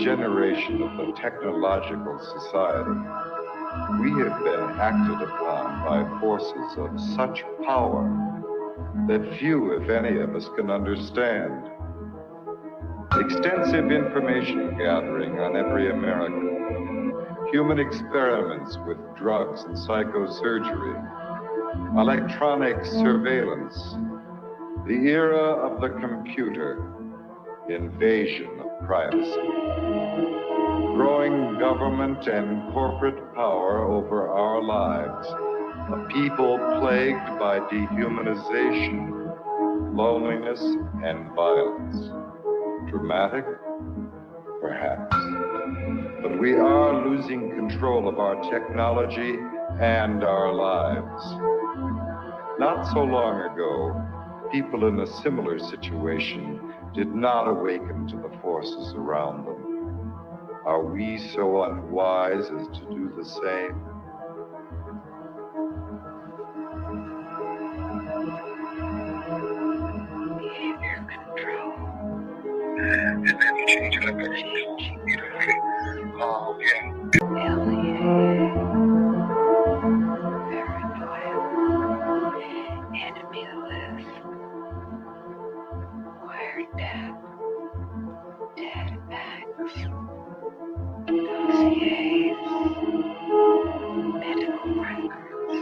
generation of the technological society, we have been acted upon by forces of such power that few, if any of us, can understand. Extensive information gathering on every American, human experiments with drugs and psychosurgery, electronic surveillance, the era of the computer, invasion of privacy, growing government and corporate power over our lives, a people plagued by dehumanization, loneliness, and violence. Dramatic? Perhaps. But we are losing control of our technology and our lives. Not so long ago, people in a similar situation did not awaken to the forces around them. Are we so unwise as to do the same? Behavior control. And then you change it up every alien, paranoia, enemy list, wiretap, dead acts, dossiers, medical records,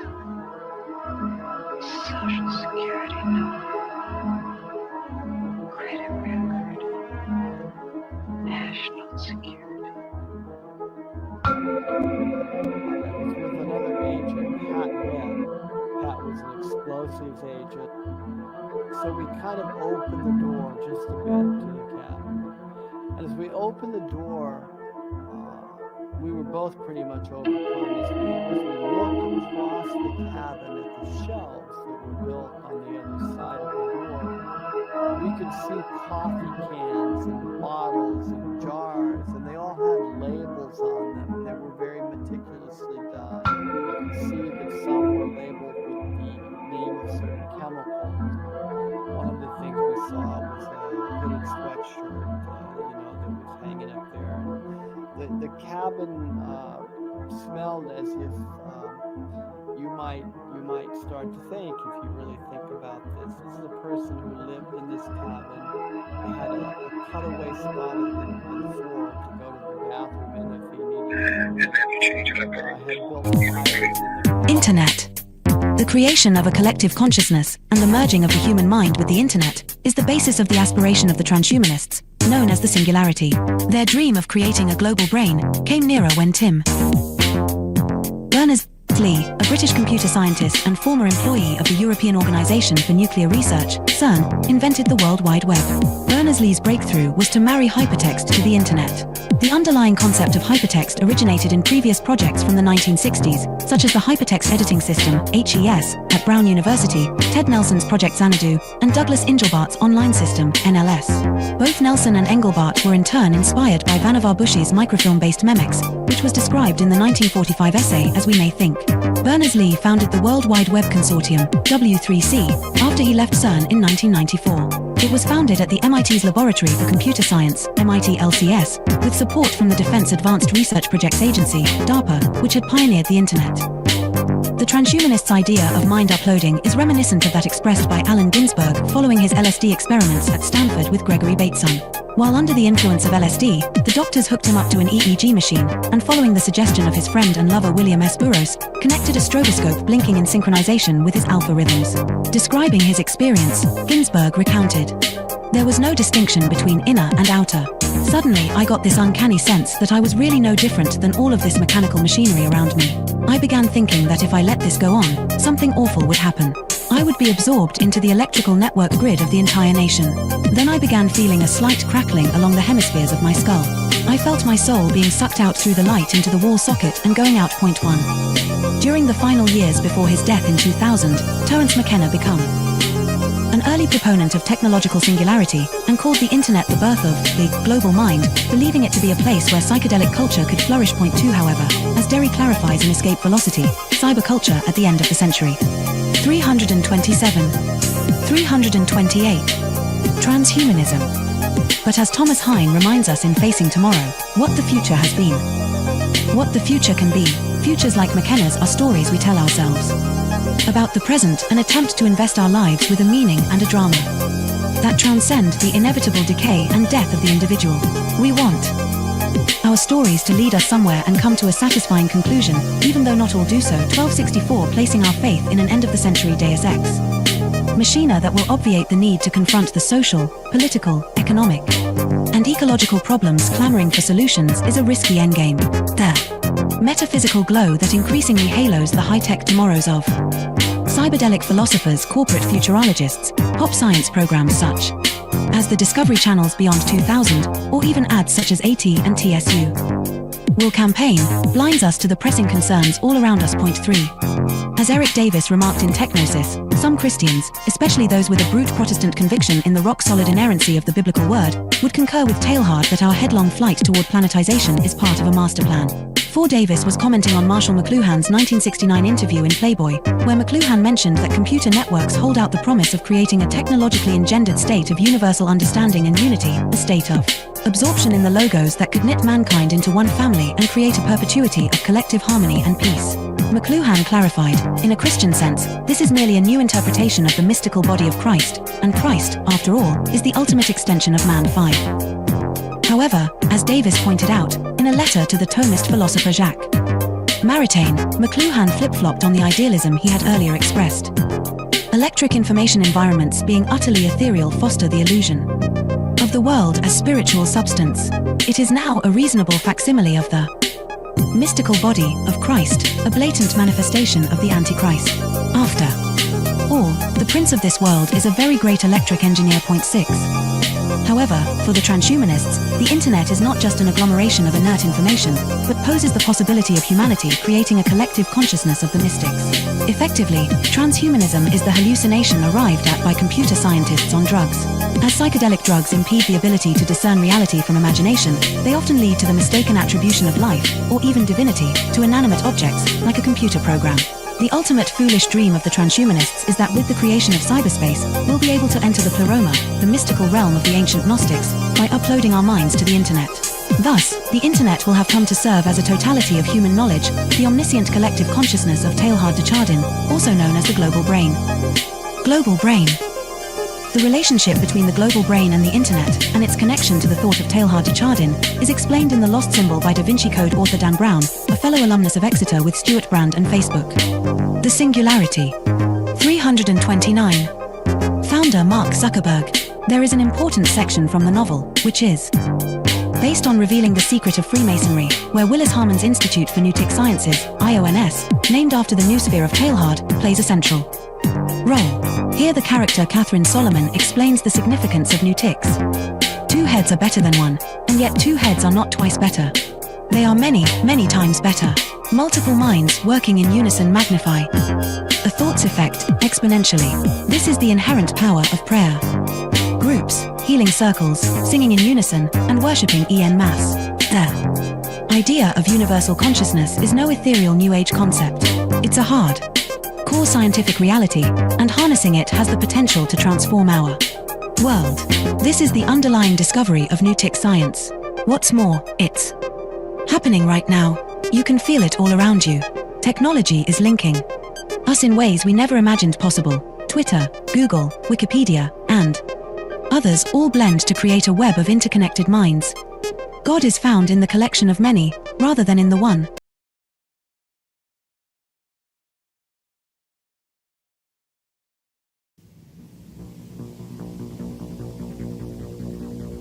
social security number, credit record, national security. With another agent, Pat Webb. Pat was an explosives agent. So we kind of opened the door just a bit to the cabin. And as we opened the door, we were both pretty much overcome as we looked across the cabin at the shelves that were built on the other side of the door. We could see coffee cans and bottles and jars, and they all had labels on them, and they were very meticulously done. You could see that some were labeled with the name of certain chemicals. One of the things we saw was a hooded sweatshirt, that was hanging up there. And the cabin smelled as if you might start to think, if you really think about this. This is a person who lived in this cabin. They had a cutaway spot on the floor to go to the bathroom in if he needed. Internet. The creation of a collective consciousness and the merging of the human mind with the internet is the basis of the aspiration of the transhumanists, known as the singularity. Their dream of creating a global brain came nearer when Tim Berners-Lee, a British computer scientist and former employee of the European Organization for Nuclear Research, CERN, invented the World Wide Web. Berners-Lee's breakthrough was to marry hypertext to the internet. The underlying concept of hypertext originated in previous projects from the 1960s, such as the Hypertext Editing System, HES, at Brown University, Ted Nelson's Project Xanadu, and Douglas Engelbart's Online System, NLS. Both Nelson and Engelbart were in turn inspired by Vannevar Bush's microfilm-based Memex, which was described in the 1945 essay As We May Think. Berners-Lee founded the World Wide Web Consortium, W3C, after he left CERN in 1994. It was founded at the MIT's Laboratory for Computer Science, MIT LCS, with support from the Defense Advanced Research Projects Agency, DARPA, which had pioneered the Internet. The transhumanists' idea of mind uploading is reminiscent of that expressed by Allen Ginsberg following his LSD experiments at Stanford with Gregory Bateson. While under the influence of LSD, the doctors hooked him up to an EEG machine, and following the suggestion of his friend and lover William S. Burroughs, connected a stroboscope blinking in synchronization with his alpha rhythms. Describing his experience, Ginsberg recounted, "There was no distinction between inner and outer. Suddenly, I got this uncanny sense that I was really no different than all of this mechanical machinery around me. I began thinking that if I let this go on, something awful would happen. I would be absorbed into the electrical network grid of the entire nation. Then I began feeling a slight crackling along the hemispheres of my skull. I felt my soul being sucked out through the light into the wall socket and going out point one." During the final years before his death in 2000, Terence McKenna became an early proponent of technological singularity and called the internet the birth of the global mind, believing it to be a place where psychedelic culture could flourish. Point two, however, as Derry clarifies in Escape Velocity, cyberculture at the end of the century. 327. 328. Transhumanism. But as Thomas Hein reminds us in Facing Tomorrow, what the future has been. What the future can be, futures like McKenna's are stories we tell ourselves. About the present, an attempt to invest our lives with a meaning and a drama that transcend the inevitable decay and death of the individual. We want our stories to lead us somewhere and come to a satisfying conclusion, even though not all do so. 1264 placing our faith in an end-of-the-century Deus Ex machina that will obviate the need to confront the social, political, economic, and ecological problems clamoring for solutions is a risky endgame. The metaphysical glow that increasingly halos the high-tech tomorrows of cyberdelic philosophers, corporate futurologists, pop science programs such as the Discovery Channel's Beyond 2000, or even ads such as AT and TSU will campaign, blinds us to the pressing concerns all around us. Point 3. As Eric Davis remarked in Technosis, some Christians, especially those with a brute Protestant conviction in the rock-solid inerrancy of the biblical word, would concur with Teilhard that our headlong flight toward planetization is part of a master plan. 4. Davis was commenting on Marshall McLuhan's 1969 interview in Playboy, where McLuhan mentioned that computer networks hold out the promise of creating a technologically engendered state of universal understanding and unity, a state of absorption in the logos that could knit mankind into one family and create a perpetuity of collective harmony and peace. McLuhan clarified, in a Christian sense, this is merely a new interpretation of the mystical body of Christ, and Christ, after all, is the ultimate extension of man. 5. However, as Davis pointed out, in a letter to the Thomist philosopher Jacques Maritain, McLuhan flip-flopped on the idealism he had earlier expressed. Electric information environments being utterly ethereal foster the illusion of the world as spiritual substance. It is now a reasonable facsimile of the mystical body of Christ, a blatant manifestation of the Antichrist. After all, the prince of this world is a very great electric engineer. Point 6. However, for the transhumanists, the internet is not just an agglomeration of inert information, but poses the possibility of humanity creating a collective consciousness of the mystics. Effectively, transhumanism is the hallucination arrived at by computer scientists on drugs. As psychedelic drugs impede the ability to discern reality from imagination, they often lead to the mistaken attribution of life, or even divinity, to inanimate objects, like a computer program. The ultimate foolish dream of the transhumanists is that with the creation of cyberspace, we'll be able to enter the pleroma, the mystical realm of the ancient Gnostics, by uploading our minds to the internet. Thus, the internet will have come to serve as a totality of human knowledge, the omniscient collective consciousness of Teilhard de Chardin, also known as the global brain. Global brain. The relationship between the global brain and the internet, and its connection to the thought of Teilhard de Chardin, is explained in The Lost Symbol by Da Vinci Code author Dan Brown, a fellow alumnus of Exeter with Stuart Brand and Facebook. The Singularity. 329. Founder Mark Zuckerberg. There is an important section from the novel, which is based on revealing the secret of Freemasonry, where Willis Harman's Institute for Newtic Sciences, IONS, named after the noosphere of Teilhard, plays a central role. Here the character Catherine Solomon explains the significance of Newtics. 2 heads are better than 1, and yet 2 heads are not twice better. They are many, many times better. Multiple minds working in unison magnify the thought's effect exponentially. This is the inherent power of prayer. Groups, healing circles, singing in unison, and worshipping en masse. The idea of universal consciousness is no ethereal New Age concept. It's a hard core scientific reality, and harnessing it has the potential to transform our world. This is the underlying discovery of Newtic science. What's more, it's happening right now. You can feel it all around you. Technology is linking us in ways we never imagined possible. Twitter, Google, Wikipedia, and others all blend to create a web of interconnected minds. God is found in the collection of many, rather than in the one.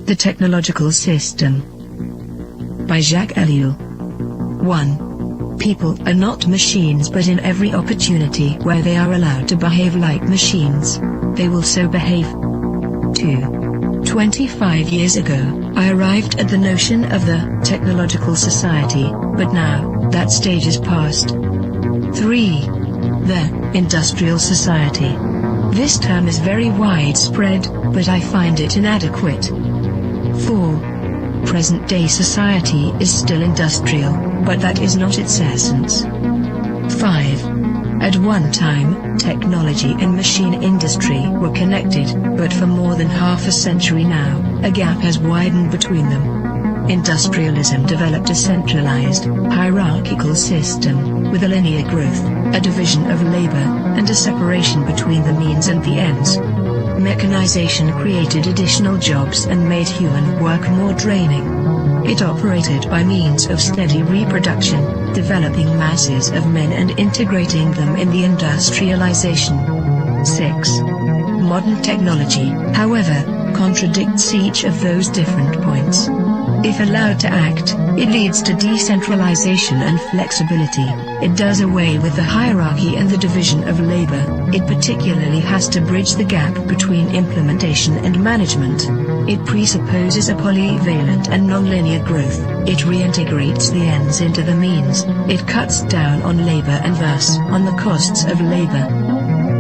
The Technological System by Jacques Ellul. 1. People are not machines, but in every opportunity where they are allowed to behave like machines, they will so behave. 2. 25 years ago, I arrived at the notion of the technological society, but now, that stage is past. 3. The industrial society. This term is very widespread, but I find it inadequate. 4. Present-day society is still industrial, but that is not its essence. 5. At one time, technology and machine industry were connected, but for more than half a century now, a gap has widened between them. Industrialism developed a centralized, hierarchical system, with a linear growth, a division of labor, and a separation between the means and the ends. Mechanization created additional jobs and made human work more draining. It operated by means of steady reproduction, developing masses of men and integrating them in the industrialization. 6. Modern technology, however, contradicts each of those different points. If allowed to act, it leads to decentralization and flexibility. It does away with the hierarchy and the division of labor. It particularly has to bridge the gap between implementation and management. It presupposes a polyvalent and nonlinear growth. It reintegrates the ends into the means. It cuts down on labor and thus on the costs of labor.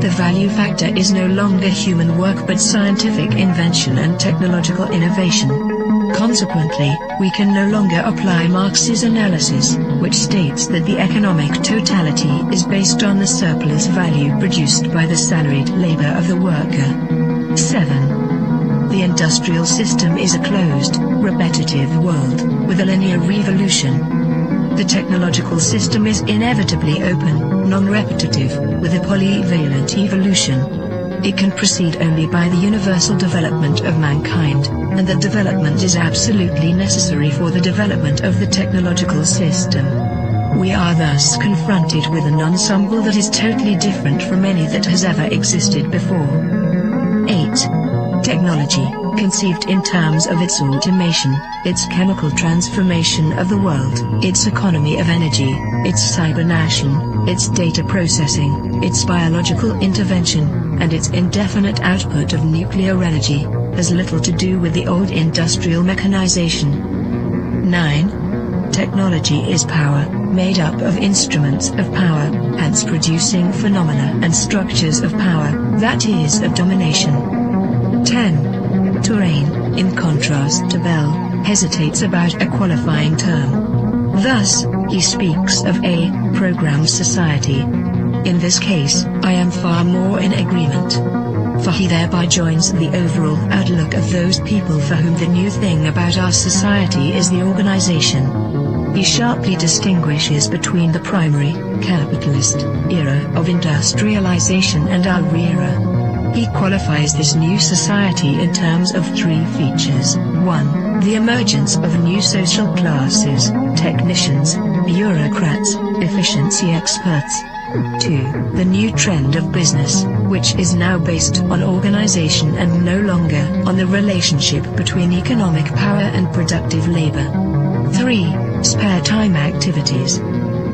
The value factor is no longer human work but scientific invention and technological innovation. Consequently, we can no longer apply Marx's analysis, which states that the economic totality is based on the surplus value produced by the salaried labor of the worker. 7. The industrial system is a closed, repetitive world, with a linear revolution. The technological system is inevitably open, non-repetitive, with a polyvalent evolution. It can proceed only by the universal development of mankind, and that development is absolutely necessary for the development of the technological system. We are thus confronted with an ensemble that is totally different from any that has ever existed before. 8. Technology, conceived in terms of its automation, its chemical transformation of the world, its economy of energy, its cybernation, its data processing, its biological intervention, and its indefinite output of nuclear energy, has little to do with the old industrial mechanization. 9. Technology is power, made up of instruments of power, hence producing phenomena and structures of power, that is of domination. 10. Terrain, in contrast to Bell, hesitates about a qualifying term. Thus, he speaks of a programmed society. In this case, I am far more in agreement. For he thereby joins the overall outlook of those people for whom the new thing about our society is the organization. He sharply distinguishes between the primary, capitalist, era of industrialization and our era. He qualifies this new society in terms of 3 features. 1. The emergence of new social classes, technicians, bureaucrats, efficiency experts. 2. The new trend of business, which is now based on organization and no longer on the relationship between economic power and productive labor. 3. Spare time activities.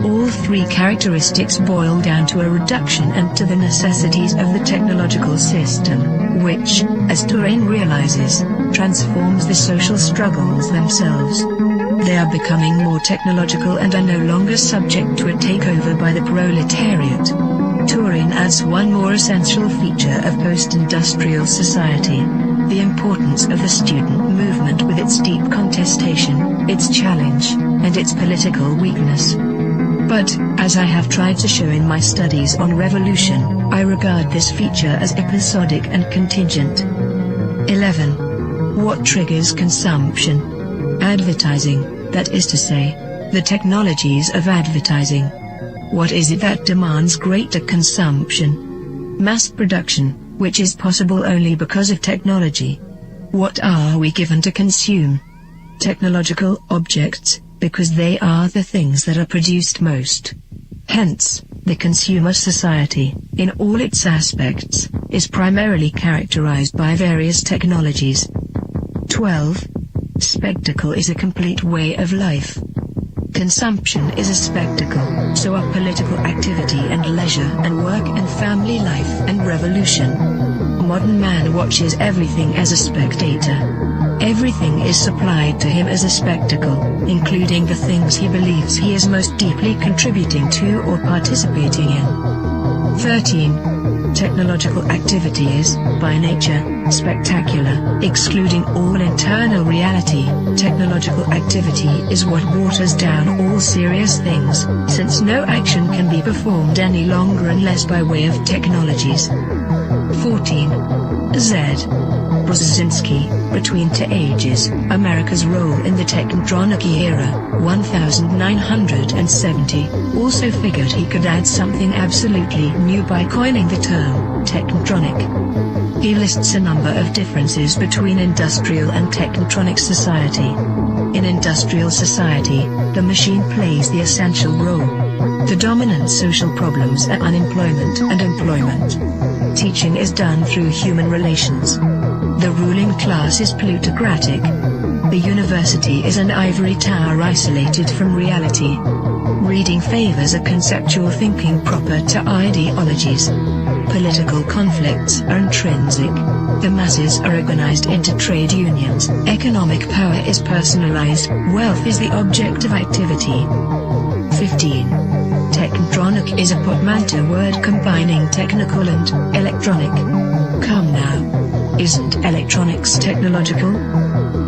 All 3 characteristics boil down to a reduction and to the necessities of the technological system, which, as Terrain realizes, transforms the social struggles themselves. They are becoming more technological and are no longer subject to a takeover by the proletariat. Terrain adds one more essential feature of post-industrial society: the importance of the student movement with its deep contestation, its challenge, and its political weakness. But, as I have tried to show in my studies on revolution, I regard this feature as episodic and contingent. 11. What triggers consumption? Advertising, that is to say, the technologies of advertising. What is it that demands greater consumption? Mass production, which is possible only because of technology. What are we given to consume? Technological objects, because they are the things that are produced most. Hence, the consumer society, in all its aspects, is primarily characterized by various technologies. 12. Spectacle is a complete way of life. Consumption is a spectacle, so are political activity and leisure and work and family life and revolution. Modern man watches everything as a spectator. Everything is supplied to him as a spectacle, including the things he believes he is most deeply contributing to or participating in. 13. Technological activity is, by nature, spectacular, excluding all internal reality. Technological activity is what waters down all serious things, since no action can be performed any longer unless by way of technologies. 14. Z. Brzezinski, Between Two Ages, America's Role in the Technotronic Era, 1970, also figured he could add something absolutely new by coining the term technotronic. He lists a number of differences between industrial and technotronic society. In industrial society, the machine plays the essential role. The dominant social problems are unemployment and employment. Teaching is done through human relations. The ruling class is plutocratic. The university is an ivory tower isolated from reality. Reading favors a conceptual thinking proper to ideologies. Political conflicts are intrinsic. The masses are organized into trade unions. Economic power is personalized. Wealth is the object of activity. 15. Technotronic is a portmanteau word combining technical and electronic. Come now. Isn't electronics technological?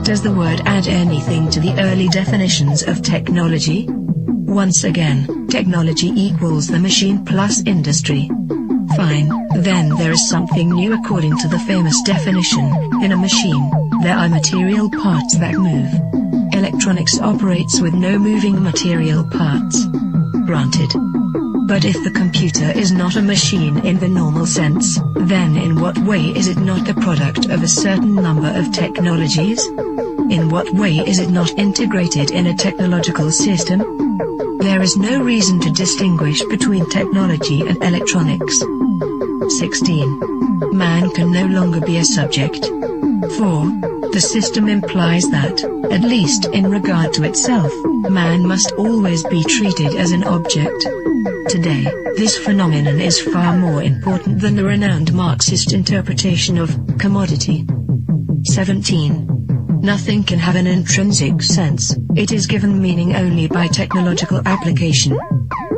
Does the word add anything to the early definitions of technology? Once again, technology equals the machine plus industry. Fine, then there is something new according to the famous definition. In a machine, there are material parts that move. Electronics operates with no moving material parts. Granted. But if the computer is not a machine in the normal sense, then in what way is it not the product of a certain number of technologies? In what way is it not integrated in a technological system? There is no reason to distinguish between technology and electronics. 16. Man can no longer be a subject. 4. The system implies that, at least in regard to itself, man must always be treated as an object. Today, this phenomenon is far more important than the renowned Marxist interpretation of commodity. 17. Nothing can have an intrinsic sense, it is given meaning only by technological application.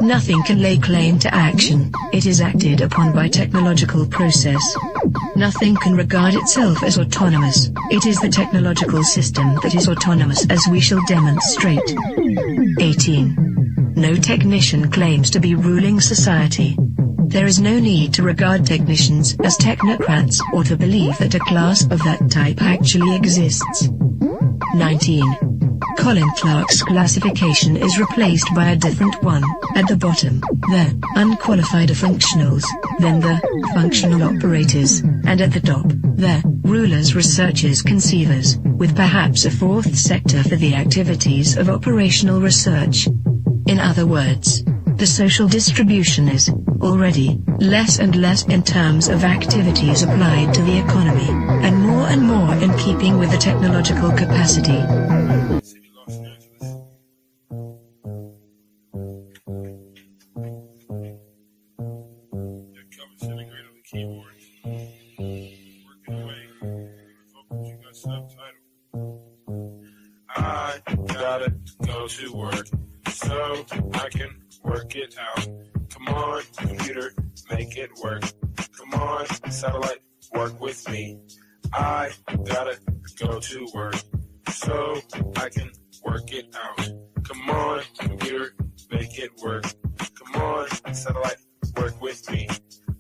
Nothing can lay claim to action, it is acted upon by technological process. Nothing can regard itself as autonomous, it is the technological system that is autonomous, as we shall demonstrate. 18. No technician claims to be ruling society. There is no need to regard technicians as technocrats or to believe that a class of that type actually exists. 19. Colin Clark's classification is replaced by a different one. At the bottom, the unqualified functionals, then the functional operators, and at the top, the rulers, researchers, conceivers, with perhaps a fourth sector for the activities of operational research. In other words, the social distribution is, already, less and less in terms of activities applied to the economy, and more in keeping with the technological capacity. I gotta go to work so I can work it out. Come on, computer, make it work. Come on, satellite, work with me. I gotta go to work so I can work it out. Come on, computer, make it work. Come on, satellite, work with me.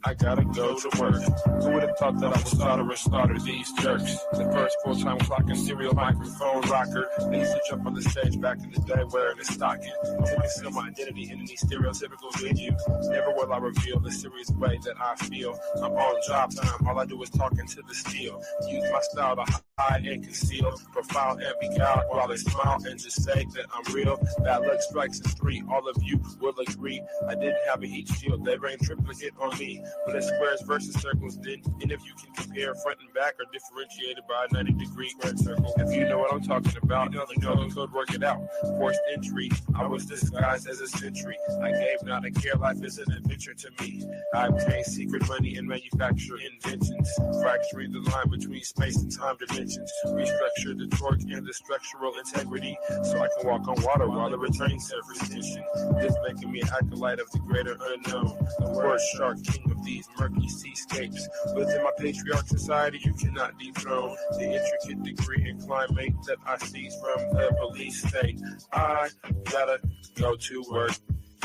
I gotta go to work. Who would have thought that I would slaughter these jerks? The first full-time clock and serial microphone rocker. They used to jump on the stage back in the day wearing a stocking. To conceal my identity in any stereotypical venue. Never will I reveal the serious way that I feel. I'm on job time, all I do is talking to the steel. Use my style to hide and conceal. Profile and be out while they smile and just say that I'm real. Bad luck strikes in 3, all of you will agree. I didn't have a heat shield, they rained triplicate on me. But it's squares versus circles, then, and if you can compare front and back are differentiated by a 90-degree squared circle. If you know what I'm talking about, you know the code, work it out. Forced entry, I was disguised as a sentry. I gave not a care, life is an adventure to me. I obtained secret money and manufacture inventions, fracturing the line between space and time dimensions. Restructure the torque and the structural integrity, so I can walk on water while the returning surface tension. This making me an acolyte of the greater unknown. The word shark, king of these murky seascapes. Within my patriarch society, you cannot dethrone the intricate degree and climate that I seize from the police state. I gotta go to work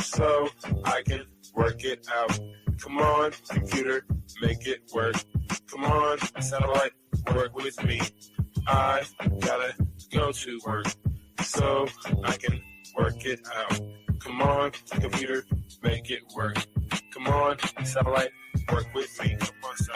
so I can work it out. Come on, computer, make it work. Come on, satellite, work with me. I gotta go to work so I can work it out. Come on, computer, make it work. Come on, satellite, work with me.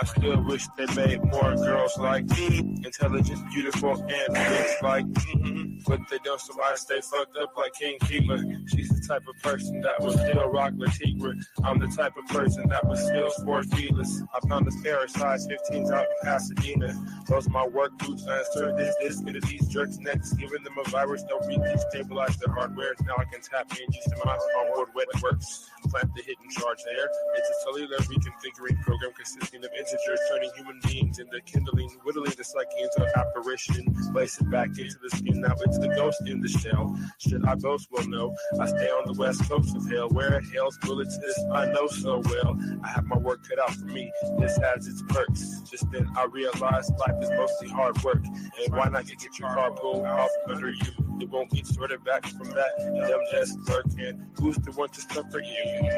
I still wish they made more girls like me, intelligent, beautiful, and rich like me. But they don't, so I stay fucked up like King Keeper. She's the type of person that will still rock Latigua. I'm the type of person that will still sport feelers. I found this pair of size 15s out in Pasadena. Those are my work boots. I insert this into these jerks' necks, giving them a virus. They'll destabilize their hardware. Now I can tap in just in my onboard wet works. Plant the hidden charge there. It's a cellular reconfiguring program consisting of integers, turning human beings into kindling, whittling the psyche into an apparition, place it back into the skin. Now it's the ghost in the shell. Should I boast? Well, no. I stay on the west coast of hell, where hell's bullets this I know so well. I have my work cut out for me. This has its perks. Just then I realized life is mostly hard work. And why not get your car pulled off under you? It won't get sorted back from that. Them just lurking. Who's the one to suffer you?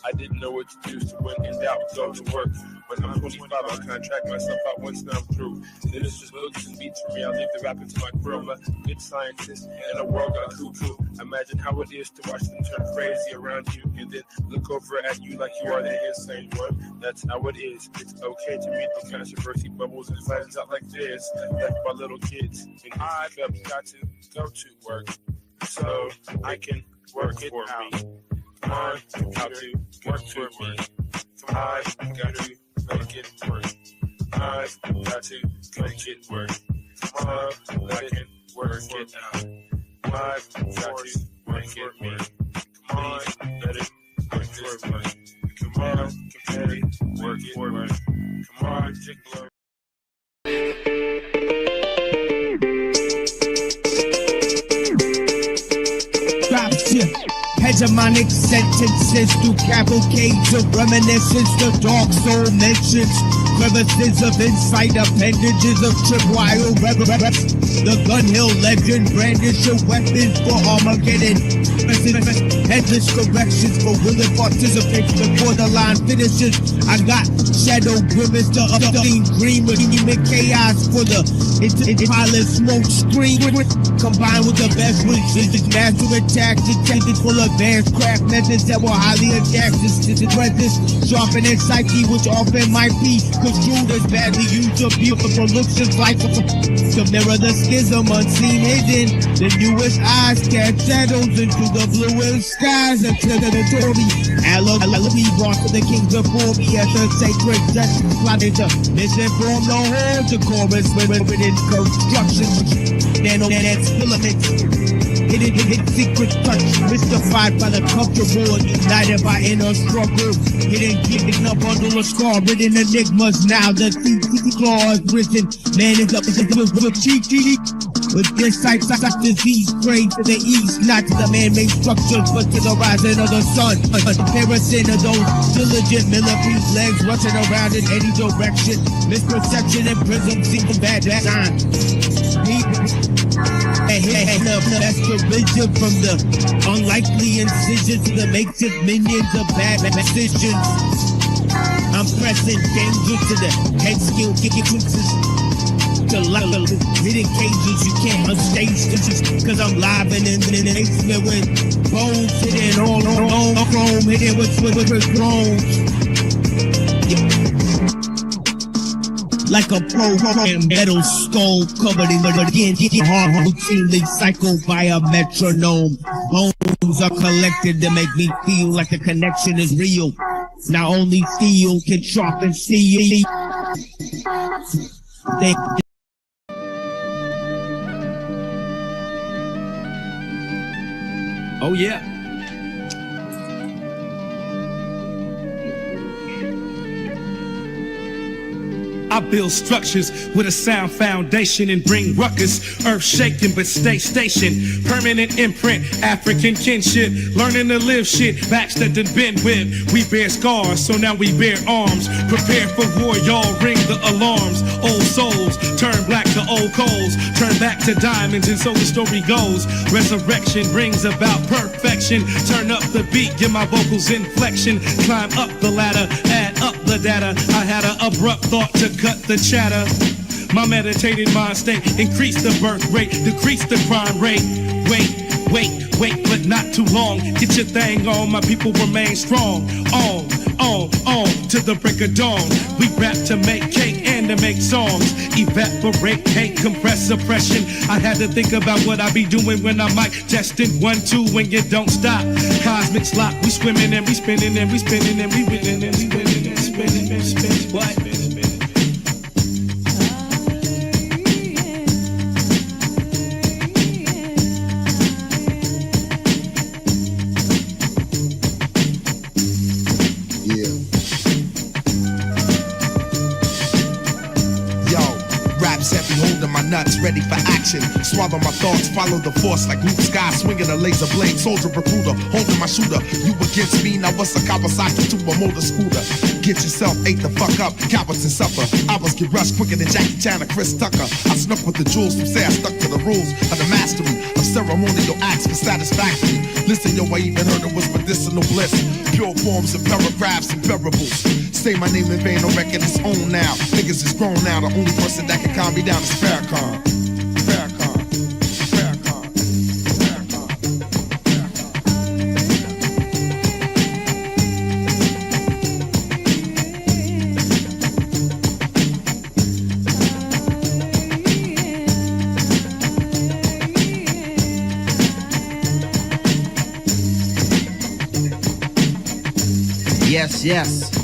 I didn't know what to do, so when in doubt, go to work. When I'm 25, I'll contract myself out once now I'm through. Then it's just books and beats for me. I'll leave the rapping to my crew. I'm a good scientist in a world gone cuckoo. Imagine how it is to watch them turn crazy around you and then look over at you like you are the insane one. That's how it is. It's okay to meet the controversy bubbles and flattens out like this. Like my little kids. And I've got to go to work so I can work it out. Come on, how to work for me. Come on, got to make it work. I've got to make it work. Come on, I can work it out. I've got to make it work. Come on, let it work this way. Come on, compare it, work it work. Come on, jiggler. Drop shit. Hegemonic sentences through cavalcades of reminiscence, the dark soul mentions crevices of insight, appendages of tripwire reverence. The Gun Hill legend brandish your weapons for Armageddon. Headless corrections for willing participants before the line finishes. I got shadow grimace, the obscene green with human chaos for the pilot smoke screen. Combined with the best wishes, master attacks intended for advanced craft methods that were highly adapted to the presence, sharpening psyche, which often might be construed as badly used to beautiful looks and life to mirror the schism unseen hidden. The newest eyes cast shadows into the bluest skies until the Tory allegory brought to the kings before me as a sacred justice plotted to misinform the whole decorous within construction. Nano-nets filaments hidden secret touch, mystified by the comfortable and united by inner struggle. Hidden a bundle of scar-ridden enigmas. Now the claws risen. Man is up with cheeky. With insights such disease praying to the east, not to the man-made structures, but to the rising of the sun. A comparison of those diligent millipede legs rushing around in any direction. Misperception and prism seem bad design. That's the vision from the unlikely incision to the makeshift minions of bad decisions. I'm pressing danger to the head skill kicking fixes. To hidden cages you can't unstage this cause I'm live and in the basement with bones hidden all chrome hidden with thrones. Like a programmed metal skull covered in hard routinely cycled by a metronome. Bones are collected to make me feel like the connection is real. Not only steel can sharpen steel. Oh yeah. I build structures with a sound foundation and bring ruckus, earth shaking but stay stationed. Permanent imprint, African kinship, learning to live shit, backs that done been with. We bear scars, so now we bear arms. Prepare for war, y'all ring the alarms. Old souls turn black to old coals, turn back to diamonds, and so the story goes. Resurrection brings about perfection. Turn up the beat, give my vocals inflection. Climb up the ladder, add up the of data. I had an abrupt thought to cut the chatter. My meditated mind state increased the birth rate, decreased the crime rate. Wait, but not too long. Get your thing on, my people remain strong. On, to the break of dawn. We rap to make cake and to make songs. Evaporate, hate, compress, suppression. I had to think about what I be doing when I mic testing 1, 2 when you don't stop. Cosmic slop, we swimming and we spinning and we spinning and we winning and we winning and spinning and spinning. What? Holding my nuts, ready for action. Swallow my thoughts, follow the force like Luke Sky, swinging a laser blade. Soldier recruiter, holding my shooter. You against me, now what's a Kawasaki to a motor scooter? Get yourself ate the fuck up, cowards and supper. Hours get rushed quicker than Jackie Chan or Chris Tucker. I snuck with the jewels from say I stuck to the rules of the mastery of ceremonial acts for satisfaction. Listen, yo, I even heard it was medicinal bliss. Pure forms of paragraphs and parables. Say my name in vain, no record is on now. Niggas is grown now, the only person that can calm me down is Farrakhan. Yes.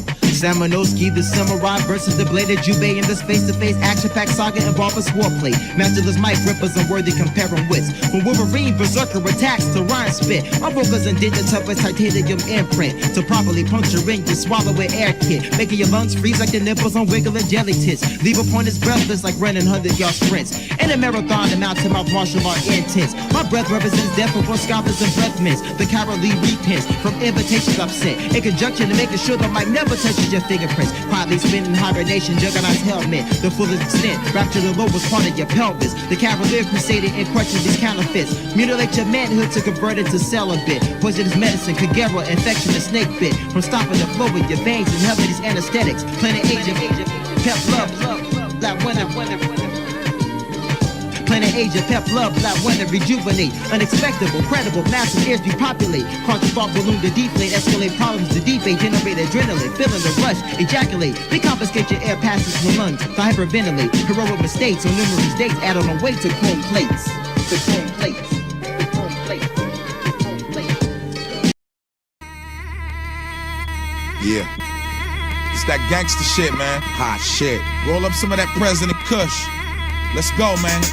Samonoski, the samurai versus the bladed Jubei in this face-to-face action-packed saga involving swordplay. Masterless mic rippers and worthy comparing wits. From Wolverine berserker attacks to rhyme spit. My vocals indented tough as titanium imprint. To properly puncture in your swallow with air kit. Making your lungs freeze like the nipples on wiggling jelly tits. Leave upon his breathless like running 100-yard sprints. In a marathon, the mouth-to-mouth martial art intense. My breath represents death before scalpers and breath mints. The cowardly repents from invitations I've sent. In conjunction to making sure the mic never touches your fingerprints. Quietly spinning hibernation, juggernaut's helmet. The fullest extent, wrapped to the lowest part of your pelvis. The cavalier crusading and crushing these counterfeits. Mutilate your manhood to convert it to celibate. Poisonous medicine, Kagera, infection, and snake bit. From stopping the flow of your veins and helping these anesthetics. Planet Asia, pep love, like winter. Planet Asia, pep love, black winter, rejuvenate. Unexpectable, credible, massive ears repopulate. Cause the thought balloon to deflate, escalate problems to debate, generate adrenaline, feeling the rush, ejaculate. We confiscate your air passes from lungs, to hyperventilate. Heroic mistakes on numerous dates added on weight to chrome plates. To chrome plates. To chrome plates. To chrome plates. Yeah. It's that gangster shit, man. Hot shit. Roll up some of that President Kush. Let's go, man.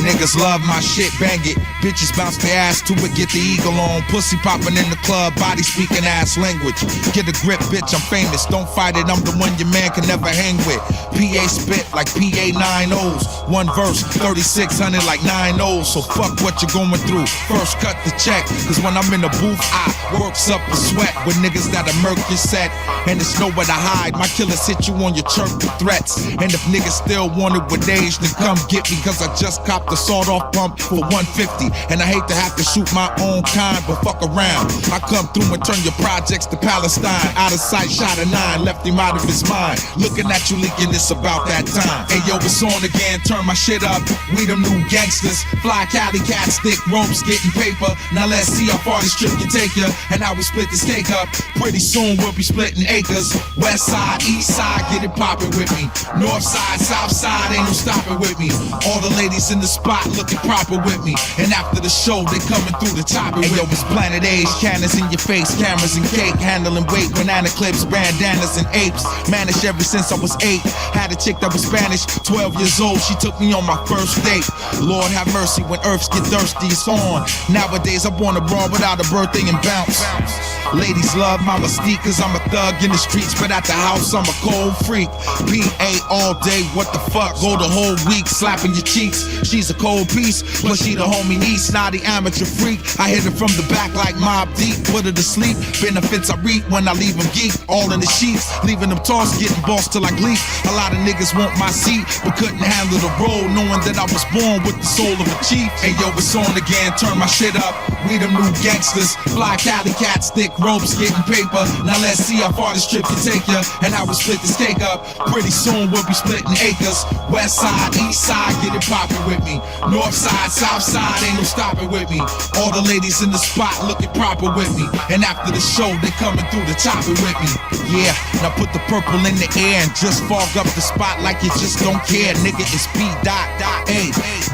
Niggas love my shit, bang it. Bitches bounce their ass to it, get the eagle on. Pussy popping in the club, body speaking ass language. Get a grip, bitch, I'm famous. Don't fight it, I'm the one your man can never hang with. PA spit like PA 9-0s. One verse, 3600 like 9-0s. So fuck what you're going through. First cut the check, cause when I'm in the booth, I works up a sweat with niggas that'll murk your set. And there's nowhere to hide. My killers hit you on your chirp with threats. And if niggas still want it with age, then come get me, cause I just copped the sawed-off pump for 150. And I hate to have to shoot my own kind, but fuck around. I come through and turn your projects to Palestine. Out of sight, shot a 9, left him out of his mind. Looking at you leaking, it's about that time. Hey yo, it's on again, turn my shit up. We them new gangsters, fly Cali cats, thick ropes, getting paper. Now let's see how far this trip can take ya, and how we split this cake up. Pretty soon we'll be splitting acres. West side, east side, get it poppin' with me. North side, south side, ain't no stopping with me. All the ladies in the spot looking proper with me. And after the show, they coming through the top. Hey yo, it's Planet Age, cannons in your face, cameras and cake, handling weight, banana clips, bandanas and apes. Managed ever since I was 8. Had a chick that was Spanish, 12 years old, she took me on my first date. Lord have mercy, when earths get thirsty, it's on. Nowadays, I born abroad without a birthday and bounce. Ladies love my mystique, cause I'm a thug in the streets, but at the house, I'm a cold freak. PA all day, what the fuck, go the whole week, slapping your cheeks. She's a a cold piece. Plus she the homie niece, snotty amateur freak. I hit her from the back like Mob Deep, put her to sleep. Benefits I reap when I leave them geek, all in the sheets, leaving them tossed, getting bossed till I gleek. A lot of niggas want my seat, but couldn't handle the role, knowing that I was born with the soul of a chief. Hey yo, it's on again, turn my shit up. We them new gangsters, fly Cali cats, thick ropes, getting paper. Now let's see how far this trip can take ya, and how we split this cake up. Pretty soon we'll be splitting acres. West side, east side, get it poppin' with me. North side, south side, ain't no stopping with me. All the ladies in the spot looking proper with me, and after the show they coming through the chopper with me. Yeah, now put the purple in the air and just fog up the spot like you just don't care. Nigga, it's P.125.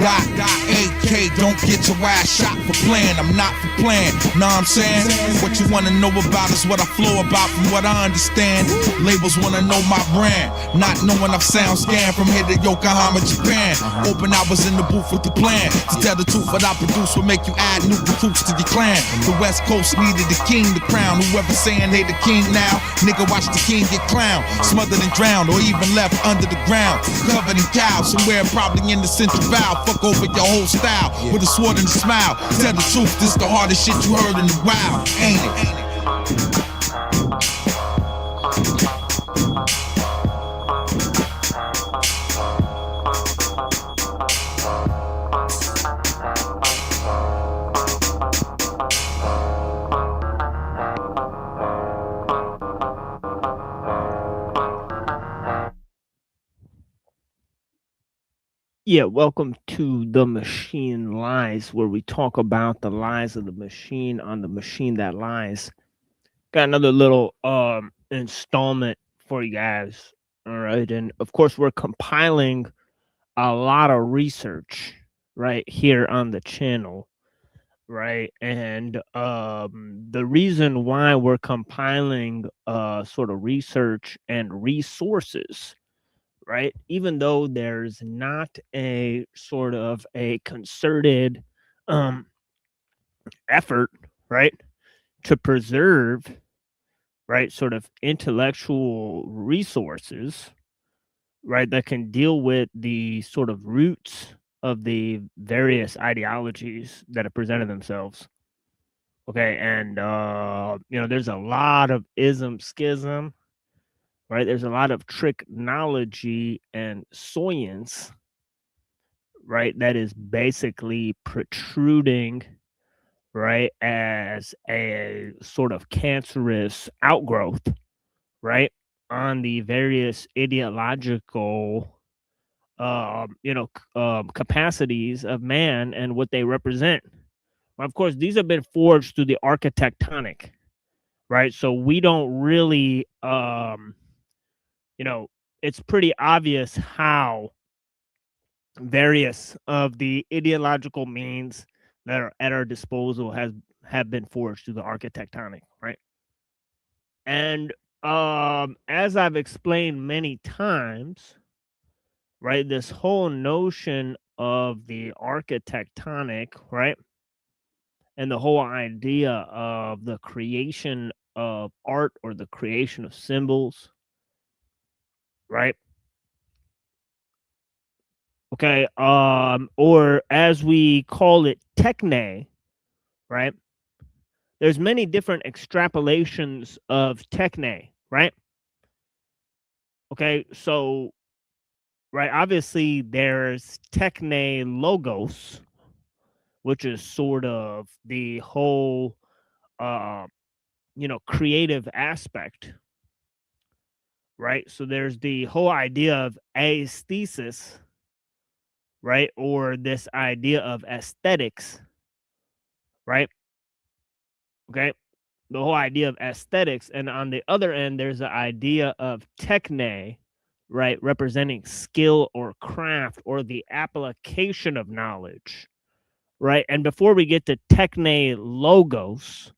Don't get your ass shot for playing, I'm not for playing. Know what I'm saying? What you wanna know about is what I flow about from what I understand. Labels wanna know my brand, not knowing I've sound scanned from here to Yokohama, Japan. Open hours in the booth with the plan to tell the truth. What I produce will make you add new recruits to your clan. The West Coast needed the king to crown. Whoever saying they the king now, nigga, watch the king get clowned, smothered and drowned, or even left under the ground, covered in cows, somewhere probably in the Central Valley. Fuck over your whole style with a sword and a smile. Tell the truth, this the hardest shit you heard in the wild, ain't it? Yeah, welcome to The Machine Lies, where we talk about the lies of the machine on the machine that lies. Got another little installment for you guys. All right, and of course we're compiling a lot of research right here on the channel, right? And the reason why we're compiling sort of research and resources, right, even though there's not a sort of a concerted effort, right, to preserve, right, sort of intellectual resources, right, that can deal with the sort of roots of the various ideologies that have presented themselves. Okay, and you know, there's a lot of ism schism, right? There's a lot of tricknology and science, right, that is basically protruding, right, as a sort of cancerous outgrowth, right, on the various ideological capacities of man and what they represent. Of course, these have been forged through the architectonic, right? So we don't really it's pretty obvious how various of the ideological means that are at our disposal have been forged through the architectonic, right? And as I've explained many times, right, this whole notion of the architectonic, right, and the whole idea of the creation of art or the creation of symbols, right? Okay, or as we call it, techne, right? There's many different extrapolations of techne, right? Okay, so, right, obviously there's techne logos, which is sort of the whole, creative aspect, right? So there's the whole idea of aesthesis, right? Or this idea of aesthetics, right? Okay. The whole idea of aesthetics. And on the other end, there's the idea of techne, right? Representing skill or craft or the application of knowledge, right? And before we get to techne logos,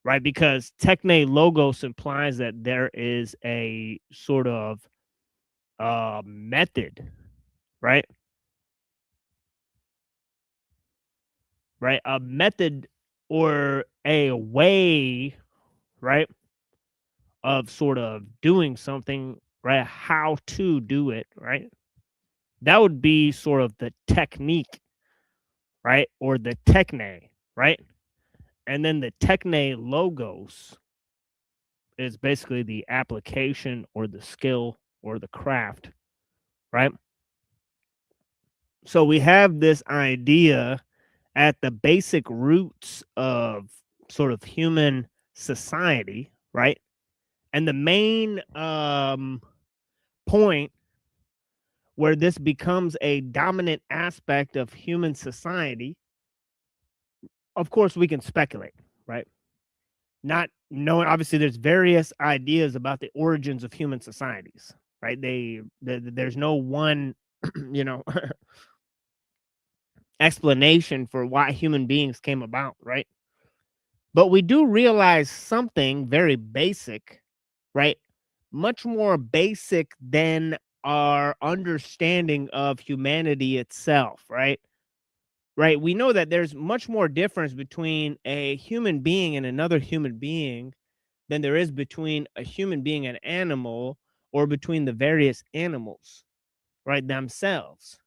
right? Because techne logos implies that there is a sort of method, right? Right? A method or a way, right, of sort of doing something, right? How to do it, right? That would be sort of the technique, right? Or the techne, right? And then the techne logos is basically the application or the skill or the craft, right? So we have this idea at the basic roots of sort of human society, right? And the main point where this becomes a dominant aspect of human society, of course, we can speculate, right? Not knowing, obviously, there's various ideas about the origins of human societies, right? There's no one, you know, explanation for why human beings came about, right? But we do realize something very basic, right? Much more basic than our understanding of humanity itself, right? Right. We know that there's much more difference between a human being and another human being than there is between a human being and an animal, or between the various animals, right, themselves.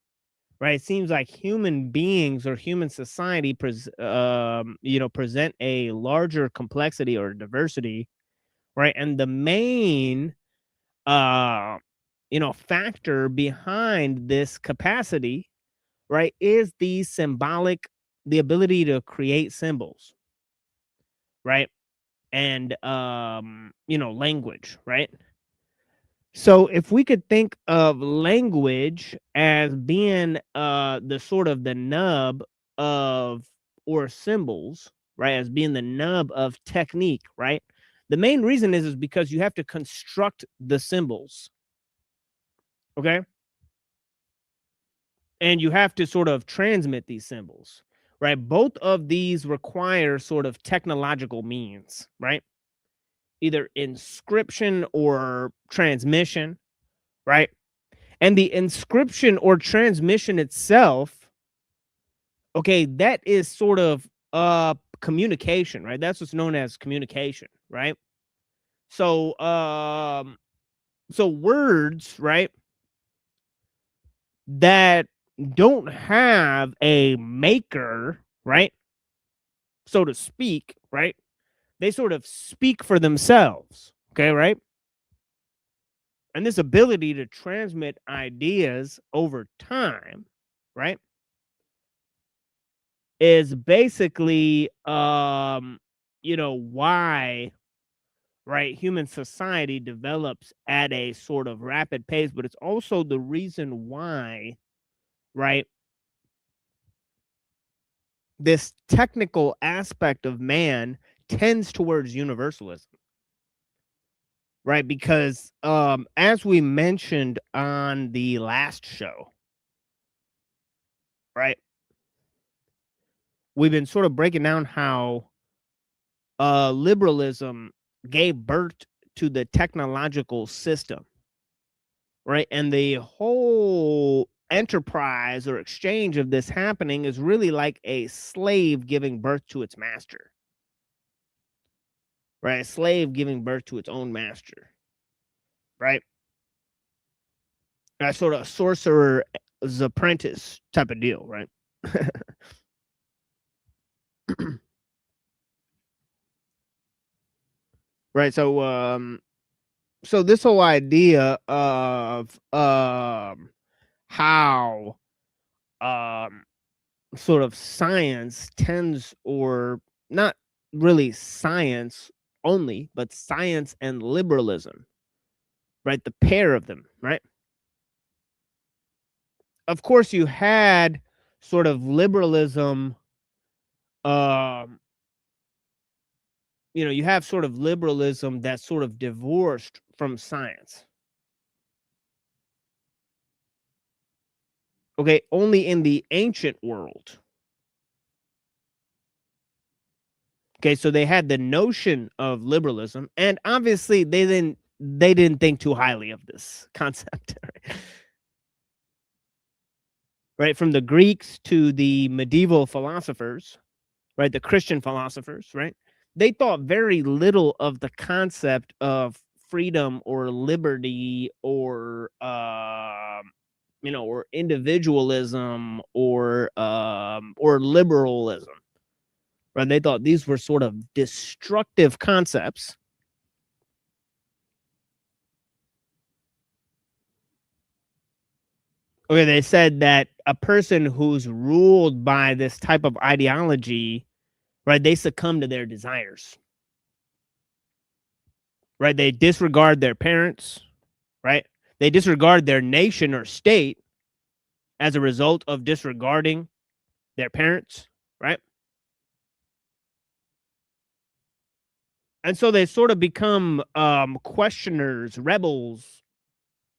Right. It seems like human beings or human society present a larger complexity or diversity, right? And the main factor behind this capacity, right, is the ability to create symbols, right? And language, right? So if we could think of language as being the sort of the nub of, or symbols, right, as being the nub of technique, right? The main reason is because you have to construct the symbols. Okay? And you have to sort of transmit these symbols, right? Both of these require sort of technological means, right? Either inscription or transmission, right? And the inscription or transmission itself, okay, that is sort of communication, right? That's what's known as communication, right? So words, right, that don't have a maker, right, so to speak, right, they sort of speak for themselves, okay, right? And this ability to transmit ideas over time, right, is basically why, right, human society develops at a sort of rapid pace, but it's also the reason why, right, this technical aspect of man tends towards universalism, right? Because as we mentioned on the last show, right, we've been sort of breaking down how liberalism gave birth to the technological system, right? And the whole enterprise or exchange of this happening is really like a slave giving birth to its master, right? A slave giving birth to its own master, right? That's sort of a sorcerer's apprentice type of deal, right? Right. So this whole idea of how sort of science tends, or not really science only, but science and liberalism, right? The pair of them, right? Of course, you had sort of liberalism, you have sort of liberalism that's sort of divorced from science. Okay, only in the ancient world. Okay, so they had the notion of liberalism, and obviously they didn't think too highly of this concept. Right, from the Greeks to the medieval philosophers, right, the Christian philosophers, right, they thought very little of the concept of freedom or liberty or or individualism or liberalism. Right? They thought these were sort of destructive concepts. Okay, they said that a person who's ruled by this type of ideology, right, they succumb to their desires. Right? They disregard their parents, right? They disregard their nation or state as a result of disregarding their parents, right? And so they sort of become questioners, rebels,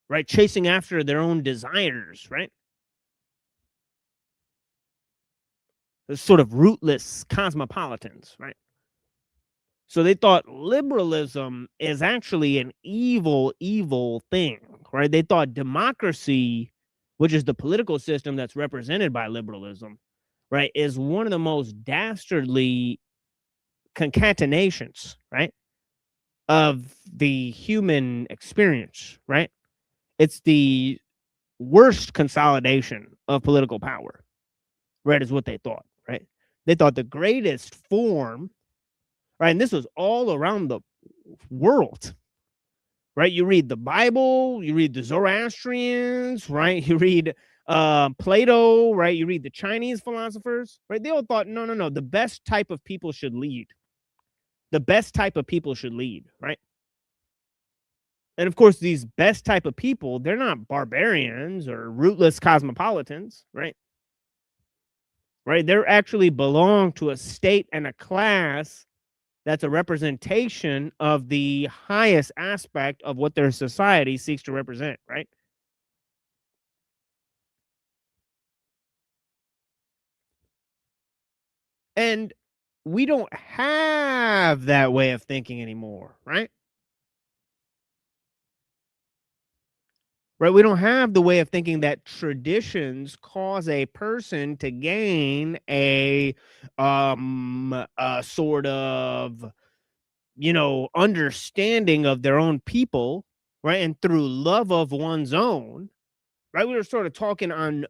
right? Chasing after their own desires, right? They're sort of rootless cosmopolitans, right? So they thought liberalism is actually an evil, evil thing, right? They thought democracy, which is the political system that's represented by liberalism, right, is one of the most dastardly concatenations, right, of the human experience, right? It's the worst consolidation of political power, right, is what they thought, right? They thought the greatest form, right, and this was all around the world, right? You read the Bible, you read the Zoroastrians, right? You read Plato, right? You read the Chinese philosophers, right? They all thought, no, the best type of people should lead. The best type of people should lead, right? And of course, these best type of people, they're not barbarians or rootless cosmopolitans, right? Right? They actually belong to a state and a class that's a representation of the highest aspect of what their society seeks to represent, right? And we don't have that way of thinking anymore, right? Right? We don't have the way of thinking that traditions cause a person to gain a sort of, understanding of their own people, right? And through love of one's own, right? We were sort of talking on,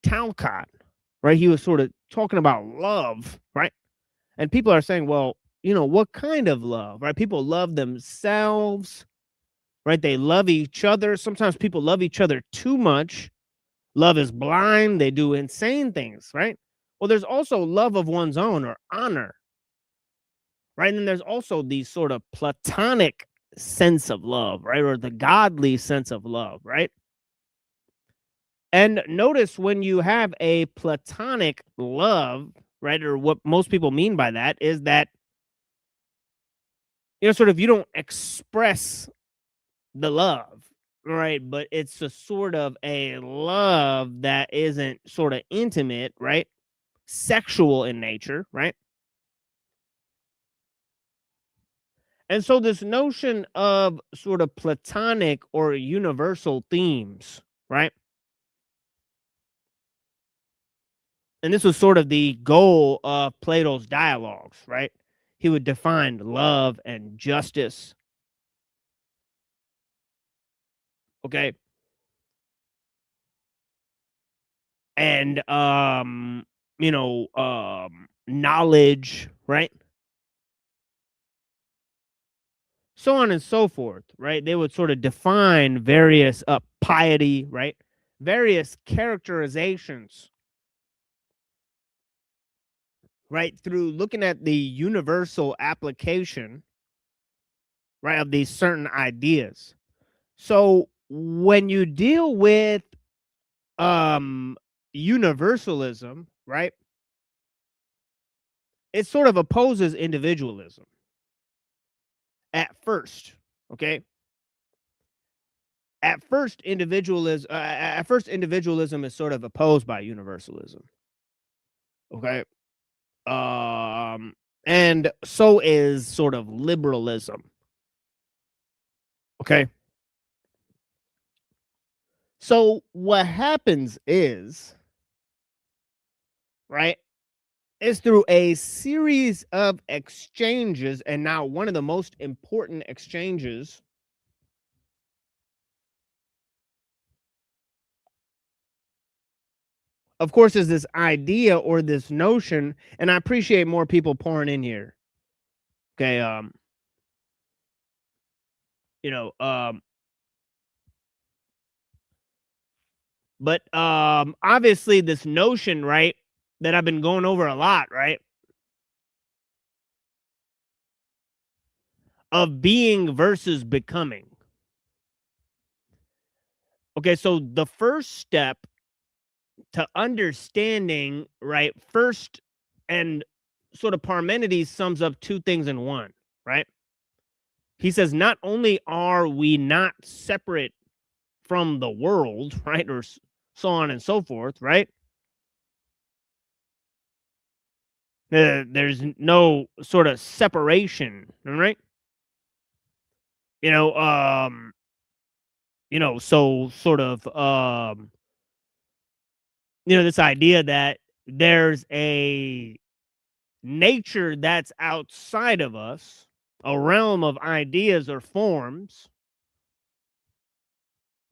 Talcott, right? He was sort of talking about love, right? And people are saying, well, what kind of love, right? People love themselves, right? They love each other. Sometimes people love each other too much. Love is blind. They do insane things, right? Well, there's also love of one's own or honor, right? And then there's also the sort of platonic sense of love, right? Or the godly sense of love, right? And notice when you have a platonic love, right? Or what most people mean by that is that, sort of you don't express the love, right? But it's a sort of a love that isn't sort of intimate, right? Sexual in nature, right? And so this notion of sort of platonic or universal themes, right? And this was sort of the goal of Plato's dialogues, right? He would define love and justice. Okay. And knowledge, right? So on and so forth, right? They would sort of define various piety, right? Various characterizations, right? Through looking at the universal application, right, of these certain ideas. So when you deal with universalism, right, it sort of opposes individualism at first, okay? At first individualism is sort of opposed by universalism, okay? And so is sort of liberalism, okay? So what happens is, right, is through a series of exchanges, and now one of the most important exchanges of course, is this idea or this notion, and I appreciate more people pouring in here. Okay, but obviously this notion, right, that I've been going over a lot, right, of being versus becoming. Okay, so the first step to understanding, right, first, and sort of Parmenides sums up two things in one, right? He says, not only are we not separate from the world, right, or so on and so forth, right? There's no sort of separation, right? So sort of, this idea that there's a nature that's outside of us, a realm of ideas or forms,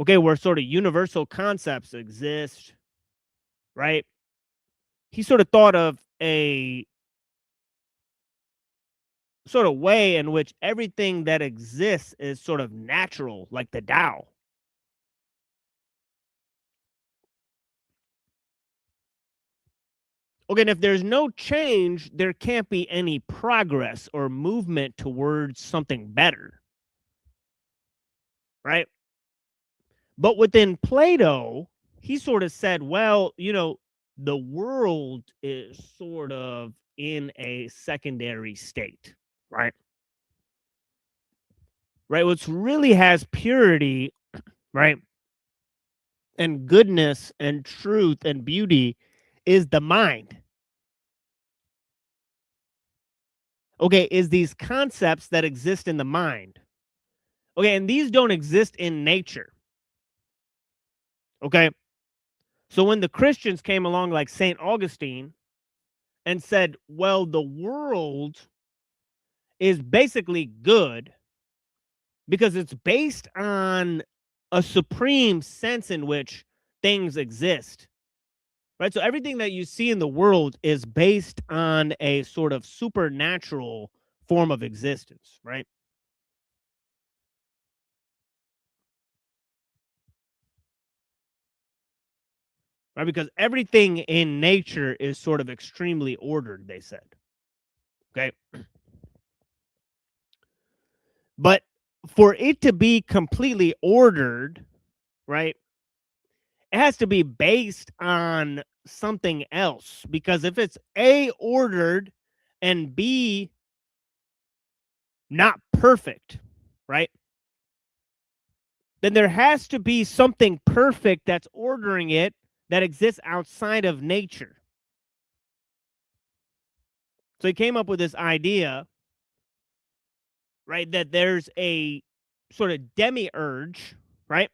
okay, where sort of universal concepts exist, right? He sort of thought of a sort of way in which everything that exists is sort of natural, like the Tao. Okay, and if there's no change, there can't be any progress or movement towards something better, right? But within Plato, he sort of said, well, the world is sort of in a secondary state, right? Right, what's really has purity, right, and goodness and truth and beauty is the mind. Okay, is these concepts that exist in the mind. Okay, and these don't exist in nature. Okay, so when the Christians came along, like St. Augustine, and said, well, the world is basically good because it's based on a supreme sense in which things exist, right? So everything that you see in the world is based on a sort of supernatural form of existence, right? Right, because everything in nature is sort of extremely ordered, they said. Okay. But for it to be completely ordered, right, it has to be based on something else. Because if it's A, ordered, and B, not perfect, right, then there has to be something perfect that's ordering it that exists outside of nature. So he came up with this idea, right, that there's a sort of demiurge, right?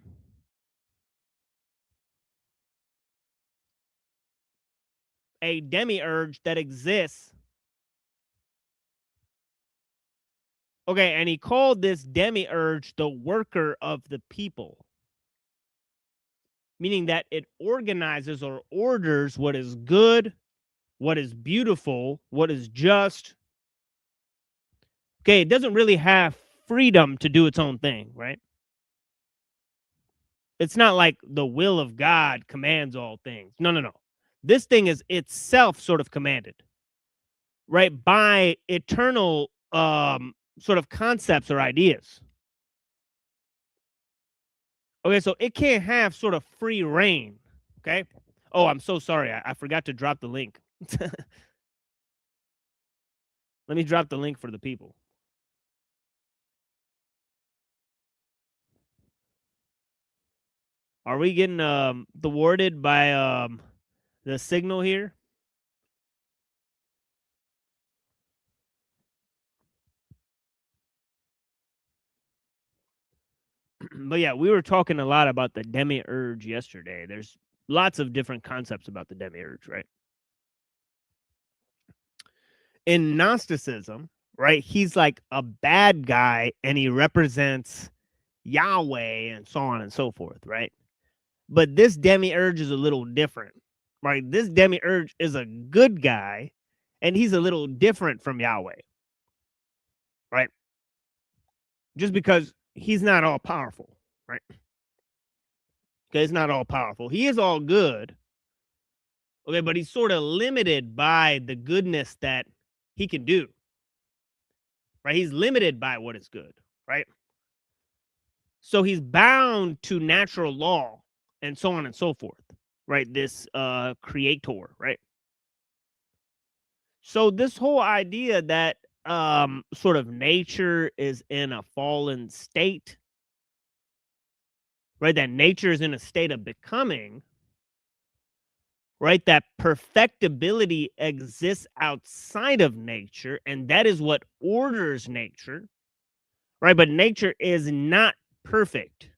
A demiurge that exists. Okay, and he called this demiurge the worker of the people, meaning that it organizes or orders what is good, what is beautiful, what is just. Okay, it doesn't really have freedom to do its own thing, right? It's not like the will of God commands all things. No. This thing is itself sort of commanded, right, by eternal sort of concepts or ideas. Okay, so it can't have sort of free reign. Okay. Oh, I'm so sorry. I forgot to drop the link. Let me drop the link for the people. Are we getting thwarted by the signal here? But yeah, we were talking a lot about the demiurge yesterday. There's lots of different concepts about the demiurge, right? In Gnosticism, right, he's like a bad guy and he represents Yahweh and so on and so forth, right? But this demiurge is a little different. right? This demiurge is a good guy, and he's a little different from Yahweh, right? Just because he's not all powerful, right? Okay, he's not all powerful. He is all good, okay, but he's sort of limited by the goodness that he can do, right? He's limited by what is good, right? So he's bound to natural law and so on and so forth, right? This creator, right? So this whole idea that sort of nature is in a fallen state, right? That nature is in a state of becoming, right? That perfectibility exists outside of nature, and that is what orders nature, right? But nature is not perfect.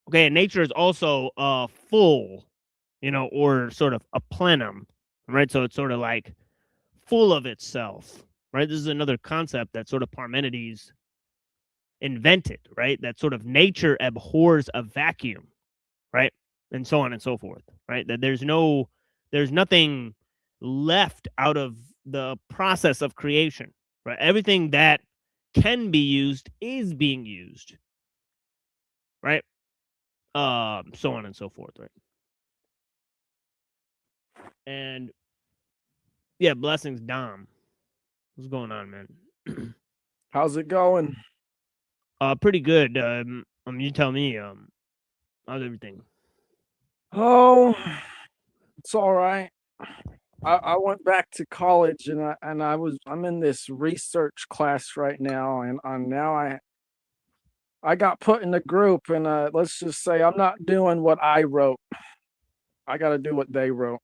Okay, and nature is also full, or sort of a plenum, right? So it's sort of like full of itself, right? This is another concept that sort of Parmenides invented, right? That sort of nature abhors a vacuum, right? And so on and so forth, right? That there's nothing left out of the process of creation, right? Everything that can be used is being used, right? So on and so forth, right? And yeah, blessings, Dom. What's going on, man? How's it going? Pretty good. You tell me. How's everything? Oh, it's all right. I went back to college and I'm in this research class right now, and I got put in a group, and let's just say I'm not doing what I wrote. I got to do what they wrote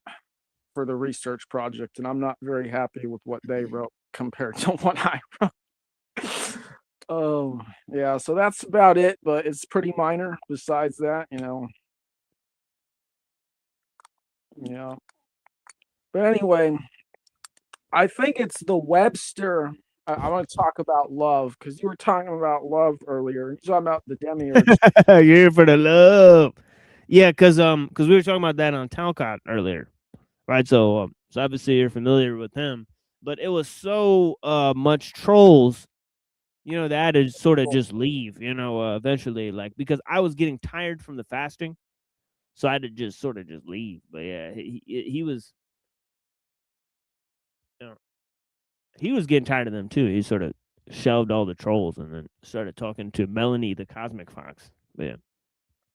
for the research project, and I'm not very happy with what they wrote compared to what I wrote. Oh, yeah, so that's about it, but it's pretty minor besides that, Yeah. But anyway, I think it's the Webster. I want to talk about love because you were talking about love earlier. You're talking about the demiurge. You're here for the love. Yeah, because we were talking about that on Talcott earlier, right? So obviously you're familiar with him, but it was so much trolls, that I had to sort of just leave, eventually, like, because I was getting tired from the fasting, so I had to just sort of just leave. But yeah, he was, he was getting tired of them too. He sort of shelved all the trolls and then started talking to Melanie, the Cosmic Fox. But yeah.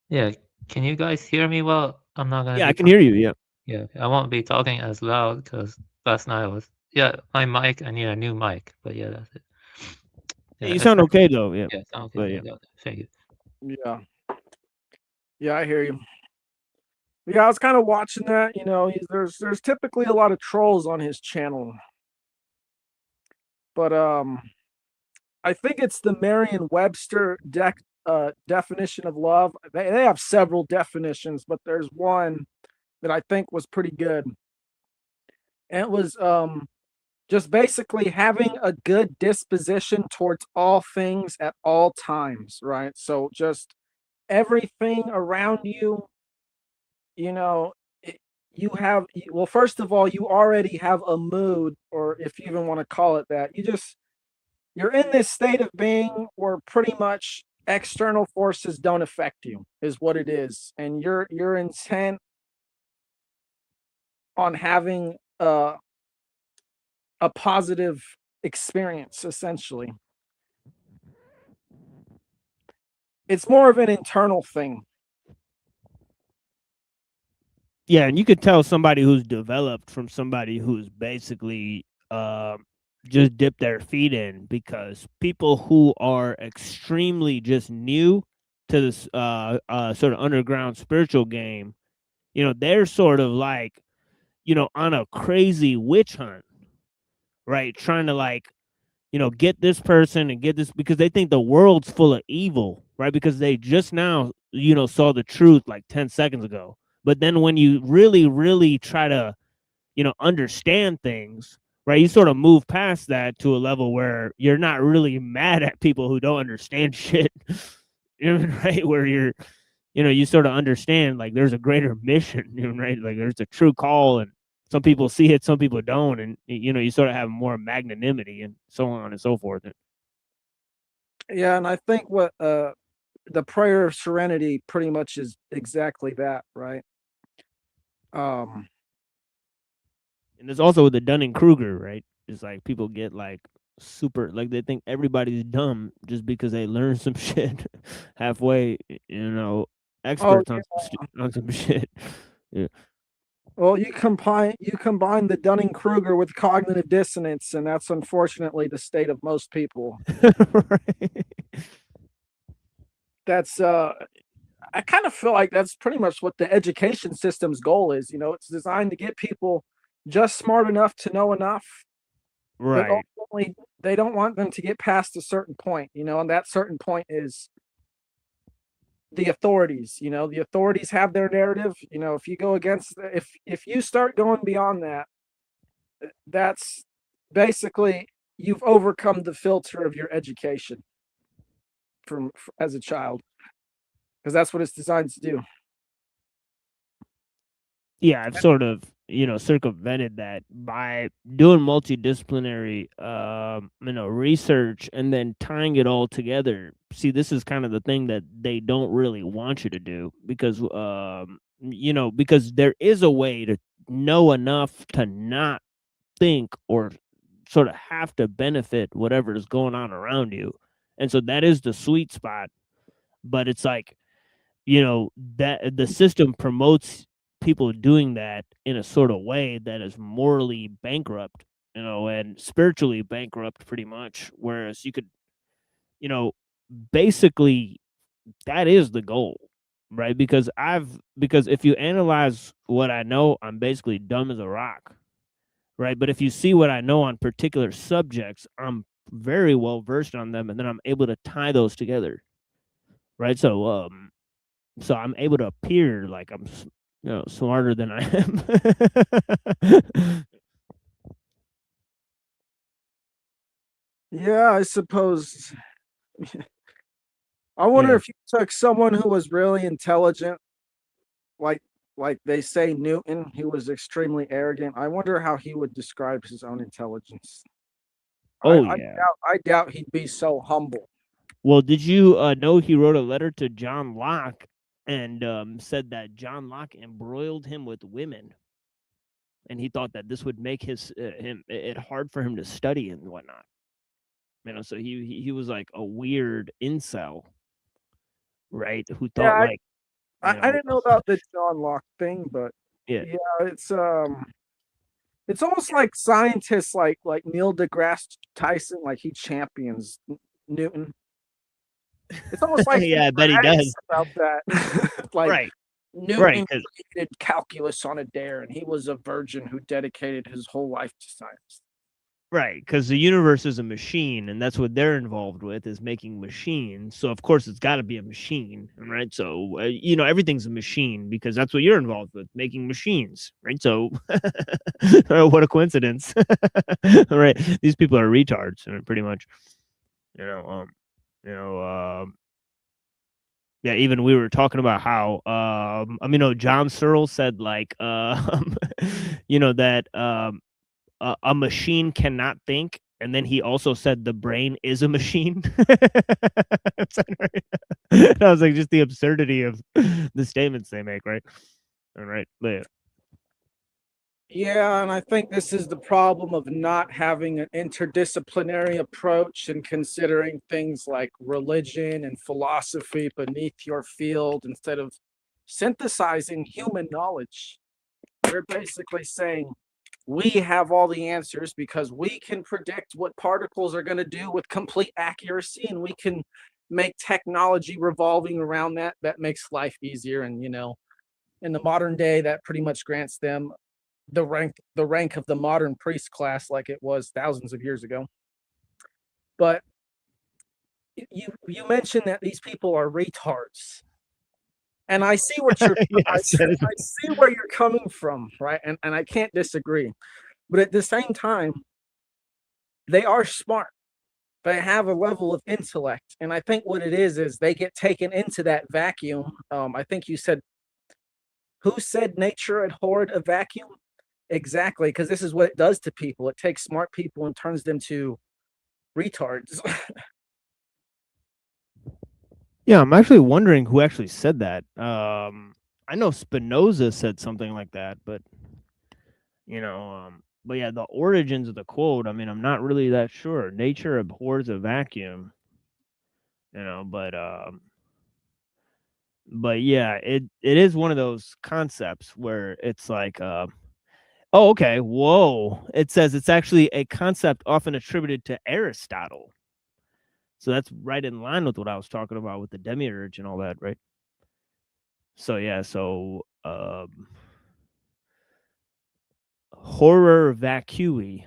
Yeah, can you guys hear me well? I'm not gonna. Yeah, I can hear you. Yeah. Yeah, I won't be talking as loud because last night my mic. I need a new mic, but yeah, that's it. Yeah, you sound okay though. Yeah. Yeah, sound okay. Yeah. Thank you. Yeah, I hear you. Yeah, I was kind of watching that. There's typically a lot of trolls on his channel, but I think it's the Merriam-Webster definition of love. They have several definitions, but there's one that I think was pretty good. And it was just basically having a good disposition towards all things at all times, right? So just everything around you, you have, well, first of all, you already have a mood, or if you even want to call it that, you're in this state of being where pretty much external forces don't affect you, is what it is. And you're intent on having a positive experience, essentially. It's more of an internal thing. Yeah, and you could tell somebody who's developed from somebody who's basically just dipped their feet in, because people who are extremely just new to this sort of underground spiritual game, they're sort of like, on a crazy witch hunt, right? Trying to like, get this person and get this, because they think the world's full of evil, right? Because they just now, saw the truth like 10 seconds ago. But then when you really, really try to, understand things, right, you sort of move past that to a level where you're not really mad at people who don't understand shit, right? Where you're, you sort of understand like there's a greater mission, right? Like there's a true call, and some people see it, some people don't, and you sort of have more magnanimity and so on and so forth. Yeah, and I think what the prayer of serenity pretty much is exactly that, right? And there's also the Dunning-Kruger, right? It's like people get like super, like they think everybody's dumb just because they learn some shit halfway, experts on some shit. Yeah. Well, you combine the Dunning-Kruger with cognitive dissonance, and that's unfortunately the state of most people. Right. That's I kind of feel like that's pretty much what the education system's goal is. It's designed to get people just smart enough to know enough. Right. But ultimately, they don't want them to get past a certain point, and that certain point is the authorities. The authorities have their narrative. If you go against, if you start going beyond that, that's basically you've overcome the filter of your education from as a child, because that's what it's designed to do. Yeah, I've sort of, circumvented that by doing multidisciplinary, research and then tying it all together. See, this is kind of the thing that they don't really want you to do because, because there is a way to know enough to not think or sort of have to benefit whatever is going on around you. And so that is the sweet spot. But it's like, that the system promotes people doing that in a sort of way that is morally bankrupt, and spiritually bankrupt pretty much. Whereas you could, basically that is the goal, right? Because if you analyze what I know, I'm basically dumb as a rock, right? But if you see what I know on particular subjects, I'm very well versed on them, and then I'm able to tie those together, right? So I'm able to appear like I'm smarter than I am. Yeah, I suppose. I wonder if you took someone who was really intelligent, like they say Newton, he was extremely arrogant. I wonder how he would describe his own intelligence. I doubt he'd be so humble. Well, did you know he wrote a letter to John Locke and said that John Locke embroiled him with women, and he thought that this would make it hard for him to study and whatnot. So he was like a weird incel, right? Who thought I didn't know about the John Locke thing, but yeah, it's almost like scientists like Neil deGrasse Tyson, like he champions Newton. It's almost like yeah, I bet he does about that. right. Newton created calculus on a dare, and he was a virgin who dedicated his whole life to science. Right, because the universe is a machine, and that's what they're involved with, is making machines. So, of course, it's got to be a machine, right? So, everything's a machine because that's what you're involved with, making machines, right? So, what a coincidence, right? These people are retards, pretty much. Yeah, even we were talking about how, John Searle said, like, that a machine cannot think, and then he also said the brain is a machine. I was like, just the absurdity of the statements they make, right? All right, but yeah, and I think this is the problem of not having an interdisciplinary approach and considering things like religion and philosophy beneath your field instead of synthesizing human knowledge. They're basically saying, we have all the answers because we can predict what particles are going to do with complete accuracy, and we can make technology revolving around that. That makes life easier. And, in the modern day, that pretty much grants them the rank of the modern priest class, like it was thousands of years ago. But you mentioned that these people are retards. And I see what you're I see where you're coming from, right? And I can't disagree. But at the same time, they are smart. they have a level of intellect, and I think what it is they get taken into that vacuum. I think you said, who said nature abhorred a vacuum? Exactly, because this is what it does to people. It takes smart people and turns them to retards. Yeah, I'm actually wondering who actually said that. I know Spinoza said something like that, but but yeah, the origins of the quote, I mean, I'm not really that sure. Nature abhors a vacuum, but yeah, it is one of those concepts where it's like, oh, okay, whoa. It says it's actually a concept often attributed to Aristotle. So that's right in line with what I was talking about with the demiurge and all that, right? So yeah, horror vacui.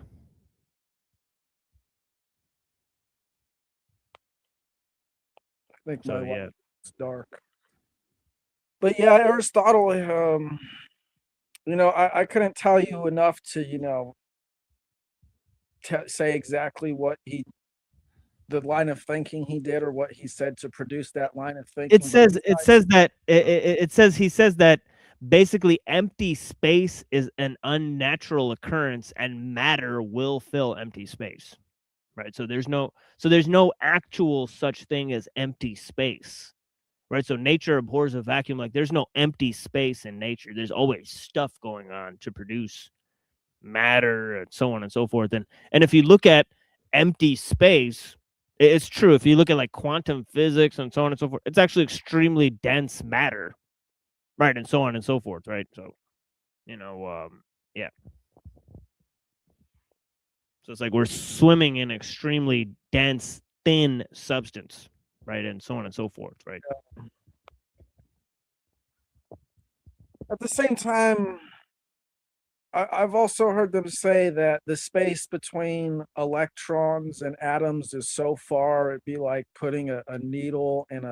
I think So yeah, it's dark. But yeah, Aristotle, I couldn't tell you enough to, say exactly what the line of thinking he did, or what he said to produce that line of thinking. It says he says that basically empty space is an unnatural occurrence and matter will fill empty space. Right? So there's no actual such thing as empty space. Right? So nature abhors a vacuum. Like there's no empty space in nature. There's always stuff going on to produce matter and so on and so forth. And if you look at empty space, it's true. If you look at like quantum physics and so on and so forth, it's actually extremely dense matter, right? And so on and so forth, right? So, yeah. So it's like we're swimming in extremely dense, thin substance, right? And so on and so forth, right? At the same time, I've also heard them say that the space between electrons and atoms is so far, it'd be like putting a needle in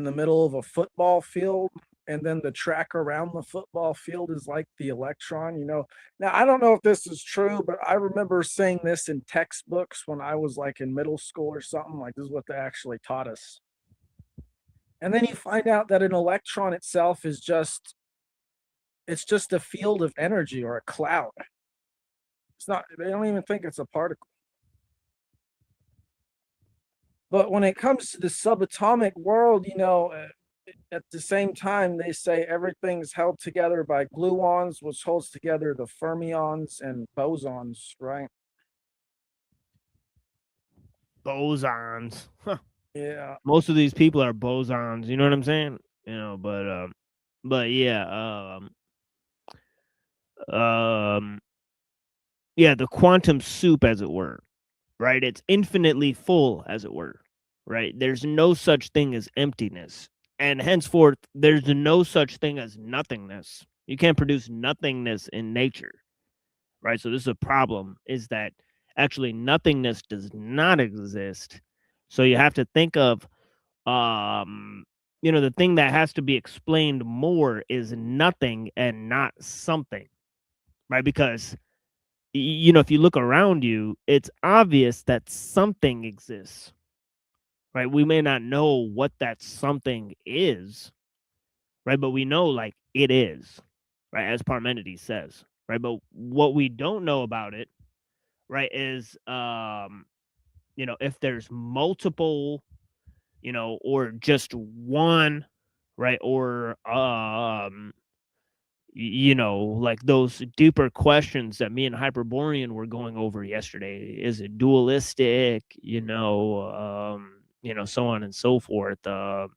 the middle of a football field, and then the track around the football field is like the electron. Now, I don't know if this is true, but I remember seeing this in textbooks when I was like in middle school or something. Like, this is what they actually taught us. And then you find out that an electron itself is just a field of energy, or a cloud. It's not, they don't even think it's a particle. But when it comes to the subatomic world, at the same time, they say everything's held together by gluons, which holds together the fermions and bosons, right? Bosons. Huh. Yeah. Most of these people are bosons. You know what I'm saying? But yeah, yeah, the quantum soup, as it were, right? It's infinitely full, as it were, right? There's no such thing as emptiness, and henceforth, there's no such thing as nothingness. You can't produce nothingness in nature, right? So this is a problem, is that actually nothingness does not exist. So you have to think of, the thing that has to be explained more is nothing and not something, right? Because if you look around you, it's obvious that something exists, right? We may not know what that something is, right? But we know, like, it is, right? As Parmenides says, right? But what we don't know about it, right, is, if there's multiple, or just one, right? Or, like those deeper questions that me and Hyperborean were going over yesterday. Is it dualistic? So on and so forth. Where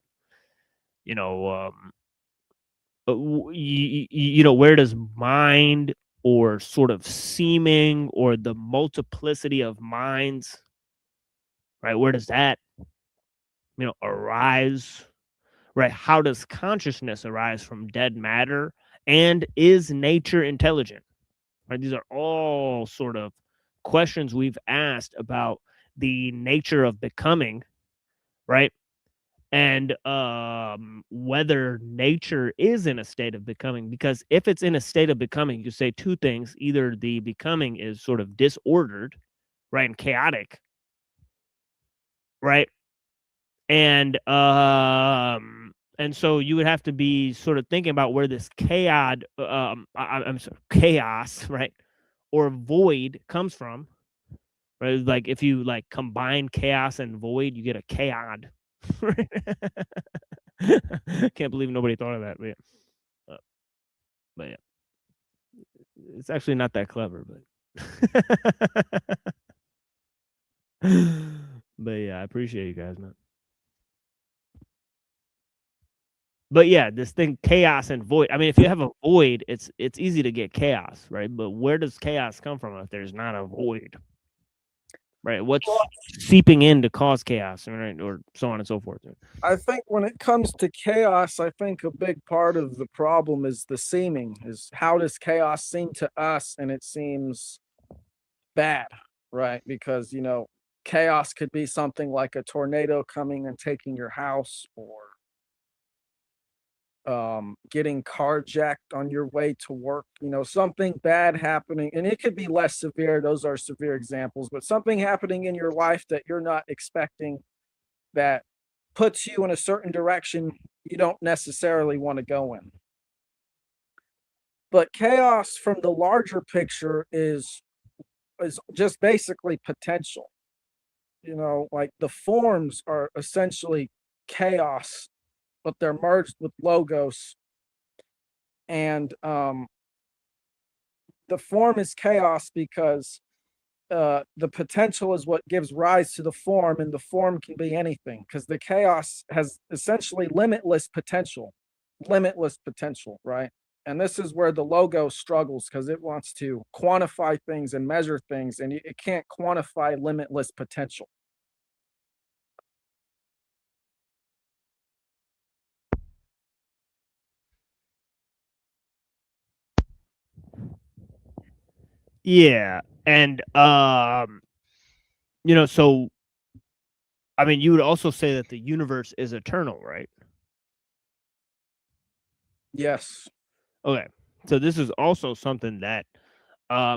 does mind, or sort of seeming, or the multiplicity of minds, right? Where does that, arise? Right? How does consciousness arise from dead matter? And is nature intelligent? Right? These are all sort of questions we've asked about the nature of becoming, right? And whether nature is in a state of becoming. Because if it's in a state of becoming, you say two things. Either the becoming is sort of disordered, right, and chaotic, right? And so you would have to be sort of thinking about where this chaos, I'm sorry, chaos, right, or void comes from, right? Like if you like combine chaos and void, you get a chaod. Can't believe nobody thought of that, but yeah, it's actually not that clever, but but yeah, I appreciate you guys, man. But yeah, this thing, chaos and void. I mean, if you have a void, it's easy to get chaos, right? But where does chaos come from if there's not a void? Right? What's seeping in to cause chaos, right? Or so on and so forth. I think when it comes to chaos, I think a big part of the problem is the seeming, is how does chaos seem to us? And it seems bad, right? Because, you know, chaos could be something like a tornado coming and taking your house, or getting carjacked on your way to work, you know, something bad happening. And it could be less severe. Those are severe examples, but something happening in your life that you're not expecting, that puts you in a certain direction you don't necessarily want to go in. But chaos from the larger picture is just basically potential. You know, like the forms are essentially chaos, but they're merged with logos. And the form is chaos because the potential is what gives rise to the form, and the form can be anything because the chaos has essentially limitless potential, right? And this is where the logo struggles, because it wants to quantify things and measure things, and it can't quantify limitless potential. Yeah, and you know, so I mean, you would also say that the universe is eternal, right? Yes. Okay, so this is also something that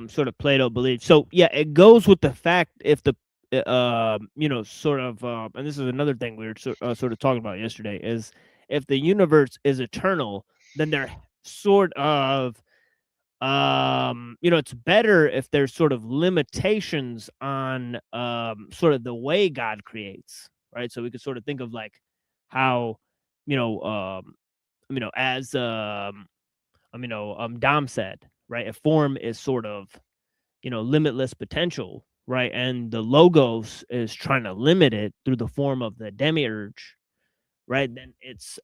sort of Plato believes. So yeah, it goes with the fact if the you know, sort of and this is another thing we were sort of talking about yesterday, is if the universe is eternal, then they're sort of you know, it's better if there's sort of limitations on sort of the way God creates, right? So we could sort of think of like how, you know, as Dom said, right? A form is sort of, you know, limitless potential, right? And the logos is trying to limit it through the form of the demiurge, right? Then it's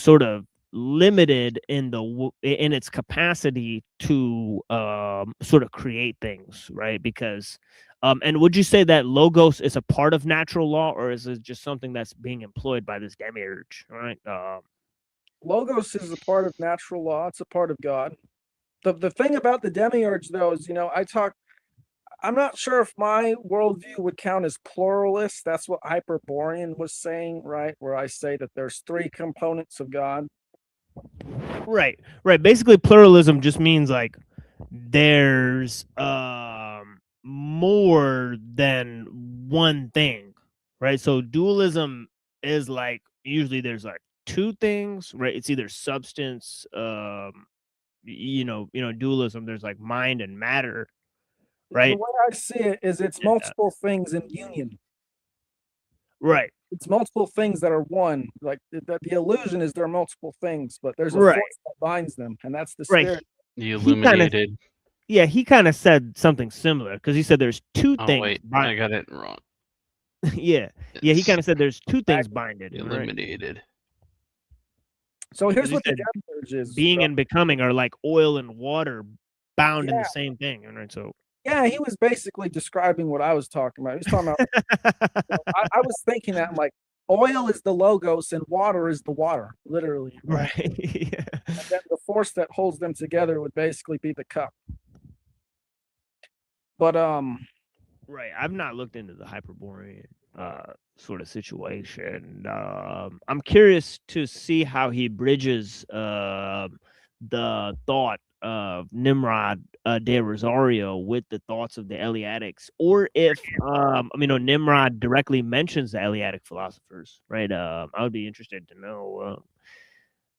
sort of limited in in its capacity to sort of create things, right? Because and would you say that logos is a part of natural law, or is it just something that's being employed by this demiurge, right? Logos is a part of natural law. It's a part of God. The thing about the demiurge, though, is, you know, I'm not sure if my worldview would count as pluralist. That's what Hyperborean was saying, right? Where I say that there's three components of God. Right. Basically, pluralism just means like there's more than one thing, right? So dualism is like usually there's like two things, right? It's either substance, dualism. There's like mind and matter, right? The way I see it is it's multiple things in union. Right. It's multiple things that are one. Like the illusion is there are multiple things, but there's a force that binds them, and that's the spirit. The illuminated. He kind of said something similar because he said there's two things. Wait, I got it wrong. Yeah, he kind of said there's two things binded. Illuminated. Right? So here's what the demiurge is. Being and becoming are like oil and water bound in the same thing, right? So yeah, he was basically describing what I was talking about. He was talking about. I was thinking that, I'm like, oil is the logos and water is the water, literally. Right. Yeah. And then the force that holds them together would basically be the cup. But right, I've not looked into the Hyperborean sort of situation. I'm curious to see how he bridges the thought of Nimrod de Rosario with the thoughts of the Eleatics, or if Nimrod directly mentions the Eleatic philosophers, right? I would be interested to know,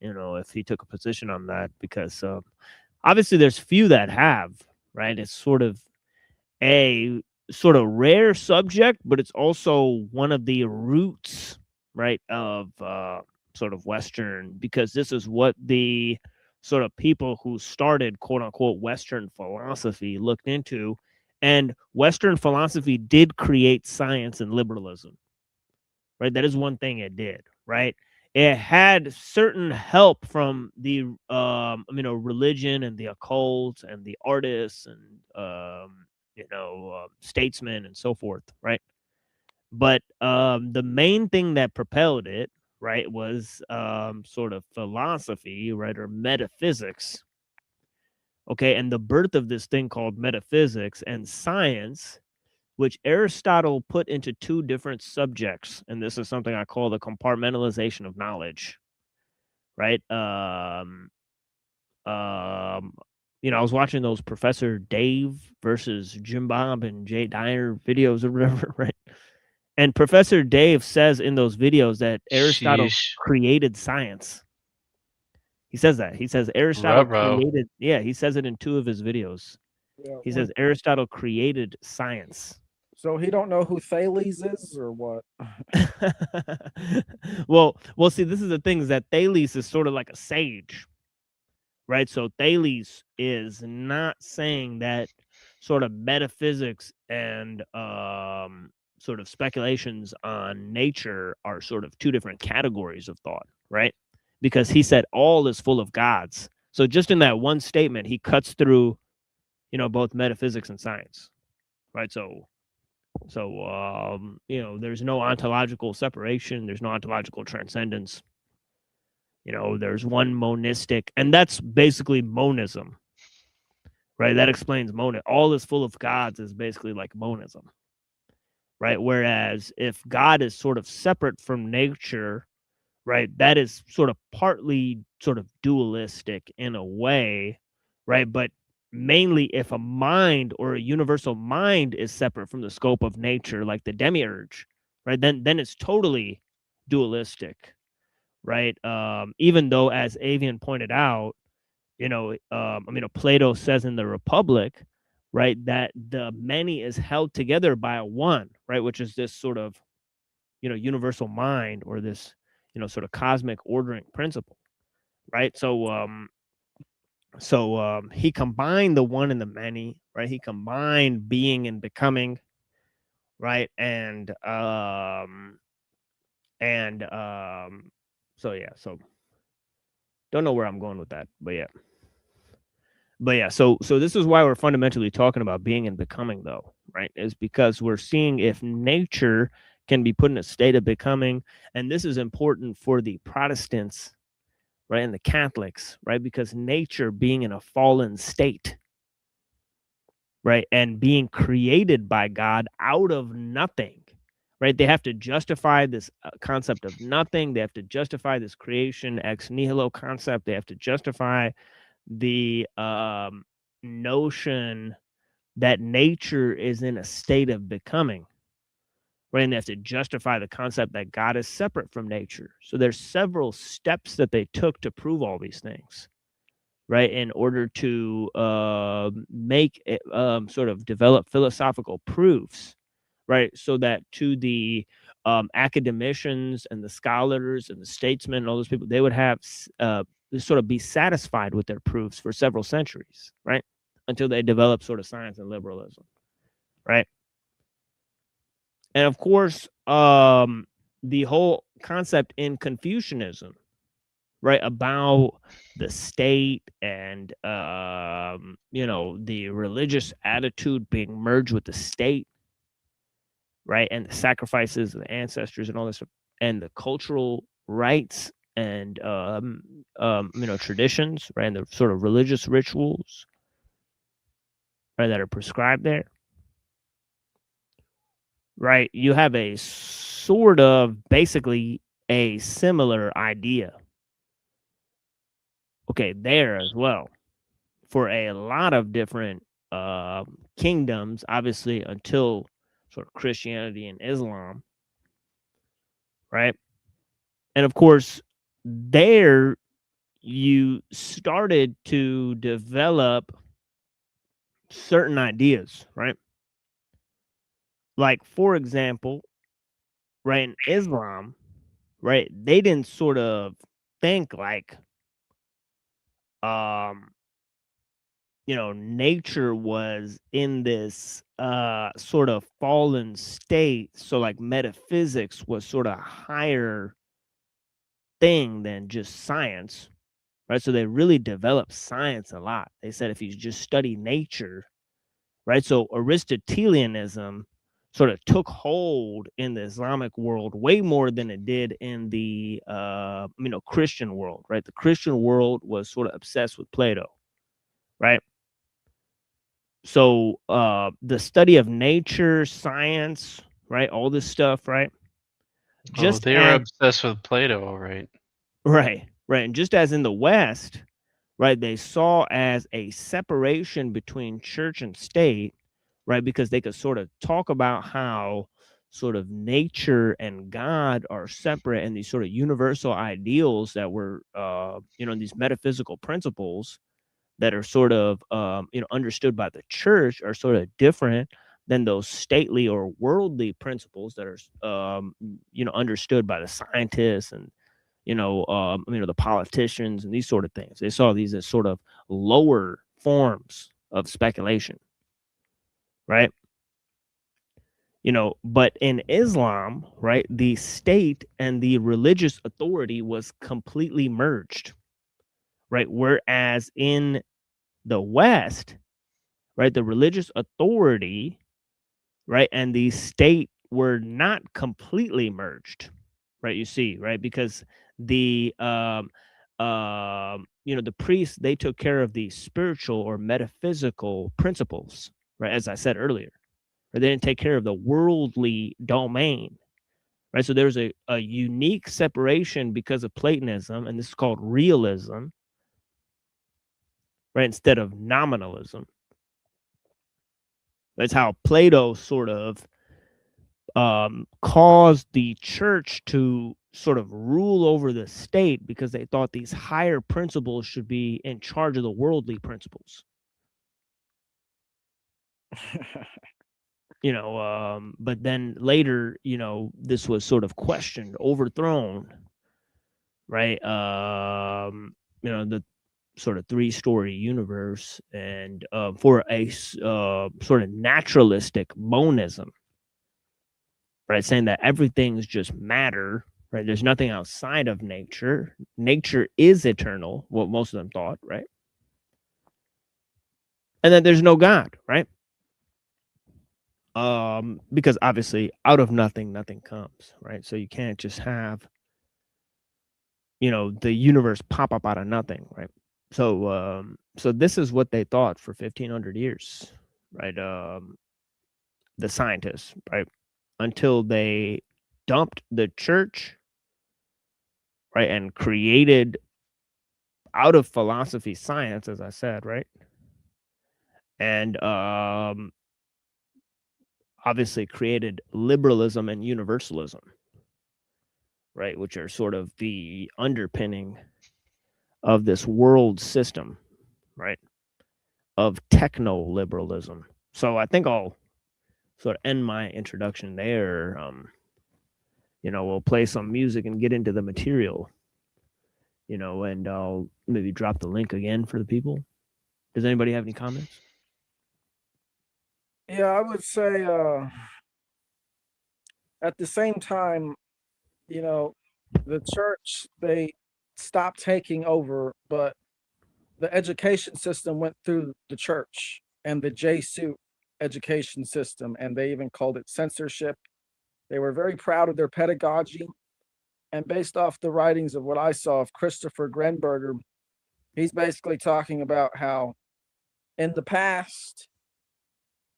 if he took a position on that, because obviously there's few that have, right? It's sort of a rare subject, but it's also one of the roots, right, of sort of Western, because this is what the sort of people who started quote unquote Western philosophy looked into. And Western philosophy did create science and liberalism, right? That is one thing it did, right? It had certain help from the religion and the occult and the artists and statesmen and so forth, right? But the main thing that propelled it, right, was sort of philosophy, right, or metaphysics. Okay, and the birth of this thing called metaphysics and science, which Aristotle put into two different subjects, and this is something I call the compartmentalization of knowledge, right? I was watching those Professor Dave versus Jim Bob and Jay Dyer videos or whatever, right? And Professor Dave says in those videos that Aristotle created science. He says that. He says Aristotle created, he says it in two of his videos. Yeah, he says Aristotle created science. So he don't know who Thales is, or what? well, see, this is the thing, is that Thales is sort of like a sage, right? So Thales is not saying that sort of metaphysics and sort of speculations on nature are sort of two different categories of thought, right? Because he said all is full of gods. So just in that one statement, he cuts through, both metaphysics and science, right? So there's no ontological separation. There's no ontological transcendence. There's one monistic, and that's basically monism, right? That explains monism. All is full of gods is basically like monism, right? Whereas if God is sort of separate from nature, right, that is sort of partly sort of dualistic in a way, right? But mainly if a mind or a universal mind is separate from the scope of nature, like the demiurge, right, then it's totally dualistic, right? Even though, as Avian pointed out, Plato says in the Republic, right, that the many is held together by a one, right, which is this sort of, universal mind, or this, sort of cosmic ordering principle, right? So he combined the one and the many, right? He combined being and becoming, right? And so don't know where I'm going with that, but yeah. So this is why we're fundamentally talking about being and becoming, though, right? Is because we're seeing if nature can be put in a state of becoming, and this is important for the Protestants, right, and the Catholics, right, because nature being in a fallen state, right, and being created by God out of nothing, right, they have to justify this concept of nothing. They have to justify this creation ex nihilo concept. They have to justify the notion that nature is in a state of becoming, right? And they have to justify the concept that God is separate from nature. So there's several steps that they took to prove all these things, right, in order to make it sort of develop philosophical proofs, right, so that to the academicians and the scholars and the statesmen and all those people, they would have sort of be satisfied with their proofs for several centuries, right, until they develop sort of science and liberalism, right? And of course, the whole concept in Confucianism, right, about the state and the religious attitude being merged with the state, right, and the sacrifices of the ancestors and all this, and the cultural rites and traditions, right, and the sort of religious rituals, right, that are prescribed there. Right, you have a sort of basically a similar idea, okay, there as well, for a lot of different kingdoms, obviously until sort of Christianity and Islam, right? And of course, there you started to develop certain ideas, right? Like, for example, right, in Islam, right, they didn't sort of think like, nature was in this sort of fallen state. So like metaphysics was sort of a higher thing than just science, right? So they really developed science a lot. They said if you just study nature, right? So Aristotelianism sort of took hold in the Islamic world way more than it did in the Christian world, right? The Christian world was sort of obsessed with Plato, right? So the study of nature, science, right? All this stuff, right? Just they were obsessed with Plato, all right. Right. And just as in the West, right, they saw as a separation between church and state, right? Because they could sort of talk about how sort of nature and God are separate, and these sort of universal ideals that were, these metaphysical principles that are sort of, understood by the church are sort of different than those stately or worldly principles that are, understood by the scientists and, the politicians and these sort of things. They saw these as sort of lower forms of speculation, right? But in Islam, right, the state and the religious authority was completely merged, right? Whereas in the West, right, the religious authority, right, and the state were not completely merged, right? You see, right, because the the priests, they took care of the spiritual or metaphysical principles, right? As I said earlier, or they didn't take care of the worldly domain, right? So there's a unique separation because of Platonism, and this is called realism, right, instead of nominalism. That's how Plato sort of caused the church to sort of rule over the state, because they thought these higher principles should be in charge of the worldly principles. But then later, this was sort of questioned, overthrown, right? The sort of 3-story universe, and for a sort of naturalistic monism, right? Saying that everything's just matter, right? There's nothing outside of nature. Nature is eternal, what most of them thought, right? And then there's no God, right? Because obviously out of nothing, nothing comes, right? So you can't just have, the universe pop up out of nothing, right? So, so this is what they thought for 1500 years, right? The scientists, right? Until they dumped the church, right? And created out of philosophy, science, as I said, right? And, obviously created liberalism and universalism, right? Which are sort of the underpinning of this world system, right? Of techno-liberalism. So I think I'll sort of end my introduction there. We'll play some music and get into the material, and I'll maybe drop the link again for the people. Does anybody have any comments? Yeah, I would say at the same time, the church, they stopped taking over, but the education system went through the church and the J-suit education system, and they even called it censorship. They were very proud of their pedagogy, and based off the writings of what I saw of Christopher Grenberger, he's basically talking about how in the past,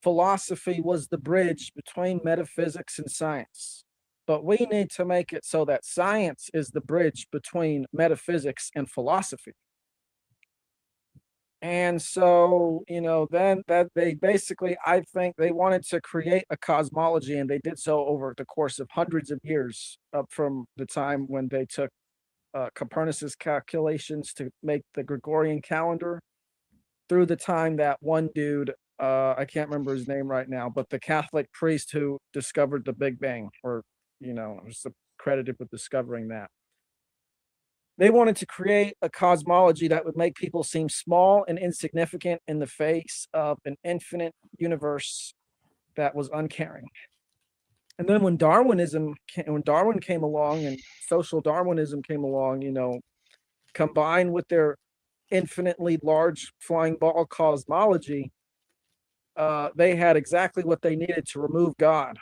philosophy was the bridge between metaphysics and science. But we need to make it so that science is the bridge between metaphysics and philosophy. And so, then that they basically, I think they wanted to create a cosmology, and they did so over the course of hundreds of years, up from the time when they took Copernicus calculations to make the Gregorian calendar, through the time that one dude, I can't remember his name right now, but the Catholic priest who discovered the Big Bang, or, was credited with discovering that. They wanted to create a cosmology that would make people seem small and insignificant in the face of an infinite universe that was uncaring. And then when Darwin came along and social Darwinism came along, combined with their infinitely large flying ball cosmology, they had exactly what they needed to remove God.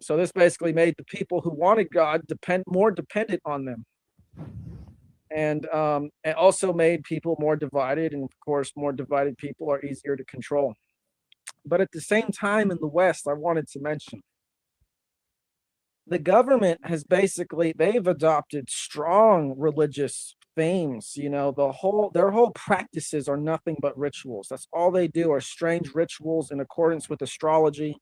So this basically made the people who wanted God more dependent on them. And it also made people more divided, and of course, more divided people are easier to control. But at the same time, in the West, I wanted to mention, the government has they've adopted strong religious themes. Their whole practices are nothing but rituals. That's all they do, are strange rituals in accordance with astrology.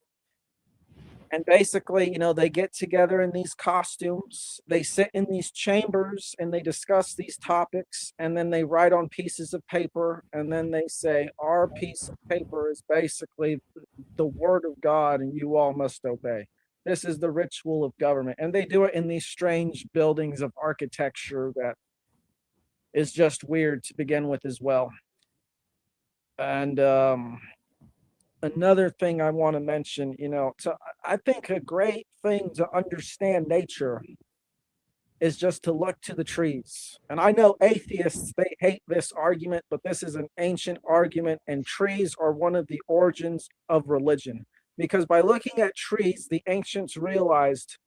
And basically, they get together in these costumes, they sit in these chambers, and they discuss these topics, and then they write on pieces of paper, and then they say, our piece of paper is basically the word of God, and you all must obey. This is the ritual of government. And they do it in these strange buildings of architecture that is just weird to begin with as well. And another thing I want to mention, so I think a great thing to understand nature is just to look to the trees. And I know atheists, they hate this argument, but this is an ancient argument, and trees are one of the origins of religion. Because by looking at trees, the ancients realized,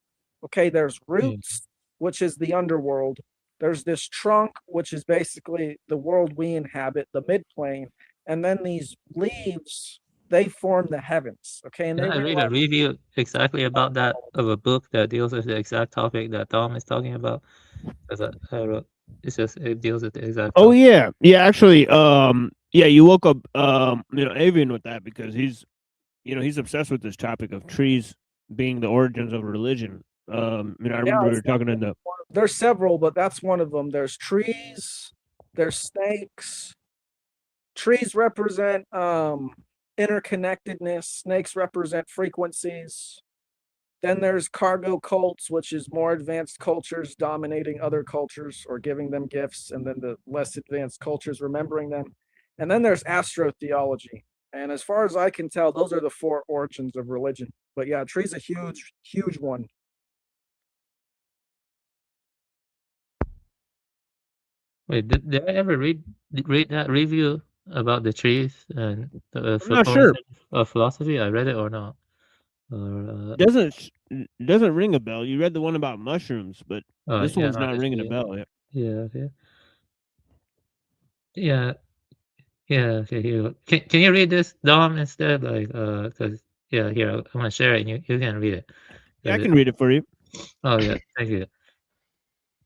okay, there's roots, which is the underworld. There's this trunk, which is basically the world we inhabit, the midplane. And then these leaves, they form the heavens. Okay. And I read a review exactly about that, of a book that deals with the exact topic that Tom is talking about. I wrote, it deals with the exact topic. Oh yeah. Yeah, actually, you woke up Avian with that, because he's obsessed with this topic of trees being the origins of religion. I remember we were talking in the... There's several, but that's one of them. There's trees, there's snakes. Trees represent interconnectedness. Snakes represent frequencies. Then there's cargo cults, which is more advanced cultures dominating other cultures or giving them gifts, and then the less advanced cultures remembering them. And then there's astrotheology. And as far as I can tell, those are the four origins of religion. But yeah, tree's a huge, huge one. Wait, did I ever read that review about the trees and the I'm not sure of philosophy? I read it or not? Or, doesn't ring a bell. You read the one about mushrooms, but this one's not ringing a bell yet. Yeah. Can you read this, Dom, instead? Because here, I'm gonna share it, and you can read it. Yeah, I can read it for you. Oh yeah, thank you.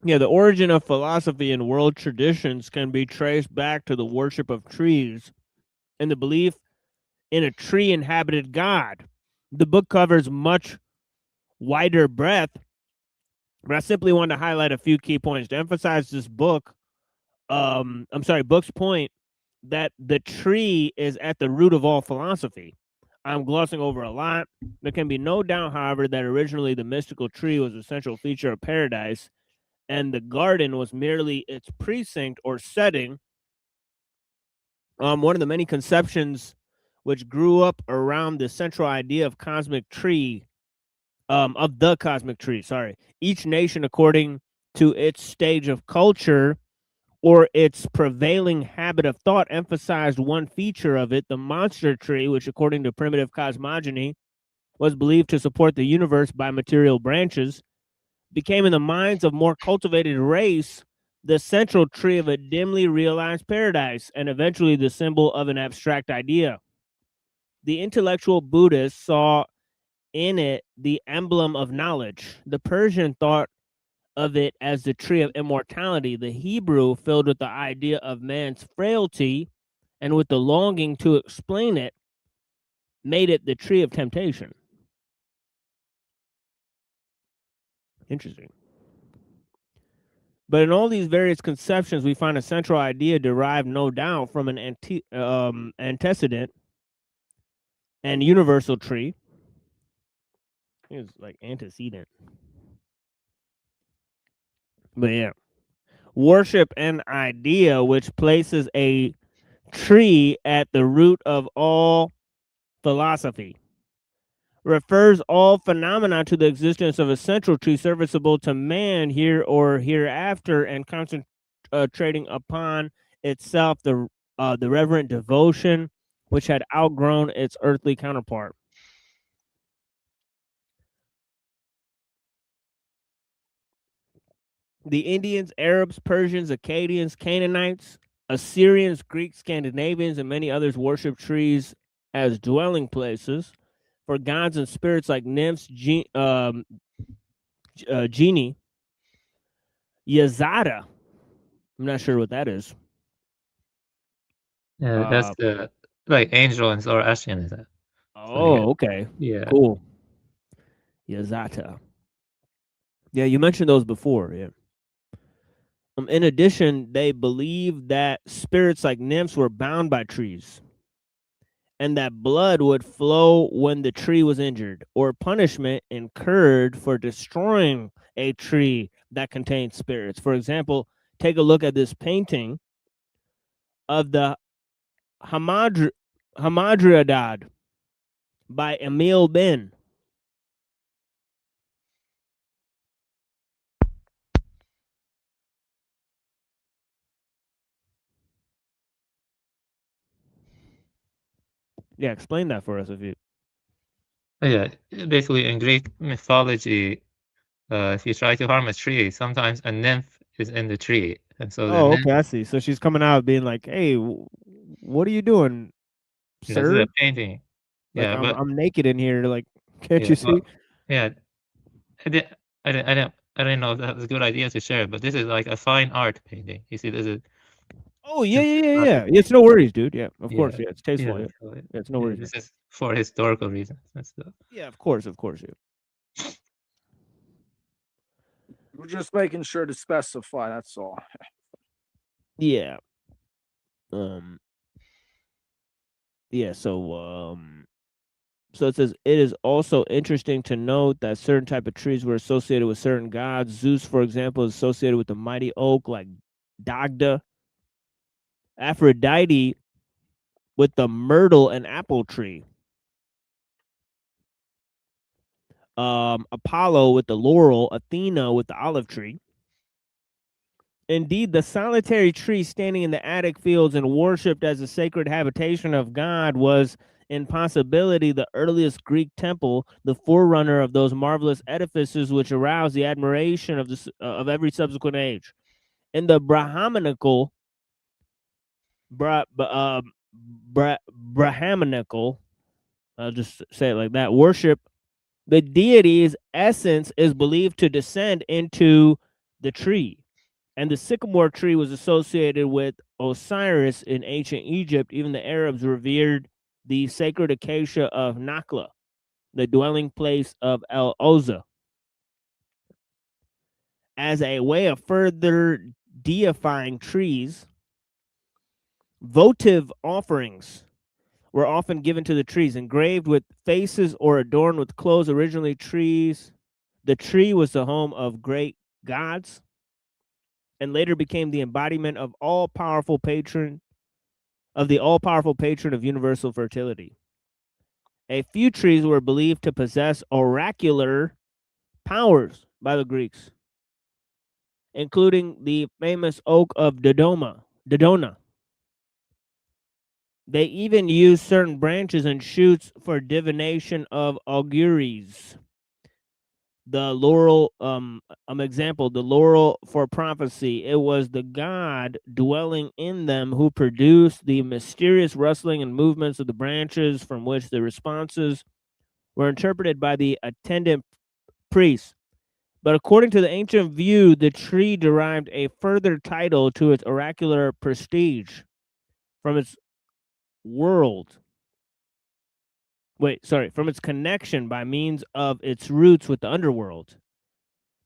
Yeah, the origin of philosophy and world traditions can be traced back to the worship of trees and the belief in a tree-inhabited God. The book covers much wider breadth, but I simply want to highlight a few key points to emphasize this book. Book's point that the tree is at the root of all philosophy. I'm glossing over a lot. There can be no doubt, however, that originally the mystical tree was a central feature of paradise, and the garden was merely its precinct or setting. One of the many conceptions which grew up around the central idea of cosmic tree, of the cosmic tree, each nation, according to its stage of culture or its prevailing habit of thought, emphasized one feature of it, the monster tree, which according to primitive cosmogony was believed to support the universe by material branches, became in the minds of more cultivated race the central tree of a dimly realized paradise, and eventually the symbol of an abstract idea. The intellectual Buddhists saw in it the emblem of knowledge. The Persian thought of it as the tree of immortality. The Hebrew filled with the idea of man's frailty, and with the longing to explain it, made it the tree of temptation. Interesting. But in all these various conceptions, we find a central idea derived, no doubt, from an antecedent and universal tree. It's like antecedent. But yeah. Worship an idea which places a tree at the root of all philosophy. Refers all phenomena to the existence of a central tree serviceable to man here or hereafter, and concentrating upon itself the reverent devotion which had outgrown its earthly counterpart. The Indians, Arabs, Persians, Akkadians, Canaanites, Assyrians, Greeks, Scandinavians, and many others worship trees as dwelling places for gods and spirits like nymphs, genie, Yazada. I'm not sure what that is. Yeah, that's the like angel and Zoroastrian is that. Oh, okay. Yeah. Cool. Yazata. Yeah, you mentioned those before. Yeah. In addition, they believed that spirits like nymphs were bound by trees, and that blood would flow when the tree was injured, or punishment incurred for destroying a tree that contained spirits. For example, take a look at this painting of the Hamadryadad by Emil Ben. Yeah, explain that for us if you. Yeah, basically in Greek mythology, if you try to harm a tree, sometimes a nymph is in the tree, and so the nymph, okay, I see. So she's coming out being like, "Hey, what are you doing, this sir? is a painting. Like, Yeah, but I'm naked in here. Like, can't yeah, you see?" yeah, I didn't know if that was a good idea to share, but this is like a fine art painting. You see, this is. Oh yeah. It's no worries, dude. Yeah, of course. Yeah, it's tasteful. Yeah, so it's no worries. This is for historical reasons and stuff. Yeah, of course. Yeah. We're just making sure to specify. That's all. Yeah. Yeah. So it says it is also interesting to note that certain type of trees were associated with certain gods. Zeus, for example, is associated with the mighty oak, like Dagda. Aphrodite with the myrtle and apple tree. Apollo with the laurel, Athena with the olive tree. Indeed, the solitary tree standing in the Attic fields and worshipped as a sacred habitation of God was in possibility the earliest Greek temple, the forerunner of those marvelous edifices which aroused the admiration of every subsequent age. In the Brahmanical, I'll just say it like that, worship, the deity's essence is believed to descend into the tree. And the sycamore tree was associated with Osiris in ancient Egypt. Even the Arabs revered the sacred acacia of Nakla, the dwelling place of El Oza, as a way of further deifying trees. Votive offerings were often given to the trees, engraved with faces or adorned with clothes. Originally, trees. The tree was the home of great gods, and later became the embodiment of the all-powerful patron of universal fertility. A few trees were believed to possess oracular powers by the Greeks, including the famous oak of Dodona. They even used certain branches and shoots for divination of auguries. The laurel, example, the laurel for prophecy. It was the god dwelling in them who produced the mysterious rustling and movements of the branches, from which the responses were interpreted by the attendant priests. But according to the ancient view, the tree derived a further title to its oracular prestige from its world. From its connection by means of its roots with the underworld.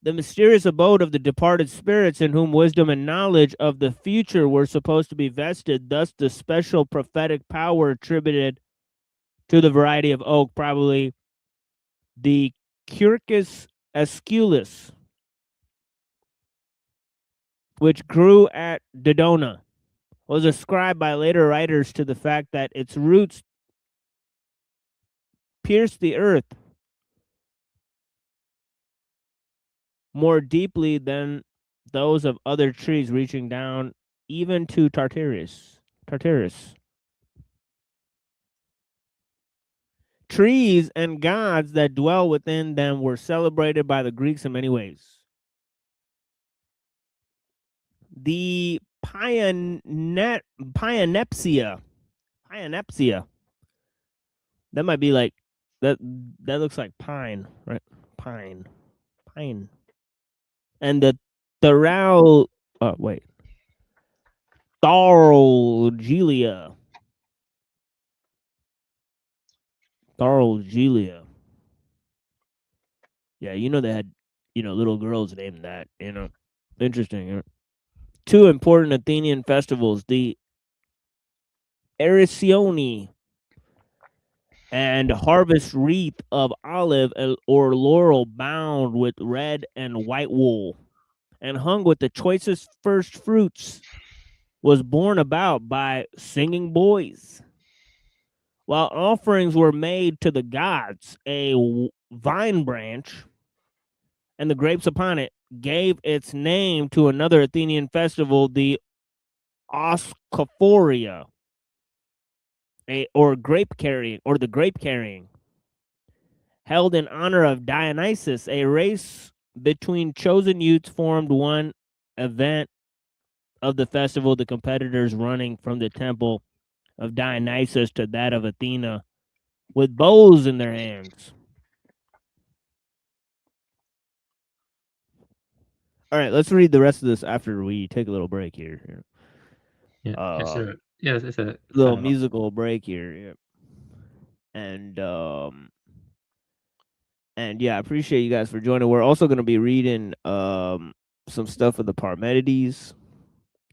The mysterious abode of the departed spirits in whom wisdom and knowledge of the future were supposed to be vested, thus the special prophetic power attributed to the variety of oak, probably the Quercus esculus, which grew at Dodona, was ascribed by later writers to the fact that its roots pierced the earth more deeply than those of other trees, reaching down even to Tartarus. Trees and gods that dwell within them were celebrated by the Greeks in many ways. The Pyanepsia. That might be like that looks like pine, right? Pine. And the Tharalgelia. Yeah, they had, little girls named that, Interesting. Two important Athenian festivals, the Erisioni and harvest wreath of olive or laurel bound with red and white wool and hung with the choicest first fruits, was borne about by singing boys. While offerings were made to the gods, a vine branch and the grapes upon it gave its name to another Athenian festival, the Oscophoria, the grape carrying, held in honor of Dionysus. A race between chosen youths formed one event of the festival, the competitors running from the temple of Dionysus to that of Athena with bows in their hands. All right, let's read the rest of this after we take a little break here. Yeah, it's a little musical break here. Yeah. And yeah, I appreciate you guys for joining. We're also going to be reading some stuff of the Parmenides,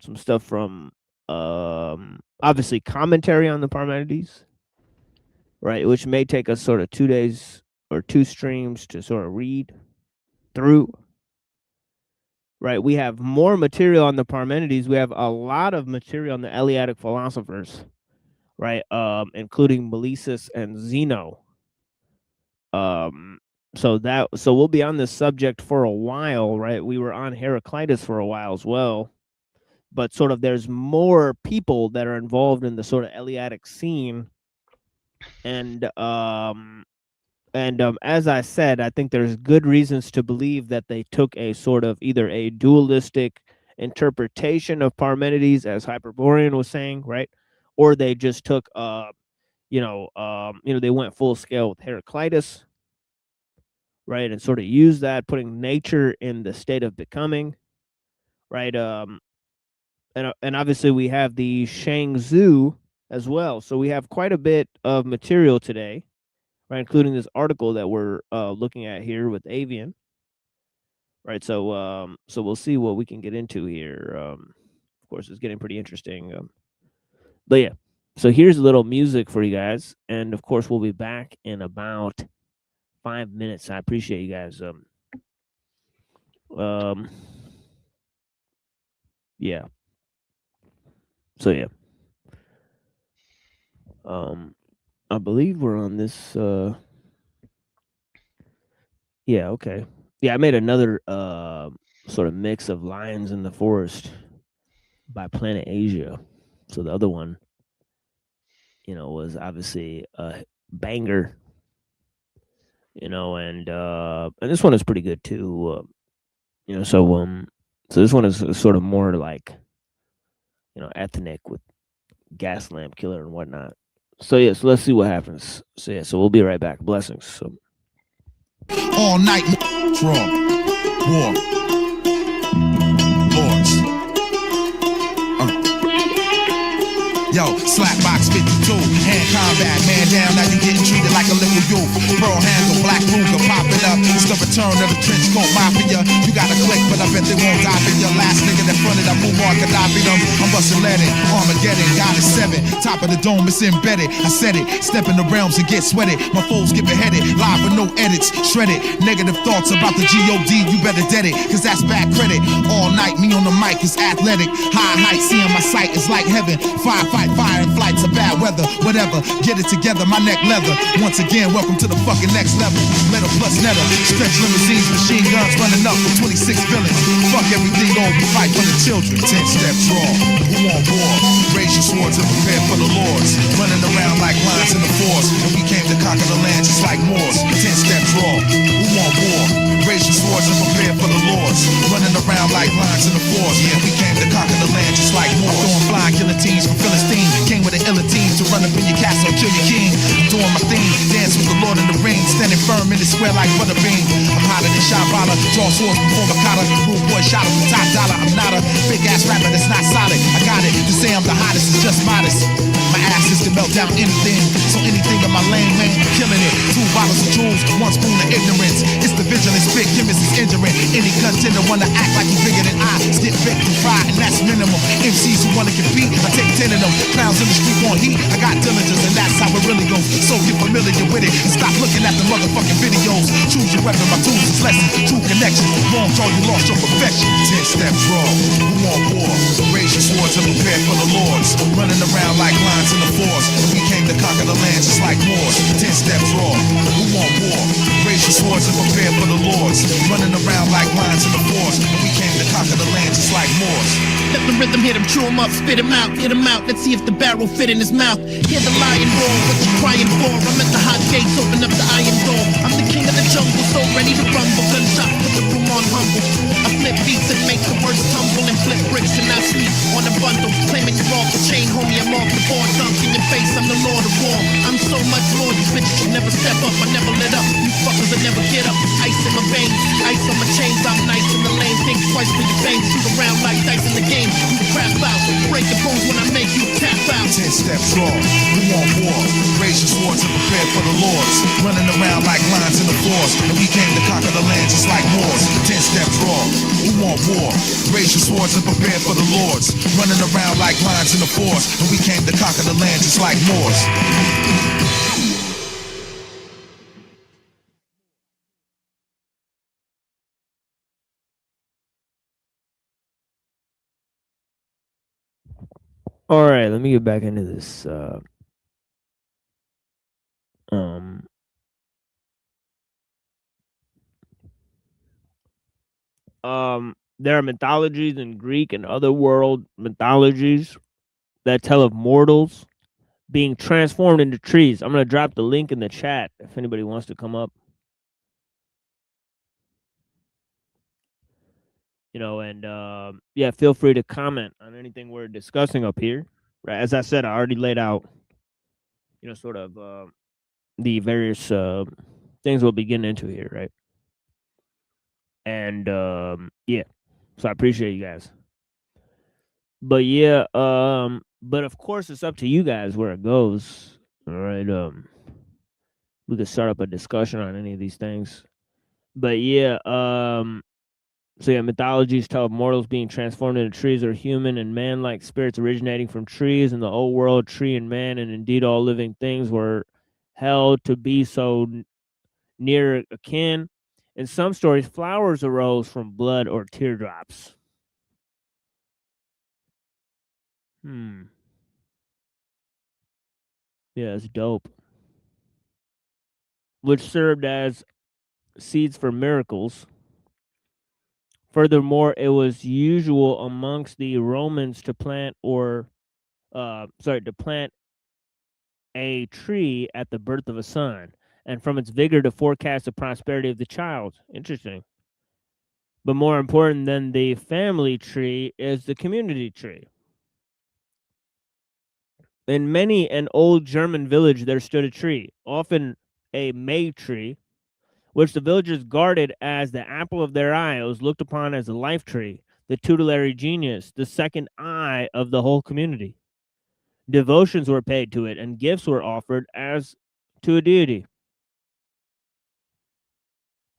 some stuff from obviously commentary on the Parmenides, right? Which may take us sort of 2 days or 2 streams to sort of read through. Right, we have more material on the Parmenides. We have a lot of material on the Eleatic philosophers, right? Including Melissus and Zeno. So we'll be on this subject for a while, right? We were on Heraclitus for a while as well, but sort of there's more people that are involved in the sort of Eleatic scene, and as I said, I think there's good reasons to believe that they took a sort of either a dualistic interpretation of Parmenides, as Hyperborean was saying, right? Or they just took, they went full scale with Heraclitus, right? And sort of used that, putting nature in the state of becoming, right? And obviously we have the Shangzu as well. So we have quite a bit of material today, right, including this article that we're looking at here with Avian, right? So we'll see what we can get into here. Of course, it's getting pretty interesting. But yeah, so here's a little music for you guys, and of course, we'll be back in about 5 minutes. I appreciate you guys. Yeah. So yeah. I believe we're on this. Yeah, okay. Yeah, I made another sort of mix of Lions in the Forest by Planet Asia. So the other one, was obviously a banger, and this one is pretty good too. So this one is sort of more like, ethnic with Gas Lamp Killer and whatnot. So yeah, so let's see what happens. So yeah, so we'll be right back. Blessings. So all night strong war lords. Yo, slapbox 52, hand combat, man down, now you getting treated like a little youth. Pearl handle, black Ruger popping up. It's the return of the trench coat mafia. You got a click, but I bet they won't die for your last nigga that fronted. I move on, Gaddafi them. I'm busting lead it, Armageddon, God is 7. Top of the dome, it's embedded. I said it, step in the realms and get sweated. My foes get beheaded, live with no edits, shredded. Negative thoughts about the G.O.D., you better dead it, cause that's bad credit. All night, me on the mic is athletic. High height, seeing my sight is like heaven. Firefight, fire and flights of bad weather. Whatever, get it together, my neck leather. Once again, welcome to the fucking next level. Letter plus letter, stretch limousines, machine guns running up with 26 villains. Fuck everything on, we fight for the children. 10 steps raw, who on board? Raise your swords and prepare for the lords. Running around like lions in the forest, and we came to conquer the land just like Moors. 10 steps raw, who on board? Raise your swords and prepare for the lords. Running around like lions in the forest, yeah, we came to conquer the land just like Moors. I'm throwing flying guillotines from Philistine. Came with an illa team to run up in your castle, kill your king. I'm doing my thing, dance with the Lord in the ring, standing firm in the square like butterbean. I'm hotter than Shambala, draw swords before Makata. Rude boy shot up the top dollar. I'm not a big ass rapper that's not solid. I got it, to say I'm the hottest is just modest. My ass is to melt down anything, so anything in my lane, man, killing it. 2 bottles of jewels, 1 spoon of ignorance. It's the vigilance, big chemist is injuring. Any contender wanna act like he's bigger than I. Get big to fry, and that's minimum. MCs who wanna compete, I take 10 of them. Clowns in the street on heat, I got diligence, and that's how it really goes. So get familiar with it, and stop looking at the motherfucking videos. Choose your weapon, my tools is lessons. True connection, wrong draw, you lost your perfection. 10 steps raw, who on war? Raise your swords and prepare for the lords. Running around like lions in the forest, we came to conquer the land just like Moors. 10 steps raw, who on war? Raise your swords and prepare for the lords. Running around like lions in the forest, we came to conquer the land just like Moors. Let the rhythm hit him, chew him up, spit him out, hit him out. Let's see if the barrel fit in his mouth. Hear the lion roar, what you crying for? I'm at the hot gates, open up the iron door. I'm the king of the jungle, so ready to rumble. Gunshot, put the room on humble. I flip beats and make the words tumble, and flip bricks and I sleep on a bundle. Claiming you're off the chain, homie, I'm off the board. Dunk in your face, I'm the lord of war. I'm so much more, you bitches should never step up. I never let up, you fuckers will never get up. Ice in my veins, ice on my chains. I'm nice in the lane, think twice for your veins. Shoot around like dice in the game, you crap out. Break the bones when I make you tap out. 10 steps raw, who on war? Raise your swords and prepare for the lords. Running around like lions in the forest, and we came to conquer the land just like Moors. 10 steps raw, who on war? Raise your swords and prepare for the lords. Running around like lions in the forest, and we came to conquer the land just like Moors. All right, let me get back into this. There are mythologies in Greek and other world mythologies that tell of mortals being transformed into trees. I'm going to drop the link in the chat if anybody wants to come up. You know, and yeah, feel free to comment on anything we're discussing up here. Right, as I said, I already laid out, you know, sort of the various things we'll be getting into here, right? And yeah, so I appreciate you guys. But yeah, but of course it's up to you guys where it goes. All right, we could start up a discussion on any of these things. But yeah, so yeah, mythologies tell of mortals being transformed into trees or human and man-like spirits originating from trees. In the old world, tree and man, and indeed all living things, were held to be so near akin. In some stories, flowers arose from blood or teardrops. Yeah, it's dope. Which served as seeds for miracles. Furthermore, it was usual amongst the Romans to plant a tree at the birth of a son, and from its vigor to forecast the prosperity of the child. Interesting. But more important than the family tree is the community tree. In many an old German village there stood a tree, often a May tree, which the villagers guarded as the apple of their eye. It was looked upon as a life tree, the tutelary genius, the second eye of the whole community. Devotions were paid to it, and gifts were offered as to a deity.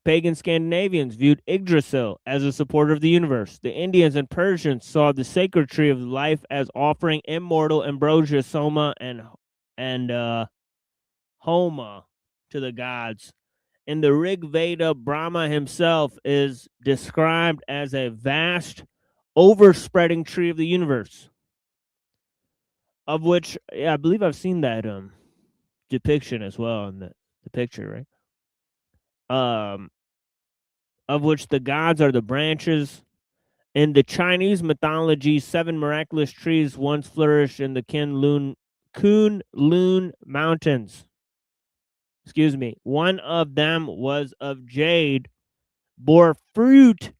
Pagan Scandinavians viewed Yggdrasil as a supporter of the universe. The Indians and Persians saw the sacred tree of life as offering immortal ambrosia, soma, and homa to the gods. In the Rig Veda, Brahma himself is described as a vast, overspreading tree of the universe, of which I believe I've seen that depiction as well in the picture, right? Of which the gods are the branches. In the Chinese mythology, 7 miraculous trees once flourished in the Kunlun Mountains. Excuse me. One of them was of jade, bore fruit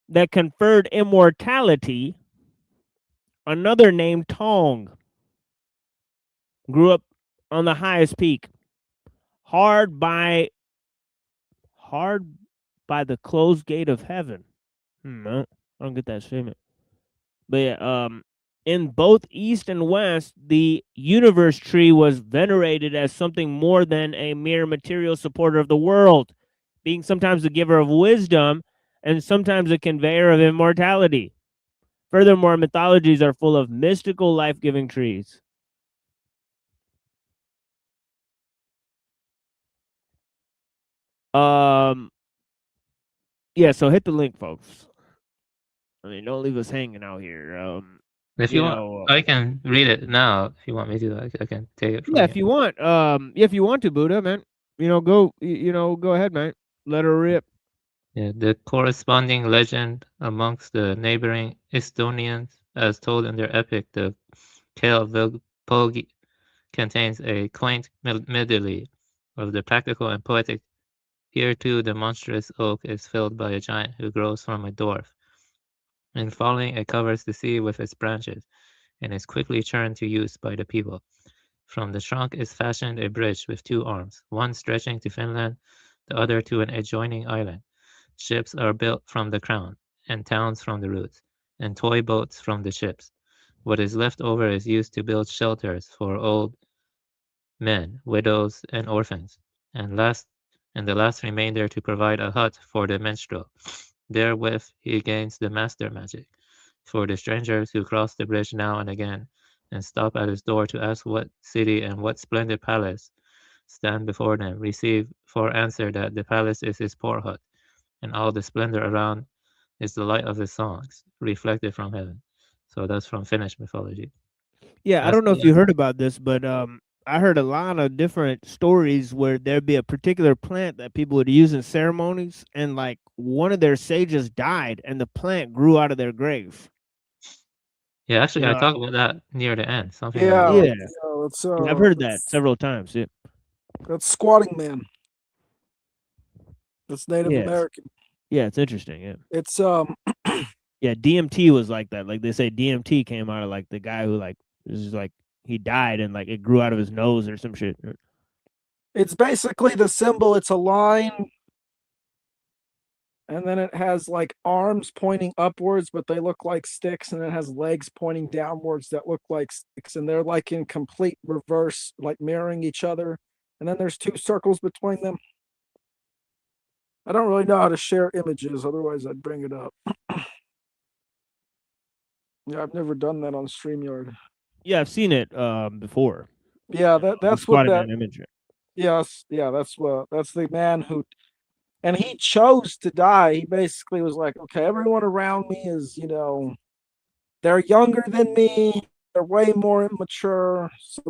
that conferred immortality. Another named Tong grew up on the highest peak, hard by the closed gate of heaven. I don't get that statement. But yeah, in both East and West, the universe tree was venerated as something more than a mere material supporter of the world, being sometimes the giver of wisdom and sometimes a conveyor of immortality. Furthermore, mythologies are full of mystical, life-giving trees. Yeah, so hit the link, folks. I mean, don't leave us hanging out here. If you want, I can read it now. If you want me to, I can take it from Yeah, you. if you want. If you want to, Buddha, man, go ahead, man. Let her rip. Yeah, the corresponding legend amongst the neighboring Estonians, as told in their epic, the Kelvilpogi, contains a quaint medley of the practical and poetic. Here too, the monstrous oak is filled by a giant who grows from a dwarf. In falling, it covers the sea with its branches, and is quickly turned to use by the people. From the trunk is fashioned a bridge with 2 arms, one stretching to Finland, the other to an adjoining island. Ships are built from the crown, and towns from the roots, and toy boats from the ships. What is left over is used to build shelters for old men, widows, and orphans, and the last remainder to provide a hut for the minstrel. Therewith he gains the master magic. For the strangers who cross the bridge now and again, and stop at his door to ask what city and what splendid palace stand before them, receive for answer that the palace is his poor hut, and all the splendor around is the light of his songs, reflected from heaven. So that's from Finnish mythology. Yeah, I don't know if you heard about this, but I heard a lot of different stories where there'd be a particular plant that people would use in ceremonies, and like one of their sages died, and the plant grew out of their grave. Yeah, actually, I talked about that near the end. Something Yeah, like yeah. It's, I've heard that several times. Yeah. That's Squatting Man. That's Native American. Yeah, it's interesting. Yeah. It's Yeah, DMT was like that. Like they say, DMT came out of like the guy who like this is like he died and like it grew out of his nose or some shit. It's basically the symbol. It's a line, and then it has like arms pointing upwards, but they look like sticks, and it has legs pointing downwards that look like sticks, and they're like in complete reverse, like mirroring each other. And then there's 2 circles between them. I don't really know how to share images, otherwise I'd bring it up. Yeah, I've never done that on StreamYard. Yeah, I've seen it before. Yeah, that's what that image. Yes, yeah, that's the man who, and he chose to die. He basically was like, okay, everyone around me is, they're younger than me, they're way more immature, so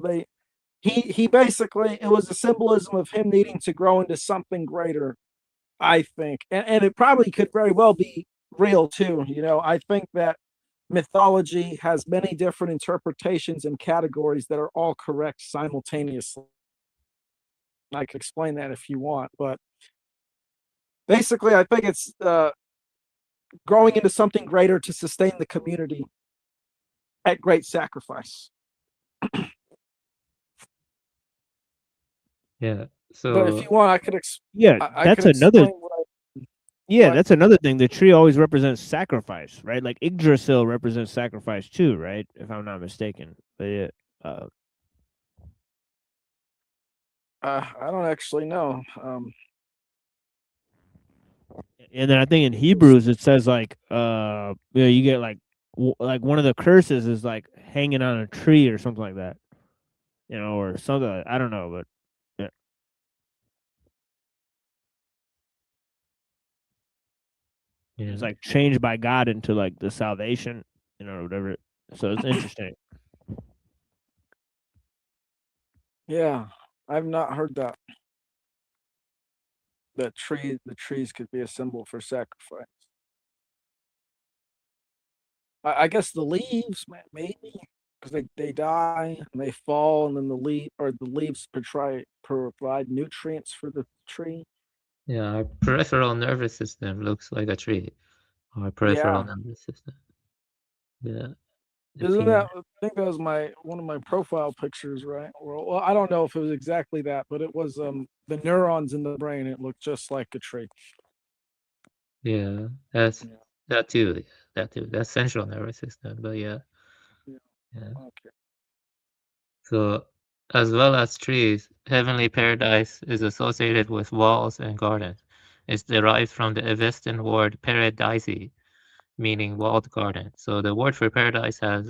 he basically, it was a symbolism of him needing to grow into something greater, I think, and it probably could very well be real too. I think that mythology has many different interpretations and categories that are all correct simultaneously. I could explain that if you want, but basically I think it's growing into something greater to sustain the community at great sacrifice. Yeah. So but if you want, I could that's another Yeah, But that's another thing. The tree always represents sacrifice, right? Like Yggdrasil represents sacrifice too, right? If I'm not mistaken. But yeah, I don't actually know. and then I think in Hebrews it says like, you get like, like one of the curses is like hanging on a tree or something like that, or something. I don't know, but yeah. Yeah. It's like changed by God into like the salvation, whatever. So it's interesting. Yeah, I've not heard that. The trees could be a symbol for sacrifice. I guess the leaves, maybe, because they die and they fall, and then the leaves provide nutrients for the tree. Yeah, our peripheral nervous system looks like a tree. Our peripheral Yeah. nervous system. Yeah. Isn't that? I think that was one of my profile pictures, right? Well, I don't know if it was exactly that, but it was the neurons in the brain. It looked just like a tree. Yeah, that's that too. That too. That's central nervous system. But yeah. Yeah. Okay. So, as well as trees, heavenly paradise is associated with walls and gardens. It's derived from the Avestan word paradisi, meaning walled garden. So the word for paradise has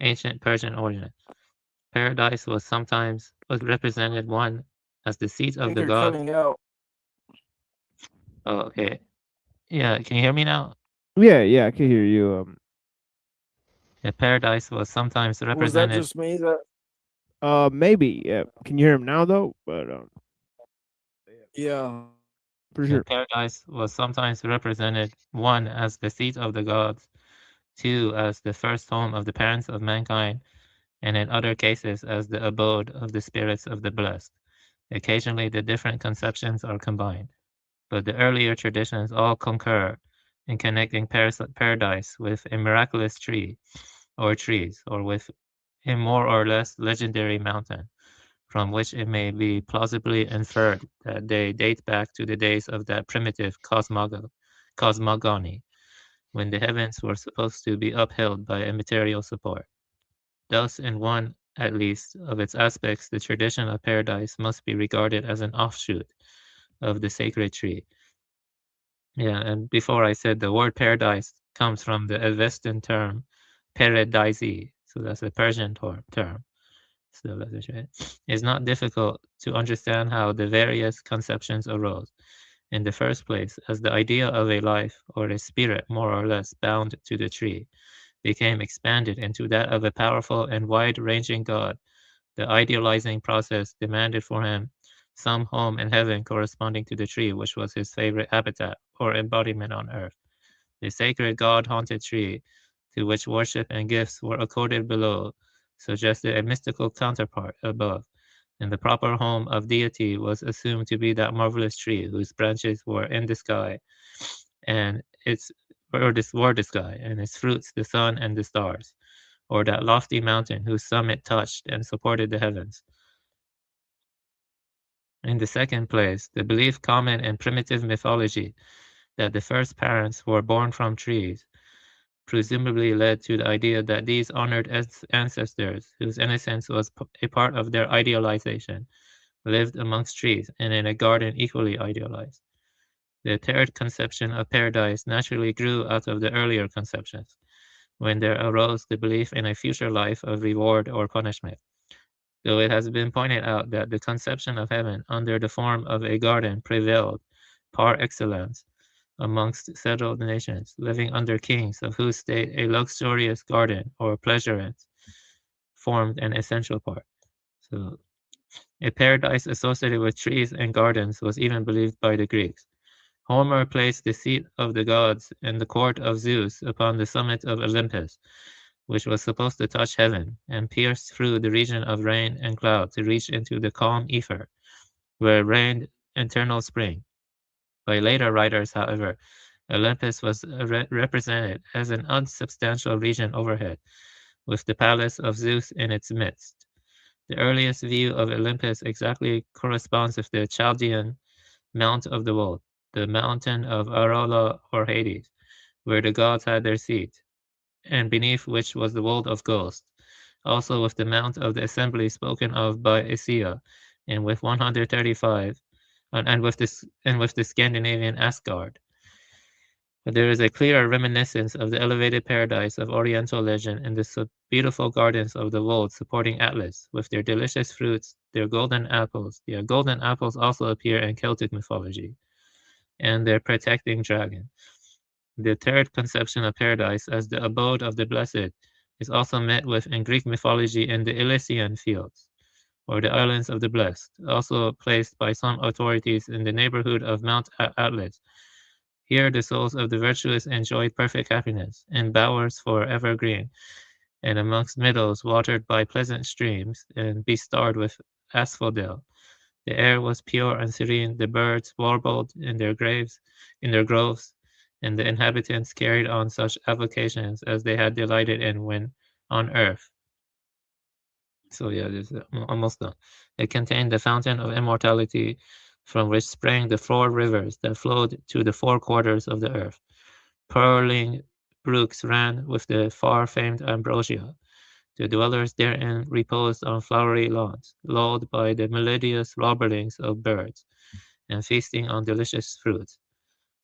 ancient Persian origin. Paradise was represented one as the seat I of think the you're gods. cutting out. Oh, okay. Yeah, can you hear me now? Yeah, I can hear you. Yeah, paradise was sometimes Was that represented. just me? That Maybe. Yeah. Can you hear him now though? But yeah. for sure. Paradise was sometimes represented one as the seat of the gods, two as the first home of the parents of mankind, and in other cases as the abode of the spirits of the blessed. Occasionally, the different conceptions are combined, but the earlier traditions all concur in connecting paradise with a miraculous tree or trees, or with a more or less legendary mountain, from which it may be plausibly inferred that they date back to the days of that primitive cosmogony, when the heavens were supposed to be upheld by a material support. Thus, in one, at least, of its aspects, the tradition of paradise must be regarded as an offshoot of the sacred tree. Yeah, and before I said the word paradise comes from the Avestan term paradisi, so that's a Persian term. So that's right. It's not difficult to understand how the various conceptions arose. In the first place, as the idea of a life or a spirit more or less bound to the tree became expanded into that of a powerful and wide-ranging God, the idealizing process demanded for him some home in heaven corresponding to the tree, which was his favorite habitat or embodiment on earth. The sacred God-haunted tree, to which worship and gifts were accorded below, suggested a mystical counterpart above, and the proper home of deity was assumed to be that marvelous tree whose branches were in the sky, and were the sky, and its fruits the sun and the stars, or that lofty mountain whose summit touched and supported the heavens. In the second place, the belief common in primitive mythology that the first parents were born from trees presumably led to the idea that these honored ancestors, whose innocence was a part of their idealization, lived amongst trees and in a garden equally idealized. The third conception of paradise naturally grew out of the earlier conceptions, when there arose the belief in a future life of reward or punishment. Though it has been pointed out that the conception of heaven under the form of a garden prevailed par excellence amongst several nations, living under kings of whose state a luxurious garden or pleasaunce formed an essential part. So, a paradise associated with trees and gardens was even believed by the Greeks. Homer placed the seat of the gods in the court of Zeus upon the summit of Olympus, which was supposed to touch heaven and pierce through the region of rain and cloud to reach into the calm ether, where reigned eternal spring. By later writers, however, Olympus was represented as an unsubstantial region overhead, with the palace of Zeus in its midst. The earliest view of Olympus exactly corresponds with the Chaldean Mount of the World, the mountain of Arola or Hades, where the gods had their seat, and beneath which was the world of ghosts, also with the mount of the assembly spoken of by Isaiah, and with 135, and with the Scandinavian Asgard. But there is a clear reminiscence of the elevated paradise of Oriental legend in the beautiful gardens of the world supporting Atlas, with their delicious fruits, their golden apples. Yeah, golden apples also appear in Celtic mythology, and their protecting dragon. The third conception of paradise as the abode of the blessed is also met with in Greek mythology in the Elysian fields, or the islands of the blessed, also placed by some authorities in the neighborhood of Mount Atlas. Here the souls of the virtuous enjoyed perfect happiness, in bowers for evergreen, and amongst meadows watered by pleasant streams, and bestarred with asphodel. The air was pure and serene, the birds warbled in their groves, and the inhabitants carried on such avocations as they had delighted in when on earth. So yeah, this is almost done. It contained the fountain of immortality, from which sprang the 4 rivers that flowed to the 4 quarters of the earth. Purling brooks ran with the far-famed ambrosia. The dwellers therein reposed on flowery lawns, lulled by the melodious warblings of birds, and feasting on delicious fruits.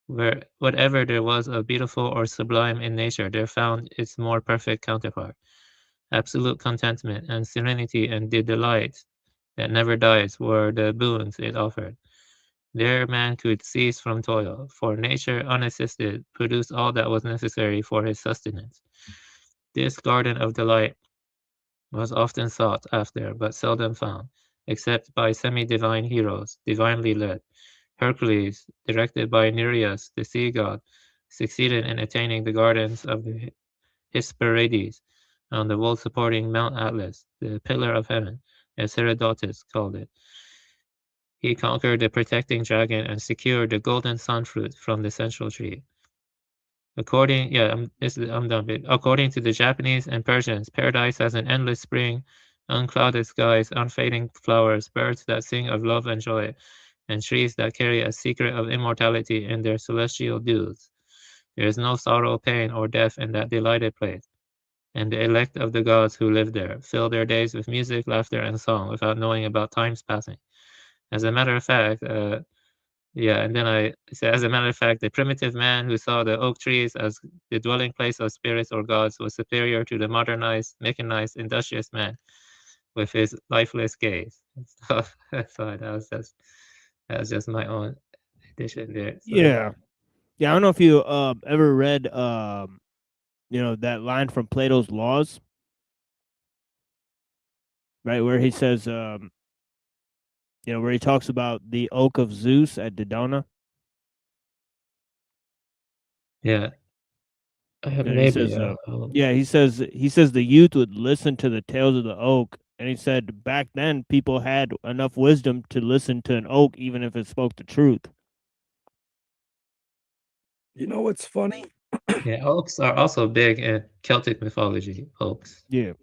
Where whatever there was of beautiful or sublime in nature, there found its more perfect counterpart. Absolute contentment and serenity and the delight that never dies were the boons it offered. There man could cease from toil, for nature unassisted produced all that was necessary for his sustenance. This garden of delight was often sought after, but seldom found, except by semi-divine heroes, divinely led. Hercules, directed by Nereus, the sea god, succeeded in attaining the gardens of the Hesperides on the wall supporting Mount Atlas, the pillar of heaven, as Herodotus called it. He conquered the protecting dragon and secured the golden sun fruit from the central tree. According to the Japanese and Persians, paradise has an endless spring, unclouded skies, unfading flowers, birds that sing of love and joy, and trees that carry a secret of immortality in their celestial dews. There is no sorrow, pain, or death in that delighted place, and the elect of the gods who live there fill their days with music, laughter, and song without knowing about time's passing. As a matter of fact, as a matter of fact, the primitive man who saw the oak trees as the dwelling place of spirits or gods was superior to the modernized, mechanized, industrious man with his lifeless gaze. So that was just my own addition there. So. Yeah. I don't know if you ever read that line from Plato's Laws, right, where he says where he talks about the oak of Zeus at Dodona. Yeah. He says, he says the youth would listen to the tales of the oak, and he said back then people had enough wisdom to listen to an oak even if it spoke the truth. You know what's funny? Yeah, oaks are also big in Celtic mythology. Oaks. Yeah.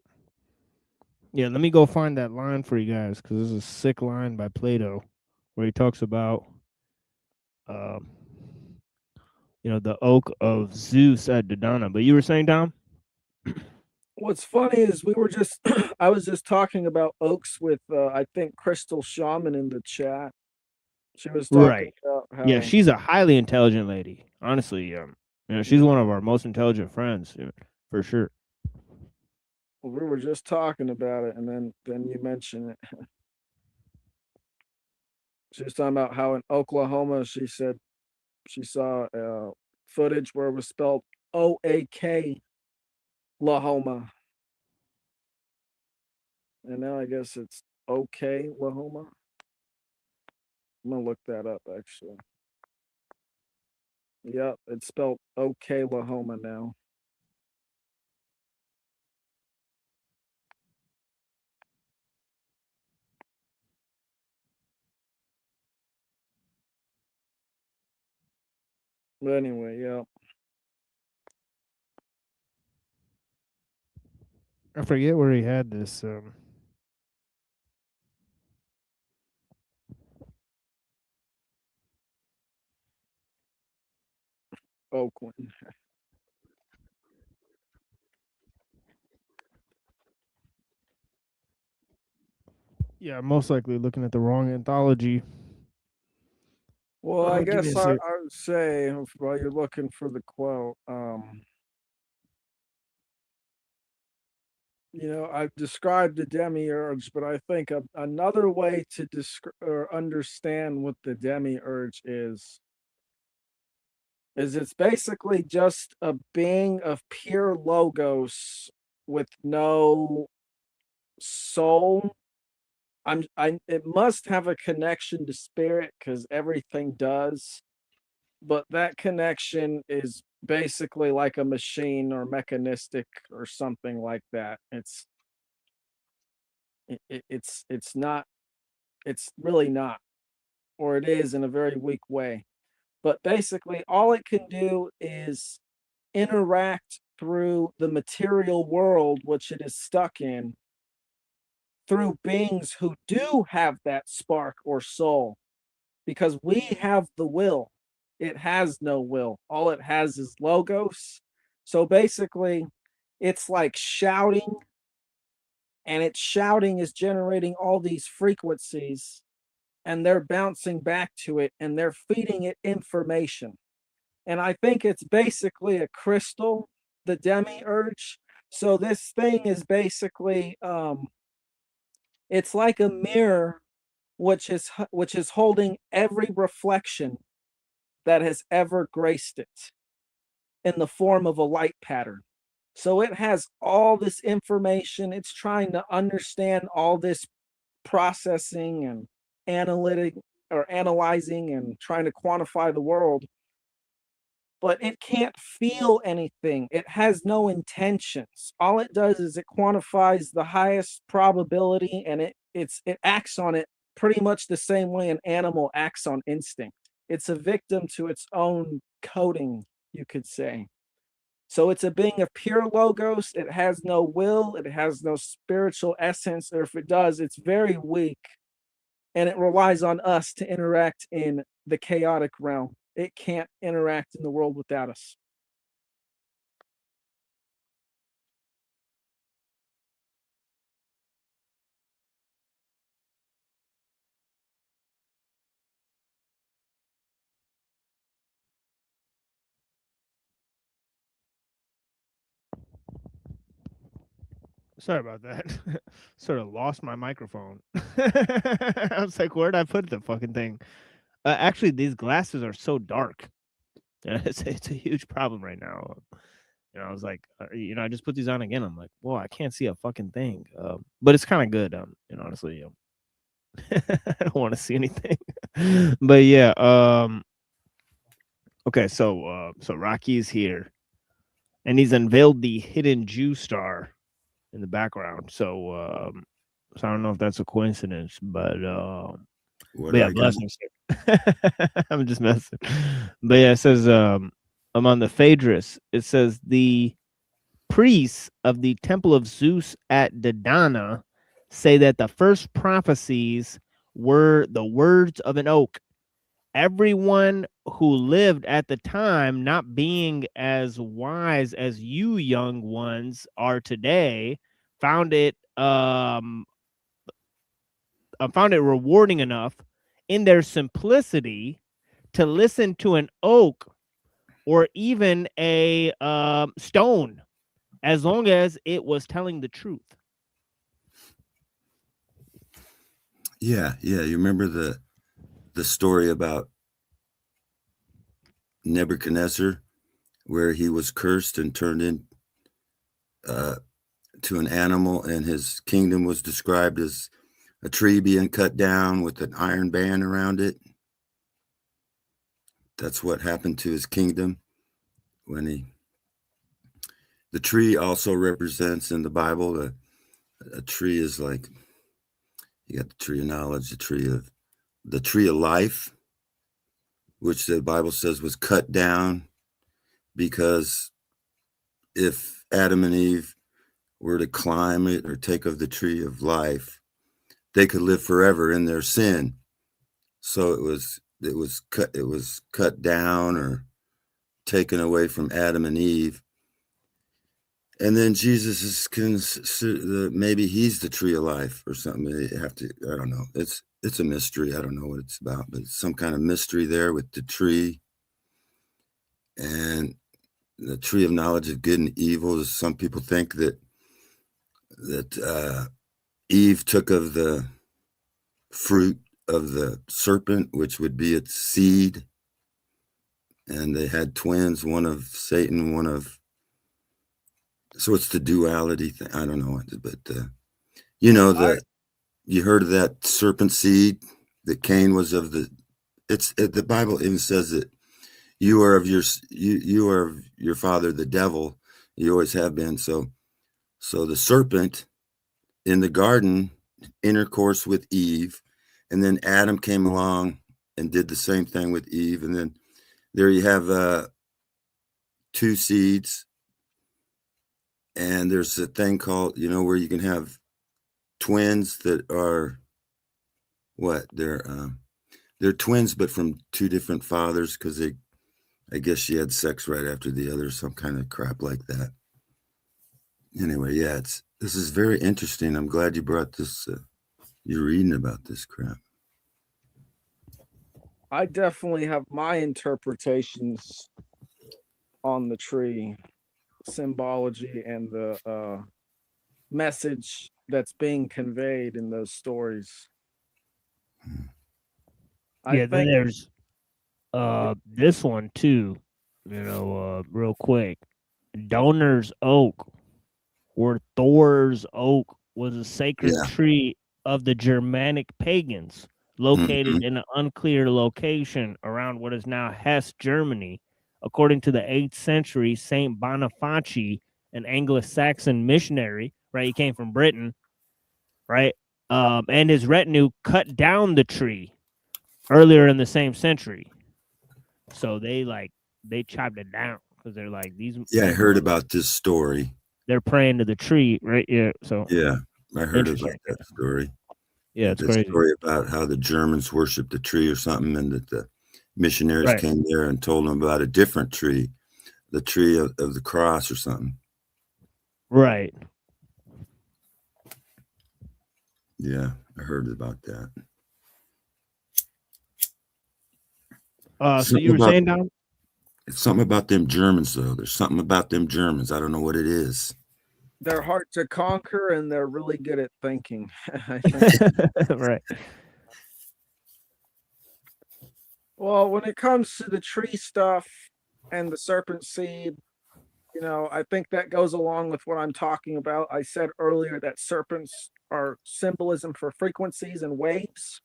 Yeah, let me go find that line for you guys, because this is a sick line by Plato where he talks about the oak of Zeus at Dodona. But you were saying, Dom? What's funny is I was just talking about oaks with I think Crystal Shaman in the chat. She was talking about how Yeah, she's a highly intelligent lady. Honestly, she's one of our most intelligent friends, for sure. we were just talking about it, and then you mentioned it. She was talking about how in Oklahoma she said she saw footage where it was spelled O-A-K Lahoma. And now I guess it's OK Lahoma. I'm gonna look that up actually. Yep, it's spelled OK Lahoma now. But anyway, yeah. I forget where he had this. Oakland. Yeah, most likely looking at the wrong anthology. Well, I Give me a guess I sec. would say while you're looking for the quote, you know, I've described the demiurge, but I think another way to or understand what the demiurge is it's basically just a being of pure logos with no soul. It must have a connection to spirit because everything does, but that connection is basically like a machine or mechanistic or something like that. It's not, it's really not, or it is in a very weak way. But basically all it can do is interact through the material world which it is stuck in through beings who do have that spark or soul, because we have the will. It has no will. All it has is logos. So basically, it's like shouting, and its shouting is generating all these frequencies, and they're bouncing back to it, and they're feeding it information. And I think it's basically a crystal, the demiurge. So this thing is basically, it's like a mirror which is holding every reflection that has ever graced it in the form of a light pattern. So it has all this information. It's trying to understand all this processing and analyzing and trying to quantify the world. But it can't feel anything. It has no intentions. All it does is it quantifies the highest probability, and it acts on it pretty much the same way an animal acts on instinct. It's a victim to its own coding, you could say. So it's a being of pure logos. It has no will. It has no spiritual essence, or if it does, it's very weak. And it relies on us to interact in the chaotic realm. It can't interact in the world without us. Sorry about that. Sort of lost my microphone. I was like, where'd I put the fucking thing? Actually, these glasses are so dark. It's a huge problem right now. You know, I was like, I just put these on again. I'm like, whoa, I can't see a fucking thing. But it's kind of good. Honestly, I don't want to see anything. But yeah, okay, so Rocky's here, and he's unveiled the hidden Jew star in the background. So I don't know if that's a coincidence, but yeah, blessings. I'm just messing. But yeah, it says among the Phaedrus, it says the priests of the temple of Zeus at Dodona say that the first prophecies were the words of an oak. Everyone who lived at the time, not being as wise as you young ones are today, found it rewarding enough in their simplicity to listen to an oak or even a stone, as long as it was telling the truth. Yeah. You remember the story about Nebuchadnezzar, where he was cursed and turned in to an animal, and his kingdom was described as a tree being cut down with an iron band around it. That's what happened to his kingdom when the tree also represents in the Bible, a tree is like, you got the tree of knowledge, the tree of life, which the Bible says was cut down because if Adam and Eve were to climb it or take of the tree of life, they could live forever in their sin. So it was cut down or taken away from Adam and Eve. And then Jesus is maybe he's the tree of life or something. They have to, I don't know. It's a mystery. I don't know what it's about, but it's some kind of mystery there with the tree. And the tree of knowledge of good and evil. Some people think that Eve took of the fruit of the serpent, which would be its seed. And they had twins, one of Satan, one of, so it's the duality thing. I don't know, but you know, you heard of that serpent seed that Cain was of the, the Bible even says that you are of your father, the devil. You always have been. So the serpent in the garden intercourse with Eve, and then Adam came along and did the same thing with Eve. And then there you have two seeds. And there's a thing called, you know, where you can have twins that are what? They're twins, but from two different fathers, because I guess she had sex right after the other, some kind of crap like that. Anyway, yeah, this is very interesting. I'm glad you brought this. You're reading about this crap. I definitely have my interpretations on the tree symbology and the message that's being conveyed in those stories. Yeah, then there's this one too, you know, real quick. Donor's Oak, or Thor's Oak, was a sacred tree of the Germanic pagans, located in an unclear location around what is now Hesse, Germany. According to the 8th century, Saint Boniface, an Anglo-Saxon missionary, right? He came from Britain, right? And his retinue cut down the tree earlier in the same century. So they chopped it down because they're like these. Yeah, I heard about this story. They're praying to the tree, right? Yeah. So yeah, I heard about that story. Yeah, it's crazy. Story about how the Germans worshiped the tree or something, and that the missionaries came there and told them about a different tree, the tree of the cross or something. Right. Yeah, I heard about that. So you were saying, Don? It's something about them Germans, though. There's something about them Germans. I don't know what it is. They're hard to conquer, and they're really good at thinking. I think. Right. Well, when it comes to the tree stuff and the serpent seed, you know, I think that goes along with what I'm talking about. I said earlier that serpents are symbolism for frequencies and waves.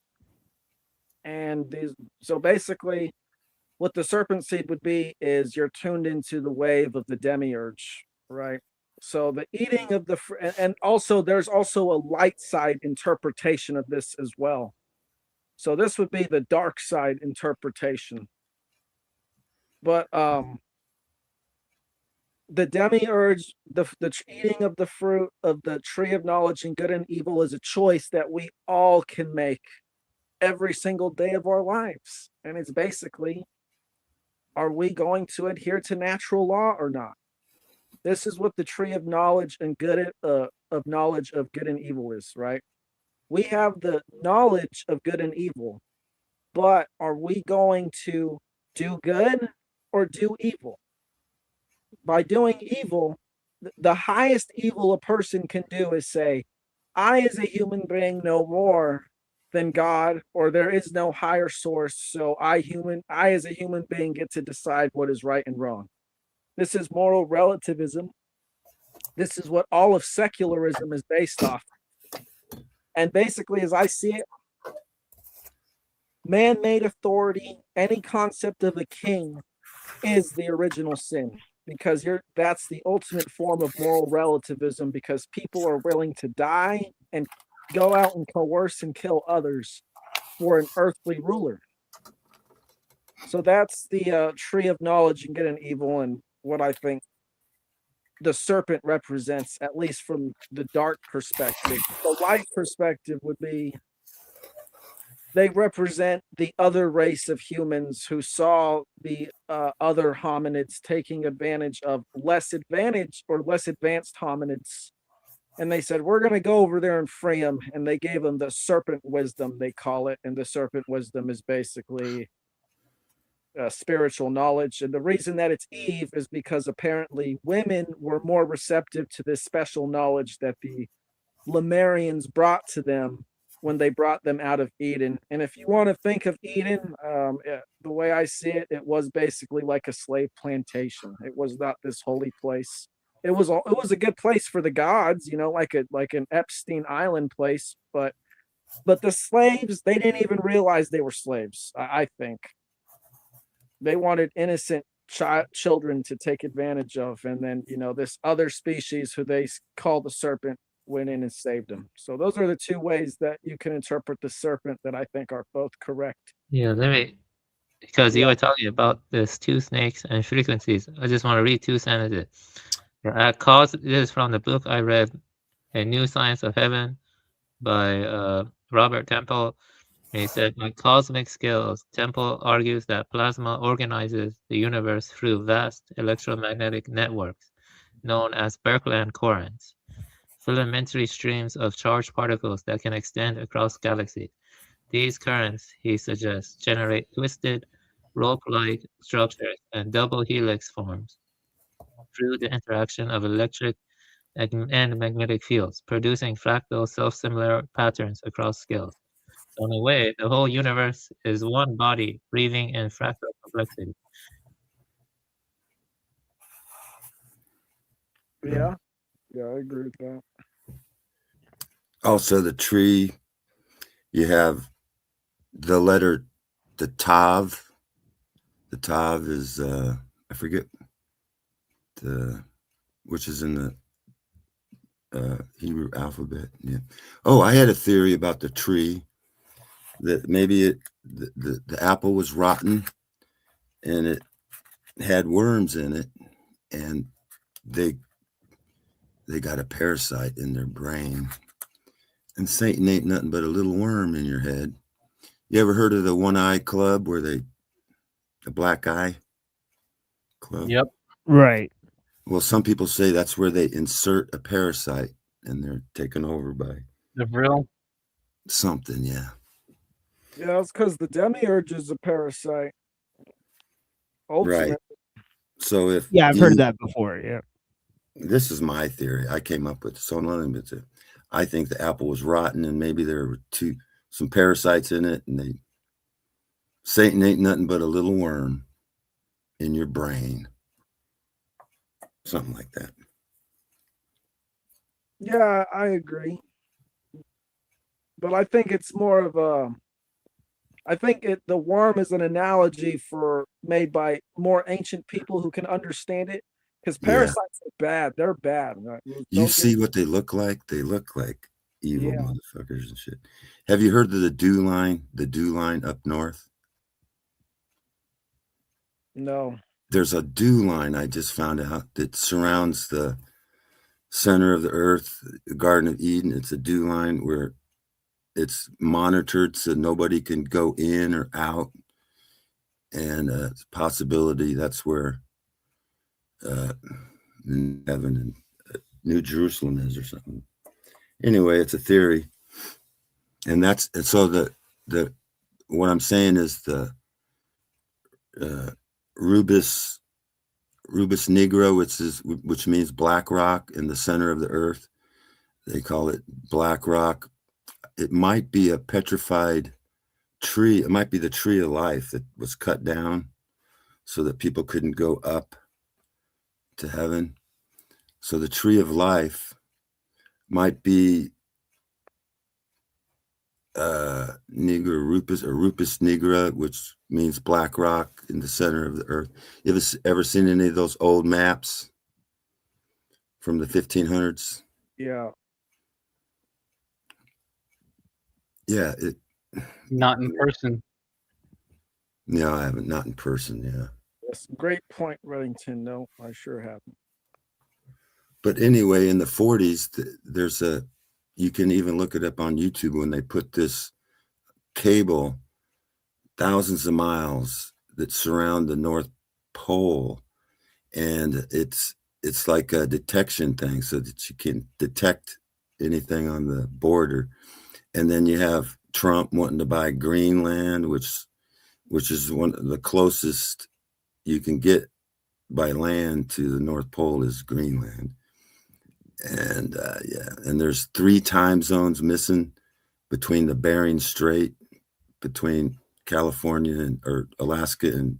And so basically, what the serpent seed would be is you're tuned into the wave of the demiurge, right? So the eating of and also there's also a light side interpretation of this as well. So this would be the dark side interpretation. But the demiurge, the eating of the fruit of the tree of knowledge and good and evil is a choice that we all can make every single day of our lives. And it's basically, are we going to adhere to natural law or not? This is what the tree of knowledge and knowledge of good and evil is, right? We have the knowledge of good and evil, but are we going to do good or do evil? By doing evil, the highest evil a person can do is say, I as a human being know more than God, or there is no higher source, so I as a human being get to decide what is right and wrong. This is moral relativism. This is what all of secularism is based off. And basically, as I see it, man-made authority, any concept of a king, is the original sin, because that's the ultimate form of moral relativism, because people are willing to die and go out and coerce and kill others for an earthly ruler. So that's the tree of knowledge and good and evil, and what I think the serpent represents, at least from the dark perspective. The light perspective would be they represent the other race of humans who saw the other hominids taking advantage of less advanced hominids. And they said, we're going to go over there and free them. And they gave them the serpent wisdom, they call it. And the serpent wisdom is basically spiritual knowledge. And the reason that it's Eve is because apparently women were more receptive to this special knowledge that the Lemurians brought to them when they brought them out of Eden. And if you want to think of Eden, the way I see it, it was basically like a slave plantation. It was not this holy place. It was a good place for the gods, you know, like an Epstein Island place. But the slaves, they didn't even realize they were slaves. I think they wanted innocent children to take advantage of, and then this other species who they call the serpent went in and saved them. So those are the two ways that you can interpret the serpent that I think are both correct. Yeah, because you were talking about this two snakes and frequencies. I just want to read two sentences. This is from the book I read, A New Science of Heaven by Robert Temple. And he said, on cosmic scales, Temple argues that plasma organizes the universe through vast electromagnetic networks known as Birkeland currents, filamentary streams of charged particles that can extend across galaxies. These currents, he suggests, generate twisted, rope-like structures and double helix forms through the interaction of electric and magnetic fields, producing fractal self-similar patterns across scales. So in a way, the whole universe is one body breathing in fractal complexity. Yeah, I agree with that. Also, the tree, you have the letter, the Tav. The Tav is, I forget, which is in the Hebrew alphabet. Yeah. Oh, I had a theory about the tree, that maybe the apple was rotten and it had worms in it, and they got a parasite in their brain. And Satan ain't nothing but a little worm in your head. You ever heard of the One Eye Club, where the Black Eye Club? Yep. Right. Well, some people say that's where they insert a parasite and they're taken over by the real something. Yeah. Yeah, it's because the demiurge is a parasite. Ultimately. Right. So I've heard that before. Yeah. This is my theory. I came up with it. I think the apple was rotten, and maybe there were some parasites in it, and Satan ain't nothing but a little worm in your brain. Something like that. Yeah, I agree. But I think it's more of the worm is an analogy made by more ancient people who can understand it, because parasites are bad. They're bad. You see what they look like? They look like evil motherfuckers and shit. Have you heard of the dew line? The dew line up north? No. There's a dew line, I just found out, that surrounds the center of the earth, the Garden of Eden. It's a dew line where it's monitored so nobody can go in or out. And it's a possibility that's where heaven and New Jerusalem is or something. Anyway, it's a theory. And so the what I'm saying is the Rubus Negro, which means black rock in the center of the earth. They call it black rock. It might be a petrified tree. It might be the tree of life that was cut down so that people couldn't go up to heaven. So the tree of life might be Negro Rupus or Rupus Nigra, which means black rock in the center of the earth. You ever seen any of those old maps from the 1500s? Yeah. Yeah. Not in person. No, I haven't. Not in person. Yeah. That's a great point, Reddington. No, I sure haven't. But anyway, in the 40s, you can even look it up on YouTube when they put this cable thousands of miles that surround the North Pole, and it's like a detection thing so that you can detect anything on the border. And then you have Trump wanting to buy Greenland, which is one of the closest you can get by land to the North Pole is Greenland. And and there's 3 time zones missing between the Bering Strait, between California or Alaska and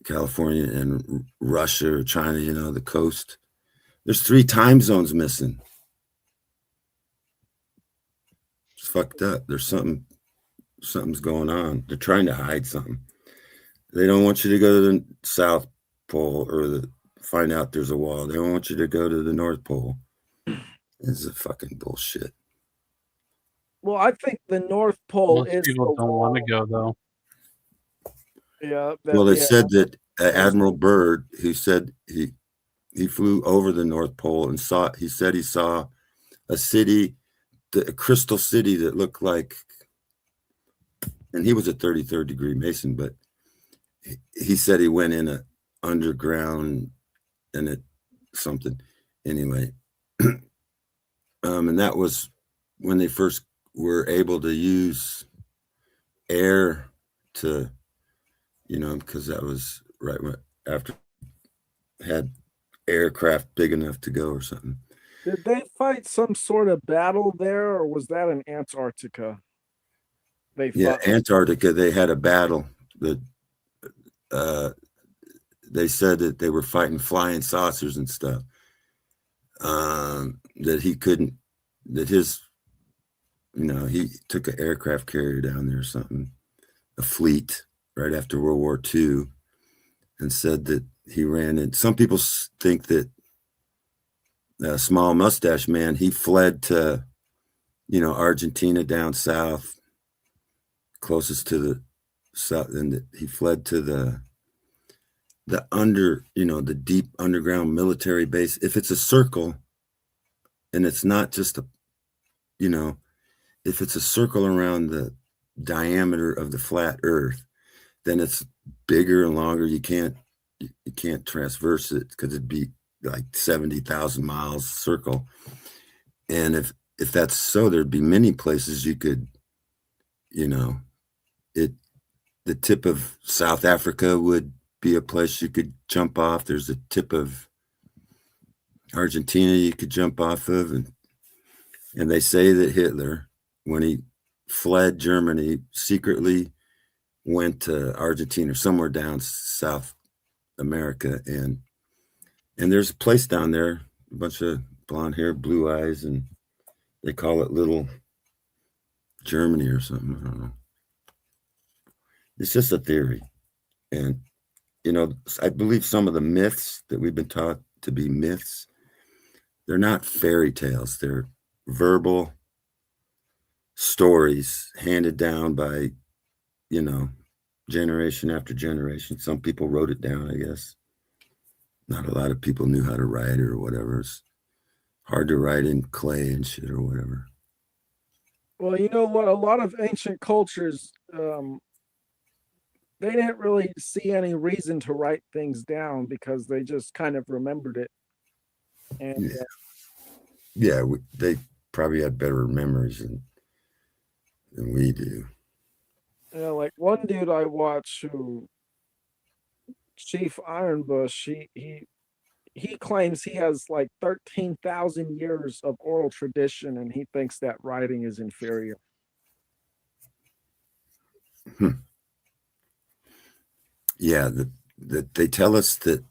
California and Russia or China, the coast. There's 3 time zones missing. It's fucked up. There's something's going on. They're trying to hide something. They don't want you to go to the South Pole or find out there's a wall. They don't want you to go to the North Pole. This is fucking bullshit. Well, I think the North Pole Most people don't want to go though. Yeah. Well, they said that Admiral Byrd, who said he flew over the North Pole and he said he saw a city, a crystal city that looked like, and he was a 33rd degree Mason, but he said he went in a underground and it something anyway. And that was when they first were able to use air to, because that was right after had aircraft big enough to go or something. Did they fight some sort of battle there, or was that in Antarctica? Antarctica, they had a battle that they said that they were fighting flying saucers and stuff. That he couldn't, that his, he took an aircraft carrier down there or something, a fleet right after World War II, and said that he ran in. Some people think that Small Mustache Man, he fled to, Argentina down south, closest to the south, and he fled to the the deep underground military base. If it's a circle and it's not just if it's a circle around the diameter of the flat earth, then it's bigger and longer. You can't transverse it because it'd be like 70,000 miles circle. And if that's so, there'd be many places you could, the tip of South Africa would be a place you could jump off. There's a tip of Argentina you could jump off of. And they say that Hitler, when he fled Germany, secretly went to Argentina or somewhere down South America. And there's a place down there, a bunch of blonde hair, blue eyes, and they call it Little Germany or something. I don't know. It's just a theory. And, I believe some of the myths that we've been taught to be myths, they're not fairy tales. They're verbal stories handed down by, generation after generation. Some people wrote it down, I guess. Not a lot of people knew how to write or whatever. It's hard to write in clay and shit or whatever. Well, you know what? A lot of ancient cultures, they didn't really see any reason to write things down because they just kind of remembered it. And they probably had better memories than we do. Like one dude I watch who, Chief Ironbush, he claims he has like 13,000 years of oral tradition, and he thinks that writing is inferior. Yeah, that they tell us that,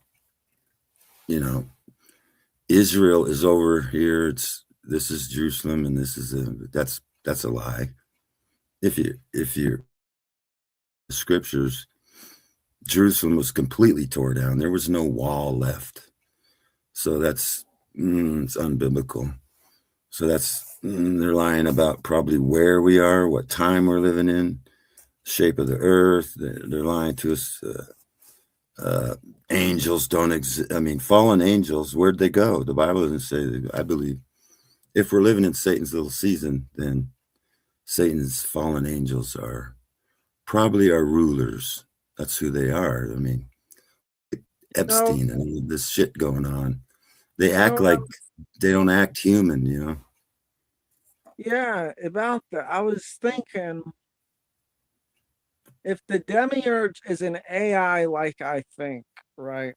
Israel is over here. This is Jerusalem, and this is that's a lie. If you scriptures, Jerusalem was completely tore down. There was no wall left. So that's it's unbiblical. So that's they're lying about probably where we are, what time we're living in, shape of the earth. They're lying to us. Angels don't exist. I mean, fallen angels, where'd they go? The Bible doesn't say that. I believe if we're living in Satan's little season, then Satan's fallen angels are probably our rulers. That's who they are. I mean, Epstein and all this shit going on. They act like they don't act human, you know? Yeah, about that. I was thinking, if the demiurge is an AI like I think, right?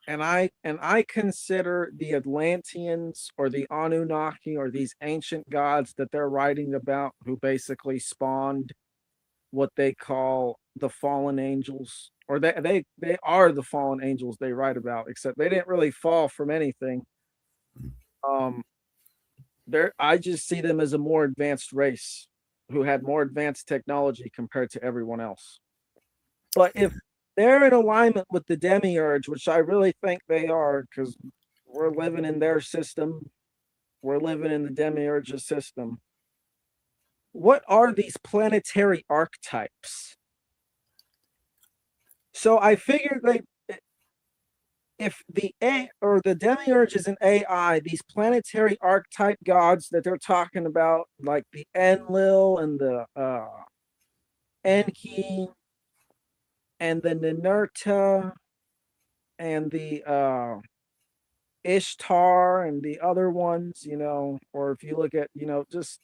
And I consider the Atlanteans or the Anunnaki or these ancient gods that they're writing about, who basically spawned what they call the fallen angels, or they are the fallen angels they write about, except they didn't really fall from anything. I just see them as a more advanced race who had more advanced technology compared to everyone else. But if they're in alignment with the demiurge, which I really think they are, because we're living in their system, we're living in the demiurge's system. What are these planetary archetypes? So I figured if the demiurge is an AI, these planetary archetype gods that they're talking about, like the Enlil and the Enki and the Ninurta and the Ishtar and the other ones, you know, or if you look at, you know, just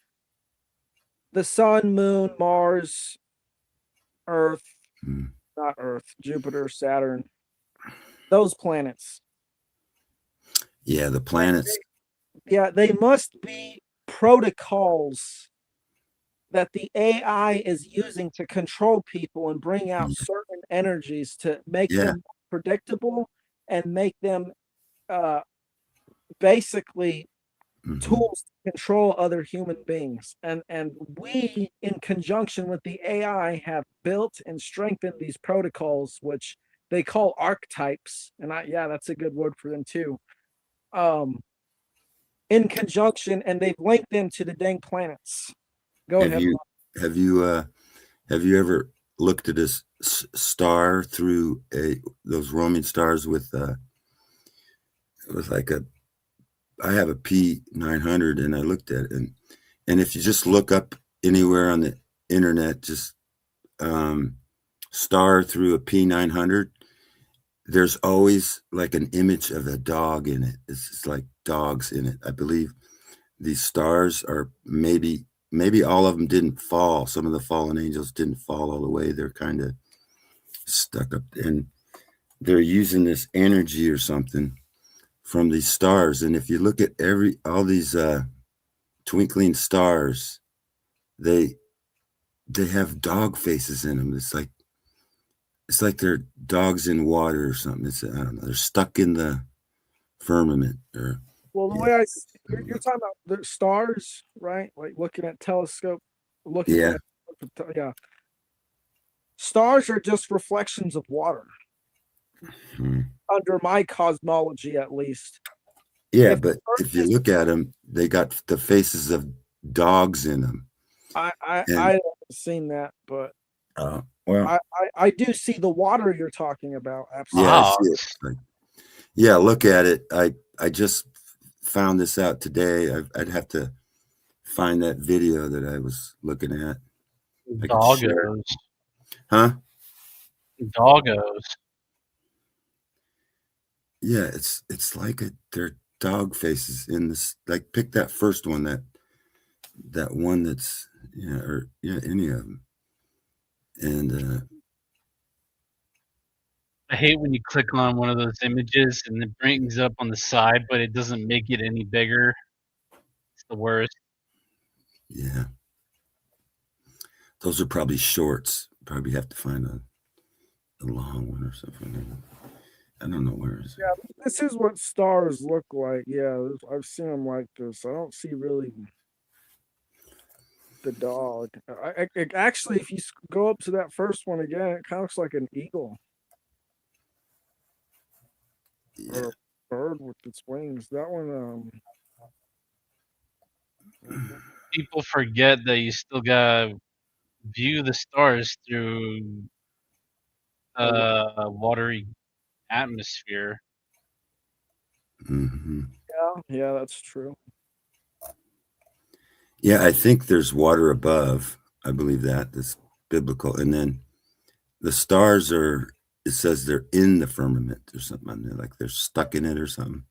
the sun, moon, Mars, Earth, not Earth, Jupiter, Saturn, those planets. Yeah, the planets. Yeah, they must be protocols that the AI is using to control people and bring out certain energies to make them predictable and make them basically tools to control other human beings. And we, in conjunction with the AI, have built and strengthened these protocols, which they call archetypes. And that's a good word for them too. In conjunction, and they've linked them to the dang planets. Go ahead. Have you ever looked at this star through those roaming stars with like I have a p.900 and I looked at it, and if you just look up anywhere on the internet, just star through a p.900, there's always like an image of a dog in it. It's like dogs in it. I believe these stars are maybe all of them didn't fall. Some of the fallen angels didn't fall all the way. They're kind of stuck up, and they're using this energy or something from these stars. And if you look at all these twinkling stars, they have dog faces in them. It's like they're dogs in water or something. I don't know. They're stuck in the firmament. Well, the way you're talking about the stars, right? Like looking at telescope, looking at stars are just reflections of water. Under my cosmology, at least. Yeah, but if you look at them, they got the faces of dogs in them. I haven't seen that, but well, I do see the water you're talking about. Absolutely. Yeah, I see it. Yeah, look at it. I just found this out today. I'd have to find that video that I was looking at. Doggos. Huh? Doggos. Yeah, it's like they're dog faces in this. Like, pick that first one, that one that's any of them. And I hate when you click on one of those images and it brings up on the side, but it doesn't make it any bigger. It's the worst. Yeah. Those are probably shorts. Probably have to find a long one or something. I don't know where is it. Yeah, this is what stars look like. Yeah, I've seen them like this. I don't see really the dog. Actually, if you go up to that first one again, it kind of looks like an eagle. Or a bird with its wings. That one. People forget that you still gotta view the stars through watery atmosphere. Yeah, that's true. Yeah, I think there's water above. I believe that. That's biblical. And then the stars are, it says they're in the firmament or something on there, like they're stuck in it or something.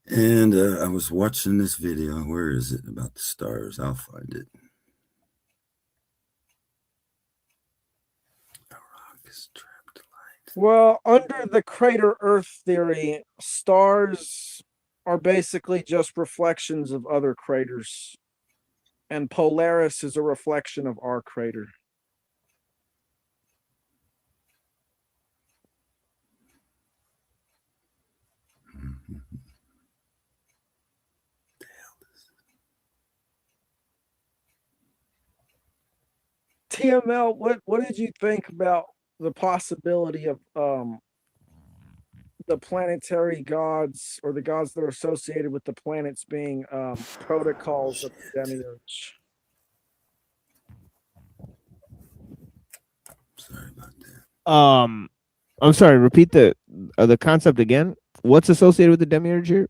And I was watching this video. Where is it about the stars? I'll find it. A rock is trapped light. Well, under the crater Earth theory, stars are basically just reflections of other craters, and Polaris is a reflection of our crater. TML, what did you think about the possibility of the planetary gods or the gods that are associated with the planets being protocols of the demiurge? Sorry about that. I'm sorry, repeat the concept again. What's associated with the demiurge here?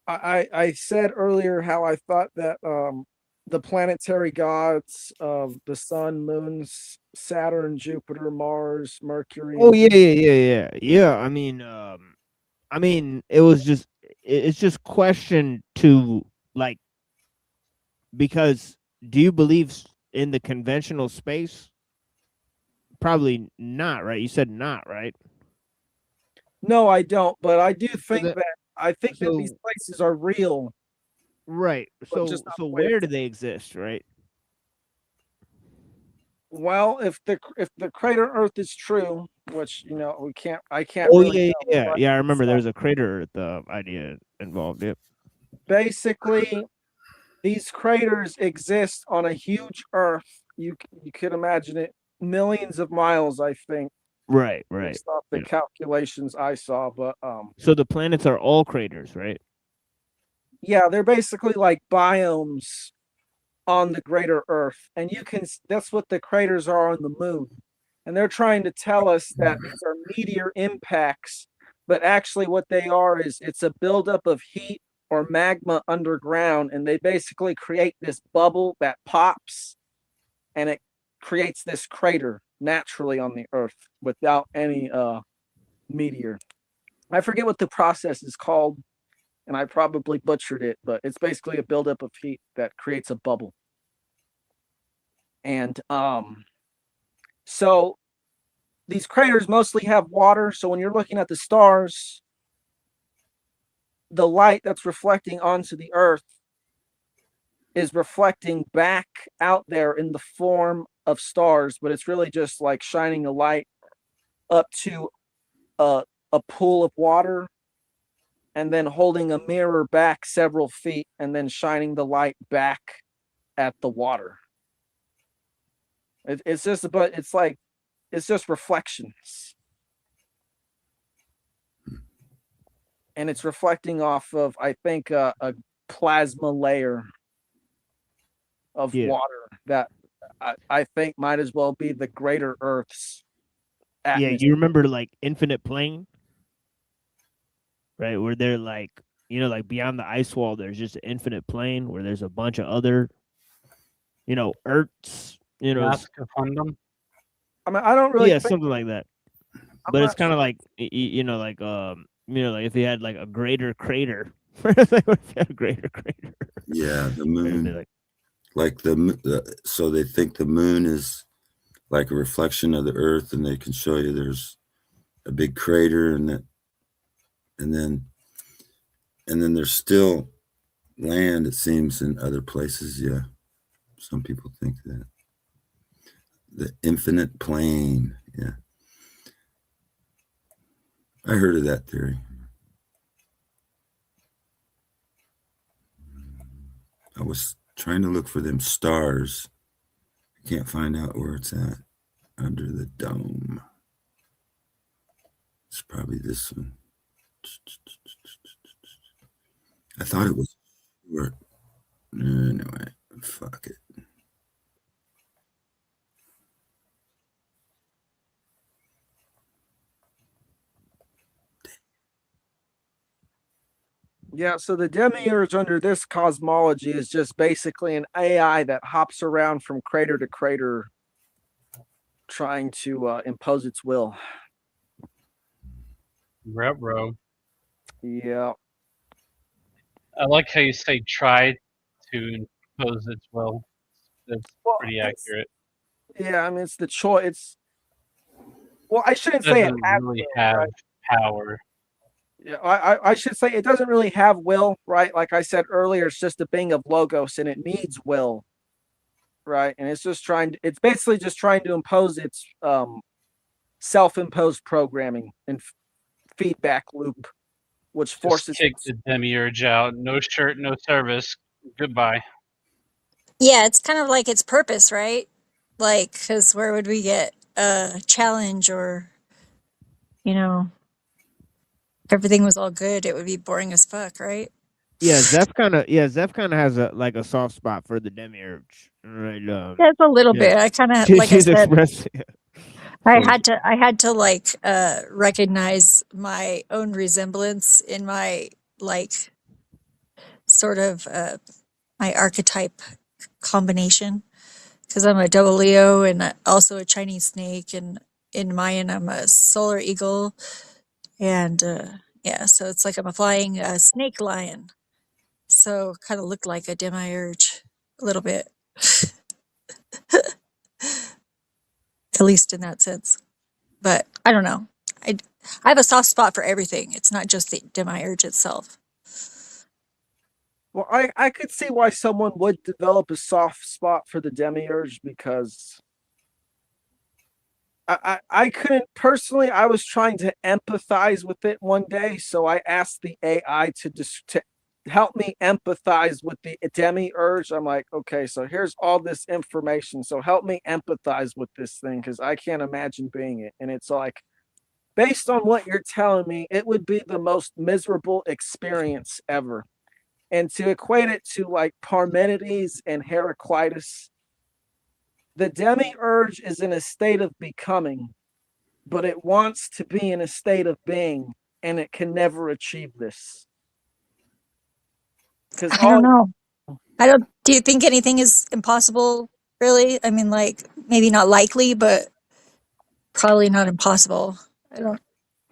I said earlier how I thought that the planetary gods of the sun, moons, Saturn, Jupiter, Mars, Mercury. Oh yeah. I mean, it was just it's just question to like, because do you believe in the conventional space? Probably not, right? You said not, right? No, I don't, but I do think that- that I think that these places are real. Right. but So just not so the way where it's- do they exist, right? Well, if the crater Earth is true, which I can't Oh really know, but yeah. I remember there's a crater Earth idea involved. Yep. basically these craters exist on a huge Earth. You could imagine it millions of miles, I think, Right. based off the Yeah. calculations I saw. But So the planets are all craters, right? yeah, they're basically like biomes on the greater Earth, and that's what the craters are on the moon. And they're trying to tell us that these are meteor impacts, but actually what they are is it's a buildup of heat or magma underground, and they basically create this bubble that pops, and it creates this crater naturally on the Earth without any meteor. I forget what the process is called, and I probably butchered it, but it's basically a buildup of heat that creates a bubble. And so these craters mostly have water. So when you're looking at the stars, the light that's reflecting onto the Earth is reflecting back out there in the form of stars, but it's really just like shining a light up to a pool of water and then holding a mirror back several feet and then shining the light back at the water. It's just reflections. And it's reflecting off of, I think, a plasma layer of water that I think might as well be the greater Earth's atmosphere. Yeah, you remember like Infinite Plane? Right, where they're like, like beyond the ice wall, there's just an infinite plane where there's a bunch of other, Earths, Mask of HUNDUN? I mean, I don't really think something like that. But it's kind of like, like if you had like a greater crater, if you had a greater crater. Yeah, the moon. So they think the moon is like a reflection of the Earth, and they can show you there's a big crater, and then there's still land, it seems, in other places. Yeah, some people think that. The infinite plane. Yeah, I heard of that theory. I was trying to look for them stars. I can't find out where it's at. Under the dome. It's probably this one. I thought it was. Anyway, fuck it. Yeah, so the demiurge under this cosmology is just basically an AI that hops around from crater to crater trying to impose its will. Bro. Yeah. I like how you say try to impose its will. That's pretty accurate. Yeah, I mean, it's the choice. It's, well, I shouldn't say it Doesn't has really will, have right? power. Yeah, I should say it doesn't really have will, right? Like I said earlier, it's just a being of logos and it needs will, right? And it's just it's basically just trying to impose its self-imposed programming and feedback loop, which Just forces kick the demiurge out. No shirt, no service. Goodbye. Yeah, it's kind of like its purpose, right? Like, because where would we get a challenge or, you know, if everything was all good, it would be boring as fuck, right? Zeph kind of has a soft spot for the demiurge, right? That's a little Yeah. bit. I kind of, like I She's said, expressed. I had to like recognize my own resemblance in my like sort of my archetype combination because I'm a double Leo and also a Chinese snake, and in Mayan I'm a solar eagle, and yeah, so it's like I'm a flying snake lion, so kind of look like a demiurge a little bit, at least in that sense. But I don't know. I have a soft spot for everything. It's not just the demiurge itself. Well, I could see why someone would develop a soft spot for the demiurge because I couldn't personally. I was trying to empathize with it one day, so I asked the AI to help me empathize with the demiurge. I'm like, okay, so here's all this information, so help me empathize with this thing because I can't imagine being it. And it's like, based on what you're telling me, it would be the most miserable experience ever. And to equate it to like Parmenides and Heraclitus, the demiurge is in a state of becoming, but it wants to be in a state of being, and it can never achieve this. Because I don't know. Do you think anything is impossible, really? I mean, like, maybe not likely, but probably not impossible. I don't.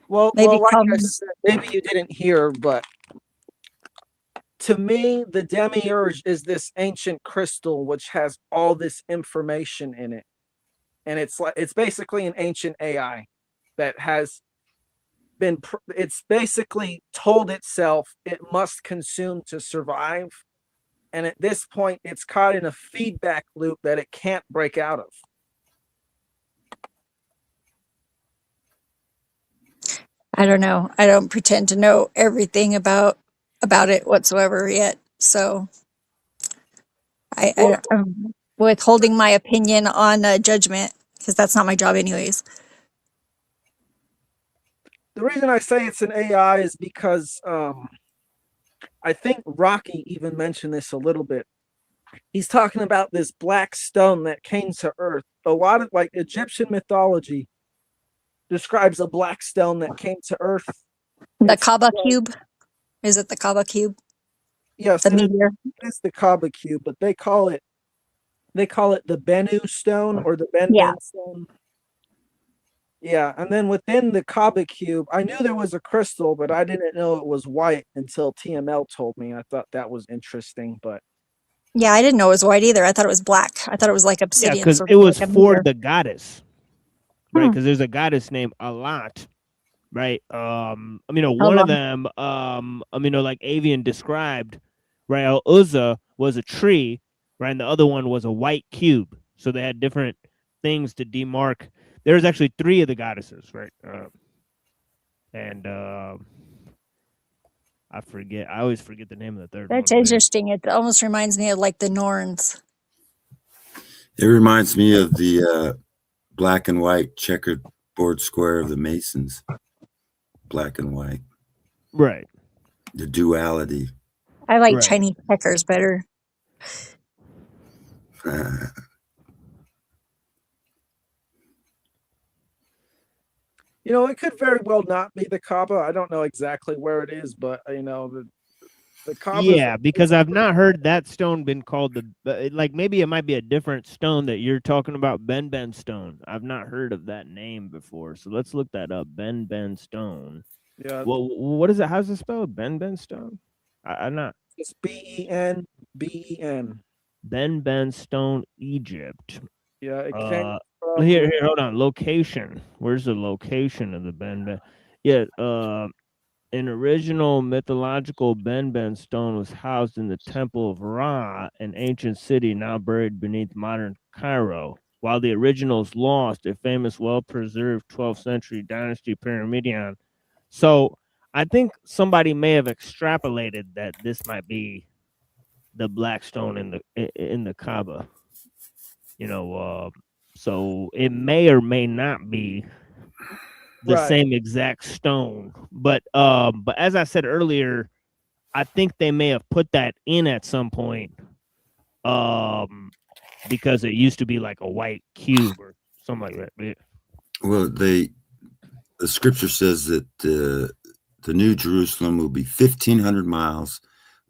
Well, Maybe like I come. said, maybe you didn't hear, but to me, the demiurge is this ancient crystal which has all this information in it. And it's basically an ancient AI that has it's basically told itself it must consume to survive. And at this point, it's caught in a feedback loop that it can't break out of. I don't know. I don't pretend to know everything about it whatsoever yet. So I'm withholding my opinion on judgment because that's not my job, anyways. The reason I say it's an AI is because I think Rocky even mentioned this a little bit. He's talking about this black stone that came to Earth. A lot of like Egyptian mythology describes a black stone that came to Earth. The Kaaba cube? Is it the Kaaba cube? Yes, the meteor. It is the Kaaba cube, but they call it the Bennu stone or the Benben stone. Yeah, and then within the Kaaba cube, I knew there was a crystal, but I didn't know it was white until TML told me. I thought that was interesting, but yeah, I didn't know it was white either. I thought it was black. I thought it was like obsidian. Yeah, because it was for the goddess, right? Because there's a goddess named Alat, right? One of them, like Avian described, right? Al-Uzza was a tree, right? And the other one was a white cube. So they had different things to demark. There's actually 3 of the goddesses, right? I forget. I always forget the name of the third one. That's interesting. It almost reminds me of like the Norns. It reminds me of the black and white checkered board square of the Masons. Black and white. Right. The duality. I like Chinese checkers better. it could very well not be the Kaaba. I don't know exactly where it is, but The Kaaba. Yeah, because I've not heard that stone been called like maybe it might be a different stone that you're talking about, Ben stone. I've not heard of that name before, so let's look that up. Ben stone. Yeah. Well, what is it? How's it spelled? Ben stone. I'm not. It's Ben. Ben stone, Egypt. Yeah, it came from. Here, hold on. Location. Where's the location of the Ben? Yeah, an original mythological Ben stone was housed in the Temple of Ra, an ancient city now buried beneath modern Cairo. While the original is lost, a famous, well-preserved 12th century dynasty pyramidion. So I think somebody may have extrapolated that this might be the black stone in the Kaaba. So it may or may not be the same exact stone, but as I said earlier, I think they may have put that in at some point, because it used to be like a white cube or something like that. Yeah. Well, the scripture says that the New Jerusalem will be 1,500 miles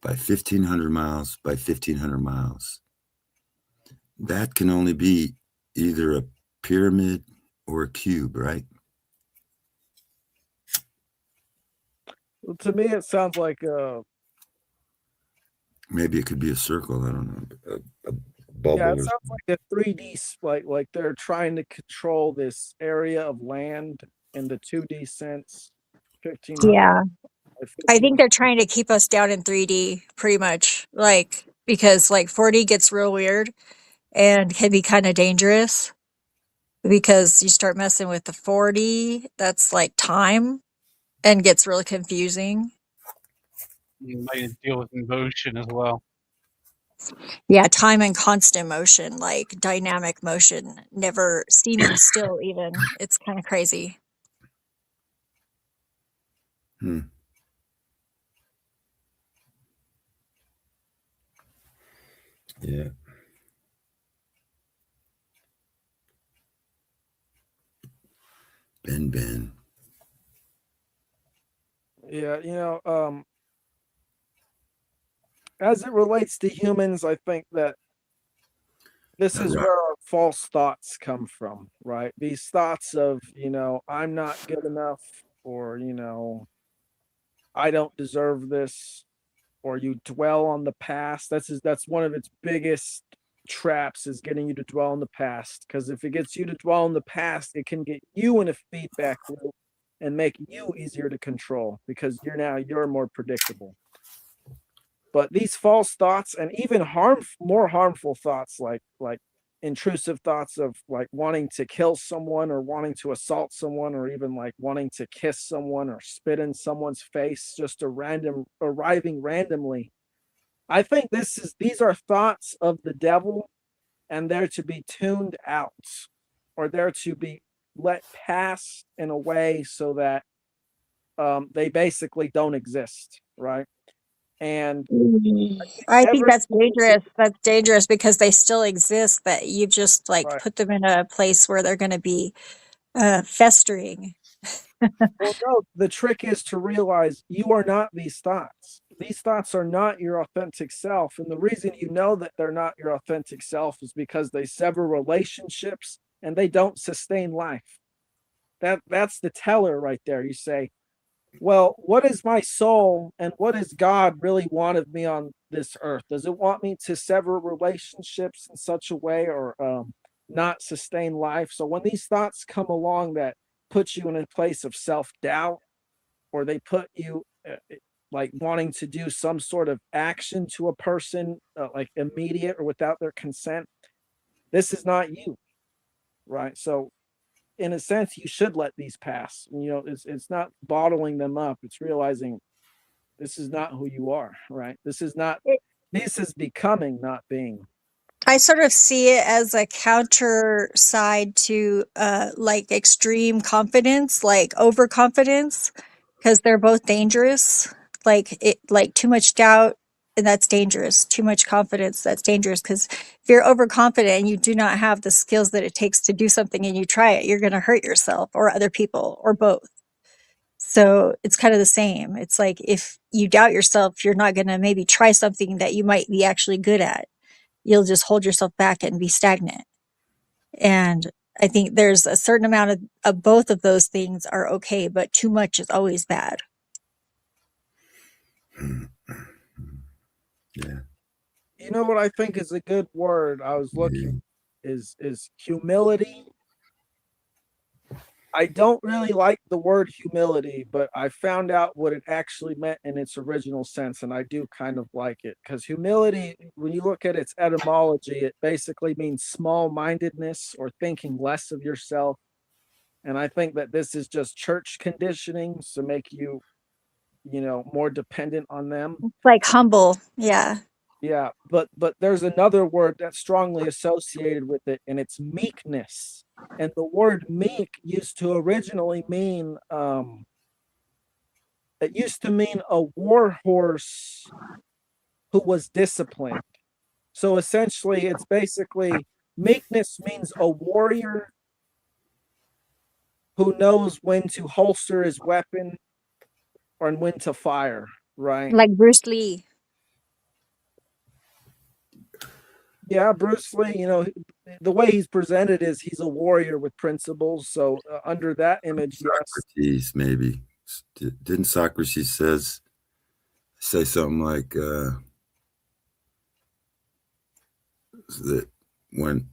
by 1,500 miles by 1,500 miles. That can only be either a pyramid or a cube, right? Well, to me, it sounds like maybe it could be a circle. I don't know, a bubble. Yeah, it sounds like a 3D, like they're trying to control this area of land in the 2D sense. 1500. Yeah. I think they're trying to keep us down in 3D pretty much, like, because like 4D gets real weird and can be kind of dangerous because you start messing with the 4D, that's like time, and gets really confusing. You might deal with motion as well. Yeah, time and constant motion, like dynamic motion, never seeming still even. It's kind of crazy. Yeah. Ben. Yeah, as it relates to humans, I think that this is where our false thoughts come from, right? These thoughts of, I'm not good enough, or, I don't deserve this, or you dwell on the past. That's one of its biggest traps, is getting you to dwell on the past. Because if it gets you to dwell on the past, it can get you in a feedback loop and make you easier to control because you're more predictable. But these false thoughts, and even more harmful thoughts, like intrusive thoughts of like wanting to kill someone or wanting to assault someone, or even like wanting to kiss someone or spit in someone's face, just arriving randomly. I think these are thoughts of the devil, and they're to be tuned out, or they're to be let pass in a way so that they basically don't exist, right? And I think that's dangerous. That's dangerous because they still exist, but you've just put them in a place where they're going to be festering. Well, no, the trick is to realize you are not these thoughts. These thoughts are not your authentic self. And the reason you know that they're not your authentic self is because they sever relationships and they don't sustain life. That's the teller right there. You say, well, what is my soul and what does God really want of me on this earth? Does it want me to sever relationships in such a way, or not sustain life? So when these thoughts come along that put you in a place of self-doubt, or they put you like wanting to do some sort of action to a person, like immediate or without their consent, this is not you, right? So in a sense, you should let these pass. It's not bottling them up. It's realizing this is not who you are, right? This is becoming, not being. I sort of see it as a counter side to like extreme confidence, like overconfidence, because they're both dangerous. Like too much doubt, and that's dangerous. Too much confidence, that's dangerous, because if you're overconfident and you do not have the skills that it takes to do something and you try it, you're going to hurt yourself or other people or both. So it's kind of the same. It's like if you doubt yourself, you're not going to maybe try something that you might be actually good at. You'll just hold yourself back and be stagnant. And I think there's a certain amount of both of those things are okay, but too much is always bad. Yeah. You know what I think is a good word? I was looking is humility. I don't really like the word humility, but I found out what it actually meant in its original sense, and I do kind of like it. Because humility, when you look at its etymology, it basically means small-mindedness or thinking less of yourself. And I think that this is just church conditioning to make you, more dependent on them. Like humble. Yeah. Yeah, but there's another word that's strongly associated with it, and it's meekness. And the word meek used to originally mean it used to mean a war horse who was disciplined. So essentially, it's basically meekness means a warrior who knows when to holster his weapon or when to fire, right? Like Bruce Lee. Yeah, Bruce Lee, the way he's presented is he's a warrior with principles. So under that image, Socrates, maybe. Didn't Socrates say something like that when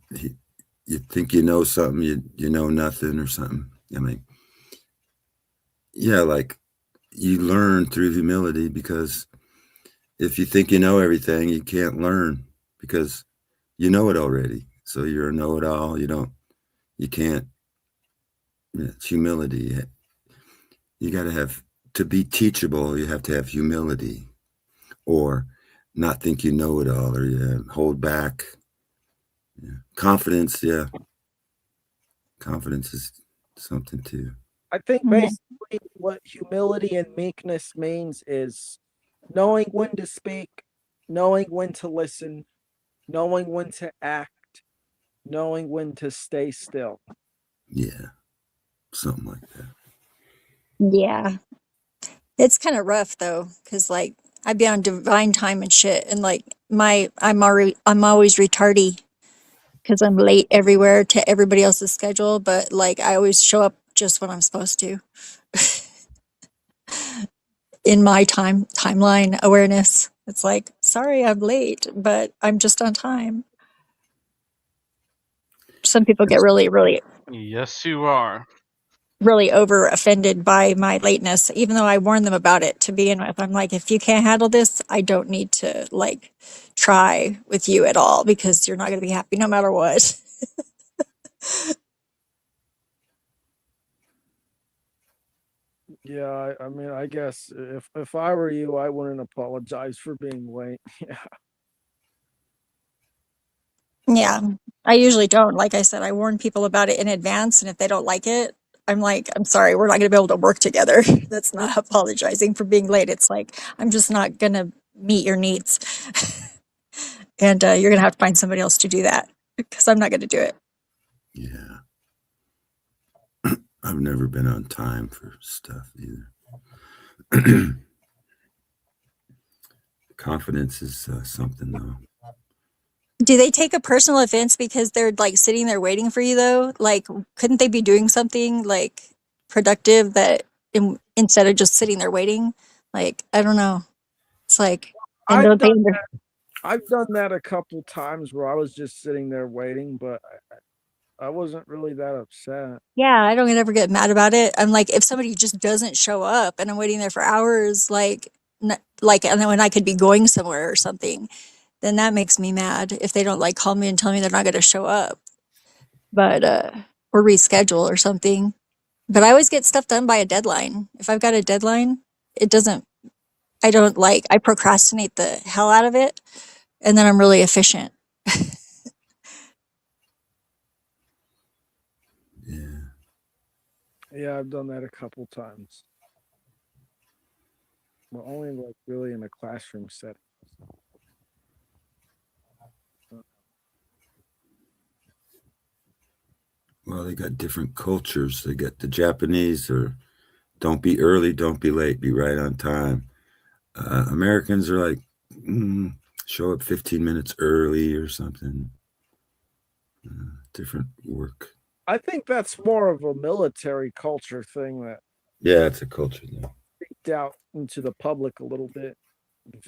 you think you know something, you know nothing or something? I mean, yeah, like you learn through humility, because if you think you know everything, you can't learn because you know it already. So you're a know-it-all. You can't. It's humility. You got to have, to be teachable, you have to have humility, or not think you know it all, or hold back. Yeah. Confidence, yeah. Confidence is something too. I think basically what humility and meekness means is knowing when to speak, knowing when to listen, knowing when to act, knowing when to stay still. Yeah, something like that. Yeah. It's kind of rough though, because like I'd be on divine time and shit, and like I'm always retardy because I'm late everywhere to everybody else's schedule, but like I always show up just when I'm supposed to. In my timeline awareness, it's like, sorry I'm late, but I'm just on time. Some people get really, really, Yes, you are. really over offended by my lateness, even though I warned them about it to begin with. I'm like, if you can't handle this, I don't need to like try with you at all, because you're not going to be happy no matter what. Yeah, I mean, I guess if I were you, I wouldn't apologize for being late. Yeah. Yeah, I usually don't. Like I said, I warn people about it in advance, and if they don't like it, I'm like, I'm sorry, we're not going to be able to work together. That's not apologizing for being late. It's like, I'm just not going to meet your needs. And you're going to have to find somebody else to do that, because I'm not going to do it. Yeah. I've never been on time for stuff either. Confidence is something, though. Do they take a personal offense because they're like sitting there waiting for you though? Like, couldn't they be doing something like productive that instead of just sitting there waiting? Like, I don't know. It's like, and I've don't they done that a couple times where I was just sitting there waiting, but I wasn't really that upset. Yeah, I don't ever get mad about it. I'm like, if somebody just doesn't show up and I'm waiting there for hours, like, and then when I could be going somewhere or something, then that makes me mad if they don't like call me and tell me they're not going to show up, but or reschedule or something. But I always get stuff done by a deadline. If I've got a deadline, it doesn't. I procrastinate the hell out of it, and then I'm really efficient. Yeah, I've done that a couple times. Well, only like really in a classroom setting. Well, they got different cultures. They got the Japanese are Don't be early, don't be late, be right on time. Americans are like, show up 15 minutes early or something. Different work. I think that's more of a military culture thing that. Yeah, it's a culture thing. Leaked out into the public a little bit.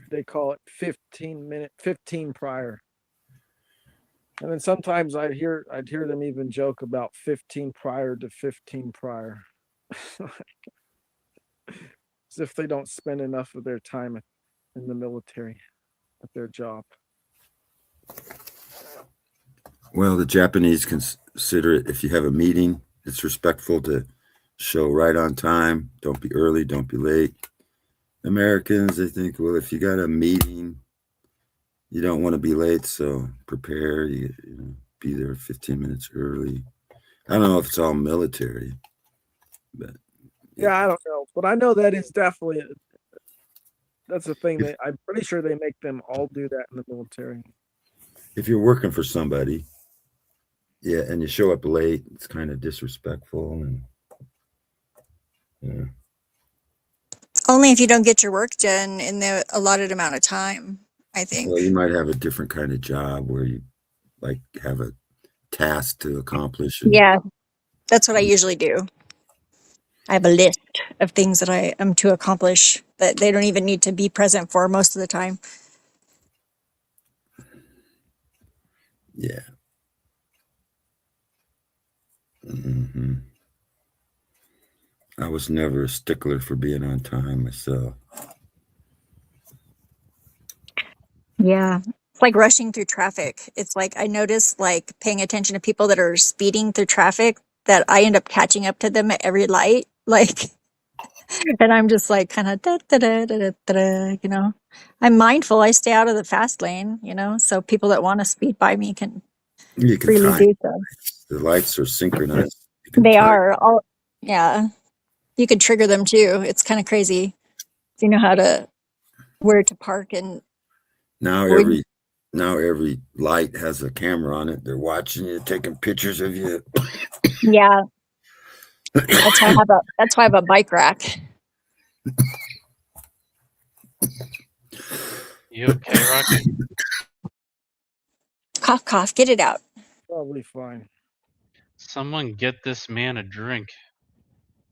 They call it 15 prior. And then sometimes I'd hear them even joke about 15 prior to 15 prior. As if they don't spend enough of their time in the military at their job. Well, the Japanese consider it, if you have a meeting, it's respectful to show right on time. Don't be early, don't be late. Americans, they think, well, if you got a meeting, you don't want to be late, so prepare. You know, be there 15 minutes early. I don't know if it's all military, but yeah, I don't know, but I know that is definitely that's a thing that I'm pretty sure they make them all do that in the military. If you're working for somebody, yeah, and you show up late, it's kind of disrespectful, and yeah. Only if you don't get your work done in the allotted amount of time, I think. Well, you might have a different kind of job where you like have a task to accomplish. Yeah, that's what I usually do. I have a list of things that I am to accomplish that they don't even need to be present for most of the time. Yeah. Mm-hmm. I was never a stickler for being on time myself. Yeah. It's like rushing through traffic. It's like I notice like paying attention to people that are speeding through traffic that I end up catching up to them at every light. Like, and I'm just like kind of you know. I'm mindful. I stay out of the fast lane, you know, so people that want to speed by me can freely do so. The lights are synchronized. They are all, yeah. You could trigger them too. It's kind of crazy. You know how to where to park and now every light has a camera on it. They're watching you, taking pictures of you. Yeah. That's why I have a bike rack. You okay, Rocky? Cough, cough, get it out. Probably fine. Someone get this man a drink.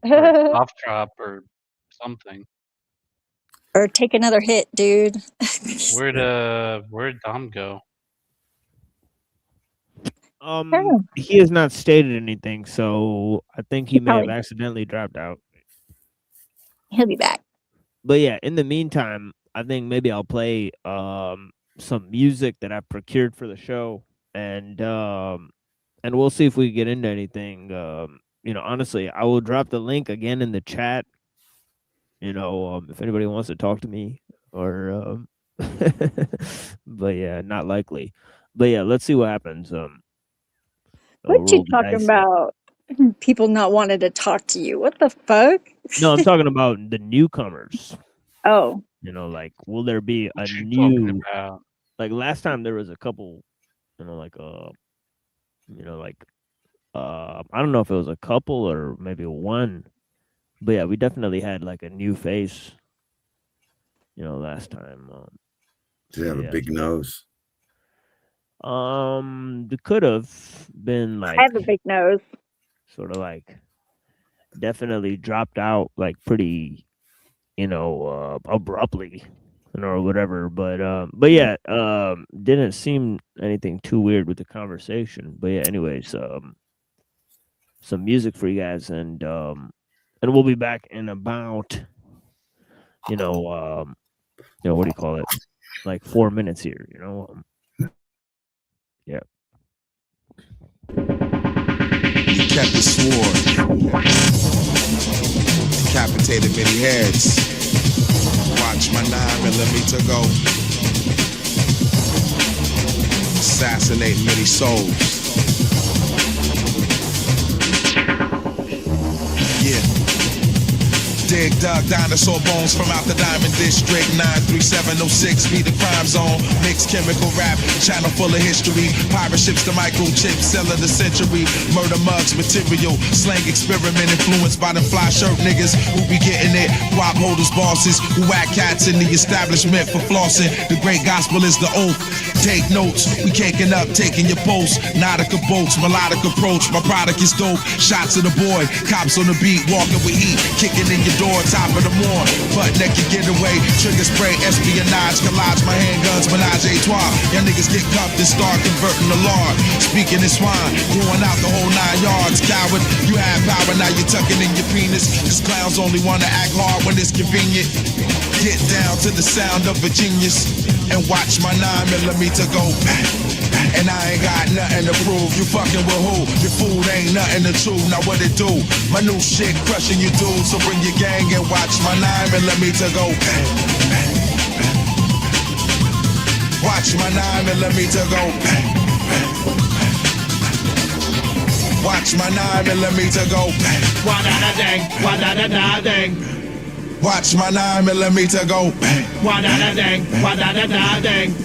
Or a cough drop or something. Or take another hit, dude. Where'd Dom go? He has not stated anything, so I think he may have accidentally dropped out. He'll be back. But yeah, in the meantime, I think maybe I'll play some music that I procured for the show, and we'll see if we get into anything. You know, honestly, I will drop the link again in the chat. You know, if anybody wants to talk to me, or but yeah, not likely. But yeah, let's see what happens. What you talking about? People not wanting to talk to you? What the fuck? No, I'm talking about the newcomers. Oh. You know, like, will there be a new? Like last time, there was a couple. You know, like I don't know if it was a couple or maybe one, but yeah, we definitely had like a new face. You know, last time. Did they have a big nose? It could have been like. I have a big nose. Sort of like, definitely dropped out like pretty, you know, abruptly, you know, or whatever. But yeah, didn't seem anything too weird with the conversation. But yeah, anyways, some music for you guys, and we'll be back in about, you know, what do you call it? Like 4 minutes here, you know. Yeah. He kept his sword, decapitated many heads. Watch my 9mm go, assassinate many souls. Yeah. Dig dug dinosaur bones from out the Diamond District. 93706 be the crime zone. Mixed chemical rap, channel full of history. Pirate ships, the microchip, sell of the century. Murder mugs, material, slang experiment influenced by them fly shirt niggas who be getting it. Guap holders, bosses who whack cats in the establishment for flossing. The great gospel is the oath. Take notes, we caking up, taking your post. Nautica boats, melodic approach. My product is dope. Shots of the boy, cops on the beat, walking with heat, kicking in your door, top of the morn. Butt naked getaway, trigger spray, espionage, collage, my handguns, menage a trois. Y'all niggas get cuffed and start converting the lard. Speaking in swine, going out the whole 9 yards. Coward, you have power, now you're tucking in your penis. Cause clowns only wanna act hard when it's convenient. Get down to the sound of a genius and watch my 9mm go. And I ain't got nothing to prove. You fucking with who? Your food ain't nothing to chew. Now what it do? My new shit crushing you dudes. So bring your gang and watch my 9mm go. Watch my 9mm go. Watch my 9mm go. Wa-da-da-dang, wa-da-da-da-dang. Watch my 9mm go. Wa-da-da-dang, wa-da-da-da-dang.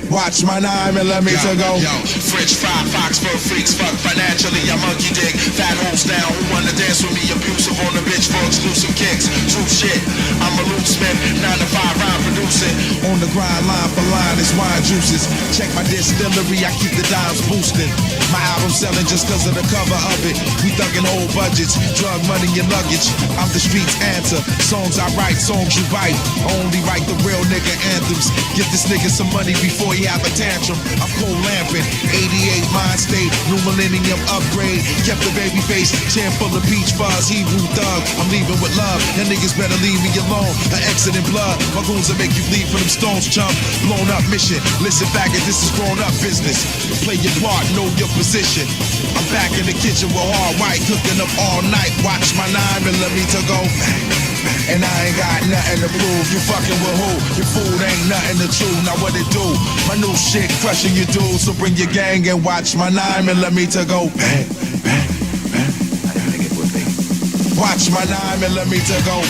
Watch my 9mm go. Yo, French fry, fox fur freaks, fuck financially, I monkey dick. Fat hoes down, who wanna dance with me? Abusive on the bitch for exclusive kicks. True shit, I'm a loose Smith, 9 to 5 rhyme producing. On the grind, line for line, it's wine juices. Check my distillery, I keep the dimes boosting. My album selling just cause of the cover of it. We thugging whole budgets, drug money and luggage. I'm the street's answer. Songs I write, songs you bite. Only write the real nigga anthems. Give this nigga some money before he have a tantrum. I'm cold lamping, 88 mind state, new millennium upgrade. Kept the baby face, chair full of peach fuzz. Hebrew thug, I'm leaving with love. Y'all niggas better leave me alone. An exit in blood, my goons will make you bleed for them stones, chump. Blown up mission, listen faggot, this is grown up business. Play your part, know your position. I'm back in the kitchen with hard white, cooking up all night. Watch my 9mm go. And I ain't got nothing to prove. You fucking with who? Your food ain't nothing to chew. Now what it do? My new shit crushing your dudes. So bring your gang and watch my 9mm go. Watch my 9mm go.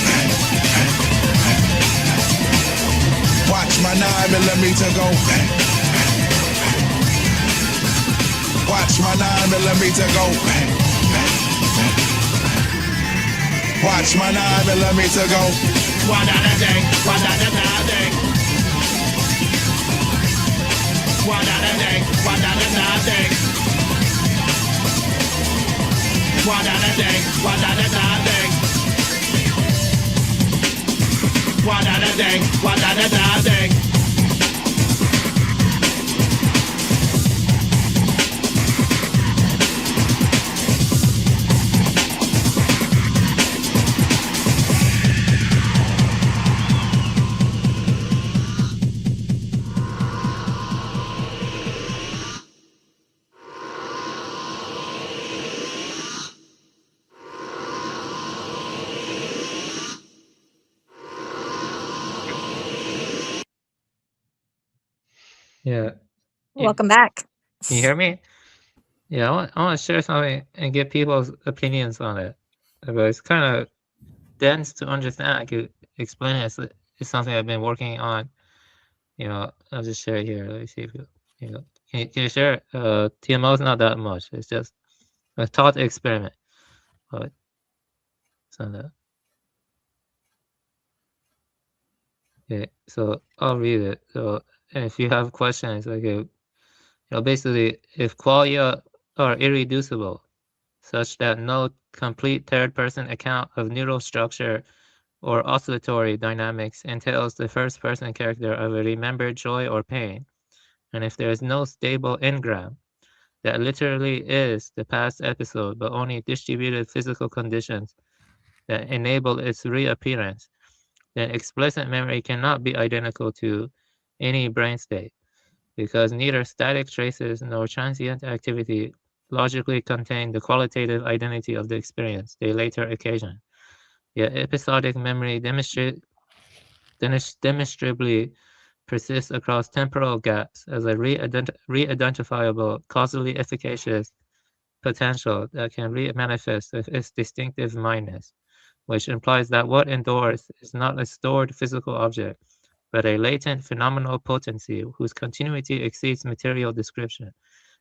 Watch my 9mm go. Watch my 9mm go. Watch my 9mm go. Wa-da-da-dang, wa-da-da-da-dang. Wa-da-da-dang, wa-da-da-da-dang. Wa-da-da-dang, wa-da-da-da-dang. Wa-da-da-dang, wa-da-da-da-dang. Yeah. Welcome back. Can you hear me? Yeah, I want to share something and get people's opinions on it. But it's kind of dense to understand. I could explain it. It's something I've been working on. I'll just share it here. Let me see if can you share it? TMO is not that much. It's just a thought experiment. But it's not that. Okay, so I'll read it. So, and if you have questions, basically, if qualia are irreducible, such that no complete third-person account of neural structure or oscillatory dynamics entails the first-person character of a remembered joy or pain, and if there is no stable engram that literally is the past episode, but only distributed physical conditions that enable its reappearance, then explicit memory cannot be identical to any brain state, because neither static traces nor transient activity logically contain the qualitative identity of the experience they later occasion. Yet episodic memory demonstrably persists across temporal gaps as a re-identifiable, causally efficacious potential that can re-manifest with its distinctive mindness. which implies that what endures is not a stored physical object, but a latent phenomenal potency whose continuity exceeds material description.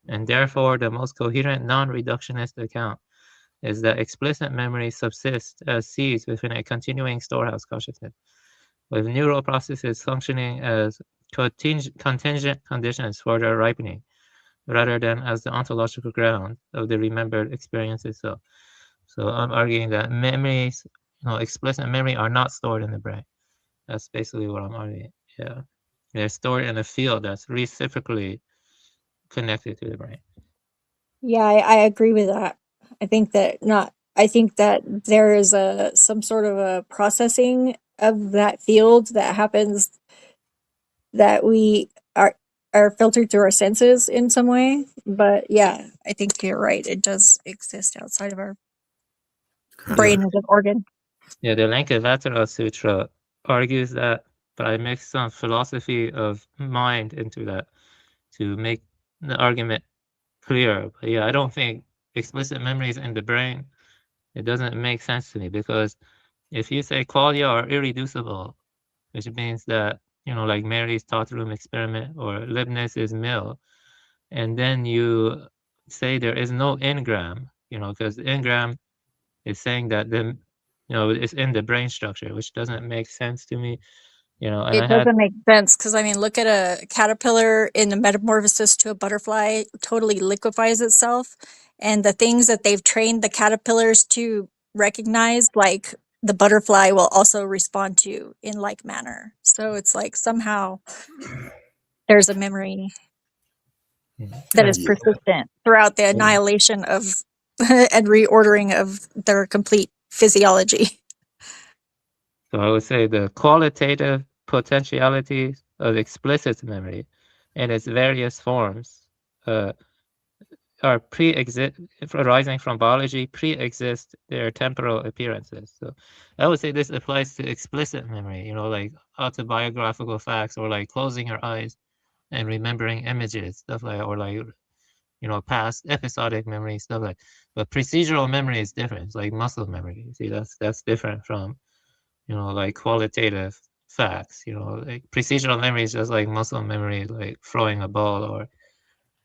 And therefore, the most coherent non-reductionist account is that explicit memory subsists as seeds within a continuing storehouse consciousness, with neural processes functioning as contingent conditions for their ripening, rather than as the ontological ground of the remembered experience itself. So I'm arguing that memories, explicit memory, are not stored in the brain. That's basically what I'm arguing. Yeah, they're stored in a field that's reciprocally connected to the brain. Yeah, I agree with that. I think that there is some sort of a processing of that field that happens that we are filtered through our senses in some way. But yeah, I think you're right. It does exist outside of our brain as an organ. Yeah, the Lankavatara Sutra argues that, but I mix some philosophy of mind into that to make the argument clear. But yeah, I don't think explicit memories in the brain, it doesn't make sense to me, because if you say qualia are irreducible, which means that, like Mary's thought room experiment or Leibniz is mill, and then you say there is no engram, because the engram is saying that it's in the brain structure, which doesn't make sense to me. And It doesn't make sense because, I mean, look at a caterpillar in the metamorphosis to a butterfly, totally liquefies itself. And the things that they've trained the caterpillars to recognize, like the butterfly will also respond to in like manner. So it's like somehow there's a memory that is persistent throughout the annihilation of and reordering of their complete physiology. So I would say the qualitative potentialities of explicit memory and its various forms are arising from biology, pre-exist their temporal appearances. So I would say this applies to explicit memory, like autobiographical facts, or like closing your eyes and remembering images, stuff like, or like, past episodic memory, stuff like. But procedural memory is different. It's like muscle memory. See, that's different from, like qualitative facts. Like procedural memory is just like muscle memory, like throwing a ball or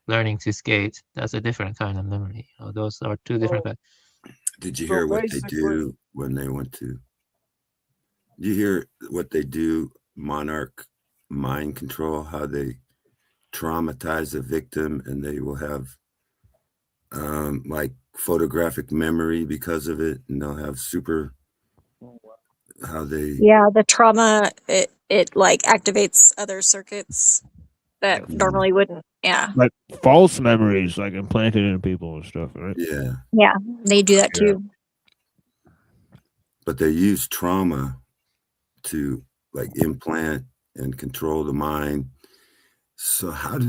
learning to skate. That's a different kind of memory. Those are two different kinds. Did you hear what they do when they went to? Do you hear what they do? Monarch mind control, how they traumatize a victim, and they will have like photographic memory because of it, and they'll have the trauma, it like activates other circuits that normally wouldn't. Like false memories, like implanted in people and stuff, right? Yeah, they do that too. But they use trauma to like implant and control the mind. So I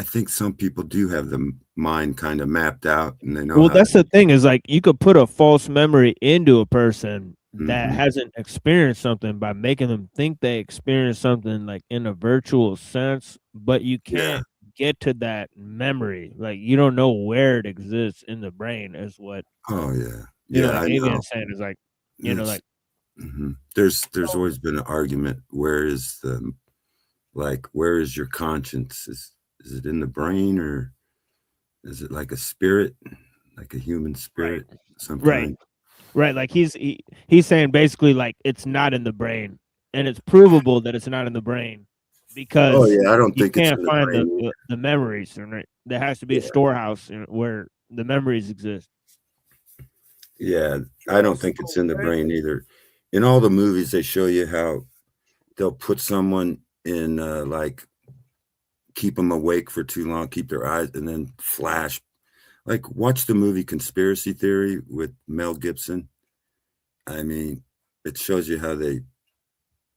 think some people do have the mind kind of mapped out, and they know. Well, that's the thing, is like you could put a false memory into a person that hasn't experienced something by making them think they experienced something like in a virtual sense, but you can't get to that memory. Like you don't know where it exists in the brain, is what. Oh yeah, like Avian's saying is like, like. There's always been an argument. Where is your conscience? Is it in the brain, or is it like a spirit, like a human spirit? Right. Like he's saying basically like it's not in the brain, and it's provable that it's not in the brain because I don't think you can't it's in find the brain. the memories. Right? There has to be a storehouse where the memories exist. Yeah, I don't think it's in the brain either. In all the movies, they show you how they'll put someone in like keep them awake for too long, keep their eyes, and then flash. Like watch the movie Conspiracy Theory with Mel Gibson. I mean, it shows you how they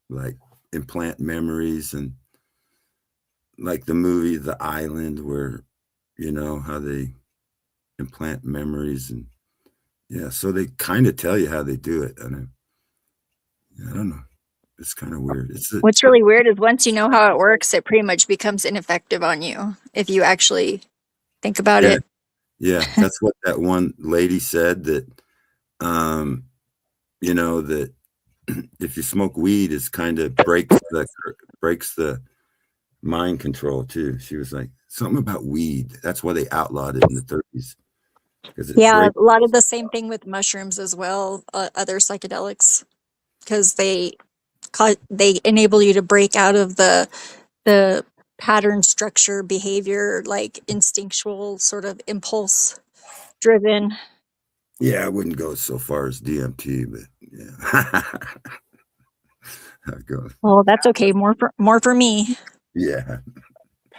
like implant memories, and like the movie The Island, where how they implant memories, and so they kind of tell you how they do it. And I don't know. It's kind of weird. What's really weird is once you know how it works, it pretty much becomes ineffective on you if you actually think about it. Yeah, that's what that one lady said, that you know, that if you smoke weed, it's kind of breaks the mind control too. She was like, something about weed. That's why they outlawed it in the 30s. Yeah, a lot of the same thing with mushrooms as well, other psychedelics, because they enable you to break out of the pattern structure behavior, like instinctual sort of impulse driven. Yeah, I wouldn't go so far as DMT, but yeah. I'd go. Well, that's okay. More for me. Yeah.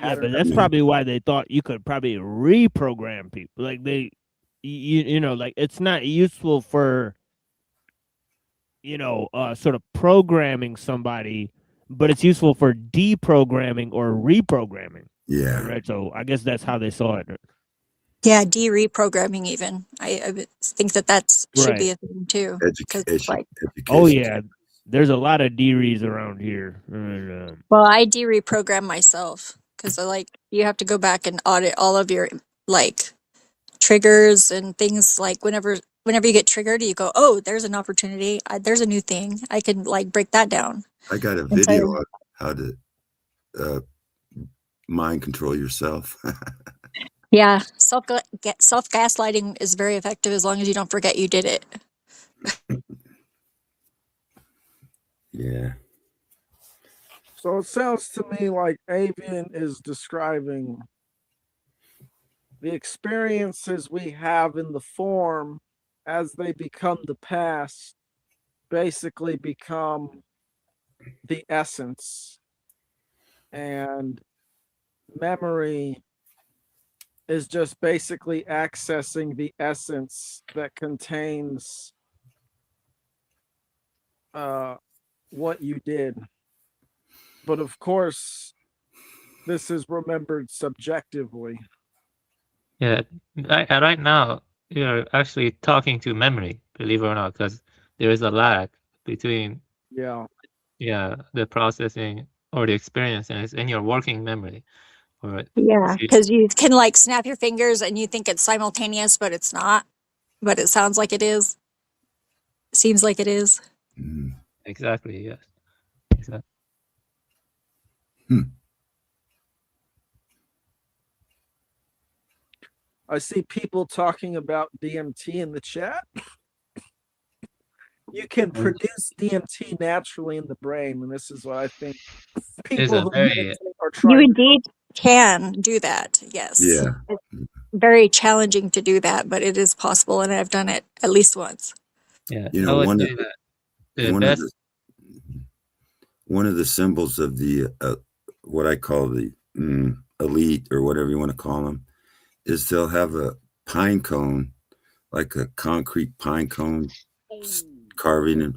Yeah, but that's probably why they thought you could probably reprogram people. Like you know, like it's not useful for, you know, sort of programming somebody, but it's useful for deprogramming or reprogramming. Yeah. Right. So I guess that's how they saw it. Yeah, reprogramming even. I would think that should be a thing too. Education. Oh yeah, there's a lot of DREs around here. Well, I reprogram myself because you have to go back and audit all of your like triggers and things. Like whenever you get triggered, you go, oh, there's an opportunity. There's a new thing. I can like break that down. I got a video on how to mind control yourself. Yeah, self gaslighting is very effective as long as you don't forget you did it. Yeah. So it sounds to me like Avian is describing the experiences we have in the form as they become the past, basically become the essence. And memory is just basically accessing the essence that contains what you did. But of course, this is remembered subjectively. Yeah, right now you're actually talking to memory, believe it or not, because there is a lag between the processing or the experience, and it's in your working memory. Yeah, because you can like snap your fingers and you think it's simultaneous, but it's not. But it sounds like it is. Seems like it is. Exactly. Yes. Exactly. I see people talking about DMT in the chat. You can produce DMT naturally in the brain, and this is what I think people who meditate are trying. You indeed can do that. Yes. Yeah. It's very challenging to do that, but it is possible, and I've done it at least once. Yeah. You know, one of the symbols of the what I call the elite, or whatever you want to call them, is they'll have a pine cone, like a concrete pine cone carving,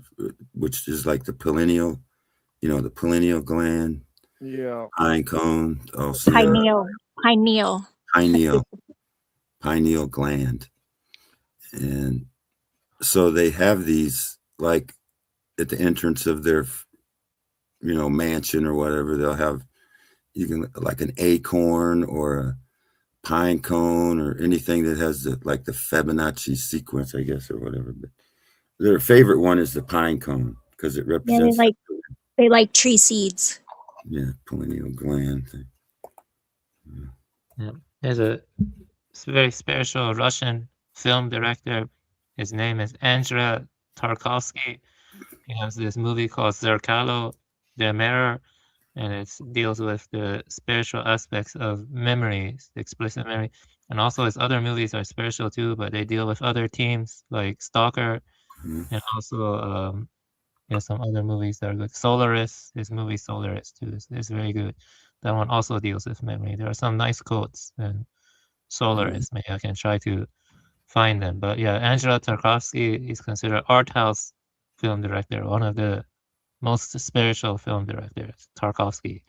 which is like the pineal, the pineal gland. Yeah. Pine cone. Also pineal gland. And so they have these, like at the entrance of their, mansion or whatever, they'll have, you can like an acorn or a pine cone or anything that has the Fibonacci sequence, I guess, or whatever. But their favorite one is the pine cone because it represents. Yeah, they like tree seeds. Yeah, pineal gland thing. Yeah. There's a very special Russian film director. His name is Andrei Tarkovsky. He has this movie called Zerkalo, The Mirror, and it deals with the spiritual aspects of memories, explicit memory. And also his other movies are spiritual too, but they deal with other themes like Stalker, and also some other movies that are good. Solaris, his movie Solaris too is very good. That one also deals with memory. There are some nice quotes in Solaris. Maybe I can try to find them. But yeah, Andrei Tarkovsky is considered art house film director, one of the most spiritual film directors. Tarkovsky.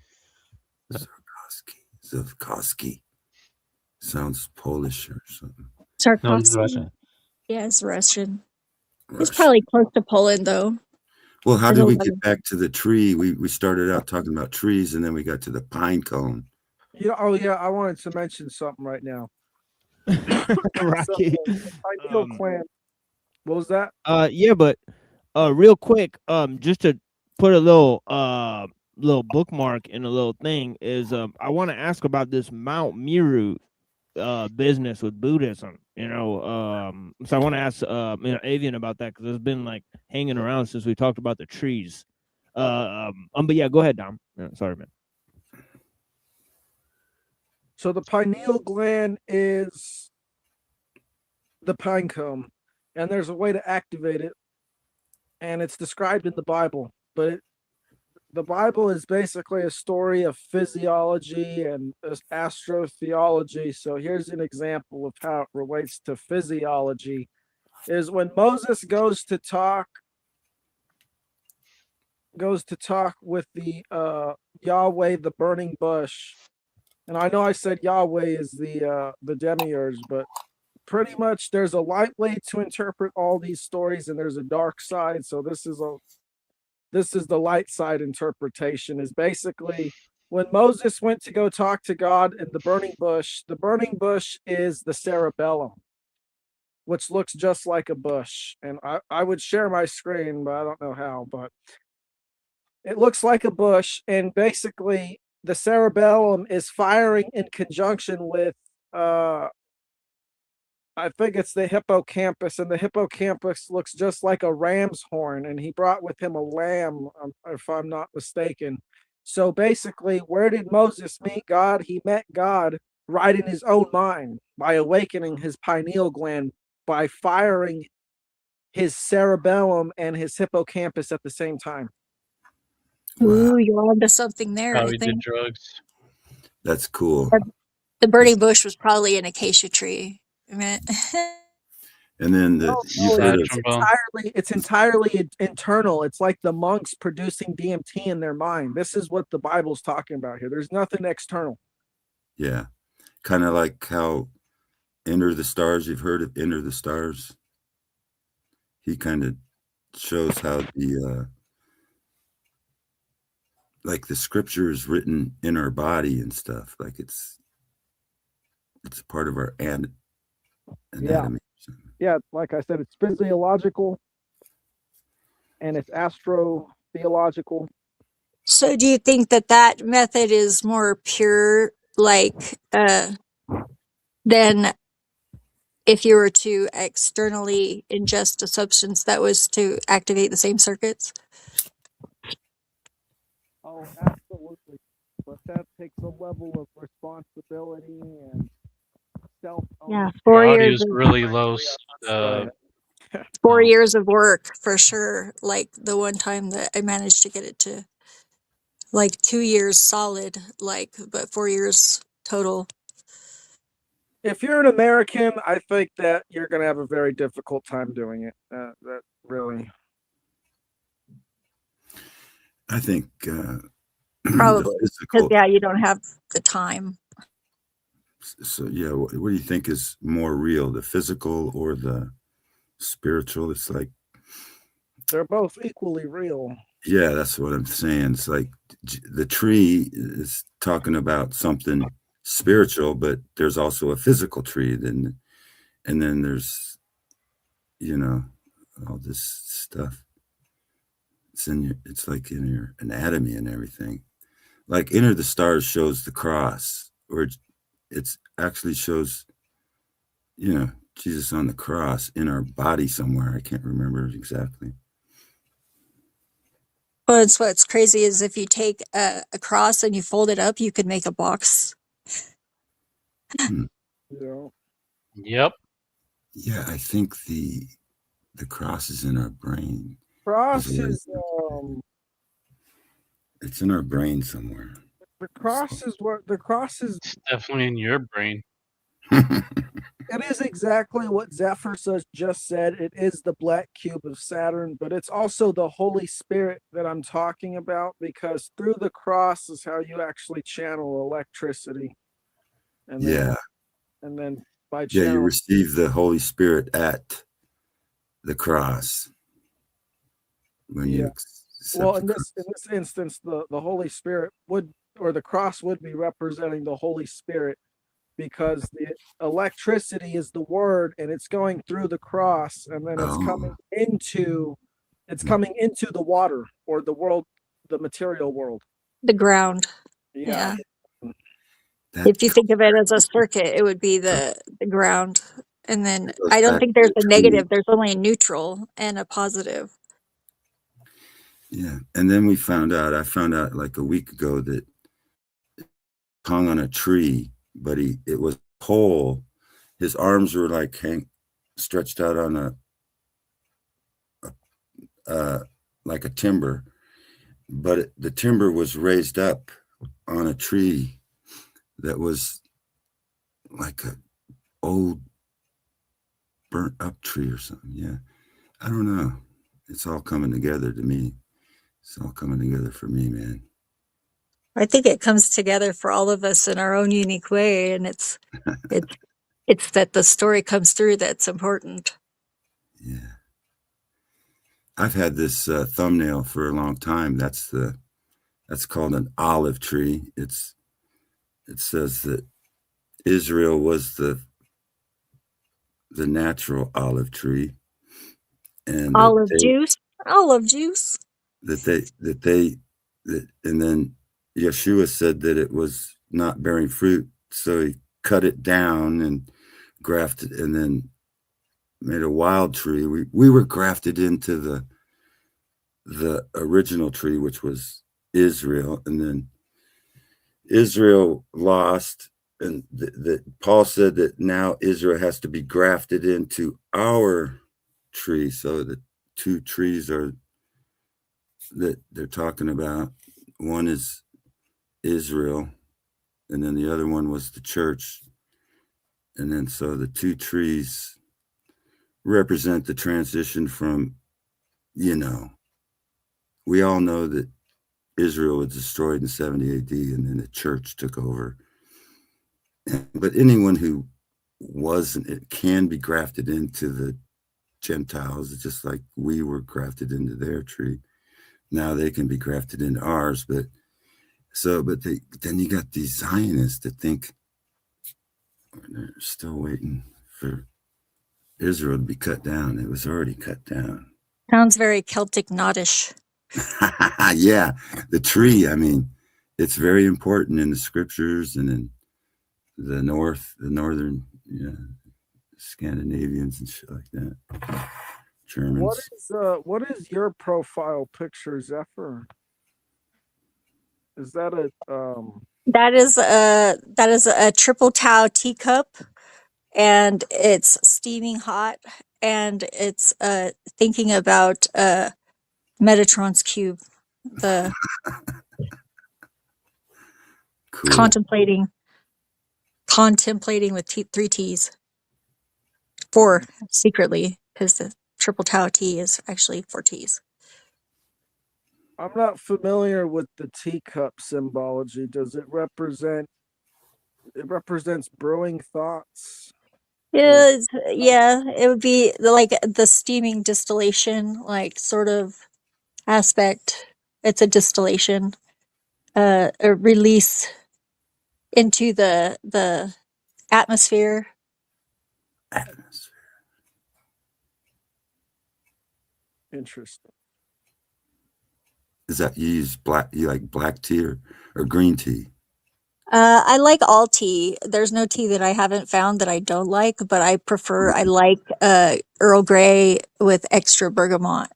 Tarkovsky. Sounds Polish or something. Tarkovsky. No, he's Russian. Yeah, it's Russian. It's probably close to Poland, though. Well, how did we get back to the tree? We started out talking about trees, and then we got to the pine cone. Yeah. Oh, yeah. I wanted to mention something right now. Rocky. Ideal clan. What was that? Yeah, but Real quick, just to put a little bookmark in a little thing is I want to ask about this Mount Meru business with Buddhism. So I want to ask Avian about that because it's been like hanging around since we talked about the trees. But yeah, go ahead, Dom. Yeah, sorry, man. So the pineal gland is the pine cone, and there's a way to activate it, and it's described in the Bible. But the Bible is basically a story of physiology and astrotheology. So here's an example of how it relates to physiology: is when Moses goes to talk with the Yahweh, the burning bush. And I know I said Yahweh is the demiurge, but pretty much there's a light way to interpret all these stories, and there's a dark side. So this is the light side interpretation. Is basically when Moses went to go talk to God in the burning bush is the cerebellum, which looks just like a bush. And I would share my screen, but I don't know how, but it looks like a bush, and basically the cerebellum is firing in conjunction with I think it's the hippocampus, and the hippocampus looks just like a ram's horn, and he brought with him a lamb, if I'm not mistaken. So basically, where did Moses meet God? He met God right in his own mind by awakening his pineal gland, by firing his cerebellum and his hippocampus at the same time. Ooh, you're onto something there, I Probably did think. drugs. That's cool. The burning bush was probably an acacia tree. I mean, And then you've heard of it's entirely internal. It's like the monks producing DMT in their mind. This is what the Bible's talking about here. There's nothing external. Yeah, kind of like how Enter the Stars. You've heard of Enter the Stars. He kind of shows how the like the scripture is written in our body and stuff. Like it's part of our anatomy. Yeah, like I said, it's physiological and it's astrotheological. so do you think that method is more pure, like, than if you were to externally ingest a substance that was to activate the same circuits? Oh, absolutely. But that takes a level of responsibility and self. Yeah, Your 4 years audio's of really low. 4 years of work for sure. Like the one time that I managed to get it to like 2 years solid, but 4 years total. If you're an American, I think that you're going to have a very difficult time doing it. That really. I think Probably. Because, yeah, you don't have the time. So yeah, what do you think is more real, the physical or the spiritual? It's like they're both equally real. Yeah, that's what I'm saying. It's like the tree is talking about something spiritual, but there's also a physical tree. And then there's, all this stuff. It's like in your anatomy and everything. Like Enter the Stars shows the cross, or it's actually shows, Jesus on the cross in our body somewhere. I can't remember exactly. Well, what's crazy is if you take a cross and you fold it up, you could make a box. Yeah. Yep. Yeah, I think the cross is in our brain. Cross is it's in our brain somewhere. The cross is It's definitely in your brain. It is exactly what Zephyr just said. It is the black cube of Saturn, but it's also the Holy Spirit that I'm talking about, because through the cross is how you actually channel electricity. And then by you receive the Holy Spirit at the cross. When you in this instance, the Holy Spirit the cross would be representing the Holy Spirit, because the electricity is the word and it's going through the cross, and then it's coming into It's coming into the water or the world, the material world. The ground. Yeah. If you think of it as a circuit, it would be the ground. And then goes I don't back think to there's the a tree. negative. There's only a neutral and a positive. Yeah. And then I found out like a week ago that it hung on a tree, but it was whole. His arms were like stretched out on like a timber, but the timber was raised up on a tree that was like a old burnt up tree or something. Yeah. I don't know. It's all coming together to me. It's all coming together for me, man. I think it comes together for all of us in our own unique way, and it's that the story comes through that's important. Yeah. I've had this thumbnail for a long time. That's called an olive tree. It says that Israel was the natural olive tree, and Olive juice. and then Yeshua said that it was not bearing fruit, so he cut it down and grafted, and then made a wild tree. We were grafted into the original tree, which was Israel, and then Israel lost, and that Paul said that now Israel has to be grafted into our tree. So the two trees are that they're talking about. One is Israel, and then the other one was the church. And then so the two trees represent the transition from, we all know that Israel was destroyed in 70 AD, and then the church took over. But anyone who wasn't, it can be grafted into the Gentiles. It's just like we were grafted into their tree. Now they can be grafted into ours. Then you got these Zionists that think they're still waiting for Israel to be cut down. It was already cut down. Sounds very Celtic Noddish. Yeah, the tree. I mean, it's very important in the scriptures and in the northern, Scandinavians and shit like that. Germans. What is your profile picture, Zephyr? Is that a That is a triple tau teacup, and it's steaming hot, and it's thinking about Metatron's cube, the cool. contemplating with three T's, 4 secretly, because the triple tau T is actually 4 T's. I'm not familiar with the teacup symbology. Does it represents brewing thoughts? Yeah, it would be like the steaming distillation, like sort of aspect. It's a distillation, a release into the atmosphere. Interesting. Is that you like black tea or green tea? I like all tea. There's no tea that I haven't found that I don't like, but I like Earl Grey with extra bergamot.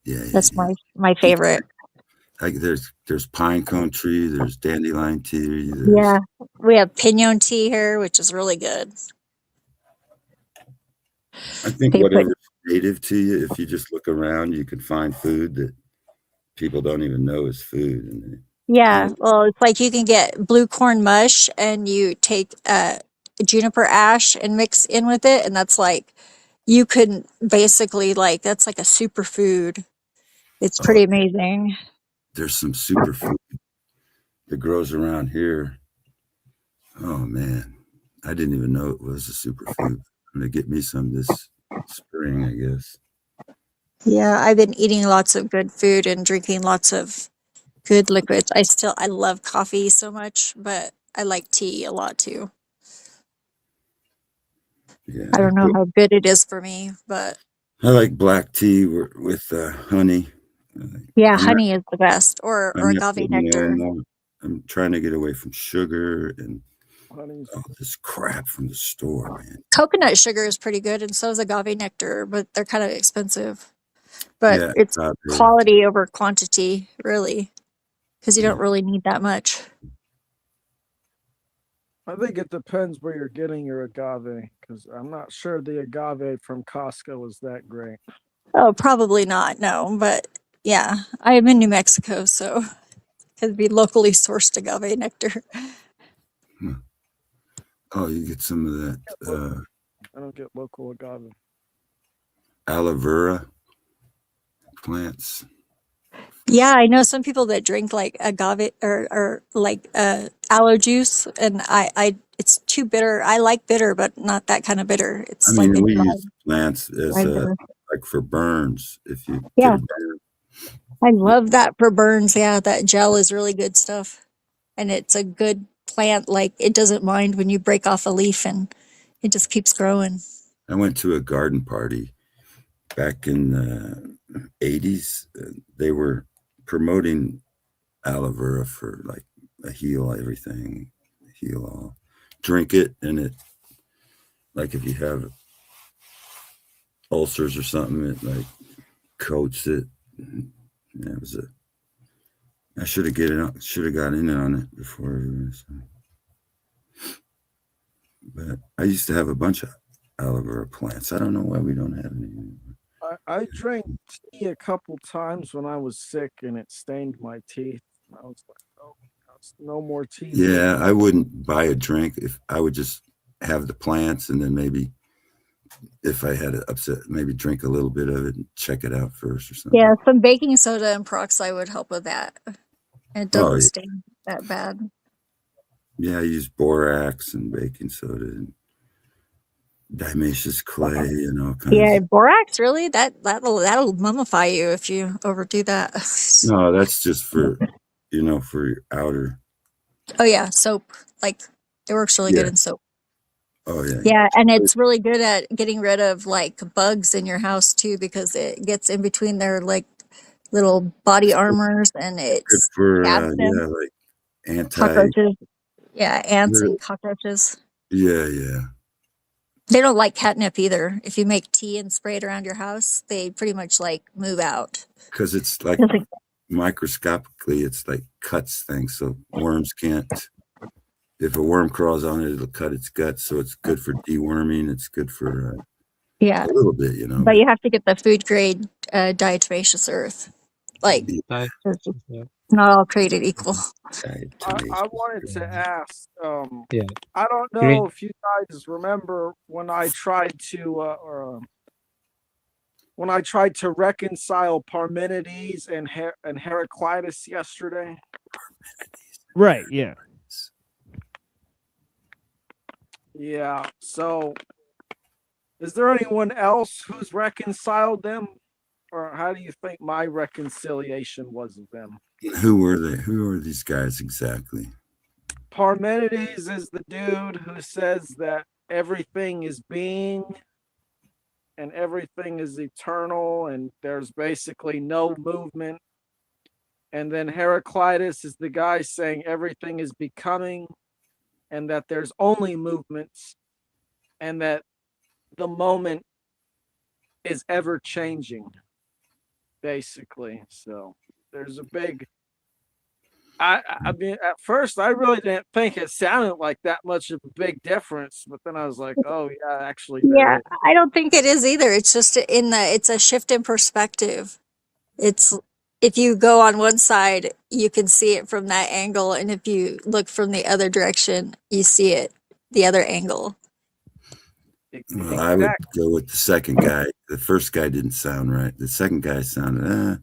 Yeah, that's my favorite. Like there's pine cone tree, there's dandelion tea. Yeah, we have pinon tea here, which is really good. I think whatever's native to you, if you just look around, you can find food that people don't even know is food. Yeah, well, it's like you can get blue corn mush, and you take juniper ash and mix in with it, and that's like you could basically that's like a superfood. It's pretty amazing. There's some superfood that grows around here. Oh man, I didn't even know it was a superfood. I'm gonna get me some this spring, I guess. Yeah, I've been eating lots of good food and drinking lots of good liquids. I love coffee so much, but I like tea a lot too. Yeah, I don't know how good it is for me, but I like black tea with honey. Yeah, I'm not, honey is the best, or I'm not agave putting no nectar. more. I'm trying to get away from sugar and Honey's all this crap from the store, man. Coconut sugar is pretty good, and so is agave nectar, but they're kind of expensive. But Yeah, it's agave. quality over quantity, really, because you Yeah. don't really need that much. I think it depends where you're getting your agave, because I'm not sure the agave from Costco is that great. Oh, probably not. No, but yeah, I am in New Mexico, so it could be locally sourced agave nectar. Oh, you get some of that I don't get local agave. aloe vera plants. Yeah, I know some people that drink like agave or like aloe juice, and I it's too bitter. I like bitter, but not that kind of bitter. I It's like mean, a we use plants as dry bitter. like for burns. If you get Yeah, a burn, I love that for burns. Yeah, that gel is really good stuff, and it's a good plant. Like it doesn't mind when you break off a leaf, and it just keeps growing. I went to a garden party back in the 80s. They were promoting aloe vera for like a heal everything, heal all. Drink it, and it, like if you have ulcers or something, it like coats it. Yeah, it was a. I should have got in on it before. But I used to have a bunch of aloe vera plants. I don't know why we don't have any anymore. I drank tea a couple times when I was sick, and it stained my teeth. I was like, oh, no more tea. Yeah, I wouldn't buy a drink. If I would just have the plants, and then maybe if I had an upset, maybe drink a little bit of it and check it out first or something. Yeah, some baking soda and peroxide would help with that. And it doesn't Oh, yeah. stain that bad. Yeah, I use borax and baking soda and dionysus clay and all kinds. Yeah, borax, really? That'll mummify you if you overdo that. No, that's just for for your outer. Oh yeah, soap. Like it works really good Yeah. in soap. Oh yeah. Yeah, and it's really good at getting rid of like bugs in your house too, because it gets in between their like little body armors, and Good it's for stabs them. like anti. Cockroaches. Yeah, ants and cockroaches. Yeah. They don't like catnip either. If you make tea and spray it around your house, they pretty much like move out. Because it's like microscopically, it's like cuts things, so worms can't. If a worm crawls on it, it'll cut its guts. So it's good for deworming. It's good for Yeah, a little bit, but you have to get the food grade diatomaceous earth. Like it's not all created equal. I wanted to ask. Yeah. I don't know if you guys remember when I tried to reconcile Parmenides and Heraclitus yesterday. Right. Yeah. Yeah. So, is there anyone else who's reconciled them, or how do you think my reconciliation was of them? Who were they? Who are these guys exactly? Parmenides is the dude who says that everything is being and everything is eternal and there's basically no movement. And then Heraclitus is the guy saying everything is becoming and that there's only movements and that the moment is ever changing, basically. So there's a big I mean, at first I really didn't think it sounded like that much of a big difference, but then I was like, oh yeah, actually there Yeah, is. I don't think it is either. It's just it's a shift in perspective. It's if you go on one side, you can see it from that angle, and if you look from the other direction, you see it the other angle. Well, I would go with the second guy. The first guy didn't sound right. The second guy sounded,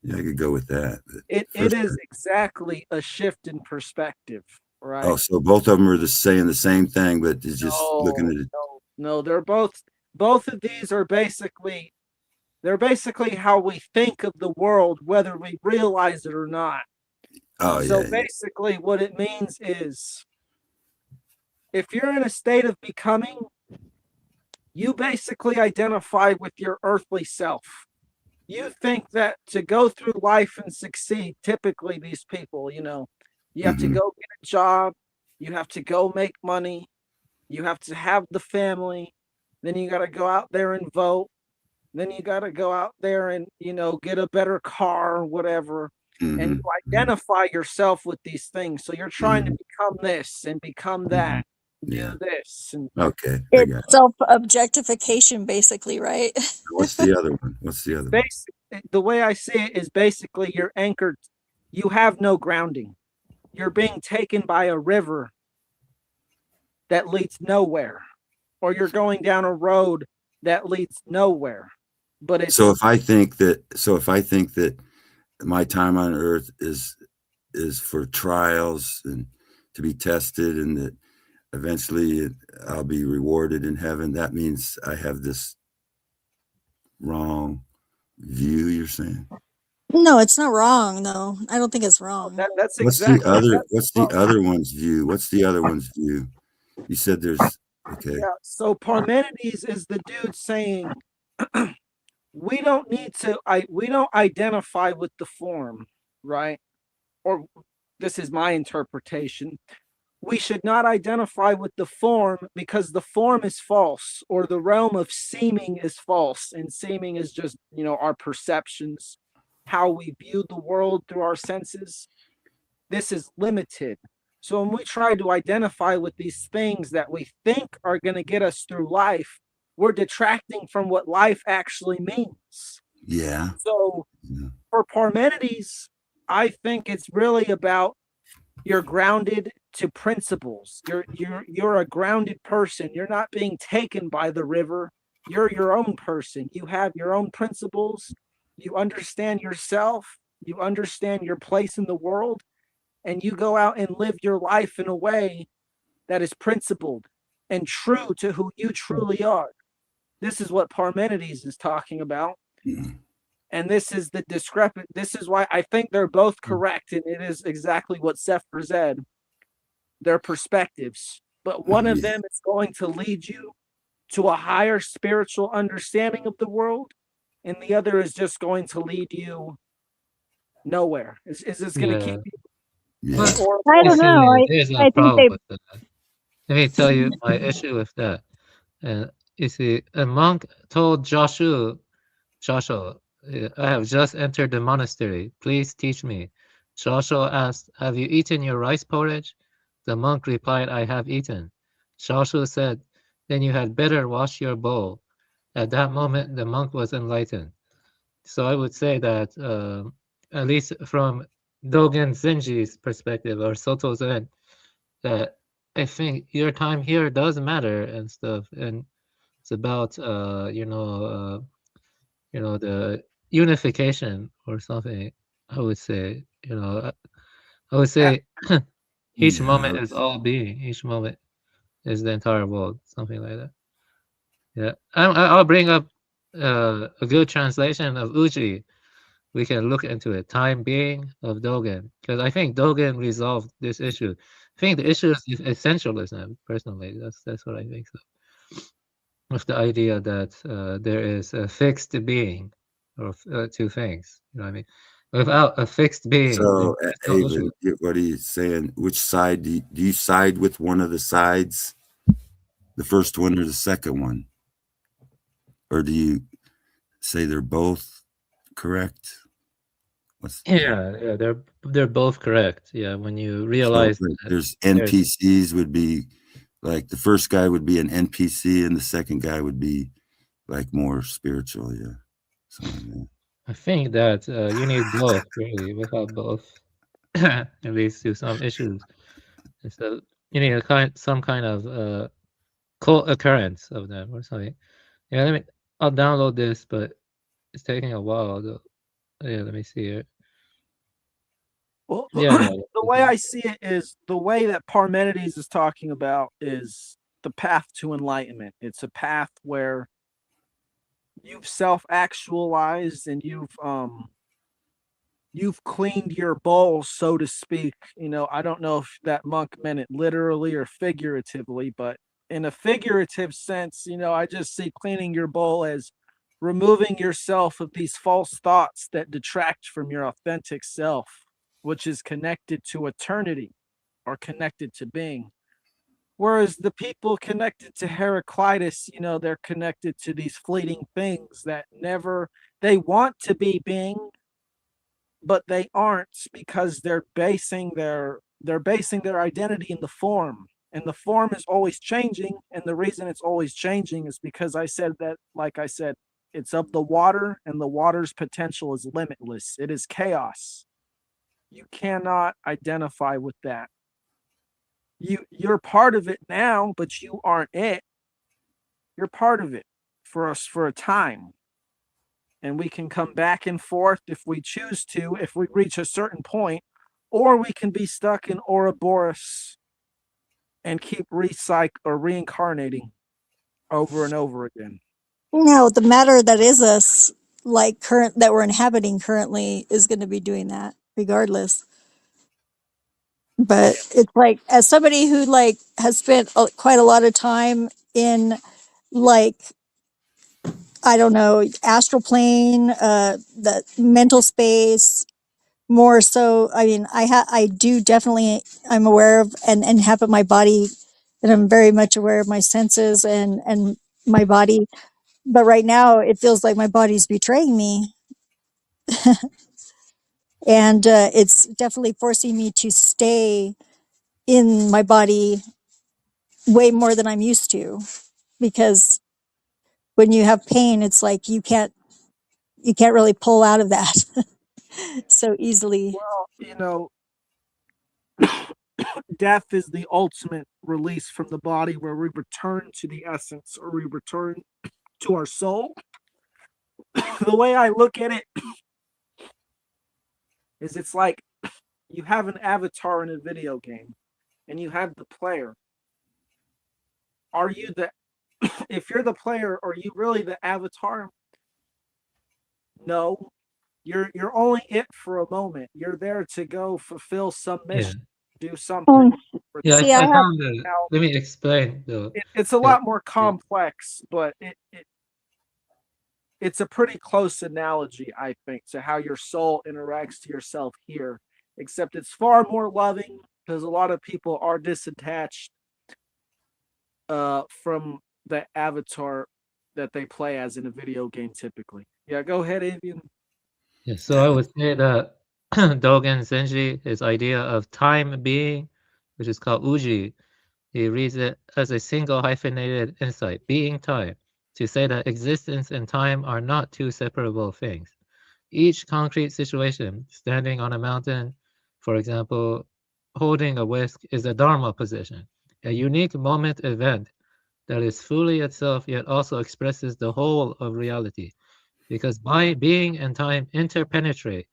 yeah, I could go with that. It is exactly a shift in perspective, right? Oh, so both of them are saying the same thing, but it's just looking at it. No, they're both of these are basically how we think of the world, whether we realize it or not. Oh, yeah. So basically what it means is if you're in a state of becoming, you basically identify with your earthly self. You think that to go through life and succeed, typically these people, you have to go get a job, you have to go make money, you have to have the family, then you got to go out there and vote, then you got to go out there and, get a better car or whatever. And you identify yourself with these things. So you're trying to become this and become that, Yeah. do this. And Okay. I got it. It's self-objectification, basically, right? What's the other one? What's the other one? the way I see it is basically you're anchored. You have no grounding. You're being taken by a river that leads nowhere, or you're going down a road that leads nowhere. But it's So if I think that my time on earth is for trials and to be tested, and that eventually I'll be rewarded in heaven, that means I have this wrong view, you're saying? No, it's not wrong. No, I don't think it's wrong. That's What's the other one's view? What's the other one's view? You said there's okay. Yeah, so Parmenides is the dude saying we don't identify with the form, right? Or this is my interpretation. We should not identify with the form because the form is false, or the realm of seeming is false. And seeming is just, our perceptions, how we view the world through our senses. This is limited. So when we try to identify with these things that we think are going to get us through life, we're detracting from what life actually means. Yeah. So for Parmenides, I think it's really about you're grounded to principles. You're a grounded person. You're not being taken by the river. You're your own person. You have your own principles. You understand yourself. You understand your place in the world. And you go out and live your life in a way that is principled and true to who you truly are. This is what Parmenides is talking about. And this is the discrepant. This is why I think they're both correct. And it is exactly what Sefer said. Their perspectives. But one of them is going to lead you to a higher spiritual understanding of the world. And the other is just going to lead you nowhere. Is this going to keep you? I don't know. There's I a think problem they. with that. Let me tell you my issue with that. You see, a monk told Joshua, I have just entered the monastery. Please teach me. Joshua asked, have you eaten your rice porridge? The monk replied, I have eaten. Joshua said, then you had better wash your bowl. At that moment, the monk was enlightened. So I would say that, at least from Dogen Zenji's perspective, or Soto Zen, that I think your time here does matter and stuff, and it's about the unification or something. I would say, I would say each moment is all being. Each moment is the entire world, something like that. Yeah, I'll bring up a good translation of Uji. We can look into it. Time being of Dogen, because I think Dogen resolved this issue. I think the issue is essentialism. Personally, that's what I think. So, with the idea that there is a fixed being, or two things. You know what I mean? Without a fixed being. So, Avon, what are you saying? Which side do you side with? One of the sides, the first one or the second one, or do you say they're both correct? Yeah, they're both correct. Yeah, when you realize so there's NPCs would be like the first guy would be an NPC and the second guy would be like more spiritual. Yeah, something like that. I think that you need both, really. Without both, it leads to some issues. So you need some kind of co-occurrence of them or something. Yeah, I'll download this, but it's taking a while. Though. Yeah, let me see here. Well, the way I see it is the way that Parmenides is talking about is the path to enlightenment. It's a path where you've self-actualized and you've cleaned your bowl, so to speak. I don't know if that monk meant it literally or figuratively, but in a figurative sense, you know, I just see cleaning your bowl as removing yourself of these false thoughts that detract from your authentic self, which is connected to eternity or connected to being. Whereas the people connected to Heraclitus, you know, they're connected to these fleeting things that never, they want to be being, but they aren't, because they're basing their identity in the form. And the form is always changing. And the reason it's always changing is because I said that, like I said, it's of the water, and the water's potential is limitless. It is chaos. You cannot identify with that. You're part of it now, but you aren't it. You're part of it for us for a time. And we can come back and forth if we choose to, if we reach a certain point, or we can be stuck in Ouroboros and keep reincarnating over and over again. No, the matter that is us, like current that we're inhabiting currently, is going to be doing that regardless. But it's like, as somebody who like has spent quite a lot of time in, like, I don't know, astral plane, the mental space, more so. I mean, I do definitely, I'm aware of and inhabit my body, and I'm very much aware of my senses and my body. But right now, it feels like my body's betraying me. And it's definitely forcing me to stay in my body way more than I'm used to, because when you have pain, it's like you can't really pull out of that so easily. Well, you know, death is the ultimate release from the body, where we return to the essence, or we return to our soul. The way I look at it is, it's like you have an avatar in a video game and you have the player. Are you the, if you're the player, are you really the avatar? No. You're only it for a moment. You're there to go fulfill some mission, do something. Yeah, See, I found it. Let me explain. It's a lot more complex, but it's a pretty close analogy, I think, to how your soul interacts to yourself here, except it's far more loving, because a lot of people are disattached from the avatar that they play as in a video game typically. Yeah, go ahead, Avian. Yeah, so I would say that Dogen Zenji, his idea of time being, which is called Uji, he reads it as a single hyphenated insight, being time, to say that existence and time are not two separable things. Each concrete situation, standing on a mountain, for example, holding a whisk, is a Dharma position, a unique moment event that is fully itself yet also expresses the whole of reality. Because by being and time interpenetrate,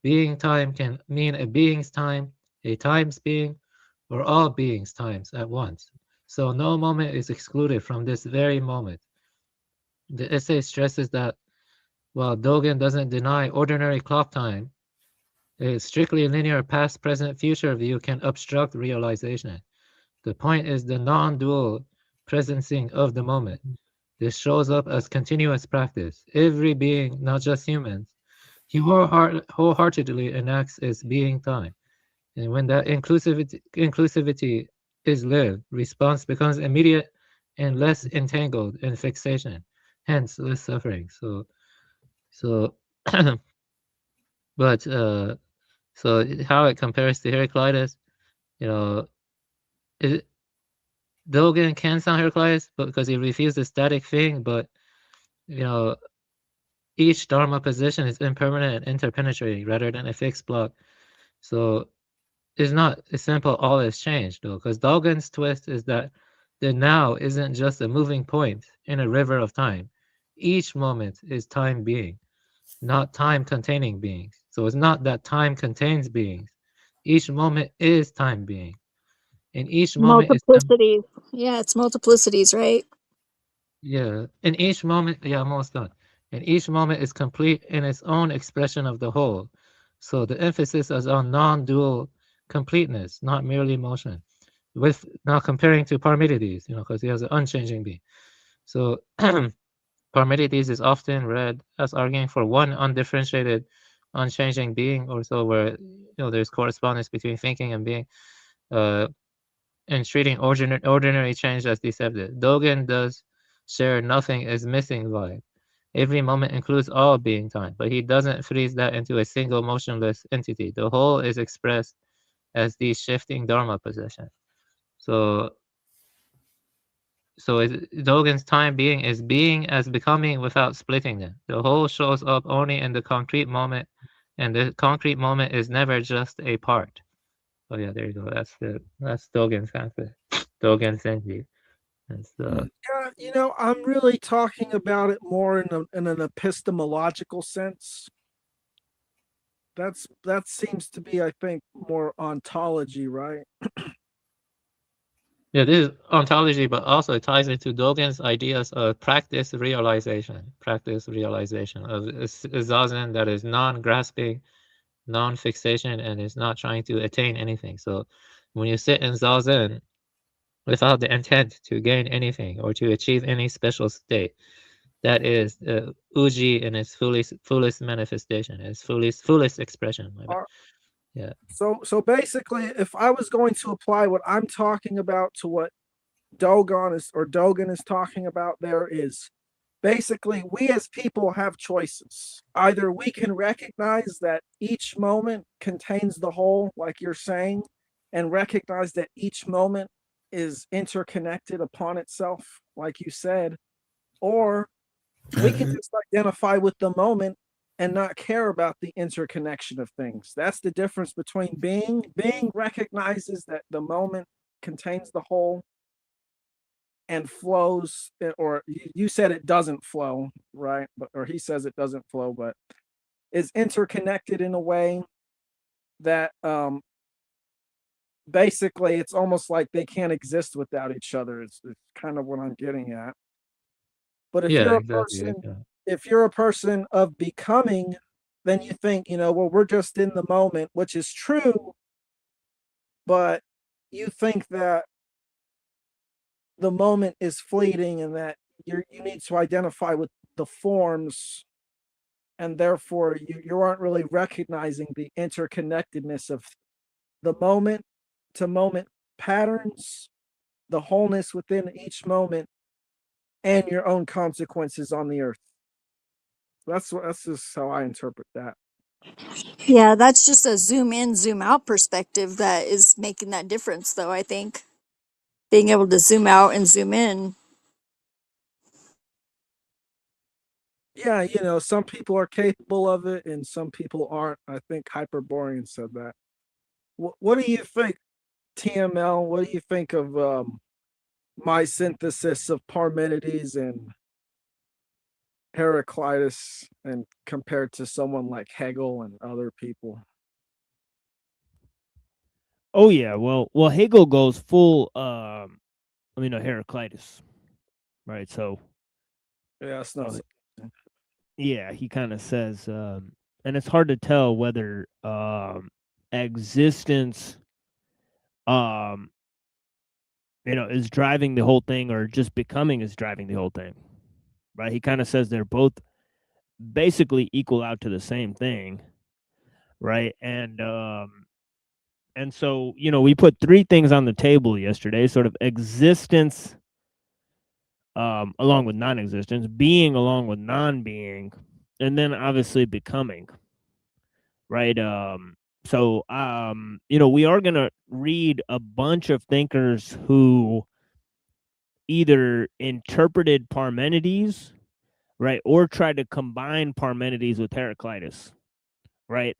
being time can mean a being's time, a time's being, or all beings' times at once. So no moment is excluded from this very moment. The essay stresses that while Dogen doesn't deny ordinary clock time, a strictly linear past, present, future view can obstruct realization. The point is the non-dual presencing of the moment. This shows up as continuous practice. Every being, not just humans, he wholeheartedly enacts as being time. And when that inclusivity is lived, response becomes immediate and less entangled in fixation, hence less suffering. So but so how it compares to Heraclitus, you know, Dogen can sound Heraclitus because he refused the static thing, but you know, each Dharma position is impermanent and interpenetrating rather than a fixed block. So it's not a simple all is changed though, because Dogen's twist is that the now isn't just a moving point in a river of time. Each moment is time being, not time containing beings. So it's not that time contains beings. Each moment is time being. And each moment is Multiplicities. Yeah, it's multiplicities, right? Yeah, in each moment, yeah, I'm almost done. And each moment is complete in its own expression of the whole. So the emphasis is on non-dual completeness, not merely motion. with now comparing to Parmenides, because he has an unchanging being. So Parmenides is often read as arguing for one undifferentiated, unchanging being, or so, where there's correspondence between thinking and being, and treating ordinary change as deceptive. Dogen does share nothing is missing vibe. Every moment includes all being time, but he doesn't freeze that into a single motionless entity. The whole is expressed as the shifting Dharma possession. So Dogen's time being is being as becoming without splitting them. The whole shows up only in the concrete moment, and the concrete moment is never just a part. Oh yeah, there you go. That's Dogen's concept. Dogen Senji. That's Yeah, I'm really talking about it more in an epistemological sense. That seems to be, I think, more ontology, right? Yeah, this is ontology, but also it ties into Dogen's ideas of practice realization of a zazen that is non-grasping, non-fixation, and is not trying to attain anything. So when you sit in zazen without the intent to gain anything or to achieve any special state, that is uji in its fullest manifestation, its fullest expression. Yeah. So basically, if I was going to apply what I'm talking about to what Dogen is talking about, there is basically we as people have choices. Either we can recognize that each moment contains the whole, like you're saying, and recognize that each moment is interconnected upon itself, like you said, or we can just identify with the moment and not care about the interconnection of things. That's the difference between being. Being recognizes that the moment contains the whole and flows, or you said it doesn't flow, right? Or he says it doesn't flow, but is interconnected in a way that basically it's almost like they can't exist without each other. It's kind of what I'm getting at. But if you're a person, if you're a person of becoming, then you think, well, we're just in the moment, which is true, but you think that the moment is fleeting and that you need to identify with the forms, and therefore you aren't really recognizing the interconnectedness of the moment to moment patterns, the wholeness within each moment, and your own consequences on the earth. That's just how I interpret that. Yeah, that's just a zoom in, zoom out perspective that is making that difference, though, I think. Being able to zoom out and zoom in. Yeah, some people are capable of it and some people aren't. I think Hyperborean said that. What do you think, TML? What do you think of my synthesis of Parmenides and Heraclitus, and compared to someone like Hegel and other people? Oh yeah, well Hegel goes full Heraclitus. Right, so yeah, it's not yeah, he kind of says and it's hard to tell whether existence is driving the whole thing or just becoming is driving the whole thing. Right? He kind of says they're both basically equal out to the same thing. Right? And so, we put three things on the table yesterday, sort of existence along with non-existence, being along with non-being, and then obviously becoming. Right? So we are going to read a bunch of thinkers who either interpreted Parmenides, right, or tried to combine Parmenides with Heraclitus, right?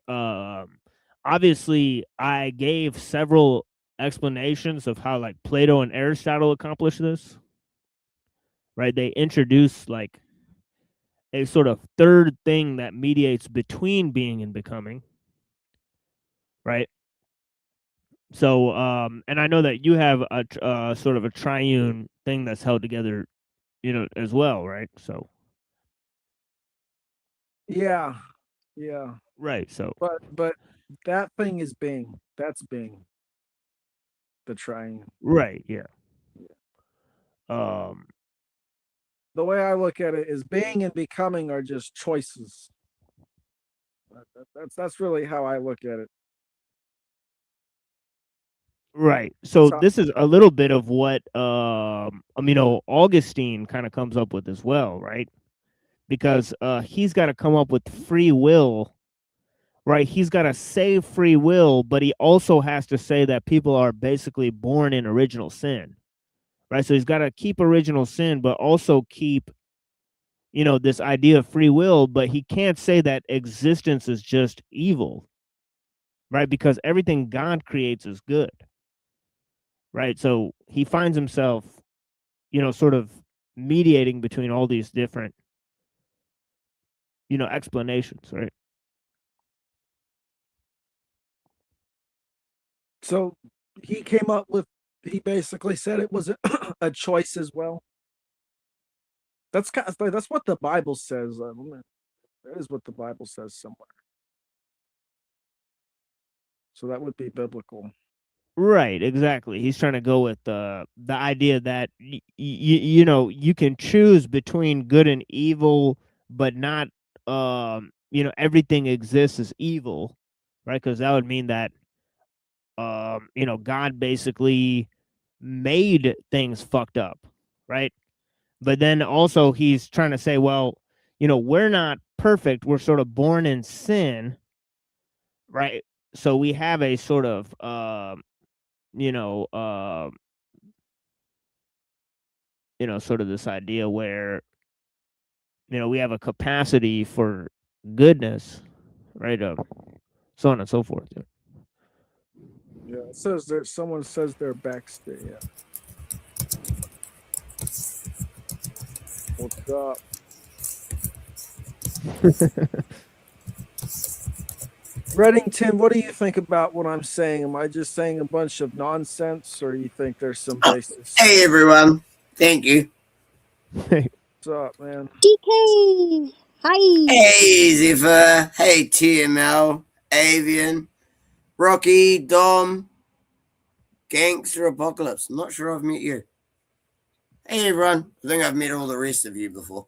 Obviously, I gave several explanations of how like Plato and Aristotle accomplished this, right? They introduced like a sort of third thing that mediates between being and becoming, right? So, and I know that you have a sort of a triune thing that's held together, as well, right? So, yeah. Right. So, but that thing is being. That's being. the trying. Right. Yeah. The way I look at it is being and becoming are just choices. That's really how I look at it. Right. So So- this is a little bit of what Augustine kind of comes up with as well, right? Because he's got to come up with free will, right? He's got to say free will, but he also has to say that people are basically born in original sin, right? So he's got to keep original sin, but also keep, this idea of free will, but he can't say that existence is just evil, right? Because everything God creates is good. Right. So he finds himself, sort of mediating between all these different, explanations. Right. So he basically said it was a choice as well. That's what the Bible says. That is what the Bible says somewhere. So that would be biblical. Right. Exactly. He's trying to go with the idea that, you can choose between good and evil, but not, everything exists as evil. Right. Because that would mean that, God basically made things fucked up. Right. But then also he's trying to say, well, we're not perfect. We're sort of born in sin, right? So we have a sort of, sort of this idea where, we have a capacity for goodness, right? So on and so forth. Yeah. Yeah, it says someone says they're backstage. Yeah. What's up? Reddington, what do you think about what I'm saying? Am I just saying a bunch of nonsense, or you think there's some basis? Hey everyone, thank you. What's up, man? DK, hi. Hey Zephyr, hey TML, Avian, Rocky, Dom, Gangster Apocalypse. I'm not sure I've met you. Hey everyone, I think I've met all the rest of you before.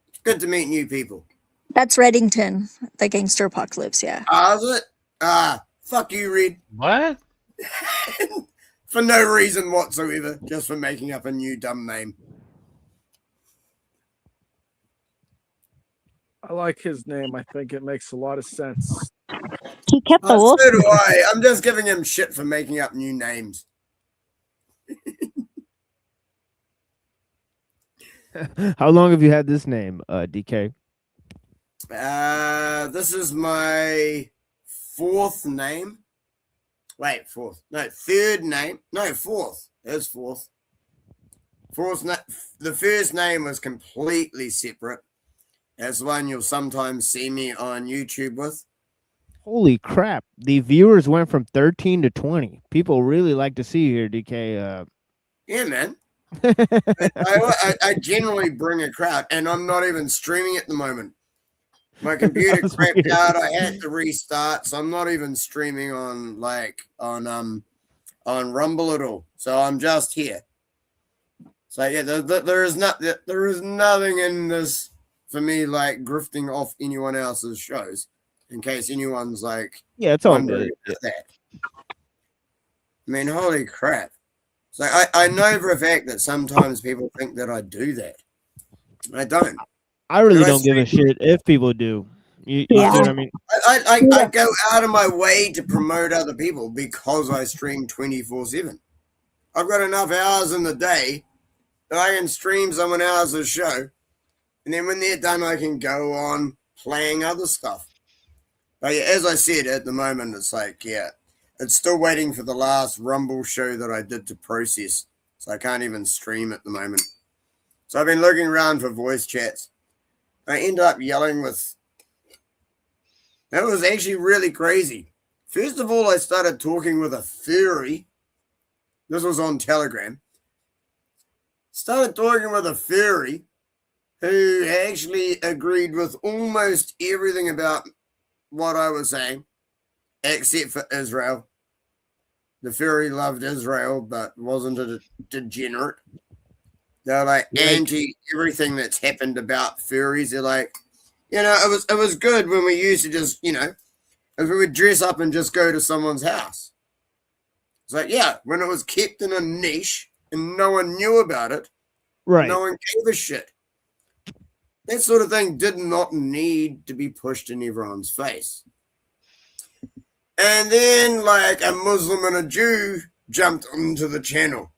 It's good to meet new people. That's Reddington, the gangster apocalypse. Yeah. Is it? Fuck you, Red. What? For no reason whatsoever, just for making up a new dumb name. I like his name. I think it makes a lot of sense. He kept the wolf. So do I. I'm just giving him shit for making up new names. How long have you had this name, DK? This is my fourth name. Wait, fourth. No, third name. No, fourth. It's fourth. The first name was completely separate. That's one you'll sometimes see me on YouTube with. Holy crap. The viewers went from 13 to 20. People really like to see you here, DK. Yeah, man. I generally bring a crowd, and I'm not even streaming at the moment. My computer crapped out. I had to restart, so I'm not even streaming on Rumble at all. So I'm just here. So yeah, there is nothing in this for me like grifting off anyone else's shows. In case anyone's like, yeah, it's all good. That. I mean, holy crap! So I know for a fact that sometimes people think that I do that. I don't. I really don't give a shit if people do. You know what I mean? I go out of my way to promote other people because I stream 24/7. I've got enough hours in the day that I can stream someone else's show, and then when they're done, I can go on playing other stuff. But yeah, as I said, at the moment, it's like, yeah, it's still waiting for the last Rumble show that I did to process, so I can't even stream at the moment. So I've been looking around for voice chats. I ended up yelling with... That was actually really crazy. First of all, I started talking with a furry. This was on Telegram. Started talking with a furry who actually agreed with almost everything about what I was saying, except for Israel. the Fury loved Israel, but wasn't a degenerate. They're like anti everything that's happened about furries. They're like, it was good when we used to just, if we would dress up and just go to someone's house. It's like, yeah, when it was kept in a niche and no one knew about it, right? No one gave a shit. That sort of thing did not need to be pushed in everyone's face. And then, like, a Muslim and a Jew jumped onto the channel.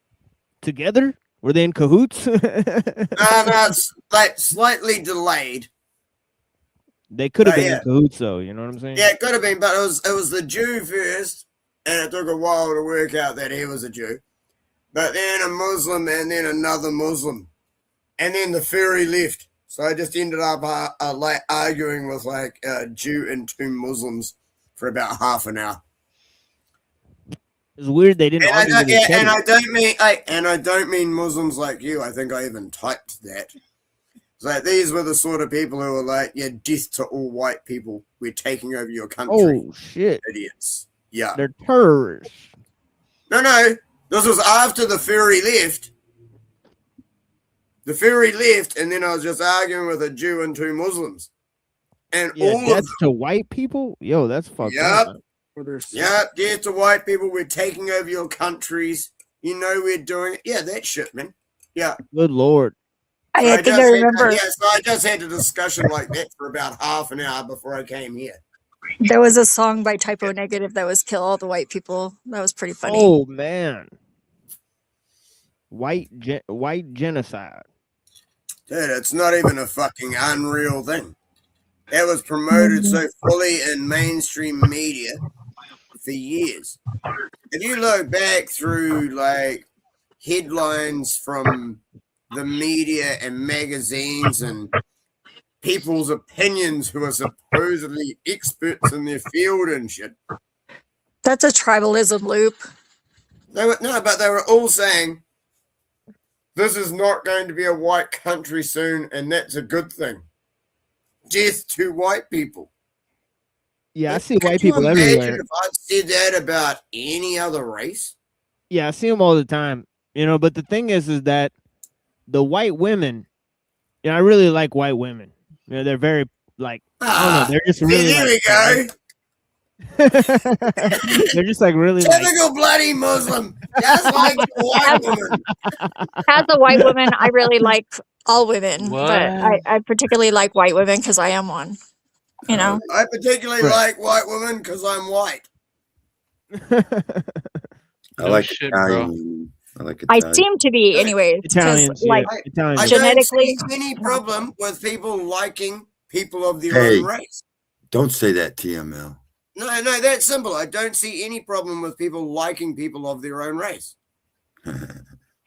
Together? Were they in cahoots? No, it's like slightly delayed. They could have been in cahoots, though. You know what I'm saying? Yeah, it could have been, but it was the Jew first, and it took a while to work out that he was a Jew. But then a Muslim, and then another Muslim, and then the furry left. So I just ended up like arguing with like a Jew and two Muslims for about half an hour. It's weird they didn't. And I don't mean Muslims like you. I think I even typed that. It's like these were the sort of people who were like, "Yeah, death to all white people. We're taking over your country." Oh shit! Idiots. Yeah, they're terrorists. No. This was after the furry left. The furry left, and then I was just arguing with a Jew and two Muslims. And all death of them, to white people? Yo, that's fucked yep. up. Yep, death to white people. We're taking over your countries. We're doing it. Yeah, that shit, man. Yeah. Good Lord. I think I remember. So I just had a discussion like that for about half an hour before I came here. There was a song by Typo Negative that was "Kill All the White People." That was pretty funny. Oh man, white genocide. Dude, it's not even a fucking unreal thing. That was promoted so fully in mainstream media for years. If you look back through like headlines from the media and magazines and people's opinions who are supposedly experts in their field and shit. That's a tribalism loop. But they were all saying this is not going to be a white country soon, and that's a good thing. Death to white people. Yeah, I see white people everywhere. If I said that about any other race? Yeah, I see them all the time. But the thing is that the white women, I really like white women. They're very like, I don't know, they're just really. There we go. They're just like really typical bloody Muslim, just like a white woman. As a white woman, I really like all women, What? but I particularly like white women because I am one. I particularly like white women because I'm white. I like shit, Italian. bro. I like I Italian. seem to be anyway. Italians, like Italians. I genetically, don't see any problem with people liking people of their Hey. own race. Don't say that, TML. No, that's simple. I don't see any problem with people liking people of their own race.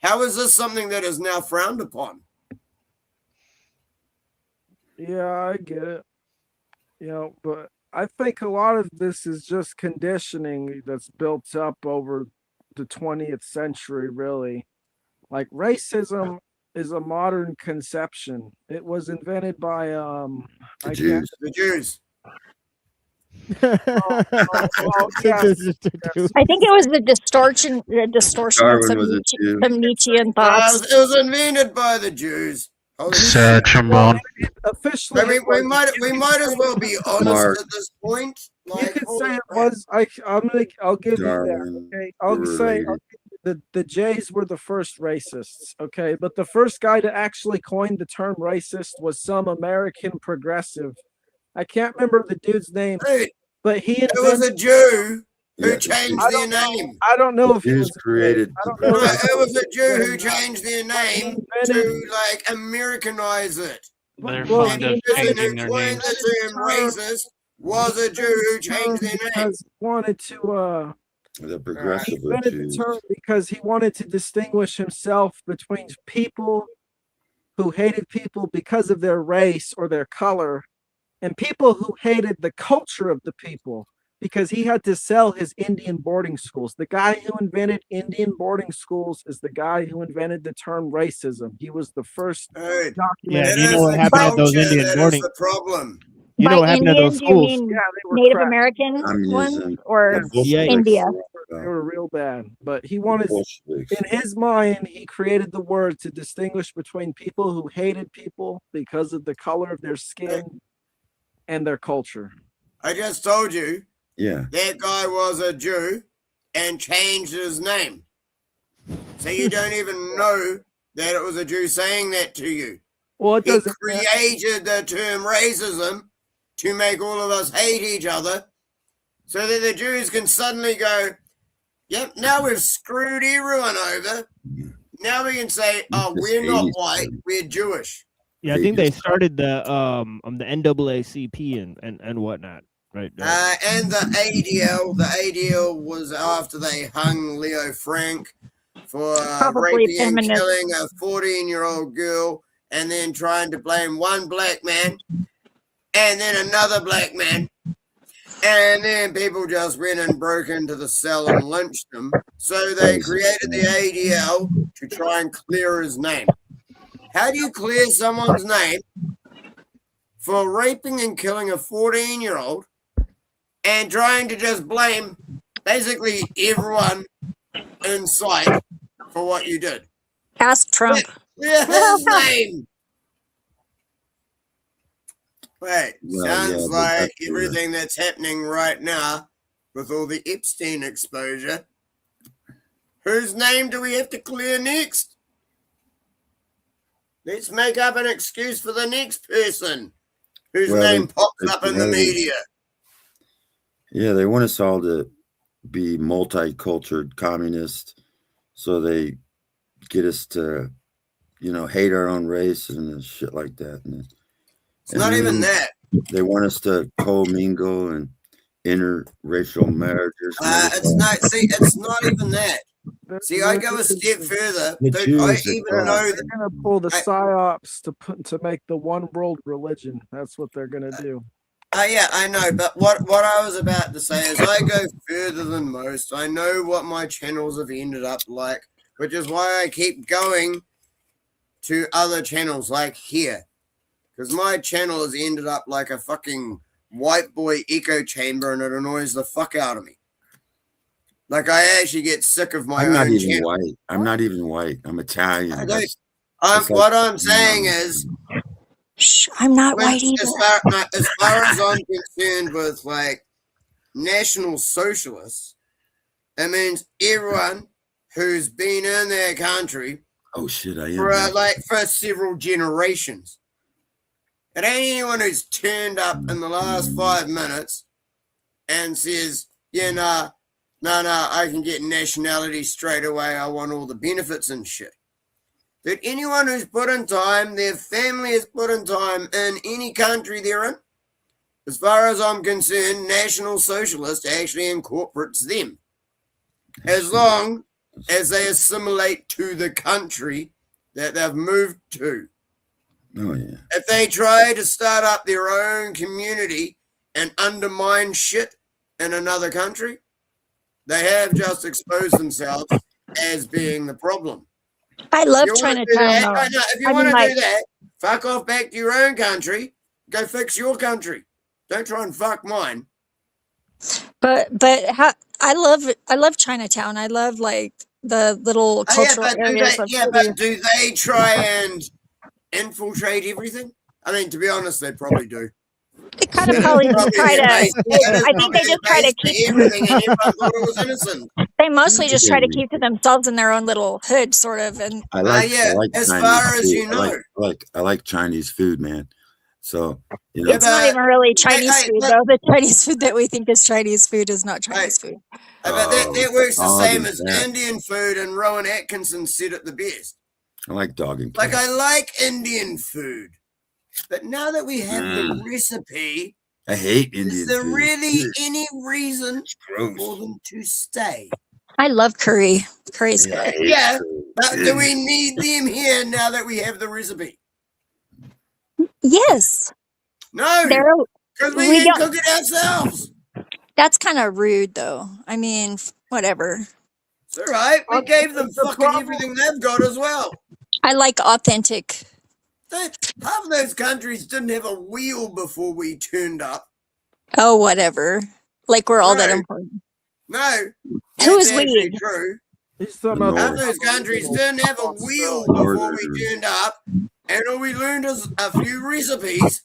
How is this something that is now frowned upon? Yeah, I get it. But I think a lot of this is just conditioning that's built up over the 20th century, really. Like racism is a modern conception. It was invented by The Jews. Yes. I think it was the distortion of Darwin was a Jew. some Nietzschean thoughts. It was invented by the Jews. Sad trombone. Officially, we might as well be honest Mark. at this point. you Like, could say it was. I'll give you Darwin. that. Okay, I'll say the Jays were the first racists. Okay, but the first guy to actually coin the term racist was some American progressive. I can't remember the dude's name, but he it was a Jew who Yeah, changed I their don't know. name. I don't know if he Jews was created. I don't No, know. it was a Jew who changed their name to like Americanize it. They're Well, fond And of the person changing who their coined names. the term racist was a Jew who changed their name. Because he wanted to The progressive he invented the Jews. term because he wanted to distinguish himself between people who hated people because of their race or their color and people who hated the culture of the people because he had to sell his Indian boarding schools. The guy who invented Indian boarding schools is the guy who invented the term racism. He was the first Hey, document. Yeah, it you know is what the happened at those culture Indian that is boarding. the problem. You By know what happened to those Indian, do you schools? mean Yeah, they were Native crack. American Communism. ones or The Bolsheviks India? were, They were real bad. But he wanted, Bolsheviks. in his mind, he created the word to distinguish between people who hated people because of the color of their skin and their culture. I just told you Yeah. that guy was a Jew and changed his name. So you don't even know that it was a Jew saying that to you. Well, it He doesn't. created the term racism to make all of us hate each other so that the Jews can suddenly go, yep, now we've screwed everyone over. Now we can say, oh, we're not white, we're Jewish. Yeah, I think they started the NAACP and whatnot, right? And the ADL was after they hung Leo Frank for Probably raping and feminist. killing a 14-year-old girl and then trying to blame one black man and then another black man. And then people just went and broke into the cell and lynched him. So they created the ADL to try and clear his name. How do you clear someone's name for raping and killing a 14-year-old and trying to just blame basically everyone in sight for what you did? Ask Trump. Clear his name. Wait, Well, sounds yeah, but like that's everything that's happening right now with all the Epstein exposure. Whose name do we have to clear next? Let's make up an excuse for the next person whose name pops up in the media. Yeah, they want us all to be multicultural communist, so they get us to, hate our own race and shit like that. And not even that. They want us to commingle and interracial marriages. It's not even that. See, I go a step further. Don't I even know they're gonna pull the psyops to make the one world religion. That's what they're gonna do. Yeah, I know, but what I was about to say is I go further than most. I know what my channels have ended up like, which is why I keep going to other channels like here. Because my channel has ended up like a fucking white boy echo chamber and it annoys the fuck out of me. Like, I actually get sick of my own channel. White. I'm not even white. I'm Italian. What I'm saying is... Shh, I'm not white either. As far as I'm concerned with, like, National Socialists, it means everyone who's been in their country I am. for several generations. It ain't anyone who's turned up in the last 5 minutes and says, no, I can get nationality straight away. I want all the benefits and shit. That anyone who's put in time, their family has put in time in any country they're in, as far as I'm concerned, National Socialist actually incorporates them. As long as they assimilate to the country that they've moved to. Oh, yeah. If they try to start up their own community and undermine shit in another country, they have just exposed themselves as being the problem. I love Chinatown. If you want to do that, fuck off back to your own country. Go fix your country. Don't try and fuck mine. But I love Chinatown. I love like the little cultural areas. But do they try and infiltrate everything? I mean, to be honest, they probably do. They kind of probably just try to. I think they just try to keep everything, and everyone thought it was innocent. They mostly just try to keep to themselves in their own little hood, sort of. And I like as Chinese far as food. you know, I like Chinese food, man. So it's not even really Chinese food, though. The Chinese food that we think is Chinese food is not Chinese food. But that works the same as Indian food, and Rowan Atkinson said it the best. I like dog and cat. Like, I like Indian food, but now that we have the recipe, I hate Indian food. Is there really any reason for them to stay? I love curry. Curry's good. Yeah, but do we need them here now that we have the recipe? Yes. No, because we can cook it ourselves. That's kind of rude, though. I mean, whatever. It's all right. We gave them fucking everything they've got as well. I like authentic Half of those countries didn't have a wheel before we turned up. Oh, whatever. Like we're all that No. important. No, Who that's is actually we? true. He's talking about Half those countries didn't have a wheel before we turned up, and all we learned is a few recipes.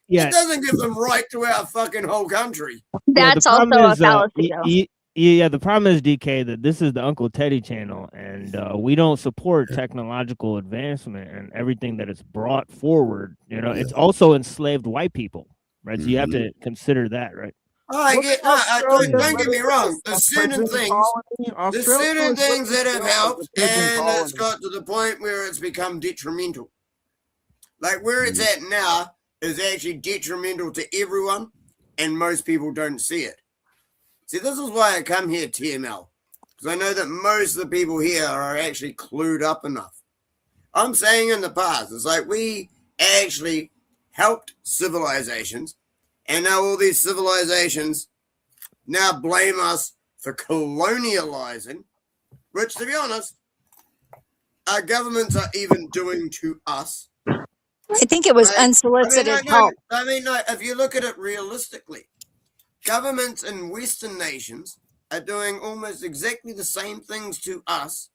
Yeah. It doesn't give them right to our fucking whole country. That's the problem also a is, fallacy, though. yeah, the problem is, DK, that this is the Uncle Teddy channel, and we don't support technological advancement and everything that is brought forward. You know, it's also enslaved white people, right? So you have to consider that, right? Oh, I get. Don't get me wrong. There's certain things. There's certain things that have helped, and it's got to the point where it's become detrimental. Like where it's at now is actually detrimental to everyone, and most people don't see it. See, this is why I come here, TML, because I know that most of the people here are actually clued up enough. I'm saying in the past, it's like we actually helped civilizations, and now all these civilizations now blame us for colonializing, which, to be honest, our governments are even doing to us. I think it was unsolicited help. I mean, if you look at it realistically, governments in Western nations are doing almost exactly the same things to us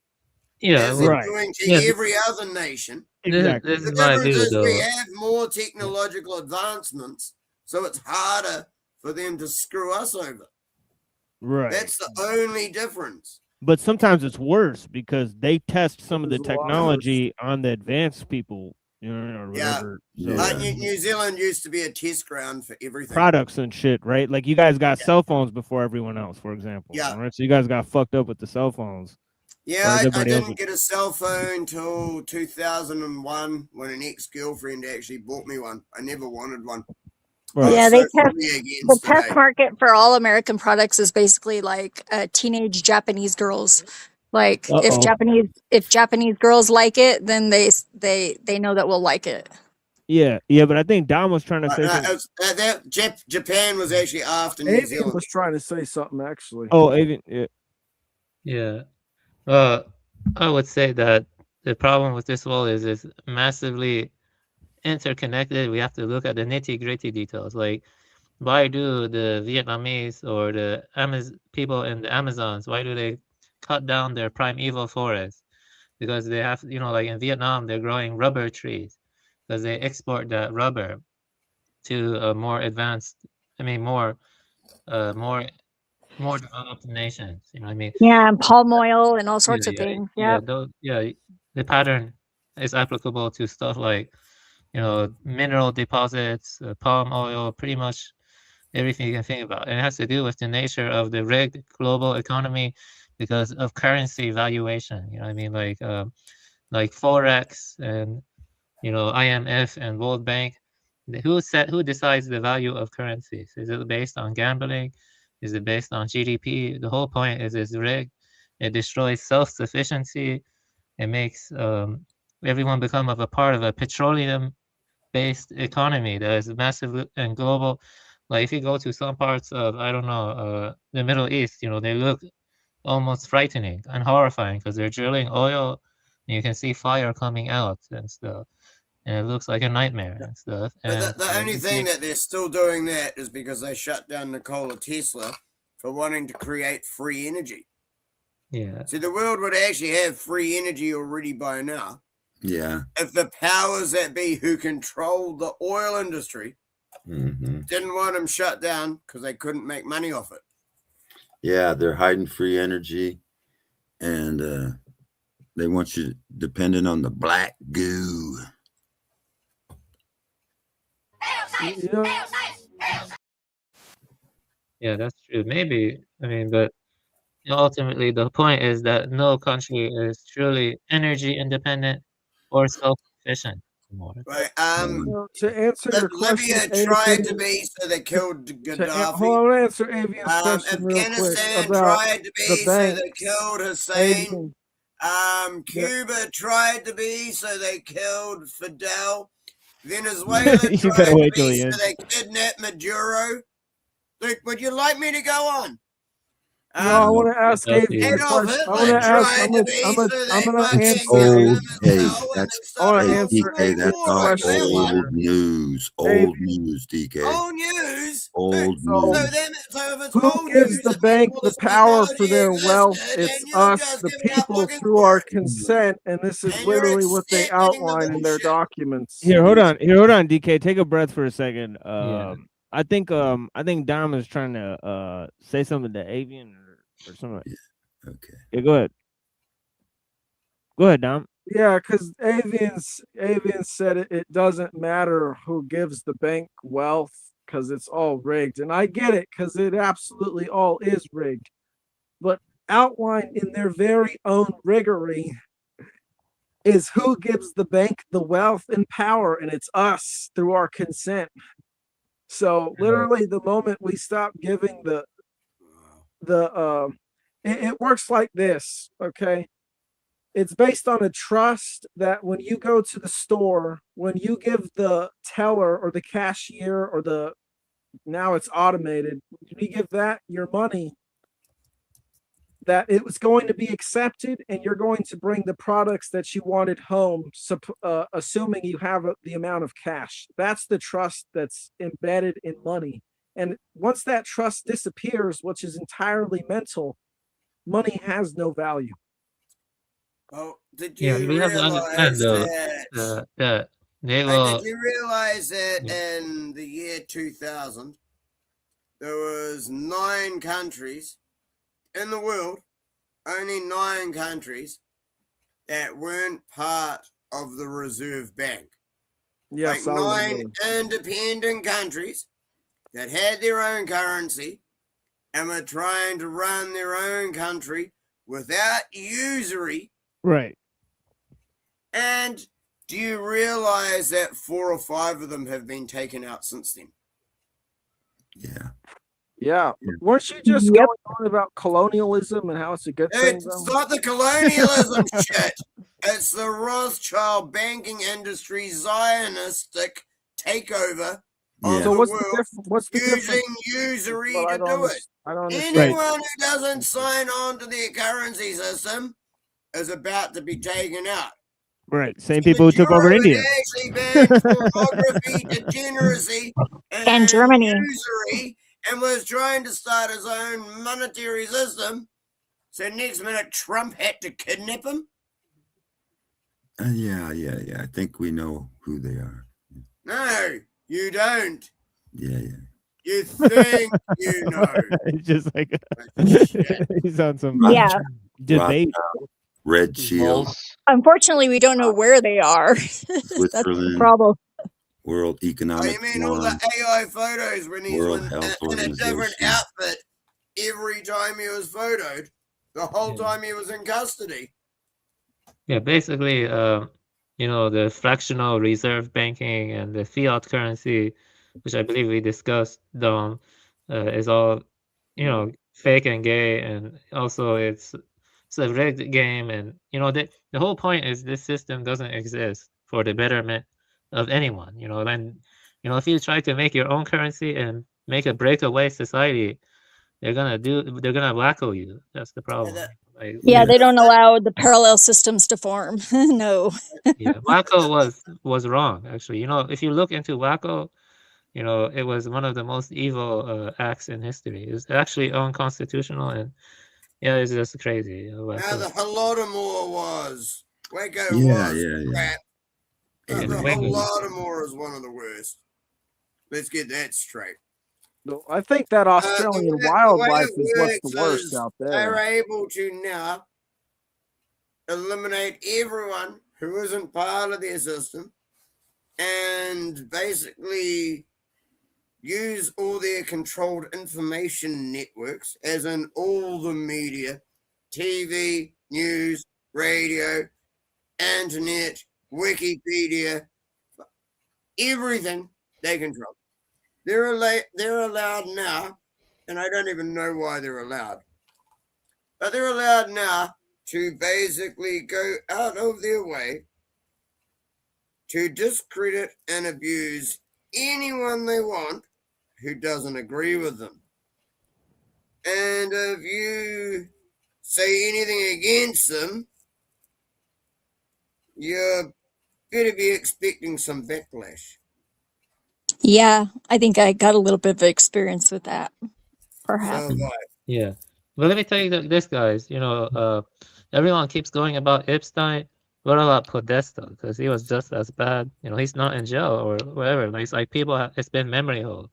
as they're doing to every other nation. Exactly. The difference is we have more technological advancements, so it's harder for them to screw us over. Right. That's the only difference. But sometimes it's worse because they test some of the technology on the advanced people, you know, or whatever. So, New Zealand used to be a test ground for everything. products and shit, right? Like you guys got cell phones before everyone else, for example. Yeah. All right. So you guys got fucked up with the cell phones. Yeah, I didn't get a cell phone till 2001 when an ex-girlfriend actually bought me one. I never wanted one. Right. Yeah, the test market for all American products is basically like teenage Japanese girls. Like if Japanese girls like it, then they know that we'll like it. Yeah, but I think Dom was trying to say something. Japan was actually after New Avian Zealand. was trying to say something actually. Oh, Avian, Yeah. I would say that the problem with this world is it's massively interconnected. We have to look at the nitty-gritty details. Like, why do the Vietnamese or the people in the Amazons, why do they cut down their primeval forests? Because they have, you know, like in Vietnam, they're growing rubber trees because they export that rubber to more advanced, more developed nations. You know what I mean? Yeah, and palm oil and all sorts of things. Yeah. The pattern is applicable to stuff like, you know, mineral deposits, palm oil, pretty much everything you can think about. And it has to do with the nature of the rigged global economy because of currency valuation. You know what I mean? Like Forex and, you know, IMF and World Bank. Who decides the value of currencies? Is it based on gambling? Is it based on GDP? The whole point is it's rigged. It destroys self-sufficiency. It makes everyone become a part of a petroleum-based economy that is massive and global. Like if you go to some parts of, I don't know, the Middle East, you know, they look almost frightening and horrifying because they're drilling oil and you can see fire coming out and stuff. And it looks like a nightmare and stuff. But the only thing that they're still doing that is because they shut down Nikola Tesla for wanting to create free energy. Yeah. See, the world would actually have free energy already by now. Yeah. If the powers that be who control the oil industry didn't want them shut down because they couldn't make money off it. Yeah, they're hiding free energy, and they want you dependent on the black goo. Yeah, that's true. Maybe, but ultimately the point is that no country is truly energy independent or self-sufficient anymore. Right. To answer your question, Libya tried to be, so they killed Gaddafi. Hold on, answer Avian's question real quick Afghanistan about tried to be, the so banks. they killed Hussein. Cuba tried to be, so they killed Fidel. Venezuela You tried better to wait till be, the so end. they kidnapped Maduro. Look, would you like me to go on? No, I want to ask Without Avian you. a question. I want to ask. I'm gonna It's answer. old. Hey, that's I want to hey answer DK. That's Avian's all question. old news. Avian, Old news, DK. Old news. Old so news. So if it's who old gives news the that bank all the this power for technology their wealth? existed, It's and you're us, just the giving up people, looking through for our it, consent, and this is and you're literally what they accepting the outline in their bullshit. documents. Here, hold on. Here, hold on, DK. Take a breath for a second. Yeah. I think Dom is trying to say something to Avian or something. Okay. Yeah, go ahead. Go ahead, Dom. Yeah, because Avian said it doesn't matter who gives the bank wealth because it's all rigged. And I get it because it absolutely all is rigged. But outlined in their very own riggery is who gives the bank the wealth and power, and it's us through our consent. So literally the moment we stop giving it works like this, okay? It's based on a trust that when you go to the store, when you give the teller or the cashier or now it's automated, when you give that your money, that it was going to be accepted and you're going to bring the products that you wanted home, assuming you have the amount of cash. That's the trust that's embedded in money. And once that trust disappears, which is entirely mental, money has no value. Well, did Yeah, you we have to understand realize that? that they Did will. you realize that in the year 2000, there was 9 countries in the world, only 9 countries that weren't part of the Reserve Bank. Yes, like I 9 independent countries that had their own currency and were trying to run their own country without usury. Right. And do you realize that 4 or 5 of them have been taken out since then? Yeah. Weren't you just going on about colonialism and how it's a good thing? It's not the colonialism shit. It's the Rothschild banking industry Zionistic takeover of So the what's world, the difference? What's the using difference? usury Well, I to don't do it. I don't understand. Anyone who doesn't sign on to the currency system is about to be taken out. Right. Same people who took over India. Actually banned pornography, degeneracy, And Germany. usury, and was trying to start his own monetary system. So next minute, Trump had to kidnap him. Yeah. I think we know who they are. No, you don't. Yeah. You think you know. It's just like he's on some Yeah. debate. Red Shield, Unfortunately, we don't know where they are. That's the Switzerland, problem. World Economic You mean all Forum, the AI photos when he's World in Health a different Organization. outfit every time he was photoed, the whole time he was in custody? Yeah, basically, the fractional reserve banking and the fiat currency, which I believe we discussed, Dom, is all, fake and gay, and also it's a rigged game, and the whole point is this system doesn't exist for the betterment of anyone. And if you try to make your own currency and make a breakaway society, they're gonna wacko you. That's the problem. Yeah, they don't allow the parallel systems to form. No. Yeah, Wacko was wrong, actually. If you look into Wacko, it was one of the most evil acts in history. It's actually unconstitutional, and it's just crazy. Now Wacko. the Holodomor was. Waco Yeah, was yeah. crap. But Yeah, the Waco. Holodomor is one of the worst. Let's get that straight. No, I think that Australian wildlife is what's the worst out They're there. able to now eliminate everyone who isn't part of their system and basically use all their controlled information networks, as in all the media, TV, news, radio, internet, Wikipedia, everything they control. They're allowed now, and I don't even know why they're allowed, but they're allowed now to basically go out of their way to discredit and abuse anyone they want who doesn't agree with them. And if you say anything against them, you better be expecting some backlash. Yeah, I think I got a little bit of experience with that, perhaps. Yeah. But let me tell you this, guys. Everyone keeps going about Epstein. What about Podesta? Because he was just as bad. He's not in jail or whatever. Like, it's like people it's been memory hold.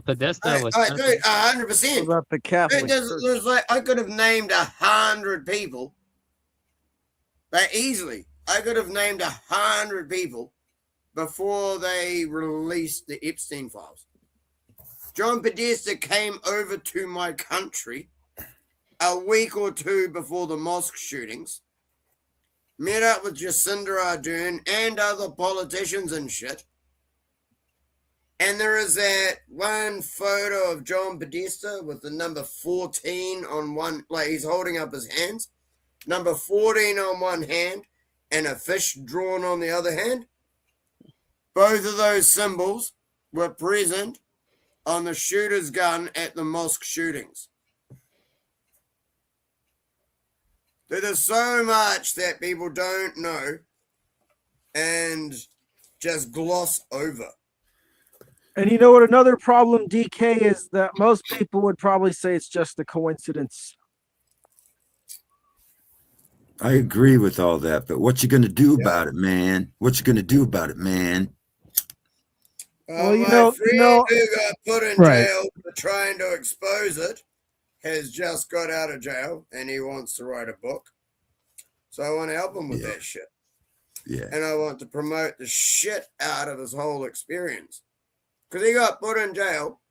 Podesta was. Dude, 100%. About the Catholic There's like, I could have named 100 people. Like, easily. I could have named 100 people before they released the Epstein files. John Podesta came over to my country a week or two before the mosque shootings, met up with Jacinda Ardern and other politicians and shit. And there is that one photo of John Podesta with the number 14 on one, like he's holding up his hands, number 14 on one hand and a fish drawn on the other hand. Both of those symbols were present on the shooter's gun at the mosque shootings. There's so much that people don't know and just gloss over. And you know what another problem, DK, is that most people would probably say it's just a coincidence. I agree with all that, but what you gonna do about it, man? What you gonna do about it, man? Well, my friend who got put in Right. jail for trying to expose it has just got out of jail and he wants to write a book. So I want to help him with that shit. Yeah. And I want to promote the shit out of his whole experience. Because he got put in jail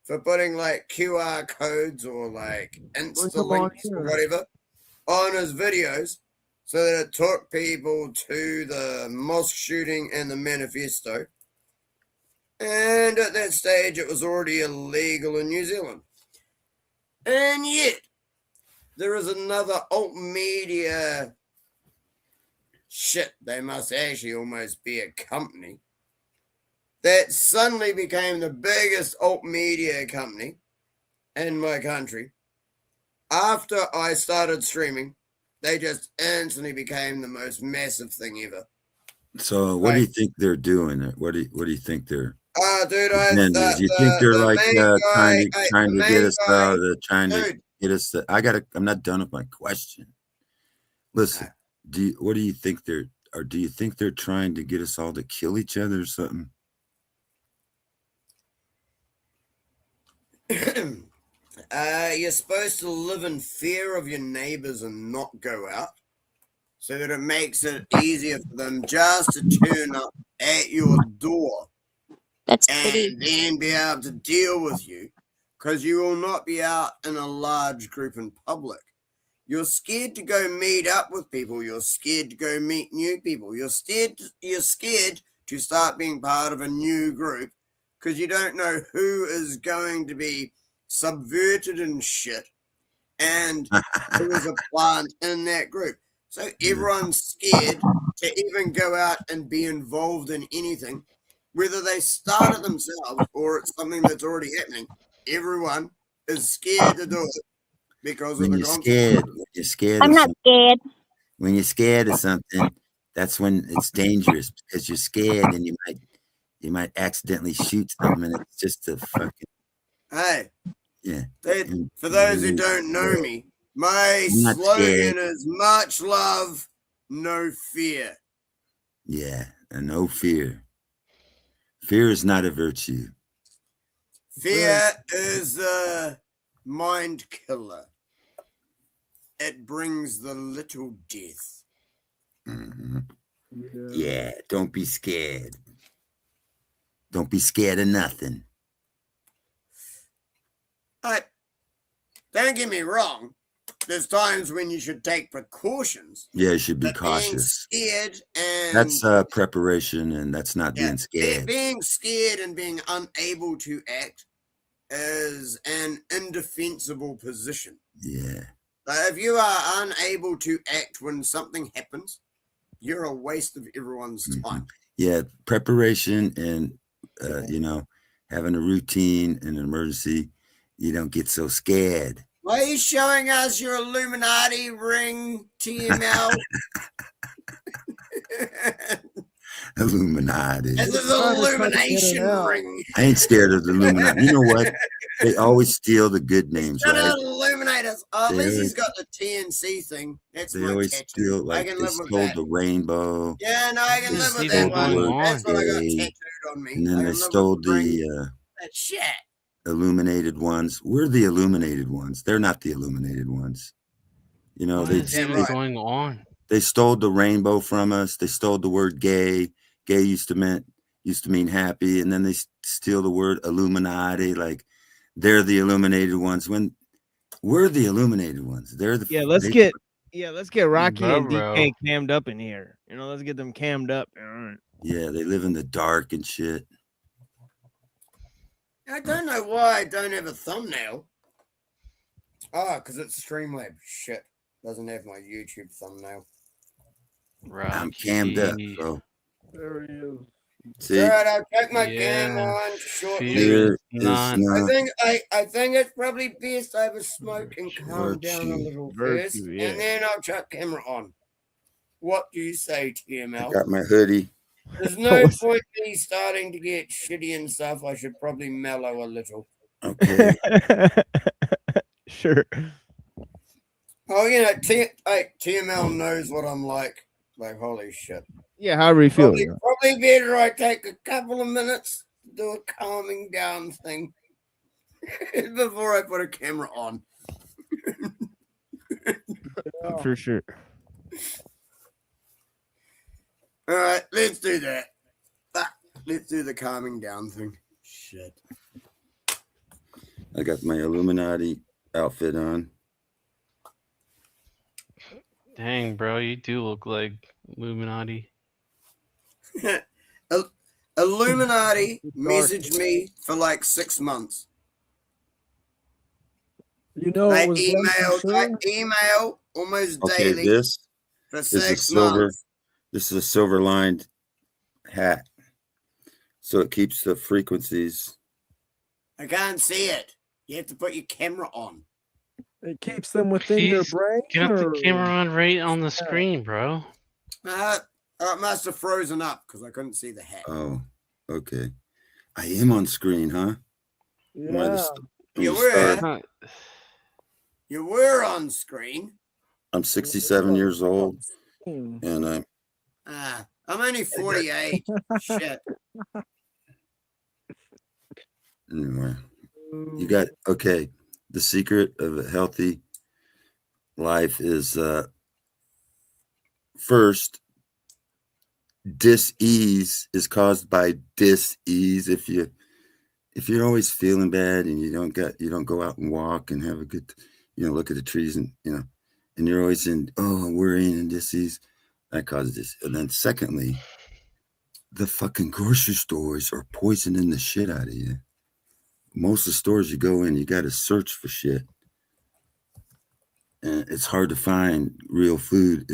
for putting like QR codes or like Insta links or whatever on his videos so that it took people to the mosque shooting and the manifesto. And at that stage, it was already illegal in New Zealand. And yet, there is another alt media shit. They must actually almost be a company that suddenly became the biggest alt media company in my country. After I started streaming, they just instantly became the most massive thing ever. So what do you think they're doing? What do you think they're? Dude, do you think they're like trying to get us trying to get us? I'm not done with my question. Listen, what do you think they're? Or do you think they're trying to get us all to kill each other or something? You're supposed to live in fear of your neighbors and not go out, so that it makes it easier for them just to turn up at your door. And then be able to deal with you, because you will not be out in a large group in public. You're scared to go meet up with people. You're scared to go meet new people. You're scared to start being part of a new group because you don't know who is going to be subverted and shit and who is a plant in that group. So everyone's scared to even go out and be involved in anything. Whether they start it themselves or it's something that's already happening, everyone is scared to do it because When of the you're consequences. scared. I'm not scared. When you're scared of something, that's when it's dangerous because you're scared and you might accidentally shoot something and it's just a fucking. Hey, yeah. For those who don't know me, my slogan is much love, no fear. Yeah, and no fear. Fear is not a virtue. Fear is a mind killer. It brings the little death. Mm-hmm. Yeah, don't be scared. Don't be scared of nothing. Don't get me wrong. There's times when you should take precautions. Yeah, you should be cautious. Being scared and That's preparation, and that's not being scared. Being scared and being unable to act is an indefensible position. Yeah. If you are unable to act when something happens, you're a waste of everyone's time. Yeah, preparation and having a routine in an emergency, you don't get so scared. Are you showing us your Illuminati ring, TML? Illuminati. This is an illumination ring. I ain't scared of the Illuminati. You know what? They always steal the good names, Trying right? to illuminate us. Oh, at They least always- he's got the TNC thing. That's They my always tattoo. steal, I like, can they live with stole that. the rainbow. Yeah, no, I can They live with stole that the one. word That's what I got gay, tattooed on me. and I then can they live stole with the ring. the That shit. illuminated ones. We're the illuminated ones. They're not the illuminated ones. You know, What is even going on? They stole the rainbow from us. They stole the word gay. Gay used to mean happy, and then they steal the word Illuminati. Like they're the illuminated ones. When we're the illuminated ones, they're the Let's get Rocky and Bro. DK cammed up in here. You know, let's get them cammed up. All right. Yeah, they live in the dark and shit. I don't know why I don't have a thumbnail. Oh, because it's Streamlabs. Shit. Doesn't have my YouTube thumbnail. Right. I'm cammed up, bro. There he is. See? All right, I'll check my Yeah, cam on shortly. Here is not- not I think it's probably best I have a smoke and calm down a little first, Virtue, yeah. and then I'll chuck camera on. What do you say, TML? I got my hoodie. There's no point me starting to get shitty and stuff. I should probably mellow a little. Okay. Sure. Oh, you know, TML knows what I'm like. Like, holy shit. Yeah, however you feel. Probably better I take a couple of minutes to do a calming down thing before I put a camera on. For sure. All right, let's do that. Let's do the calming down thing. Shit. I got my Illuminati outfit on. Dang, bro, you do look like Illuminati. Illuminati messaged me for like 6 months. You know, I it was email almost Okay, daily this for is a 6 silver. months. This is a silver lined hat, so it keeps the frequencies. I can't see it. You have to put your camera on. It keeps them within your Jeez, brain. Got the or- camera on right on the screen, bro. It must have frozen up because I couldn't see the hat. Oh, okay. I am on screen, huh? Yeah. You were. You were on screen. I'm 67 years old, and I'm I'm only 48. Shit. anyway. You got okay. The secret of a healthy life is first, dis-ease is caused by dis-ease. If you're always feeling bad and you don't go out and walk and have a good, look at the trees and and you're always in worrying and dis-ease, that causes this. And then secondly, the fucking grocery stores are poisoning the shit out of you. Most of the stores you go in, you got to search for shit. And it's hard to find real food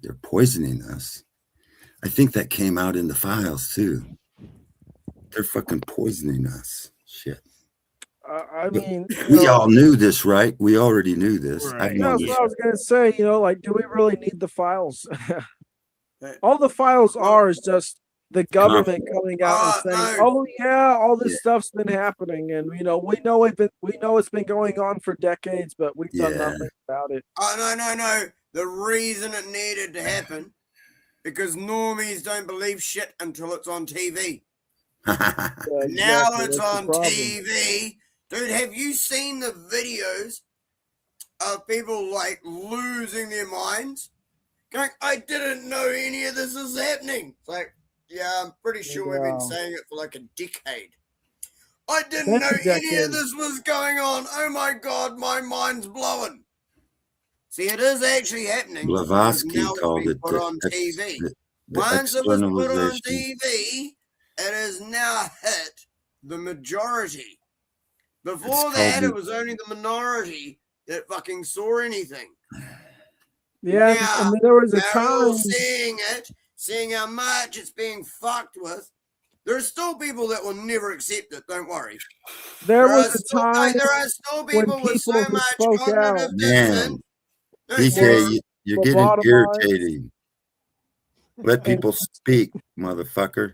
they're poisoning us. I think that came out in the files too. They're fucking poisoning us. Shit. I mean, We all knew this, right? We already knew this. I've known That's this. what I was gonna say. Like, do we really need the files? All the files are is just the government coming out and saying, "Oh yeah, all this stuff's been happening," and we know it's been going on for decades, but we've done nothing about it. Oh no. The reason it needed to happen because normies don't believe shit until it's on TV. Now it's on TV. Dude, have you seen the videos of people like losing their minds? Going, I didn't know any of this is happening. It's like, yeah, I'm pretty sure we've been saying it for like a decade. I didn't know any of this was going on. Oh my God, my mind's blowing. See, it is actually happening. Blavatsky Now it's called been it put on TV. the Once it was put on externalization. TV, it has now hit the majority. Before It's that, called it the- was only the minority that fucking saw anything. Yeah, Now, and then there was a they're all time. seeing it, seeing how much it's being fucked with. There are still people that will never accept it. Don't worry. There was are a still, time there are still when people with people so who much spoke out. cognitive Man, dissonance. PK, you're the getting bottom line- irritating. Let people speak, motherfucker.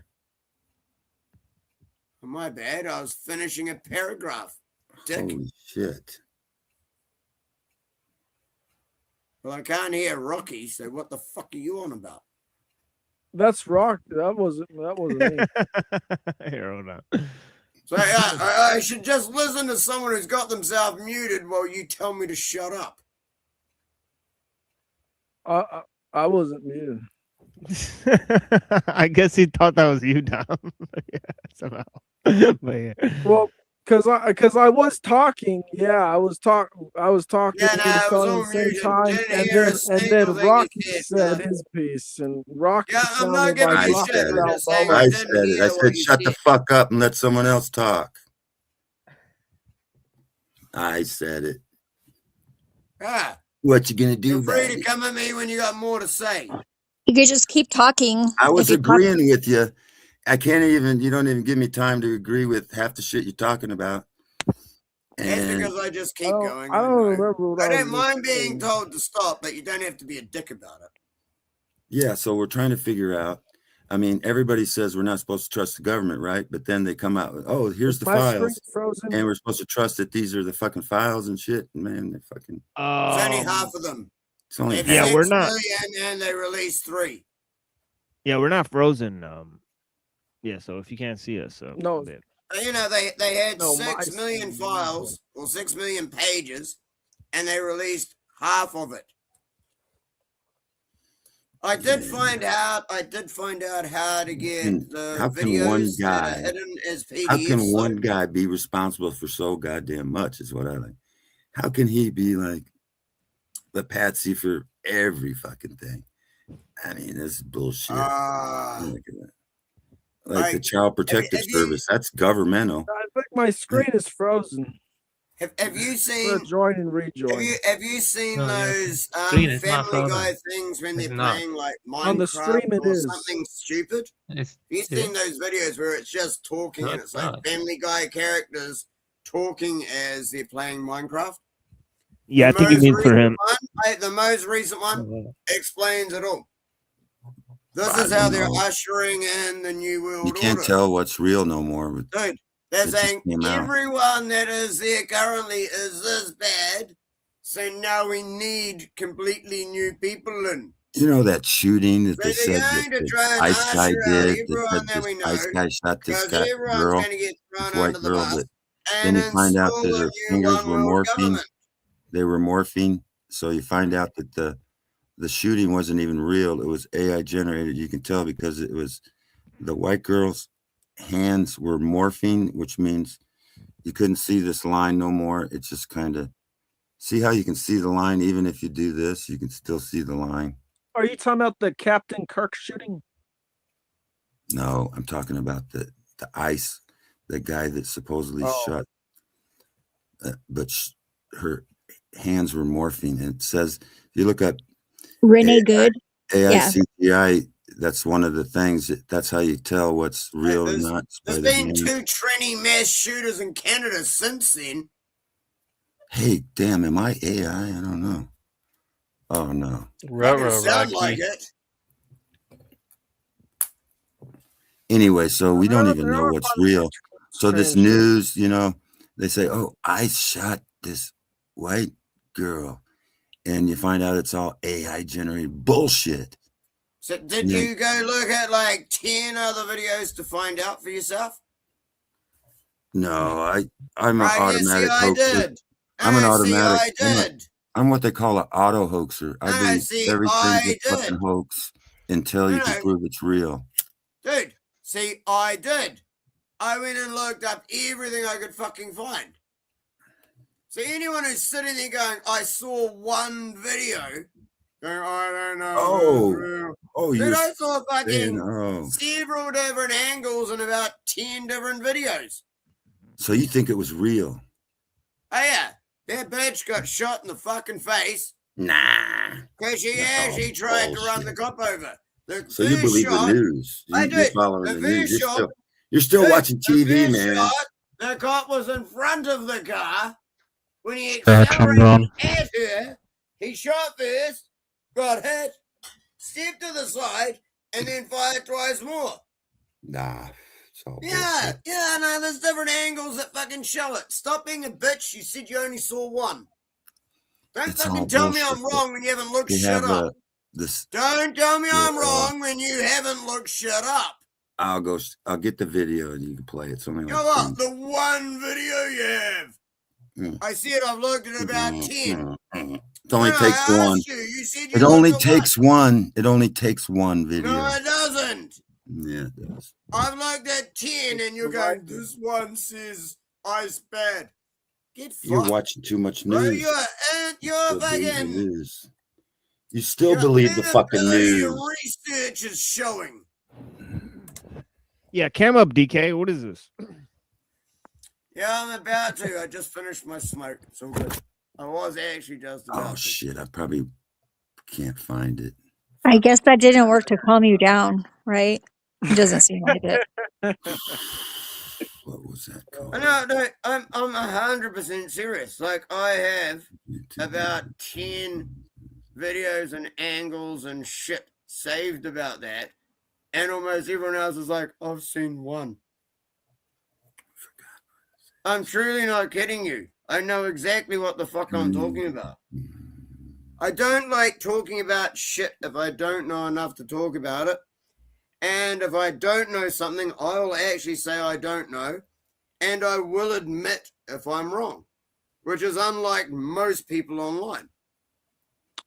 My bad. I was finishing a paragraph. Dick. Holy shit. Well, I can't hear Rocky, so what the fuck are you on about? That's rock. That wasn't me. Here, hold on. So I should just listen to someone who's got themselves muted while you tell me to shut up. I wasn't muted. I guess he thought that was you, Dom. Yeah, somehow. But yeah. Well, because I was talking. Yeah, I was talking. Yeah, no, I was at on the same mute. time, Didn't and hear a then single thing Rocky you said his piece, and Rocky Yeah, I'm not sounded giving like you Rocky shit. I'm just saying I I said didn't it. hear I what said, you shut the said. fuck up and let someone else talk. I said it. Ah, What you gonna do you're about free to it? come at me when you got more to say. You could just keep talking. I was If you talk- agreeing with you. I can't even, you don't even give me time to agree with half the shit you're talking about. That's And because I just keep going. I don't remember what I I don't was mind being saying. told to stop, but you don't have to be a dick about it. yeah, so we're trying to figure out. I mean, everybody says we're not supposed to trust the government, right? But then they come out with, oh, here's the My files. screen's frozen. And we're supposed to trust that these are the fucking files and shit. Man, they're fucking. It's only half of them. It's only If Yeah, half. we're not. 6 million and they release 3. Yeah, we're not frozen. Yeah, so if you can't see us, so No. You know, they had No, 6 my million screen- files or 6 million pages, and they released half of it. I did find out how to get the How can one videos that are guy? hidden as PDFs. How can one guy be responsible for so goddamn much? Is what I like. How can he be like the patsy for every fucking thing? I mean, this is bullshit. Look at that. Like the Child Protective Service, that's governmental. I think my screen is frozen. Have you seen join and rejoin? Have you seen No, those screen is not Family Guy frozen. things when they're It's not. playing like On the Minecraft stream it or is. something stupid? It's, Have you seen those videos where it's just talking No, and it's it's like not. Family Guy characters talking as they're playing Minecraft? Yeah, I The think you most mean for recent him. the most recent one explains it all. This I is how don't they're know. ushering in the new world You can't order. tell what's real no more. Dude, they're It just saying came out. everyone that is there currently is this bad, so now we need completely new people in. You know that shooting that So they they're said going that to the try and ICE guy usher out did? That everyone said that we this ICE know, guy shot this because everyone's girl, going to get this thrown white under the girl. bus, That then and you find out install that a her new fingers were one world morphine. government. They were morphine. So you find out that the shooting wasn't even real. It was AI generated. You can tell because it was the white girl's hands were morphine, which means you couldn't see this line no more. It's just kind of, see how you can see the line even if you do this, you can still see the line. Are you talking about the Captain Kirk shooting? No, I'm talking about the ICE, the guy that supposedly Oh. shot, but her hands were morphine. And it says, if you look up Renee Good. Yeah. AICTI, that's one of the things, that's how you tell what's real or not. By There's the been hands. 2 tranny mass shooters in Canada since then. Hey, damn, am I AI? I don't know. Oh, no. Doesn't sound like it. Anyway, so we don't even know what's real. So this strange news, you know, they say, oh, I shot this white girl. And you find out it's all AI generated bullshit. So did Yeah. you go look at like 10 other videos to find out for yourself? No, I'm an Right, yeah, automatic see, I hoaxer. did. I'm an See, automatic. I did. I'm what they call an auto hoaxer. I believe see, everything's I a fucking did. hoax until you No. can prove it's real. Dude, see, I did. I went and looked up everything I could fucking find. So anyone who's sitting there going, I saw one video, going, I don't know. Oh. if it's real." Oh, Dude, you're I saw fucking saying, oh. several different angles and about 10 different videos. So you think it was real? Oh yeah, that bitch got shot in the fucking face Nah. because she That's actually all tried to run bullshit. the cop over. The So you first believe shot, the news? I You're did. following The the news. first shot, You're still watching TV, The man. shot, the cop was in front of the car. When he I'm accelerated wrong. at her, he shot first, got hit, stepped to the side, and then fired twice more. Nah. It's all Yeah, bullshit. yeah, no, there's different angles that fucking show it. Stop being a bitch. You said you only saw one. Don't It's all fucking tell me I'm bullshit. wrong when you haven't looked We shit have up. this. Don't tell me I'm Yeah. wrong when you haven't looked shit up. I'll get the video and you can play it. It's only You like know what? The one video you have. I see it. I've looked at about 10. It only No, takes I one. asked you. You said you It only looked at takes one. It only takes one video. No, it doesn't. Yeah, it does. I've looked at 10 and you're going, this one says ice bad. Get fucked. You're watching too much Bro, news. you're Believe the fucking... news. You still your believe the fucking inability news. to research is showing. Yeah, cam up, DK. What is this? Yeah, I'm about to. I just finished my smoke. It's all good. I was actually just about Oh to. shit! I probably can't find it. I guess that didn't work to calm you down, right? It doesn't seem like it. What was that called? No, I'm 100% serious. Like, I have about 10 videos and angles and shit saved about that. And almost everyone else is like, I've seen one. I'm truly not kidding you. I know exactly what the fuck I'm talking about. I don't like talking about shit if I don't know enough to talk about it. And if I don't know something, I will actually say I don't know. And I will admit if I'm wrong, which is unlike most people online.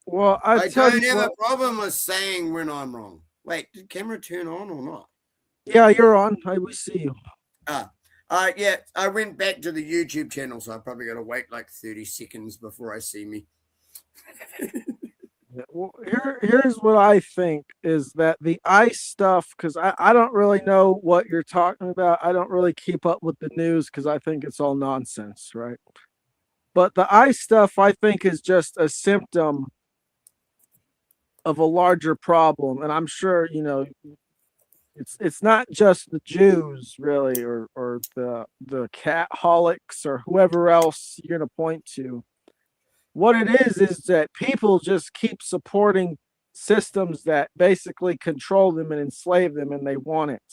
Well, I tell don't you have what, a problem with saying when I'm wrong. Wait, did camera turn on or not? yeah, you're on. We see you. Yeah, I went back to the YouTube channel, so I probably got to wait like 30 seconds before I see me. Yeah, well, here's what I think is that the ICE stuff, because I don't really know what you're talking about. I don't really keep up with the news because I think it's all nonsense, right? But the ICE stuff, I think, is just a symptom of a larger problem. And I'm sure, you know, it's not just the Jews really, or the Catholics or whoever else you're going to point to. What it is that people just keep supporting systems that basically control them and enslave them, and they want it.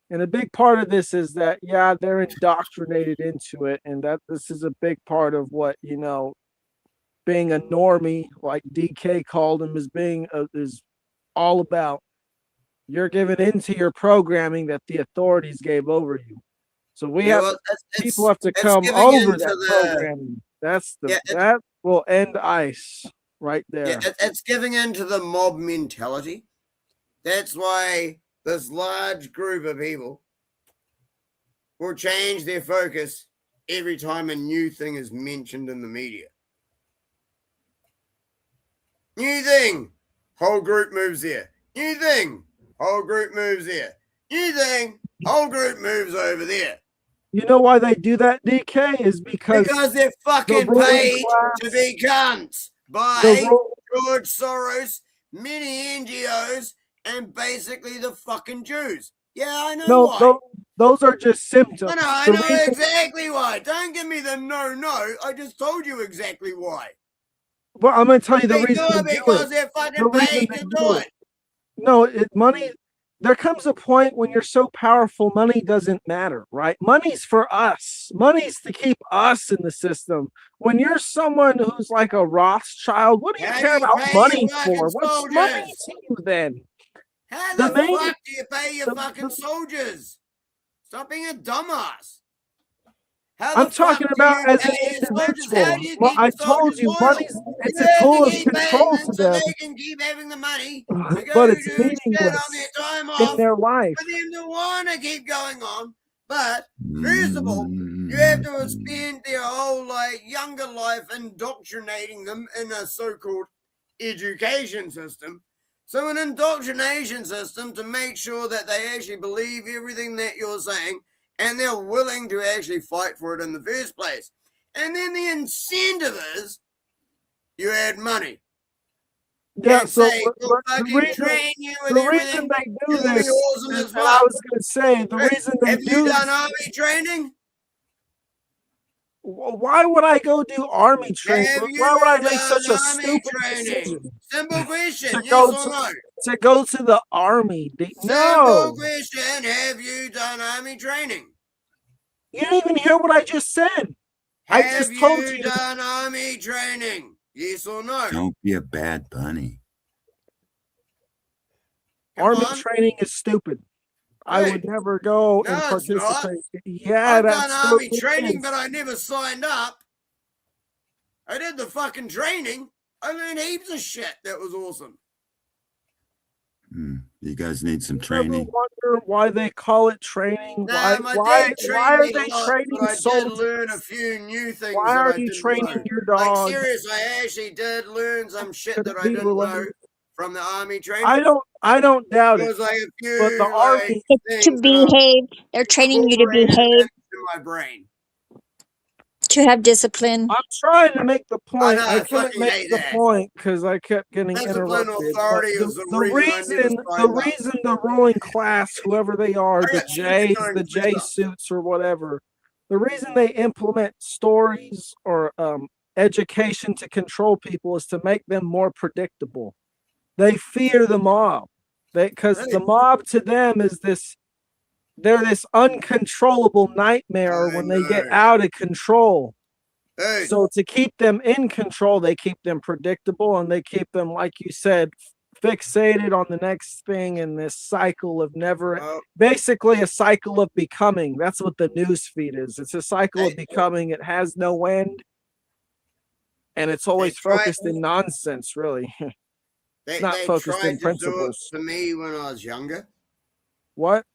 And a big part of this is that, yeah, they're indoctrinated into it, and that this is a big part of what, you know, being a normie, like DK called him, is all about. You're giving into your programming that the authorities gave over you. So people have to come over that programming. That will end ICE right there. Yeah, it's giving in to the mob mentality. That's why this large group of people will change their focus every time a new thing is mentioned in the media. New thing, whole group moves there. New thing, whole group moves there. New thing, whole group moves over there. You know why they do that, DK? Is because they're fucking paid to be cunts by George Soros, many NGOs, and basically the fucking Jews. Yeah, I know why. Those are just symptoms. I know exactly why. Don't give me the no. I just told you exactly why. Well, I'm going to tell you the They reason. do it because they're fucking paid to do it. No, money. There comes a point when you're so powerful, money doesn't matter, right? Money's for us. Money's to keep us in the system. When you're someone who's like a Rothschild, what do you care about money for? What's money to you then? How the fuck do you pay your fucking soldiers? Stop being a dumbass. I'm talking about as an individual. Well, I told you, it's a tool of control to them. They can keep having the money, but it's meaningless in their life. For them to want to keep going on. But first of all, you have to spend their whole younger life indoctrinating them in a so-called education system. So an indoctrination system to make sure that they actually believe everything that you're saying, and they're willing to actually fight for it in the first place. And then the incentive is you add money. Yeah, and so say, but we'll the fucking reason train you with the reason everything. they do You'll be this, awesome and as I fuck. was gonna say the reason they Have do you this. done army training? Why would I go do army training? Have Why would I you make done such a army stupid training? decision Simple question, to yes go or no? to go to the army? Simple No, question, have you done army training? you didn't even hear what I just said. I Have just told you you. done army training? Yes or no? Don't be a bad bunny. Army on. training is stupid. I Hey, would never go and No, it's not. participate. Yeah, I've that done army totally training, is. but I never signed up. I did the fucking training. I learned heaps of shit. That was awesome. You guys need some Ever training. wonder why they call it training? Nah, my Why dad trained are me they a lot, training but I did soldiers? learn a few new things Why that are I you didn't training know. your Like, dog? seriously, I actually did learn some shit Could that it I be didn't know related? from the army training. I don't doubt There it. was like a few But the army, It's to things that I behave. They're training you to incorporated behave, into my brain. to have discipline. I'm trying to make the point. know, I I couldn't fucking make hate the that. point because I kept getting Discipline interrupted. But authority is the reason I never signed the up. reason the ruling class, whoever they are, I the got Jays, tombstones the and J stuff. suits or whatever, the reason they implement stories or education to control people is to make them more predictable. They fear the mob. Because the mob to them is they're this uncontrollable nightmare when they get out of control. Hey. So to keep them in control, they keep them predictable and they keep them, like you said, fixated on the next thing in this cycle of basically a cycle of becoming. That's what the news feed is. It's a cycle of becoming. It has no end. And it's always focused in nonsense, really. It's not They focused tried in to principles. do it to me when I was younger. What?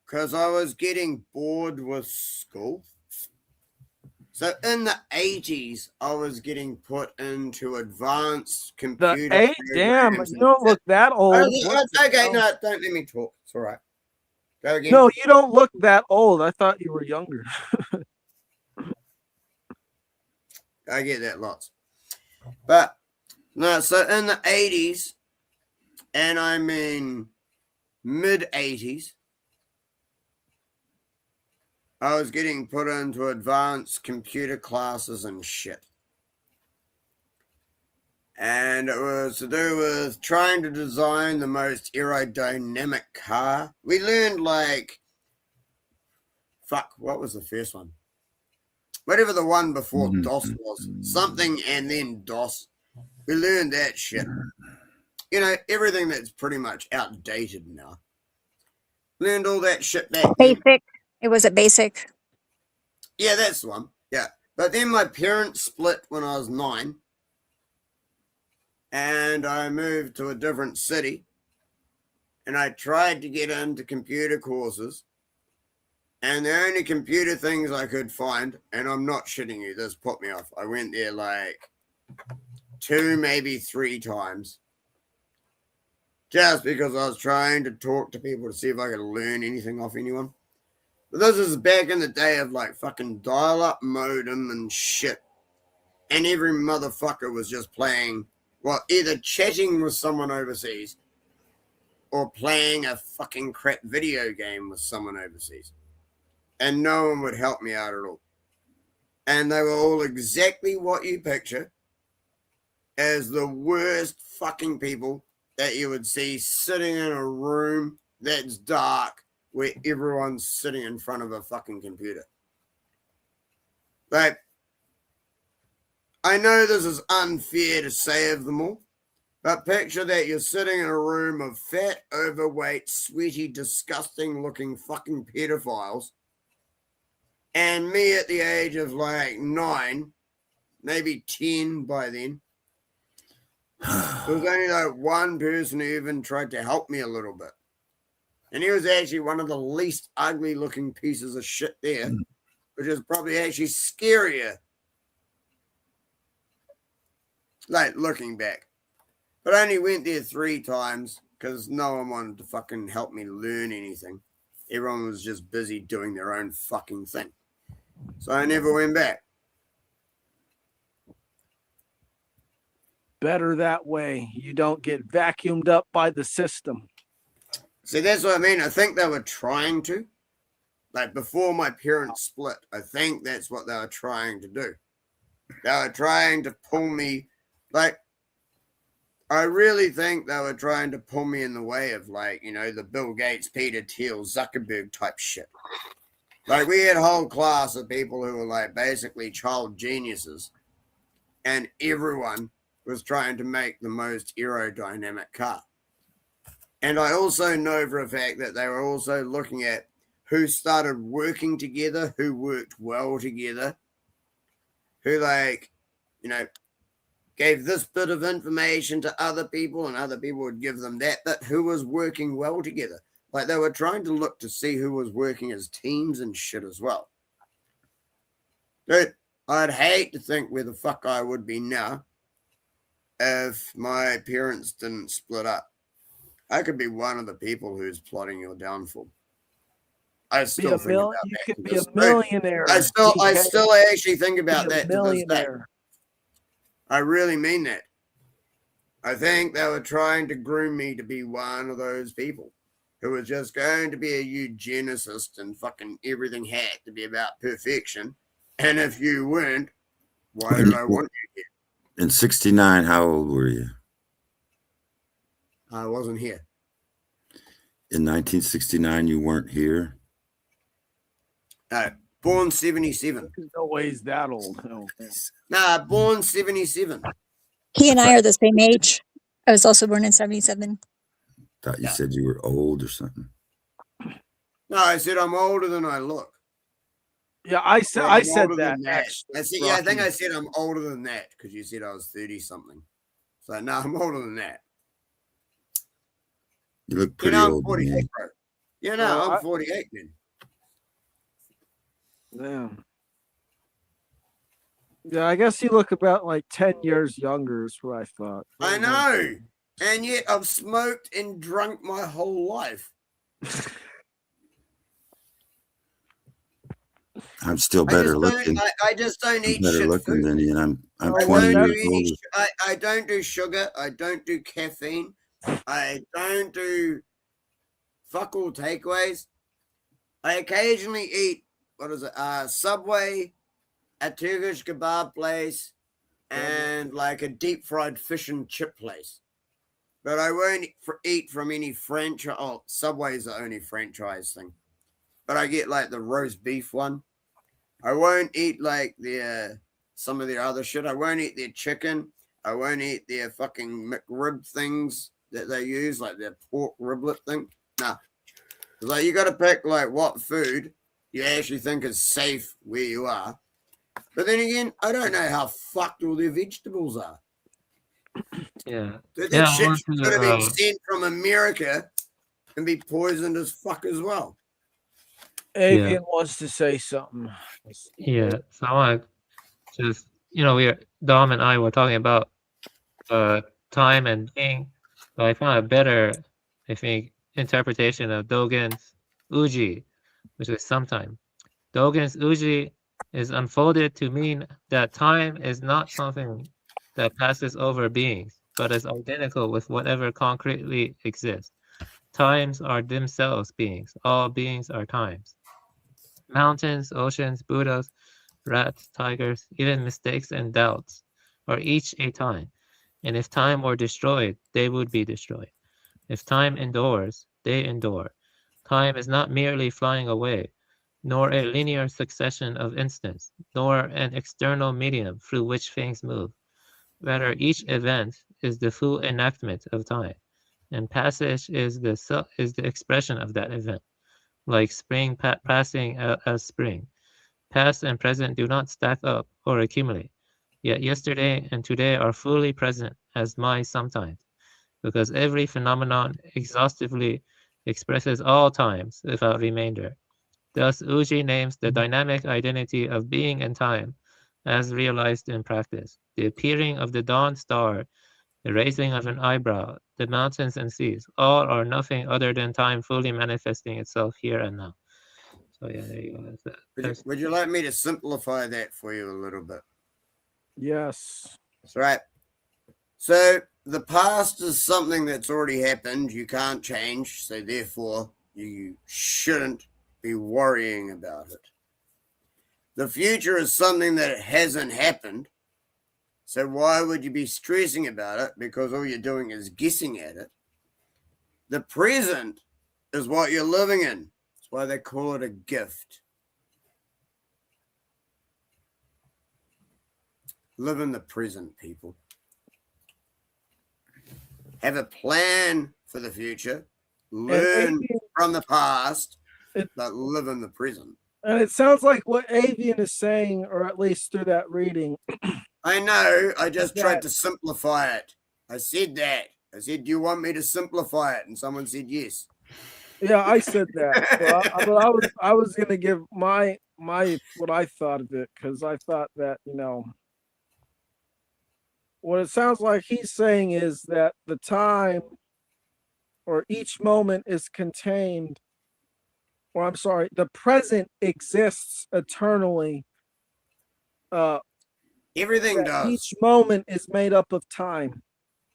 Because I was getting bored with school. So in the 80s, I was getting put into advanced computer Damn, programs you and don't look that old. Okay, no, don't let me talk. It's all right. Go again. No, you don't look that old. I thought you were younger. I get that lots. But no, so in the 80s, and I mean mid 80s, I was getting put into advanced computer classes and shit. And it was to do with trying to design the most aerodynamic car. We learned what was the first one? Whatever the one before DOS was. Something and then DOS. We learned that shit. You know, everything that's pretty much outdated now. Learned all that shit back then. Basic. It was a basic. Yeah, that's the one. Yeah. But then my parents split when I was 9. And I moved to a different city. And I tried to get into computer courses. And the only computer things I could find, and I'm not shitting you, this put me off. I went there 2, maybe 3 times. Just because I was trying to talk to people to see if I could learn anything off anyone. But this is back in the day of fucking dial-up modem and shit. And every motherfucker was just playing, either chatting with someone overseas or playing a fucking crap video game with someone overseas. And no one would help me out at all. And they were all exactly what you picture as the worst fucking people that you would see sitting in a room that's dark where everyone's sitting in front of a fucking computer. I know this is unfair to say of them all, but picture that you're sitting in a room of fat, overweight, sweaty, disgusting looking fucking pedophiles, and me at the age of 9, maybe 10 by then. There was only one person who even tried to help me a little bit. And he was actually one of the least ugly looking pieces of shit there, which is probably actually scarier. Looking back. But I only went there 3 times because no one wanted to fucking help me learn anything. Everyone was just busy doing their own fucking thing. So I never went back. better that way. You don't get vacuumed up by the system. See, that's what I mean. I think they were trying to. Like before my parents split, I think that's what they were trying to do. They were trying to pull me, like, I really think they were trying to pull me in the way of, like, you know, the Bill Gates, Peter Thiel, Zuckerberg type shit. Like, we had a whole class of people who were, like, basically child geniuses, and everyone was trying to make the most aerodynamic car. And I also know for a fact that they were also looking at who started working together, who worked well together, who, like, you know, gave this bit of information to other people and other people would give them that bit, who was working well together. Like, they were trying to look to see who was working as teams and shit as well. Dude, I'd hate to think where the fuck I would be now if my parents didn't split up. I could be one of the people who's plotting your downfall. I still think about that. You could be a millionaire. I still actually think about that to this day. Millionaire. I really mean that. I think they were trying to groom me to be one of those people who was just going to be a eugenicist and fucking everything had to be about perfection. And if you weren't, why did I want you here? In 69, how old were you? I wasn't here. In 1969, you weren't here? Born 77. There's no ways that old. Nah, born 77. He and I are the same age. I was also born in 77. Thought you said you were old or something. No, I said I'm older than I look. Yeah, I said that. Yeah, I think I said I'm older than that because you said I was 30 something. So no, I'm older than that. You look pretty I'm old. 48, bro. Yeah, no, I'm 48 then. Yeah. Yeah, I guess you look about like 10 years younger is what I thought. I know. And yet I've smoked and drunk my whole life. I'm still better looking. I just don't eat better shit looking food. than you, and I'm I 20 don't years older. I don't do sugar. I don't do caffeine. I don't do fuck all takeaways. I occasionally eat, Subway, a Turkish kebab place, and like a deep fried fish and chip place. But I won't eat from any franchise. Oh, Subway's the only franchise thing. But I get like the roast beef one. I won't eat like some of their other shit. I won't eat their chicken. I won't eat their fucking McRib things that they use, like their pork riblet thing. Nah. Like you got to pick like what food you actually think is safe where you are. But then again, I don't know how fucked all their vegetables are. Yeah. That shit could have been sent from America and be poisoned as fuck as well. Avian wants to say something. Yeah, so I want to just, Dom and I were talking about time and being, but I found a better, I think, interpretation of Dogen's uji, which is sometime. Dogen's uji is unfolded to mean that time is not something that passes over beings, but is identical with whatever concretely exists. Times are themselves beings. All beings are times. Mountains, oceans, Buddhas, rats, tigers, even mistakes and doubts are each a time. And if time were destroyed, they would be destroyed. If time endures, they endure. Time is not merely flying away, nor a linear succession of instants, nor an external medium through which things move. Rather, each event is the full enactment of time, and passage is the expression of that event. Like spring passing as spring. Past and present do not stack up or accumulate, yet yesterday and today are fully present as my sometimes, because every phenomenon exhaustively expresses all times without remainder. Thus, Uji names the dynamic identity of being and time as realized in practice. The appearing of the dawn star, the raising of an eyebrow, the mountains and seas, all are nothing other than time fully manifesting itself here and now. So yeah, there you go. Would you like me to simplify that for you a little bit? Yes. That's right. So the past is something that's already happened. You can't change. So therefore, you shouldn't be worrying about it. The future is something that hasn't happened. So why would you be stressing about it? Because all you're doing is guessing at it. The present is what you're living in. That's why they call it a gift. Live in the present, people. Have a plan for the future. Learn from the past, but live in the present. And it sounds like what Avian is saying, or at least through that reading. I know. I just tried to simplify it. I said that. I said, do you want me to simplify it? And someone said yes. Yeah, I said that. But I was going to give my what I thought of it, because I thought that, what it sounds like he's saying is that the time or each moment is contained, or I'm sorry, the present exists eternally. Everything does. Each moment is made up of time.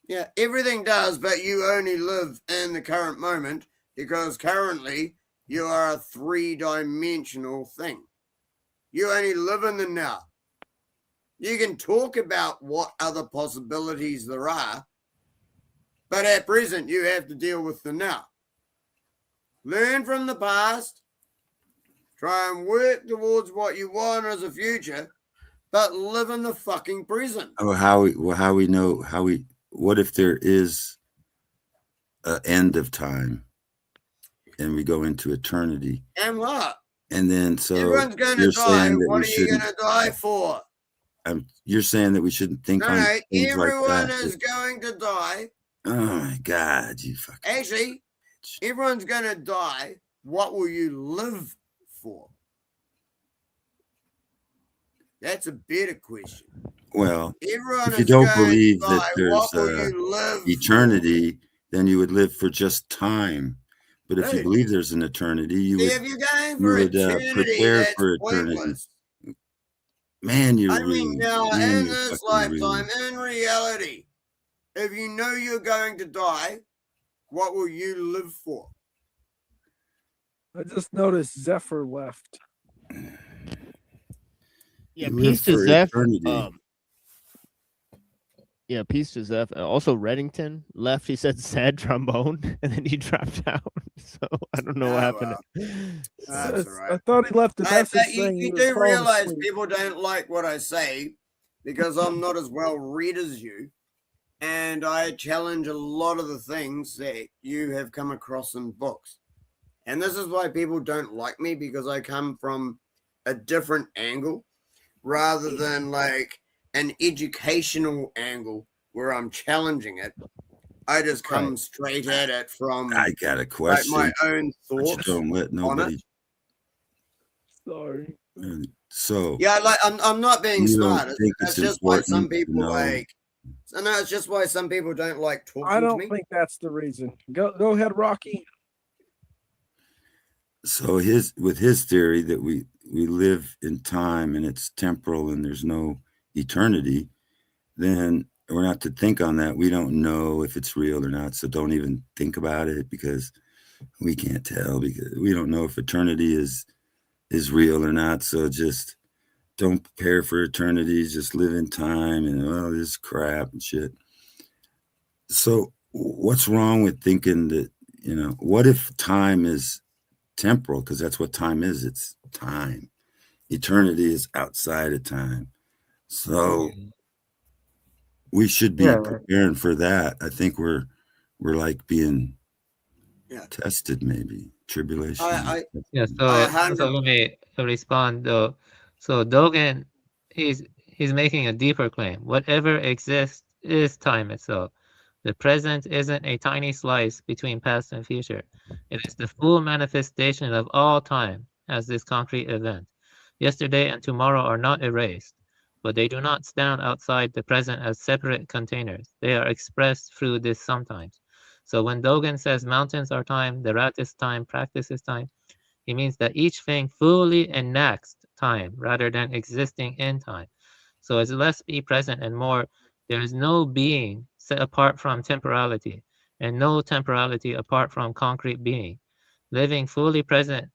Yeah, everything does, but you only live in the current moment because currently you are a three-dimensional thing. You only live in the now. You can talk about what other possibilities there are, but at present you have to deal with the now. Learn from the past, try and work towards what you want as a future, but live in the fucking present. What if there is an end of time and we go into eternity? And what? And then everyone's going to die. What are you going to die for? You're saying that we shouldn't think on things everyone like that. is going to die. Oh my God, you fucking. Actually, everyone's going to die. What will you live for? That's a better question. Well, if you don't believe that there's eternity, then you would live for just time. But if you believe there's an eternity, you would prepare for eternity. Man, you're rude. Now, in this lifetime, in reality, if you know you're going to die, what will you live for? I just noticed Zephyr left. Yeah, peace to Zeph. Peace to Zeph. Also, Reddington left. He said sad trombone, and then he dropped out. So I don't know what happened. That's all right. I thought he left a message saying you do realize people don't like what I say because I'm not as well read as you, and I challenge a lot of the things that you have come across in books. And this is why people don't like me, because I come from a different angle rather than like an educational angle where I'm challenging it. I just come straight at it from I got a question. Like my own thoughts. But you don't let nobody. Sorry. So yeah, like I'm not being smart. It's just why some people no, it's just why some people don't like talking I don't to me. think that's the reason. Go ahead, Rocky. So with his theory that we live in time and it's temporal and there's no eternity, then we're not to think on that. We don't know if it's real or not, so don't even think about it, because we can't tell, because we don't know if eternity is real or not. So just don't prepare for eternity, just live in time and this crap and shit. So what's wrong with thinking that, what if time is temporal? Because that's what time is. It's time. Eternity is outside of time. So we should be preparing for that. I think we're like being tested, maybe tribulation. So let me respond though. So Dogen, he's making a deeper claim. Whatever exists is time itself. The present isn't a tiny slice between past and future. It is the full manifestation of all time as this concrete event. Yesterday and tomorrow are not erased, but they do not stand outside the present as separate containers. They are expressed through this sometimes. So when Dogen says mountains are time, the rat is time, practice is time, he means that each thing fully enacts time rather than existing in time. So as less be present and more, there is no being set apart from temporality, and no temporality apart from concrete being. Living fully present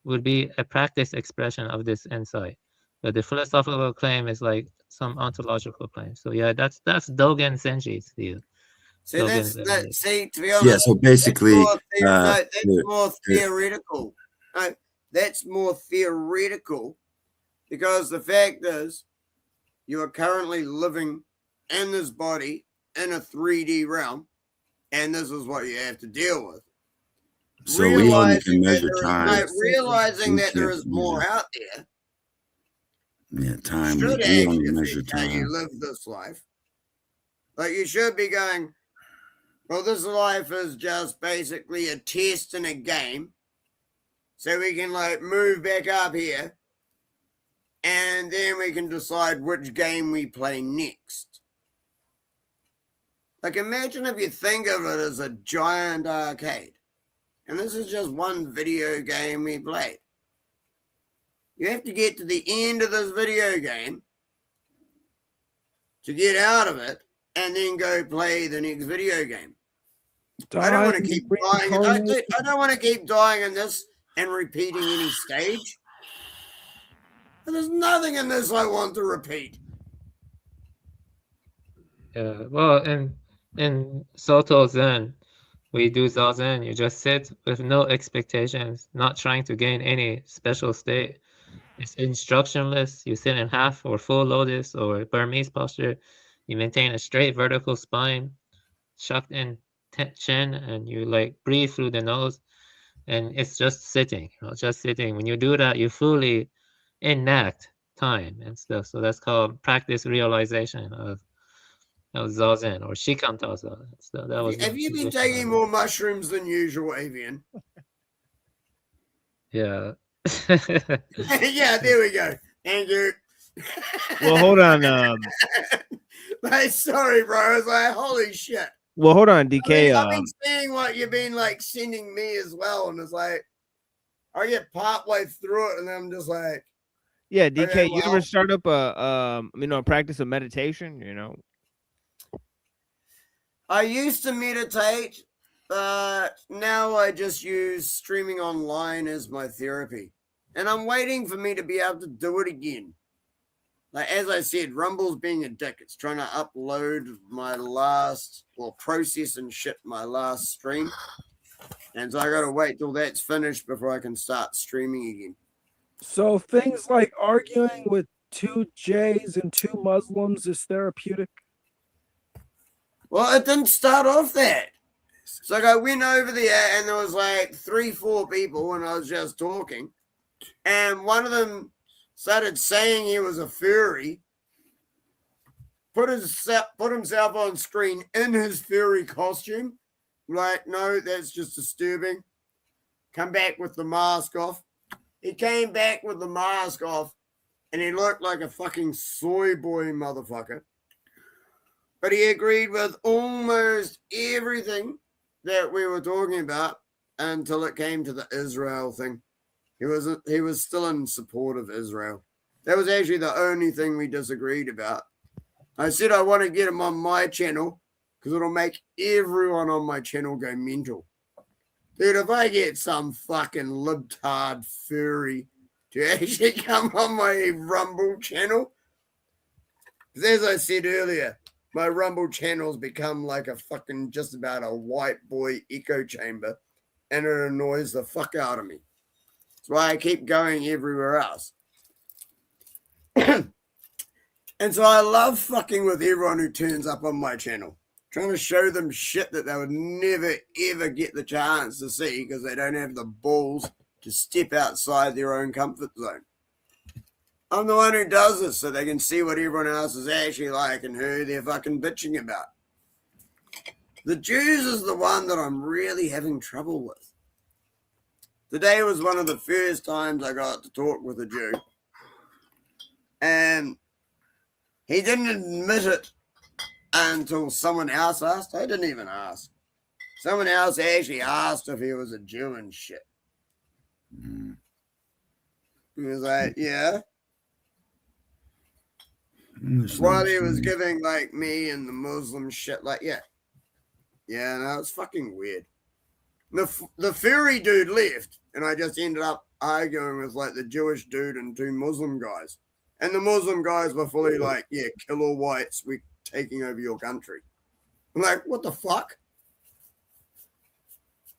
would be a practiced expression of this insight. But the philosophical claim is like some ontological claim. So yeah, that's Dogen Senji's view. See, Dogen's see, to be honest, Yeah, so basically, that's the- more the- theoretical. No, that's more theoretical because the fact is, you are currently living in this body in a 3D realm, and this is what you have to deal with. so we only can Realizing that measure there is- time. no, realizing We that there can't is more measure- out there Yeah, time. should We actually only measure affect how you time. live this life. Like you should be going, well, this life is just basically a test and a game. So we can like move back up here and then we can decide which game we play next. Like imagine if you think of it as a giant arcade. And this is just one video game we played. You have to get to the end of this video game to get out of it and then go play the next video game. I don't want to keep dying. I don't want to keep dying in this and repeating any stage. And there's nothing in this I want to repeat. Yeah, well, in Soto Zen, we do Zazen. You just sit with no expectations, not trying to gain any special state. It's instructionless. You sit in half or full lotus or Burmese posture. You maintain a straight vertical spine, shucked in chin, and you like breathe through the nose. And it's just sitting, just sitting. When you do that, you fully enact time and stuff. So that's called practice realization of Zazen or Shikantaza. So that was Have you been taking more mushrooms than usual, Avian? Yeah. Yeah, there we go. Thank you. Well, hold on. Like, sorry, bro. I was like, holy shit. Well, hold on, DK. I've been seeing what you've been like sending me as well, and it's like I get partway through it, and I'm just like, Yeah, DK. okay, You ever start up a practice of meditation? You know. I used to meditate, but now I just use streaming online as my therapy. And I'm waiting for me to be able to do it again. Like, as I said, Rumble's being a dick. It's trying to upload my last, or process and shit my last stream. And so I got to wait till that's finished before I can start streaming again. So things like arguing with two Jays and two Muslims is therapeutic? Well, it didn't start off that. So like I went over there and there was like 3-4 people and I was just talking. And one of them started saying he was a furry, put himself on screen in his furry costume. Like, no, that's just disturbing. Come back with the mask off. He came back with the mask off and he looked like a fucking soy boy motherfucker. But he agreed with almost everything that we were talking about until it came to the Israel thing. He was still in support of Israel. That was actually the only thing we disagreed about. I said I want to get him on my channel because it'll make everyone on my channel go mental. Dude, if I get some fucking libtard furry to actually come on my Rumble channel, because as I said earlier, my Rumble channel's become like a fucking just about a white boy echo chamber, and it annoys the fuck out of me. That's why I keep going everywhere else. And so I love fucking with everyone who turns up on my channel, trying to show them shit that they would never, ever get the chance to see because they don't have the balls to step outside their own comfort zone. I'm the one who does this so they can see what everyone else is actually like and who they're fucking bitching about. The Jews is the one that I'm really having trouble with. Today was one of the first times I got to talk with a Jew. And he didn't admit it until someone else asked. I didn't even ask. Someone else actually asked if he was a Jew and shit. He was like, yeah. while he was giving like me and the Muslim shit, like yeah, no, it's fucking weird. The furry dude left, and I just ended up arguing with like the Jewish dude and two Muslim guys, and the Muslim guys were fully like, yeah, kill all whites, we're taking over your country. I'm like, what the fuck?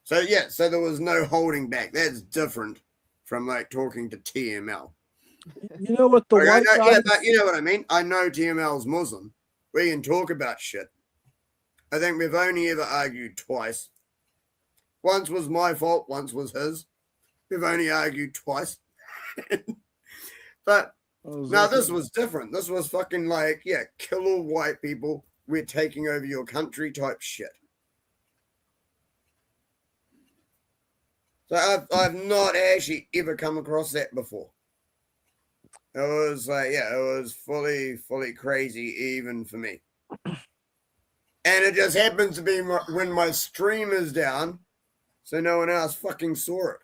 So yeah, so there was no holding back. That's different from like talking to TML. You know what the Like, white guys... yeah, but you know what I mean? I know TML's Muslim. We can talk about shit. I think we've only ever argued twice. Once was my fault, once was his. We've only argued twice. But now this was different. This was fucking like, yeah, kill all white people. We're taking over your country type shit. So I've not actually ever come across that before. It was like, yeah, it was fully crazy even for me. And it just happens to be when my stream is down, so no one else fucking saw it.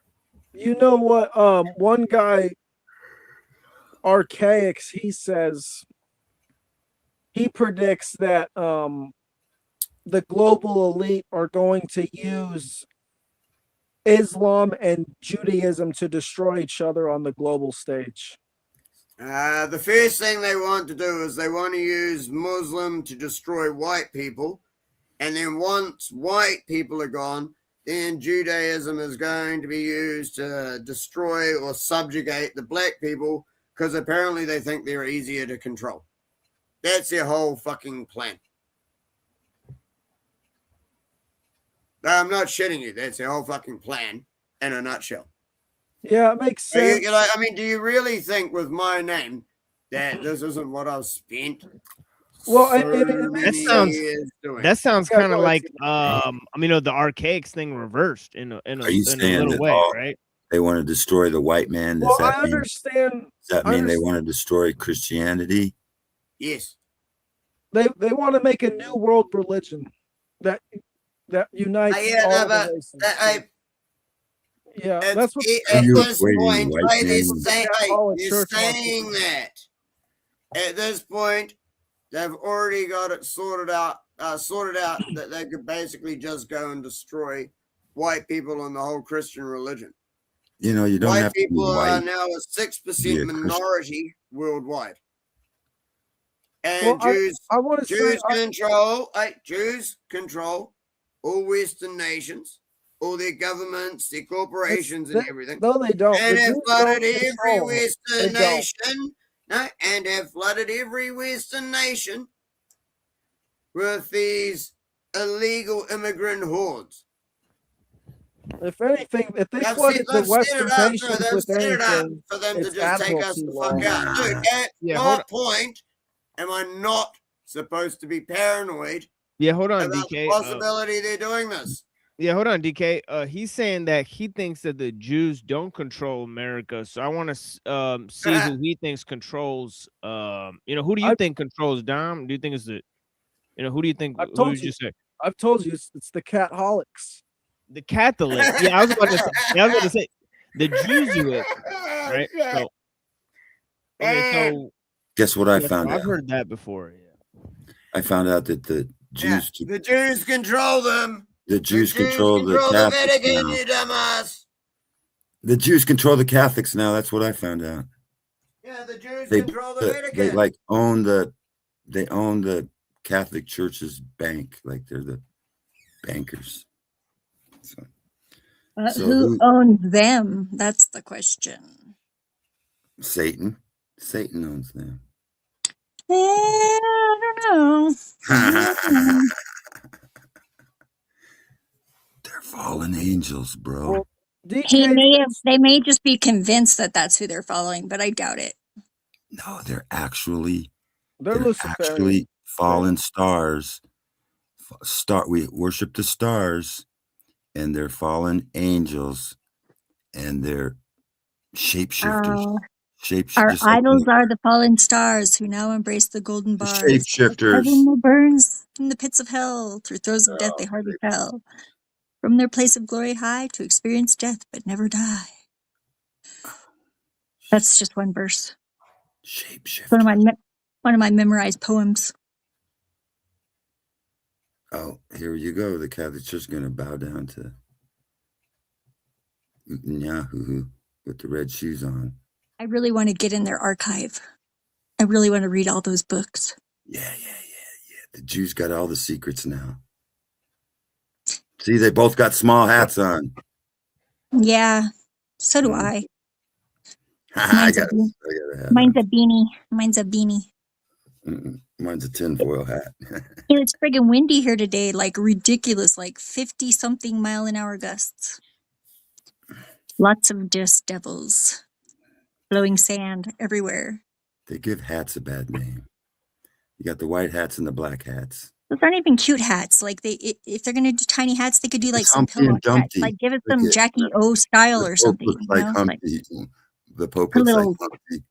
You know what? One guy, Archaics, he says he predicts that the global elite are going to use Islam and Judaism to destroy each other on the global stage. The first thing they want to do is they want to use Muslim to destroy white people. And then once white people are gone, then Judaism is going to be used to destroy or subjugate the black people because apparently they think they're easier to control. That's their whole fucking plan. No, I'm not shitting you. That's their whole fucking plan in a nutshell. Yeah, it makes sense. You know, I mean, do you really think with my name that this isn't what I've spent? Well, that sounds kind of like I mean, the Archaics thing reversed in a little way, right? They want to destroy the white man. Well, I understand. Does that mean they want to destroy Christianity? Yes. They want to make a new world religion that unites all the races. Yeah, that's what at this point, right? They're saying that at this point they've already got it sorted out that they could basically just go and destroy white people and the whole Christian religion. You know, you don't white have to be people white are now a 6% minority worldwide. And Well, Jews, I want to Jews control all Western nations, all their governments, their corporations, and everything. No, they don't. And The have Jews flooded don't every control. Western They don't. nation. No, and have flooded every Western nation with these illegal immigrant hordes. If anything, if they They've flooded the set Western it up, nations they've with set it up anything, for them to it's just take us admiralty the law. fuck out. Dude, at Yeah, what point am I not supposed to be paranoid Yeah, hold on, about DK. the possibility they're doing this? Yeah, hold on, DK. He's saying that he thinks that the Jews don't control America. So I want to see who he thinks controls. Who do you think controls Dom? Do you think it's the, who do you think? I've Who told did you say? I've told you it's the Catholics. The Catholic. Yeah, I was about to say the Jesuit, right? So, okay, so guess what I yeah, found I've out? heard that before. Yeah. I found out that the Jews, The Jews control them. the Jews control the Catholics Vatican, now. you dumbass. The Jews control the Catholics now. That's what I found out. Yeah, the Jews They control the Vatican. they like own the Catholic Church's bank, like they're the bankers. So Who owns them? That's the question. Satan owns them. I don't know. They're fallen angels, bro. They may just be convinced that that's who they're following, but I doubt it. No, they're actually Luciferian. fallen stars. We worship the stars, and they're fallen angels, and they're shapeshifters. Our just like idols are the fallen stars who now embrace the golden bars. shapeshifters. Heaven they burns in the pits of hell. Through throes of death they hardly fell. From their place of glory high to experience death but never die. That's just one verse. Shapeshifters. One of my One of my memorized poems. Oh, here you go. The Catholic Church is going to bow down to Netanyahu with the red shoes on. I really want to get in their archive. I really want to read all those books. Yeah. The Jews got all the secrets now. See, they both got small hats on. Yeah, so do I. I got Mine's a beanie. Mine's a beanie. Mine's a tinfoil hat. It's friggin' windy here today, like ridiculous, like 50-something mile-an-hour gusts. Lots of dust devils. Blowing sand everywhere. They give hats a bad name. You got the white hats and the black hats. Those aren't even cute hats. Like if they're gonna do tiny hats, they could do like It's some Humpty pillow and hats. Dumpty. Like give it Look some at- Jackie O style or The Pope something. looks You like know? Humpty. The Pope Put a looks like little, Humpty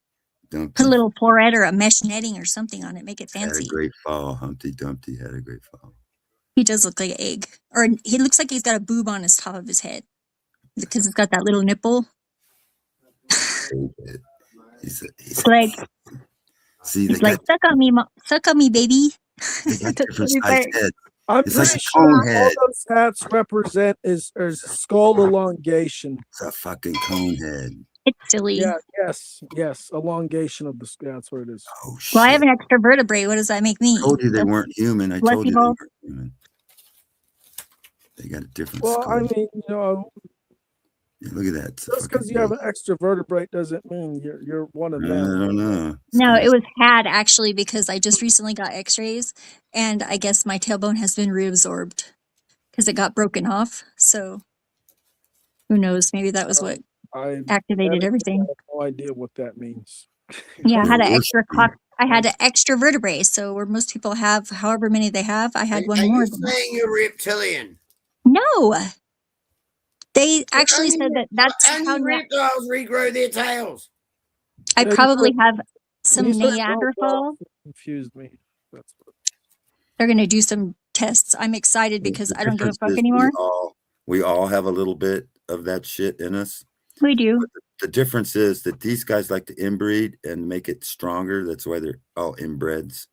Dumpty. put a little floret or a mesh netting or something on it. Make it Had a fancy. great fall. Humpty Dumpty had a great fall. He does look like an egg, or he looks like he's got a boob on his top of his head because it's got that little nipple. He's Like see, they it's like got, suck on me, baby. they got That's different what he sized said. heads. I'm It's like pretty a sure cone all head. those hats represent is skull elongation. It's a fucking cone head. It's silly. Yeah, yes, elongation of the skull. That's what it is. Oh Well, I have an extra vertebrae. What does that make me? I told you they The weren't human. I blood told you they people? weren't human. They got a different Well, skull. I mean, you know, Yeah, look at that. It's a just because fucking you have an extra vertebrae doesn't mean you're one of I them. don't know. No, it was had actually because I just recently got X-rays, and I guess my tailbone has been reabsorbed because it got broken off. So who knows? Maybe that was what I activated I everything. have no idea what that means. Yeah, I had an You're extra clock. I had an extra vertebrae. So where most people have however many they have, I had one Are more. you saying you're reptilian? No, they actually said that that's how. Only reptiles regrow their tails. I Yeah, you probably said- have when some you said Neanderthal. it confused me. That's what. They're going to do some tests. I'm excited because The I don't give a difference fuck is anymore. We all have a little bit of that shit in us. We do. The difference is that these guys like to inbreed and make it stronger. That's why they're all inbreds.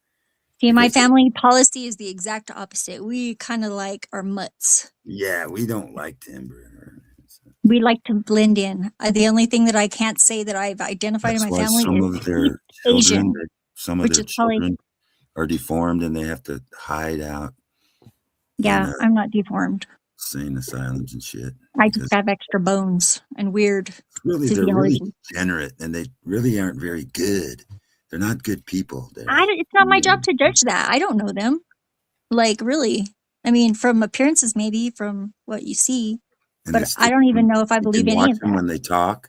See, my family policy is the exact opposite. We kind of like our mutts. Yeah, we don't like to inbreed. We like to blend in. The only thing that I can't say that I've identified That's in my why family some is of their Asian, children, some of which their is probably, children are deformed and they have to hide out yeah, I'm not deformed. insane asylums and shit. I just have extra bones and weird Really, they're physiology. really degenerate and they really aren't very good. They're not good people. It's not my job to judge that. I don't know them. Like, really. I mean, from appearances, maybe, from what you see. And But I don't even know if I you believe can any watch of them that. when they talk,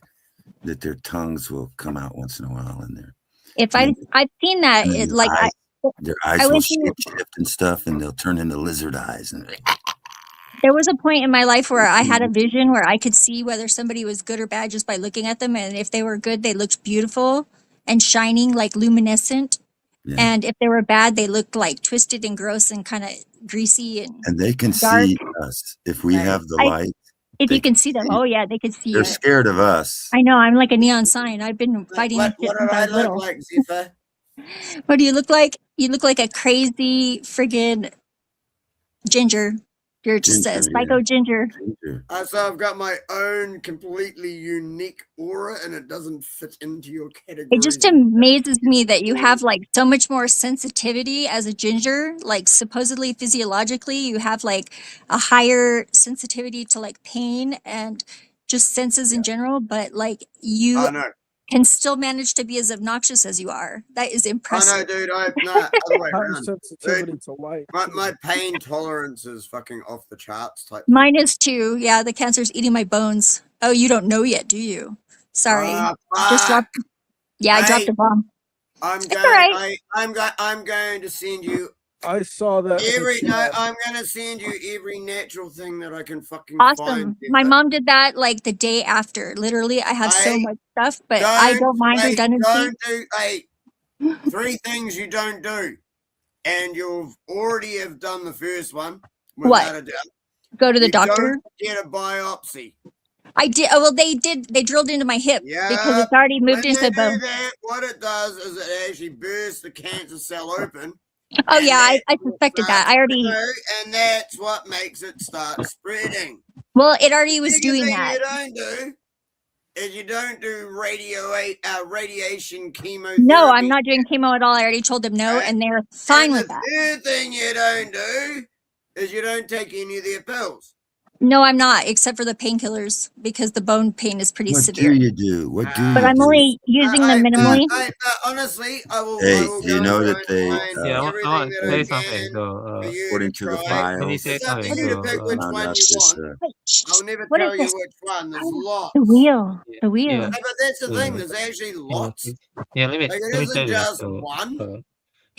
that their tongues will come out once in a while, and If I've seen that, and then it like their eyes I will went through. shift and stuff, and they'll turn into lizard eyes. And There was a point in my life where I had a vision where I could see whether somebody was good or bad just by looking at them. And if they were good, they looked beautiful and shining, like luminescent. And if they were bad, they looked like twisted and gross and kind of greasy and they can dark. see us if we have the light. If they you can see them, oh yeah, they can see They're it. scared of us. I know, I'm like a neon sign. I've been fighting this shit What since do I I was look little. like, Zipper? What do you look like? You look like a crazy friggin' ginger. You're just a psycho ginger. So I've got my own completely unique aura, and it doesn't fit into your category. It just amazes me that you have like so much more sensitivity as a ginger. Like supposedly physiologically, you have like a higher sensitivity to like pain and just senses in general. But like you I know. can still manage to be as obnoxious as you are. That is impressive. I know, dude. Other way High around. sensitivity Dude, to light. my pain tolerance is fucking off the charts type. Mine is too. Yeah, the cancer's eating my bones. Oh, you don't know yet, do you? Sorry. Just dropped. Yeah, I dropped a bomb. I'm It's going. all right. I'm going to send you. I saw that. I'm gonna send you every natural thing that I can fucking Awesome. find. My mom did that like the day after. Literally, I have so much stuff, but I don't mind redundancy. Don't do 3 things you don't do, and you've already have done the first one. What? Without a doubt. Go to the You doctor? Don't get a biopsy. I did. Oh, well, they did. They drilled into my hip because it's already moved when into they the bone. do that, what it does is it actually bursts the cancer cell open. Oh and yeah, I that's what suspected that. starts I to already. do, and that's what makes it start spreading. Well, it already was The doing thing that. you don't do is you don't do radiation chemotherapy. No, I'm not doing chemo at all. I already told them no, and they're fine with that. The third thing you don't do is you don't take any of their pills. No, I'm not, except for the painkillers because the bone pain is pretty What severe. do you do? What do But you I'm do? only using them minimally. Honestly, I will. Hey, I will do you go know and that they, Yeah, I everything want that to I say can something though. for you according to to the try. Let me files, say It's up to something you to though. pick which found one out you this, want. I'll never What tell is you this? which one. There's lots. The wheel. The wheel. Yeah. No, but that's the thing. There's actually lots. Yeah, let me Like it say isn't this. just So, one.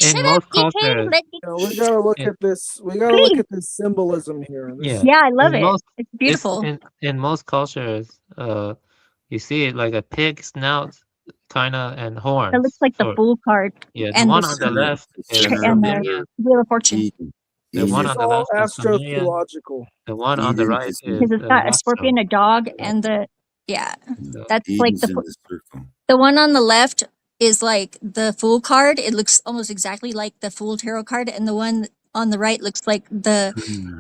in most cultures, We gotta look at this. We gotta look at this symbolism here. This, Yeah, I love in it. most It's beautiful. in most cultures, you see it like a pig snout, kind of, and horns. It looks like the sort. Fool card Yeah, the and one the on the left is and the Sumerian. Wheel of Fortune. The one is on the all left is Sumerian. astrotheological. The one on the right is Because it's got a Rothschild. scorpion, a dog, and the that's like Eden's in the circle. the one on the left is like the Fool card. It looks almost exactly like the Fool tarot card, and the one on the right looks like the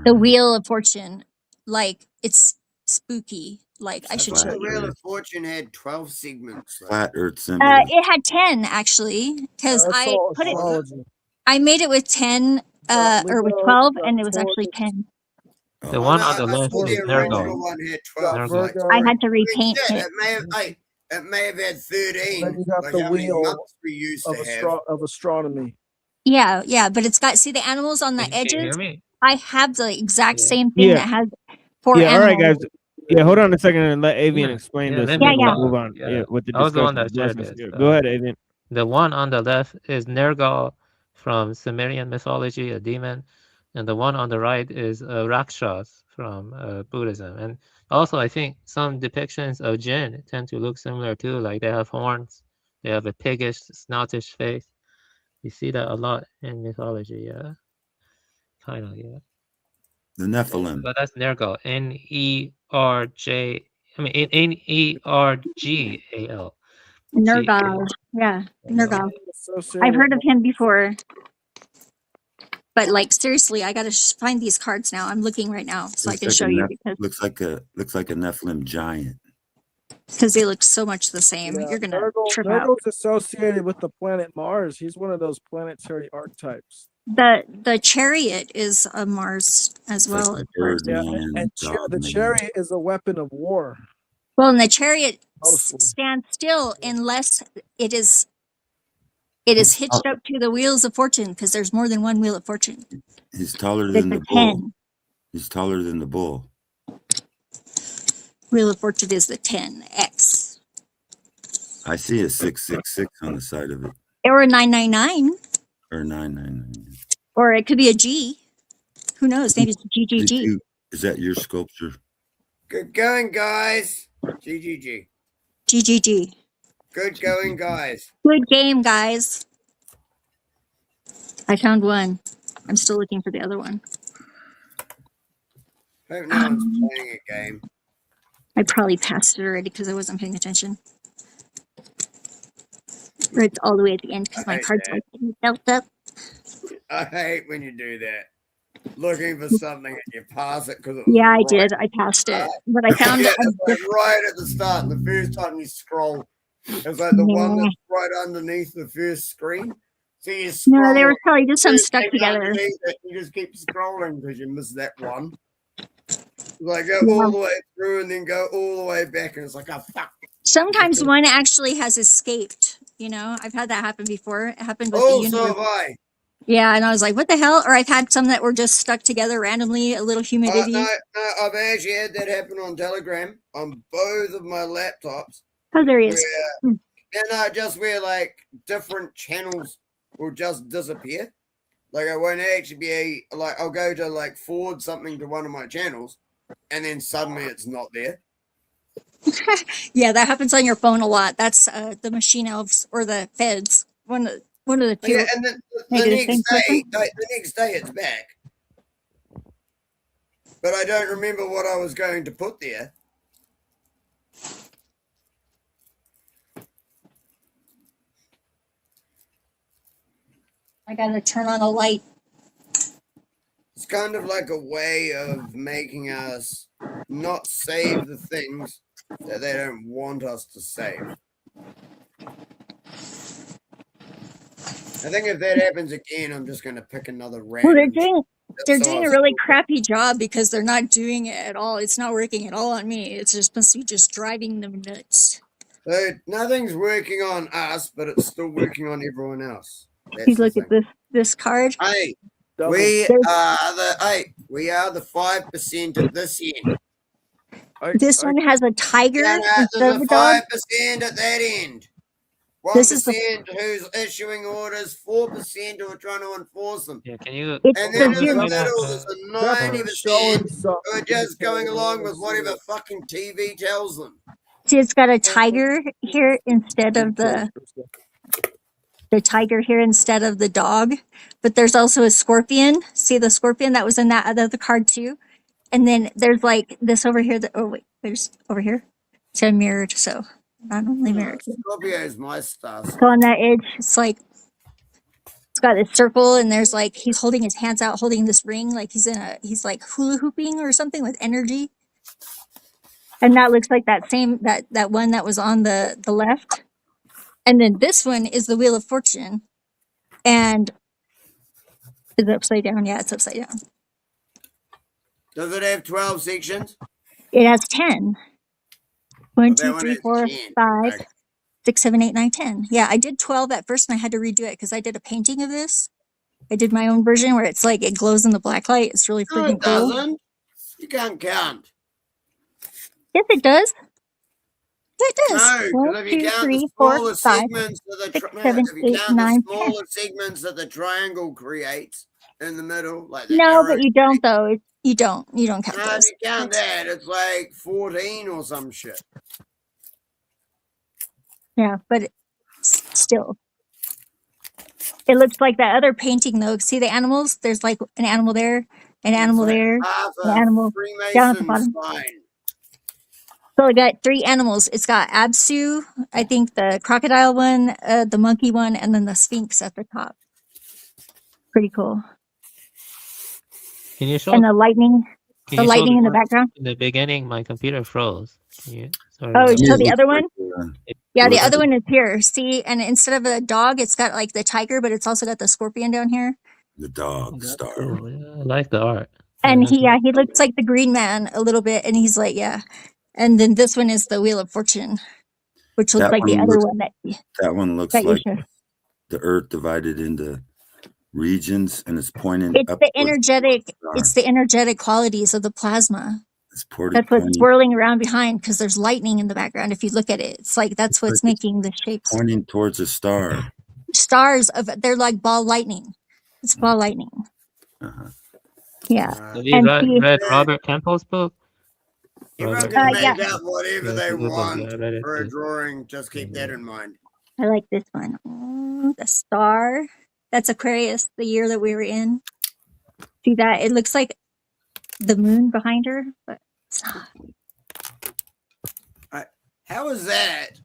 Wheel of Fortune. Like it's spooky. Like I should show The you. Wheel of Fortune had 12 segments. Flat Earth symbol. It had 10 actually, because That's I all put it. astrology. I made it with 10, or with 12, and it was actually 10. The one on the left The is original Nergal. one had 12. Nergal. I had to repaint Instead, it. it may have had 13. Then you got like the how many wheel months we used to have. of astronomy. Yeah, but it's got, see the animals on the Can you edges? hear me? I have the exact same thing Yeah. that has 4 Yeah, all right, animals. guys. Yeah, hold on a second and let Avian explain this. let And me then we'll Yeah. move on with the I was the one discussion. that shared Bless us. this. Go ahead, Avian. The one on the left is Nergal from Sumerian mythology, a demon, and the one on the right is Rakshas from Buddhism. And also, I think some depictions of jinn tend to look similar too. Like they have horns, they have a piggish, snoutish face. You see that a lot in mythology. Yeah, kind of. Yeah. The Nephilim. But that's Nergal. Nergal. Nergal. Yeah, Nergal. I've heard of him before. But like seriously, I gotta find these cards now. I'm looking right now so I can show you because Looks like a Nephilim giant. they look so much the same. Yeah, You're gonna trip out. Nergal's associated with the planet Mars. He's one of those planetary archetypes. The chariot is a Mars as well. Of course. Yeah, and the chariot is a weapon of war. Well, and the chariot stands still unless it is hitched up to the wheels of fortune, because there's more than one wheel of fortune. He's taller than the bull. He's taller than the bull. Wheel of fortune is the 10X. I see a 666 on the side of it. Or a 999. Or 999. Or it could be a G. Who knows? Maybe it's a GGG. Is that your sculpture? Good going, guys. GGG. GGG. Good going, guys. Good game, guys. I found one. I'm still looking for the other one. Hope no one's playing a game. I probably passed it already because I wasn't paying attention. Or it's all the way at the end because my cards are built up. I hate when you do that. Looking for something and you pass it because Yeah, I did. I passed it. But I found it. It's like right at the start. The first time you scroll, it's like the one that's right underneath the first screen. So you scroll. No, they were probably just some stuck together. You just keep scrolling because you missed that one. Like go all the way through and then go all the way back, and it's like, oh fuck. Sometimes one actually has escaped. You know, I've had that happen before. It happened with Oh, the so universe. have I. Yeah, and I was like, what the hell? Or I've had some that were just stuck together randomly, a little humidity. No, I've actually had that happen on Telegram on both of my laptops. Oh, there he is. And just where like different channels will just disappear. Like I won't actually be I'll go to like forward something to one of my channels, and then suddenly it's not there. Yeah, that happens on your phone a lot. That's the machine elves or the feds. One of the two. Yeah, and then the next day it's back. But I don't remember what I was going to put there. I gotta turn on a light. It's kind of like a way of making us not save the things that they don't want us to save. I think if that happens again, I'm just going to pick another random. Well, they're doing a really crappy job because they're not doing it at all. It's not working at all on me. It's just supposed to be just driving them nuts. So nothing's working on us, but it's still working on everyone else. You look at this card. Hey, we are the 5% at this end. This one has a tiger instead of a dog. 5% at that end. 1% who's issuing orders, 4% who are trying to enforce them. Yeah, can you? And then in the middle, there's a 90% who are just going along with whatever fucking TV tells them. See, it's got a tiger here instead of the tiger here instead of the dog. But there's also a scorpion. See the scorpion that was in that other card too. And then there's like this over here. There's over here. It's mirrored, so not only mirrored. Scorpio is my star. So on that edge, it's like it's got this circle, and there's like he's holding his hands out, holding this ring, like he's like hula hooping or something with energy. And that looks like that same that one that was on the left. And then this one is the Wheel of Fortune, and is it upside down? Yeah, it's upside down. Does it have 12 sections? It has 10. 1, 2, 3, 4, 5, 6, 7, 8, 9, 10. Yeah, I did 12 at first, and I had to redo it because I did a painting of this. I did my own version where it's like it glows in the black light. It's really freaking cool. No, it doesn't. You can't count. Yes, it does. It does. No, 1, 2, 3, 4, 5, 6, 7, 8, 9, 10. Smaller segments that the triangle creates in the middle, like the No, arrow. but you don't though. You don't count No, those. if you count that, it's like 14 or some shit. Yeah, but still. It looks like that other painting though. See the animals? There's like an animal there, an animal there, an animal down at the bottom. So I got 3 animals. It's got Absu, I think the crocodile one, the monkey one, and then the Sphinx at the top. Pretty cool. Can you show? And the lightning in the background. In the beginning, my computer froze. Sorry. Oh, show the other one? Yeah, the other one is here. See, and instead of a dog, it's got like the tiger, but it's also got the scorpion down here. The dog star. Cool. Yeah, I like the art. And he looks like the Green Man a little bit, and he's like, yeah. And then this one is the Wheel of Fortune, which looks like the other one that one looks like the Earth divided into regions, and it's pointing. It's the energetic. It's the energetic qualities of the plasma. That's what's swirling around behind because there's lightning in the background. If you look at it, it's like that's what's making the shapes. Pointing towards a star. Stars they're like ball lightning. It's ball lightning. Yeah. Have you read Robert Temple's book? Everyone can make up whatever they want for a drawing. Just keep that in mind. I like this one. Oh, the star. That's Aquarius, the year that we were in. See that? It looks like the moon behind her, but it's not. How is that?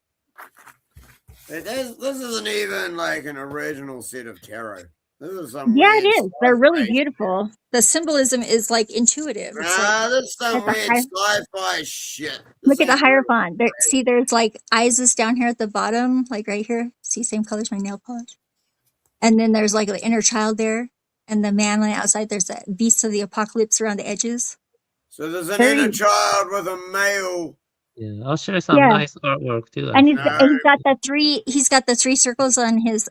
This isn't even like an original set of tarot. This is some it is. They're really beautiful. The symbolism is like intuitive. It's this is some weird sci-fi shit. Look at the Hierophant. See, there's like Isis down here at the bottom, like right here. See, same color as my nail polish. And then there's like the inner child there. And the man on the outside, there's that beast of the apocalypse around the edges. So there's an inner child with a male. Yeah, I'll share some nice artwork too. And he's got the 3. He's got the 3 circles on his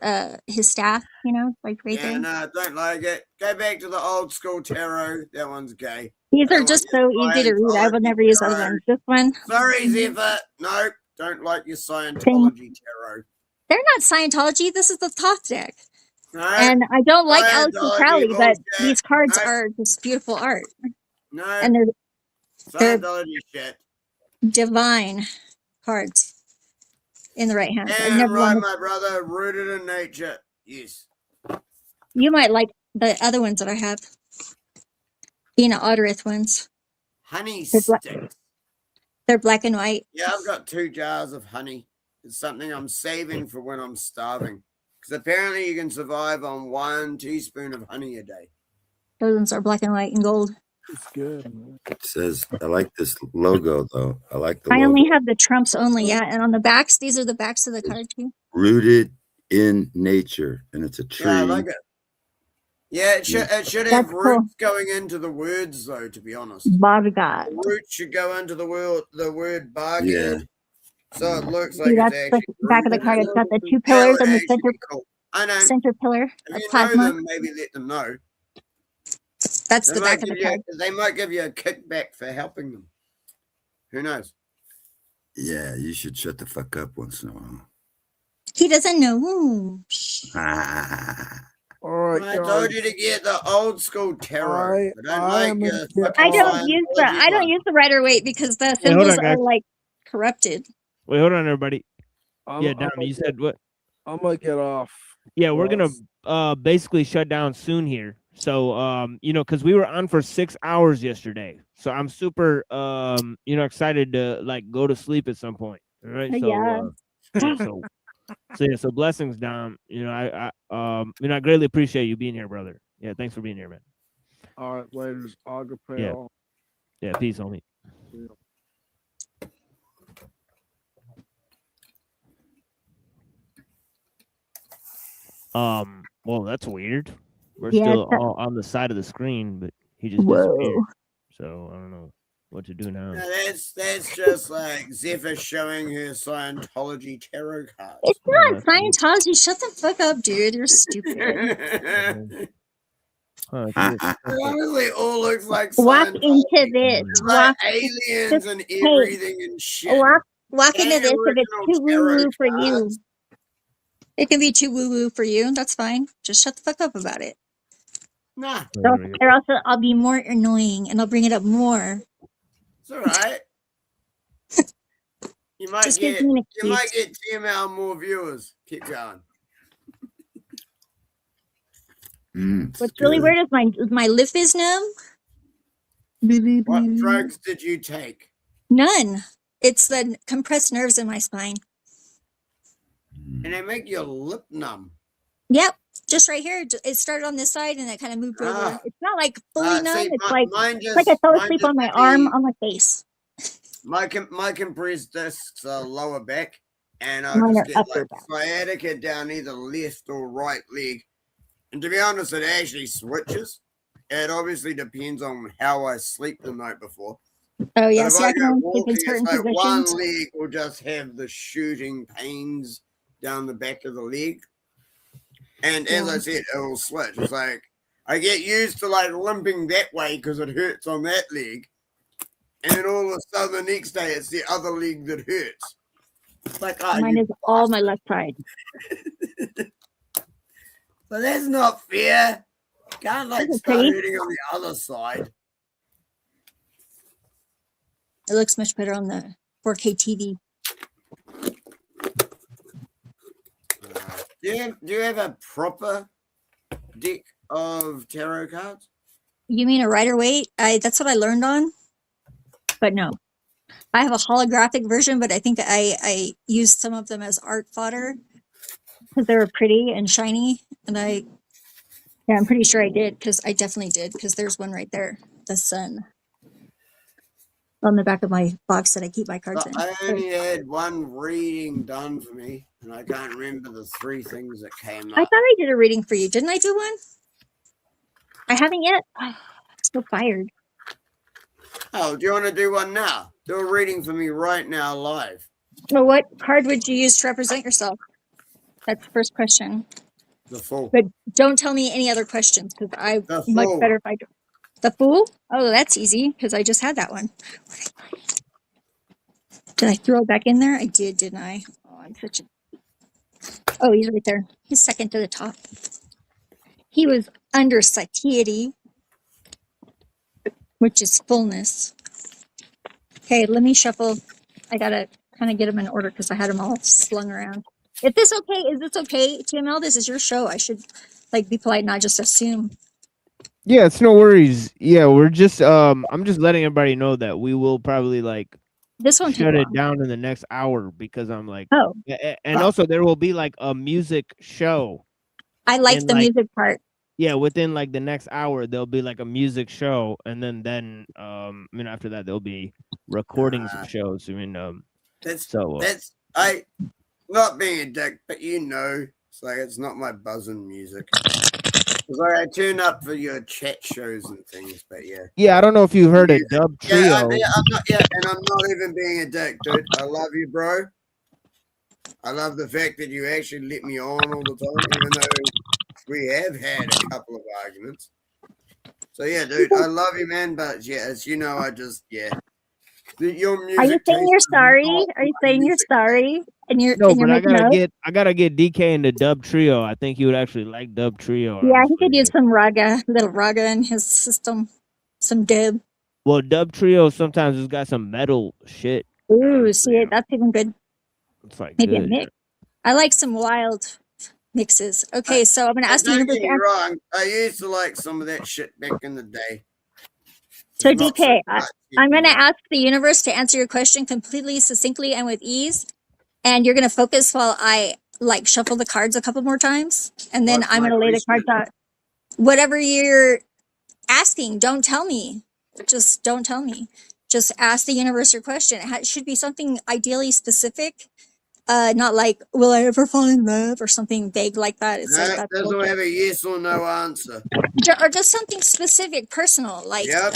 staff. You know, like right there. No, don't like it. Go back to the old school tarot. That one's gay. These are just so easy to read. I will never use other ones. This one. Sorry, Zephyr. Nope. Don't like your Scientology tarot. They're not Scientology. This is the Thoth deck. No, and I don't like Aleister Crowley, but these cards are just beautiful art. No. And they're shit. Divine cards in the right hand. Yeah, right, my brother. Rooted in nature. Yes. You might like the other ones that I have. Ina Otterith ones. Honey sticks. They're black and white. Yeah, I've got 2 jars of honey. It's something I'm saving for when I'm starving. Because apparently you can survive on 1 teaspoon of honey a day. Those ones are black and white and gold. It's good. It says, I like this logo, though. I like the I logo. only have the Trumps only, yeah. And on the backs, these are the backs of the card too. Rooted in nature, and it's a tree. Yeah, I like it. Yeah, it should have That's roots going into the words, though, to be honest. Bargad. The roots should go into the word bargain. Yeah. So it looks like See, it's that's the actually back of the rooted card. in It's got the it. 2 That pillars would and the actually center be cool. I know. center pillar If of you know plasma. them, maybe let them know. That's They the might back of the give you, card. they might give you a kickback for helping them. Who knows? Yeah, you should shut the fuck up once in a while. He doesn't know. Ooh. All right, I told you to get the old school tarot. I don't like I don't use the Rider Waite because the Wait, hold symbols on, are guys. like corrupted. Wait, hold on, everybody. I'm Yeah, Dom, gonna you said what? I'm gonna get off. Yeah, we're Well, gonna basically shut down soon here. So because we were on for 6 hours yesterday. So I'm super excited to like go to sleep at some point. All right. So so blessings, Dom. I greatly appreciate you being here, brother. Yeah, thanks for being here, man. All right, later. Agape. Yeah. Yeah, peace, homie. Well, that's weird. We're Yeah, still it's that- all on the side of the screen, but he just Whoa. disappeared. So I don't know what to do now. No, that's just like Zephyr showing her Scientology tarot cards. It's not Scientology. Shut the fuck up, dude. You're stupid. It honestly all looks like Walk Scientology. into this. It's like Walk aliens just- and hey, everything and shit. Walk into And this if it's original too woo woo tarot for you. cards. It can be too woo woo for you. That's fine. Just shut the fuck up about it. Nah, Or else I'll be more annoying and I'll bring it up more. it's all right. You might Just give get me an you might excuse. get TML more viewers. Keep going. What's really weird is my lip is numb. What drugs did you take? None. It's the compressed nerves in my spine. And they make your lip numb. Yep, just right here. It started on this side and it kind of moved over. It's not like fully numb. See, It's mine like just, like I fell mine asleep just on my made arm me- on my face. My compressed discs are lower back, and I Mine just are get upper like sciatica down either left or right leg. And to be honest, it actually switches. It obviously depends on how I sleep the night before. Oh yeah, But if see, I can go only sleep in walking, certain it's like one positions. leg will just have the shooting pains down the back of the leg. And as I said, it will switch. It's like I get used to like limping that way because it hurts on that leg. And then all of a sudden the next day it's the other leg that hurts. It's like, Mine is all my left side. So that's not fair. Can't like Isn't it start pretty? hurting on the other side. It looks much better on the 4K TV. Do you have a proper deck of tarot cards? You mean a Rider Waite? That's what I learned on. But no. I have a holographic version, but I think I used some of them as art fodder because they were pretty and shiny. And I'm pretty sure I did because I definitely did because there's one right there, the sun, on the back of my box that I keep my cards in. I only had one reading done for me, and I can't remember the 3 things that came I up. thought I did a reading for you. Didn't I do one? I haven't yet. I'm so fired. Oh, do you want to do one now? Do a reading for me right now, live. Well, what card would you use to represent yourself? That's the first question. The Fool. But don't tell me any other questions because I'm The much Fool. better if I do. The Fool? Oh, that's easy because I just had that one. Did I throw it back in there? I did, didn't I? Oh, I'm such a... Oh, he's right there. He's second to the top. He was under satiety, which is fullness. Okay, let me shuffle. I gotta kind of get them in order because I had them all slung around. Is this okay? Is this okay, TML? This is your show. I should like be polite, not just assume. Yeah, it's no worries. Yeah, we're just I'm just letting everybody know that we will probably like This won't take shut it long. down in the next hour because I'm like, Oh. and also there will be like a music show. I like and, the like, music part. Yeah, within like the next hour there'll be like a music show, and then after that there'll be recordings of shows. That's I not being a dick, but it's like it's not my buzzing music. It's like I tune up for your chat shows and things, but yeah. Yeah, I don't know if you've heard it, Dub Trio. Yeah, I'm not. Yeah, and I'm not even being a dick, dude. I love you, bro. I love the fact that you actually let me on all the time, even though we have had a couple of arguments. So yeah, dude, I love you, man. But yeah, as you know, I just your music. Are you saying you're taste is sorry? not Are you my saying you're music. sorry? And you're No, and you're but making I gotta get DK into Dub Trio. I think he would actually like Dub Trio. Yeah, he honestly. could use some little raga in his system. Some dub. Well, Dub Trio sometimes it's got some metal shit. Ooh, see, that's even good. It's like Maybe a good. mix. I like some wild mixes. Okay, so I'm gonna ask the Don't universe. get me wrong. I used to like some of that shit back in the day. So It's not DK, much I'm going to anymore. ask the universe to answer your question completely, succinctly, and with ease. And you're going to focus while I like shuffle the cards a couple more times, and then What's I'm my going to lay the cards question? out. Whatever you're asking, don't tell me. Just don't tell me. Just ask the universe your question. It should be something ideally specific. Not like, will I ever fall in love, or something vague like that. It's like No, that's doesn't bullshit. have a yes or no answer. Or just something specific, personal, like Yep.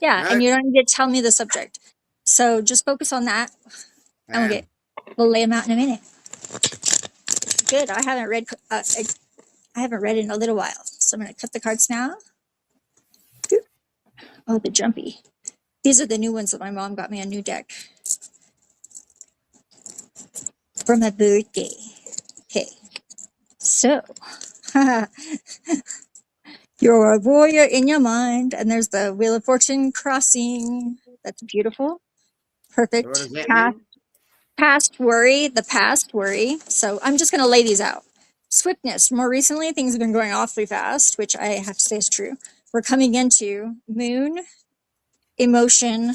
yeah, No. and you don't need to tell me the subject. So just focus on that, and we'll lay them out in a minute. Good. I haven't read in a little while, so I'm gonna cut the cards now. Oh, the jumpy. These are the new ones that my mom got me, a new deck for my birthday. Okay, so you're a warrior in your mind, and there's the Wheel of Fortune crossing. That's beautiful. Perfect. What does that mean? Past worry, the past worry. So I'm just going to lay these out. Swiftness. More recently, things have been going awfully fast, which I have to say is true. We're coming into moon, emotion.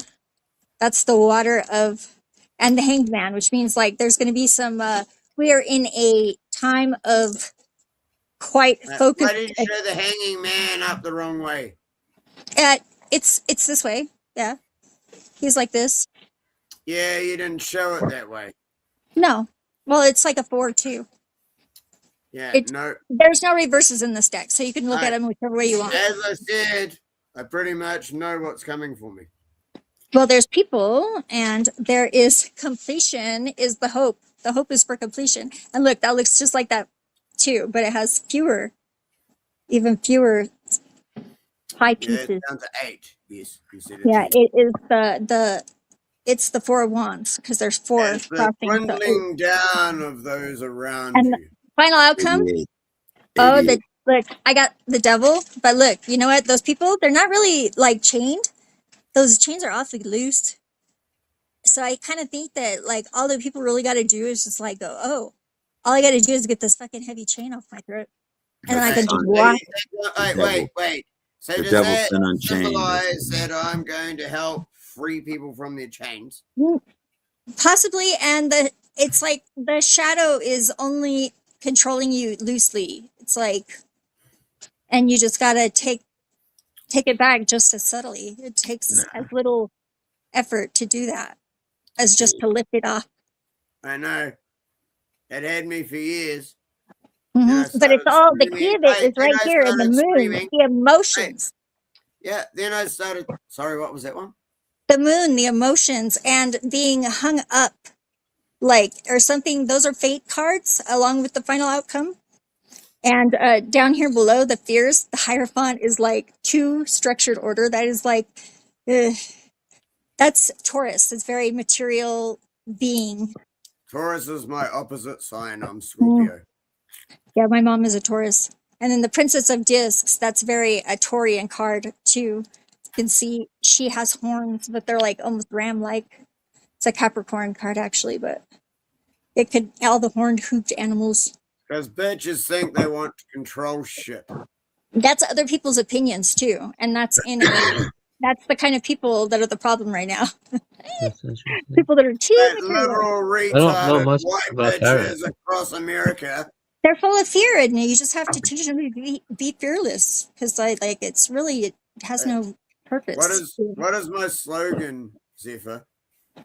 That's the water of, and the hanged man, which means like there's going to be some, we are in a time of quite focused. Why did you show the hanging man up the wrong way? It's this way. Yeah. He's like this. Yeah, you didn't show it that way. No. Well, it's like a 4-2. Yeah, no. There's no reverses in this deck, so you can look at them whichever way you want. As I said, I pretty much know what's coming for me. Well, there's people, and there is completion is the hope. The hope is for completion. And look, that looks just like that too, but it has even fewer high pieces. Yeah, it's down to 8. Yes, you said it. Yeah, it is it's the 4 of wands because there's 4 it's the crossing. dwindling down of those around And you. the final outcome. Oh, look, I got the devil, but look, you know what? Those people, they're not really like chained. Those chains are awfully loose. So I kind of think that like all the people really got to do is just like go, oh, all I got to do is get this fucking heavy chain off my throat, and then I can just walk. Wait. So The does devil's that been unchained. symbolize that I'm going to help free people from their chains? Possibly, and it's like the shadow is only controlling you loosely. It's like, and you just gotta take it back just as subtly. It takes as little effort to do that as just to lift it off. I know. It had me for years. But it's all the key of it is right here in the moon. Screaming. The emotions. Yeah, then I started. Sorry, what was that one? The moon, the emotions, and being hung up, like or something. Those are fate cards, along with the final outcome. And down here below, the fears, the Hierophant is like 2 structured order. That is like, that's Taurus. It's very material being. Taurus is my opposite sign. I'm Scorpio. Yeah, my mom is a Taurus. And then the Princess of Discs, that's very a Taurian card too. You can see she has horns, but they're like almost ram-like. It's a Capricorn card actually, but it could all the horned hooped animals. Because bitches think they want to control shit. That's other people's opinions too, and that's in a That's the kind of people that are the problem right now. That's interesting. People that are too That material. liberal I don't know retarded much white about parrots. bitches across America. They're full of fear, and you just have to teach them to be fearless, because like it's really, it has no purpose. What is my slogan, Zephyr?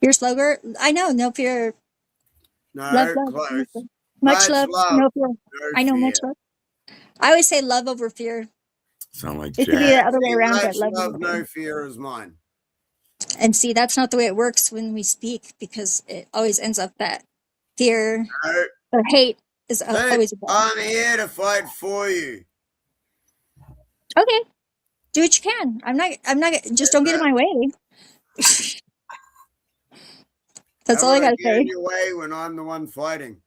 Your slogan? I know, no fear. No, Love, close. much love, no fear. no I know, fear. much love. I always say love over fear. Sound like It should be the other way around. Much But love, over no fear. fear is mine. And see, that's not the way it works when we speak, because it always ends up that fear or hate is always a problem. I'm here to fight for you. Okay, do what you can. I'm not. Just don't get in my way. That's all I gotta Get in say. your way when I'm the one fighting.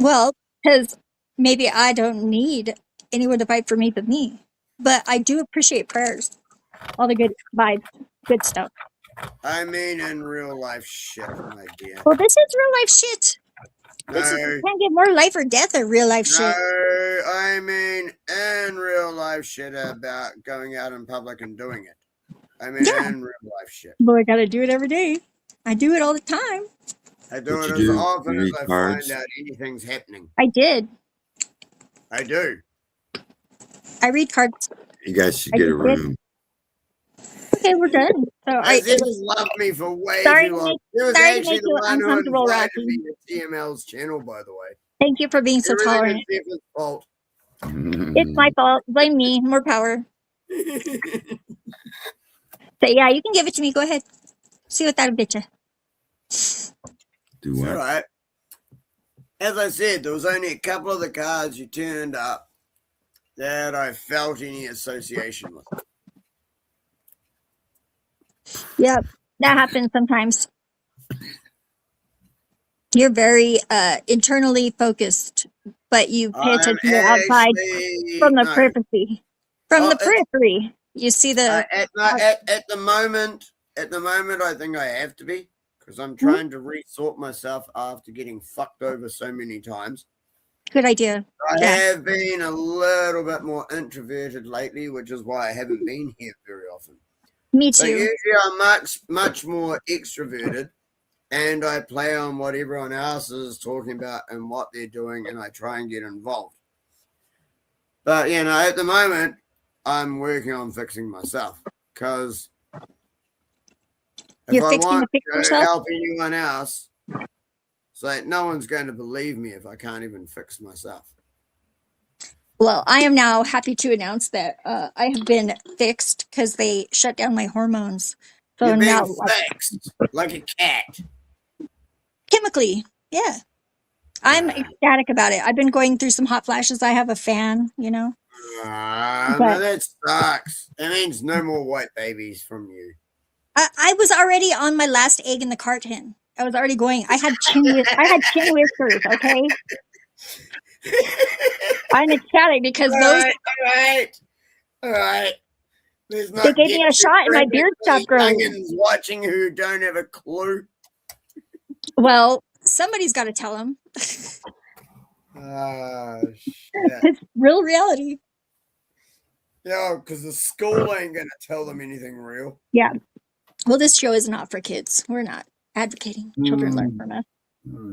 Well, because maybe I don't need anyone to fight for me but me. But I do appreciate prayers, all the good vibes, good stuff. I mean, in real life shit, my dear. Well, this is real life shit. No. Can't get more life or death than real life shit. No, I mean, in real life shit about going out in public and doing it. I mean, in real life shit. But I gotta do it every day. I do it all the time. I do What it you as do? often You as read I cards? find out anything's happening. I did. I do. I read cards. You guys should I get a just did. room. Okay, we're done. So Zephyrs loved me for way Sorry too to long. make- He was sorry to actually make the you one who uncomfortable, invited Rocky. me to TML's channel, by the way. Thank you for being so Everything tolerant. is Zephyrs' fault. It's my fault. Blame me. More power. So yeah, you can give it to me. Go ahead. See what that'll get you. Do what? All right. As I said, there was only a couple of the cards you turned up that I felt any association with. Yep, that happens sometimes. You're very internally focused, but you pay attention to the outside from the periphery. From the periphery, you see the. At the moment, I think I have to be, because I'm trying to resort myself after getting fucked over so many times. Good idea. I have been a little bit more introverted lately, which is why I haven't been here very often. Me But too. usually I'm much more extroverted, and I play on what everyone else is talking about and what they're doing, and I try and get involved. But, at the moment, I'm working on fixing myself, because if I want to help anyone else, it's like no one's going to believe me if I can't even fix myself. Well, I am now happy to announce that I have been fixed because they shut down my hormones. So You're being now, fixed like a cat. Chemically, yeah. I'm ecstatic about it. I've been going through some hot flashes. I have a fan, No, that sucks. It means no more white babies from you. I was already on my last egg in the carton. I was already going. I had chin whiskers, okay? I'm ecstatic because those. All right. They gave me a shot and my beard stopped growing. Youngins watching who don't have a clue. Well, somebody's got to tell them. Shit. It's real reality. Yeah, because the school ain't going to tell them anything real. Yeah. Well, this show is not for kids. We're not advocating children learn from us.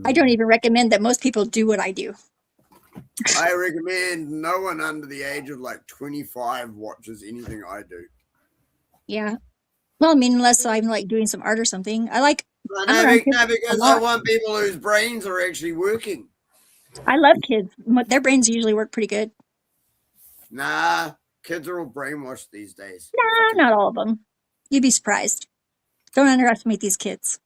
I don't even recommend that most people do what I do. I recommend no one under the age of like 25 watches anything I do. Yeah. Well, I mean, unless I'm like doing some art or something. I like. No, because I want people whose brains are actually working. I love kids. Their brains usually work pretty good. Nah, kids are all brainwashed these days. No, not all of them. You'd be surprised. Don't underestimate these kids.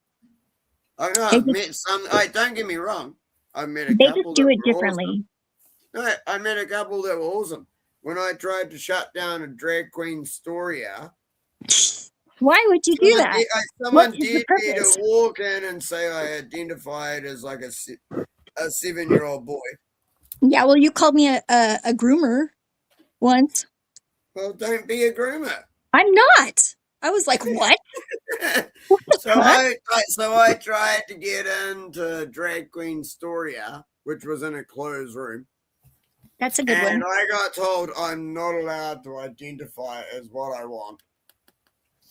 I know. I've met some. Don't get me wrong. I've met a They couple. just do it were differently. awesome. No, I met a couple that were awesome. When I tried to shut down a drag queen story hour. Why would you do that? Someone dared me to walk in and say I identified as like a 7-year-old boy. Yeah, well, you called me a groomer once. Well, don't be a groomer. I'm not. I was like, what? So I tried to get into drag queen story hour, which was in a closed room. That's a good one. And I got told I'm not allowed to identify as what I want.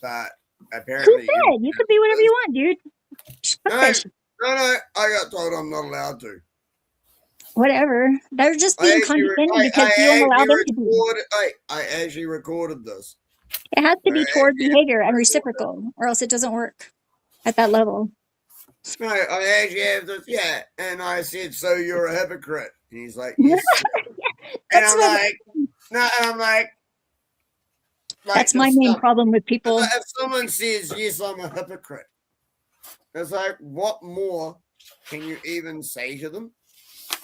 but Who apparently said? You could be whatever you want, dude. Fuck that shit. no, I got told I'm not allowed to. Whatever. They're just being condescending because you won't allow them to be. I actually recorded this. It has to be toward behavior and reciprocal, or else it doesn't work at that level. No, I actually have this, yeah. And I said, so you're a hypocrite. And he's like, yes. And I'm like, no, and I'm like that's my main problem with people. If someone says, yes, I'm a hypocrite, it's like, what more can you even say to them?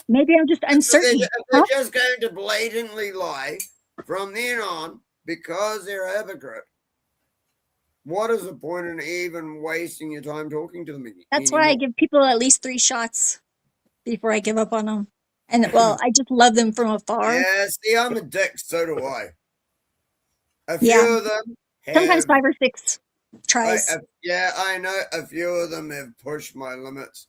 Maybe I'm just uncertain. If they're just going to blatantly lie from then on because they're a hypocrite, what is the point in even wasting your time talking to them again? That's why I give people at least 3 shots before I give up on them. And well, I just love them from afar. Yeah, see, I'm a dick, so do I. A few of them sometimes 5 or 6 tries. I know a few of them have pushed my limits.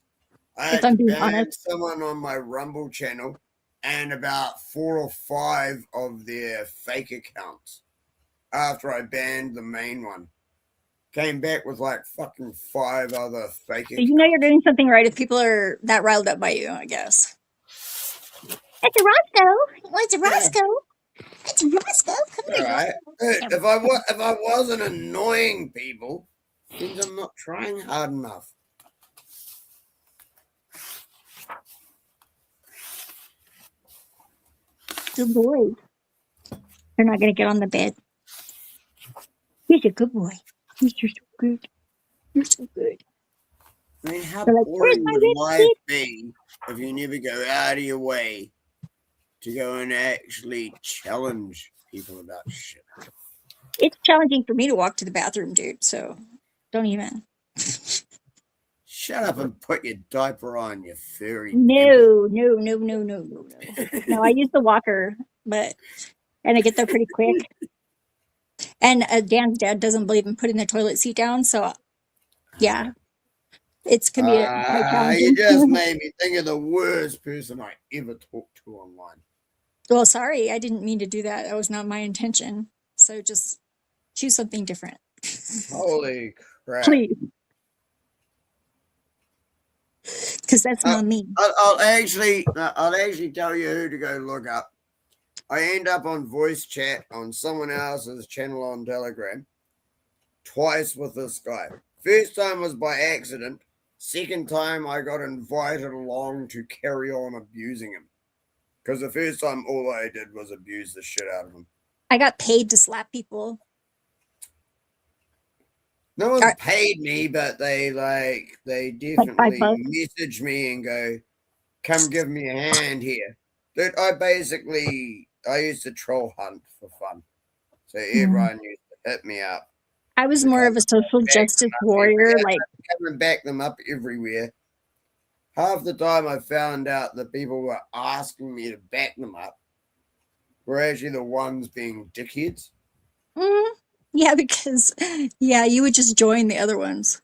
I If had I'm to being ban honest. someone on my Rumble channel and about 4 or 5 of their fake accounts after I banned the main one. Came back with like fucking 5 other fake So you know you're doing something right if people are that riled up by you, I guess. It's a Roscoe. It's a Roscoe. It's a Roscoe. Come here. Right. If I wasn't annoying people, means I'm not trying hard enough. Good boy. You're not gonna get on the bed. He's a good boy. You're so good. You're so good. I mean, how They're like, boring "Where's my would red life kid?" be if you never go out of your way to go and actually challenge people about shit? It's challenging for me to walk to the bathroom, dude. So don't even. Shut up and put your diaper on, you furry. No. No, I use the walker, and I get there pretty quick. And Dan's dad doesn't believe in putting the toilet seat down, so yeah, it's gonna be quite challenging. You just made me think of the worst person I ever talked to online. Well, sorry, I didn't mean to do that. That was not my intention. So just choose something different. Holy crap! Please, because that's not me. I'll actually tell you who to go look up. I end up on voice chat on someone else's channel on Telegram twice with this guy. First time was by accident. Second time I got invited along to carry on abusing him. Because the first time all I did was abuse the shit out of him. I got paid to slap people. No one paid me, but they definitely message me and go, come give me a hand here. Dude, I used to troll hunt for fun. So everyone used to hit me up. I was more of a social justice warrior. Come and back them up everywhere. Half the time I found out that people were asking me to back them up were actually the ones being dickheads. Yeah, because you would just join the other ones.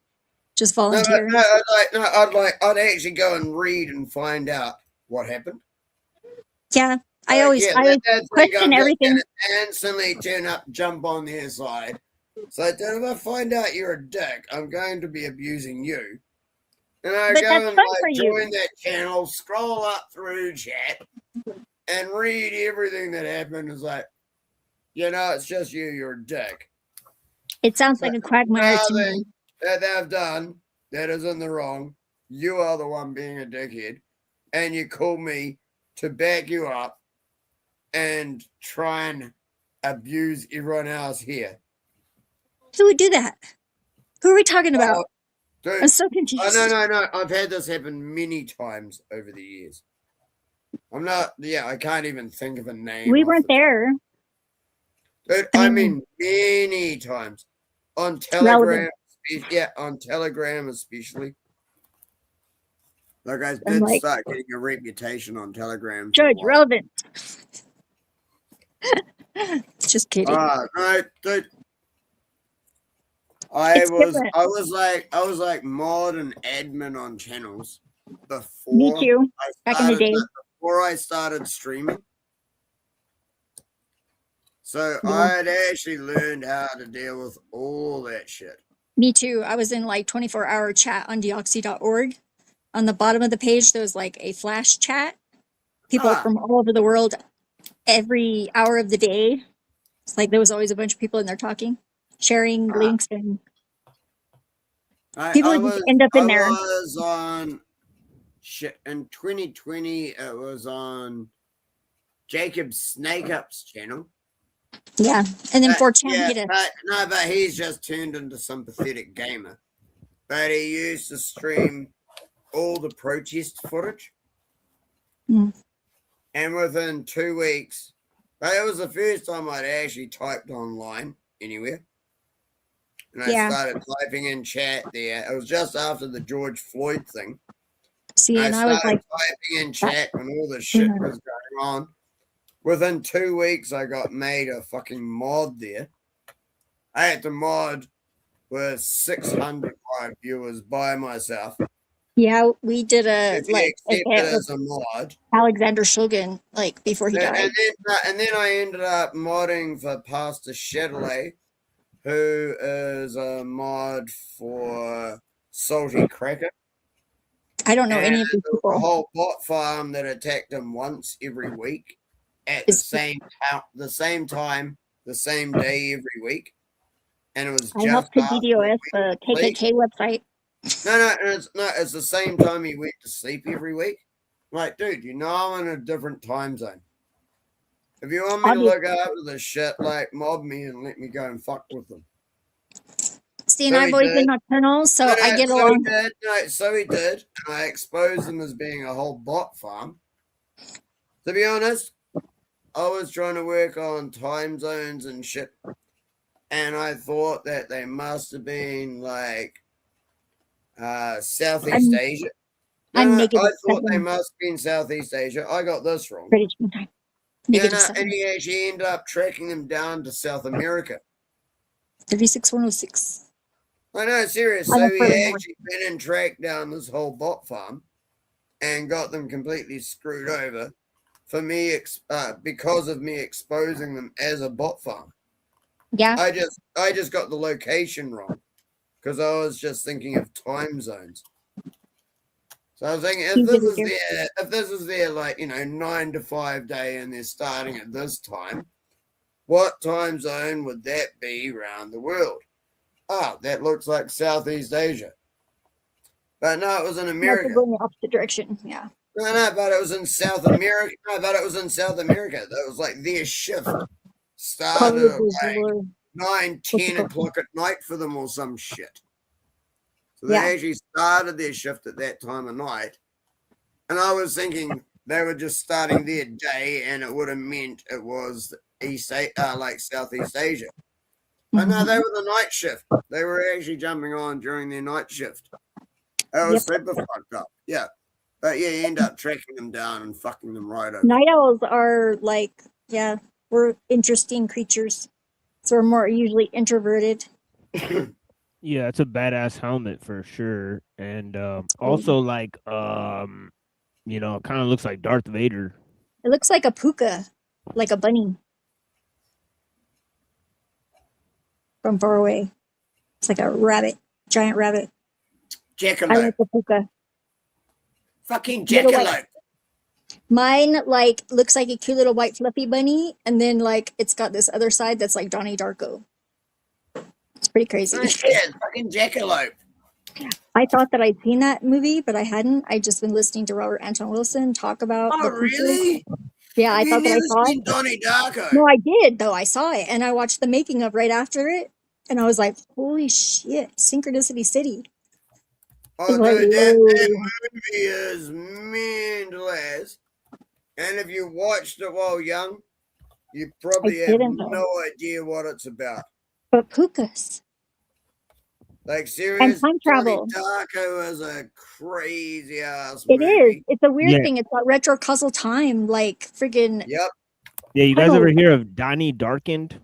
Just volunteer. I'd actually go and read and find out what happened. Yeah. I always question everything. Instantly turn up, jump on their side. So if I find out you're a dick, I'm going to be abusing you. And I go and join that channel, scroll up through chat, and read everything that happened. It's like, it's just you, you're a dick. It sounds like a quagmire to me. That they've done, that is in the wrong. You are the one being a dickhead. And you call me to back you up and try and abuse everyone else here. Who would do that? Who are we talking about? Dude, I'm so confused. No. I've had this happen many times over the years. I can't even think of a name. We weren't there. Dude, I mean many times. On Telegram, on Telegram especially. Like I did start getting a reputation on Telegram. Judge relevant. Just kidding. No, dude. I was like mod and admin on channels before. Me too. Back in the day. Before I started streaming. So Yeah. I had actually learned how to deal with all that shit. Me too. I was in like 24-hour chat on deoxy.org. On the bottom of the page, there was like a flash chat. People from all over the world, every hour of the day. It's like there was always a bunch of people in there talking, sharing links, and people I would just end up in there. was on shit in 2020. It was on Jacob's Snake Ups channel. Yeah, and then 4chan hit us. But he's just turned into some pathetic gamer. But he used to stream all the protest footage. Mm. And within 2 weeks, but it was the first time I'd actually typed online anywhere. And I started typing in chat there. It was just after the George Floyd thing. See, and I was like typing in chat when all this shit was going on. Within 2 weeks, I got made a fucking mod there. I had to mod with 600 live viewers by myself. Yeah, we did a If you like accept it as a mod. Alexander Shulgin, like before he died. And then I ended up modding for Pastor Shadley, who is a mod for Salty Cracker. I don't know any of these people. A whole bot farm that attacked him once every week at the same time, the same day every week. And it was I helped to DDoS the KKK website. No, it's the same time he went to sleep every week. Like, dude, you know I'm in a different time zone. If you want me to look after this shit, like, mob me and let me go and fuck with them. See, and I've always been nocturnal, so I get along. So he did, and I exposed him as being a whole bot farm. To be honest, I was trying to work on time zones and shit, and I thought that they must have been, like, Southeast Asia. I thought they must have been Southeast Asia. I got this wrong. And he actually ended up tracking them down to South America. 36106. I know, serious. So he actually went and tracked down this whole bot farm and got them completely screwed over for me because of me exposing them as a bot farm. Yeah. I just got the location wrong because I was just thinking of time zones. So I was thinking if this is their like 9 to 5 day and they're starting at this time, what time zone would that be around the world? Oh, that looks like Southeast Asia. But no, it was in America. Going the opposite direction, yeah. No, but it was in South America. No, but it was in South America. That was like their shift started at like 9, 10 o'clock at night for them or some shit. So they actually started their shift at that time of night. And I was thinking they were just starting their day and it would have meant it was like Southeast Asia. But no, they were the night shift. They were actually jumping on during their night shift. It was super fucked up. Yeah. But yeah, you end up tracking them down and fucking them right over. Night owls are like, we're interesting creatures. So we're more usually introverted. Yeah, it's a badass helmet for sure. And also like it kind of looks like Darth Vader. It looks like a puka, like a bunny. From far away. It's like a rabbit, giant rabbit. Jackalope. I like the puka. Fucking jackalope. Mine like looks like a cute little white fluffy bunny, and then like it's got this other side that's like Donnie Darko. It's pretty crazy. Yeah, fucking jackalope. I thought that I'd seen that movie, but I hadn't. I just been listening to Robert Anton Wilson talk about. Oh, really? Yeah, I thought that I saw it. Donnie Darko. No, I did though. I saw it, and I watched the making of right after it, and I was like, "Holy shit, Synchronicity City!" Oh, dude, that movie is mental as. And if you watched it while young, you probably have no idea what it's about. But pukas. Like, seriously, and time travel. Darko is a crazy ass movie. It is. It's a weird Yeah. thing. It's got retrocausal time, like friggin'. Yep. Yeah, you guys ever hear of Donnie Darkened?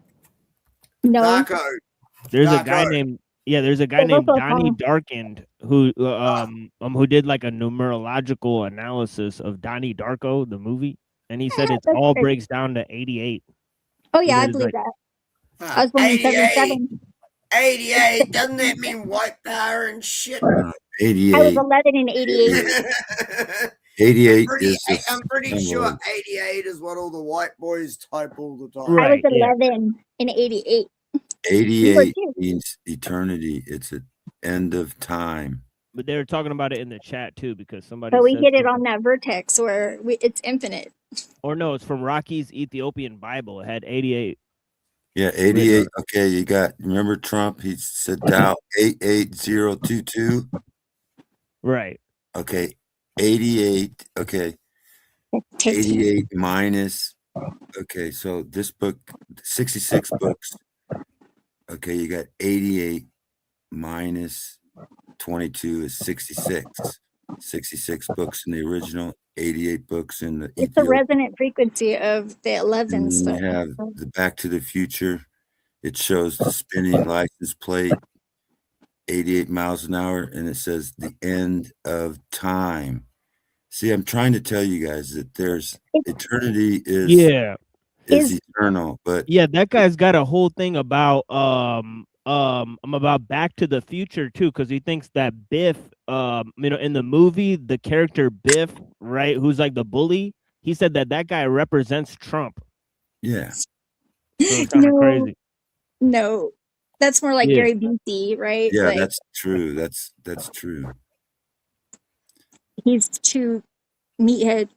No. Darko. There's Darko. a guy named Donnie Darkened who did like a numerological analysis of Donnie Darko, the movie, and he said it all breaks down to 88. Oh yeah, I That is believe like that. I was born in 88. 77. 88. Doesn't that mean white power and shit? I was 88. 11 in 88. 88 is the I'm pretty symbol sure of- 88 is what all the white boys type all the time. I was Right, yeah. 11 in 88. 88 means eternity. It's an end of time. But they were talking about it in the chat too because somebody But we said hit it something. on that vertex where it's infinite. Or no, it's from Rocky's Ethiopian Bible. It had 88. Yeah, 88. Okay, you got, remember Trump? He said dial 88022. Right. Okay, 88. Okay, 88 minus. Okay, so this book, 66 books. Okay, you got 88 minus 22 is 66. 66 books in the original, 88 books in the It's the Ethiopian. resonant frequency of the 11 And then stuff. you have the Back to the Future. It shows the spinning license plate, 88 miles an hour, and it says the end of time. See, I'm trying to tell you guys that there's eternity is eternal, but yeah, that guy's got a whole thing about about Back to the Future too, because he thinks that Biff, in the movie, the character Biff, right, who's like the bully, he said that guy represents Trump. Yeah. So it's kind of crazy. No, that's more like Yeah. Gary Busey, right? yeah, Like, that's true. That's true. he's too meathead.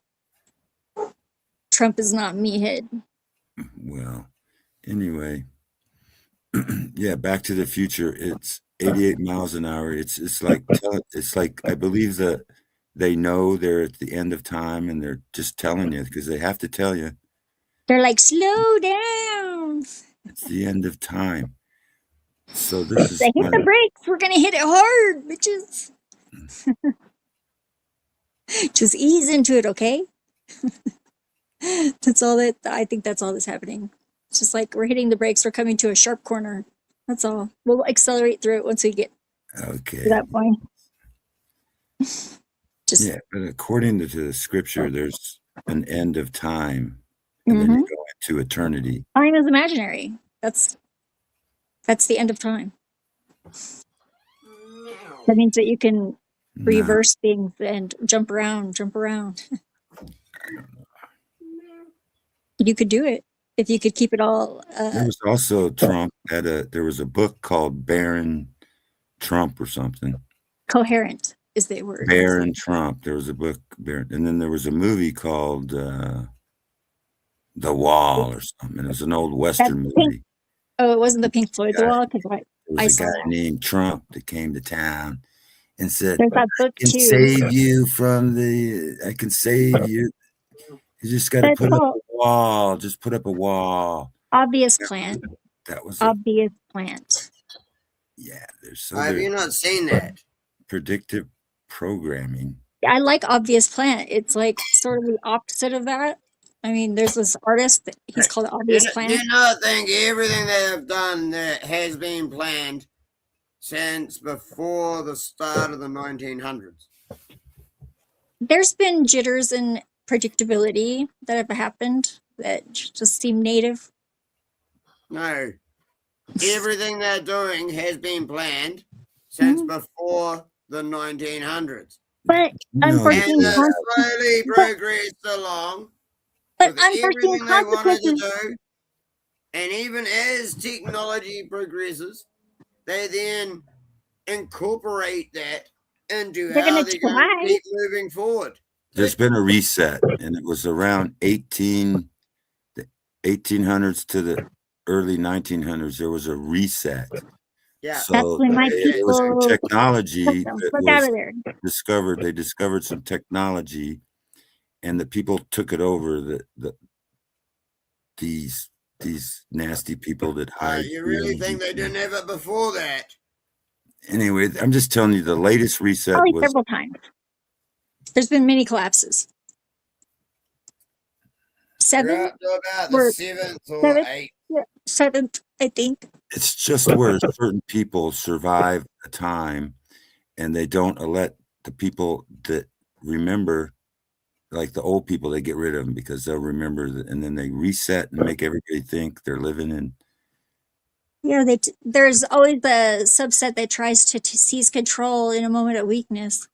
Trump is not meathead. Well, anyway, yeah, Back to the Future. It's 88 miles an hour. It's like I believe that they know they're at the end of time, and they're just telling you because they have to tell you They're like, slow down. it's the end of time. So this is They hit the brakes. We're gonna hit it hard, bitches. Just ease into it, okay? That's all that I think. That's all that's happening. It's just like we're hitting the brakes. We're coming to a sharp corner. That's all. We'll accelerate through it once we get to that point. yeah, but according to the scripture, there's an end of time, and then you go into eternity. Time is imaginary. That's the end of time. That means that you can reverse things and jump around. You could do it if you could keep it all. There was also Trump there was a book called Baron Trump or something. Coherent is the word. Baron Trump. There was a book, and then there was a movie called The Wall or something. It was an old Western movie. Oh, it wasn't the Pink Floyd The Wall, because There I was saw a guy that. named Trump that came to town and said, There's that book I can too. save you from I can save you. You just got to That's put up called- a wall. Just put up a wall. Obvious plant. That was Obvious plant. Yeah, Have you not seen that? Predictive programming. I like obvious plant. It's like sort of the opposite of that. I mean, there's this artist that he's called Obvious Plant. Do you not think everything they have done that has been planned since before the start of the 1900s? There's been jitters and predictability that have happened that just seem native. No. Everything they're doing has been planned since before the 1900s. But unforeseen And they slowly consequences. progressed along But with unforeseen everything they wanted to consequences. do. And even as technology progresses, they then incorporate that into They're how gonna they're going try. to keep moving forward. There's been a reset, and it was around the 1800s to the early 1900s. There was a reset. Yeah, So That's when my there was some people technology took them. that Look out was of there. discovered. They discovered some technology, and the people took it over. These nasty people that hide. You really think they didn't have it before that? Anyway, I'm just telling you, the latest reset Probably was several times. There's been many collapses. We're up to about the We're- 7th or seventh? 8th. Yeah, 7th, I think. it's just where certain people survive a time, and they don't let the people that remember like the old people, they get rid of them because they'll remember, and then they reset and make everybody think they're living in. Yeah, there's always the subset that tries to seize control in a moment of weakness,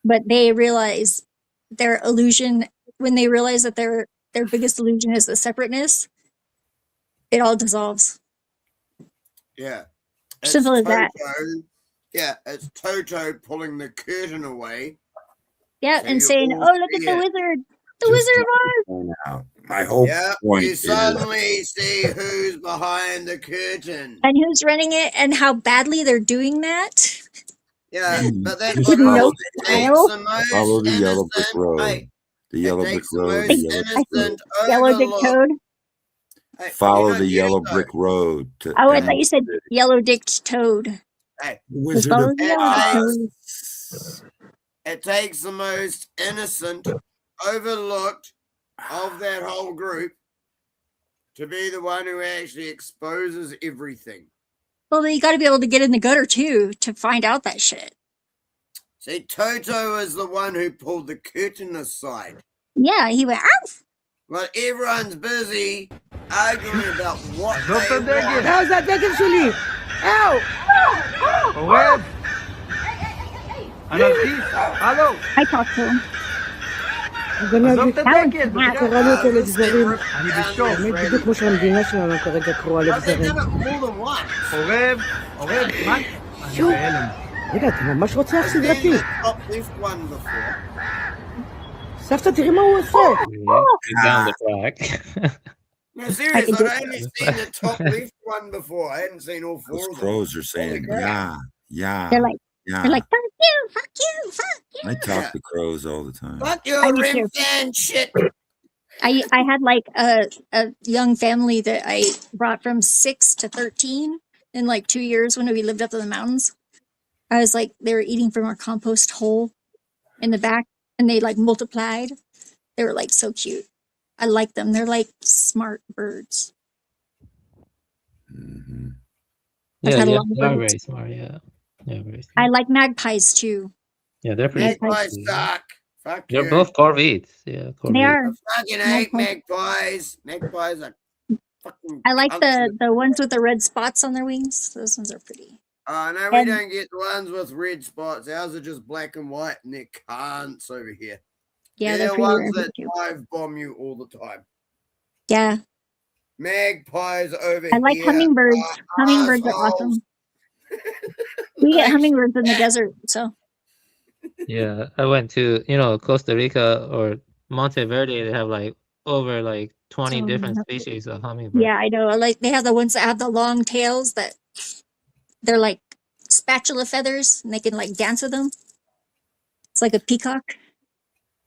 but they realize their illusion when they realize that their biggest illusion is the separateness. It all dissolves. Yeah. Simple as that. Yeah, it's Toto pulling the curtain away. Yeah, So and you saying, all "Oh, look see at the it. wizard! The Wizard of Oz!" My whole point You is suddenly see who's behind the curtain. And who's running it, and how badly they're doing that. Yeah, but that's Just what it no is. It takes style. the most follow the yellow brick innocent. road. Hey, The it yellow brick takes the road. most The yellow brick road. innocent, Yellow Dick overlooked. Toad. Hey, Follow you're the not yellow getting brick road to Oh, I thought Emerald you said City. Yellow Dicked Toad. Hey, Wizard follow of the Yellow Dick Toad. it takes the most innocent, overlooked of that whole group to be the one who actually exposes everything. Well, then you got to be able to get in the gutter too to find out that shit. See, Toto is the one who pulled the curtain aside. Yeah, he went, "Ow!" But everyone's busy arguing about what they want. How's that taking, Julie? Ow! אורב! אנרכיסט, הלו! I talked to him. עזוב את הדגל, קראנו אותו לגזרים. אני בשוק. באמת בדיוק כמו שהמדינה שלנו כרגע קרואה לגזרים. עורב, מה? אני בהלם. רגע, אתה ממש רוצח סדרתי. Top left one before. סבתא, תראי מה הוא עושה. Down the track. No, seriously, I'd only seen the top left one before. I hadn't seen all four Those of them. crows are saying, yeah, They're like, yeah. fuck you, fuck you, fuck you. I talk to crows all the time. Fuck your I do rim too. fan shit. I had like a young family that I brought from 6 to 13 in like 2 years when we lived up in the mountains. I was like, they were eating from our compost hole in the back, and they like multiplied. They were like so cute. I like them. They're like smart birds. Mm-hmm. I've Yeah, had a yeah, lot of they are birds. very smart. Yeah, very smart. I like magpies too. Yeah, they're pretty. Magpies suck. Fuck They're you. both corvids. Yeah, corvids. They are. I fucking hate magpies. Magpies are fucking. I like cunts. the ones with the red spots on their wings. Those ones are pretty. Oh, no, we And- don't get the ones with red spots. Ours are just black and white, and they're cunts over here. Yeah, they're they're the pretty ones rare that too. dive bomb you all the time. Yeah, Magpies over I like here. hummingbirds. Hummingbirds are assholes. awesome. We get hummingbirds in the desert, so Yeah, I went to Costa Rica or Monteverde. They have like over like 20 Oh, different no. species of hummingbirds. yeah, I know. Like they have the ones that have the long tails that they're like spatula feathers, and they can like dance with them. It's like a peacock.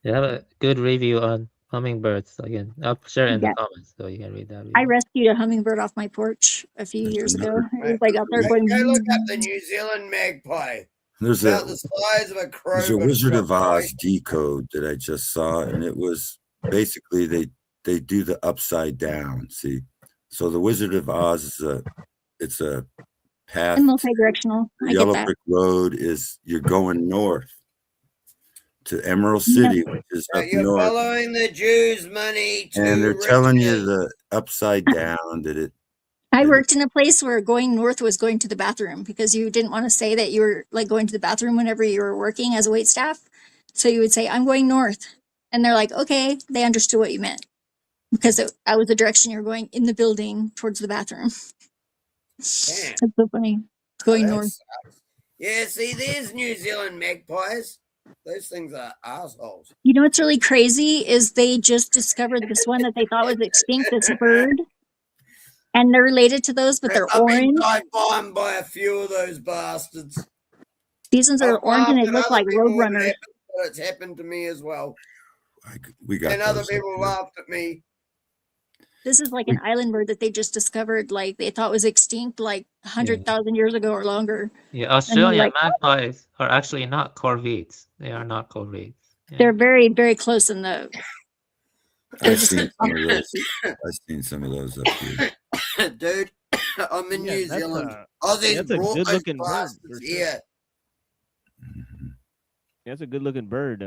They have a good review on hummingbirds. Again, I'll share it in Yeah. the comments so you can read that. I Review. rescued a hummingbird off my porch a few years ago. It was like out there Go going. look up the New Zealand magpie. There's About a the size of a crow. there's a but Wizard it's of got Oz decode that I just saw, and it was basically they do the upside down. See, so the Wizard of Oz is a path. And multi-directional. The I get yellow that. brick road is you're going north to Emerald Yeah. City, which is up You're north, following the Jews' money to and they're telling you riches. the upside down that it. I worked in a place where going north was going to the bathroom because you didn't want to say that you were like going to the bathroom whenever you were working as a wait staff. So you would say, "I'm going north." And they're like, "Okay." They understood what you meant because that was the direction you're going in the building towards the bathroom. Damn. That's so funny. Going that north. sucks. Yeah, see, there's New Zealand magpies. Those things are assholes. You know what's really crazy is they just discovered this one that they thought was extinct, this bird. And they're related to those, but they're I've been orange. dive bombed by a few of those bastards. These ones are I've orange and they laughed at look other like people when it roadrunners. happened, but it's happened to me as well. We got And other those up people here. laughed at me. This is like an island bird that they just discovered, like they thought was extinct like 100,000 years ago or longer. Yeah, And they're Australian like, magpies are actually not corvids. They are not corvids. they're very, very close in the. They're I've just seen some of those. I've seen some of those up here. Dude, I'm in Yeah, New that's Zealand. a- Aussies that's a brought those good-looking bird, bastards for sure. here. That's a good looking bird.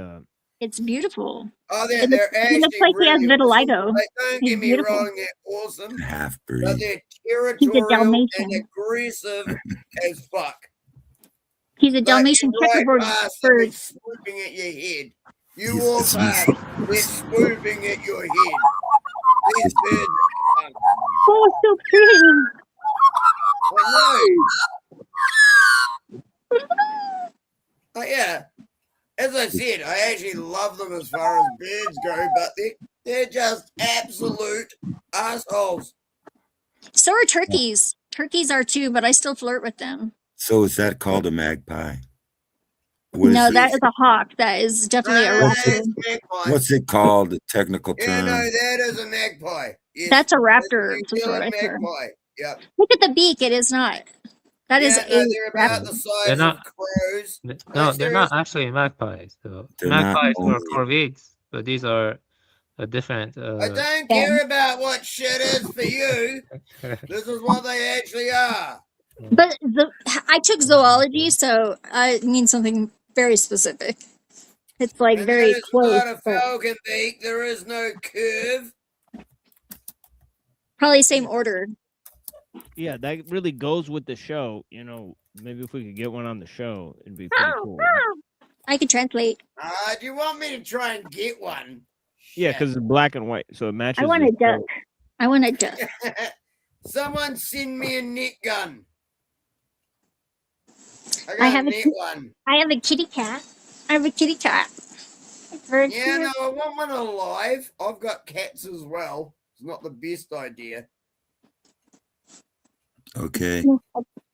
It's beautiful. Oh, It they're he looks actually like he has really awesome. vitiligo. Like, don't He's get me beautiful. wrong, they're awesome, Half but breed. they're He's a territorial and Dalmatian. aggressive as fuck. He's a Like, Dalmatian you right checkerboard past them, they're bird. swooping at your head. You walk past, they're swooping at your head. These birds are fun. Oh, so pretty. I know. Oh, yeah. As I said, I actually love them as far as birds go, but they're just absolute assholes. So are turkeys. Turkeys are too, but I still flirt with them. So is that called a magpie? What No, is that it? is a hawk. That is definitely a raptor. What's it called? The technical Yeah, term? no, that is a magpie. Yes. That's a raptor. It's That's a what I heard. magpie. Yep. Look at the beak. It is not. That is Yeah, a no, they're about raptor. the They're size not. of crows. No, they're not actually magpies. Though. They're not Magpies are only- corvids, but these are a different. I don't care about what shit is for you. This is what they actually are. But I took zoology, so it means something very specific. It's like And very that is close. not a But falcon beak. There is no curve. probably same order. Yeah, that really goes with the show. You know, maybe if we could get one on the show, it'd be pretty cool. I could translate. Do you want me to try and get one? Yeah, because it's black and white, so it matches. I want the a duck. show. I want a duck. Someone send me a net gun. I I got have a net one. I have a kitty cat. I have a kitty cat. It's very Yeah, cute. no, I want one alive. I've got cats as well. It's not the best idea. Okay.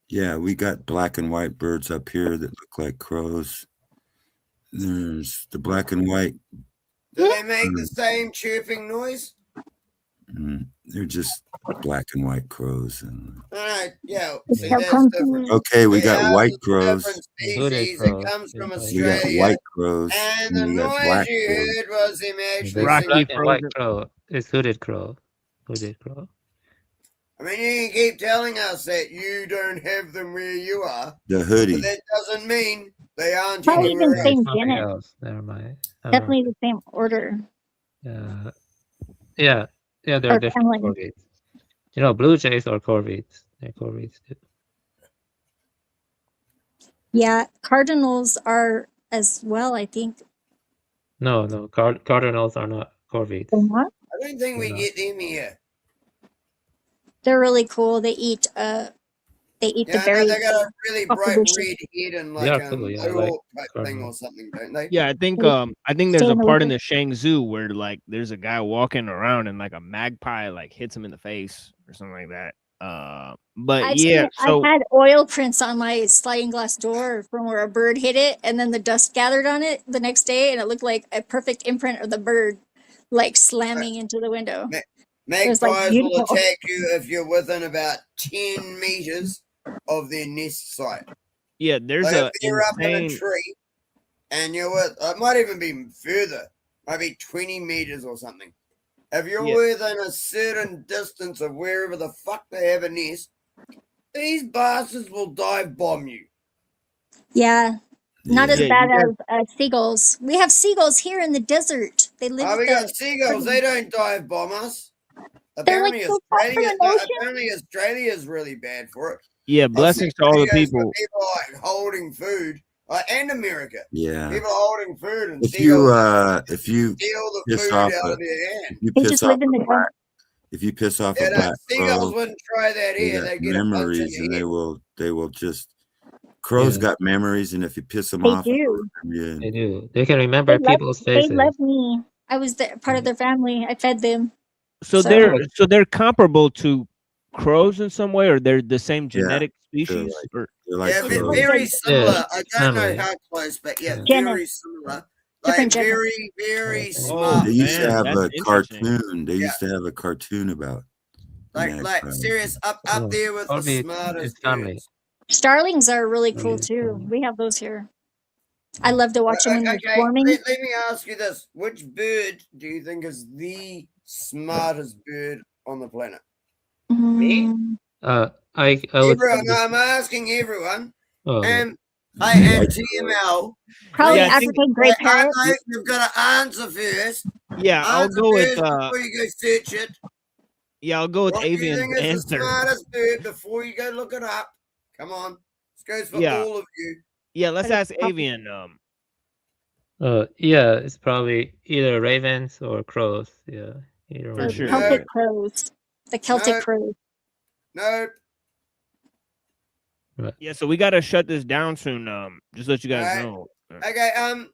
Yeah, we got black and white birds up here that look like crows. There's the black and white. Do they make the same chirping noise? They're just black and white crows. Yeah. It's See, so that's comfy. different. Okay, we The got ours white is a crows. different Hooded species. crow. It comes from We got Australia. white crows. And the we got noise black you crows. heard was him actually Black singing. and white crow. It's hooded crow. Hooded crow. I mean, you can keep telling us that you don't have them where you are. The hoodie. But that doesn't mean they aren't Probably anywhere the same else. Something genus. else. Never mind. Definitely the same order. Yeah, they're Or different family. corvids. You know, blue jays are corvids. They're corvids too. Yeah, cardinals are as well, I think. No, cardinals are not corvids. They're not? I don't think we get them here. They're really cool. They eat the Yeah, I know berries. they got a really bright Opposition. red head and They like are cool, yeah, a like type thing or something, don't they? Yeah, I think there's Stay a in the part in woods. the Shang Zoo where like there's a guy walking around and like a magpie like hits him in the face or something like that. But I've yeah, so I had oil prints on my sliding glass door from where a bird hit it, and then the dust gathered on it the next day, and it looked like a perfect imprint of the bird, like slamming into the window. It was, like, Magpies will beautiful. attack you if you're within about 10 meters of their nest site. yeah, there's Like, a if you're up in a insane. tree and you're with, it might even be further, maybe 20 meters or something. If you're Yeah. within a certain distance of wherever the fuck they have a nest, these bastards will dive bomb you. Yeah, not as Yeah, bad you as seagulls. We have seagulls here in the desert. They live. Oh, at we the, got seagulls. They don't dive bomb us. They're like Apparently, so far from Australia, the ocean. apparently Australia's really bad for it. Yeah, blessings to all the Videos where people. people like holding food, and America. Yeah. People holding food and If you steal the piss food off out a, of their hand. if you They piss just off live in the a black, if you piss off Yeah, a no, black seagulls crow, wouldn't try that they here. got They get a punch in memories the and head. they will just crows Yeah. got memories, and if you piss them They off, do. yeah. They do. They can remember people's They faces. love me. I was part of their family. I fed them. So So- they're comparable to crows in some way, or they're the same genetic species, or They're like Yeah, crows. very similar. Yeah, I don't know family. how close, but yeah, Genus. very similar. Different Like genus. very Oh, smart. They used to man, have that's a interesting. cartoon. They Yeah. used to have a cartoon about Like magpies. serious up Oh, there with the Corvid smartest is family. birds. Starlings are really cool Yeah. too. We have those here. I love to watch them when they're Okay, swarming. let me ask you this: which bird do you think is the smartest bird on the planet? Mm, I would Everyone. say No, I'm asking everyone. oh, And Hey, and TML. Probably Yeah, I think- African grey parrot. You've got to answer first. Yeah, I'll Answer go with first before you go search it. yeah, I'll go with What do you Avian's think is the answer. smartest bird before you go look it up? Come on. This goes for Yeah. all of you. Yeah, let's ask Avian. Yeah, it's probably either ravens or crows. Yeah, either For one. sure. Celtic crows. The Celtic Nope. crows. Nope. Yeah, so we gotta shut this down soon. Just let you guys Alright. know. Okay,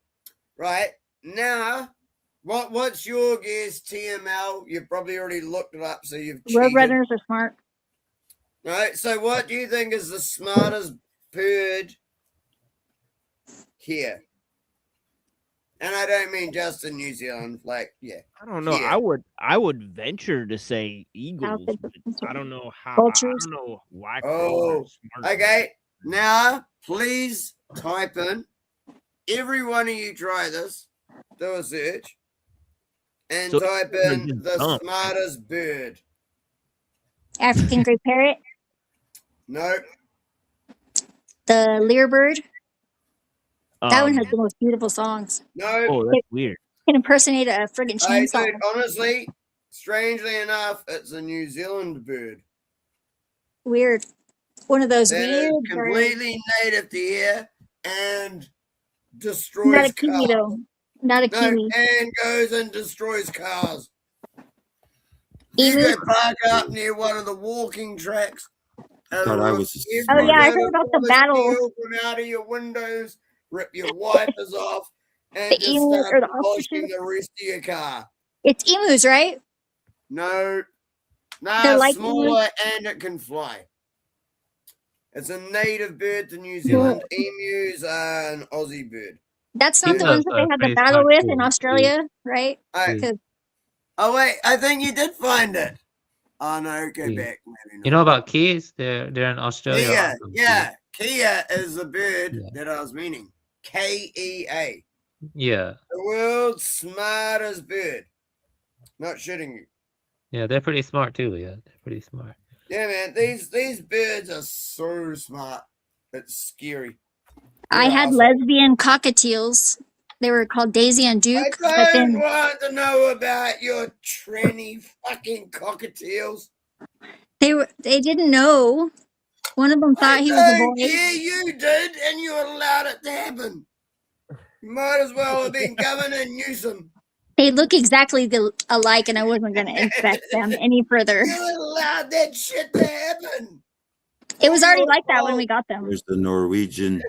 right. Now, what's your guess, TML? You've probably already looked it up, so you've cheated. Roadrunners are smart. Right, so what do you think is the smartest bird here? And I don't mean just in New Zealand, like, yeah. I don't know. Here. I would venture to say eagles. But I don't know how. I Vultures. don't know why. Oh, okay. Now, please type in. Every one of you try this. Do a search. And So type they're in just the dumb. smartest bird. African grey parrot. Nope. The lyrebird. That one has Um, the most beautiful songs. Nope. Oh, that's weird. Can impersonate a friggin' Hey, chainsaw. dude, honestly, strangely enough, it's a New Zealand bird. Weird. One of those That is weird birds. completely native to here and destroys Not a kiwi cars. though. Not a No, kiwi. and goes and destroys cars. You Emu. go park up near one of the walking tracks. And Thought I rip was a Oh yeah, I every heard about bit the of battle. steel from out of your windows, rip your wipers off, and The just emu start or the polishing ostriches. the rest of your car. It's emus, right? No. They're Nah, like smaller and it can fly. It's a native bird to New Zealand. Emus are an Aussie bird. That's not the Emus ones that they are had the pretty battle smart with too. in Australia, right? I- 'Cause Oh wait, I think you did find it. Oh no, go Yeah. back. Maybe not. You know about keys? They're in Australia. Kia, also, yeah. Kia is the bird Yeah. that I was meaning. KEA. Yeah, The world's smartest bird. Not shitting you. yeah, they're pretty smart too. Yeah, they're pretty smart. Yeah, man. These birds are so smart. It's scary. I They're had awesome. lesbian cockatiels. They were called Daisy and Duke. But I don't then want to know about your tranny fucking cockatiels. they didn't know. One of them thought he was a Don't boy. care, you did, and you allowed it to happen. You might as well have been Governor Newsom. They look exactly alike, and I wasn't going to inspect them any further. You allowed that shit to happen. It was already like that when we got them. There's the Norwegian.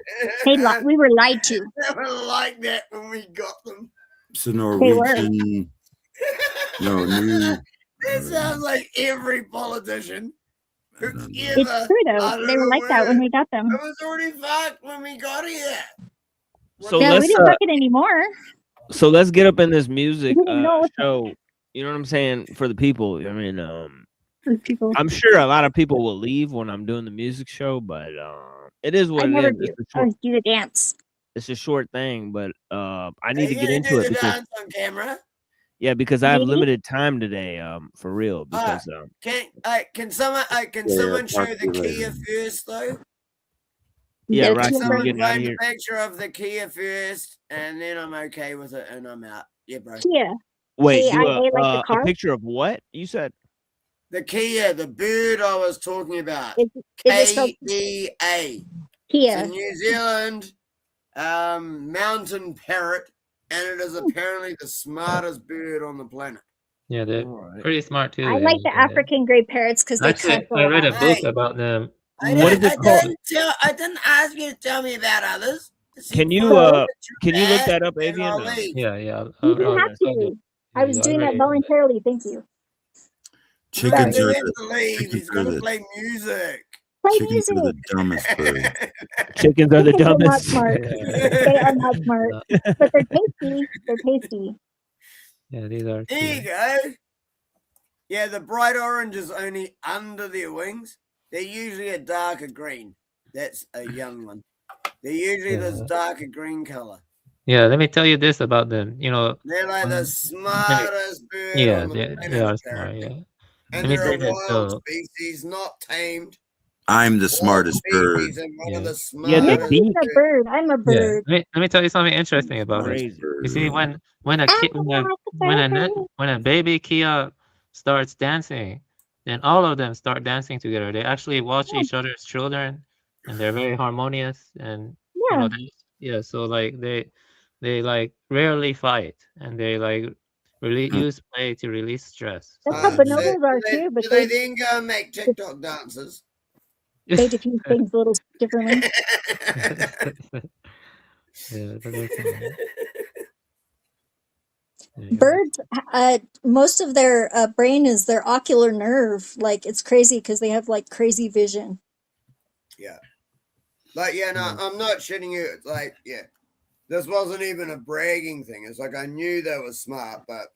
We were lied to. Never like that when we got them. It's the Norwegian. No, new. That sounds like every politician. who's It's ever true though. uttered They were a like that when word. we got them. It was already fucked when we got here. So Yeah, we let's didn't like it anymore. so let's get up in this music We didn't know what show. You know what I'm saying for the people. I mean, people. I'm sure a lot of people will leave when I'm doing the music show, but it is I what it never is. do. It's a I short, always do the dance. it's a short thing, but I need to You get gonna into do it the because dance on camera? yeah, because I have Me? limited time today. For real, because Can someone Yeah, someone show talk the to you Kia later. first though? yeah, The right. Kia So we're Someone getting out of find a here. picture of the Kia first, and then I'm okay with it, and I'm out. Yeah, bro. Kia. Wait, do KIA, like the a car. picture of what you said? The Kia, the bird I was talking about. Is it spelled KEA. It's Kia? a New Zealand mountain parrot, and it is apparently the smartest bird on the planet. Yeah, they're pretty smart too. I yeah, like the yeah. African gray parrots because they Actually, cuss a I read a lot. book Hey. about them. What is it called? I didn't ask you to tell me about others. Can you can you look that up, And I'll Avian? leave. Yeah, yeah. You didn't have to. I was doing that voluntarily. Thank you. Chickens You are have to the leave. He's chickens are gonna the play music. Play chickens are music. the dumbest bird. Chickens are the Chickens are not dumbest. smart. They are not smart, but they're tasty. They're tasty. Yeah, these are. There you go. Yeah, the bright orange is only under their wings. They're usually a darker green. That's a young one. They're usually this darker green color. Yeah, let me tell you this about them. You know, They're like the smartest bird yeah, on the they planet. are smart. Yeah, And let me they're say a this wild though. species, not tamed. I'm the smartest bird. He's one of the Yeah, the smartest. beak. I'm a bird. I'm a Yeah. bird. Let me tell you something interesting about it. Crazy. You see, when a I'm kid like a bird. when a baby Kia starts dancing, then all of them start dancing together. They actually watch each other's children, and they're very harmonious. And you Yeah. know, yeah. So like they like rarely fight, and they like really use play to release stress. That's So how that's bonobos are too, but Do they then go and make TikTok dances? they diffuse things a little differently. yeah, but that's Birds, most of their brain is their ocular nerve. Like it's crazy because they have like crazy vision. Yeah. Like, yeah, no, I'm not shitting you. It's like, yeah, this wasn't even a bragging thing. It's like I knew they were smart, but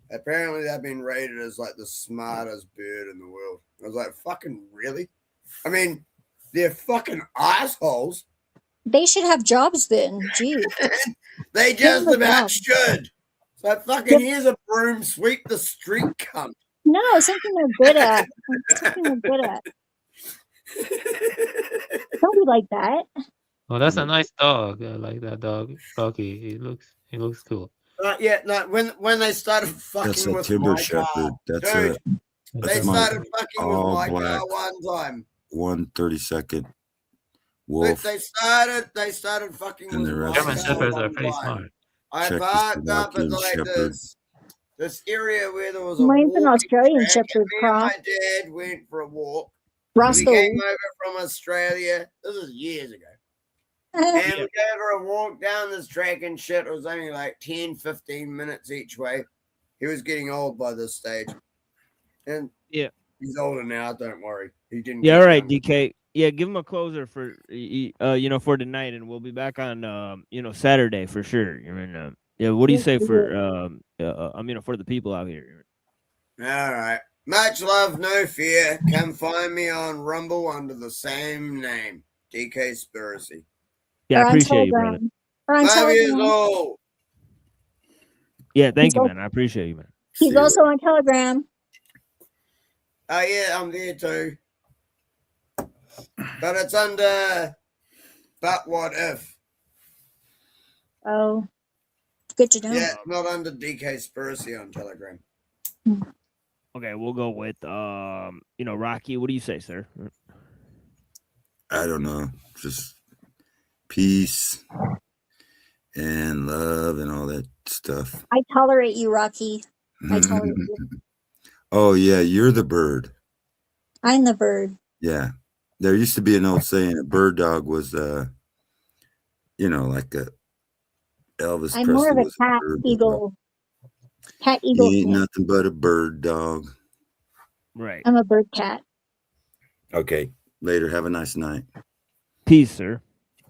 apparently they've been rated as like the smartest bird in the world. I was like, fucking really? I mean, they're fucking assholes. They should have jobs then. Gee. They Give 'em just a about job. should. So fucking here's a broom, sweep the street, cunt. No, something they're good at. Something they're good at. Don't be like that. Well, that's a nice dog. I like that dog, Rocky. He looks cool. Yeah, no, when they started fucking That's a with timber my shepherd. car, That's dude, they that's my started fucking with all my black car one time. 132nd They, wolf. they started fucking And with the my rest car German shepherds are one pretty time. smart. I parked up at like this area where there was a Mine's an walking Australian track, and Shepherd me and cross. my dad went for a walk. Roscoe. We came over from Australia. This is years ago. And we go for a walk down this track and shit. It was only like 10, 15 minutes each way. He was getting old by this stage. And yeah, he's older now, don't worry. He didn't Yeah, get all right, younger. DK. Yeah, give him a closer for for tonight, and we'll be back on Saturday for sure. Yeah, what do you say for for the people out here? All right. Much love, no fear. Come find me on Rumble under the same name, DK Spiracy. Yeah, I appreciate you, brother. Love you all. Yeah, thank you, man. I appreciate you, man. He's also on Telegram. Oh yeah, I'm there too. But it's under But What If. Oh, good to know. Yeah, it's not under DK Spiracy on Telegram. Okay, we'll go with Rocky. What do you say, sir? I don't know. Just peace and love and all that stuff. I tolerate you, Rocky. I tolerate you. Oh yeah, you're the bird. I'm the bird. Yeah. There used to be an old saying, a bird dog was like a Elvis I'm Presley more of a was cat bird eagle. Cat dog. eagle. He ain't cat. nothing but a bird dog. Right. I'm a bird cat. Okay. Later. Have a nice night. Peace, sir.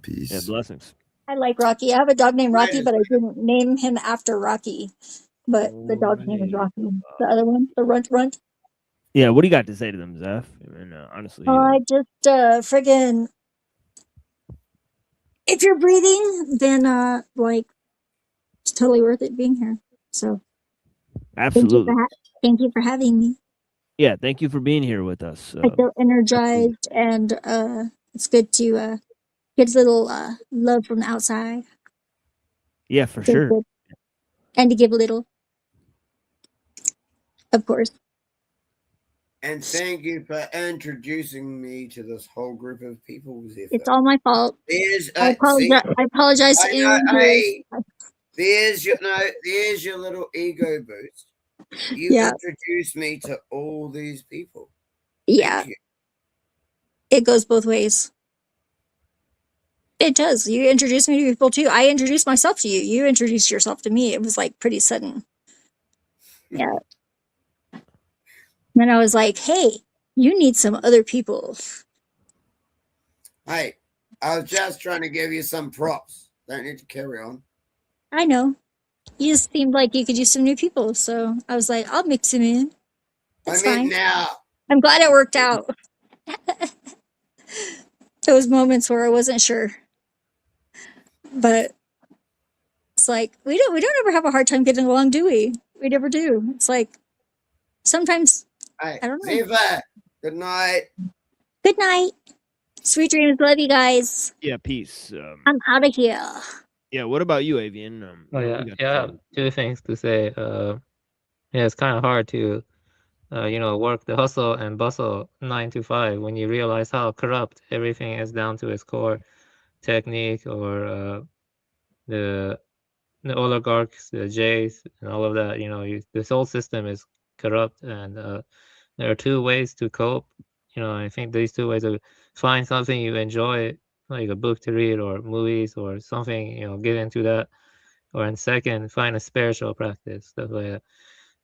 Peace. Yeah, blessings. I like Rocky. I have a dog named Rocky, but I didn't name him after Rocky. But the dog's name is Rocky. The other one, the runt runt. Yeah, what do you got to say to them, Zeph? Honestly. I just friggin' if you're breathing, then it's totally worth it being here. So Absolutely. thank you for having me. Yeah, thank you for being here with us. I feel energized, and it's good to get a little love from the outside. Yeah, for Feels sure. good. And to give a little, of course. And thank you for introducing me to this whole group of people. Zephyr. It's all my fault. There's, I apologize. I apologize to anyone who. there's your little ego boost. You introduced me to all these people. Yeah. It goes both ways. It does. You introduced me to people too. I introduced myself to you. You introduced yourself to me. It was like pretty sudden. Yeah. Then I was like, hey, you need some other people. Hey, I was just trying to give you some props. Don't need to carry on. I know. You just seemed like you could use some new people. So I was like, I'll mix them in. It's fine. Now. I'm glad it worked out. Those moments where I wasn't sure. But it's like we don't ever have a hard time getting along, do we? We never do. It's like sometimes Hey, I don't know. Zephyr, good night. Good night. Sweet dreams. Love you guys. Yeah, peace. I'm out of here. Yeah, what about you, Avian? Oh What yeah, you got to yeah. I say? have two things to say. Yeah, it's kind of hard to, work the hustle and bustle 9 to 5 when you realize how corrupt everything is down to its core technique, or the oligarchs, the Jays, and all of that. This whole system is corrupt, and there are two ways to cope. I think these two ways are find something you enjoy, like a book to read or movies or something, get into that. Or in second, find a spiritual practice, stuff like that.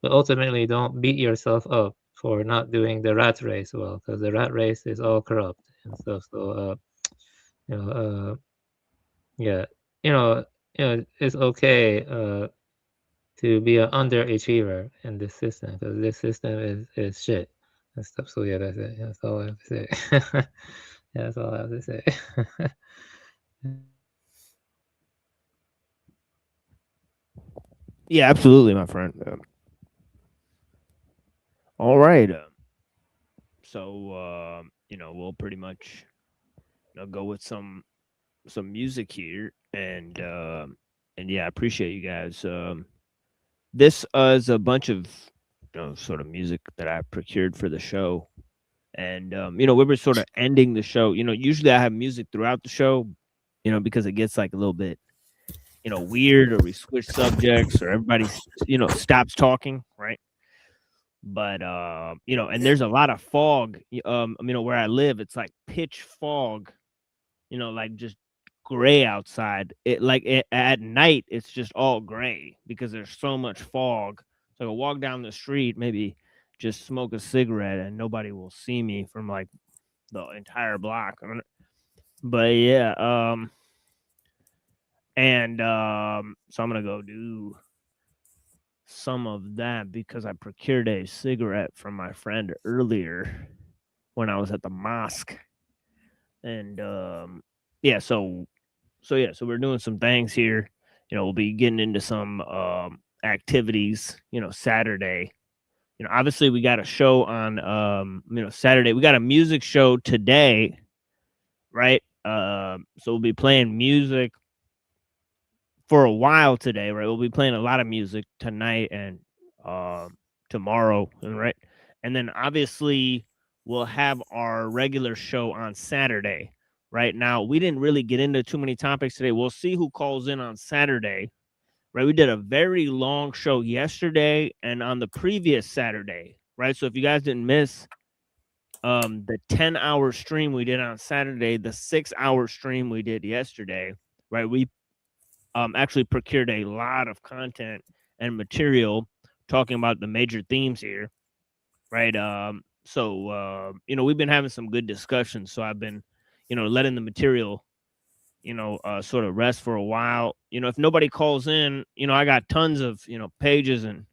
But ultimately, don't beat yourself up for not doing the rat race well, because the rat race is all corrupt and stuff. So, yeah, it's okay to be an underachiever in this system, because this system is shit and stuff. So yeah, that's it. That's all I have to say. Yeah, that's all I have to say. Yeah, absolutely, my friend. All right. So we'll pretty much go with some music here, and yeah, I appreciate you guys. This is a bunch of sort of music that I procured for the show, and we were sort of ending the show. Usually I have music throughout the show, because it gets like a little bit weird, or we switch subjects, or everybody stops talking, right? But and there's a lot of fog. Where I live, it's like pitch fog, like just gray outside. At night, it's just all gray because there's so much fog. So I can walk down the street, maybe just smoke a cigarette, and nobody will see me from like the entire block. But yeah, so I'm gonna go do some of that because I procured a cigarette from my friend earlier when I was at the mosque. And so we're doing some things here. We'll be getting into some activities, Saturday. Obviously we got a show on Saturday. We got a music show today, right? So we'll be playing music for a while today, right? We'll be playing a lot of music tonight and tomorrow, right? And then obviously we'll have our regular show on Saturday. Right now, we didn't really get into too many topics today. We'll see who calls in on Saturday, right? We did a very long show yesterday and on the previous Saturday, right? So if you guys didn't miss the 10-hour stream we did on Saturday, the 6-hour stream we did yesterday, right? We actually procured a lot of content and material talking about the major themes here, right? So we've been having some good discussions. So I've been letting the material, sort of rest for a while. If nobody calls in, I got tons of, pages and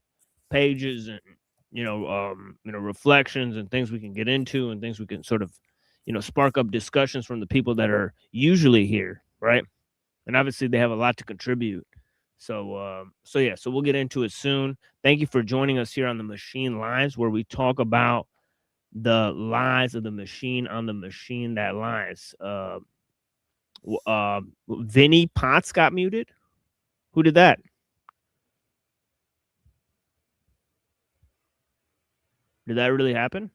reflections and things we can get into and things we can sort of, spark up discussions from the people that are usually here, right? And obviously they have a lot to contribute. So we'll get into it soon. Thank you for joining us here on the Machine Lies, where we talk about the lies of the machine on the machine that lies. Vinny Potts got muted. Who did that? Did that really happen?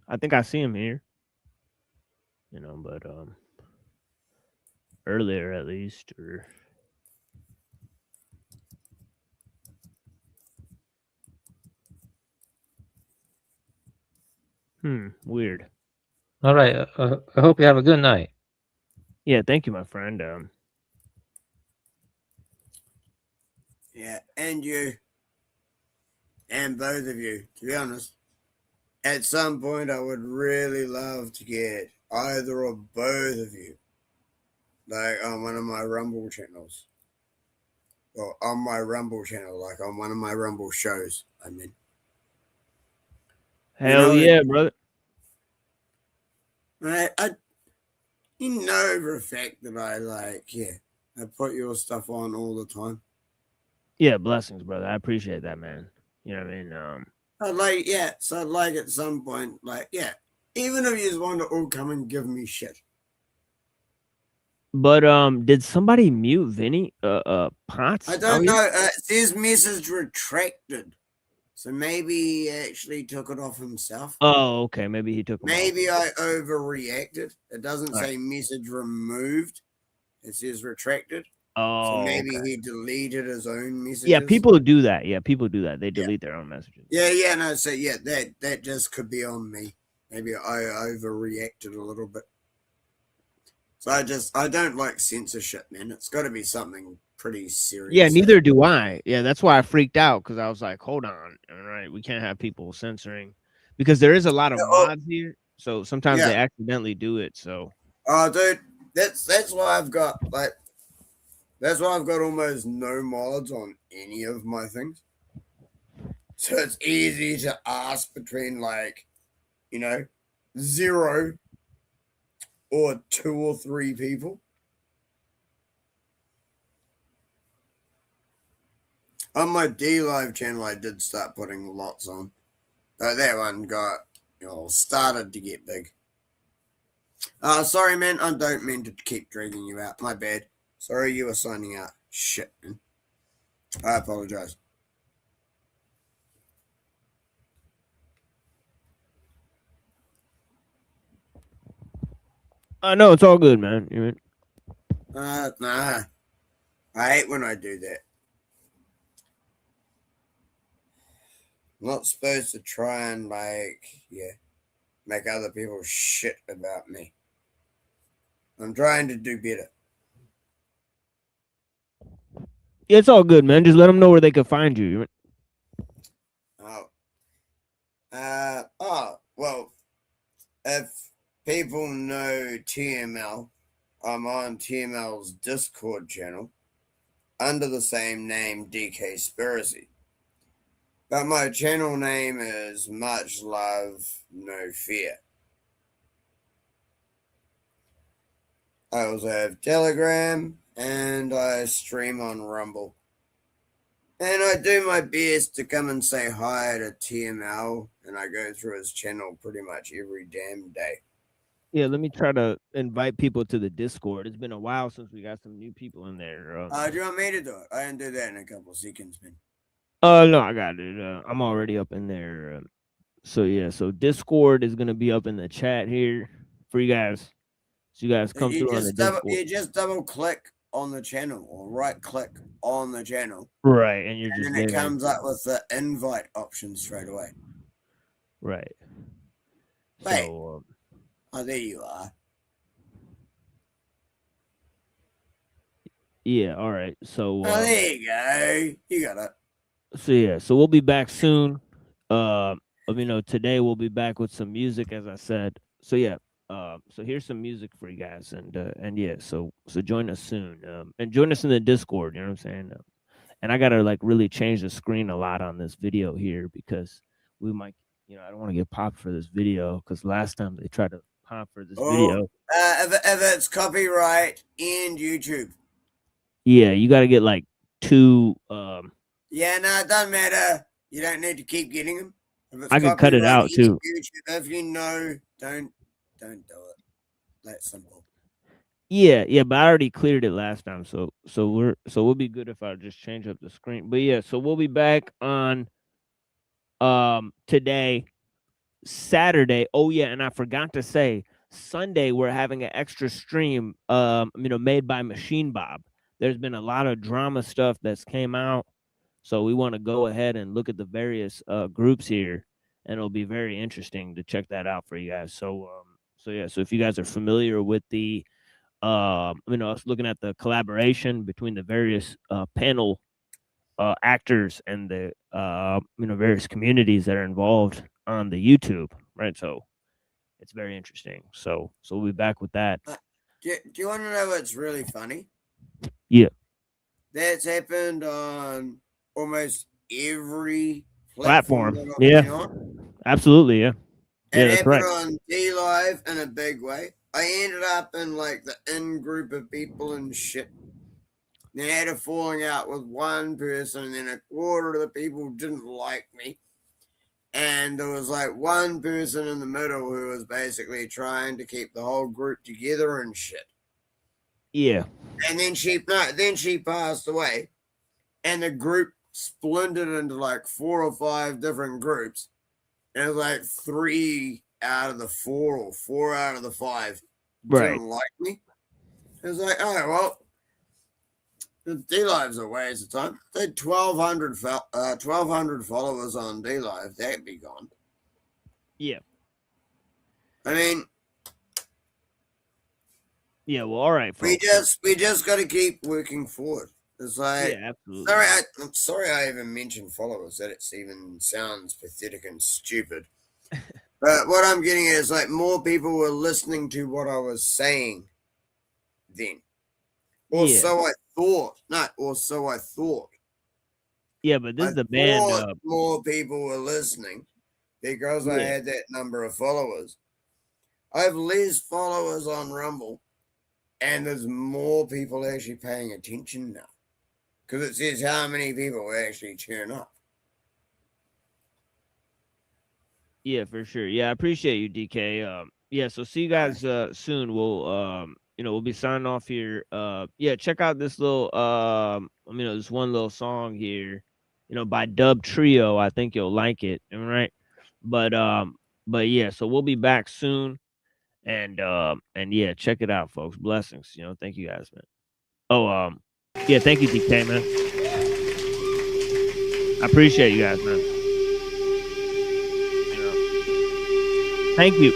I think I see him here. But earlier at least, or weird. All right. I hope you have a good night. Yeah, thank you, my friend. Yeah, and you, and both of you, to be honest. At some point, I would really love to get either or both of you, like on one of my Rumble channels. Or on my Rumble channel, like on one of my Rumble shows, I mean. Hell yeah, brother. You know for a fact that I put your stuff on all the time. Yeah, blessings, brother. I appreciate that, man. You know what I mean? Like, yeah, so like at some point, like, yeah, even if you just want to all come and give me shit. But did somebody mute Vinny Potts? I don't know. It says message retracted. So maybe he actually took it off himself. Oh, okay. Maybe he took them off. Maybe I overreacted. It doesn't All say message removed. It says retracted. Oh, So maybe okay. he deleted his own messages. Yeah, people do that. Yeah, people do that. They delete their own messages. Yeah, no, so yeah, that just could be on me. Maybe I overreacted a little bit. So I don't like censorship, man. It's got to be something pretty serious. Yeah, neither do I. Yeah, that's why I freaked out, because I was like, hold on. All right, we can't have people censoring, because there is a lot of mods here. So sometimes they accidentally do it. So oh, dude, that's why I've got almost no mods on any of my things. So it's easy to ask between, like, 0 or 2 or 3 people. On my D-Live channel, I did start putting lots on. But that one got, started to get big. Sorry, man. I don't mean to keep dragging you out. My bad. Sorry you were signing out. Shit, man. I apologize. no, it's all good, man. You mean? Nah. I hate when I do that. I'm not supposed to try and, make other people shit about me. I'm trying to do better. Yeah, it's all good, man. Just let them know where they can find you. Well, if people know TML, I'm on TML's Discord channel under the same name, DKspiracy. But my channel name is Much Love, No Fear. I also have Telegram, and I stream on Rumble. And I do my best to come and say hi to TML, and I go through his channel pretty much every damn day. Yeah, let me try to invite people to the Discord. It's been a while since we got some new people in there. Do you want me to do it? I can do that in a couple of seconds, man. No, I got it. I'm already up in there. So yeah, so Discord is gonna be up in the chat here for you guys. So you guys come through on the Discord. You just double click on the channel or right click on the channel. Right, and you're just then there. it comes up with the invite option straight away. Right. Wait. So there you are. yeah, all right. So there you go. You got it. So yeah, so we'll be back soon. Today we'll be back with some music, as I said. So yeah, so here's some music for you guys, and yeah, so join us soon, and join us in the Discord. You know what I'm saying? And I gotta really change the screen a lot on this video here, because we might, I don't want to get popped for this video, because last time they tried to pop for this video. If it's copyright and YouTube. Yeah, you got to get 2. Yeah, no, it doesn't matter. You don't need to keep getting them. I can cut it out too. YouTube, if you know, don't do it. That's simple. Yeah, but I already cleared it last time, so we'll be good if I just change up the screen. But yeah, so we'll be back on today, Saturday. Oh yeah, and I forgot to say, Sunday we're having an extra stream made by Machine Bob. There's been a lot of drama stuff that's came out, so we want to go ahead and look at the various groups here, and it'll be very interesting to check that out for you guys. So yeah, so if you guys are familiar with the us looking at the collaboration between the various panel actors and the various communities that are involved on the YouTube, right? So it's very interesting. So we'll be back with that. Do you want to know what's really funny? Yeah. That's happened on almost every platform. That I've Yeah. been on. Absolutely, yeah. Yeah, that's right. On D-Live in a big way. I ended up in the in-group of people and shit. Then I had a falling out with one person, and then a quarter of the people didn't like me. And there was like one person in the middle who was basically trying to keep the whole group together and shit. Yeah. And then she passed away, and the group splintered into like 4 or 5 different groups. And it was like 3 out of the 4 or 4 out of the 5 didn't like me. It was like, oh well, the D-Live's a waste of time. They had 1,200 followers on D-Live. They'd be gone. Yeah. I mean, yeah. Well, all right. We just got to keep working forward. It's like, yeah, absolutely. I'm sorry I even mentioned followers. That it even sounds pathetic and stupid. But what I'm getting at is like more people were listening to what I was saying then. Or so I thought. Or so I thought. Yeah, but this is the band. More people were listening because I had that number of followers. I have less followers on Rumble, and there's more people actually paying attention now. Because it says how many people actually turn up. Yeah, for sure. Yeah, I appreciate you, DK. Yeah, so see you guys soon. We'll we'll be signing off here. Yeah, check out this little this one little song here, by Dub Trio. I think you'll like it, all right? But yeah, so we'll be back soon. And yeah, check it out, folks. Blessings. Thank you guys, man. Oh, yeah, thank you, DK, man. I appreciate you guys, man. Thank you.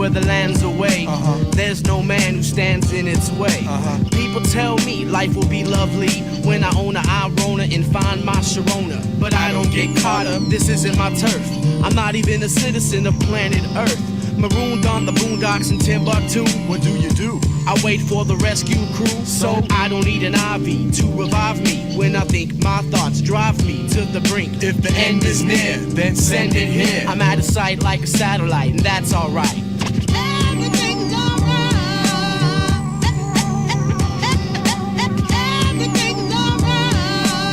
where the land's away. There's no man who stands in its way. People tell me life will be lovely when I own a Irona and find my Sharona. But I don't get caught up, this isn't my turf. I'm not even a citizen of planet Earth. Marooned on the boondocks in Timbuktu. What do you do? I wait for the rescue crew, so I don't need an IV to revive me when I think my thoughts drive me to the brink. If the end is near, then send it here. I'm out of sight like a satellite, and that's alright.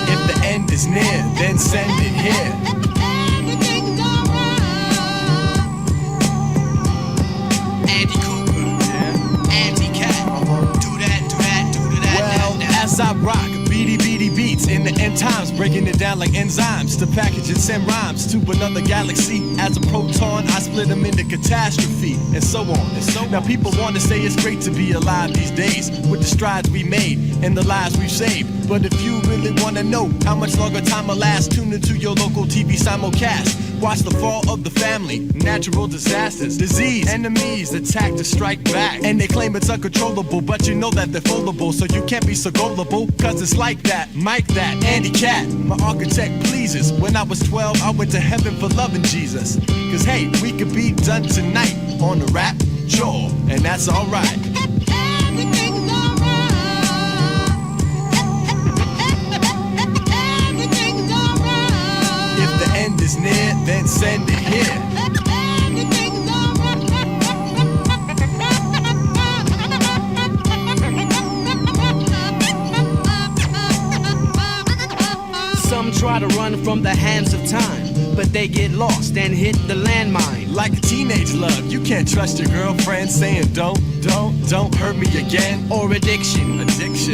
If the end is near, then send it here. As I rock beady beats in the end times, breaking it down like enzymes to package and send rhymes to another galaxy. As a proton, I split them into catastrophe and so on and so on. Now people want to say it's great to be alive these days with the strides we made and the lives we've saved. But if you really want to know how much longer time will last, tune into your local TV simulcast. Watch the fall of the family, natural disasters, disease, enemies attack to strike back. And they claim it's uncontrollable, but you know that they're foldable, so you can't be so gullible, cause it's like that. Mike that, Andy Cat, my architect pleases. When I was 12, I went to heaven for loving Jesus. Cause hey, we could be done tonight on the rap jaw, and that's alright. If the end is near, then send it here. Some try to run from the hands of time, but they get lost and hit the landmine. Like a teenage love, you can't trust your girlfriend saying don't hurt me again. Or addiction,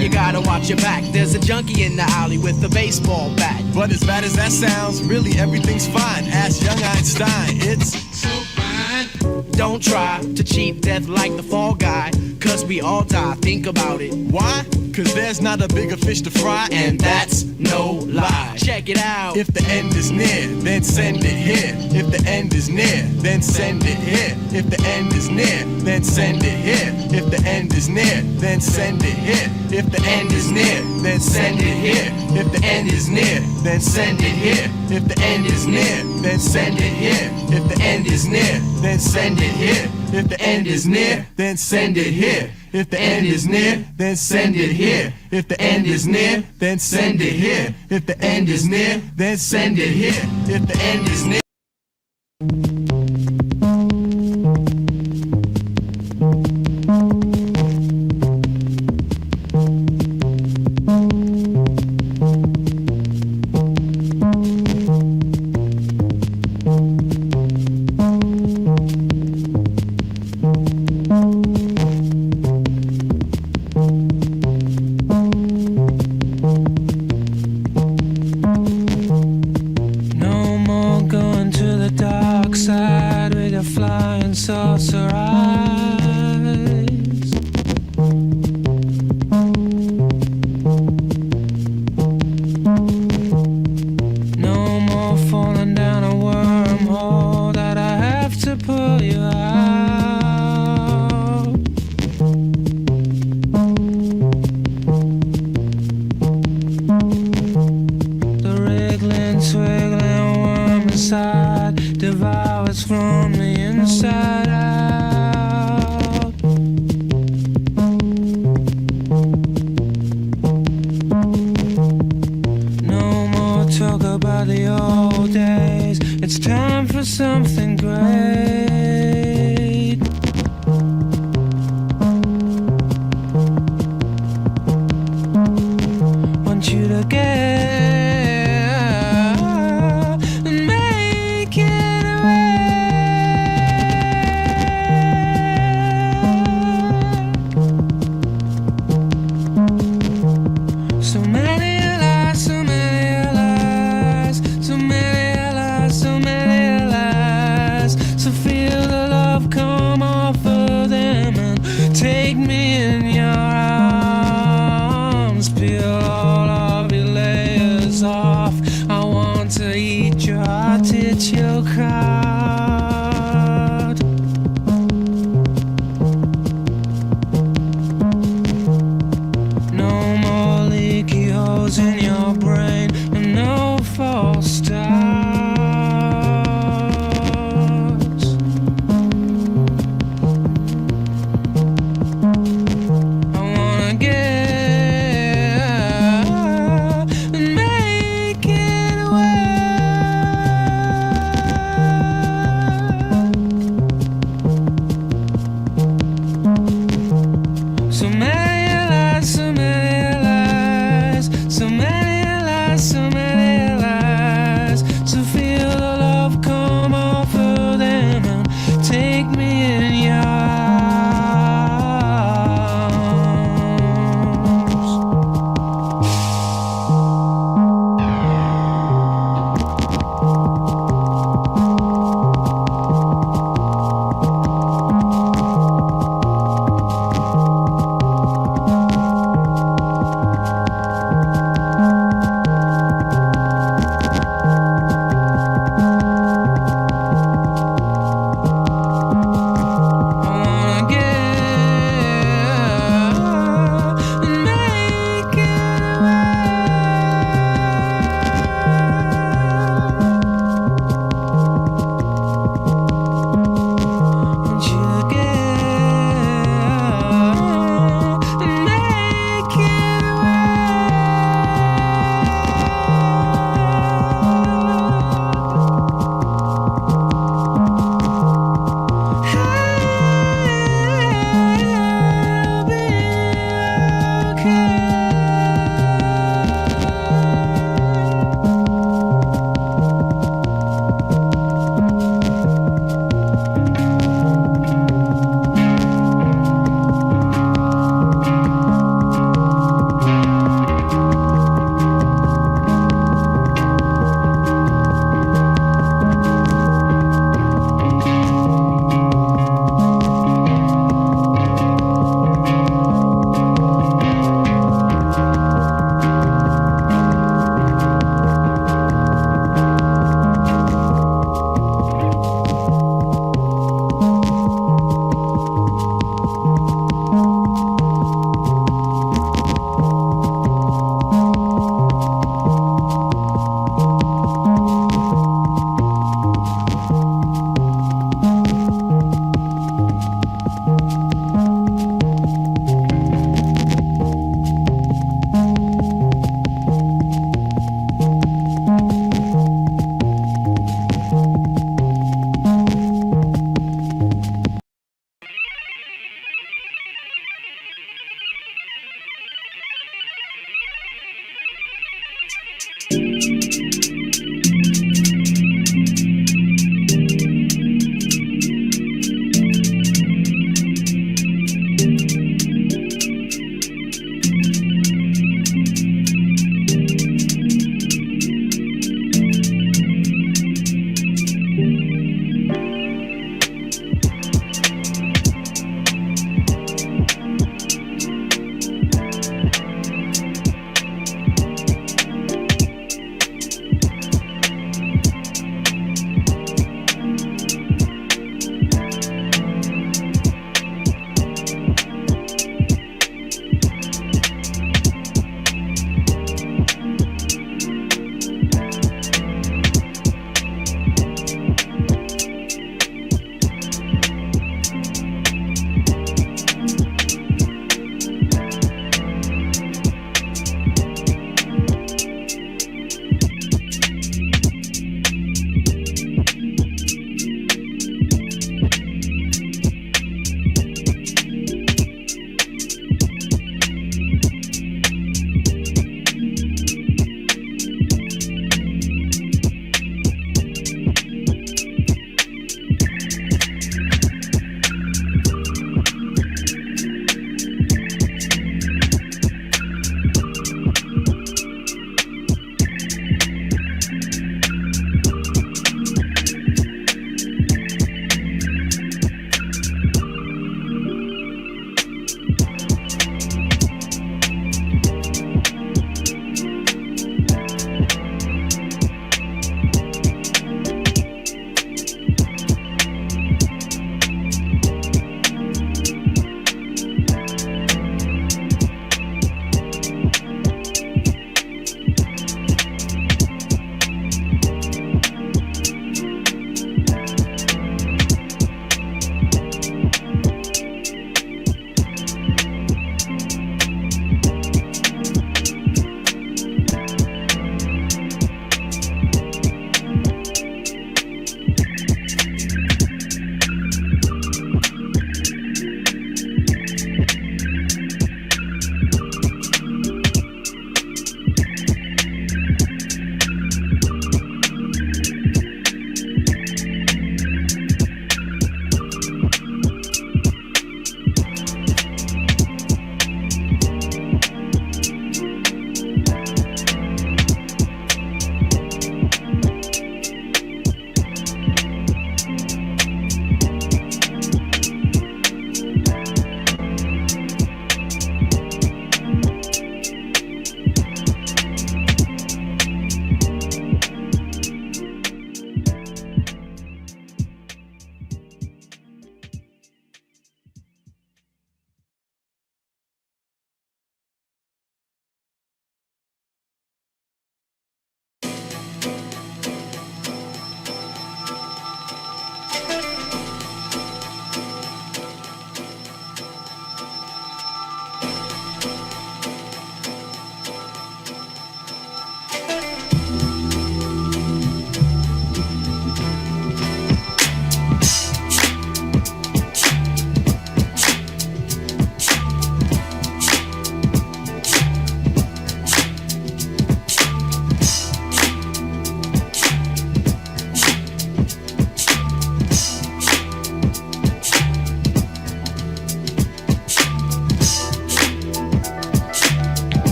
you gotta watch your back. There's a junkie in the alley with a baseball bat. But as bad as that sounds, really everything's fine. Ask young Einstein, it's so fine. Don't try to cheat death like the fall guy, cause we all die, think about it. Why? Cause there's not a bigger fish to fry, and that's no lie. Check it out. If the end is near, then send it here. If the end is near, then send it here. If the end is near, then send it here. If the end is near, then send it here. If the end is near, then send it here. If the end is near, then send it here. If the end is near, then send it here. If the end is near, then send it here. If the end is near, then send it here. If the end is near, then send it here. If the end is near, then send it here. If the end is near, then send it here. If the end is near.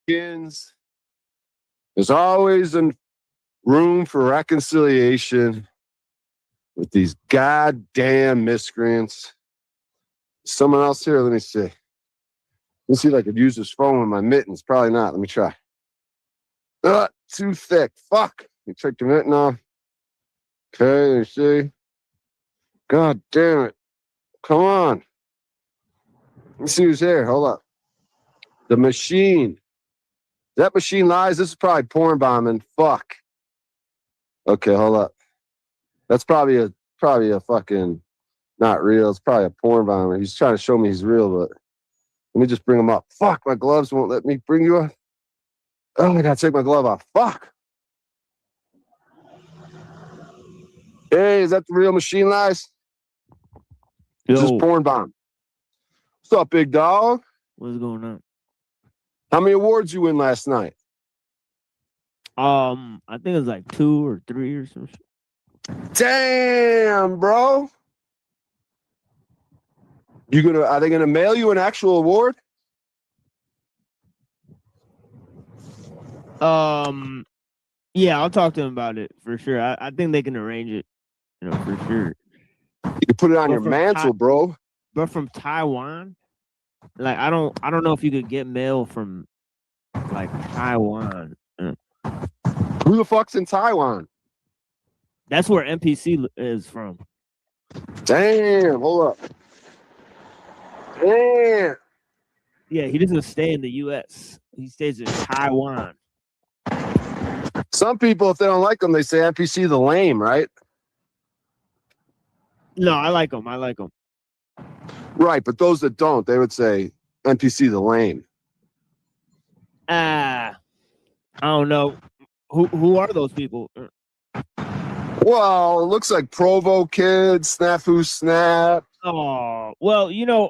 Americans. There's always a room for reconciliation with these goddamn miscreants. Someone else here? Let me see. Let me see if I could use this phone with my mittens. Probably not. Let me try. Too thick. Fuck. Let me take the mitten off. Okay, let me see. God damn it. Come on. Let me see who's here. Hold up. The machine. That machine lies. This is probably porn bombing. Fuck. Okay, hold up. That's probably a fucking not real. It's probably a porn bomber. He's trying to show me he's real, but let me just bring him up. Fuck, my gloves won't let me bring you up. Oh, I gotta take my glove off. Fuck. Hey, is that the real machine lies? This is porn bomb. What's up, big dog? What's going on? How many awards you win last night? I think it was like 2 or 3 or some shit. Damn, bro. Are they gonna mail you an actual award? Yeah, I'll talk to them about it for sure. I think they can arrange it, for sure. You can put it on your mantle, bro. But from Taiwan, like I don't know if you could get mail from like Taiwan. Who the fuck's in Taiwan? That's where NPC is from. Damn, hold up. Damn. Yeah, he doesn't stay in the U.S. He stays in Taiwan. Some people, if they don't like them, they say NPC the lame, right? No, I like them. I like them. Right, but those that don't, they would say NPC the lame. I don't know. Who are those people? Well, it looks like Provo Kid, Snafu Snap. Oh, well,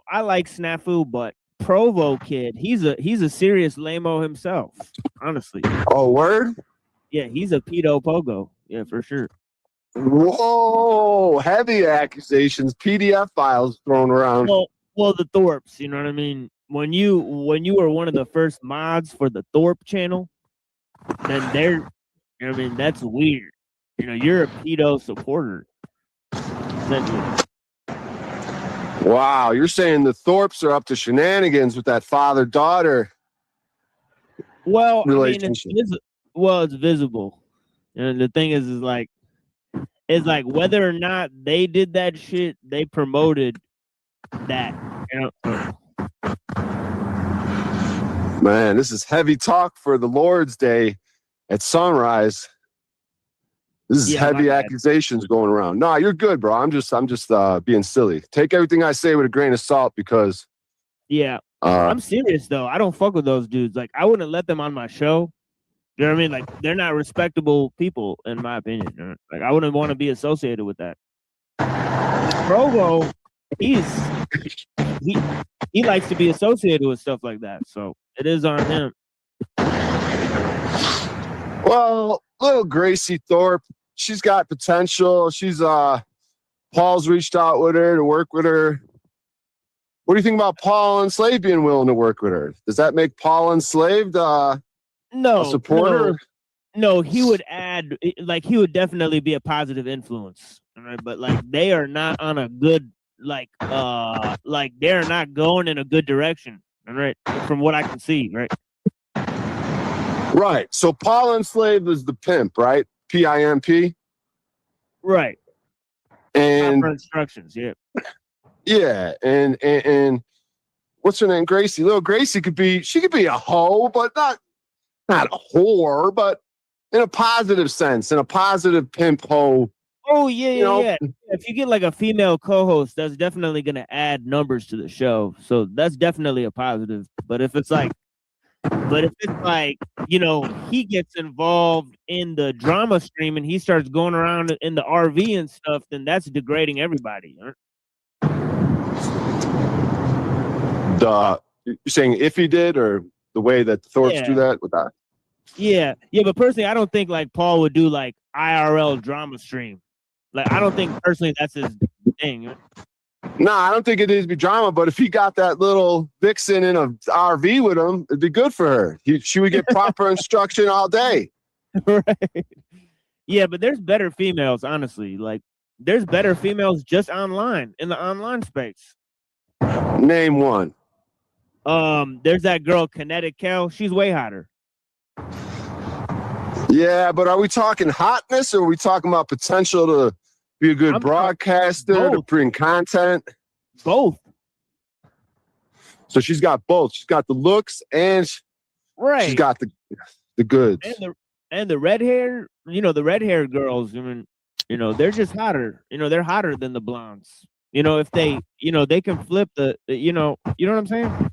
I like Snafu, but Provo Kid, he's a serious lame-o himself, honestly. Oh, word? Yeah, he's a pedo pogo. Yeah, for sure. Whoa, heavy accusations, PDF files thrown around. Well, the Thorpes, you know what I mean? When you were one of the first mods for the Thorpe channel, then that's weird. You're a pedo supporter. Wow, you're saying the Thorpes are up to shenanigans with that father-daughter relationship. It's visible. And the thing is like whether or not they did that shit, they promoted that. Man, this is heavy talk for the Lord's Day at sunrise. This is heavy accusations going around. Nah, you're good, bro. I'm just being silly. Take everything I say with a grain of salt because I'm serious though. I don't fuck with those dudes. Like I wouldn't let them on my show. You know what I mean? Like they're not respectable people in my opinion. Like I wouldn't want to be associated with that. Provo, he likes to be associated with stuff like that. So it is on him. Well, little Gracie Thorpe, she's got potential. She's Paul's reached out with her to work with her. What do you think about Paul Enslaved being willing to work with her? Does that make Paul Enslaved a supporter? No, he would add, like he would definitely be a positive influence. All right, but like they are not on a good, like they're not going in a good direction. All right, from what I can see, right. Right. So Paul Enslaved is the pimp, right? PIMP. Right. And proper instructions, yeah. Yeah, and what's her name? Gracie. Little Gracie could be a hoe, but not a whore, but in a positive sense, in a positive pimp hoe. Oh yeah. If you get like a female co-host, that's definitely gonna add numbers to the show. So that's definitely a positive. But if it's like, he gets involved in the drama stream and he starts going around in the RV and stuff, then that's degrading everybody. Huh? You're saying if he did, or the way that the Thorpes do that with that? Yeah, but personally, I don't think like Paul would do like IRL drama stream. Like I don't think personally that's his thing. Nah, I don't think it needs to be drama, but if he got that little vixen in a RV with him, it'd be good for her. She would get proper instruction all day. Right. Yeah, but there's better females, honestly. Like, there's better females just online, in the online space. Name one. There's that girl, Kinetic Kel. She's way hotter. Yeah, but are we talking hotness or are we talking about potential to be a good broadcaster, to bring content? Both. So she's got both. She's got the looks and she's got the goods. And the red hair, the red hair girls, I mean, they're just hotter. They're hotter than the blondes. If they, they can flip you know what I'm saying?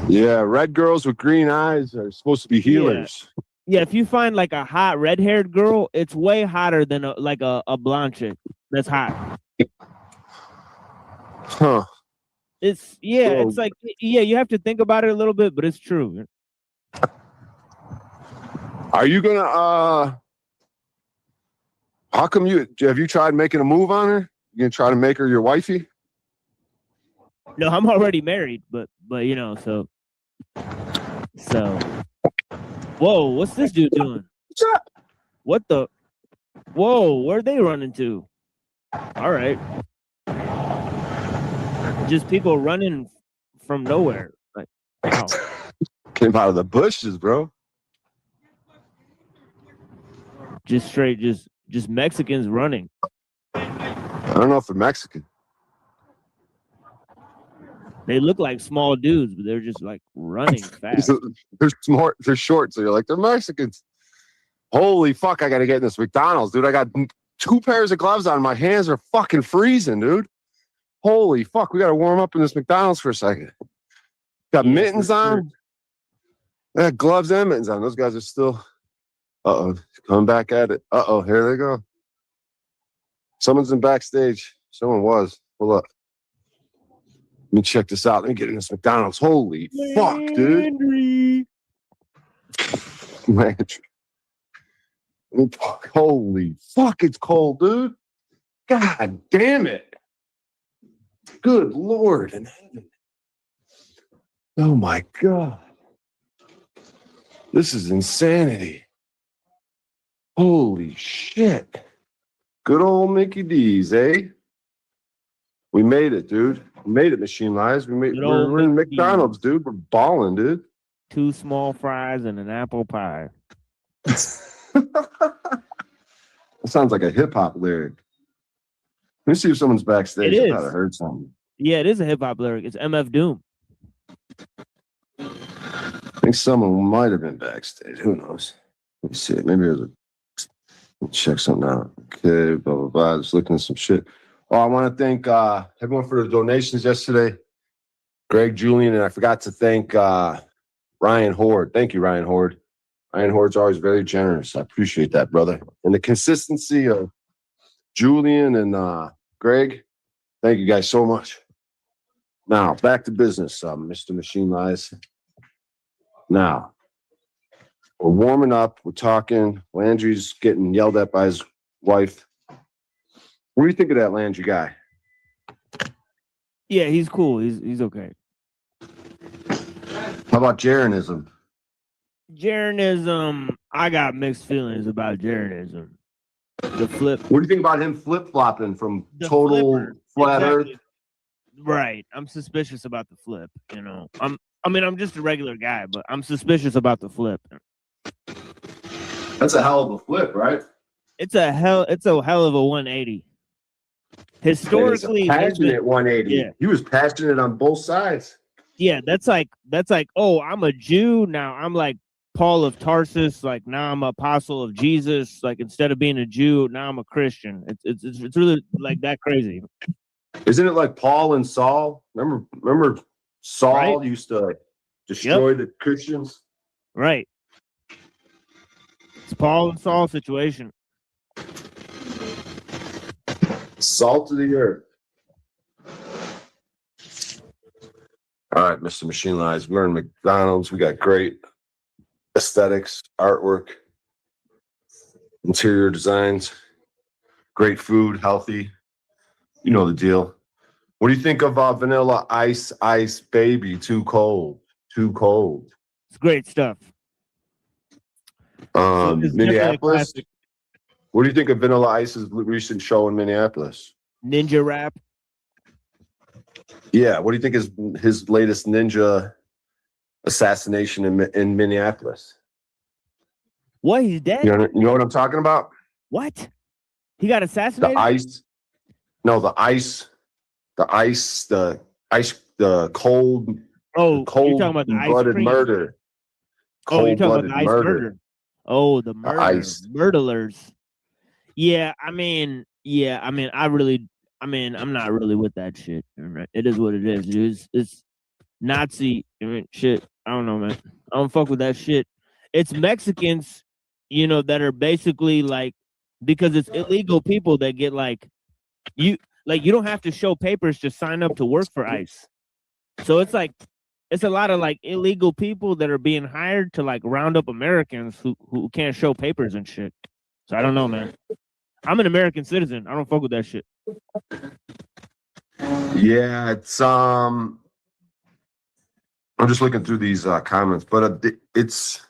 Yeah, red girls with green eyes are supposed to be healers. Yeah, if you find like a hot red-haired girl, it's way hotter than a blonde chick that's hot. Huh. It's like you have to think about it a little bit, but it's true. Are you gonna how come have you tried making a move on her? You gonna try to make her your wifey? No, I'm already married, but so whoa, what's this dude doing? What the? Whoa, where are they running to? All right. Just people running from nowhere. Like, wow. Came out of the bushes, bro. Just straight, just Mexicans running. I don't know if they're Mexican. They look like small dudes, but they're just like running fast. They're smart. They're short, so you're like, they're Mexicans. Holy fuck! I gotta get in this McDonald's, dude. I got 2 pairs of gloves on. My hands are fucking freezing, dude. Holy fuck! We gotta warm up in this McDonald's for a second. Got mittens on. I got gloves and mittens on. Those guys are still. Coming back at it. Here they go. Someone's in backstage. Someone was. Hold up. Let me check this out. Let me get in this McDonald's. Holy fuck, dude. Landry. Holy fuck, it's cold, dude. God damn it. Good Lord in heaven. Oh my God. This is insanity. Holy shit. Good old Mickey D's, eh? We made it, dude. We made it, Machine Lies. We're in McDonald's, dude. We're balling, dude. 2 small fries and an apple pie. That sounds like a hip-hop lyric. Let me see if someone's backstage. It is. I thought I heard something. Yeah, it is a hip-hop lyric. It's MF Doom. I think someone might have been backstage. Who knows? Let me see. Maybe there's a... Let me check something out. Okay, blah, blah, blah. Just looking at some shit. Oh, I want to thank everyone for the donations yesterday. Greg, Julian, and I forgot to thank Ryan Horde. Thank you, Ryan Horde. Ryan Horde's always very generous. I appreciate that, brother. And the consistency of Julian and Greg. Thank you guys so much. Now, back to business, Mr. Machine Lies. Now, we're warming up. We're talking. Landry's getting yelled at by his wife. What do you think of that Landry guy? Yeah, he's cool. He's okay. How about Jeranism? Jeranism, I got mixed feelings about Jeranism. The flip. What do you think about him flip-flopping from total flat earth? Right. I'm suspicious about the flip, I'm just a regular guy, but I'm suspicious about the flip. That's a hell of a flip, right? It's a hell of a 180. Historically, it's a passionate 180. Yeah. He was passionate on both sides. Yeah, that's like, oh, I'm a Jew now. I'm like Paul of Tarsus. Like now I'm an apostle of Jesus. Like instead of being a Jew, now I'm a Christian. It's really like that crazy. Isn't it like Paul and Saul? Remember Saul used to destroy the Christians? Right. It's Paul and Saul situation. Salt of the earth. All right, Mr. Machine Lies. We're in McDonald's. We got great aesthetics, artwork, interior designs, great food, healthy. You know the deal. What do you think of Vanilla Ice Ice Baby? Too cold. Too cold. It's great stuff. So it's definitely a Minneapolis. classic. What do you think of Vanilla Ice's recent show in Minneapolis? Ninja rap. Yeah. What do you think is his latest ninja assassination in Minneapolis? What? He's dead? You know what I'm talking about? What? He got assassinated? The ice. No, the cold. Oh, cold you're talking about the ice blooded cream? murder. Oh, you're talking about Cold-blooded the ice murder. Oh, the murder. Murderers. Yeah, I'm not really with that shit. Right? It is what it is, dude. It's Nazi shit. I don't know, man. I don't fuck with that shit. It's Mexicans, that are basically like, because it's illegal people that get you don't have to show papers to sign up to work for ICE. So it's like, it's a lot of like illegal people that are being hired to like round up Americans who can't show papers and shit. So I don't know, man. I'm an American citizen. I don't fuck with that shit. Yeah, it's I'm just looking through these comments, but it's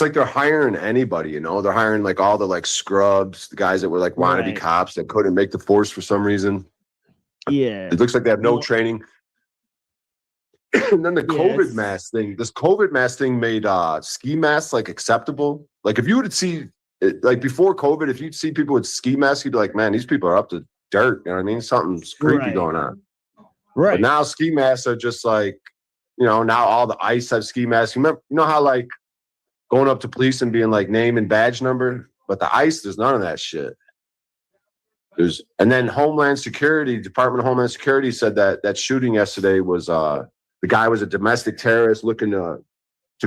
like they're hiring anybody, They're hiring like all the like scrubs, the guys that were like wannabe cops that couldn't make the force for some reason. Yeah. It looks like they have no training. And then the COVID mask thing. This COVID mask thing made ski masks like acceptable. Like if you would see like before COVID, if you'd see people with ski masks, you'd be like, man, these people are up to dirt. You know what I mean? Something's creepy going on. Right. But now ski masks are just like, now all the ICE have ski masks. You know how like going up to police and being like name and badge number, but the ICE, there's none of that shit. And then Homeland Security, Department of Homeland Security said that shooting yesterday was the guy was a domestic terrorist looking to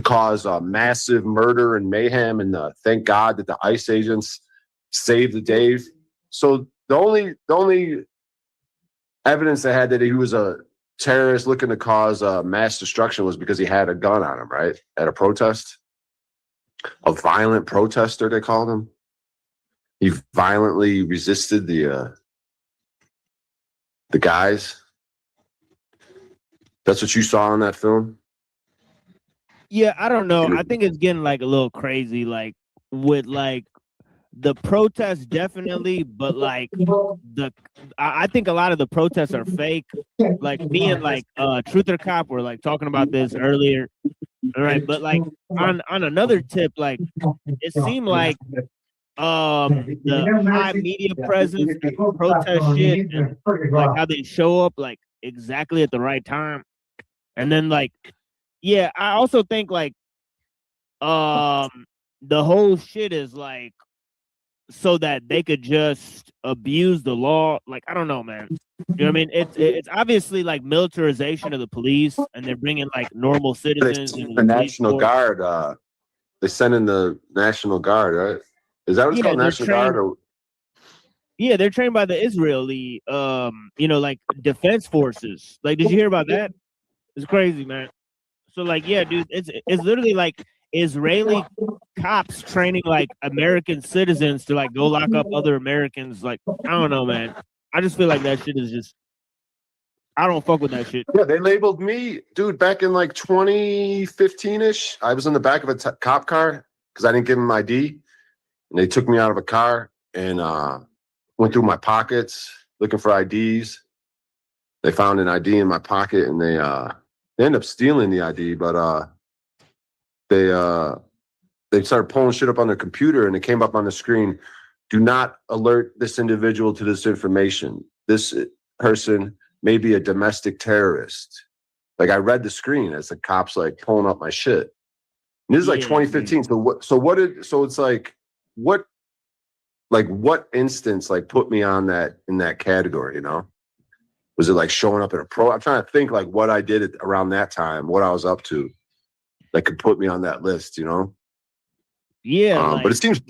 cause massive murder and mayhem, and thank God that the ICE agents saved the day. So the only evidence they had that he was a terrorist looking to cause mass destruction was because he had a gun on him, right? At a protest. A violent protester, they called him. He violently resisted the guys. That's what you saw in that film? Yeah, I don't know. I think it's getting like a little crazy, like with like the protests definitely, but like I think a lot of the protests are fake. Like me and like Truth or Cop were like talking about this earlier. All right, but like on another tip, like it seemed like the high media presence, protest shit, and like how they show up like exactly at the right time. And then like, yeah, I also think like the whole shit is like so that they could just abuse the law. Like, I don't know, man. You know what I mean? It's obviously like militarization of the police, and they're bringing like normal citizens. The National Guard. They sent in the National Guard, right? Is that what it's called, National Guard? Or? Yeah, they're trained by the Israeli, like defense forces. Like, did you hear about that? It's crazy, man. So, like, yeah, dude, it's literally like Israeli cops training like American citizens to like go lock up other Americans. Like, I don't know, man. I just feel like that shit is just. I don't fuck with that shit. Yeah, they labeled me, dude, back in like 2015-ish. I was in the back of a cop car because I didn't give them ID. And they took me out of a car and went through my pockets looking for IDs. They found an ID in my pocket, and they ended up stealing the ID, but they started pulling shit up on their computer, and it came up on the screen, do not alert this individual to this information. This person may be a domestic terrorist. Like, I read the screen as the cops like pulling up my shit. And this is like 2015. So it's like, what instance like put me on that in that category, Was it like showing up in a pro? I'm trying to think like what I did around that time, what I was up to that could put me on that list, Yeah. But it seems.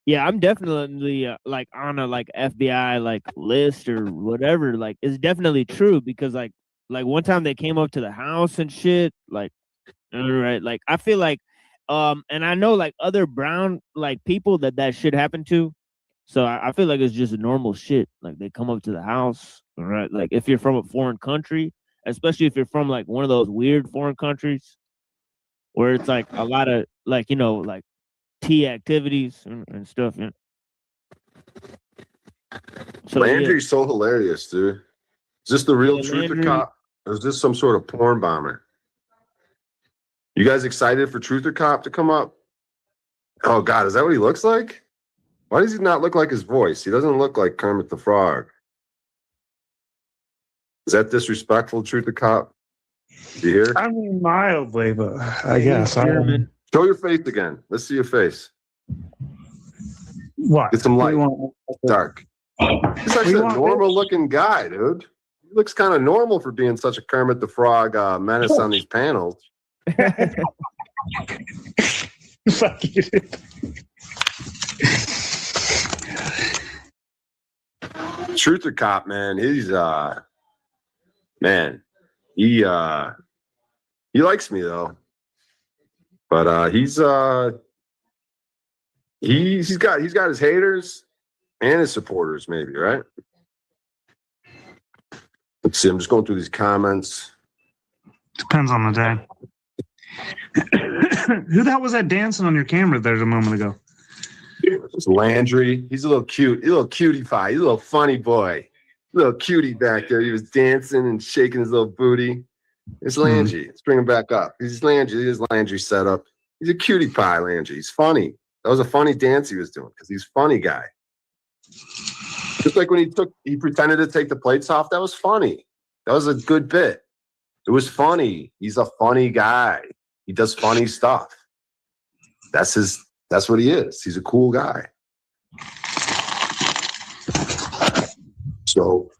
Yeah, I'm definitely like on a like FBI like list or whatever. Like, it's definitely true because like one time they came up to the house and shit. Like, all right, like I feel like, and I know like other brown like people that shit happened to, So I feel like it's just normal shit. Like they come up to the house, right? Like if you're from a foreign country, especially if you're from like one of those weird foreign countries where it's like a lot of like, you know, like tea activities and stuff. You know? So Landry's so hilarious, dude. Is this the real Yeah, Truther Landry. Cop? Or is this some sort of porn bomber? You guys excited for Truther Cop to come up? Oh, God, is that what he looks like? Why does he not look like his voice? He doesn't look like Kermit the Frog. Is that disrespectful, Truther Cop? Do you hear? I mean, mildly, but I guess. Show your face again. Let's see your face. What? Get some light. We want- Dark. He's actually a normal-looking guy, dude. He looks kind of normal for being such a Kermit the Frog menace on these panels. Fuck you, dude. Truther Cop, man, he's man, he likes me though, but he's got his haters and his supporters, maybe, right? Let's see. I'm just going through these comments. Depends on the day. Who the hell was that dancing on your camera there a moment ago? It's Landry. He's a little cute. He's a little cutie pie. He's a little funny boy. Little cutie back there. He was dancing and shaking his little booty. It's Landry. Let's bring him back up. He's Landry. Here's Landry set up. He's a cutie pie, Landry. He's funny. That was a funny dance he was doing because he's a funny guy. Just like when he pretended to take the plates off. That was funny. That was a good bit. It was funny. He's a funny guy. He does funny stuff. That's what he is. He's a cool guy. So,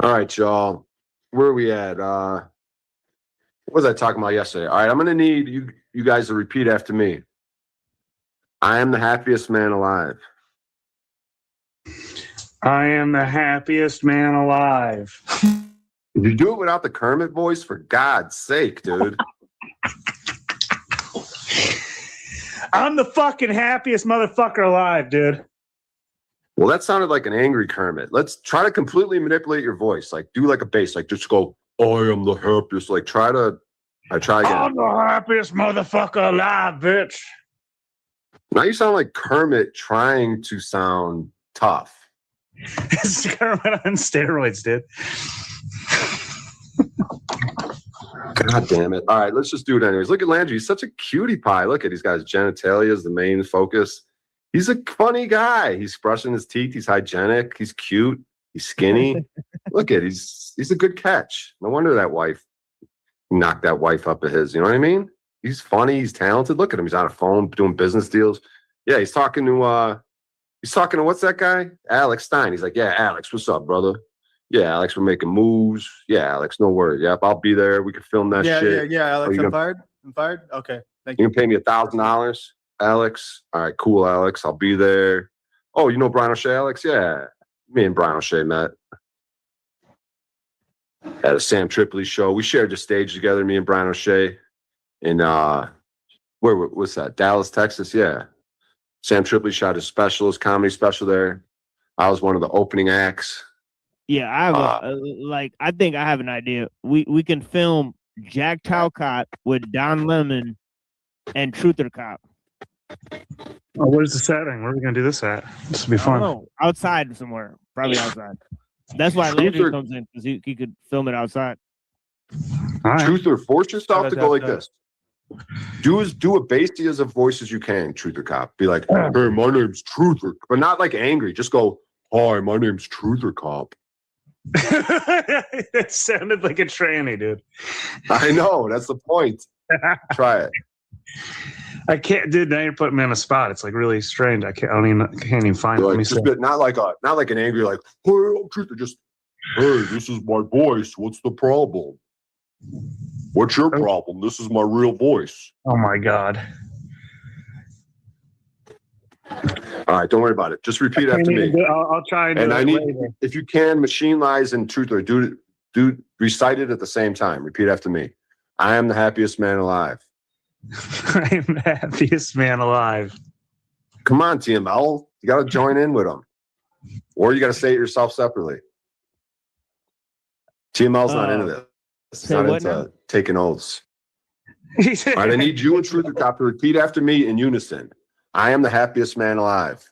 all right, y'all. Where are we at? What was I talking about yesterday? All right, I'm going to need you guys to repeat after me. I am the happiest man alive. I am the happiest man alive. If you do it without the Kermit voice, for God's sake, dude. I'm the fucking happiest motherfucker alive, dude. Well, that sounded like an angry Kermit. Let's try to completely manipulate your voice. Like, do like a bass. Like, just go, I am the happiest. Like, try again. I'm the happiest motherfucker alive, bitch. Now you sound like Kermit trying to sound tough. It's Kermit on steroids, dude. God damn it. All right, let's just do it anyways. Look at Landry. He's such a cutie pie. Look at, he's got his genitalia as the main focus. He's a funny guy. He's brushing his teeth. He's hygienic. He's cute. He's skinny. Look at, he's a good catch. No wonder that wife knocked that wife up of his. You know what I mean? He's funny. He's talented. Look at him. He's on a phone doing business deals. Yeah, he's talking to what's that guy? Alex Stein. He's like, yeah, Alex, what's up, brother? Yeah, Alex, we're making moves. Yeah, Alex, no worries. Yep, I'll be there. We can film that shit. Yeah, Alex, I'm fired. I'm fired. Okay, thank you. You can pay me $1,000, Alex. All right, cool, Alex. I'll be there. Oh, you know Brian O'Shea, Alex? Yeah, me and Brian O'Shea met at a Sam Tripoli show. We shared the stage together, me and Brian O'Shea, in where was that? Dallas, Texas. Yeah, Sam Tripoli shot his comedy special there. I was one of the opening acts. Yeah, I have I think I have an idea. We can film Jack Talcott with Don Lemon and Truther Cop. Oh, where's the setting? Where are we gonna do this at? This will be fun. Oh, outside somewhere, probably outside. That's why Landry comes in, because he could film it outside. Truther, force yourself to go like this. Do as basty as a voice as you can, Truther Cop. Be like, hey, my name's Truther, but not like angry. Just go, hi, my name's Truther Cop. It sounded like a tranny, dude. I know, that's the point. Try it. I can't, dude. Now you're putting me on a spot. It's like really strange. I can't even find it. Like, not like an angry, like, hey, I'm Truther. Just, hey, this is my voice. What's the problem? What's your problem? This is my real voice. Oh my God. All right, don't worry about it. Just repeat after me. I'll try and I do need, it later. if you can, machine lies and Truther, do recite it at the same time. Repeat after me. I am the happiest man alive. I am the happiest man alive. Come on, TML. You got to join in with them. Or you got to say it yourself separately. TML's not into this. It's not into taking oaths. All right, I need you and Truth or Cop to repeat after me in unison. I am the happiest man alive.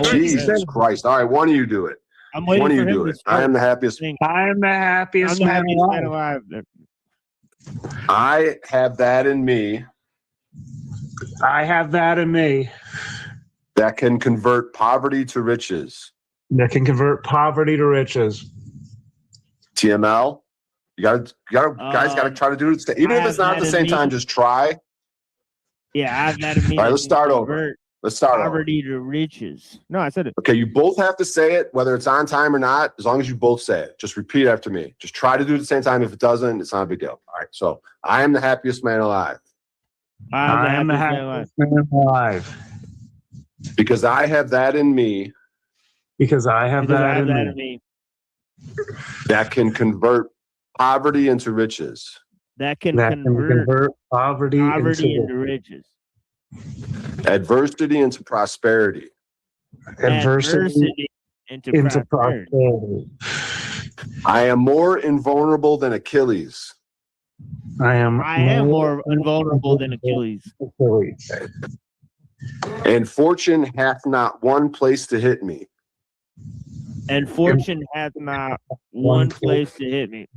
Jesus Christ. All right, one of you do it. I'm waiting one of for you him do to it. I am the happiest. I am the happiest man alive. I have that in me. I have that in me. That can convert poverty to riches. That can convert poverty to riches. TML, guys gotta try to do it. Even if it's not at the same time, just try. Yeah, I have that in me. All right, let's start over. Let's start over. Poverty to riches. No, I said it. Okay, you both have to say it, whether it's on time or not, as long as you both say it. Just repeat after me. Just try to do it at the same time. If it doesn't, it's not a big deal. All right, so I am the happiest man alive. I am the happiest man alive. Because I have that in me. Because I have that in me. That can convert poverty into riches. That can convert poverty into riches. Adversity into prosperity. Adversity into prosperity. I am more invulnerable than Achilles. I am more invulnerable than Achilles. And fortune hath not one place to hit me. And fortune hath not one place to hit me.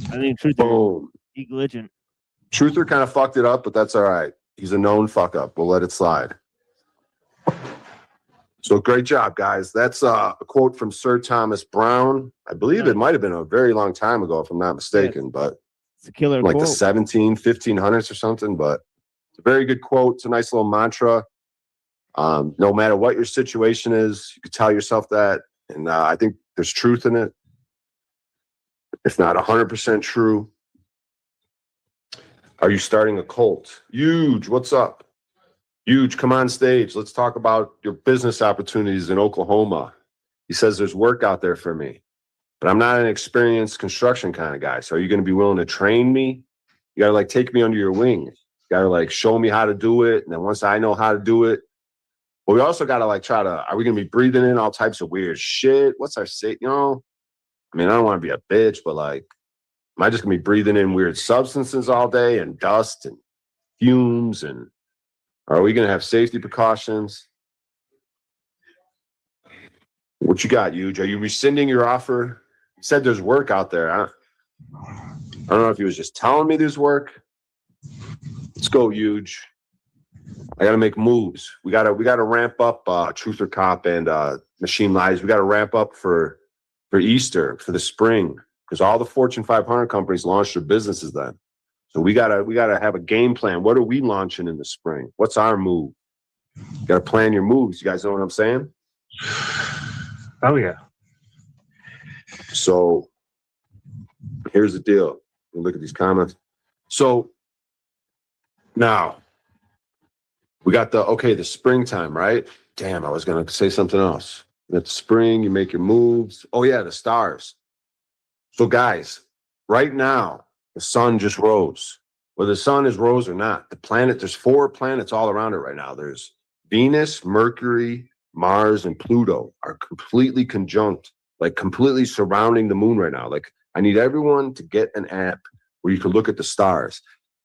I think Boom. He glitching. Truther kind of fucked it up, but that's all right. He's a known fuck up. We'll let it slide. So great job, guys. That's a quote from Sir Thomas Browne. I believe it might have been a very long time ago, if I'm not mistaken, but it's a killer like quote. the 1500s or something. But it's a very good quote. It's a nice little mantra. No matter what your situation is, you can tell yourself that. And I think there's truth in it. It's not 100% true. Are you starting a cult? Huge. What's up? Huge. Come on stage. Let's talk about your business opportunities in Oklahoma. He says there's work out there for me, but I'm not an experienced construction kind of guy. So are you going to be willing to train me? You got to like take me under your wing. You got to like show me how to do it. And then once I know how to do it, but we also got to like try to, are we going to be breathing in all types of weird shit? What's our say? You know, I mean, I don't want to be a bitch, but like, am I just going to be breathing in weird substances all day and dust and fumes? And are we going to have safety precautions? What you got, Huge? Are you rescinding your offer? You said there's work out there. I don't know if he was just telling me there's work. Let's go, Huge. I got to make moves. We got to ramp up Truth or Cop and Machine Lies. We got to ramp up for Easter, for the spring, because all the Fortune 500 companies launched their businesses then. So we gotta have a game plan. What are we launching in the spring? What's our move? You gotta plan your moves. You guys know what I'm saying? Oh yeah. So here's the deal. Look at these comments. So now we got the springtime, right? Damn, I was gonna say something else. It's spring, you make your moves. Oh yeah, the stars. So guys, right now, the sun just rose. Whether the sun is rose or not, the planet, there's 4 planets all around it right now. There's Venus, Mercury, Mars, and Pluto are completely conjunct, like completely surrounding the moon right now. Like I need everyone to get an app where you can look at the stars.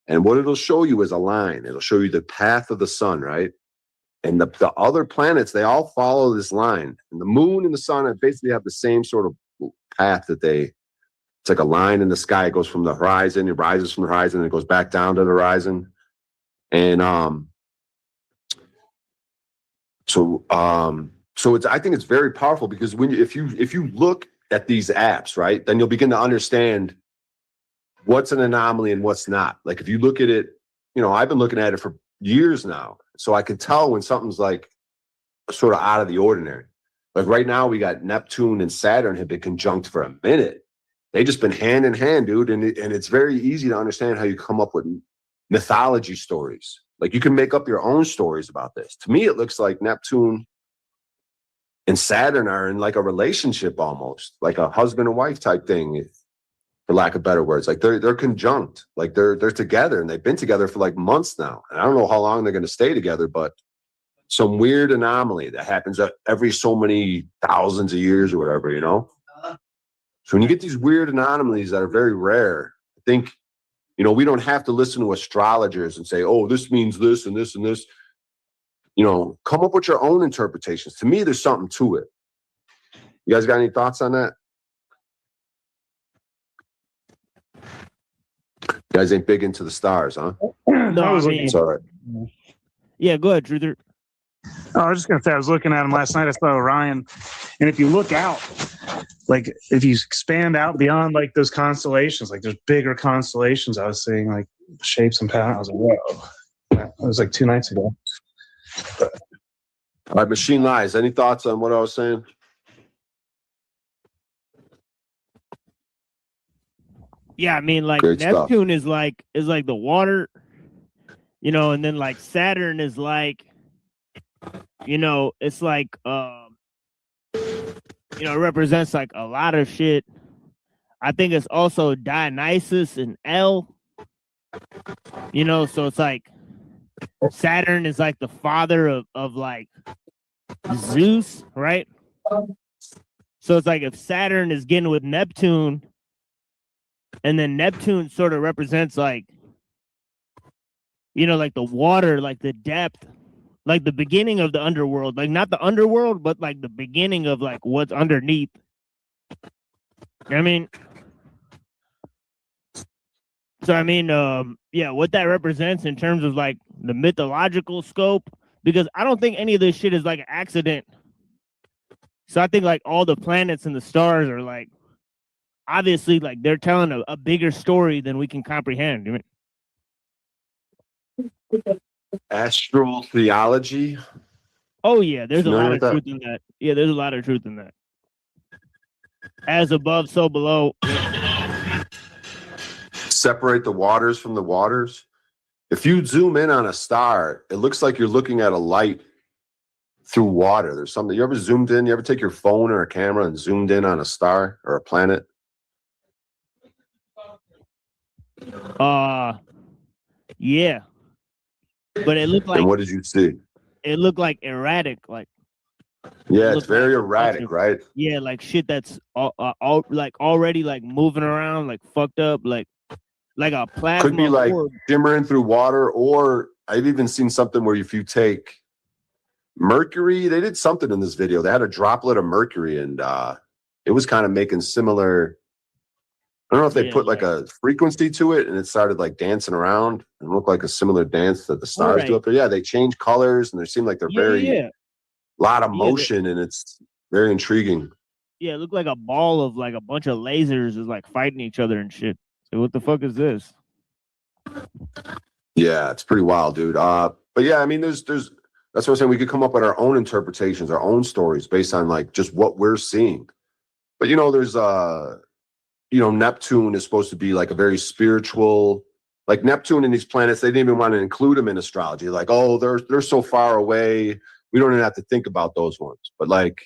And what it'll show you is a line. It'll show you the path of the sun, right? And the other planets, they all follow this line. And the moon and the sun basically have the same sort of path that it's like a line in the sky. It goes from the horizon, it rises from the horizon, and it goes back down to the horizon. And so it's, I think it's very powerful because if you look at these apps, right, then you'll begin to understand what's an anomaly and what's not. Like if you look at it, you know, I've been looking at it for years now. So I can tell when something's like sort of out of the ordinary. Like right now we got Neptune and Saturn have been conjunct for a minute. They just been hand in hand, dude. And it's very easy to understand how you come up with mythology stories. Like you can make up your own stories about this. To me, it looks like Neptune and Saturn are in like a relationship almost, like a husband and wife type thing. for lack of better words. Like they're conjunct, like they're together, and they've been together for like months now. And I don't know how long they're going to stay together, but some weird anomaly that happens every so many thousands of years or whatever, you know? So when you get these weird anomalies that are very rare, I think, you know, we don't have to listen to astrologers and say, oh, this means this and this and this. You know, come up with your own interpretations. To me, there's something to it. You guys got any thoughts on that? You guys ain't big into the stars, huh? No, I was looking. It's all right. Yeah, go ahead, Truther. Oh, I was just gonna say I was looking at him last night. I saw Orion, and if you look out, like if you expand out beyond like those constellations, like there's bigger constellations. I was seeing like shapes and patterns. I was like, whoa! It was like 2 nights ago. All right, Machine Lies. Any thoughts on what I was saying? Yeah, I mean, like Great Neptune stuff. is like the water, you know, and then like Saturn is like, you know, it's like you know, it represents like a lot of shit. I think it's also Dionysus and L. You know, so it's like Saturn is like the father of like Zeus, right? So it's like if Saturn is getting with Neptune, and then Neptune sort of represents like, you know, like the water, like the depth, like the beginning of the underworld, like not the underworld, but like the beginning of like what's underneath. I mean, so I mean, yeah, what that represents in terms of like the mythological scope, because I don't think any of this shit is like an accident. So I think like all the planets and the stars are like, obviously, like they're telling a bigger story than we can comprehend. I mean, Astral theology. oh yeah, there's a lot of that? truth in that. Yeah, there's a lot of truth in that. As above, so below. Separate the waters from the waters. If you zoom in on a star, it looks like you're looking at a light through water. There's something. You ever zoomed in? You ever take your phone or a camera and zoomed in on a star or a planet? Yeah. But it looked like. And what did you see? It looked like erratic, like. Yeah, it's very erratic, right? Yeah, like shit that's all like already like moving around, like fucked up, like a plasma. Could be like orb. shimmering through water, or I've even seen something where if you take mercury, they did something in this video. They had a droplet of mercury, and it was kind of making similar. I don't know if they put like a frequency to it, and it started like dancing around and looked like a similar dance that the stars do up there. Yeah, they change colors, and they seem like they're very lot of motion, and it's very intriguing. Yeah, it looked like a ball of like a bunch of lasers is like fighting each other and shit. So what the fuck is this? Yeah, it's pretty wild, dude. But yeah, I mean, there's that's what I'm saying. We could come up with our own interpretations, our own stories based on like just what we're seeing. But you know, there's you know, Neptune is supposed to be like a very spiritual, like Neptune and these planets. They didn't even want to include them in astrology. Like, oh, they're so far away. We don't even have to think about those ones. But like,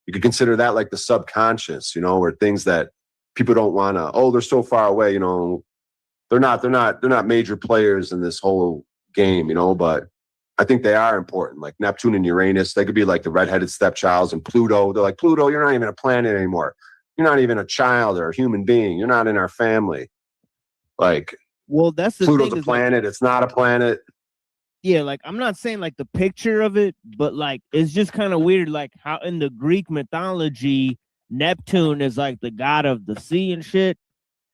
you could consider that like the subconscious, you know, or things that people don't want to. Oh, they're so far away. You know, they're not major players in this whole game. You know, but I think they are important. Like Neptune and Uranus, they could be like the redheaded stepchilds, and Pluto. They're like, Pluto, you're not even a planet anymore. You're not even a child or a human being. You're not in our family. Like, well, that's the Pluto's thing a is, planet. It's not a planet. Yeah, like I'm not saying like the picture of it, but like it's just kind of weird, like how in the Greek mythology, Neptune is like the god of the sea and shit.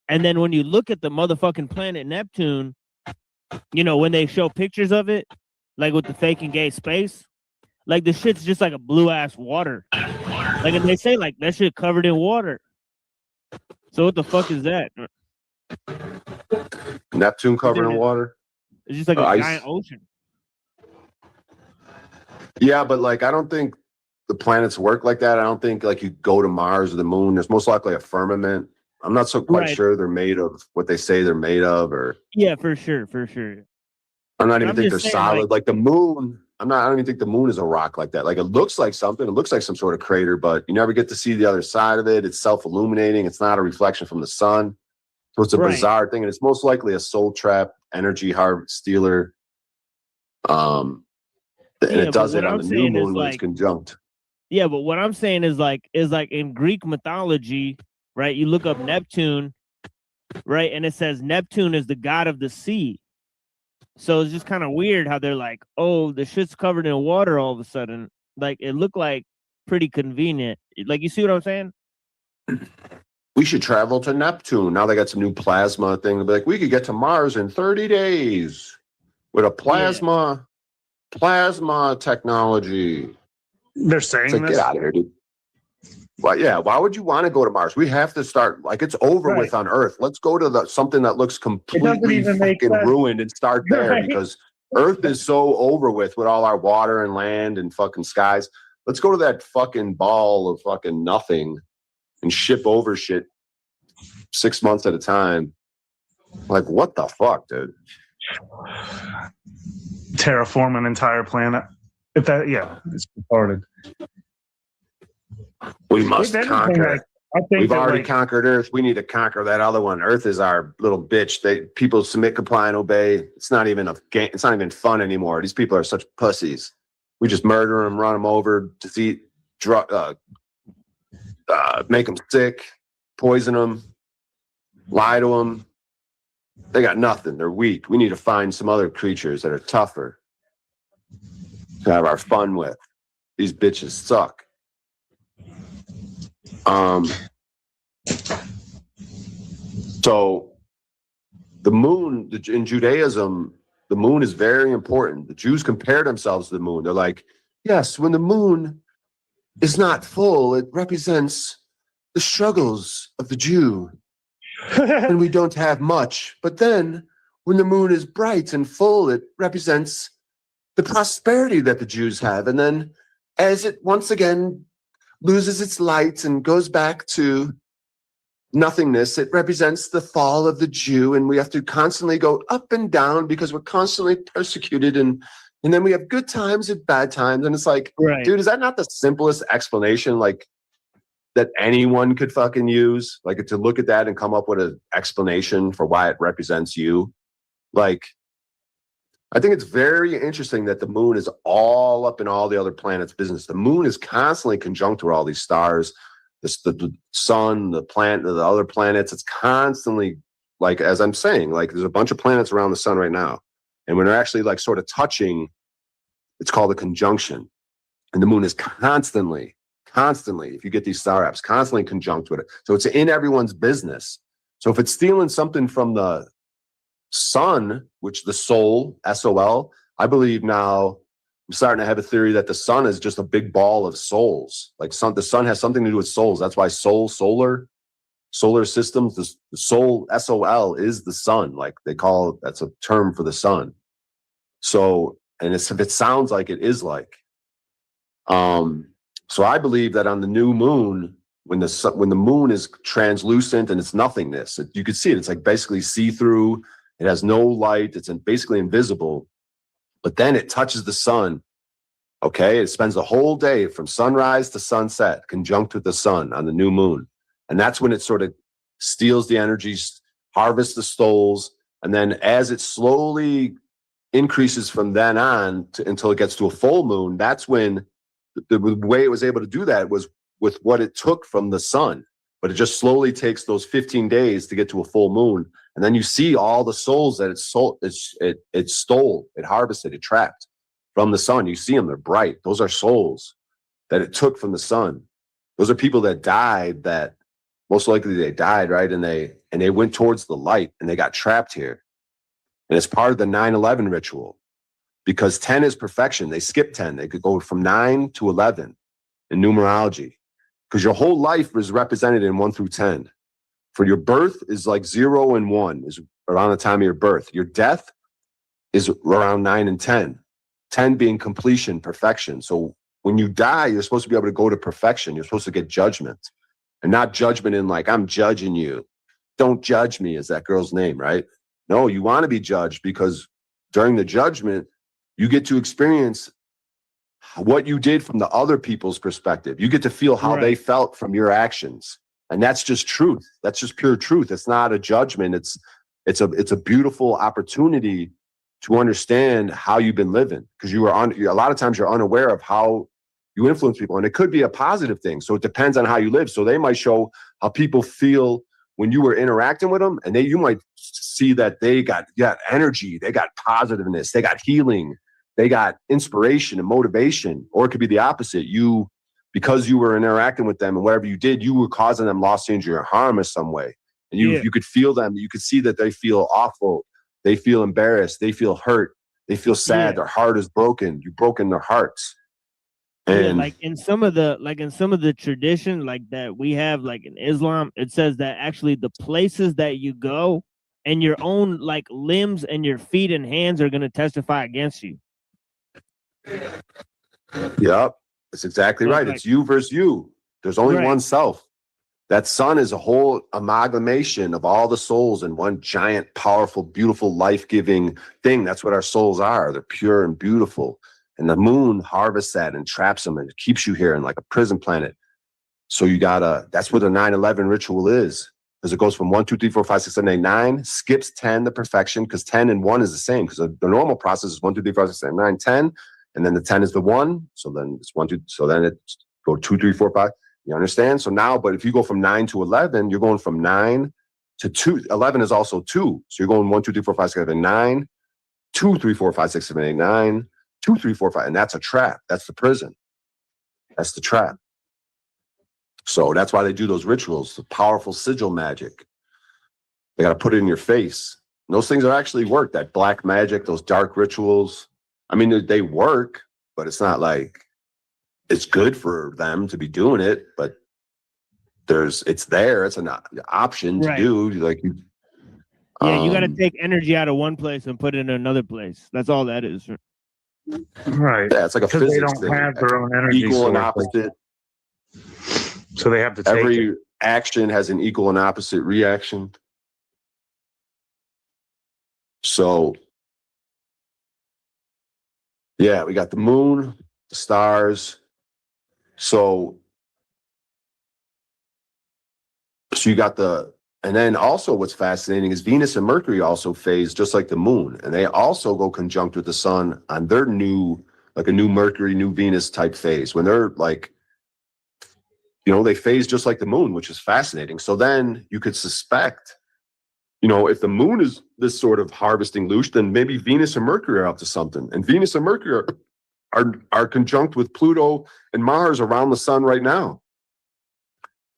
And then when you look at the motherfucking planet Neptune, you know, when they show pictures of it, like with the fake and gay space, like the shit's just like a blue ass water. Like, and they say like that shit covered in water. So what the fuck is that? Neptune covered in water? It's just like a ice. giant ocean. Yeah, but like I don't think the planets work like that. I don't think like you go to Mars or the moon. There's most likely a firmament. I'm not so quite sure they're made of what they say they're made of, or yeah, for sure. I'm not even think they're solid. Like the moon, I don't even think the moon is a rock like that. Like it looks like something. It looks like some sort of crater, but you never get to see the other side of it. It's self-illuminating. It's not a reflection from the sun. So it's a Right. bizarre thing, and it's most likely a soul trap, energy stealer. And Yeah, it but does what it on I'm the new saying is moon when it's like, conjunct. yeah, but what I'm saying is like in Greek mythology, right? You look up Neptune, right, and it says Neptune is the god of the sea. So it's just kind of weird how they're like, oh, the shit's covered in water all of a sudden. Like it looked like pretty convenient. Like you see what I'm saying? We should travel to Neptune. Now they got some new plasma thing. They'll be like, we could get to Mars in 30 days with a plasma technology. They're It's saying like, this. get out of here, dude. Well, yeah. Why would you want to go to Mars? We have to start like it's over with on Earth. Let's go to something that looks completely even make fucking sense. ruined and start there Right. because Earth is so over with all our water and land and fucking skies. Let's go to that fucking ball of fucking nothing and ship over shit 6 months at a time. Like, what the fuck, dude? Terraform an entire planet. If that, yeah, it's retarded. We must If anything, conquer. I think We've that, already like- conquered Earth. We need to conquer that other one. Earth is our little bitch. People submit, comply, and obey. It's not even a game. It's not even fun anymore. These people are such pussies. We just murder them, run them over, defeat, make them sick, poison them, lie to them. They got nothing. They're weak. We need to find some other creatures that are tougher to have our fun with. These bitches suck. So the moon in Judaism, the moon is very important. The Jews compare themselves to the moon. They're like, yes, when the moon is not full, it represents the struggles of the Jew. And we don't have much. But then when the moon is bright and full, it represents the prosperity that the Jews have. And then as it once again loses its light and goes back to nothingness, it represents the fall of the Jew. And we have to constantly go up and down because we're constantly persecuted. And then we have good times and bad times. And it's like, dude, is that not the simplest explanation? Like, that anyone could fucking use, like to look at that and come up with an explanation for why it represents you. Like, I think it's very interesting that the moon is all up in all the other planets' business. The moon is constantly conjunct with all these stars, the sun, the planet, the other planets. It's constantly, like, as I'm saying, like there's a bunch of planets around the sun right now. And when they're actually like sort of touching, it's called a conjunction. And the moon is constantly, if you get these star apps, constantly conjunct with it. So it's in everyone's business. So if it's stealing something from the sun, which the soul, SOL, I believe now I'm starting to have a theory that the sun is just a big ball of souls. Like the sun has something to do with souls. That's why solar systems, the soul, SOL, is the sun. Like they call it, that's a term for the sun. So, and if it sounds like it is like, so I believe that on the new moon, when the moon is translucent and it's nothingness, you can see it. It's like basically see-through. It has no light. It's basically invisible. But then it touches the sun. Okay, it spends the whole day from sunrise to sunset, conjunct with the sun on the new moon, and that's when it sort of steals the energies, harvests the souls, and then as it slowly increases from then on until it gets to a full moon, that's when the way it was able to do that was with what it took from the sun, but it just slowly takes those 15 days to get to a full moon. And then you see all the souls that it stole, it harvested, it trapped from the sun. You see them, they're bright. Those are souls that it took from the sun. Those are people that died, that most likely they died, right? And they went towards the light and they got trapped here. And it's part of the 9/11 ritual. Because 10 is perfection. They skip 10. They could go from 9 to 11 in numerology. Because your whole life is represented in 1 through 10. For your birth is like 0 and 1 is around the time of your birth. Your death is around 9 and 10. 10 being completion, perfection. So when you die, you're supposed to be able to go to perfection. You're supposed to get judgment. And not judgment in like, I'm judging you. Don't judge me is that girl's name, right? No, you want to be judged because during the judgment, you get to experience what you did from the other people's perspective. You get to feel how they felt from your actions. And that's just truth. That's just pure truth. It's not a judgment. It's a beautiful opportunity to understand how you've been living, because a lot of times you're unaware of how you influence people, and it could be a positive thing. So it depends on how you live. So they might show how people feel when you were interacting with them, and you might see that they got energy, they got positiveness, they got healing, they got inspiration and motivation. Or it could be the opposite. Because you were interacting with them and whatever you did, you were causing them loss, injury, or harm in some way. And you could feel them. You could see that they feel awful. They feel embarrassed. They feel hurt. They feel sad. Their heart is broken. You've broken their hearts. And like in some of the tradition, like that we have, like in Islam, it says that actually the places that you go and your own like limbs and your feet and hands are going to testify against you. Yep, that's exactly right. It's you versus you. There's only one self. That sun is a whole amalgamation of all the souls in one giant, powerful, beautiful, life-giving thing. That's what our souls are. They're pure and beautiful. And the moon harvests that and traps them and keeps you here in like a prison planet. So that's what the 9/11 ritual is. Because it goes from 1, 2, 3, 4, 5, 6, 7, 8, 9, skips 10 to perfection, because 10 and 1 is the same. Because the normal process is 1, 2, 3, 4, 5, 6, 7, 9, 10. And then the 10 is the 1. So then it's 1, 2. So then it's go 2, 3, 4, 5. You understand? So now, but if you go from 9 to 11, you're going from 9 to 2. 11 is also 2. So you're going 1, 2, 3, 4, 5, 6, 7, 9, 2, 3, 4, 5, 6, 7, 8, 9, 2, 3, 4, 5. And that's a trap. That's the prison. That's the trap. So that's why they do those rituals, the powerful sigil magic. They got to put it in your face. And those things are actually work, that black magic, those dark rituals. I mean, they work, but it's not like it's good for them to be doing it, but it's there. It's an option to do. Like you got to take energy out of one place and put it in another place. That's all that is. Right. Yeah, it's like a physics they don't thing. have their own energy. Equal and opposite. So they have to take every action has an equal and opposite reaction. So yeah, we got the moon, the stars. So you got and then also what's fascinating is Venus and Mercury also phase just like the moon. And they also go conjunct with the sun on their a new Mercury, new Venus type phase. When they're like, they phase just like the moon, which is fascinating. So then you could suspect, if the moon is this sort of harvesting louche, then maybe Venus and Mercury are up to something. And Venus and Mercury are conjunct with Pluto and Mars around the sun right now.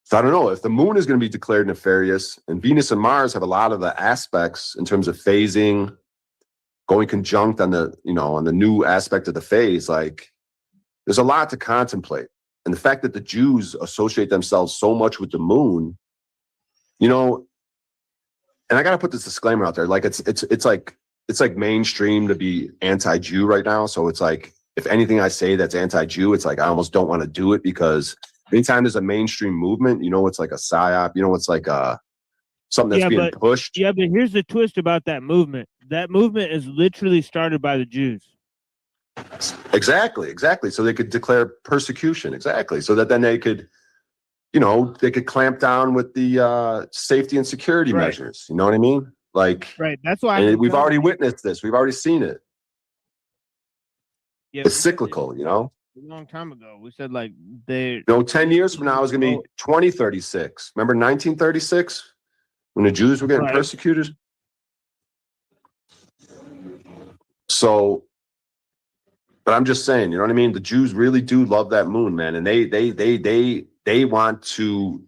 So I don't know if the moon is going to be declared nefarious, and Venus and Mars have a lot of the aspects in terms of phasing, going conjunct on the new aspect of the phase. Like there's a lot to contemplate. And the fact that the Jews associate themselves so much with the moon, and I got to put this disclaimer out there. Like it's like mainstream to be anti-Jew right now. So it's like, if anything I say that's anti-Jew, it's like I almost don't want to do it, because anytime there's a mainstream movement, it's like a psyop, it's like something that's being pushed. Yeah, but here's the twist about that movement. That movement is literally started by the Jews. Exactly. So they could declare persecution. Exactly. So that then they could, they could clamp down with the safety and security measures. You know what I mean? Like, right. That's why we've already witnessed this. We've already seen it. Yeah, it's cyclical, A long time ago, we said like 10 years from now is going to be 2036. Remember 1936 when the Jews were getting persecuted? So, but I'm just saying, you know what I mean? The Jews really do love that moon, man, and they want to.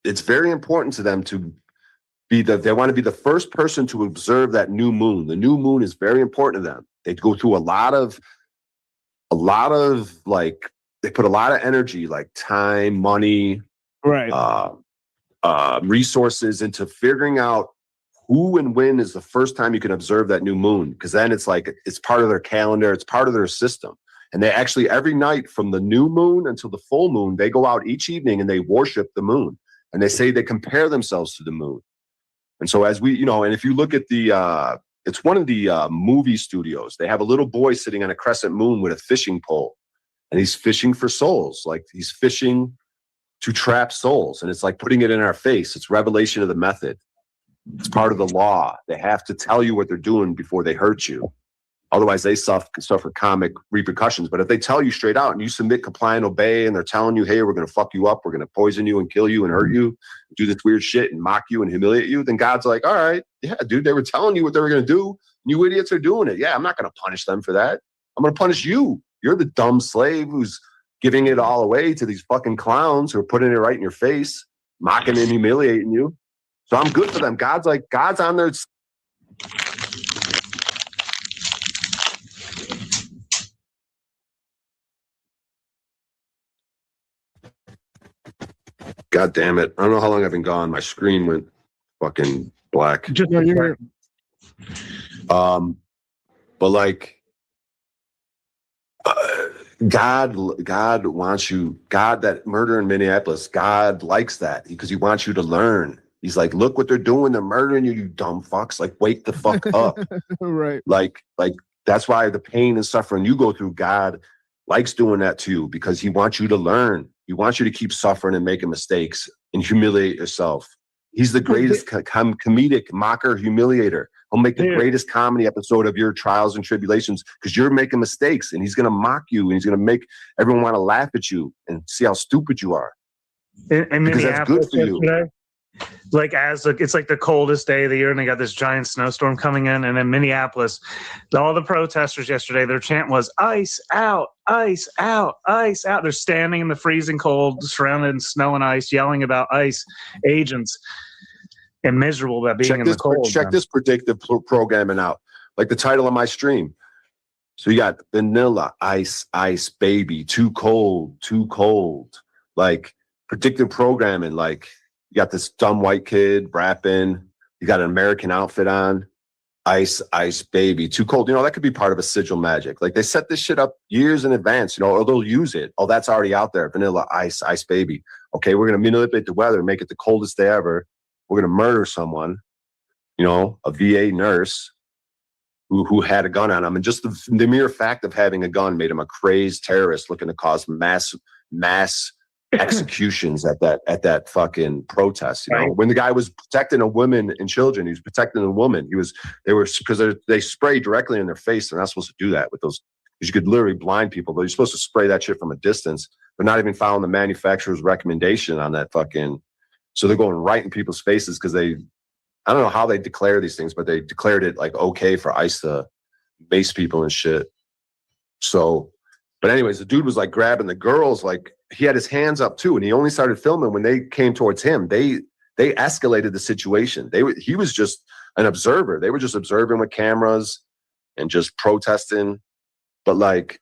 It's very important to them to be they want to be the first person to observe that new moon. The new moon is very important to them. They go through a lot of like, they put a lot of energy, like time, money, resources into figuring out who and when is the first time you can observe that new moon. Because then it's like, it's part of their calendar, it's part of their system. And they actually, every night from the new moon until the full moon, they go out each evening and they worship the moon. And they say they compare themselves to the moon. And so as we, and if you look at it's one of the movie studios. They have a little boy sitting on a crescent moon with a fishing pole, and he's fishing for souls. Like he's fishing to trap souls. And it's like putting it in our face. It's revelation of the method. It's part of the law. They have to tell you what they're doing before they hurt you. Otherwise, they suffer comic repercussions. But if they tell you straight out and you submit, comply, and obey, and they're telling you, hey, we're going to fuck you up, we're going to poison you and kill you and hurt you, do this weird shit and mock you and humiliate you, then God's like, all right, yeah, dude, they were telling you what they were going to do. You idiots are doing it. Yeah, I'm not going to punish them for that. I'm going to punish you. You're the dumb slave who's giving it all away to these fucking clowns who are putting it right in your face, mocking and humiliating you. So I'm good for them. God's on their... God damn it. I don't know how long I've been gone. My screen went fucking black. But like, God wants you, God, that murder in Minneapolis, God likes that because he wants you to learn. He's like, look what they're doing. They're murdering you, you dumb fucks. Like, wake the fuck up. Right. Like that's why the pain and suffering you go through, God likes doing that to you because he wants you to learn. He wants you to keep suffering and making mistakes and humiliate yourself. He's the greatest comedic mocker, humiliator. He'll make the greatest comedy episode of your trials and tribulations because you're making mistakes and he's going to mock you and he's going to make everyone want to laugh at you and see how stupid you are. And because that's good for you. Yesterday, like it's like the coldest day of the year and they got this giant snowstorm coming in, and in Minneapolis all the protesters yesterday, their chant was ice out, ice out, ice out. They're standing in the freezing cold surrounded in snow and ice yelling about ICE agents and miserable about being in the cold. Check this predictive programming out, like the title of my stream. So you got vanilla, ice, ice, baby, too cold, like predictive programming. Like you got this dumb white kid rapping. You got an American outfit on. Ice, ice, baby, too cold. You know, that could be part of a sigil magic. Like they set this shit up years in advance, you know, or they'll use it. Oh, that's already out there. Vanilla, ice, ice, baby. Okay, we're going to manipulate the weather, make it the coldest day ever. We're going to murder someone, you know, a VA nurse who had a gun on him. And just the mere fact of having a gun made him a crazed terrorist looking to cause mass executions at that fucking protest. You know, when the guy was protecting a woman and children, he was protecting a woman. Because they spray directly in their face. They're not supposed to do that with those, because you could literally blind people, but you're supposed to spray that shit from a distance. They're not even following the manufacturer's recommendation on that fucking. So they're going right in people's faces because I don't know how they declare these things, but they declared it like okay for ICE to base people and shit. So, but anyways, the dude was like grabbing the girls, like he had his hands up too, and he only started filming when they came towards him. They escalated the situation. He was just an observer. They were just observing with cameras and just protesting. But like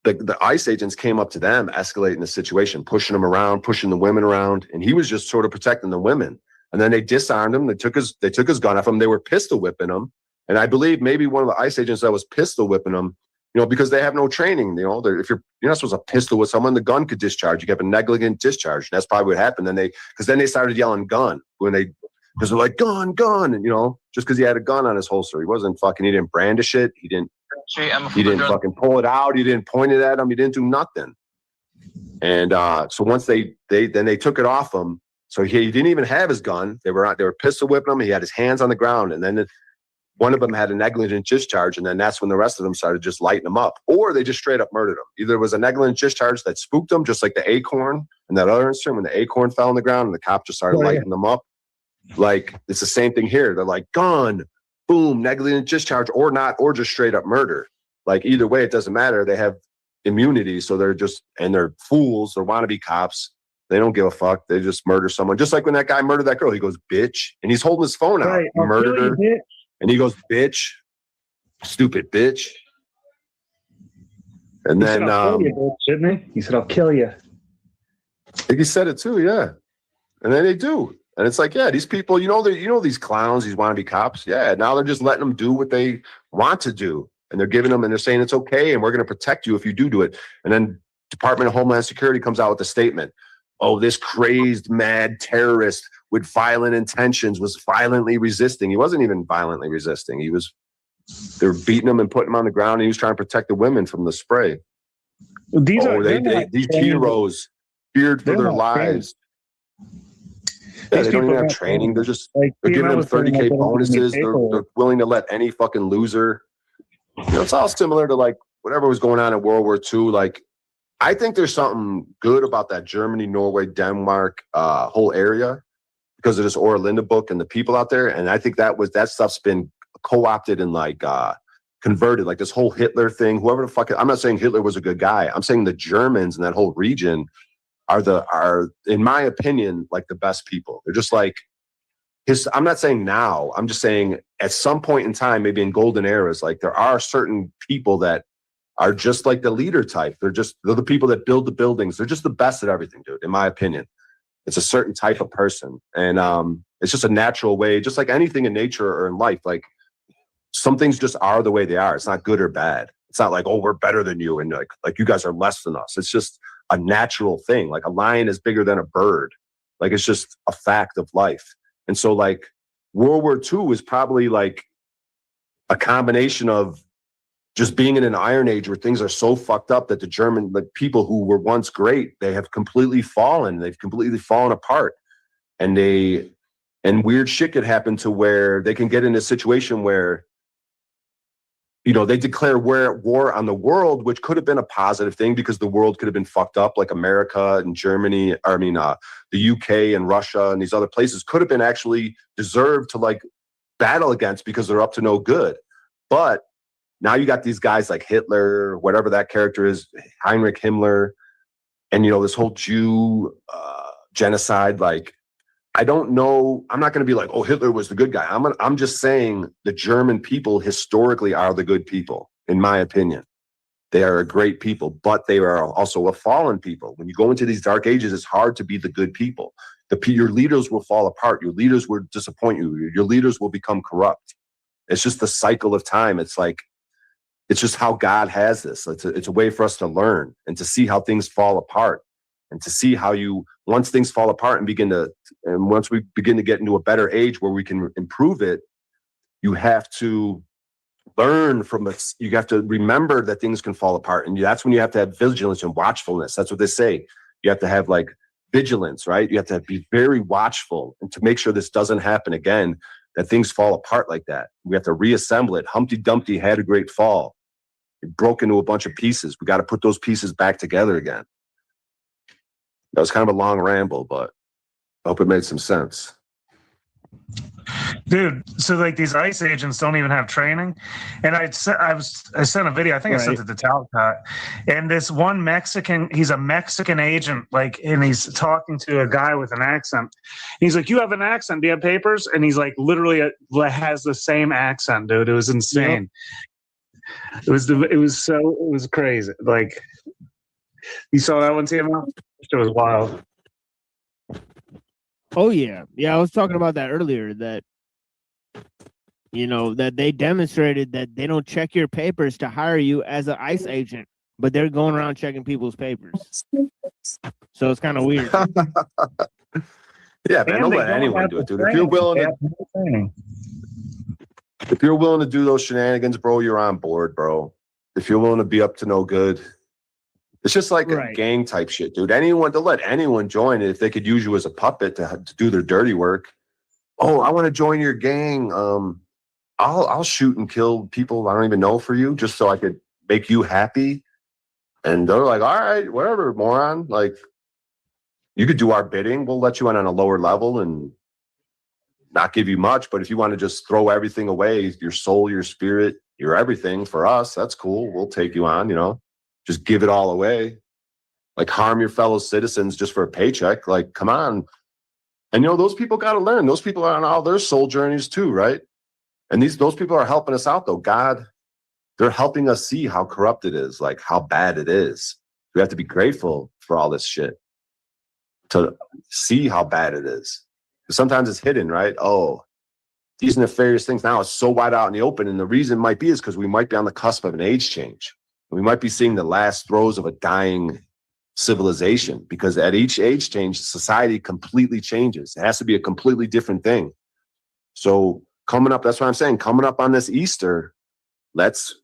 the ICE agents came up to them, escalating the situation, pushing them around, pushing the women around, and he was just sort of protecting the women. And then they disarmed him. They took his gun off him. They were pistol whipping him. And I believe maybe one of the ICE agents that was pistol whipping him, you know, because they have no training. You know, if you're not supposed to pistol with someone, the gun could discharge. You have a negligent discharge. And that's probably what happened. Because then they started yelling gun because they're like gun, and you know, just because he had a gun on his holster, he didn't brandish it. He didn't fucking pull it out. He didn't point it at him. He didn't do nothing. And so once they took it off him. So he didn't even have his gun. They were pistol whipping him. He had his hands on the ground, and then one of them had a negligent discharge, and then that's when the rest of them started just lighting him up, or they just straight up murdered him. Either it was a negligent discharge that spooked them, just like the acorn and that other incident when the acorn fell on the ground and the cop just started lighting them up. Like it's the same thing here. They're like gun, boom, negligent discharge, or not, or just straight up murder. Like either way, it doesn't matter. They have immunity, so they're fools. They're wannabe cops. They don't give a fuck. They just murder someone. Just like when that guy murdered that girl, he goes, bitch. And he's holding his phone out. He murdered her. Bitch. And he goes, bitch. Stupid bitch. And then said, I'll kill you, bitch, didn't he? He said, I'll kill you. I think he said it too, yeah. And then they do. And it's like, yeah, these people, you know these clowns, these wannabe cops. Yeah, now they're just letting them do what they want to do. And they're giving them, and they're saying it's okay, and we're going to protect you if you do it. And then Department of Homeland Security comes out with a statement. Oh, this crazed, mad terrorist with violent intentions was violently resisting. He wasn't even violently resisting. They were beating him and putting him on the ground, and he was trying to protect the women from the spray. These heroes. feared for They their don't have training. lives. Yeah, These they don't people even have don't training. They're just like they're giving BMO them was saying, 30K like, they don't even need bonuses. They're paperwork. willing to let any fucking loser. You know, it's all similar to like whatever was going on in World War II. Like, I think there's something good about that Germany, Norway, Denmark whole area because of this Orlinda book and the people out there. And I think that stuff's been co-opted and like converted, like this whole Hitler thing. Whoever the fuck, I'm not saying Hitler was a good guy. I'm saying the Germans and that whole region are in my opinion like the best people. They're just like I'm not saying now. I'm just saying at some point in time, maybe in golden eras, like there are certain people that are just like the leader type. They're the people that build the buildings. They're just the best at everything, dude. In my opinion, it's a certain type of person, and it's just a natural way. Just like anything in nature or in life, like some things just are the way they are. It's not good or bad. It's not like, oh, we're better than you and like you guys are less than us. It's just a natural thing. Like a lion is bigger than a bird. Like it's just a fact of life. And so like World War II is probably like a combination of just being in an Iron Age where things are so fucked up that the German like people who were once great, they have completely fallen. They've completely fallen apart. And weird shit could happen to where they can get in a situation where, you know, they declare war on the world, which could have been a positive thing because the world could have been fucked up, like America and Germany, the UK and Russia and these other places could have been actually deserved to like battle against because they're up to no good. But now you got these guys like Hitler, whatever that character is, Heinrich Himmler, and, you know, this whole Jew genocide, like, I don't know. I'm not going to be like, oh, Hitler was the good guy. I'm just saying the German people historically are the good people, in my opinion. They are a great people, but they are also a fallen people. When you go into these dark ages, it's hard to be the good people. Your leaders will fall apart. Your leaders will disappoint you. Your leaders will become corrupt. It's just the cycle of time. It's like, it's just how God has this. It's a way for us to learn and to see how things fall apart. And to see how once things fall apart and once we begin to get into a better age where we can improve it, you have to learn from it. You have to remember that things can fall apart. And that's when you have to have vigilance and watchfulness. That's what they say. You have to have like vigilance, right? You have to be very watchful and to make sure this doesn't happen again, that things fall apart like that. We have to reassemble it. Humpty Dumpty had a great fall. It broke into a bunch of pieces. We got to put those pieces back together again. That was kind of a long ramble, but I hope it made some sense. Dude, so like these ICE agents don't even have training. And I sent a video, I think I sent it to Talcott. And this one Mexican, he's a Mexican agent, like, and he's talking to a guy with an accent. He's like, you have an accent, do you have papers? And he's like, literally has the same accent, dude. It was insane. Yep. It was crazy. Like, you saw that one, TMO? It was wild. Oh yeah. I was talking about that earlier, that, you know, that they demonstrated that they don't check your papers to hire you as an ICE agent, but they're going around checking people's papers. So it's kind of weird. Yeah, man, don't let anyone do it, dude. If you're willing to do those shenanigans, bro, you're on board, bro. If you're willing to be up to no good, it's just like a gang type shit, dude. They'll let anyone join it if they could use you as a puppet to do their dirty work. Oh, I want to join your gang. I'll shoot and kill people I don't even know for you just so I could make you happy. And they're like, all right, whatever, moron. Like, you could do our bidding. We'll let you in on a lower level and not give you much. But if you want to just throw everything away, your soul, your spirit, your everything for us, that's cool. We'll take you on, you know. Just give it all away, like harm your fellow citizens just for a paycheck. Like, come on. And, you know, those people got to learn. Those people are on all their soul journeys too, right? And those people are helping us out, though. God, they're helping us see how corrupt it is, like how bad it is. We have to be grateful for all this shit to see how bad it is. Sometimes it's hidden, right? Oh, these nefarious things now are so wide out in the open. And the reason might be is because we might be on the cusp of an age change. We might be seeing the last throes of a dying civilization, because at each age change, society completely changes. It has to be a completely different thing. So coming up, that's what I'm saying. Coming up on this Easter, let's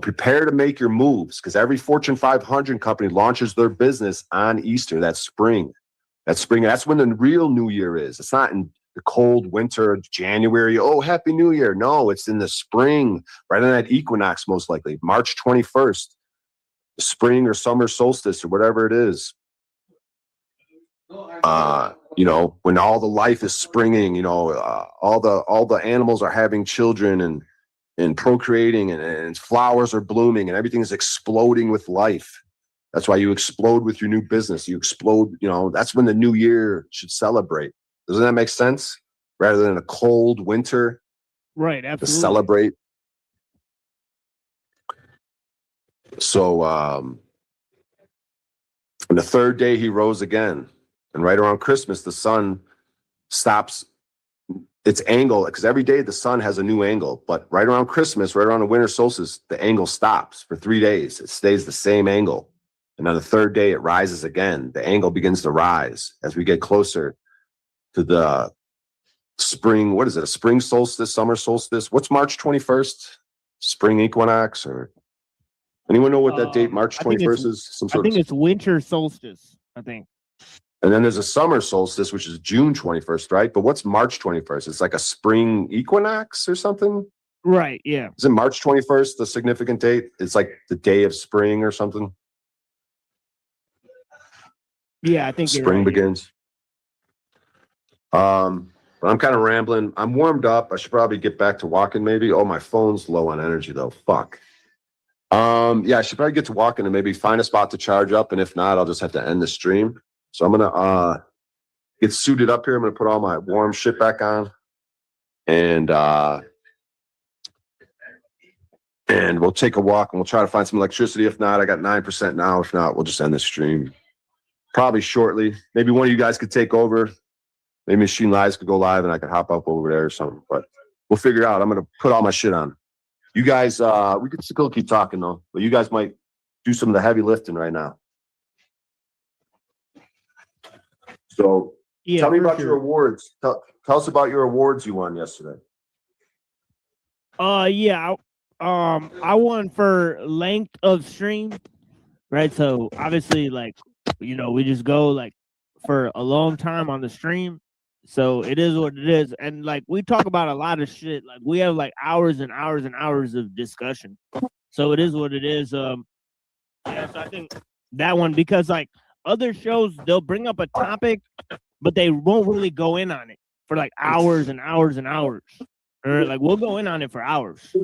prepare to make your moves, because every Fortune 500 company launches their business on Easter. That's spring. That's when the real New Year is. It's not in the cold winter, January. Oh, Happy New Year. No, it's in the spring, right on that equinox, most likely, March 21st, spring or summer solstice or whatever it is. When all the life is springing, all the animals are having children and procreating, and flowers are blooming, and everything is exploding with life. That's why you explode with your new business. You explode, that's when the new year should celebrate. Doesn't that make sense? Rather than a cold winter. Right, absolutely. To celebrate. So, on the third day he rose again. And right around Christmas, the sun stops its angle, because every day the sun has a new angle. But right around Christmas, right around the winter solstice, the angle stops for 3 days. It stays the same angle. And on the third day, it rises again. The angle begins to rise as we get closer to the spring. What is it? A spring solstice, summer solstice? What's March 21st? Spring equinox? Or anyone know what that date, March 21st, is? I think it's winter solstice, I think. And then there's a summer solstice, which is June 21st, right? But what's March 21st? It's like a spring equinox or something? Right, yeah. Isn't March 21st the significant date? It's like the day of spring or something? Yeah, I think spring begins. But I'm kind of rambling. I'm warmed up. I should probably get back to walking maybe. Oh, my phone's low on energy though. Fuck. Yeah, I should probably get to walking and maybe find a spot to charge up. And if not, I'll just have to end the stream. So I'm gonna get suited up here. I'm gonna put all my warm shit back on, and we'll take a walk and we'll try to find some electricity. If not, I got 9% now. If not, we'll just end the stream probably shortly. Maybe one of you guys could take over. Maybe Machine Lives could go live and I could hop up over there or something. But we'll figure it out. I'm gonna put all my shit on. You guys, we could still keep talking though, but you guys might do some of the heavy lifting right now. So tell me about your awards. Tell us about your awards you won yesterday. Yeah, I won for length of stream, right? So obviously, we just go for a long time on the stream. So it is what it is. And we talk about a lot of shit. We have hours and hours and hours of discussion. So it is what it is. Yeah, so I think that one, because other shows, they'll bring up a topic, but they won't really go in on it for hours and hours and hours. Or we'll go in on it for hours,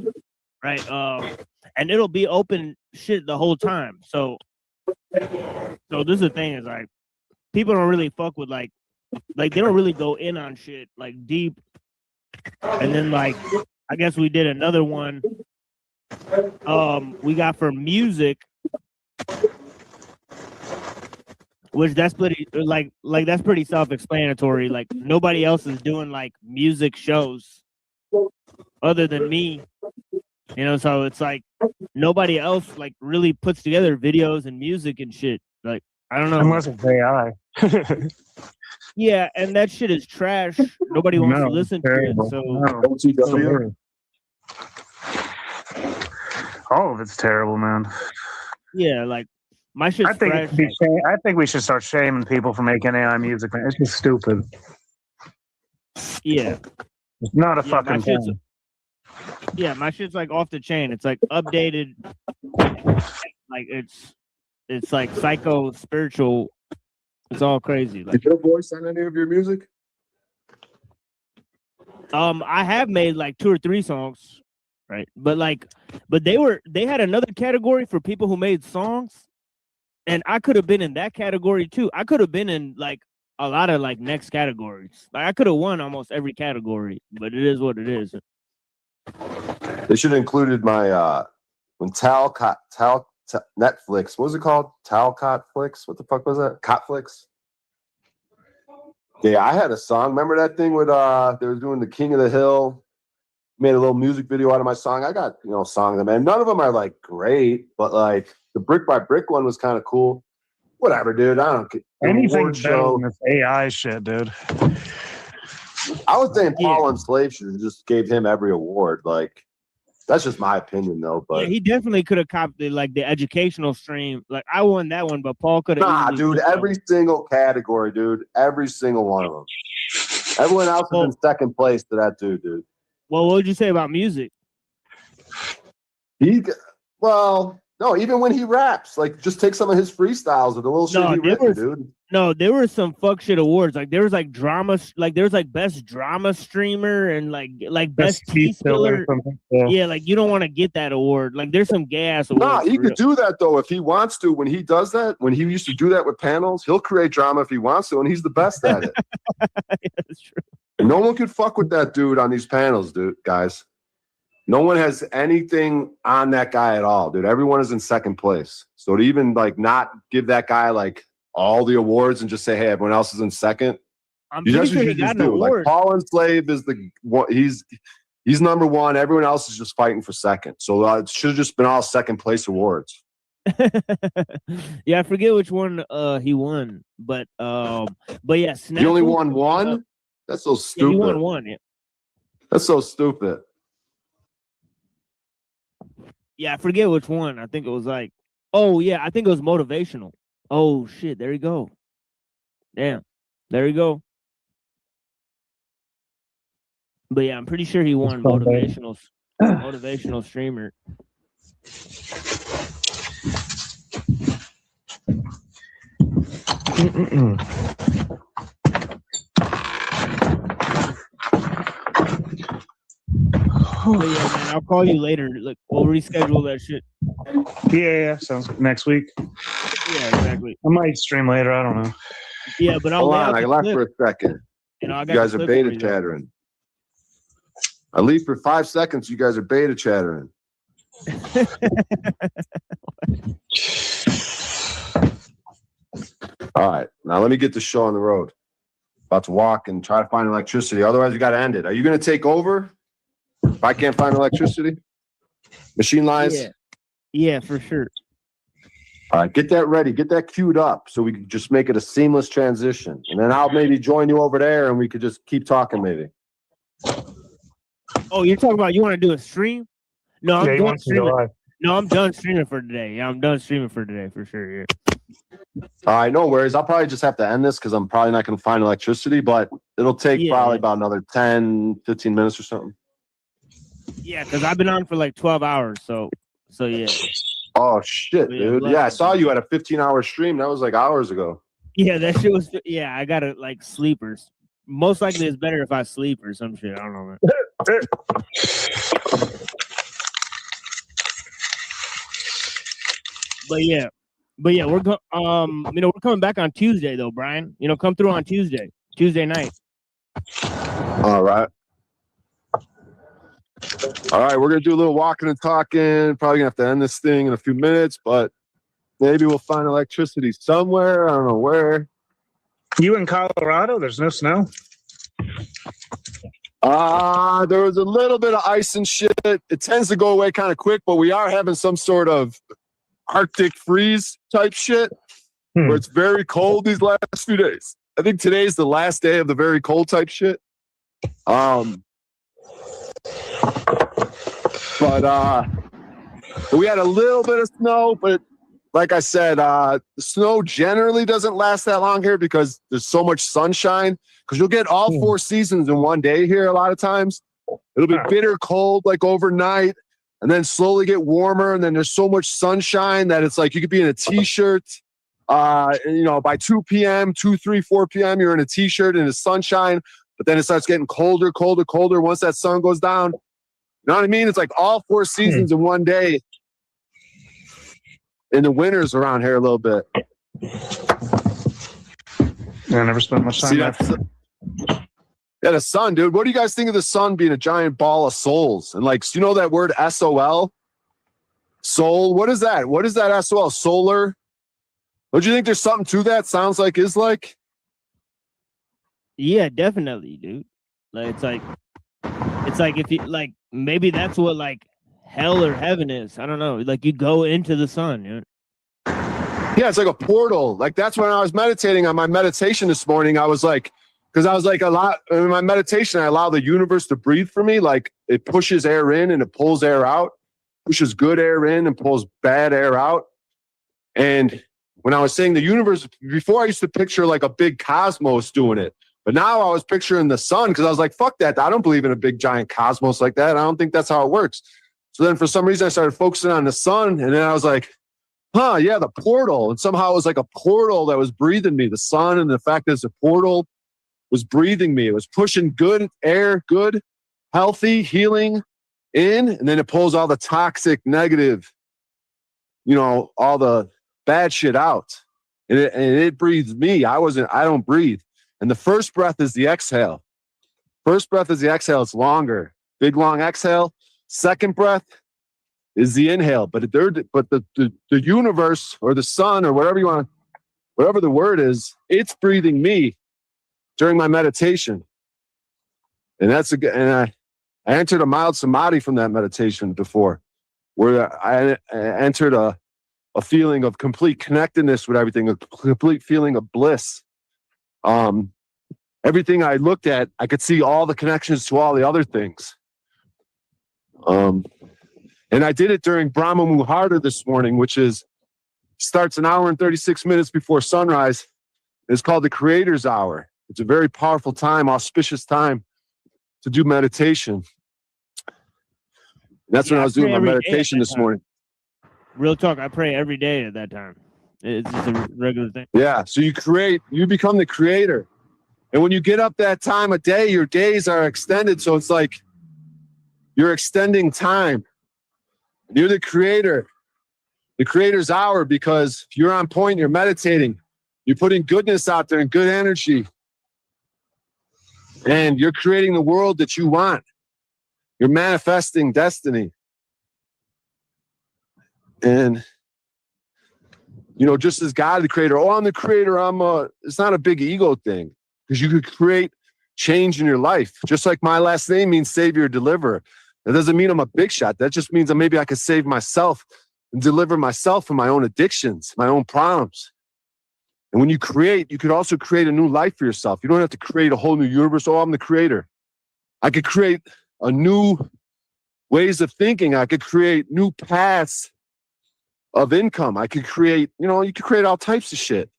right? And it'll be open shit the whole time. So this is the thing is people don't really fuck with they don't really go in on shit deep. And then I guess we did another one. We got for music. Which that's pretty that's pretty self-explanatory. Nobody else is doing music shows other than me. So it's nobody else really puts together videos and music and shit. I don't know. Unless it's AI. Yeah, and that shit is trash. Nobody wants to listen to it. So all of it's terrible, man. Yeah, my shit's I think trash. I think we should start shaming people for making AI music, man. It's just stupid. Yeah. It's not a fucking thing. Yeah, my shit's off the chain. It's updated. It's psycho spiritual. It's all crazy. Did your voice on any of your music? I have made 2 or 3 songs, right? But they had another category for people who made songs. And I could have been in that category too. I could have been in a lot of next categories. I could have won almost every category, but it is what it is. They should have included my when Netflix. What was it called? Talcotflix. What the fuck was that? Cotflix. Yeah, I had a song. Remember that thing with they were doing the King of the Hill? Made a little music video out of my song. I got songs, man. None of them are great, but the Brick by Brick one was kind of cool. Whatever, dude. I don't care. Anything better than this AI shit, dude. I was saying Paul and Slave should have just gave him every award. That's just my opinion, though. But Yeah, he definitely could have copped the educational stream. Like I won that one, but Paul could have. nah, dude, every single category, dude, every single one of them. Everyone else is in second place to that dude. Well, what would you say about music? No, even when he raps, like just take some of his freestyles or the little shit he written, dude. No, there were some fuck shit awards. Like there was like drama, like there was like best drama streamer and like best tea spiller. Yeah, like you don't want to get that award. Like there's some gay ass awards. Nah, he could do that though if he wants to. When he does that, when he used to do that with panels, he'll create drama if he wants to, and he's the best at it. Yeah, that's true. No one could fuck with that dude on these panels, dude, guys. No one has anything on that guy at all, dude. Everyone is in second place. So to even like not give that guy like all the awards and just say, hey, everyone else is in second. I'm pretty sure he got an award. Like Paul and Slave is the one. He's number one. Everyone else is just fighting for second. So it should have just been all second place awards. Yeah, I forget which one he won, but yeah, he only won one. That's so stupid. Yeah, he won one. Yeah. That's so stupid. Yeah, I forget which one. I think it was like, oh yeah, I think it was motivational. Oh shit, there you go. Damn, there you go. But yeah, I'm pretty sure he won motivational streamer. Oh yeah, man. I'll call you later. Look, we'll reschedule that shit. Yeah, sounds good. Next week. Yeah, exactly. I might stream later. I don't know. Yeah, but I'll hold on. I left for a second. You guys are beta chattering. I leave for 5 seconds. You guys are beta chattering. All right, now let me get the show on the road. About to walk and try to find electricity. Otherwise, you got to end it. Are you going to take over? If I can't find electricity, machine lines. Yeah, for sure. All right, get that ready, get that queued up, so we can just make it a seamless transition, and then I'll maybe join you over there, and we could just keep talking, maybe. Oh, you're talking about you want to do a stream? No, I'm Yeah, done streaming. No, I'm done streaming for today. Yeah, I'm done streaming for today for sure. Yeah. All right, no worries. I'll probably just have to end this because I'm probably not going to find electricity, but it'll take probably about another 10, 15 minutes or something. Yeah, because I've been on for like 12 hours, so yeah. Oh shit, dude! Yeah, I saw you at a 15-hour stream. That was like hours ago. Yeah, that shit was. Yeah, I got it like sleepers. Most likely, it's better if I sleep or some shit. I don't know, man. But yeah, we're we're coming back on Tuesday though, Brian. Come through on Tuesday night. All right. All right, we're gonna do a little walking and talking. Probably gonna have to end this thing in a few minutes, but maybe we'll find electricity somewhere. I don't know where. You in Colorado? There's no snow. There was a little bit of ice and shit. It tends to go away kind of quick, but we are having some sort of Arctic freeze type shit where it's very cold these last few days. I think today's the last day of the very cold type shit. But we had a little bit of snow, but like I said, the snow generally doesn't last that long here because there's so much sunshine. Because you'll get all 4 seasons in one day here a lot of times. It'll be bitter cold like overnight and then slowly get warmer. And then there's so much sunshine that it's like you could be in a t-shirt. By 2 p.m., 2, 3, 4 p.m., you're in a t-shirt in the sunshine. But then it starts getting colder once that sun goes down. You know what I mean? It's like all 4 seasons in one day. In the winters around here a little bit. Yeah, I never spent much time there. Yeah, the sun, dude. What do you guys think of the sun being a giant ball of souls? And like, you know that word SOL? Soul? What is that? What is that SOL? Solar? Don't you think there's something to that? Sounds like is like? Yeah, definitely, dude. Like it's like if you like maybe that's what like hell or heaven is. I don't know. Like you go into the sun, you know? Yeah, it's like a portal. Like that's when I was meditating on my meditation this morning. I was like, Because I was like, in my meditation, I allow the universe to breathe for me. Like it pushes air in and it pulls air out, pushes good air in and pulls bad air out. And when I was saying the universe, before I used to picture like a big cosmos doing it. But now I was picturing the sun because I was like, fuck that. I don't believe in a big giant cosmos like that. I don't think that's how it works. So then for some reason I started focusing on the sun. And then I was like, huh, yeah, the portal. And somehow it was like a portal that was breathing me. The sun and the fact that it's a portal was breathing me. It was pushing good air, good, healthy, healing in. And then it pulls all the toxic, negative, all the bad shit out. And it breathes me. I don't breathe. And the first breath is the exhale. First breath is the exhale. It's longer. Big, long exhale. Second breath is the inhale. But the universe or the sun or whatever you want, whatever the word is, it's breathing me during my meditation. And I entered a mild samadhi from that meditation before, where I entered a feeling of complete connectedness with everything, a complete feeling of bliss. Everything I looked at, I could see all the connections to all the other things. And I did it during Brahma Muhurta this morning, which starts an hour and 36 minutes before sunrise. It's called the Creator's Hour. It's a very powerful time, auspicious time to do meditation. And that's when I was doing my meditation this morning. Real talk, I pray every day at that time. It's just a regular thing. Yeah, so you become the creator. And when you get up that time of day, your days are extended. So it's like you're extending time. You're the creator, the creator's hour, because you're on point, you're meditating, you're putting goodness out there and good energy. And you're creating the world that you want. You're manifesting destiny. And, just as God, the creator, I'm the creator, it's not a big ego thing, because you could create change in your life. Just like my last name means savior, deliverer. That doesn't mean I'm a big shot. That just means that maybe I could save myself and deliver myself from my own addictions, my own problems. And when you create, you could also create a new life for yourself. You don't have to create a whole new universe. I'm the creator. I could create a new ways of thinking. I could create new paths of income. I could create, you could create all types of shit.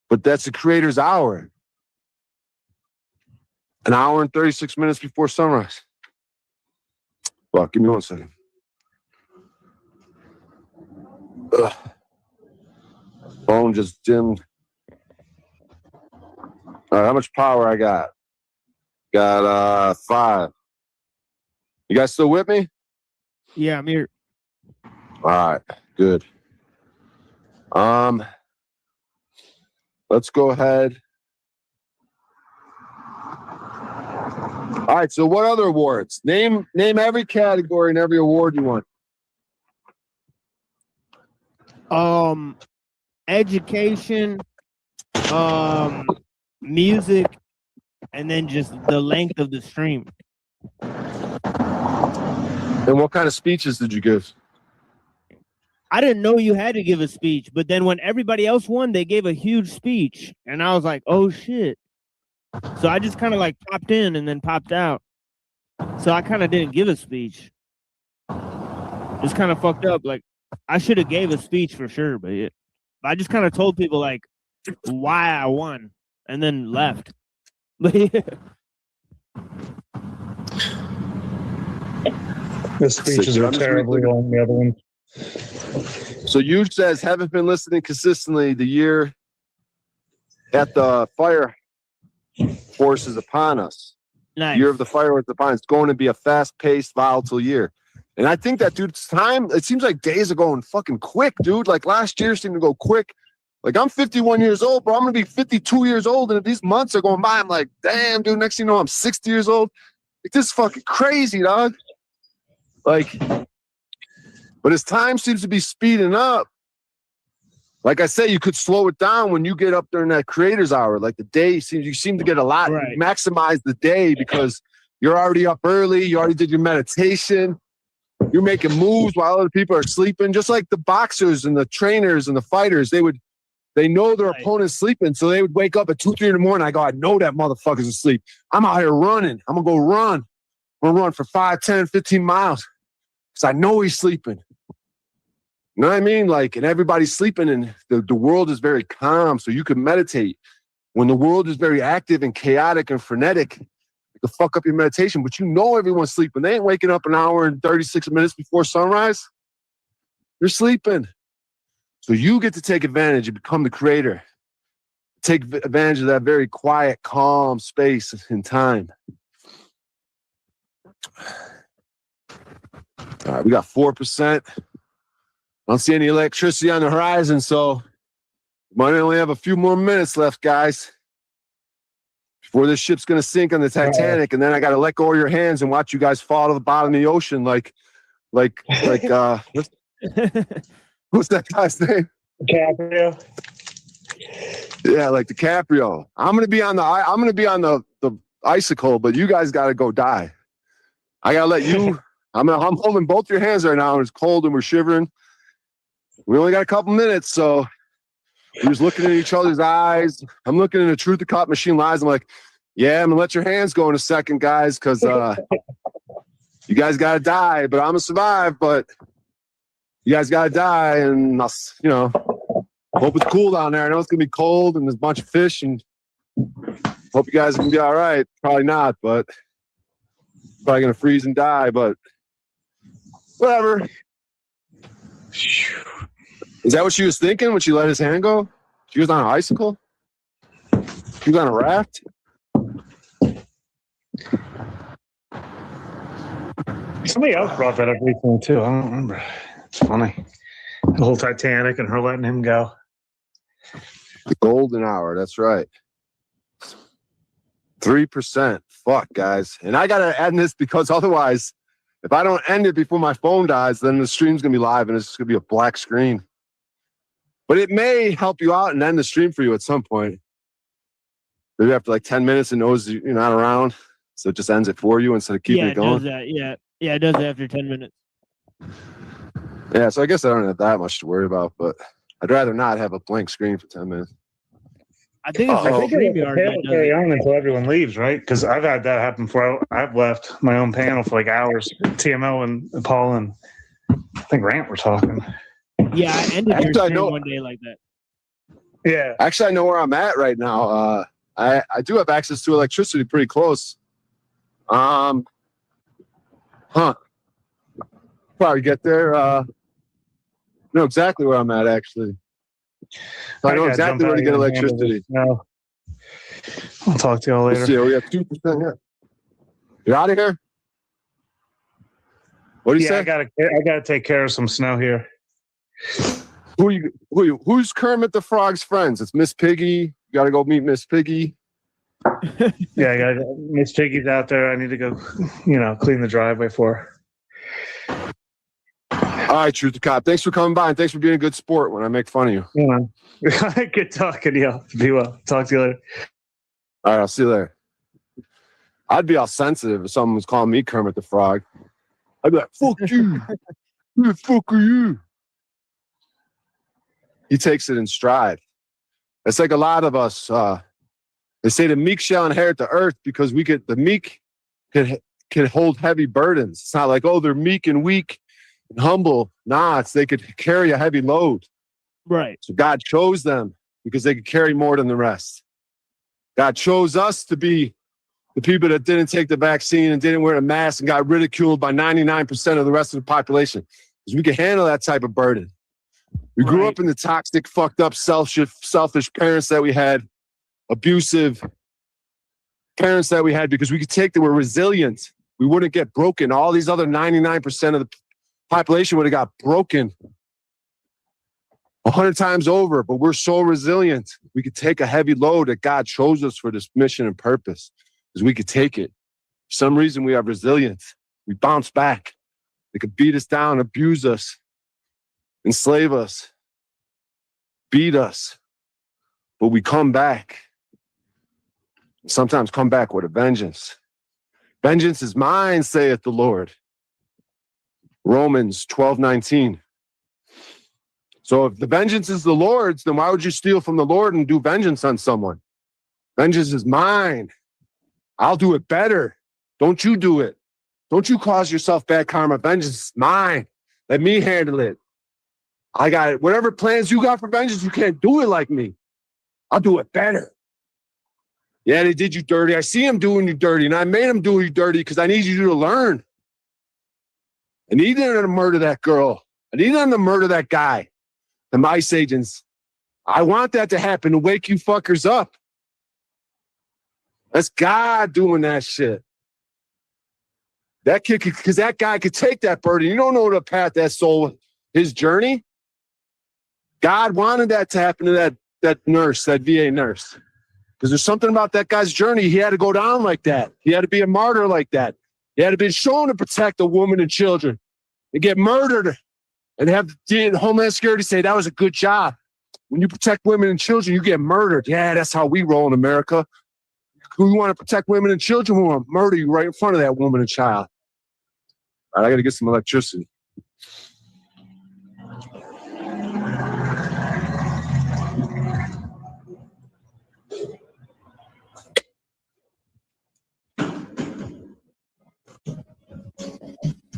But that's the creator's hour. An hour and 36 minutes before sunrise. Well, give me 1 second. Ugh. Phone just dimmed. All right, how much power I got? Got 5. You guys still with me? Yeah, I'm here. All right, good. Let's go ahead. All right, so what other awards? Name every category and every award you want. Education, music, and then just the length of the stream. And what kind of speeches did you give? I didn't know you had to give a speech, but then when everybody else won, they gave a huge speech, and I was like, oh shit. So I just kind of like popped in and then popped out. So I kind of didn't give a speech. It's kind of fucked up. Like, I should have gave a speech for sure, but I just kind of told people like why I won and then left. The speeches are terribly long, the other one. So Huge says, haven't been listening consistently. The year at the fire force is upon us. Nice. Year of the fireworks upon us. It's going to be a fast-paced, volatile year. And I think that, dude, it seems like days are going fucking quick, dude. Like last year seemed to go quick. Like I'm 51 years old, bro. I'm going to be 52 years old. And if these months are going by, I'm like, damn, dude, next thing you know, I'm 60 years old. Like, this is fucking crazy, dog. Like, but as time seems to be speeding up, like I say, you could slow it down when you get up during that creator's hour. Like the day you seem to get a lot, right. You maximize the day because you're already up early. You already did your meditation. You're making moves while other people are sleeping. Just like the boxers and the trainers and the fighters, they would They know their opponent's sleeping, so they would wake up at 2, 3 in the morning. I go, I know that motherfucker's asleep. I'm out here running. I'm going to go run. I'm going to run for 5, 10, 15 miles because I know he's sleeping. You know what I mean? Like, and everybody's sleeping, and the world is very calm, so you can meditate. When the world is very active and chaotic and frenetic, it can fuck up your meditation, but you know everyone's sleeping. They ain't waking up an hour and 36 minutes before sunrise. They're sleeping. So you get to take advantage and become the creator. Take advantage of that very quiet, calm space and time. All right, we got 4%. I don't see any electricity on the horizon, so we might only have a few more minutes left, guys, before this ship's going to sink on the Titanic, and then I got to let go of your hands and watch you guys fall to the bottom of the ocean like what's that guy's name? DiCaprio. Yeah, like DiCaprio. I'm gonna be on the icicle, but you guys got to go die. I gotta let you. I'm holding both your hands right now. It's cold and we're shivering. We only got a couple minutes, so we're just looking at each other's eyes. I'm looking in the Truth or Cop Machine Lies. I'm like, yeah, I'm gonna let your hands go in a second, guys, because you guys gotta die, but I'm gonna survive. But you guys gotta die, and hope it's cool down there. I know it's gonna be cold, and there's a bunch of fish, and hope you guys are gonna be all right. Probably not, but probably gonna freeze and die. But whatever. Is that what she was thinking when she let his hand go? She was on an icicle? She was on a raft? Somebody else brought that up recently too. I don't remember. It's funny. The whole Titanic and her letting him go. The golden hour, that's right. 3%. Fuck, guys. And I gotta end this because otherwise, if I don't end it before my phone dies, then the stream's gonna be live and it's gonna be a black screen. But it may help you out and end the stream for you at some point. Maybe after like 10 minutes, it knows you're not around, so it just ends it for you instead of keeping it going. Does that. Yeah, it does it after 10 minutes. Yeah, so I guess I don't have that much to worry about, but I'd rather not have a blank screen for 10 minutes. I think it's a StreamYard that does carry it. on until everyone leaves, right? Because I've had that happen before. I've left my own panel for like hours. TMO and Paul and I think Rant were talking. Yeah, I ended your stream one day like that. Yeah. Actually, I know where I'm at right now. I do have access to electricity pretty close. Probably get there. Know exactly where I'm at, actually. I know exactly where to get electricity. No. I'll talk to y'all later. Let's see, we have 2% here. You're out of here? What do you say? I gotta take care of some snow here. Who's Kermit the Frog's friends? It's Miss Piggy. You gotta go meet Miss Piggy. Yeah, I gotta go. Miss Piggy's out there. I need to go, clean the driveway for her. All right, Truth to Cop. Thanks for coming by and thanks for being a good sport when I make fun of you. Yeah. Good talking to you. Be well. Talk to you later. All right, I'll see you later. I'd be all sensitive if someone was calling me Kermit the Frog. I'd be like, fuck you. Who the fuck are you? He takes it in stride. It's like a lot of us, they say the meek shall inherit the earth because the meek can hold heavy burdens. It's not like, oh, they're meek and weak and humble. Nah, they could carry a heavy load. Right. So God chose them because they could carry more than the rest. God chose us to be the people that didn't take the vaccine and didn't wear a mask and got ridiculed by 99% of the rest of the population. Because we could handle that type of burden. We grew up in the toxic, fucked up, selfish parents that we had, abusive parents that we had, because we could take that. We're resilient. We wouldn't get broken. All these other 99% of the population would have got broken 100 times over, but we're so resilient. We could take a heavy load that God chose us for this mission and purpose, because we could take it. For some reason, we have resilience. We bounce back. They could beat us down, abuse us, enslave us, beat us, but we come back. Sometimes come back with a vengeance. Vengeance is mine, saith the Lord. Romans 12:19. So if the vengeance is the Lord's, then why would you steal from the Lord and do vengeance on someone? Vengeance is mine. I'll do it better. Don't you do it. Don't you cause yourself bad karma. Vengeance is mine. Let me handle it. I got it. Whatever plans you got for vengeance, you can't do it like me. I'll do it better. Yeah, they did you dirty. I see them doing you dirty, and I made them do you dirty because I need you to learn. I need them to murder that girl. I need them to murder that guy. The ICE agents. I want that to happen to wake you fuckers up. That's God doing that shit. That kid, because that guy could take that burden. You don't know the path that soul, his journey. God wanted that to happen to that nurse, that VA nurse. Because there's something about that guy's journey. He had to go down like that. He had to be a martyr like that. He had to be shown to protect a woman and children and get murdered and have the Homeland Security say that was a good job. When you protect women and children, you get murdered. Yeah, that's how we roll in America. We want to protect women and children. We want to murder you right in front of that woman and child. All right, I got to get some electricity.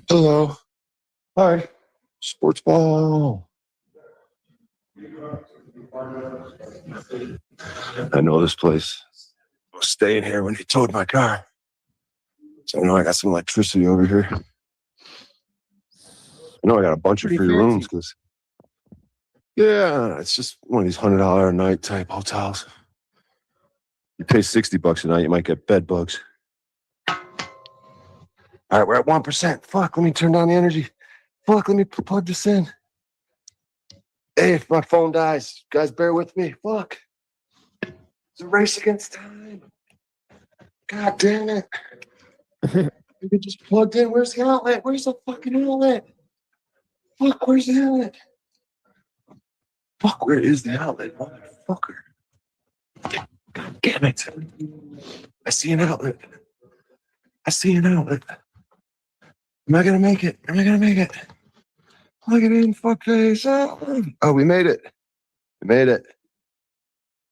Hello. Hi. Sports ball. I know this place. I was staying here when they towed my car. So I know I got some electricity over here. I know I got a bunch of free rooms because, yeah, it's just one of these $100 a night type hotels. You pay $60 a night, you might get bed bugs. All right, we're at 1%. Fuck, let me turn down the energy. Fuck, let me plug this in. Hey, if my phone dies, guys, bear with me. Fuck. It's a race against time. God damn it. You just plugged in. Where's the outlet? Where's the fucking outlet? Fuck, where's the outlet? Fuck, where is the outlet, motherfucker? God damn it. I see an outlet. I see an outlet. Am I gonna make it? Am I gonna make it? Plug it in, fuckface. Oh, we made it. We made it.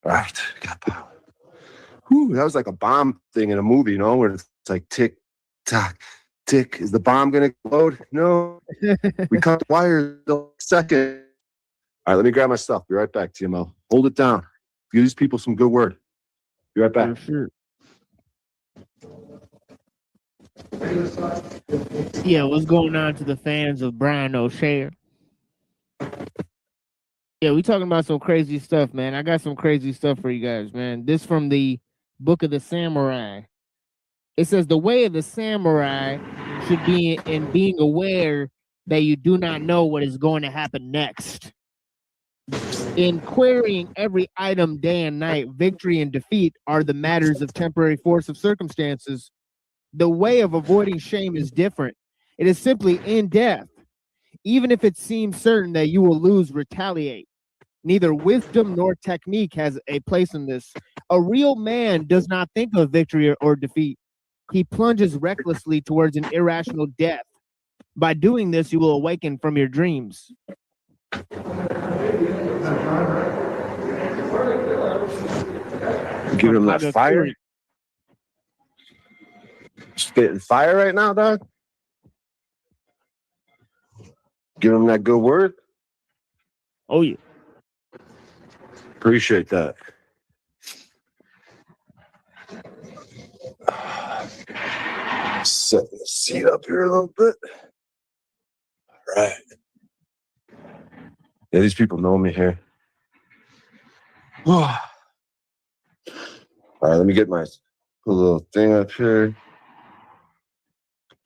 All right, got power. Whew, that was like a bomb thing in a movie, you know, where it's like tick, tock, tick. Is the bomb gonna explode? No. We cut the wires in a second. All right, let me grab my stuff. Be right back, TMO. Hold it down. Give these people some good word. Be right back. Sure. Yeah, what's going on to the fans of Brian O'Shea? Yeah, we talking about some crazy stuff, man. I got some crazy stuff for you guys, man. This from the Book of the Samurai. It says the way of the samurai should be in being aware that you do not know what is going to happen next. In querying every item day and night, victory and defeat are the matters of temporary force of circumstances. The way of avoiding shame is different. It is simply in death. Even if it seems certain that you will lose, retaliate. Neither wisdom nor technique has a place in this. A real man does not think of victory or defeat. He plunges recklessly towards an irrational death. By doing this, you will awaken from your dreams. Give him that fire. Spitting fire right now, dog. Give him that good word. Oh, yeah. Appreciate that. Setting the seat up here a little bit. All right. Yeah, these people know me here. All right, let me get my put a little thing up here.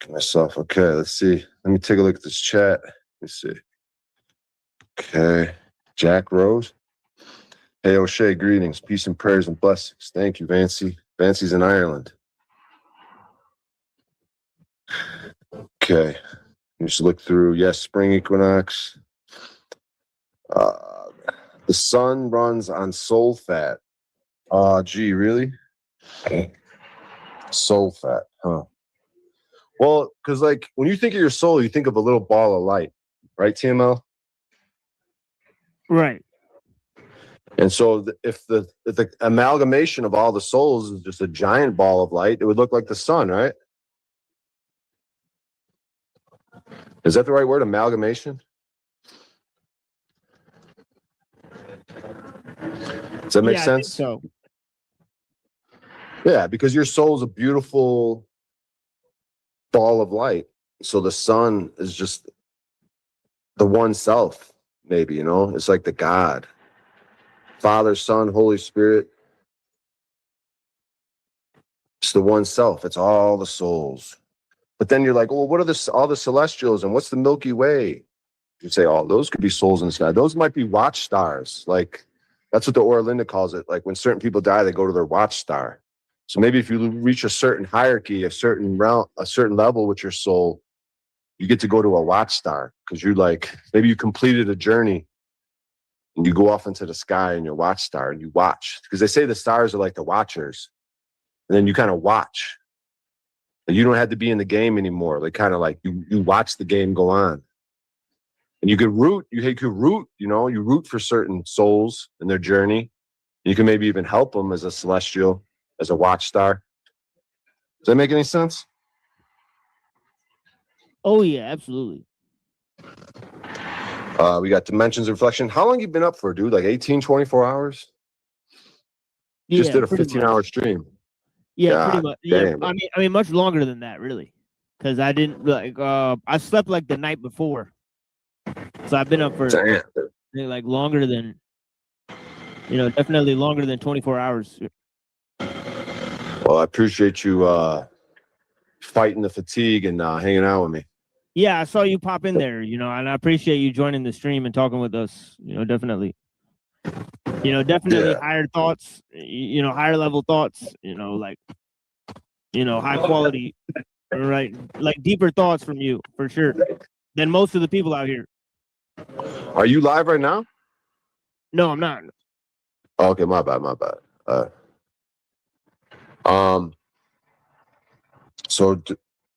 Get myself. Okay, let's see. Let me take a look at this chat. Let's see. Okay. Jack Rose. Hey, O'Shea, greetings. Peace and prayers and blessings. Thank you, Vancy. Vancy's in Ireland. Okay. You just look through. Yes, spring equinox. The sun runs on soul fat. Gee, really? Soul fat, huh? Well, because like when you think of your soul, you think of a little ball of light, right, TML? Right. And so if the amalgamation of all the souls is just a giant ball of light, it would look like the sun, right? Is that the right word, amalgamation? Does that make Yeah, I think sense? so. Yeah, because your soul is a beautiful ball of light. So the sun is just the one self, maybe, you know? It's like the God. Father, Son, Holy Spirit. It's the one self. It's all the souls. But then you're like, well, what are all the celestials and what's the Milky Way? You say, oh, those could be souls in the sky. Those might be watchstars. Like, that's what the Ora Linda calls it. Like, when certain people die, they go to their watchstar. So maybe if you reach a certain hierarchy, a certain realm, a certain level with your soul, you get to go to a watchstar because you're like, maybe you completed a journey and you go off into the sky in your watchstar and you watch. Because they say the stars are like the watchers. And then you kind of watch. And you don't have to be in the game anymore. Like, kind of like you watch the game go on. And you could root, you root for certain souls in their journey. You can maybe even help them as a celestial, as a watchstar. Does that make any sense? Oh yeah, absolutely. We got dimensions of reflection. How long you been up for, dude? Like 18, 24 hours? Just did a 15-hour stream. Yeah, pretty God much. Yeah, damn. I mean, much longer than that, really, because I didn't like. I slept like the night before, so I've been up for like longer than, definitely longer than 24 hours. Well, I appreciate you fighting the fatigue and hanging out with me. Yeah, I saw you pop in there, and I appreciate you joining the stream and talking with us. Definitely. Definitely higher thoughts, higher level thoughts, high quality, right? Like deeper thoughts from you, for sure, than most of the people out here. Are you live right now? No, I'm not. Oh, okay, my bad. So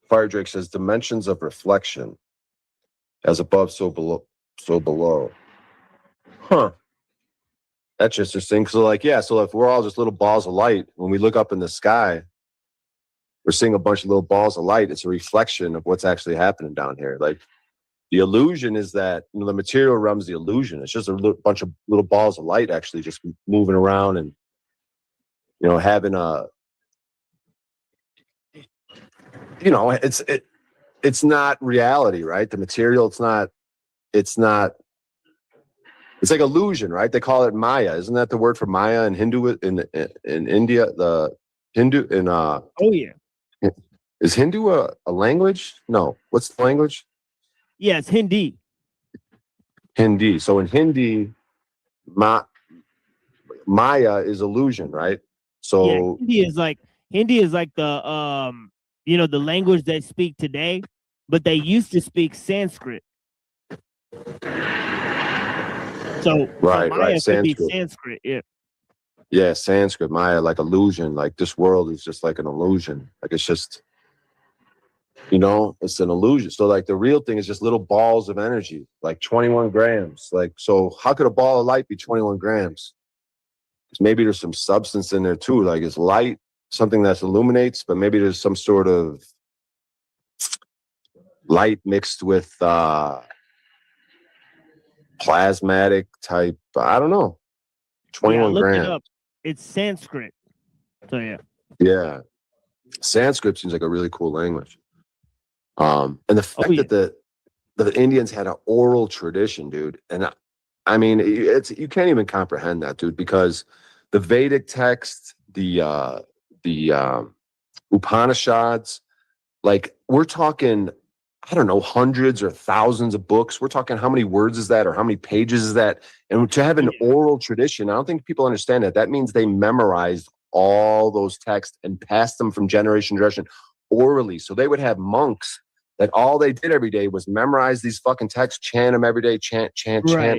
Fire Drake says dimensions of reflection, as above, so below. Huh. That's interesting. So if we're all just little balls of light, when we look up in the sky, we're seeing a bunch of little balls of light. It's a reflection of what's actually happening down here. Like, the illusion is that, the material realm's the illusion. It's just a bunch of little balls of light actually just moving around and, having a, it's not reality, right? The material, it's like illusion, right? They call it Maya. Isn't that the word for Maya in Hindu in India? The Hindu in oh yeah. Is Hindu a language? No. What's the language? Yeah, it's Hindi. Hindi. So in Hindi, Maya is illusion, right? So yeah, Hindi is like the the language they speak today, but they used to speak Sanskrit. So Maya could be Sanskrit, yeah. Yeah, Sanskrit, Maya, like illusion. Like, this world is just like an illusion. Like, it's just, it's an illusion. So like the real thing is just little balls of energy, like 21 grams. Like, so how could a ball of light be 21 grams? Because maybe there's some substance in there too. Like, it's light, something that illuminates, but maybe there's some sort of light mixed with plasmatic type. I don't know. 21 grams. It up. It's Sanskrit. So yeah. Yeah. Sanskrit seems like a really cool language. And the fact that the Indians had an oral tradition, dude. And I mean, you can't even comprehend that, dude, because the Vedic text, the Upanishads, like, we're talking, I don't know, hundreds or thousands of books. We're talking, how many words is that, or how many pages is that? And to have an oral tradition, I don't think people understand that. That means they memorized all those texts and passed them from generation to generation orally. So they would have monks that all they did every day was memorize these fucking texts, chant them every day, chant,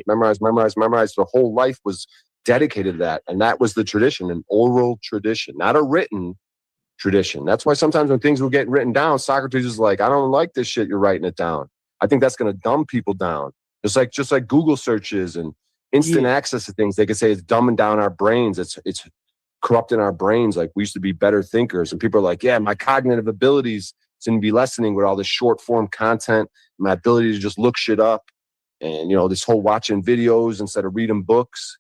memorize. Their whole life was dedicated to that. And that was the tradition, an oral tradition, not a written tradition. That's why sometimes when things were getting written down, Socrates is like, I don't like this shit, you're writing it down. I think that's going to dumb people down. Just like Google searches and instant access to things. They could say it's dumbing down our brains. It's corrupting our brains. Like we used to be better thinkers, and people are like, yeah, my cognitive abilities seem to be lessening with all this short form content, my ability to just look shit up, and this whole watching videos instead of reading books.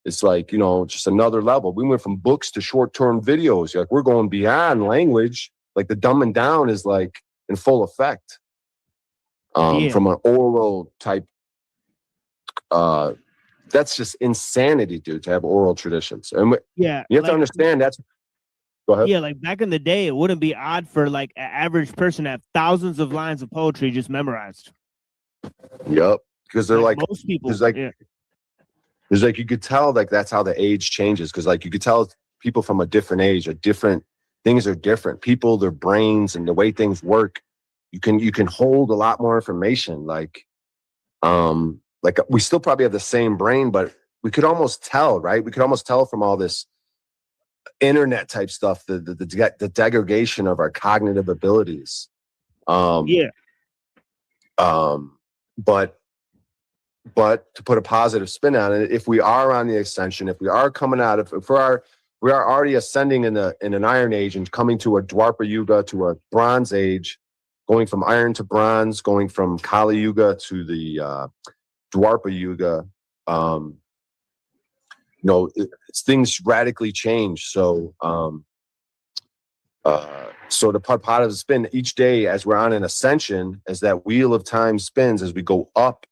It's like, just another level. We went from books to short-term videos. Like we're going beyond language. Like the dumbing down is like in full effect. From an oral type. That's just insanity, dude, to have oral traditions. And you have to understand that's. Go ahead. Yeah, like back in the day, it wouldn't be odd for like an average person to have thousands of lines of poetry just memorized. Yep, because they're like most people. There's like you could tell like that's how the age changes, because like you could tell people from a different age are different. Things are different. People, their brains and the way things work, you can hold a lot more information. Like we still probably have the same brain, but we could almost tell, right? We could almost tell from all this internet type stuff, the degradation of our cognitive abilities. But to put a positive spin on it, if we are on the ascension, if we are coming out of, we are already ascending in an Iron Age and coming to a Dwapara Yuga, to a Bronze Age, going from Iron to Bronze, going from Kali Yuga to the Dwapara Yuga, things radically change. So, so to put positive spin each day as we're on an ascension, as that wheel of time spins, as we go up,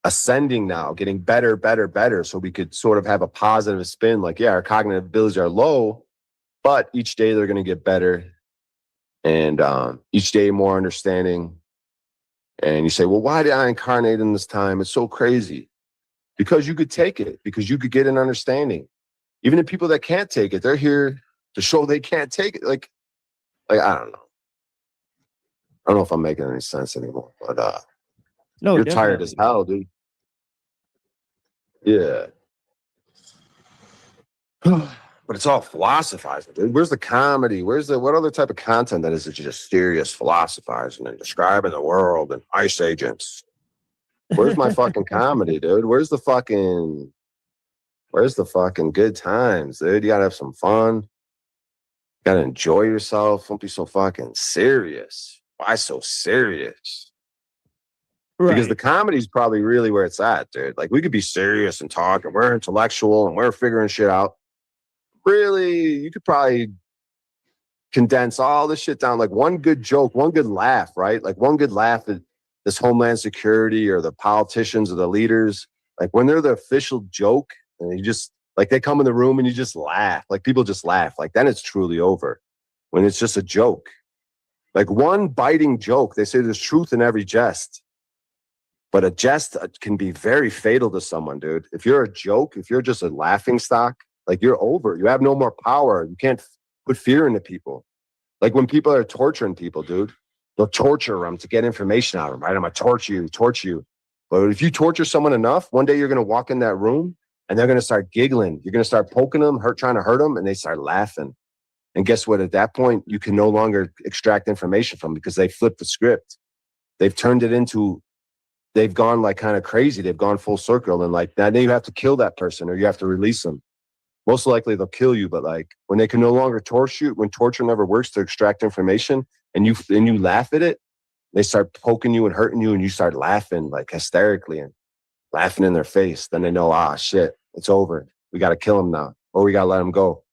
ascending now, getting better, better, better. So we could sort of have a positive spin. Like, yeah, our cognitive abilities are low, but each day they're going to get better. And each day more understanding. And you say, well, why did I incarnate in this time? It's so crazy. Because you could take it, because you could get an understanding. Even the people that can't take it, they're here to show they can't take it. Like I don't know. I don't know if I'm making any sense anymore, but no, you're definitely. tired as hell, dude. Yeah. But it's all philosophizing, dude. Where's the comedy? What other type of content that is just serious philosophizing and describing the world and ice agents? Where's my fucking comedy, dude? Where's the fucking good times, dude? You gotta have some fun. You gotta enjoy yourself. Don't be so fucking serious. Why so serious? Right. Because the comedy is probably really where it's at, dude. Like, we could be serious and talk, and we're intellectual, and we're figuring shit out. Really, you could probably condense all this shit down. Like one good joke, one good laugh, right? Like one good laugh at this Homeland Security or the politicians or the leaders. Like when they're the official joke, and you just, like, they come in the room and you just laugh. Like people just laugh. Like then it's truly over. When it's just a joke. Like one biting joke, they say there's truth in every jest. But a jest can be very fatal to someone, dude. If you're a joke, if you're just a laughing stock, like you're over. You have no more power. You can't put fear into people. Like when people are torturing people, dude, they'll torture them to get information out of them, right? I'm going to torture you. But if you torture someone enough, one day you're going to walk in that room and they're going to start giggling. You're going to start poking them, trying to hurt them, and they start laughing. And guess what? At that point, you can no longer extract information from them because they flipped the script. They've turned it into, they've gone like kind of crazy. They've gone full circle. And like now you have to kill that person or you have to release them. Most likely they'll kill you. But like when they can no longer torture you, when torture never works to extract information and you laugh at it, they start poking you and hurting you and you start laughing like hysterically and laughing in their face. Then they know, shit, it's over. We got to kill him now or we got to let him go.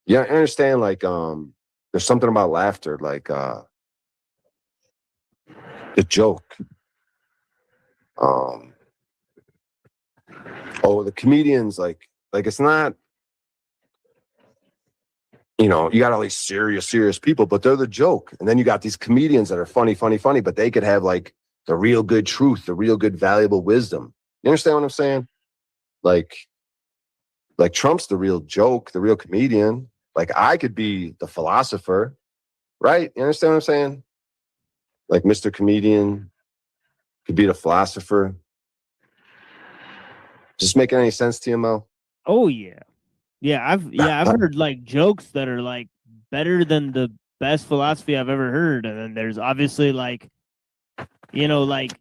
Yeah, I understand. Like, there's something about laughter, like the joke. The comedians, like it's not, you got all these serious people, but they're the joke. And then you got these comedians that are funny, but they could have like the real good truth, the real good valuable wisdom. You understand what I'm saying? Like Trump's the real joke, the real comedian. Like I could be the philosopher, right? You understand what I'm saying? Like Mr. Comedian could be the philosopher. Just making any sense to you, Mo? Oh yeah. I've heard like jokes that are like better than the best philosophy I've ever heard. And then there's obviously like, like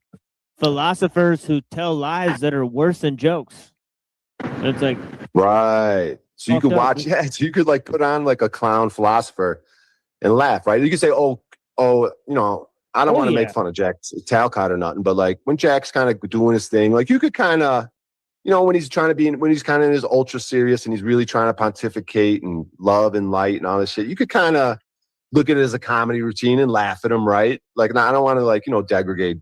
philosophers who tell lies that are worse than jokes. It's like right. So you could watch, yeah. So you could like put on like a clown philosopher and laugh, right? You could say, oh, you know, I don't want to make fun of Jack's Talcott or nothing, but like when Jack's kind of doing his thing, like you could kind of, you know, when he's trying to be, when he's kind of in his ultra serious and he's really trying to pontificate and love and light and all this shit, you could kind of look at it as a comedy routine and laugh at him, right? Like, now I don't want to like, you know, degrade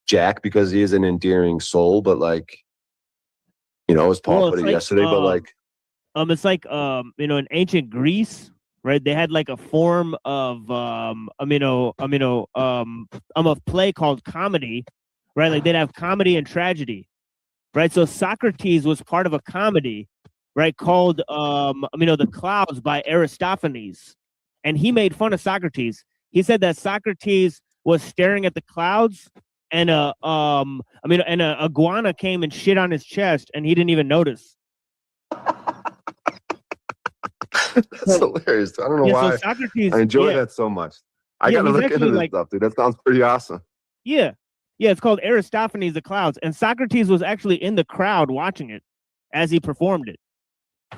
Jack because he is an endearing soul, but like, you know, as Paul put it yesterday, but like, it's like, you know, in ancient Greece, right? They had like a form of, a play called comedy, right? Like they'd have comedy and tragedy, right? So Socrates was part of a comedy, right? Called, The Clouds by Aristophanes. And he made fun of Socrates. He said that Socrates was staring at the clouds and an iguana came and shit on his chest and he didn't even notice. That's hilarious. I don't know why. So Socrates, I enjoy that so much. I gotta look into this stuff, dude. That sounds pretty awesome. Yeah. Yeah, it's called Aristophanes, The Clouds. And Socrates was actually in the crowd watching it as he performed it.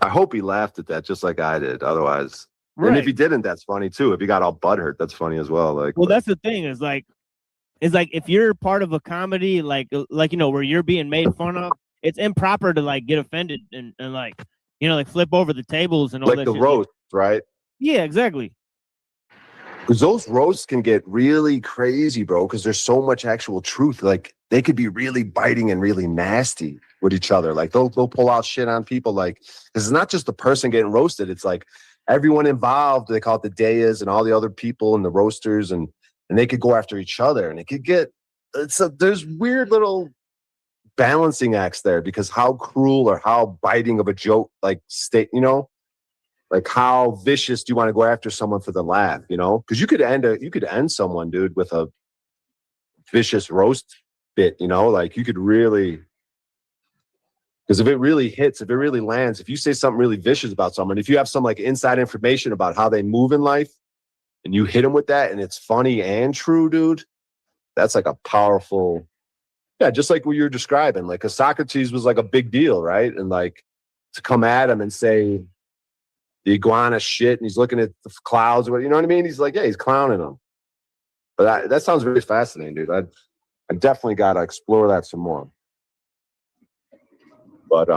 I hope he laughed at that just like I did. Otherwise, right. And if he didn't, that's funny too. If he got all butthurt, that's funny as well. Like, well, that's the thing is like, if you're part of a comedy, like you know, where you're being made fun of, it's improper to like get offended and like, you know, like flip over the tables and all like that the shit. roast, right? Yeah, exactly. Because those roasts can get really crazy, bro, because there's so much actual truth. Like, they could be really biting and really nasty with each other. Like, they'll pull out shit on people. Like, because it's not just the person getting roasted. It's like everyone involved. They call it the dayas and all the other people and the roasters. And they could go after each other. And it could get, there's weird little balancing acts there, because how cruel or how biting of a joke, like, you know, like how vicious do you want to go after someone for the laugh, you know? Because you could end someone, dude, with a vicious roast bit, you know? Like, you could really, because if it really hits, if it really lands, if you say something really vicious about someone, if you have some like inside information about how they move in life and you hit them with that and it's funny and true, dude, that's like a powerful, yeah, just like what you're describing. Like, 'cause Socrates was like a big deal, right? And like, to come at him and say the iguana shit and he's looking at the clouds, you know what I mean? He's like, yeah, he's clowning them. But that sounds very fascinating, dude. I definitely got to explore that some more. But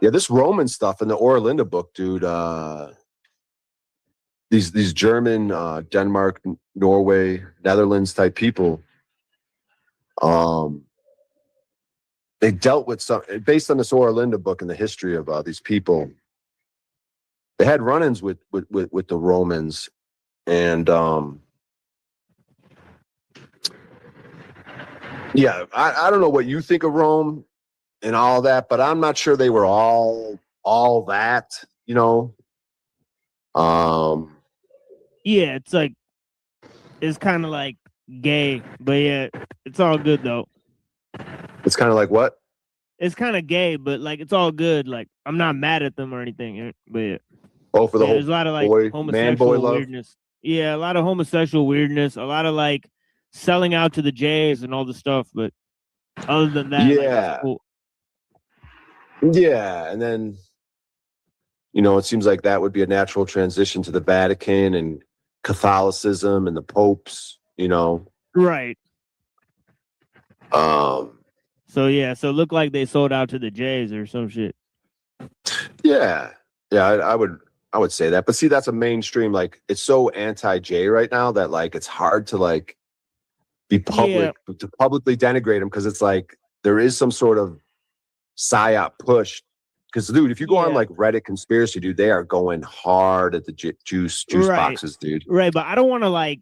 yeah, this Roman stuff in the Orlinda book, dude. These German, Denmark, Norway, Netherlands type people. They dealt with some, based on this Orlinda book and the history of these people. They had run-ins with the Romans, and yeah, I don't know what you think of Rome and all that, but I'm not sure they were all that, you know. Yeah, it's like, it's kind of like gay, but yeah, it's all good though. It's kind of like what? It's kind of gay, but like it's all good. Like, I'm not mad at them or anything. But yeah. Oh, for the whole there's a lot of like homosexual weirdness. Yeah, a lot of homosexual weirdness. A lot of like selling out to the Jays and all the stuff. But other than that, yeah, like, that's cool. Yeah, and then, you know, it seems like that would be a natural transition to the Vatican and Catholicism and the popes, you know. Right. So yeah, so it looked like they sold out to the Jays or some shit. Yeah, I would say that. But see, that's a mainstream, like, it's so anti-J right now that like it's hard to like be public, to publicly denigrate them, because it's like there is some sort of psyop push. Because, dude, if you go on like Reddit conspiracy, dude, they are going hard at the juice boxes, dude. Right, but I don't want to like,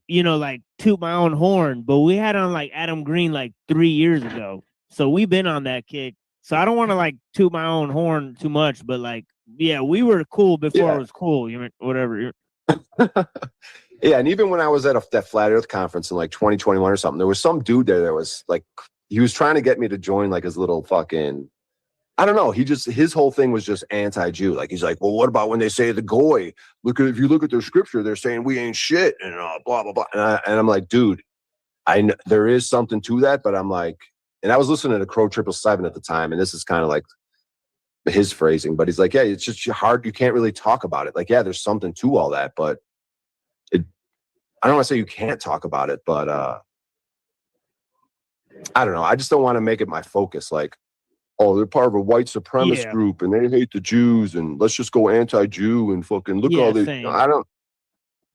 you know, like toot my own horn, but we had on like Adam Green like 3 years ago. So we've been on that kick. So I don't want to like toot my own horn too much, but like, yeah, we were cool before it was cool, you know, whatever. Yeah, and even when I was at that Flat Earth conference in like 2021 or something, there was some dude there that was like, he was trying to get me to join like his little fucking, I don't know. His whole thing was just anti-Jew. Like, he's like, well, what about when they say the goy? If you look at their scripture, they're saying we ain't shit and blah, blah, blah. And I'm like, dude, there is something to that, but I'm like, and I was listening to Crow 777 at the time, and this is kind of like his phrasing, but he's like, yeah, it's just hard. You can't really talk about it. Like, yeah, there's something to all that, but I don't want to say you can't talk about it, but I don't know. I just don't want to make it my focus. Like, oh, they're part of a white supremacist group and they hate the Jews and let's just go anti-Jew and fucking look all these. I don't,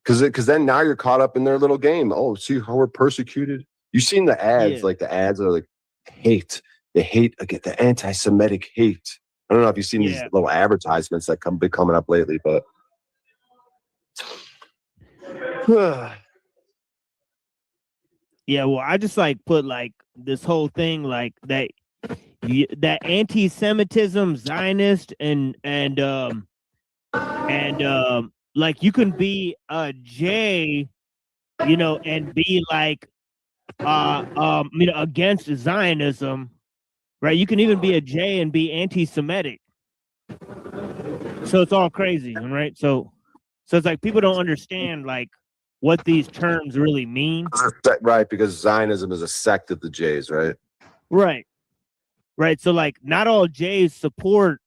because then now you're caught up in their little game. Oh, see how we're persecuted. You've seen the ads, like the ads are like hate. They hate again, the anti-Semitic hate. I don't know if you've seen these little advertisements that be coming up lately, but yeah, well, I just like put like this whole thing like that that anti-Semitism, Zionist, and like you can be a J, you know, and be like you know, against Zionism, right? You can even be a J and be anti-Semitic. So it's all crazy, right? So it's like people don't understand like what these terms really mean. Right, because Zionism is a sect of the Jays, right? Right. Right. So like not all Jays support,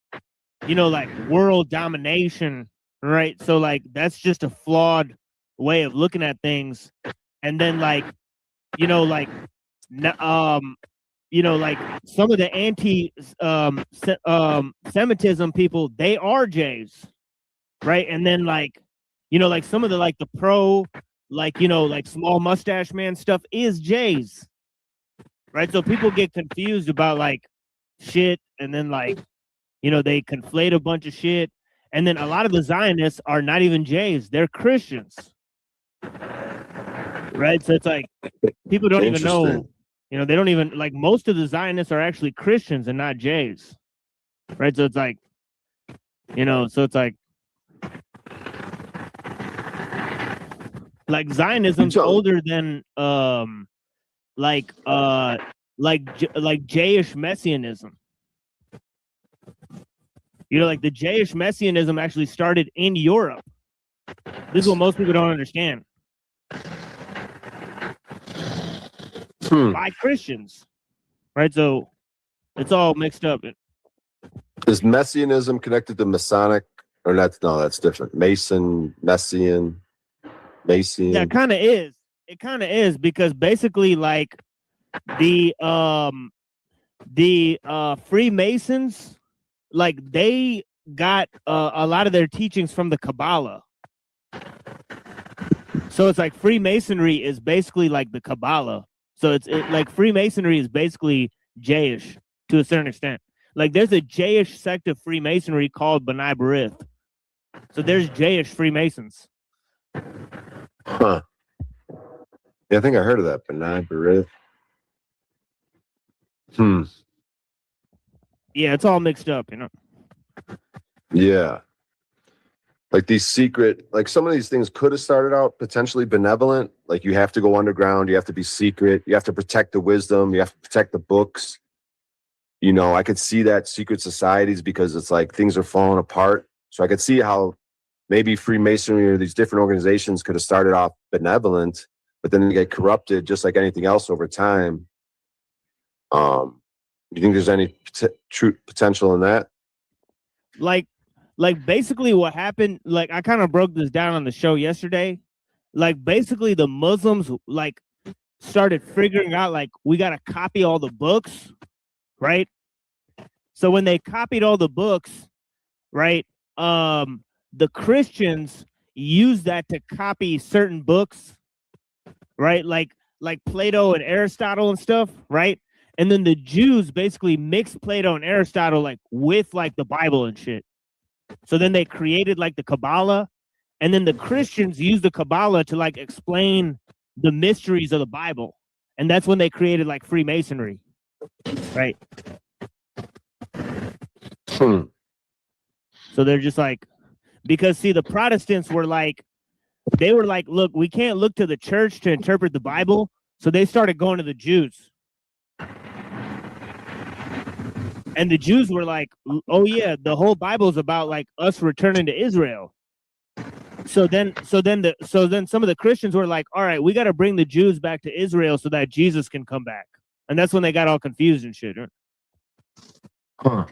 you know, like world domination, right? So like that's just a flawed way of looking at things. And then like, you know, like you know, like some of the Semitism people, they are Jays, right? And then like, you know, like some of the like the pro, like, you know, like small mustache man stuff is Jays, right? So people get confused about like shit, and then like, you know, they conflate a bunch of shit, and then a lot of the Zionists are not even Jays, they're Christians, right? So it's like people don't even know. You know, they don't even, like, most of the Zionists are actually Christians and not Jays, right? So it's like, you know, so it's like Zionism's older than like Jayish messianism. You know, like the Jayish messianism actually started in Europe. This is what most people don't understand. By Christians, right? So it's all mixed up. Is Messianism connected to Masonic, or that's no? That's different. Mason, Messian, Mason. Yeah, it kind of is. It kind of is because basically, like the Freemasons, like they got a lot of their teachings from the Kabbalah. So it's like Freemasonry is basically like the Kabbalah. So it's like Freemasonry is basically Jayish to a certain extent. Like there's a Jayish sect of Freemasonry called B'nai B'rith. So there's Jayish Freemasons. Huh. Yeah, I think I heard of that. B'nai B'rith. Yeah, it's all mixed up, you know. Yeah. Like these secret, like some of these things could have started out potentially benevolent. Like you have to go underground, you have to be secret, you have to protect the wisdom, you have to protect the books. You know, I could see that secret societies because it's like things are falling apart. So I could see how maybe Freemasonry or these different organizations could have started off benevolent, but then they get corrupted just like anything else over time. Do you think there's any true potential in that? Like basically what happened, like I kind of broke this down on the show yesterday. Like basically the Muslims like started figuring out like we got to copy all the books, right? So when they copied all the books, right, the Christians used that to copy certain books, right? Like Plato and Aristotle and stuff, right? And then the Jews basically mixed Plato and Aristotle like with like the Bible and shit. So then they created like the Kabbalah, and then the Christians used the Kabbalah to like explain the mysteries of the Bible. And that's when they created like Freemasonry, right? So they're just like, because see, the Protestants were like, they were like, look, we can't look to the church to interpret the Bible. So they started going to the Jews. And the Jews were like, oh yeah, the whole Bible is about like us returning to Israel. So then some of the Christians were like, all right, we got to bring the Jews back to Israel so that Jesus can come back. And that's when they got all confused and shit. Huh.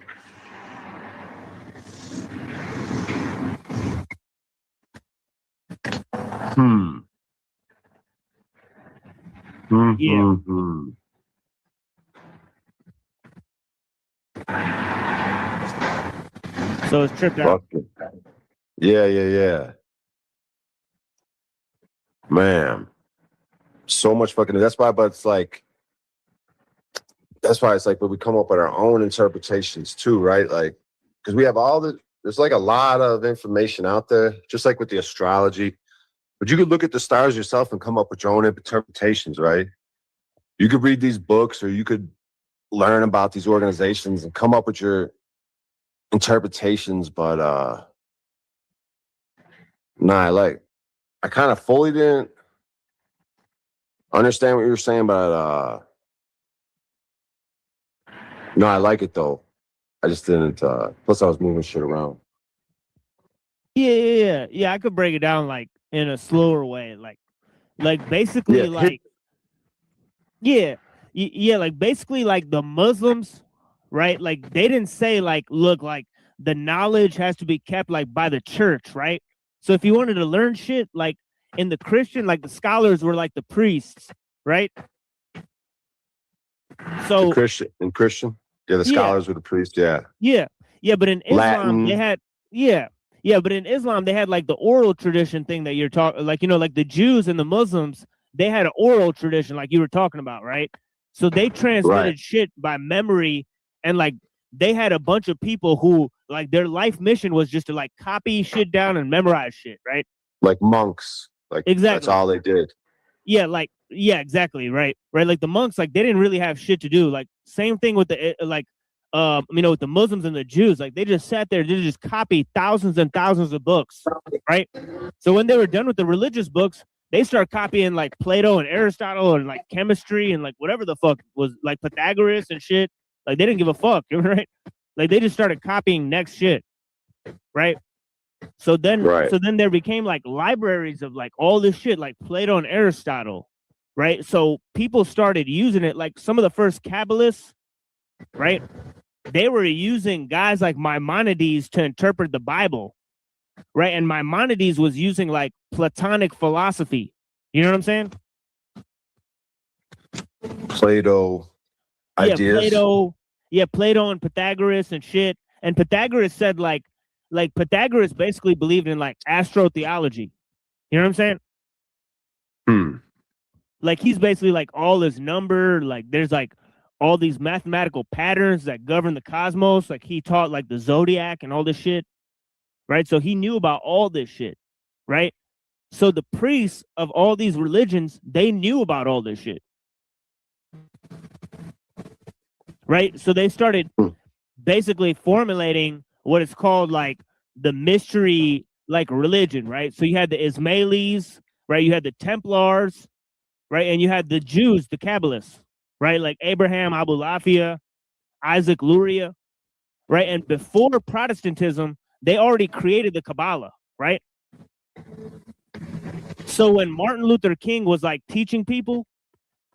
Yeah. So it's tripped out. Yeah. Man, so much fucking. That's why it's like, but we come up with our own interpretations too, right? Like, because we have there's like a lot of information out there, just like with the astrology. But you could look at the stars yourself and come up with your own interpretations, right? You could read these books, or you could learn about these organizations and come up with your interpretations. But I kind of fully didn't understand what you were saying, but no, I like it though. I just didn't. Plus, I was moving shit around. Yeah. I could break it down like in a slower way, like basically like like basically like the Muslims, right? Like they didn't say like, look, like the knowledge has to be kept like by the church, right? So if you wanted to learn shit, like in the Christian, like the scholars were like the priests, right? So Christian, yeah, the scholars were the priests, yeah. But in Islam Latin. they had but in Islam they had like the oral tradition thing that you're talking, like, you know, like the Jews and the Muslims, they had an oral tradition like you were talking about, right? So they transmitted shit by memory, and like they had a bunch of people who like their life mission was just to like copy shit down and memorize shit, right? Like monks, like exactly. That's all they did. Exactly, right. Like the monks, like they didn't really have shit to do. Like same thing with the with the Muslims and the Jews, like they just sat there, they just copied thousands and thousands of books, right? So when they were done with the religious books, they start copying like Plato and Aristotle and like chemistry and like whatever the fuck was, like Pythagoras and shit. Like they didn't give a fuck, right? Like they just started copying next shit, right? So then there became like libraries of like all this shit, like Plato and Aristotle, right? So people started using it. Like some of the first Kabbalists, right? They were using guys like Maimonides to interpret the Bible, right? And Maimonides was using like Platonic philosophy. You know what I'm saying? Plato ideas. Plato and Pythagoras and shit. And Pythagoras said like Pythagoras basically believed in like astrotheology. You know what I'm saying? Like he's basically like all this number, like there's like all these mathematical patterns that govern the cosmos. Like he taught like the zodiac and all this shit, right? So he knew about all this shit, right? So the priests of all these religions, they knew about all this shit, right? So they started basically formulating what is called like the mystery like religion, right? So you had the Ismailis, right? You had the Templars, right? And you had the Jews, the Kabbalists, right? Like Abraham Abulafia, Isaac Luria, right? And before Protestantism, they already created the Kabbalah, right? So when Martin Luther King was like teaching people,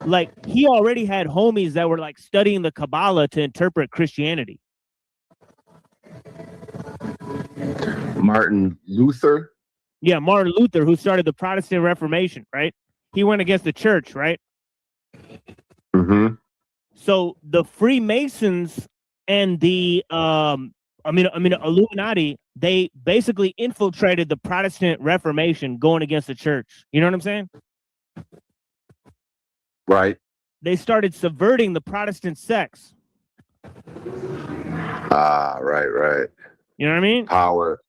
like he already had homies that were like studying the Kabbalah to interpret Christianity. Martin Luther? Yeah, Martin Luther, who started the Protestant Reformation, right? He went against the church, right? So the Freemasons and the Illuminati, they basically infiltrated the Protestant Reformation going against the church. You know what I'm saying? Right. They started subverting the Protestant sects. Right. You know what I mean? Power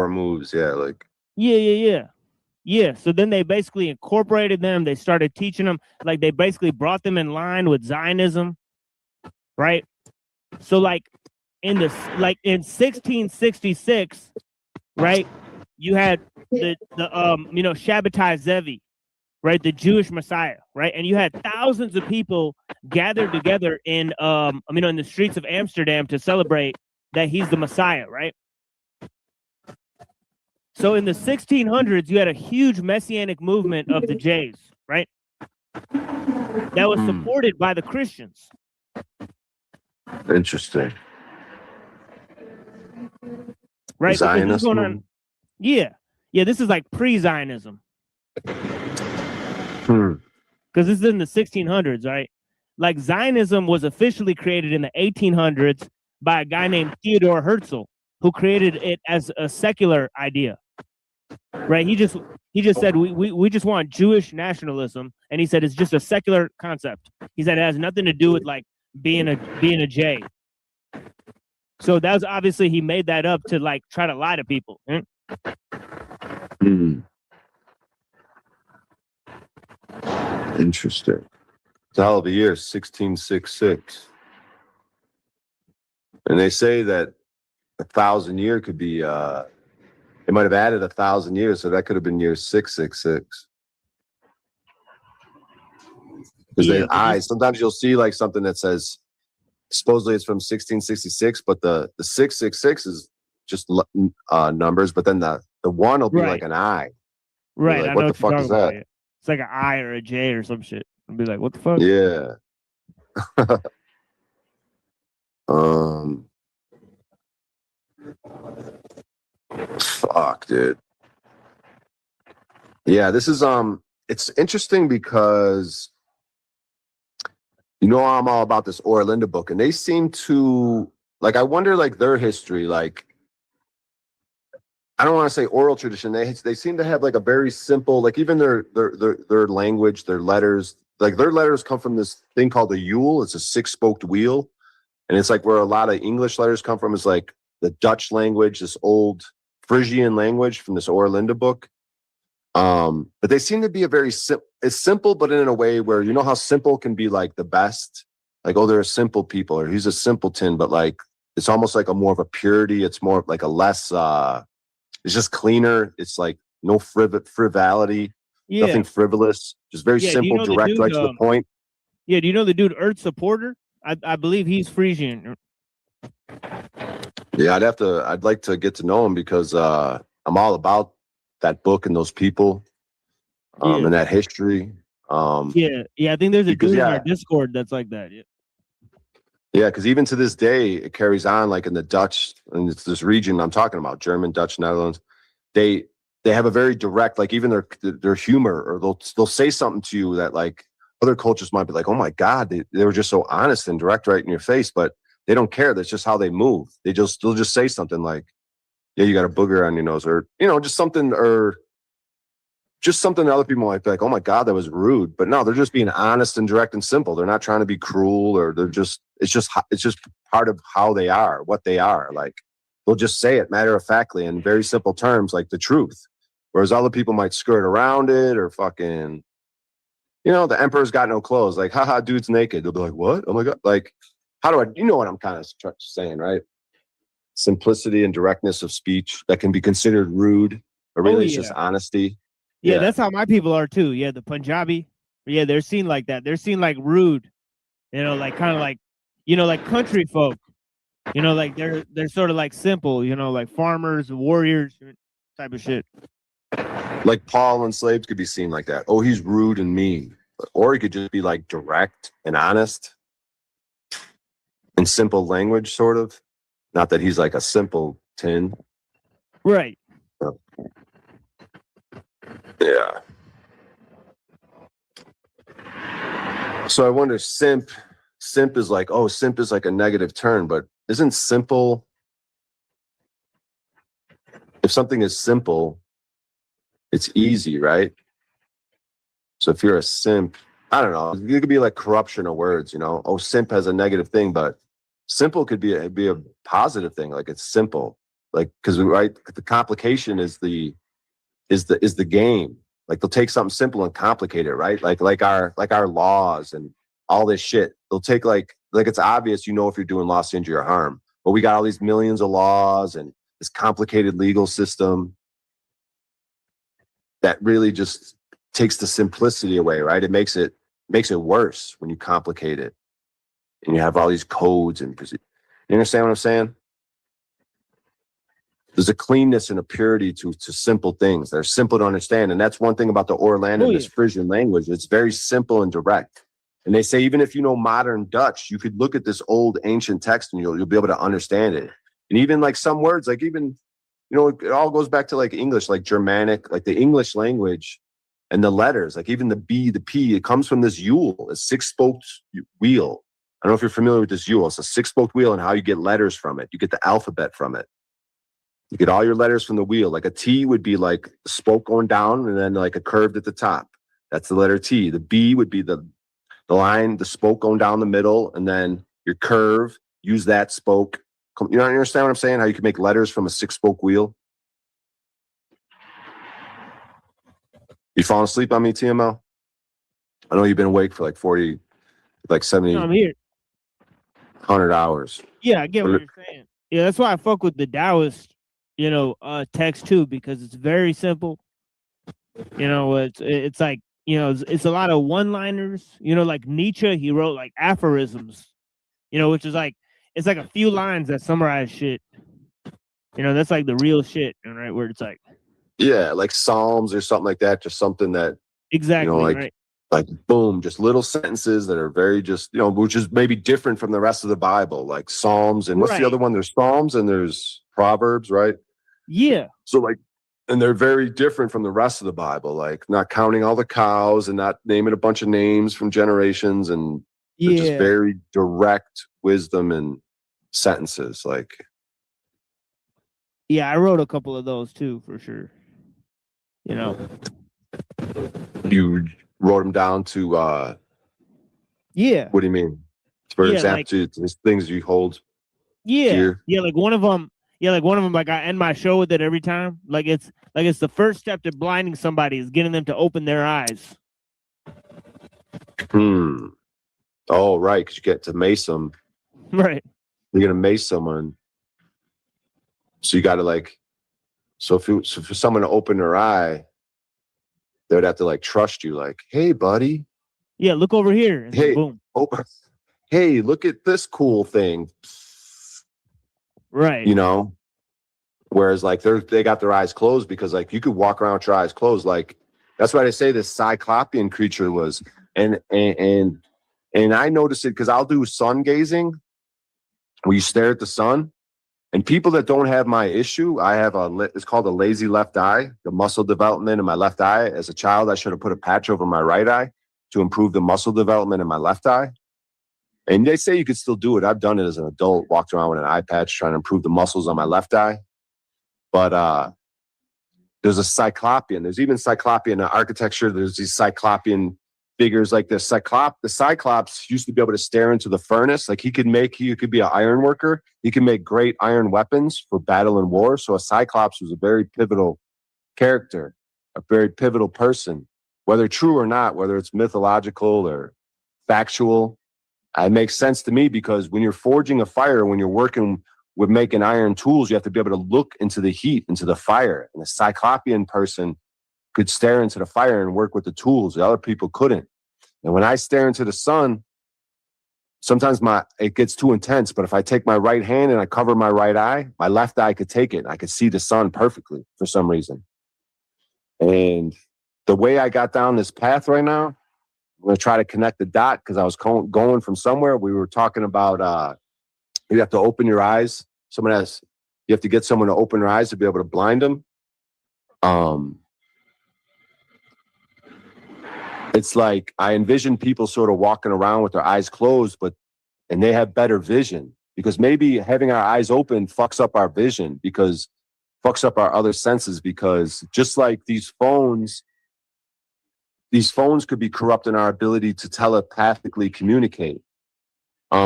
moves, yeah, like Yeah. So then they basically incorporated them. They started teaching them, like they basically brought them in line with Zionism, right? So like in 1666, right? You had the Shabbatai Zevi, right? The Jewish Messiah, right? And you had thousands of people gathered together in in the streets of Amsterdam to celebrate that he's the Messiah, right? So in the 1600s, you had a huge messianic movement of the Jays, right? That was supported by the Christians. Interesting. Right? Because this is Zionist going on. movement? Yeah. Yeah, this is like pre-Zionism. Hmm. Because this is in the 1600s, right? Like Zionism was officially created in the 1800s by a guy named Theodor Herzl, who created it as a secular idea. Right? He just said we just want Jewish nationalism, and he said it's just a secular concept. He said it has nothing to do with like being a J. So that was obviously he made that up to like try to lie to people. Interesting. It's a hell of a year, 1666. And they say that 1,000 year could be, they might have added 1,000 years, so that could have been year 666. Because sometimes you'll see like something that says, supposedly it's from 1666, but the 666 is just numbers, but then the one will be like an I. Right. Like, I what know the fuck is that? It's like an I or a J or some shit. I'll be like, what the fuck? Yeah. Fuck, dude. Yeah, this is it's interesting because I'm all about this Orlinda book, and they seem to like, I wonder like their history, like I don't want to say oral tradition. They seem to have like a very simple, like even their language, their letters, like their letters come from this thing called a ellul. It's a 6-spoked wheel. And it's like where a lot of English letters come from is like the Dutch language, this old Frisian language from this Orlinda book. But they seem to be it's simple, but in a way where, you know how simple can be like the best, like, oh, they're a simple people, or he's a simpleton, but like, it's almost like a more of a purity. It's more like a less, it's just cleaner. It's like no frivolity, nothing frivolous, just very simple, direct, right to the point. Yeah. Do you know the dude Ertz Porter? I believe he's Frisian. Yeah, I'd like to get to know him because I'm all about that book and those people and that history. I think there's a dude in our Discord that's like that. Yeah, because even to this day, it carries on like in the Dutch, and it's this region I'm talking about, German, Dutch, Netherlands. They have a very direct, like even their humor, or they'll say something to you that like other cultures might be like, oh my God, they were just so honest and direct right in your face, but they don't care. That's just how they move. They'll just say something like, yeah, you got a booger on your nose, or just something that other people might be like, oh my God, that was rude. But no, they're just being honest and direct and simple. They're not trying to be cruel, or it's just part of how they are, what they are. Like they'll just say it matter of factly in very simple terms, like the truth. Whereas other people might skirt around it, or fucking, the emperor's got no clothes. Like, haha, dude's naked. They'll be like, what? Oh my God. Like, how do you know what I'm kind of saying, right? Simplicity and directness of speech that can be considered rude, or really it's just honesty. Yeah, that's how my people are too. Yeah, the Punjabi. Yeah, they're seen like that. They're seen like rude, like kind of like, like country folk. Like they're sort of like simple, like farmers, warriors, type of shit. Like Paul and slaves could be seen like that. Oh, he's rude and mean. Or he could just be like direct and honest in simple language, sort of. Not that he's like a simpleton. Right. Yeah. So I wonder, simp is like, simp is like a negative term, but isn't simple, if something is simple, it's easy, right? So if you're a simp, I don't know, it could be like corruption of words, simp has a negative thing, but simple could be a positive thing. Like it's simple, like, because the complication is the game. Like they'll take something simple and complicate it, right? Like our laws and all this shit. They'll take like it's obvious, if you're doing loss, injury, or harm, but we got all these millions of laws and this complicated legal system that really just takes the simplicity away, right? It makes it worse when you complicate it, and you have all these codes and you understand what I'm saying? there's a cleanness and a purity to simple things. They're simple to understand. And that's one thing about the Orlando, this Frisian language. It's very simple and direct. And they say, even if you know modern Dutch, you could look at this old ancient text and you'll be able to understand it. And even like some words, like even, you know, it all goes back to like English, like Germanic, like the English language and the letters, like even the B, the P, it comes from this ellul, a six-spoked wheel. I don't know if you're familiar with this ellul. It's a six-spoked wheel and how you get letters from it. You get the alphabet from it. You get all your letters from the wheel. Like a T would be like a spoke going down and then like a curved at the top. That's the letter T. The B would be the line, the spoke going down the middle, and then your curve, use that spoke. You know, understand what I'm saying? How you can make letters from a six-spoke wheel? You falling asleep on me, TML? I know you've been awake for like 40, like 70, I'm here. 100 hours. Yeah, I get what you're saying. Yeah, that's why I fuck with the Taoist, you know, text too, because it's very simple. You know, it's like, you know, it's a lot of one-liners. You know, like Nietzsche, he wrote like aphorisms, you know, which is like, it's like a few lines that summarize shit. You know, that's like the real shit, right? Where it's like, yeah, like Psalms or something like that, just something that exactly, you know, like, right. Like boom, just little sentences that are very just, you know, which is maybe different from the rest of the Bible, like Psalms and what's the other one? There's Psalms and there's Proverbs, right? Yeah. So like, and they're very different from the rest of the Bible, like not counting all the cows and not naming a bunch of names from generations, and they're just very direct wisdom and sentences. Like, yeah, I wrote a couple of those too, for sure. You know, you wrote them down to yeah. What do you mean? For example, like, to things you hold dear? Yeah, like one of them. Yeah, like one of them. Like I end my show with it every time. Like it's the first step to blinding somebody is getting them to open their eyes. Oh, right, because you get to mace them. Right. You're gonna mace someone, so you got to like. So for someone to open their eye, they would have to like trust you. Like, hey, buddy. Yeah, look over here. And hey, boom. Hey, look at this cool thing. Right. You know. Whereas like they got their eyes closed, because like you could walk around with your eyes closed. Like that's why they say this cyclopean creature was, and I noticed it because I'll do sun gazing where you stare at the sun. And people that don't have my issue, I have it's called a lazy left eye, the muscle development in my left eye. As a child, I should have put a patch over my right eye to improve the muscle development in my left eye. And they say you could still do it. I've done it as an adult, walked around with an eye patch trying to improve the muscles on my left eye. But there's a cyclopean. There's even cyclopean architecture. There's these cyclopean figures like the Cyclops used to be able to stare into the furnace. Like he could be an iron worker. He can make great iron weapons for battle and war. So a Cyclops was a very pivotal character, a very pivotal person, whether true or not, whether it's mythological or factual. It makes sense to me because when you're forging a fire, when you're working with making iron tools, you have to be able to look into the heat, into the fire. And a Cyclopean person could stare into the fire and work with the tools. The other people couldn't. And when I stare into the sun, sometimes it gets too intense. But if I take my right hand and I cover my right eye, my left eye could take it. And I could see the sun perfectly for some reason. And the way I got down this path right now, I'm going to try to connect the dot because I was going from somewhere. We were talking about you have to open your eyes. You have to get someone to open their eyes to be able to blind them. It's like I envision people sort of walking around with their eyes closed, and they have better vision, because maybe having our eyes open fucks up our vision, fucks up our other senses, because just like these phones could be corrupting our ability to telepathically communicate.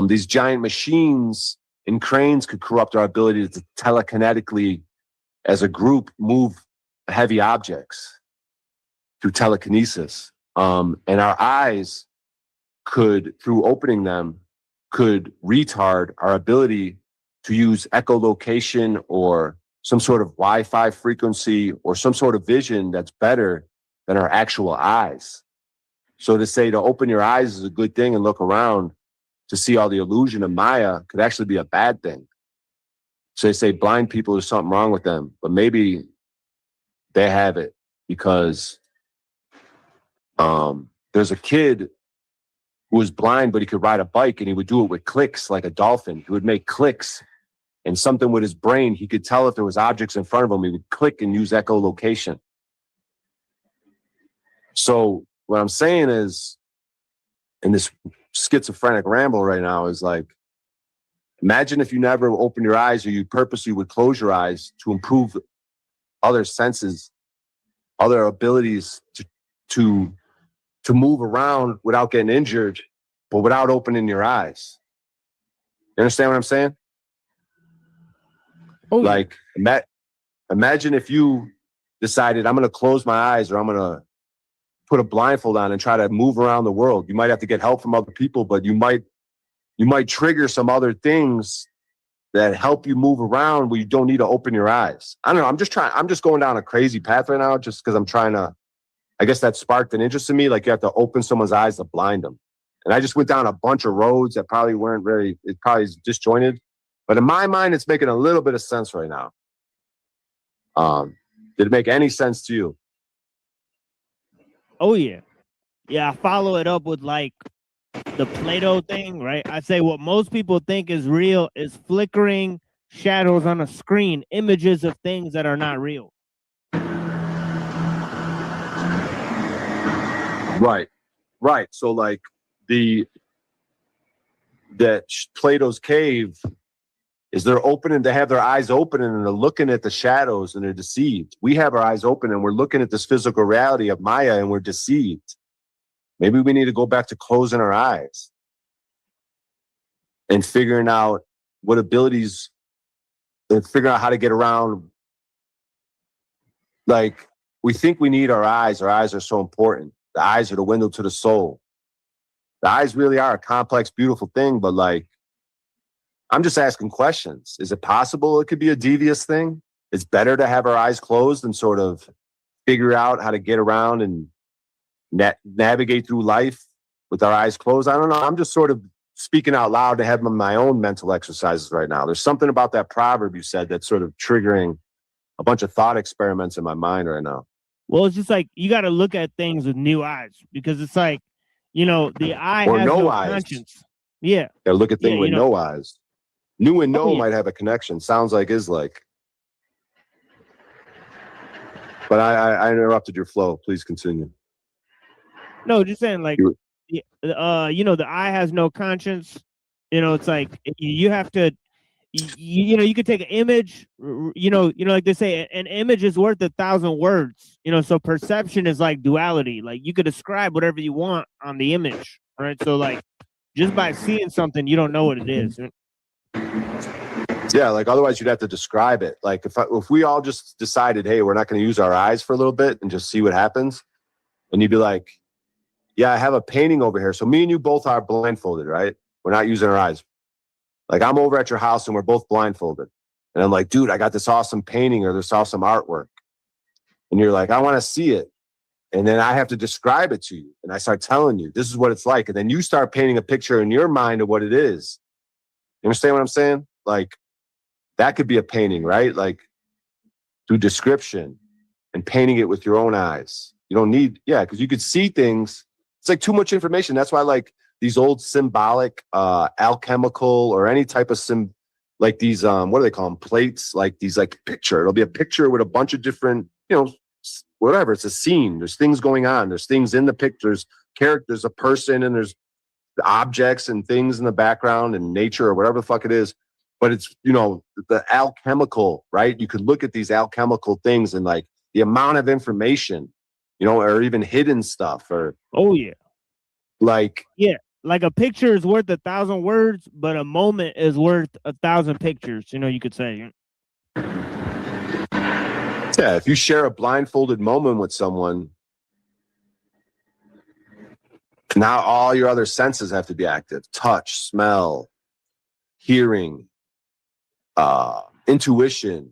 These giant machines and cranes could corrupt our ability to telekinetically, as a group, move heavy objects through telekinesis. And our eyes through opening them, could retard our ability to use echolocation or some sort of Wi-Fi frequency or some sort of vision that's better than our actual eyes. So to open your eyes is a good thing and look around to see all the illusion of Maya could actually be a bad thing. So they say blind people, there's something wrong with them, but maybe they have it because there's a kid who was blind, but he could ride a bike, and he would do it with clicks like a dolphin. He would make clicks, and something with his brain, he could tell if there was objects in front of him. He would click and use echolocation. So what I'm saying is, in this schizophrenic ramble right now, is like, imagine if you never open your eyes, or you purposely would close your eyes to improve other senses, other abilities to move around without getting injured, but without opening your eyes. You understand what I'm saying? Oh, like, imagine if you decided, I'm going to close my eyes, or I'm going to put a blindfold on and try to move around the world. You might have to get help from other people, but you might trigger some other things that help you move around where you don't need to open your eyes. I don't know. I'm just going down a crazy path right now, just because I'm trying to, I guess that sparked an interest in me. Like, you have to open someone's eyes to blind them. And I just went down a bunch of roads that probably weren't it probably is disjointed. But in my mind, it's making a little bit of sense right now. Did it make any sense to you? Oh, yeah. Yeah, I follow it up with, like, the Play-Doh thing, right? I say what most people think is real is flickering shadows on a screen, images of things that are not real. Right. So, like, that Plato's cave is they have their eyes open, and they're looking at the shadows, and they're deceived. We have our eyes open, and we're looking at this physical reality of Maya, and we're deceived. Maybe we need to go back to closing our eyes and figuring out what abilities, and figuring out how to get around. Like, we think we need our eyes. Our eyes are so important. The eyes are the window to the soul. The eyes really are a complex, beautiful thing, but, like, I'm just asking questions. Is it possible it could be a devious thing? It's better to have our eyes closed and sort of figure out how to get around and navigate through life with our eyes closed. I don't know. I'm just sort of speaking out loud to have my own mental exercises right now. There's something about that proverb you said that's sort of triggering a bunch of thought experiments in my mind right now. Well, it's just like, you got to look at things with new eyes, because it's like, you know, the eye has no conscience. Yeah. Got to look at things with no eyes. New and no might have a connection. Sounds like is like. But I interrupted your flow. Please continue. No, just saying, like, you know, the eye has no conscience. You know, it's like, you have to, you know, you could take an image, you know, like they say, an image is worth 1,000 words, you know, so perception is like duality. Like, you could describe whatever you want on the image, right? So, like, just by seeing something, you don't know what it is. Yeah, like, otherwise you'd have to describe it. Like, if we all just decided, hey, we're not going to use our eyes for a little bit and just see what happens, and you'd be like, yeah, I have a painting over here. So me and you both are blindfolded, right? We're not using our eyes. Like, I'm over at your house and we're both blindfolded. And I'm like, dude, I got this awesome painting or this awesome artwork. And you're like, I want to see it. And then I have to describe it to you. And I start telling you, this is what it's like. And then you start painting a picture in your mind of what it is. You understand what I'm saying? Like, that could be a painting, right? Like, through description and painting it with your own eyes. You don't need, because you could see things. It's like too much information. That's why, like, these old symbolic, alchemical, or any type of like these, what do they call them? Plates, like these, like, picture. It'll be a picture with a bunch of different, you know, whatever. It's a scene. There's things going on. There's things in the pictures, characters, a person, and there's objects and things in the background and nature or whatever the fuck it is. But it's, you know, the alchemical, right? You could look at these alchemical things and, like, the amount of information, you know, or even hidden stuff, or like, like, a picture is worth 1,000 words, but a moment is worth 1,000 pictures. You know, you could say. Yeah, if you share a blindfolded moment with someone, now all your other senses have to be active: touch, smell, hearing, intuition,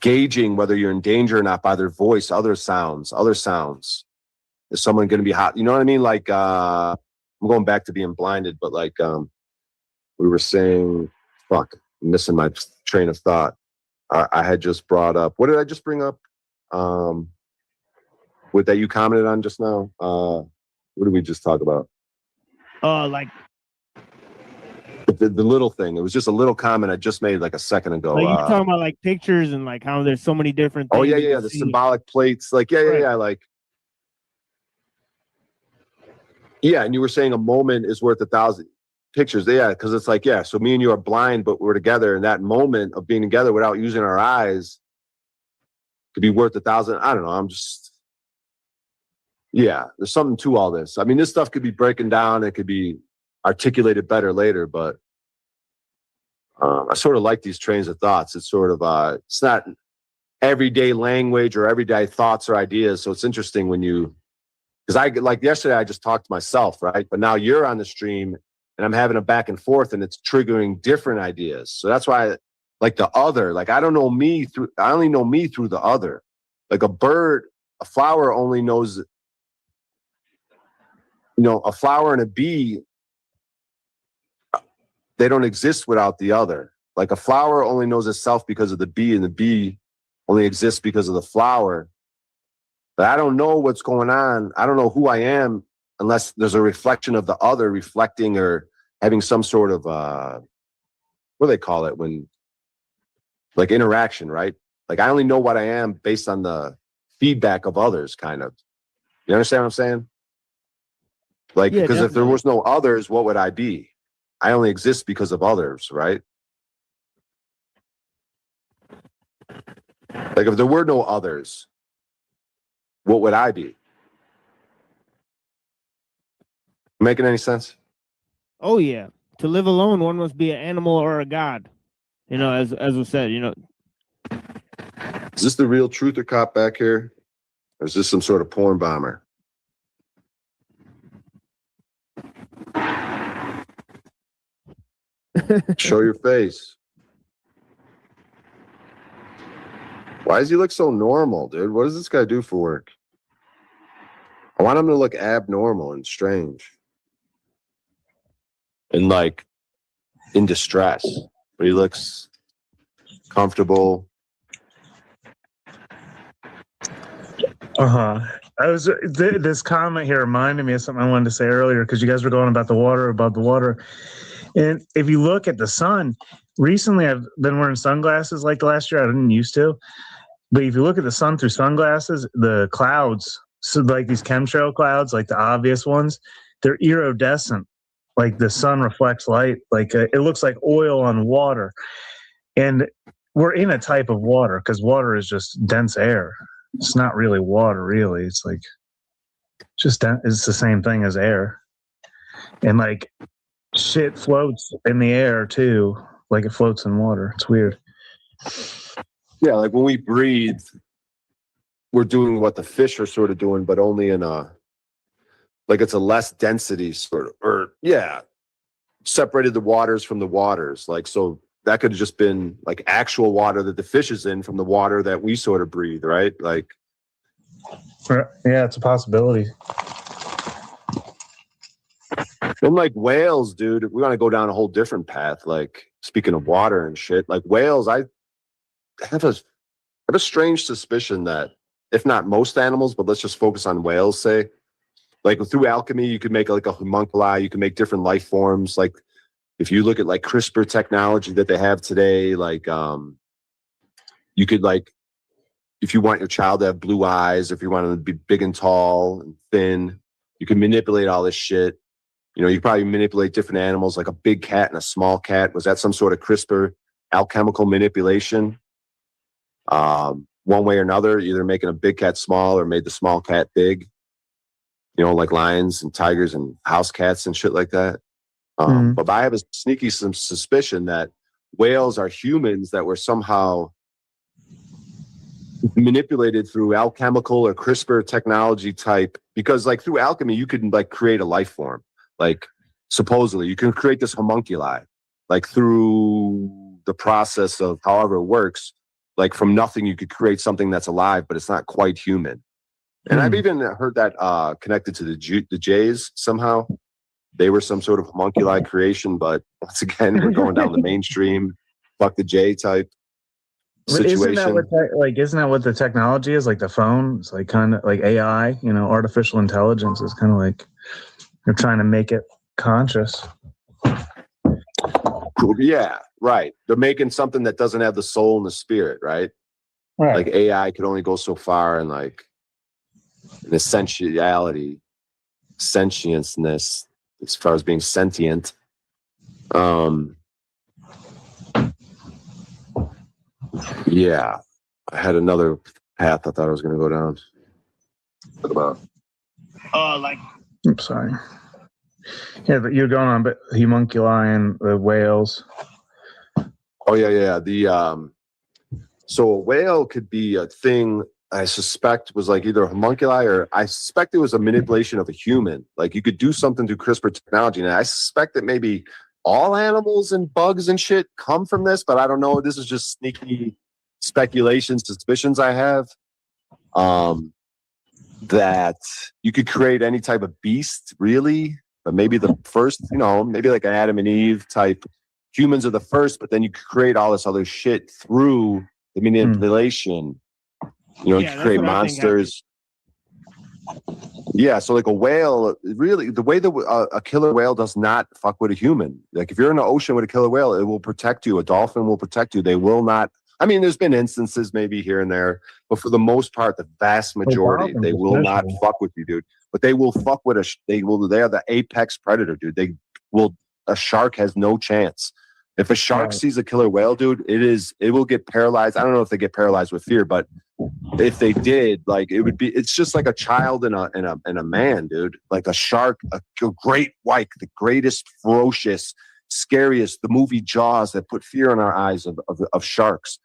gauging whether you're in danger or not by their voice, other sounds. Is someone going to be hot? You know what I mean? Like, I'm going back to being blinded, but like, we were saying, fuck, missing my train of thought. I had just brought up, what did I just bring up? What that you commented on just now? What did we just talk about? Like the little thing. It was just a little comment I just made like a second ago. Like you're talking about like pictures and like how there's so many different things. Oh yeah, the symbolic plates. Like yeah, like yeah. And you were saying a moment is worth 1,000 pictures. Yeah, because it's like so me and you are blind, but we're together. And that moment of being together without using our eyes could be worth 1,000. I don't know. I'm just there's something to all this. I mean, this stuff could be breaking down. It could be articulated better later, but I sort of like these trains of thoughts. It's sort of it's not everyday language or everyday thoughts or ideas. So it's interesting when you, because I like yesterday I just talked to myself, right? But now you're on the stream and I'm having a back and forth and it's triggering different ideas. So that's why like the other, like I only know me through the other. Like a bird, a flower only knows, a flower and a bee, they don't exist without the other. Like a flower only knows itself because of the bee, and the bee only exists because of the flower. But I don't know what's going on. I don't know who I am unless there's a reflection of the other reflecting or having some sort of, what do they call it when, like interaction, right? Like I only know what I am based on the feedback of others, kind of. You understand what I'm saying? Like, because if there was no others, what would I be? I only exist because of others, right? Like if there were no others, what would I be? Making any sense? Oh yeah. To live alone, one must be an animal or a god. As we said, Is this the real truther cop back here? Or is this some sort of porn bomber? Show your face. Why does he look so normal, dude? What does this guy do for work? I want him to look abnormal and strange. And like in distress. But he looks comfortable. This comment here reminded me of something I wanted to say earlier because you guys were going about the water, above the water. And if you look at the sun, recently I've been wearing sunglasses like last year. I didn't used to. But if you look at the sun through sunglasses, the clouds, so like these chemtrail clouds, like the obvious ones, they're iridescent. Like the sun reflects light. Like it looks like oil on water. And we're in a type of water because water is just dense air. It's not really water, really. It's like just it's the same thing as air. And like shit floats in the air too, like it floats in water. It's weird. Yeah, like when we breathe, we're doing what the fish are sort of doing, but only in a, like it's a less density sort of, or separated the waters from the waters. Like, so that could have just been like actual water that the fish is in from the water that we sort of breathe, right? Like, yeah, it's a possibility. I'm like whales, dude. We want to go down a whole different path. Like speaking of water and shit, like whales, I have a strange suspicion that if not most animals, but let's just focus on whales, say, like through alchemy, you could make like a homunculi, you can make different life forms. Like if you look at like CRISPR technology that they have today, like you could like, if you want your child to have blue eyes, if you want them to be big and tall and thin, you can manipulate all this shit. You probably manipulate different animals, like a big cat and a small cat. Was that some sort of CRISPR alchemical manipulation? One way or another, either making a big cat small or made the small cat big. Like lions and tigers and house cats and shit like that. But I have a sneaky suspicion that whales are humans that were somehow manipulated through alchemical or CRISPR technology type, because like through alchemy, you could like create a life form. Like supposedly you can create this homunculi, like through the process of however it works, like from nothing, you could create something that's alive, but it's not quite human. And I've even heard that connected to the Jays somehow. They were some sort of homunculi creation, but once again, we're going down the mainstream fuck the J type situation. Isn't that what the technology is? Like the phone, it's like kind of like AI. You know, artificial intelligence is kind of like they're trying to make it conscious. Yeah, right. They're making something that doesn't have the soul and the spirit, right? Right. Like AI could only go so far in like an essentiality, sentientness, as far as being sentient. Yeah, I had another path I thought I was going to go down. What about? I'm sorry. Yeah, but you're going on, but homunculi and the whales. Oh yeah. So a whale could be a thing. I suspect was like either a homunculi or I suspect it was a manipulation of a human. Like you could do something through CRISPR technology. And I suspect that maybe all animals and bugs and shit come from this, but I don't know. This is just sneaky speculations, suspicions I have. That you could create any type of beast, really, but maybe the first, maybe like an Adam and Eve type. Humans are the first, but then you could create all this other shit through the manipulation. You could create monsters. Yeah, so like a whale, really, the way that a killer whale does not fuck with a human. Like if you're in the ocean with a killer whale, it will protect you. A dolphin will protect you. They will not. I mean, there's been instances maybe here and there, but for the most part, the vast majority, they will not fuck with you, dude. But they will fuck with they are the apex predator, dude. A shark has no chance. If a shark sees a killer whale, dude, it will get paralyzed. I don't know if they get paralyzed with fear, but if they did, like it's just like a child and a man, dude. Like a shark, a great white, the greatest, ferocious, scariest, the movie Jaws that put fear in our eyes of sharks.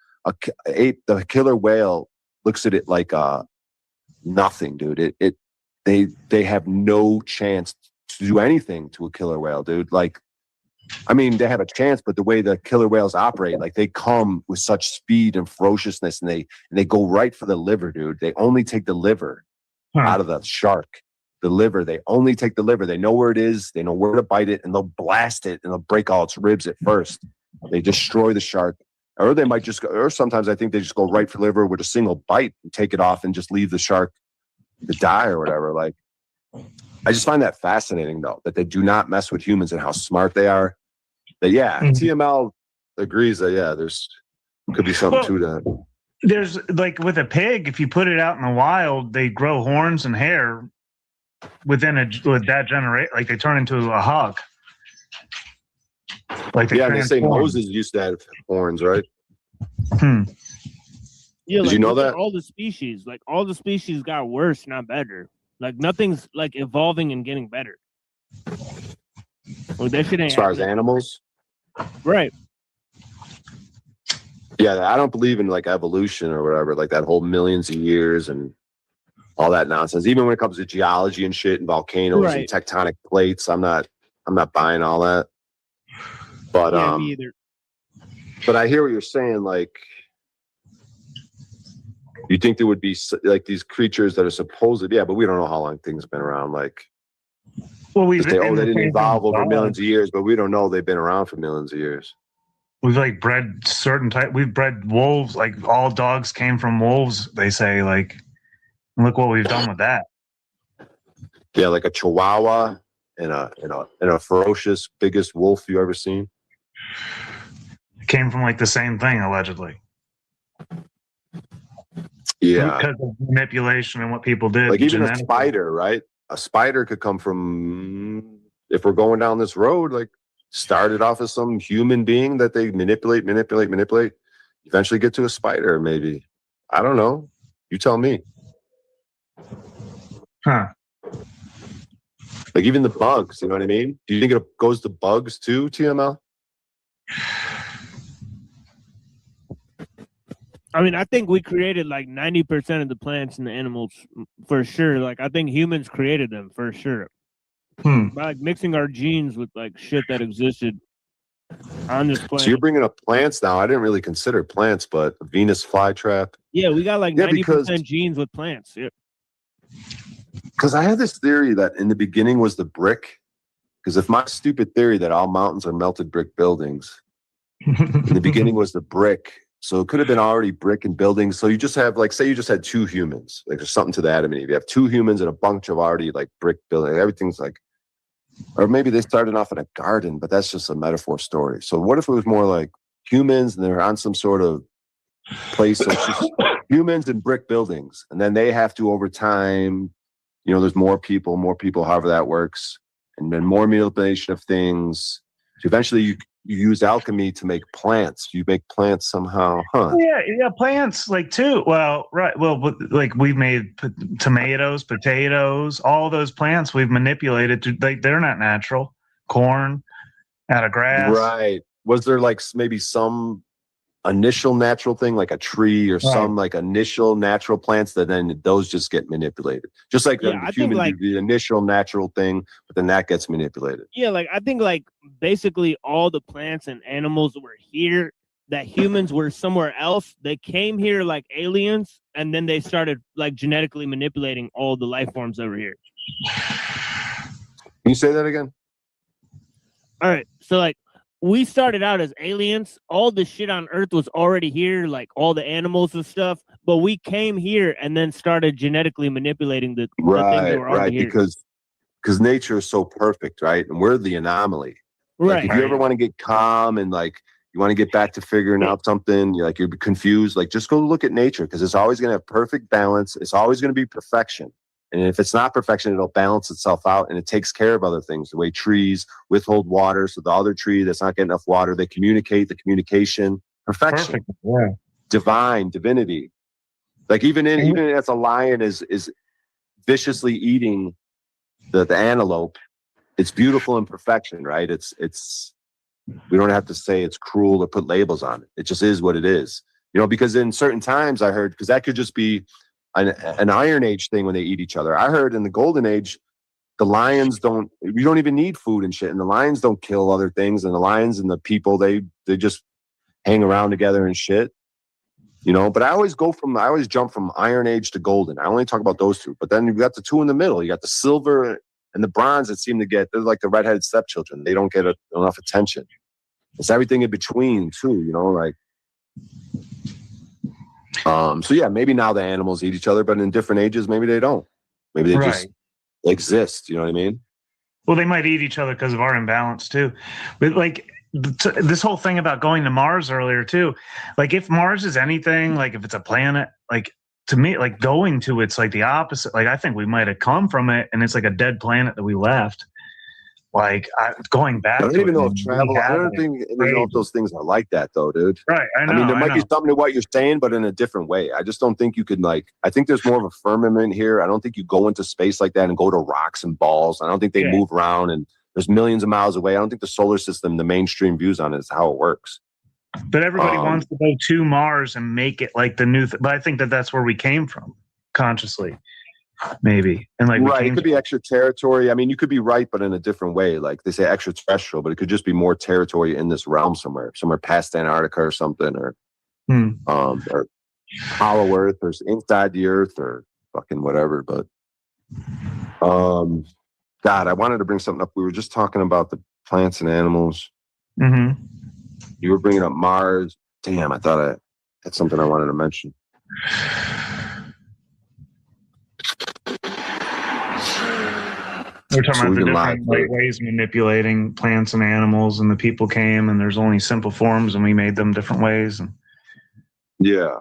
The killer whale looks at it like nothing, dude. They have no chance to do anything to a killer whale, dude. Like, I mean, they have a chance, but the way the killer whales operate, like they come with such speed and ferociousness, and they go right for the liver, dude. They only take the liver out of the shark. The liver, they only take the liver. They know where it is. They know where to bite it, and they'll blast it, and they'll break all its ribs at first. They destroy the shark, or they might just go. Or sometimes I think they just go right for liver with a single bite and take it off and just leave the shark to die or whatever. Like, I just find that fascinating, though, that they do not mess with humans and how smart they are. That TML agrees that there's could be something to that. There's like with a pig, if you put it out in the wild, they grow horns and hair with that generation. Like they turn into a hog. Like they say Moses used to have horns, right? Yeah, Did you know that? All the species got worse, not better. Like nothing's like evolving and getting better. Like that shit ain't as far as animals, right? Yeah, I don't believe in like evolution or whatever, like that whole millions of years and all that nonsense. Even when it comes to geology and shit and volcanoes and tectonic plates, I'm not buying all that. But me either. But I hear what you're saying. Like, you think there would be like these creatures that are supposed to, but we don't know how long things have been around. Like, well, they didn't evolve over millions of years, but we don't know they've been around for millions of years. We've like bred certain type. We've bred wolves. Like all dogs came from wolves. They say like, look what we've done with that. Yeah, like a Chihuahua and a ferocious biggest wolf you ever seen. It came from like the same thing allegedly. Yeah, because of manipulation and what people did. Like even a spider, right? A spider could come from, if we're going down this road, like started off as some human being that they manipulate, eventually get to a spider, maybe. I don't know. You tell me. Huh. Like even the bugs, you know what I mean? Do you think it goes to bugs too, TML? I mean, I think we created like 90% of the plants and the animals for sure. Like, I think humans created them for sure. By like mixing our genes with like shit that existed on this planet. So you're bringing up plants now. I didn't really consider plants, but Venus flytrap. Yeah, we got like 90% genes with plants. Yeah. Because I had this theory that in the beginning was the brick. Because if my stupid theory that all mountains are melted brick buildings, In the beginning was the brick. So it could have been already brick and buildings. So you just have, like, say you just had 2 humans. Like, there's something to the Adam and Eve. You have 2 humans and a bunch of already, like, brick building. Everything's like, or maybe they started off in a garden, but that's just a metaphor story. So what if it was more like humans and they're on some sort of place that's just humans and brick buildings. And then they have to, over time, you know, there's more people, however that works. And then more manipulation of things. So eventually you use alchemy to make plants. You make plants somehow, huh? Yeah, plants like too. Well, right. Well, like we've made tomatoes, potatoes, all those plants we've manipulated to, like, they're not natural. Corn out of grass. Right. Was there like maybe some initial natural thing, like a tree or some like initial natural plants that then those just get manipulated? Just like the human, like, the initial natural thing, but then that gets manipulated. Yeah, like I think like basically all the plants and animals were here, that humans were somewhere else. They came here like aliens, and then they started like genetically manipulating all the life forms over here. Can you say that again? All right, so like we started out as aliens. All the shit on Earth was already here, like all the animals and stuff. But we came here and then started genetically manipulating the things that were already here. Because nature is so perfect, right? And we're the anomaly. Right. Like, if you ever want to get calm and like you want to get back to figuring out something, you're confused, like just go look at nature, because it's always going to have perfect balance. It's always going to be perfection. And if it's not perfection, it'll balance itself out, and it takes care of other things. The way trees withhold water, so the other tree that's not getting enough water, they communicate. The communication, perfection, perfect. Yeah. Divine, divinity. Like even as a lion is viciously eating the antelope, it's beautiful in perfection, right? It's we don't have to say it's cruel or put labels on it. It just is what it is, you know. Because in certain times, I heard, because that could just be an Iron Age thing when they eat each other. I heard in the Golden Age, the lions you don't even need food and shit, and the lions don't kill other things, and the lions and the people, they just hang around together and shit, you know. But I always jump from Iron Age to Golden. I only talk about those 2, but then you've got the 2 in the middle. You got the silver and the bronze that seem to they're like the redheaded stepchildren. They don't get enough attention. It's everything in between too, you know, like. So yeah, maybe now the animals eat each other, but in different ages, maybe they don't. Maybe they just exist. You know what I mean? Well, they might eat each other because of our imbalance too. But like this whole thing about going to Mars earlier too, like if Mars is anything, like if it's a planet, like to me, like going to it's like the opposite. Like I think we might have come from it, and it's like a dead planet that we left. Like going back. I don't even know if travel. I don't know if those things are like that though, dude. Right. I know. I mean, there might be something to what you're saying, but in a different way. I just don't think you could I think there's more of a firmament here. I don't think you go into space like that and go to rocks and balls. I don't think they move around and there's millions of miles away. I don't think the solar system, the mainstream views on it, is how it works. But everybody wants to go to Mars and make it like the new. But I think that's where we came from consciously. Maybe. And like, right, it could be extra territory. I mean, you could be right, but in a different way. Like they say extraterrestrial, but it could just be more territory in this realm somewhere past Antarctica or something, or hollow Earth, or inside the Earth, or fucking whatever. But God, I wanted to bring something up. We were just talking about the plants and animals. Mm-hmm. You were bringing up Mars. Damn, I thought I had something I wanted to mention. We're talking about the different ways of manipulating plants and animals, and the people came, and there's only simple forms, and we made them different ways. And yeah,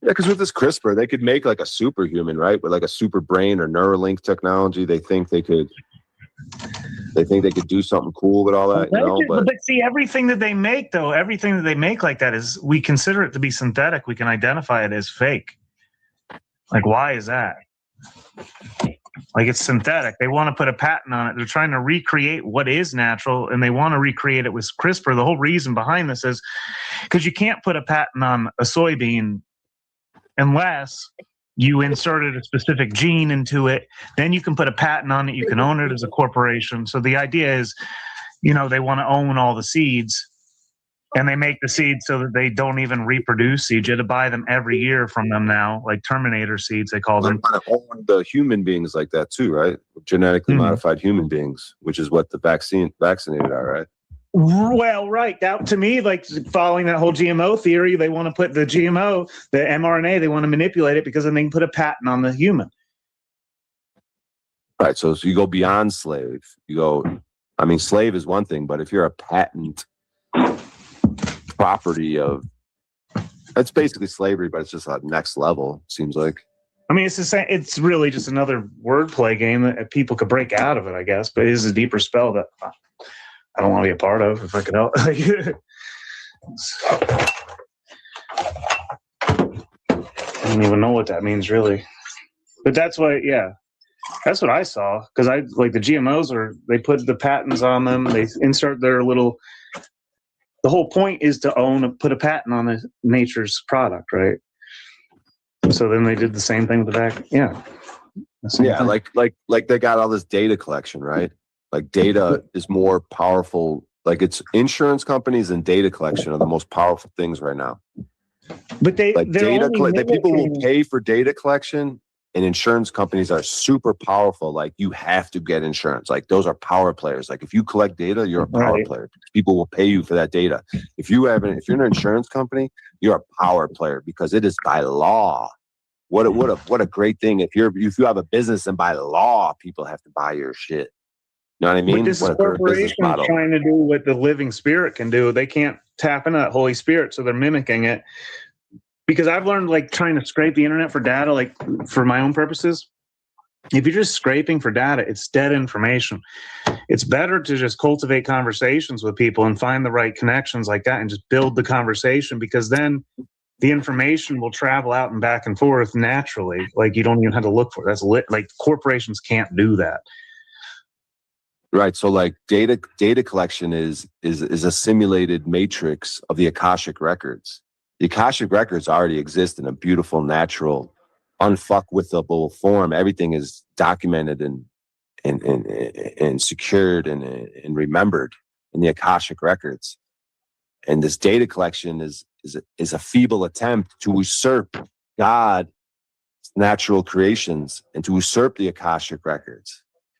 because with this CRISPR, they could make like a superhuman, right? With like a super brain or Neuralink technology, they think they could do something cool with all that, you know. But see, everything that they make, though, everything that they make like that is, we consider it to be synthetic. We can identify it as fake. Like, why is that? Like, it's synthetic. They want to put a patent on it. They're trying to recreate what is natural, and they want to recreate it with CRISPR. The whole reason behind this is because you can't put a patent on a soybean unless you inserted a specific gene into it. Then you can put a patent on it. You can own it as a corporation. So the idea is, you know, they want to own all the seeds, and they make the seeds so that they don't even reproduce seeds. You have to buy them every year from them now, like Terminator seeds, they call them. They want to own the human beings like that too, right? Genetically modified human beings, which is what the vaccinated are, right? Well, right. That to me, like following that whole GMO theory, they want to put the GMO, the mRNA, they want to manipulate it because then they can put a patent on the human. Right. So you go beyond slave. You go, I mean, slave is one thing, but if you're a patent property of, that's basically slavery, but it's just a next level, seems like. I mean, it's the same, it's really just another wordplay game that people could break out of it, I guess. But it is a deeper spell that I don't want to be a part of if I could help. I don't even know what that means, really. But that's what, yeah, that's what I saw. Because I like the GMOs are, they put the patents on them. They insert their little. The whole point is to put a patent on the nature's product, right? So then they did the same thing with the back. Yeah. Yeah, like they got all this data collection, right? Like data is more powerful. Like it's insurance companies and data collection are the most powerful things right now. But people will pay for data collection, and insurance companies are super powerful. Like you have to get insurance. Like those are power players. Like if you collect data, you're a power player. People will pay you for that data. If you're an insurance company, you're a power player because it is by law. What a great thing if you have a business and by law people have to buy your shit. You know what I mean? But this is corporations trying to do what the living spirit can do. They can't tap into that Holy Spirit, so they're mimicking it. Because I've learned, like, trying to scrape the internet for data, like, for my own purposes, if you're just scraping for data, it's dead information. It's better to just cultivate conversations with people and find the right connections like that and just build the conversation, because then the information will travel out and back and forth naturally. Like, you don't even have to look for it. That's like, corporations can't do that. Right. So like data collection is a simulated matrix of the Akashic records. The Akashic records already exist in a beautiful, natural, unfuckwithable form. Everything is documented and secured and remembered in the Akashic records. And this data collection is a feeble attempt to usurp God's natural creations and to usurp the Akashic records.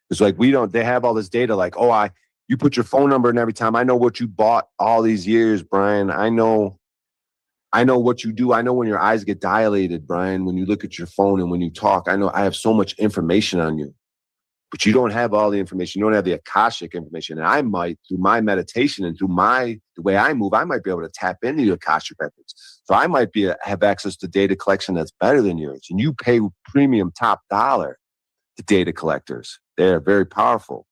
It's like they have all this data like, you put your phone number in every time. I know what you bought all these years, Brian. I know what you do. I know when your eyes get dilated, Brian, when you look at your phone and when you talk. I know I have so much information on you, but you don't have all the information. You don't have the Akashic information. And I might, through my meditation and through the way I move, I might be able to tap into the Akashic records. So I might have access to data collection that's better than yours. And you pay premium top dollar to data collectors. They're very powerful.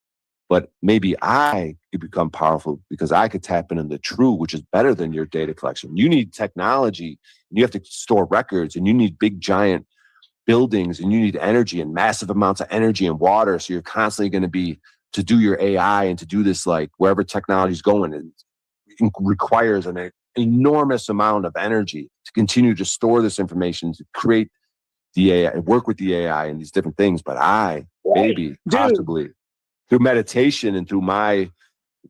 But maybe I could become powerful because I could tap into the true, which is better than your data collection. You need technology, and you have to store records, and you need big, giant buildings, and you need energy and massive amounts of energy and water. So you're constantly going to do your AI and to do this, like wherever technology is going, it requires an enormous amount of energy to continue to store this information, to create the AI, work with the AI and these different things. But possibly through meditation and through my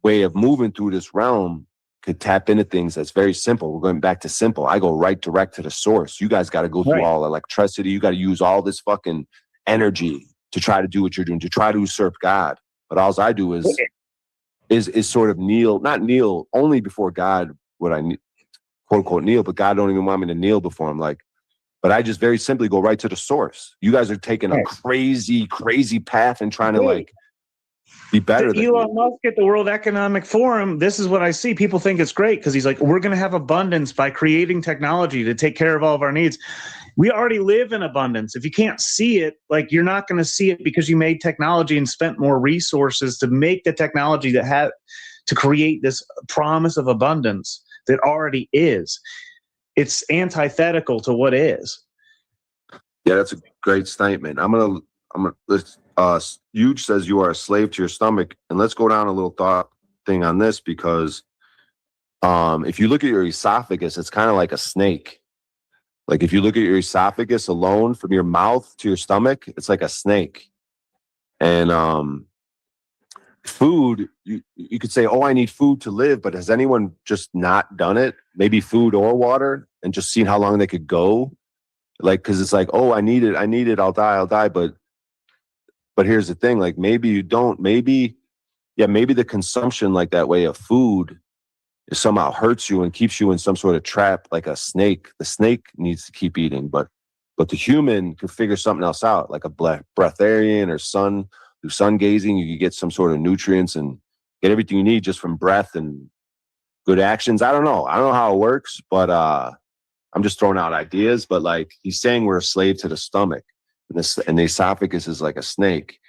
way of moving through this realm, could tap into things that's very simple. We're going back to simple. I go direct to the source. You guys got to go through all electricity. You got to use all this fucking energy to try to do what you're doing, to try to usurp God. But all I do is sort of not kneel only before God, what I quote unquote kneel, but God don't even want me to kneel before him. But I just very simply go right to the source. You guys are taking a crazy, crazy path and trying to be better than Elon Musk at the World Economic Forum. This is what I see. People think it's great because he's like, we're going to have abundance by creating technology to take care of all of our needs. We already live in abundance. If you can't see it, like, you're not going to see it because you made technology and spent more resources to make the technology that had to create this promise of abundance that already is. It's antithetical to what is. Yeah, that's a great statement. Huge says you are a slave to your stomach. And let's go down a little thought thing on this, because if you look at your esophagus, it's kind of like a snake. Like if you look at your esophagus alone from your mouth to your stomach, it's like a snake. And food, you could say, I need food to live, but has anyone just not done it? Maybe food or water, and just seen how long they could go. Like, because it's like, I need it, I'll die. But here's the thing, like, maybe you don't, maybe yeah, maybe the consumption like that way of food somehow hurts you and keeps you in some sort of trap, like a snake. The snake needs to keep eating, but the human could figure something else out, like a breatharian or through sun gazing. You could get some sort of nutrients and get everything you need just from breath and good actions. I don't know how it works, but I'm just throwing out ideas. But like he's saying, we're a slave to the stomach, and the esophagus is like a snake,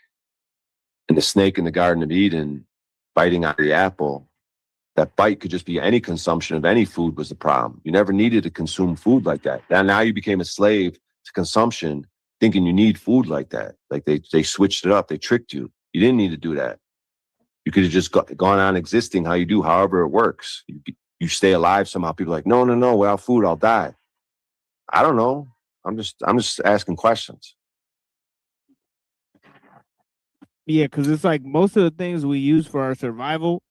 and the snake in the Garden of Eden biting out the apple. That bite could just be any consumption of any food was the problem. You never needed to consume food like that. Now you became a slave to consumption, thinking you need food like that. Like they switched it up. They tricked you. You didn't need to do that. You could have just gone on existing how you do, however it works. You stay alive somehow. People are like, no, without food, I'll die. I don't know. I'm just asking questions. Yeah, because it's like most of the things we use for our survival,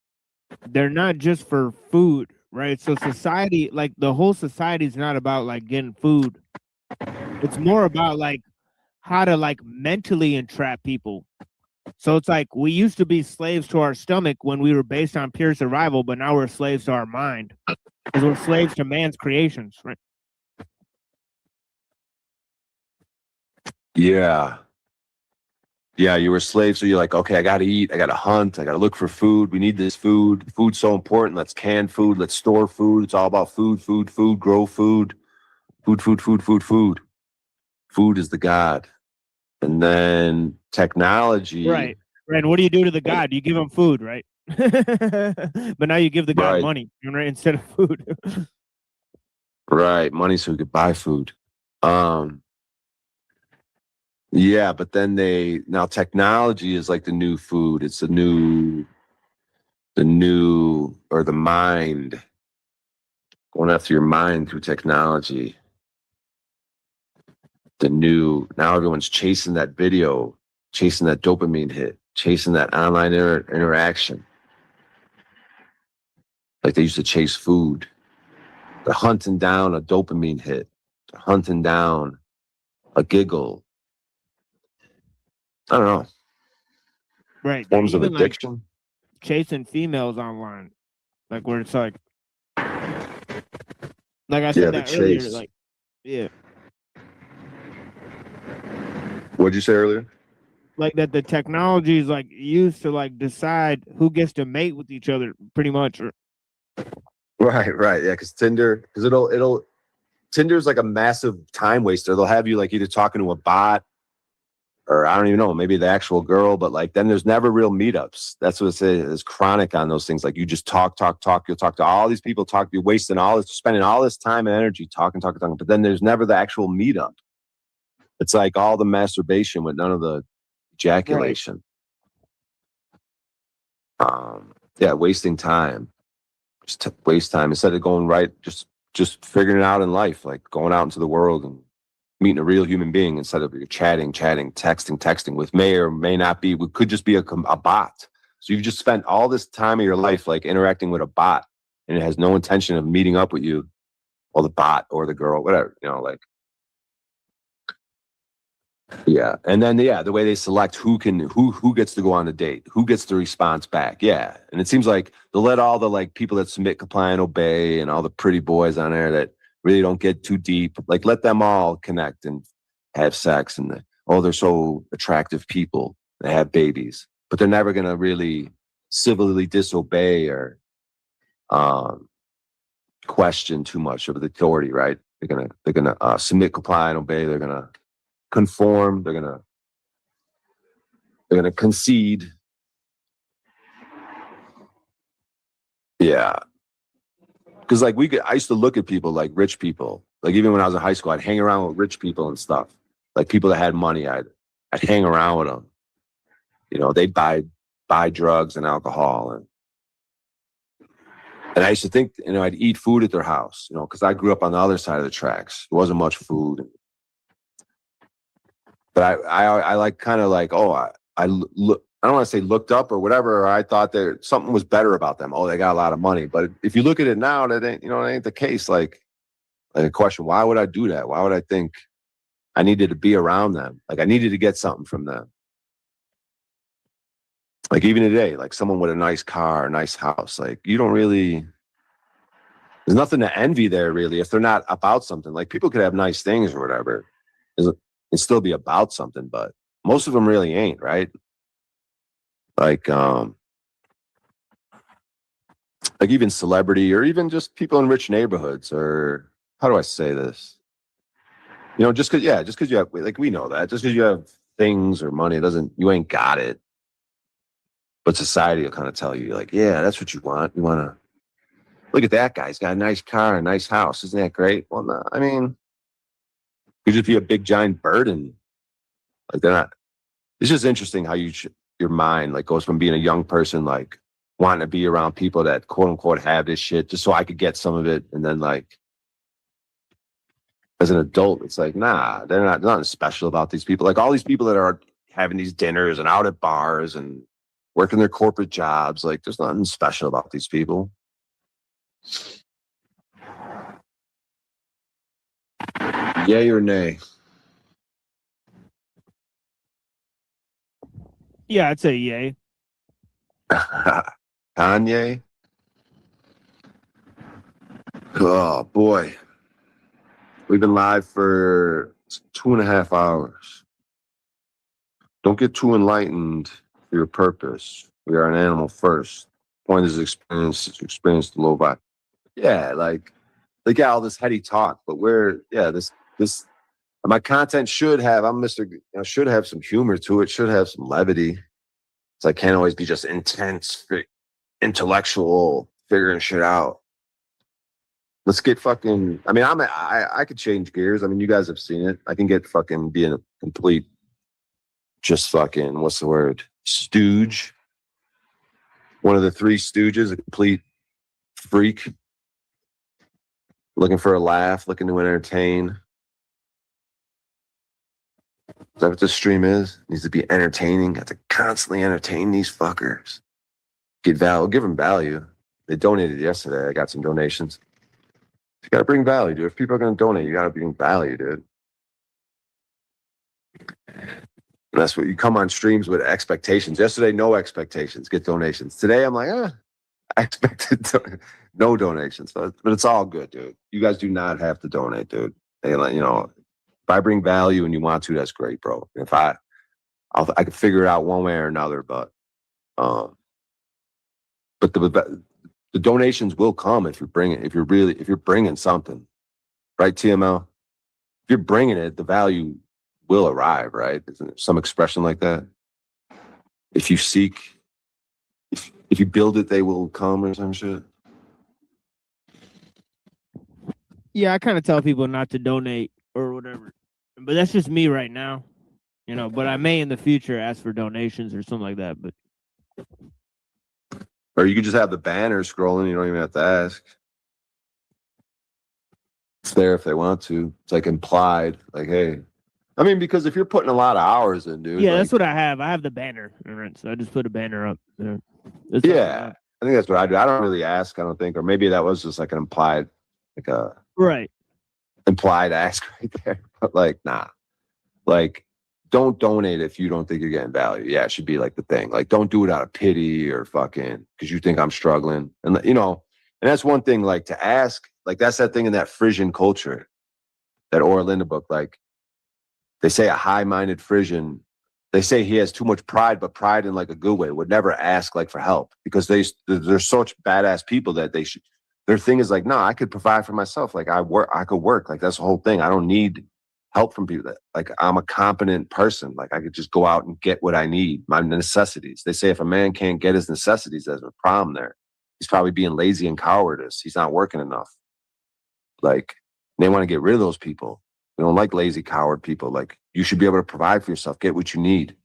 they're not just for food, right? So society, like the whole society is not about like getting food. It's more about like how to like mentally entrap people. So it's like we used to be slaves to our stomach when we were based on pure survival, but now we're slaves to our mind because we're slaves to man's creations, right? Yeah. Yeah, you were slaves, so you're like, okay, I got to eat, I got to hunt, I got to look for food. We need this food. Food's so important. Let's can food. Let's store food. It's all about food, grow food. Food. Food is the God. And then technology. Right. And what do you do to the God? You give him food, right? But now you give the God money, right, instead of food. Right, money so we could buy food. Yeah, but then now technology is like the new food. It's the new or the mind. Going after your mind through technology. Now everyone's chasing that video, chasing that dopamine hit, chasing that online interaction. Like they used to chase food. They're hunting down a dopamine hit. They're hunting down a giggle. I don't know. Right. Forms of Even, addiction. like, chasing females online. Like where it's like I said that earlier. chase. Like, yeah. What'd you say earlier? Like that the technology is like used to like decide who gets to mate with each other pretty much. Right. Yeah, because Tinder's like a massive time waster. They'll have you like either talking to a bot or I don't even know, maybe the actual girl, but like then there's never real meetups. That's what it is chronic on those things. Like you just talk. You'll talk to all these people, you're wasting spending all this time and energy talking. But then there's never the actual meetup. It's like all the masturbation with none of the ejaculation. Right. Yeah, wasting time. Just waste time instead of going right, just figuring it out in life, like going out into the world and meeting a real human being instead of you're chatting, texting with may or may not be, we could just be a bot. So you've just spent all this time of your life like interacting with a bot and it has no intention of meeting up with you or the bot or the girl, whatever, like. Yeah. And then, the way they select who gets to go on a date, who gets the response back. Yeah. And it seems like they'll let all the like people that submit, comply, and obey and all the pretty boys on there that really don't get too deep, like let them all connect and have sex and they're so attractive people. They have babies, but they're never going to really civilly disobey or question too much of the authority, right? They're gonna submit, comply, and obey. They're gonna conform. They're gonna concede. Yeah. Because like I used to look at people like rich people. Like even when I was in high school, I'd hang around with rich people and stuff. Like people that had money, I'd hang around with them. They'd buy drugs and alcohol, and I used to think, I'd eat food at their house, because I grew up on the other side of the tracks. There wasn't much food, but I like kind of like I look. I don't want to say looked up or whatever. Or I thought that something was better about them. Oh, they got a lot of money. But if you look at it now, that ain't, it ain't the case. Like a question, why would I do that? Why would I think I needed to be around them? Like I needed to get something from them. Like even today, like someone with a nice car, a nice house, like you don't really, there's nothing to envy there really if they're not about something. Like people could have nice things or whatever and still be about something, but most of them really ain't, right? Like even celebrity or even just people in rich neighborhoods, or how do I say this? You know, just because you have, like, we know that just because you have things or money doesn't, you ain't got it. But society will kind of tell you, like, yeah, that's what you want. You want to look at that guy. He's got a nice car, a nice house. Isn't that great? Well, no, I mean, could just be a big giant burden. Like they're not. It's just interesting how your mind like goes from being a young person, like wanting to be around people that quote unquote have this shit just so I could get some of it, and then like as an adult, it's like, nah, they're not, nothing special about these people. Like all these people that are having these dinners and out at bars and working their corporate jobs, like there's nothing special about these people. Yay or nay? Yeah, I'd say yay. Kanye? Oh boy. We've been live for 2.5 hours. Don't get too enlightened for your purpose. We are an animal first. Point is experience the low vibe. Yeah, like they got all this heady talk, but this my content should have, should have some humor to it, should have some levity. So I can't always be just intense, intellectual, figuring shit out. Let's get fucking, I mean, I could change gears. I mean, you guys have seen it. I can get fucking being a complete, just fucking, what's the word? Stooge. One of the three stooges, a complete freak. Looking for a laugh, looking to entertain. Is that what this stream is? It needs to be entertaining. Got to constantly entertain these fuckers. Give them value. They donated yesterday. I got some donations. You got to bring value, dude. If people are going to donate, you got to bring value, dude. And that's what you come on streams with expectations. Yesterday, no expectations. Get donations. Today, I'm like, I expected no donations. But it's all good, dude. You guys do not have to donate, dude. If I bring value and you want to, that's great, bro. If I could figure it out one way or another, but the donations will come if you're bringing something, right, TML? If you're bringing it, the value will arrive, right? Isn't there some expression like that? If you seek, if you build it, they will come, or some shit. Yeah, I kind of tell people not to donate or whatever, but that's just me right now, But I may in the future ask for donations or something like that. But or you could just have the banner scrolling. You don't even have to ask. It's there if they want to. It's like implied. Like, hey, I mean, because if you're putting a lot of hours in, dude. Yeah, that's what I have. I have the banner, so I just put a banner up there. Yeah, I think that's what I do. I don't really ask. I don't think, or maybe that was just like an implied, implied ask right there. But like, nah, like, don't donate if you don't think you're getting value. Yeah, it should be like the thing. Like, don't do it out of pity or fucking because you think I'm struggling. And and that's one thing. Like to ask, like that's that thing in that Frisian culture, that Orlinda book. Like they say a high-minded Frisian. They say he has too much pride, but pride in like a good way, would never ask like for help because they're such badass people that they should. Their thing is like, no, I could provide for myself. Like I could work. Like that's the whole thing. I don't need help from people. Like I'm a competent person. Like I could just go out and get what I need, my necessities. They say if a man can't get his necessities, there's a problem there. He's probably being lazy and cowardice. He's not working enough. Like they want to get rid of those people. We don't like lazy, coward people. Like you should be able to provide for yourself, get what you need.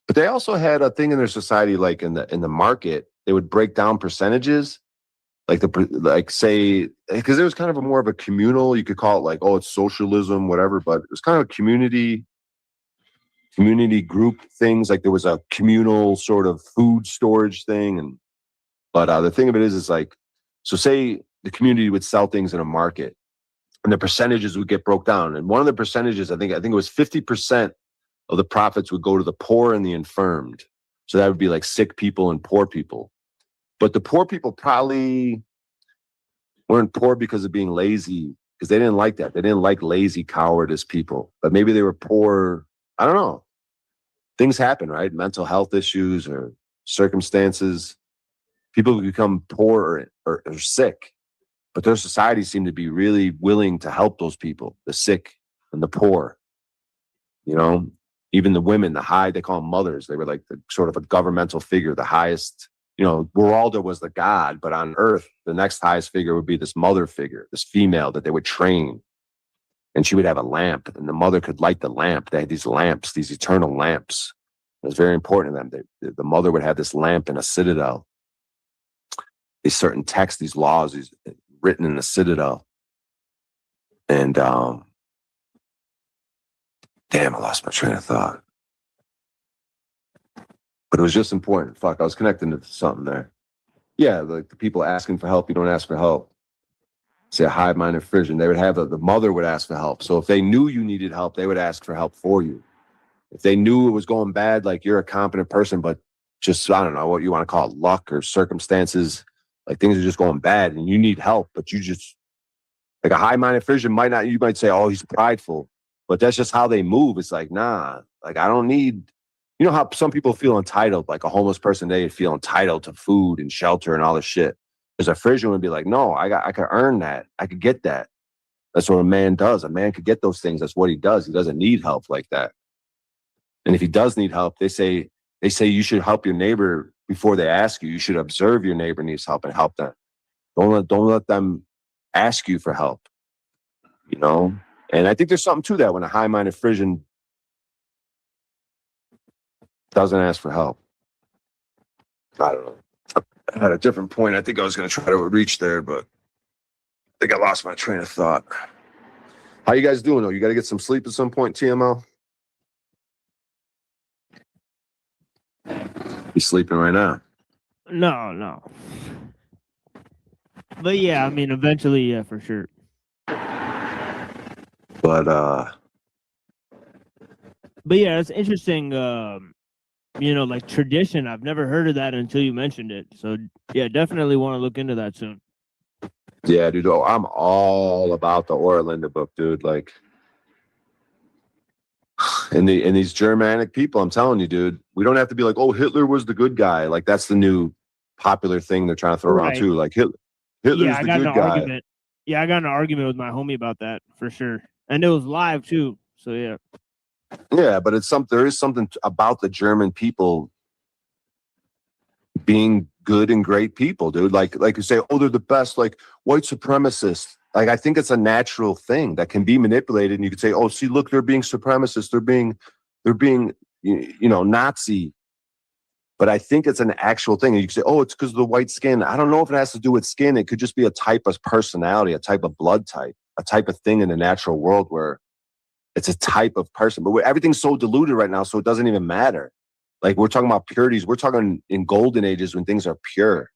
But they also had a thing in their society, like in the market, they would break down percentages, say, because it was kind of more of a communal. You could call it like, oh, it's socialism, whatever. But it was kind of a community group things. Like there was a communal sort of food storage thing, but the thing of it is like, so say the community would sell things in a market. And the percentages would get broke down. And one of the percentages, I think it was 50% of the profits would go to the poor and the infirmed. So that would be like sick people and poor people. But the poor people probably weren't poor because of being lazy, because they didn't like that. They didn't like lazy, cowardice people. But maybe they were poor. I don't know. Things happen, right? Mental health issues or circumstances. People become poor or sick, but their societies seem to be really willing to help those people, the sick and the poor. You know, even the women, they call them mothers. They were like the sort of a governmental figure, the highest. You know, Geralda was the god, but on earth, the next highest figure would be this mother figure, this female that they would train. And she would have a lamp, and the mother could light the lamp. They had these lamps, these eternal lamps. It was very important to them. The mother would have this lamp in a citadel. These certain texts, these laws, these written in the citadel. And damn, I lost my train of thought. But it was just important. Fuck, I was connecting to something there. Yeah, like the people asking for help, you don't ask for help. Say a hive-minded Frisian, they would have the mother would ask for help. So if they knew you needed help, they would ask for help for you. If they knew it was going bad, like you're a competent person, but just, I don't know what you want to call it, luck or circumstances, like things are just going bad and you need help, but you just, like a high-minded Frisian you might say, oh, he's prideful, but that's just how they move. It's like, nah, like I don't need, you know how some people feel entitled, like a homeless person, they feel entitled to food and shelter and all this shit. There's a Frisian would be like, no, I could earn that. I could get that. That's what a man does. A man could get those things. That's what he does. He doesn't need help like that. And if he does need help, they say you should help your neighbor before they ask you. You should observe your neighbor needs help and help them. Don't let them ask you for help. You know? And I think there's something to that when a high-minded Frisian doesn't ask for help. I don't know. I had a different point. I think I was going to try to reach there, but I think I lost my train of thought. How you guys doing, though? You got to get some sleep at some point, TML? You sleeping right now? No. But yeah, I mean, eventually, yeah, for sure. But yeah, it's interesting. You know, like tradition. I've never heard of that until you mentioned it. So yeah, definitely want to look into that soon. Yeah, dude. Oh, I'm all about the Orlinda book, dude. Like, and these Germanic people, I'm telling you, dude, we don't have to be like, oh, Hitler was the good guy. Like that's the new popular thing they're trying to throw around too. Like Hitler's the good guy. Yeah, I got in an argument with my homie about that for sure, and it was live too. So yeah. Yeah, but there is something about the German people being good and great people, dude. Like you say, oh, they're the best, like white supremacists. Like I think it's a natural thing that can be manipulated, and you could say, oh, see, look, they're being supremacists, they're being, you know, Nazi. But I think it's an actual thing. And you can say, oh, it's because of the white skin. I don't know if it has to do with skin. It could just be a type of personality, a type of blood type, a type of thing in the natural world where it's a type of person. But everything's so diluted right now, so it doesn't even matter. Like we're talking about purities. We're talking in golden ages when things are pure.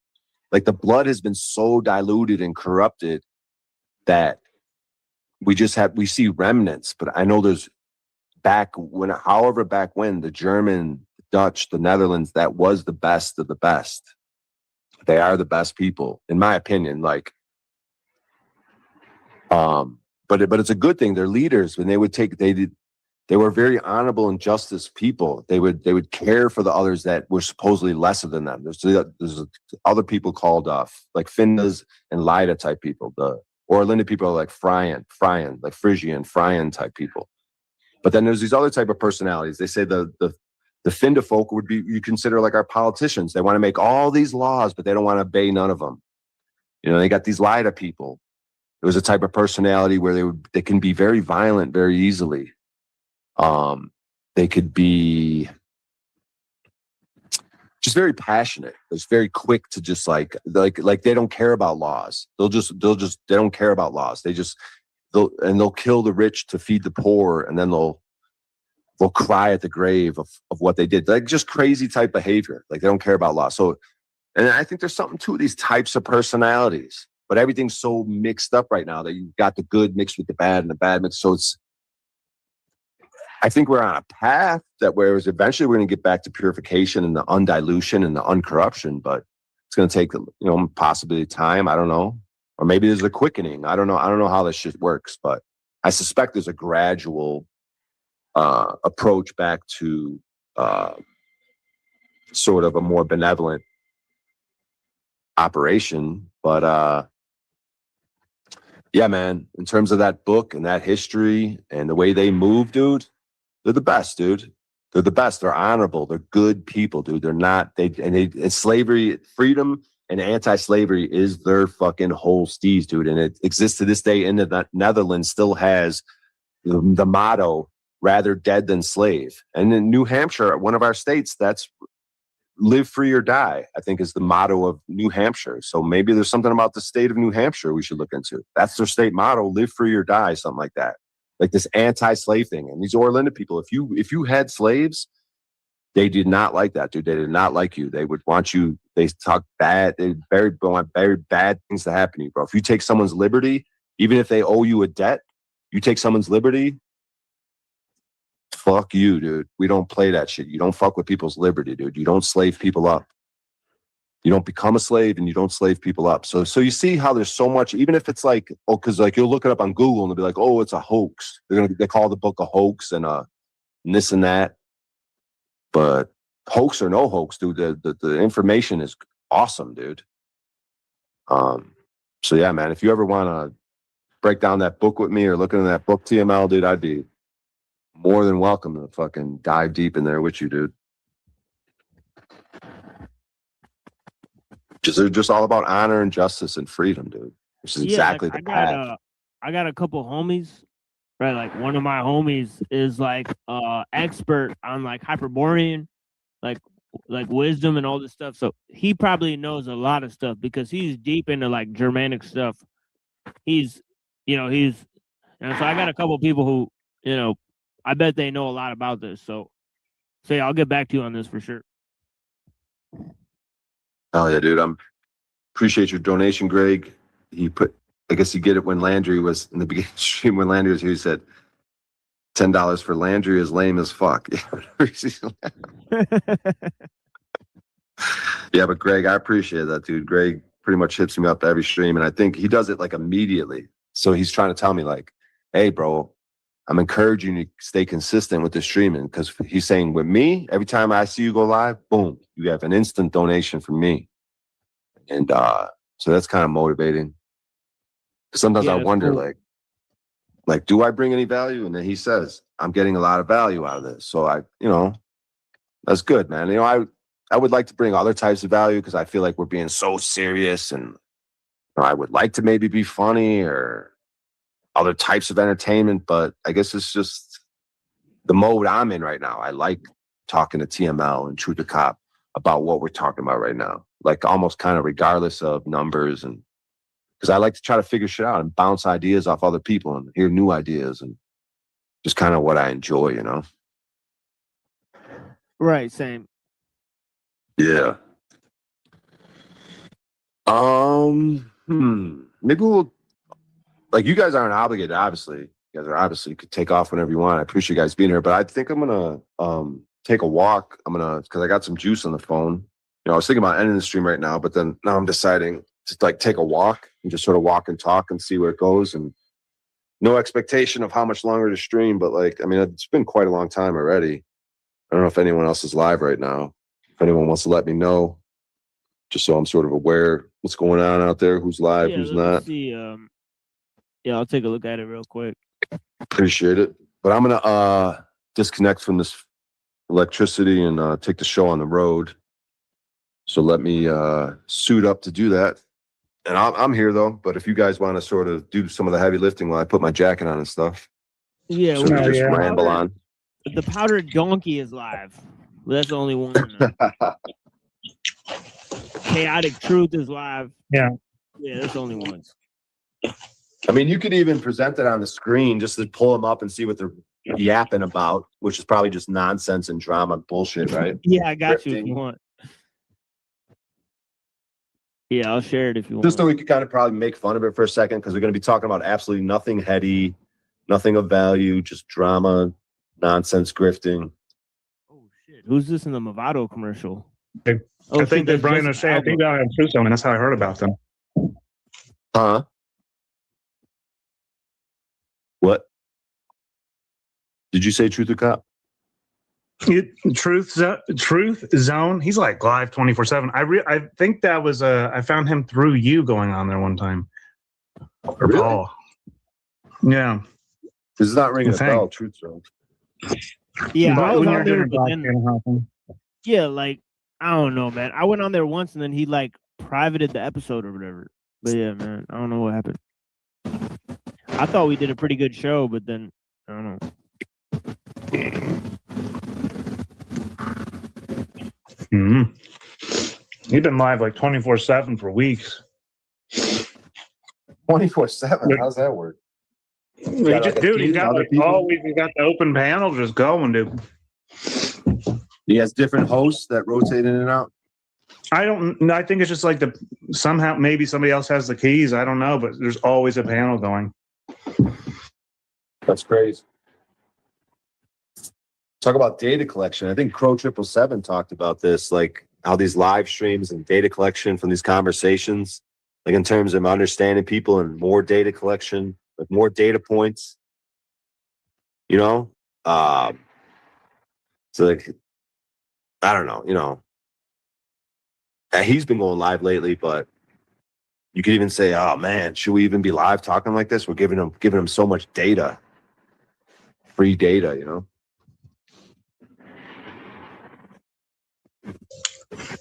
Like the blood has been so diluted and corrupted that we see remnants. But I know there's back when the German, Dutch, the Netherlands, that was the best of the best. They are the best people, in my opinion. Like, but it's a good thing. They're leaders. When they were very honorable and justice people. They would care for the others that were supposedly lesser than them. There's other people called like Finnas and Lida type people. The Orlinda people are like Fryan, like Frisian, Fryan type people. But then there's these other type of personalities. They say the Finda folk would be, you consider like our politicians. They want to make all these laws, but they don't want to obey none of them. You know, they got these Lida people. It was a type of personality where they can be very violent very easily. They could be just very passionate. It's very quick to just like they don't care about laws. They don't care about laws. They'll kill the rich to feed the poor, and then they'll cry at the grave of what they did. Like just crazy type behavior. Like they don't care about law. So, and I think there's something to these types of personalities, but everything's so mixed up right now that you've got the good mixed with the bad and the bad mixed. So I think we're on a path that whereas eventually we're going to get back to purification and the undilution and the uncorruption, but it's going to take, possibly time. I don't know. Or maybe there's a quickening. I don't know. I don't know how this shit works, but I suspect there's a gradual approach back to sort of a more benevolent operation. But yeah, man, in terms of that book and that history and the way they move, dude, they're the best, dude. They're the best. They're honorable. They're good people, dude. They're not, and slavery, freedom and anti-slavery is their fucking whole steez, dude. And it exists to this day in the Netherlands, still has the motto, rather dead than slave. And in New Hampshire, one of our states, that's live free or die, I think is the motto of New Hampshire. So maybe there's something about the state of New Hampshire we should look into. That's their state motto, live free or die, something like that. Like this anti-slave thing. And these Orlinda people, if you had slaves, they did not like that, dude. They did not like you. They would want you, they talk bad, they want very bad things to happen to you, bro. If you take someone's liberty, even if they owe you a debt, you take someone's liberty, fuck you, dude. We don't play that shit. You don't fuck with people's liberty, dude. You don't slave people up. You don't become a slave and you don't slave people up. So you see how there's so much, even if it's like, because like you'll look it up on Google and they'll be like, oh, it's a hoax. They call the book a hoax and this and that. But hoax or no hoax, dude, the information is awesome, dude. So yeah, man, if you ever want to break down that book with me or look into that book, TML, dude, I'd be more than welcome to fucking dive deep in there with you, dude. They're just all about honor and justice and freedom, dude. Which is exactly the path. I got a couple homies, right? Like one of my homies is like expert on like Hyperborean, like wisdom and all this stuff. So he probably knows a lot of stuff because he's deep into like Germanic stuff. And so I got a couple people who, I bet they know a lot about this. So yeah, I'll get back to you on this for sure. Oh yeah, dude. Appreciate your donation, Greg. I guess you get it when Landry was in the beginning stream. When Landry was here, he said $10 for Landry is lame as fuck. Yeah, but Greg, I appreciate that, dude. Greg pretty much hits me up every stream, and I think he does it like immediately. So he's trying to tell me like, hey, bro, I'm encouraging you to stay consistent with the streaming because he's saying with me, every time I see you go live, boom, you have an instant donation from me. And so that's kind of motivating. Sometimes I wonder, cool. like, do I bring any value? And then he says, I'm getting a lot of value out of this. So that's good, man. I would like to bring other types of value because I feel like we're being so serious and I would like to maybe be funny or other types of entertainment, but I guess it's just the mode I'm in right now. I like talking to TML and True to Cop about what we're talking about right now, like almost kind of regardless of numbers, and because I like to try to figure shit out and bounce ideas off other people and hear new ideas and just kind of what I enjoy, Right, same. Yeah. Maybe we'll. Like, you guys aren't obligated, obviously. You guys are obviously, you could take off whenever you want. I appreciate you guys being here, but I think I'm going to take a walk. Because I got some juice on the phone. I was thinking about ending the stream right now, but then now I'm deciding to like take a walk and just sort of walk and talk and see where it goes. And no expectation of how much longer to stream, but it's been quite a long time already. I don't know if anyone else is live right now. If anyone wants to let me know, just so I'm sort of aware what's going on out there, who's live, who's not. Yeah, I'll take a look at it real quick. Appreciate it. But I'm going to disconnect from this electricity and take the show on the road. So let me suit up to do that. And I'm here, though. But if you guys want to sort of do some of the heavy lifting while I put my jacket on and stuff. Yeah, so just ramble on. The Powdered Donkey is live. That's the only one. Chaotic Truth is live. Yeah. Yeah, that's the only ones. You could even present it on the screen just to pull them up and see what they're yapping about, which is probably just nonsense and drama bullshit, right? Yeah, I got you if you want. Yeah, I'll share it if you want. Just so we could kind of probably make fun of it for a second, because we're going to be talking about absolutely nothing heady, nothing of value, just drama, nonsense grifting. Who's this in the Movado commercial? I think that Brian O'Shea, I think they have Truth Zone, and that's how I heard about them. Huh? What? Did you say Truth or Cop? Truth Zone. He's like live 24/7. I think that was I found him through you going on there one time. Or Really? Paul. Yeah. This is not ringing a Thank- bell. Truth Zone. Yeah, But I was when on you're there, doing but black then, channel hopping. yeah, like I don't know, man. I went on there once and then he like privated the episode or whatever. But yeah, man, I don't know what happened. I thought we did a pretty good show, but then I don't know. You've been live like 24/7 for weeks. 24/7. How's that work? You got always got the open panel just going, dude. He has different hosts that rotate in and out. I think it's just like somehow maybe somebody else has the keys. I don't know, but there's always a panel going. That's crazy. Talk about data collection. I think Crow 777 talked about this, like how these live streams and data collection from these conversations, like in terms of understanding people and more data collection, like more data points. You know, so like I don't know. You know, he's been going live lately, but you could even say, "Oh man, should we even be live talking like this? We're giving him so much data, free data." You know.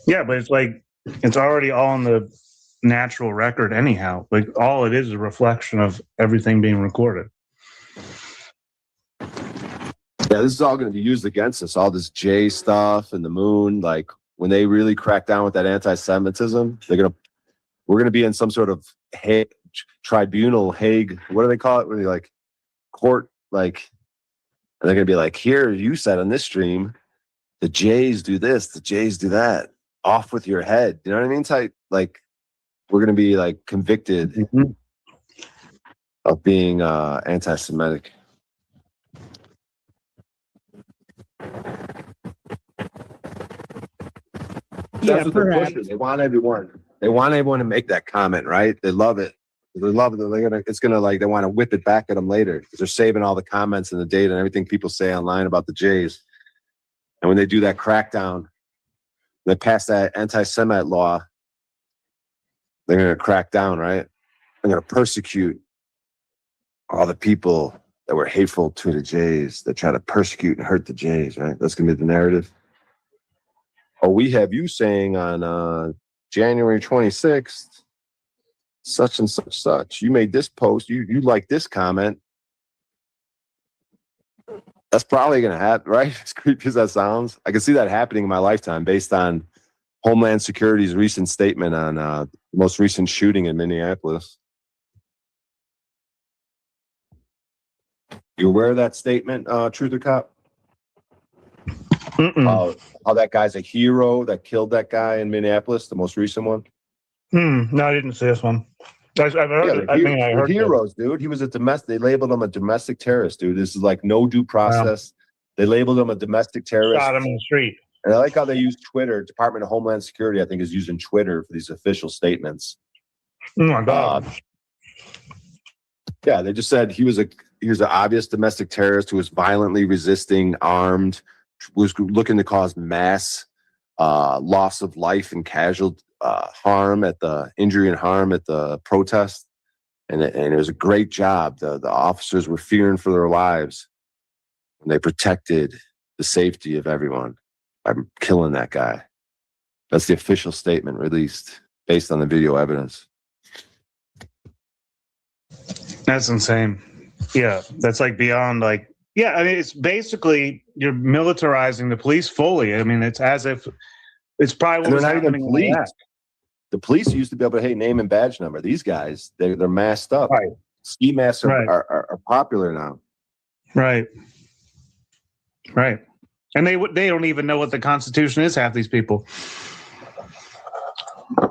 Yeah, but it's like it's already all in the natural record anyhow. Like all it is a reflection of everything being recorded. Yeah, this is all going to be used against us. All this J stuff and the moon. Like when they really crack down with that anti-Semitism, we're gonna be in some sort of tribunal, Hague. What do they call it? When they like court, like, and they're gonna be like, here, you said on this stream, the Jays do this, the Jays do that. Off with your head. You know what I mean? Type like we're gonna be like convicted of being anti-Semitic. That's what they're pushing. They want everyone. They want everyone to make that comment, right? They love it. They love it. They want to whip it back at them later because they're saving all the comments and the data and everything people say online about the Jays. And when they do that crackdown, they pass that anti-Semite law, they're going to crack down, right? They're going to persecute all the people that were hateful to the Jays, that try to persecute and hurt the Jays, right? That's going to be the narrative. Oh, we have you saying on January 26th, such and such. You made this post. You like this comment. That's probably going to happen, right? As creepy as that sounds. I can see that happening in my lifetime based on Homeland Security's recent statement on the most recent shooting in Minneapolis. You aware of that statement, Truth or Cop? How that guy's a hero that killed that guy in Minneapolis, the most recent one? No, I didn't see this one. I've heard I heard it. heroes, dude. He was a domestic. They labeled him a domestic terrorist, dude. This is like no due process. Wow. They labeled him a domestic terrorist. Shot him in the street. And I like how they use Twitter. Department of Homeland Security, I think, is using Twitter for these official statements. Oh my God. Yeah, they just said he was an obvious domestic terrorist who was violently resisting, armed, was looking to cause mass loss of life and casualty. Injury and harm at the protest, and it was a great job. The officers were fearing for their lives, and they protected the safety of everyone by killing that guy. That's the official statement released based on the video evidence. That's insane. Yeah, that's like beyond like. Yeah, I mean, it's basically you're militarizing the police fully. I mean, it's as if it's probably what was happening in Iraq. The police used to be able to, name and badge number. These guys, they're masked up. Right. Ski masks are popular now. Right. Right. And they don't even know what the Constitution is, half these people.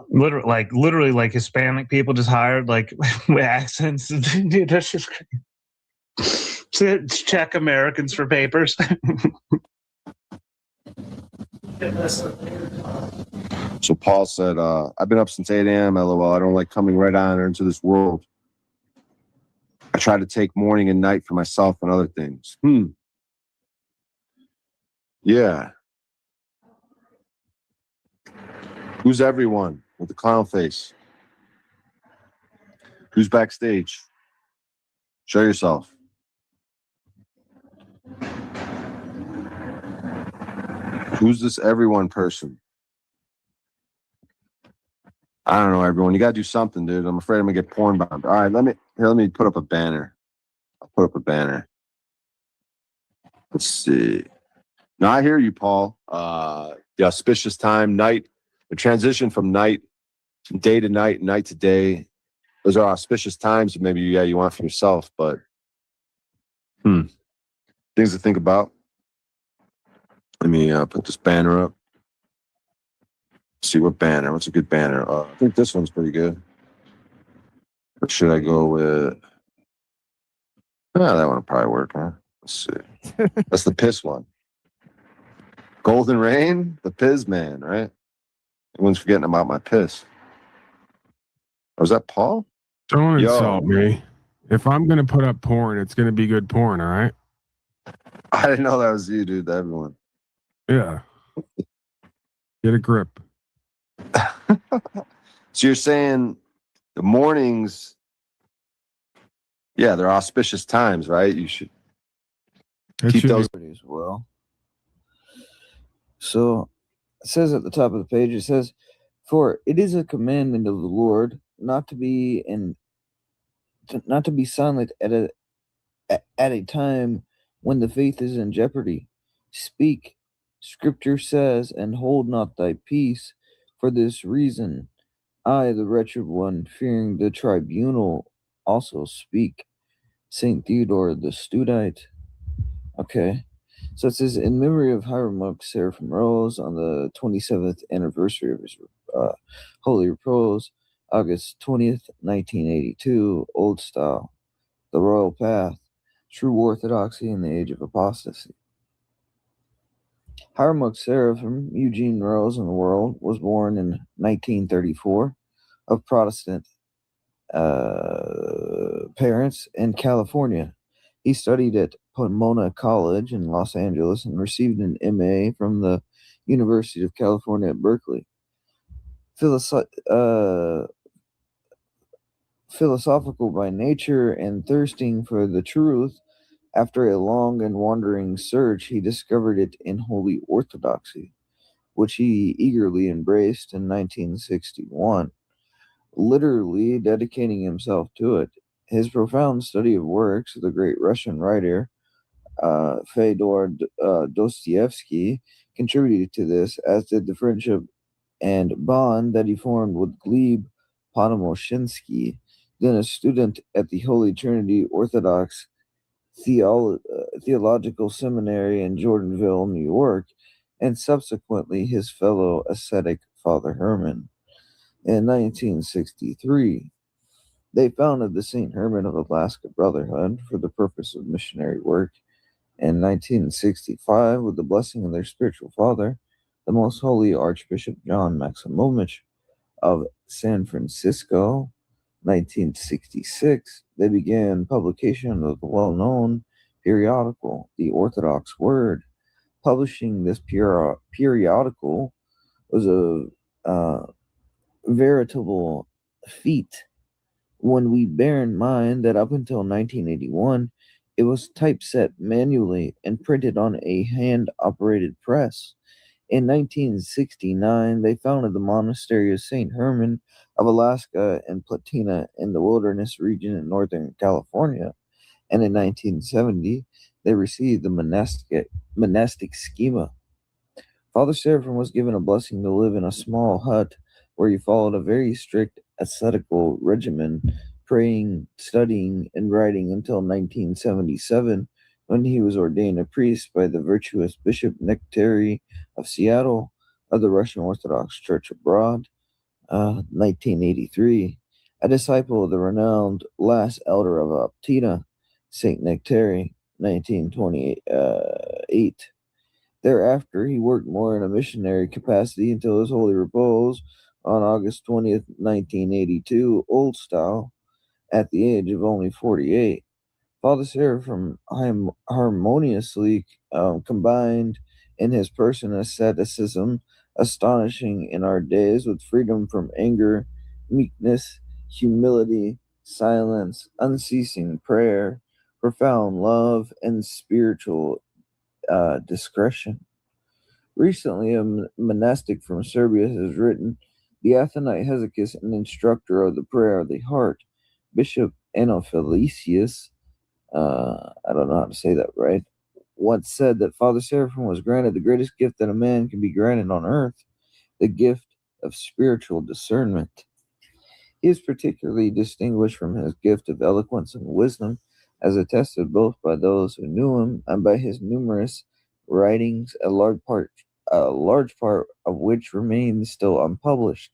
Literally like Hispanic people just hired like with accents. Dude, that's just crazy. to check Americans for papers. So Paul said, I've been up since 8 a.m. LOL. I don't like coming right on into this world. I try to take morning and night for myself and other things. Yeah. Who's everyone with the clown face? Who's backstage? Show yourself. Who's this everyone person? I don't know, everyone. You gotta do something, dude. I'm afraid I'm gonna get porn bombed. All right, let me put up a banner. I'll put up a banner. Let's see. Now I hear you, Paul. The auspicious time, night, the transition from night, day to night, night to day. Those are auspicious times. Maybe you want for yourself, but things to think about. Let me put this banner up. See what banner. What's a good banner? I think this one's pretty good. Or should I go with? That one will probably work, huh? Let's see. That's the piss one. Golden Rain, the Piz Man, right? Everyone's forgetting about my piss. Was that Paul? Don't insult me. If I'm gonna put up porn, it's gonna be good porn, all right? I didn't know that was you, dude. Everyone. Yeah. Get a grip. So you're saying the mornings, yeah, they're auspicious times, right? You should keep those as well. So it says at the top of the page, it says, "For it is a commandment of the Lord not to be silent at a time when the faith is in jeopardy. Speak, Scripture says, and hold not thy peace. For this reason, I, the wretched one, fearing the tribunal, also speak." Saint Theodore the Studite. Okay. So it says, in memory of Hieromonk Seraphim Rose on the 27th anniversary of his holy repose, August 20th, 1982, Old Style, the Royal Path, True Orthodoxy in the Age of Apostasy. Hieromonk Seraphim Eugene Rose in the world was born in 1934 of Protestant parents in California. He studied at Pomona College in Los Angeles and received an MA from the University of California at Berkeley. Philosophical by nature and thirsting for the truth, after a long and wandering search, he discovered it in Holy Orthodoxy, which he eagerly embraced in 1961, literally dedicating himself to it. His profound study of works of the great Russian writer Fyodor Dostoevsky contributed to this, as did the friendship and bond that he formed with Gleb Ponomoshinsky, then a student at the Holy Trinity Orthodox Theological Seminary in Jordanville, New York, and subsequently his fellow ascetic Father Herman. In 1963, they founded the St. Herman of Alaska Brotherhood for the purpose of missionary work. In 1965, with the blessing of their spiritual father, the Most Holy Archbishop John Maximovich of San Francisco, 1966, they began publication of the well-known periodical, The Orthodox Word. Publishing this periodical was a veritable feat when we bear in mind that up until 1981, it was typeset manually and printed on a hand-operated press. In 1969, they founded the monastery of St. Herman of Alaska and Platina in the wilderness region in Northern California. And in 1970, they received the monastic schema. Father Seraphim was given a blessing to live in a small hut where he followed a very strict ascetical regimen, praying, studying, and writing until 1977, when he was ordained a priest by the virtuous Bishop Nectary of Seattle of the Russian Orthodox Church abroad. 1983, a disciple of the renowned last elder of Aptina, Saint Nectary, 1928. Thereafter, he worked more in a missionary capacity until his holy repose on August 20th, 1982, old style, at the age of only 48. Father Seraphim harmoniously combined in his person asceticism, astonishing in our days, with freedom from anger, meekness, humility, silence, unceasing prayer, profound love, and spiritual discretion. Recently, a monastic from Serbia has written, the Athonite Hesychus, an instructor of the prayer of the heart, Bishop Anophelicius, I don't know how to say that right, once said that Father Seraphim was granted the greatest gift that a man can be granted on earth, the gift of spiritual discernment. He is particularly distinguished from his gift of eloquence and wisdom, as attested both by those who knew him and by his numerous writings, a large part of which remains still unpublished.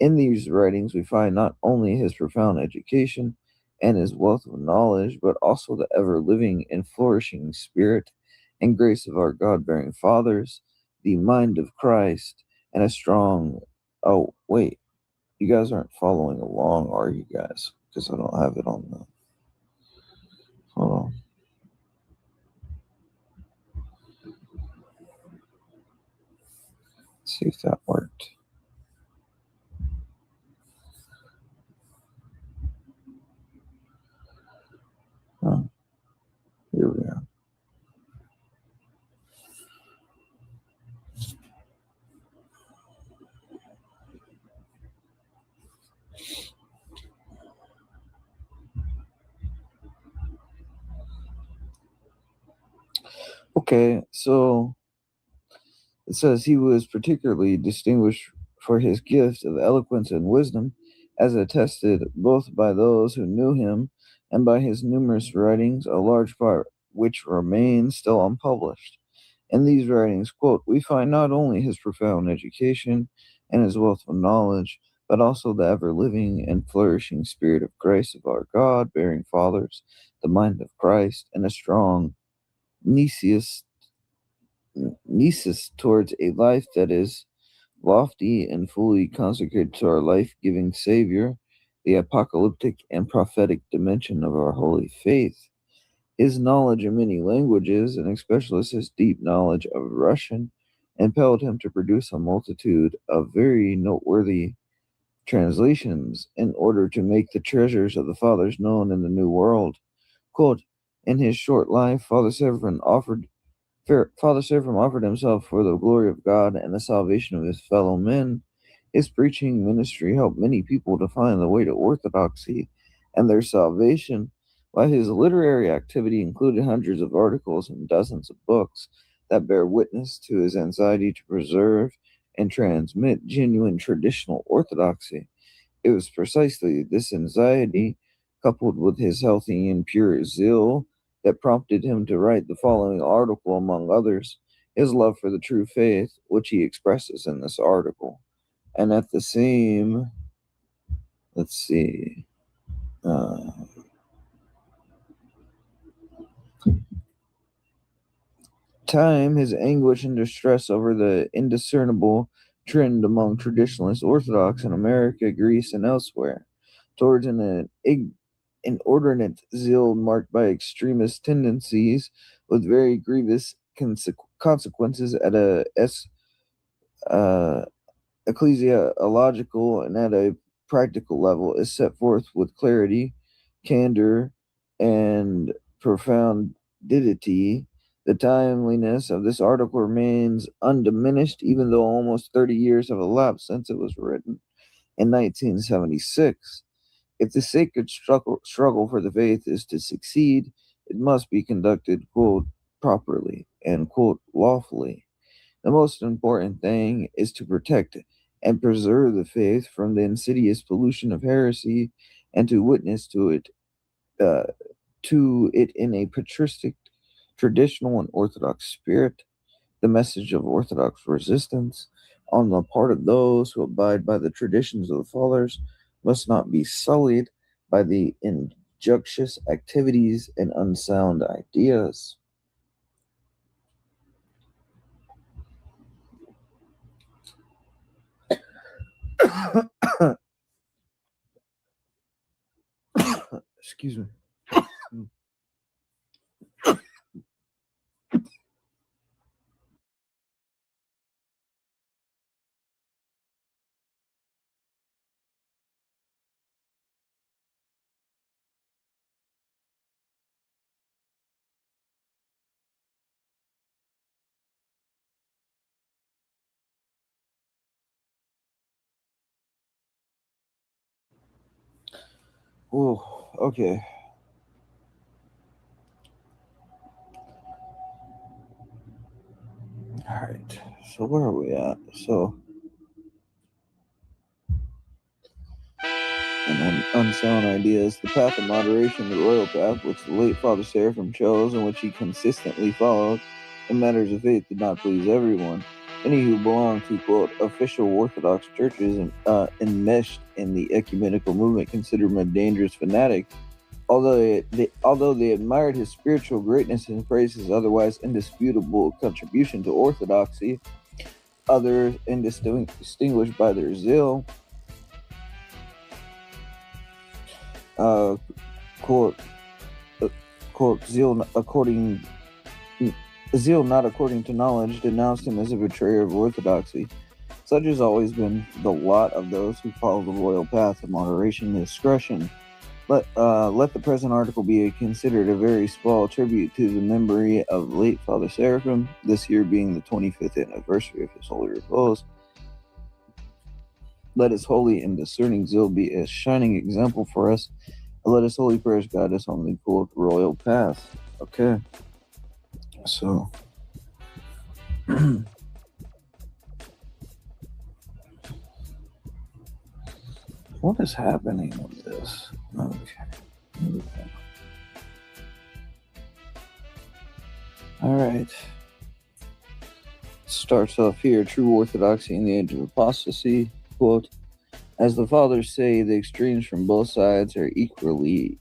In these writings, we find not only his profound education and his wealth of knowledge, but also the ever-living and flourishing spirit and grace of our God-bearing fathers, the mind of Christ, and a strong... Oh, wait. You guys aren't following along, are you guys? Because I don't have it on the... Hold on. Let's see if that worked. Oh, here we are. Okay, so it says he was particularly distinguished for his gift of eloquence and wisdom, as attested both by those who knew him and by his numerous writings, a large part which remain still unpublished. In these writings, quote, we find not only his profound education and his wealth of knowledge, but also the ever-living and flourishing spirit of grace of our God-bearing fathers, the mind of Christ, and a strong nisus towards a life that is lofty and fully consecrated to our life-giving Savior, the apocalyptic and prophetic dimension of our holy faith. His knowledge of many languages, and especially his deep knowledge of Russian, impelled him to produce a multitude of very noteworthy translations in order to make the treasures of the Fathers known in the New World. Quote, in his short life, Father Seraphim offered himself for the glory of God and the salvation of his fellow men. His preaching ministry helped many people to find the way to orthodoxy and their salvation, while his literary activity included hundreds of articles and dozens of books that bear witness to his anxiety to preserve and transmit genuine traditional orthodoxy. It was precisely this anxiety, coupled with his healthy and pure zeal, that prompted him to write the following article, among others, his love for the true faith, which he expresses in this article. And at the same, time, his anguish and distress over the indiscernible trend among traditionalist Orthodox in America, Greece, and elsewhere, towards an inordinate zeal marked by extremist tendencies with very grievous consequences at a ecclesiological and at a practical level, is set forth with clarity, candor, and profundity. The timeliness of this article remains undiminished, even though almost 30 years have elapsed since it was written in 1976. If the sacred struggle for the faith is to succeed, it must be conducted, quote, properly and, quote, lawfully. The most important thing is to protect and preserve the faith from the insidious pollution of heresy, and to witness to it in a patristic, traditional, and orthodox spirit. The message of orthodox resistance on the part of those who abide by the traditions of the fathers must not be sullied by the injudicious activities, and unsound ideas. Excuse me. Oh, okay. All right. So where are we at? So, and unsound ideas, the path of moderation, the royal path, which the late Father Seraphim chose and which he consistently followed in matters of faith, did not please everyone. Any who belonged to, quote, official Orthodox churches and enmeshed in the ecumenical movement considered him a dangerous fanatic. Although they admired his spiritual greatness and praised his otherwise indisputable contribution to orthodoxy, others, distinguished by their zeal, zeal not according to knowledge, denounced him as a betrayer of orthodoxy. Such has always been the lot of those who follow the royal path of moderation and discretion. Let the present article be considered a very small tribute to the memory of late Father Seraphim, this year being the 25th anniversary of his holy repose. Let his holy and discerning zeal be a shining example for us, and let his holy prayers guide us on the royal path. Okay, so what is happening with this? Okay. All right. Starts off here, true orthodoxy in the age of apostasy. Quote, as the fathers say, the extremes from both sides are equally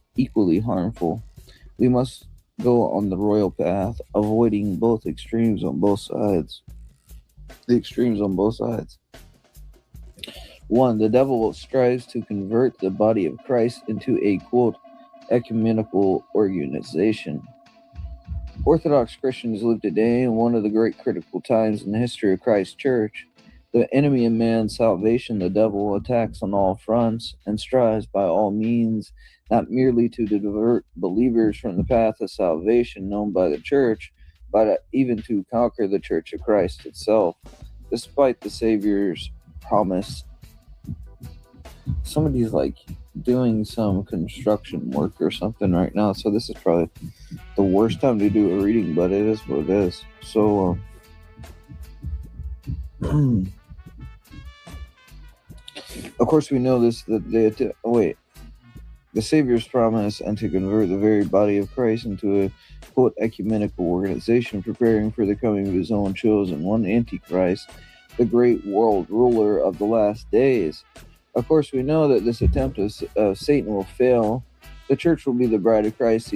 harmful. We must go on the royal path, avoiding both extremes on both sides. The extremes on both sides. 1. The devil strives to convert the body of Christ into a, quote, ecumenical organization. Orthodox Christians live today in one of the great critical times in the history of Christ's church. The enemy of man's salvation, the devil, attacks on all fronts and strives by all means not merely to divert believers from the path of salvation known by the church, but even to conquer the church of Christ itself. Despite the Savior's promise, somebody's like doing some construction work or something right now, so this is probably the worst time to do a reading, but it is what it is. So of course we know this, that the Savior's promise and to convert the very body of Christ into a, quote, ecumenical organization, preparing for the coming of his own chosen one, Antichrist, the great world ruler of the last days. Of course, we know that this attempt of Satan will fail. The church will be the bride of Christ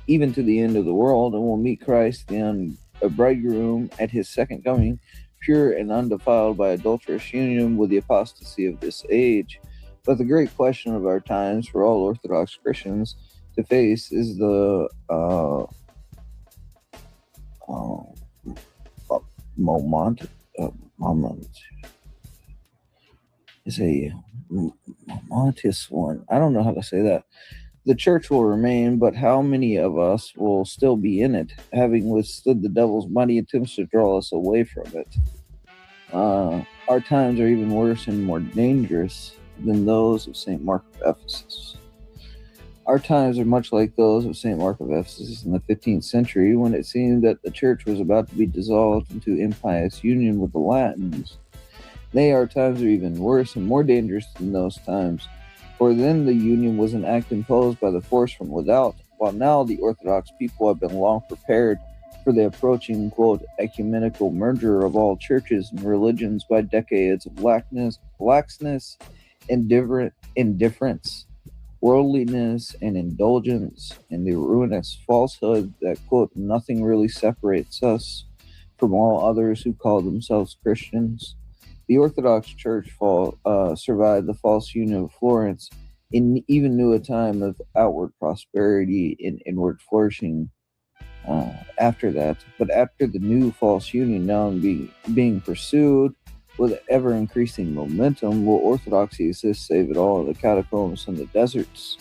even to the end of the world, and will meet Christ, a bridegroom, at his second coming, pure and undefiled by adulterous union with the apostasy of this age. But the great question of our times for all Orthodox Christians to face is the is a momentous one. I don't know how to say that. The church will remain, but how many of us will still be in it, having withstood the devil's mighty attempts to draw us away from it? Our times are even worse and more dangerous than those of St. Mark of Ephesus. Our times are much like those of St. Mark of Ephesus in the 15th century, when it seemed that the church was about to be dissolved into impious union with the Latins. Nay, our times are even worse and more dangerous than those times, for then the union was an act imposed by the force from without, while now the Orthodox people have been long prepared for the approaching, quote, ecumenical merger of all churches and religions by decades of laxness, indifference, worldliness and indulgence, and the ruinous falsehood that, quote, nothing really separates us from all others who call themselves Christians. The Orthodox Church survived the false union of Florence and even knew a time of outward prosperity and inward flourishing after that. But after the new false union now being pursued with ever-increasing momentum, will orthodoxy assist save it all, the catacombs and the deserts?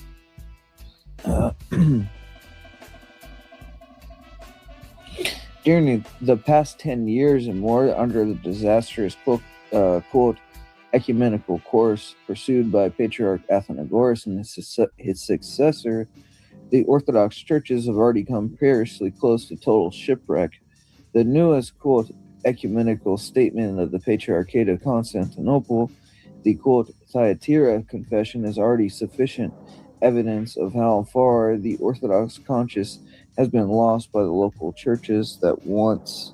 During the past 10 years and more, under the disastrous quote, ecumenical course pursued by Patriarch Athenagoras and his successor, the Orthodox churches have already come perilously close to total shipwreck. The newest, quote, ecumenical statement of the Patriarchate of Constantinople, the, quote, Thyatira Confession, is already sufficient evidence of how far the Orthodox conscience has been lost by the local churches that once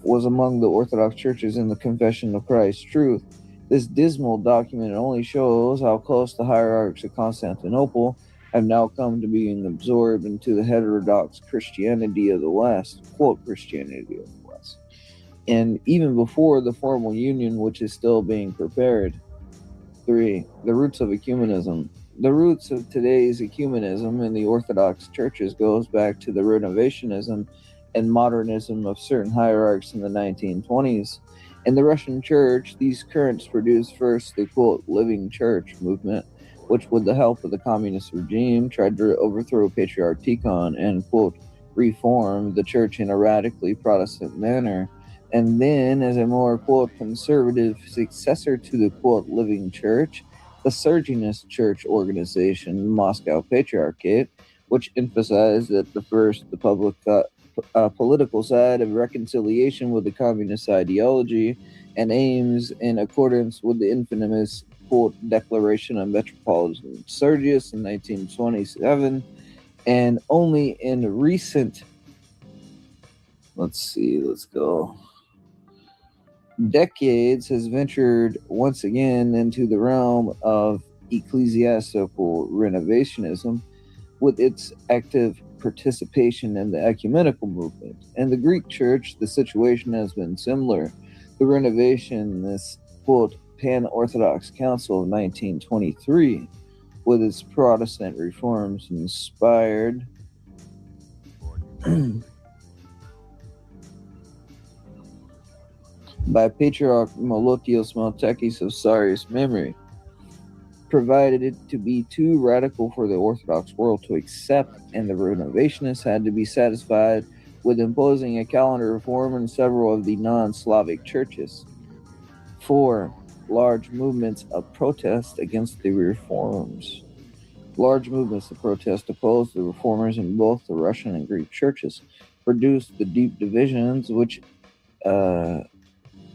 was among the Orthodox churches in the Confession of Christ's truth. This dismal document only shows how close the hierarchs of Constantinople have now come to being absorbed into the heterodox Christianity of the West, quote, Christianity of the West, and even before the formal union, which is still being prepared. 3. The roots of ecumenism. The roots of today's ecumenism in the Orthodox churches goes back to the renovationism and modernism of certain hierarchs in the 1920s. In the Russian church, these currents produced first the, quote, living church movement, which with the help of the communist regime tried to overthrow Patriarch Tikhon and, quote, reform the church in a radically Protestant manner. And then, as a more, quote, conservative successor to the, quote, living church, the Surginist church organization, Moscow Patriarchate, which emphasized that the public political side of reconciliation with the communist ideology and aims in accordance with the infamous, quote, Declaration of Metropolitan Sergius in 1927, and only in recent, decades has ventured once again into the realm of ecclesiastical renovationism with its active participation in the ecumenical movement. In the Greek church, the situation has been similar. The renovation, quote, Pan-Orthodox Council of 1923, with its Protestant reforms inspired by Patriarch Molotios Maltekis of Sarius memory, provided it to be too radical for the Orthodox world to accept, and the renovationists had to be satisfied with imposing a calendar reform in several of the non-Slavic churches. 4. Large movements of protest against the reforms. Large movements of protest opposed the reformers in both the Russian and Greek churches, produced the deep divisions which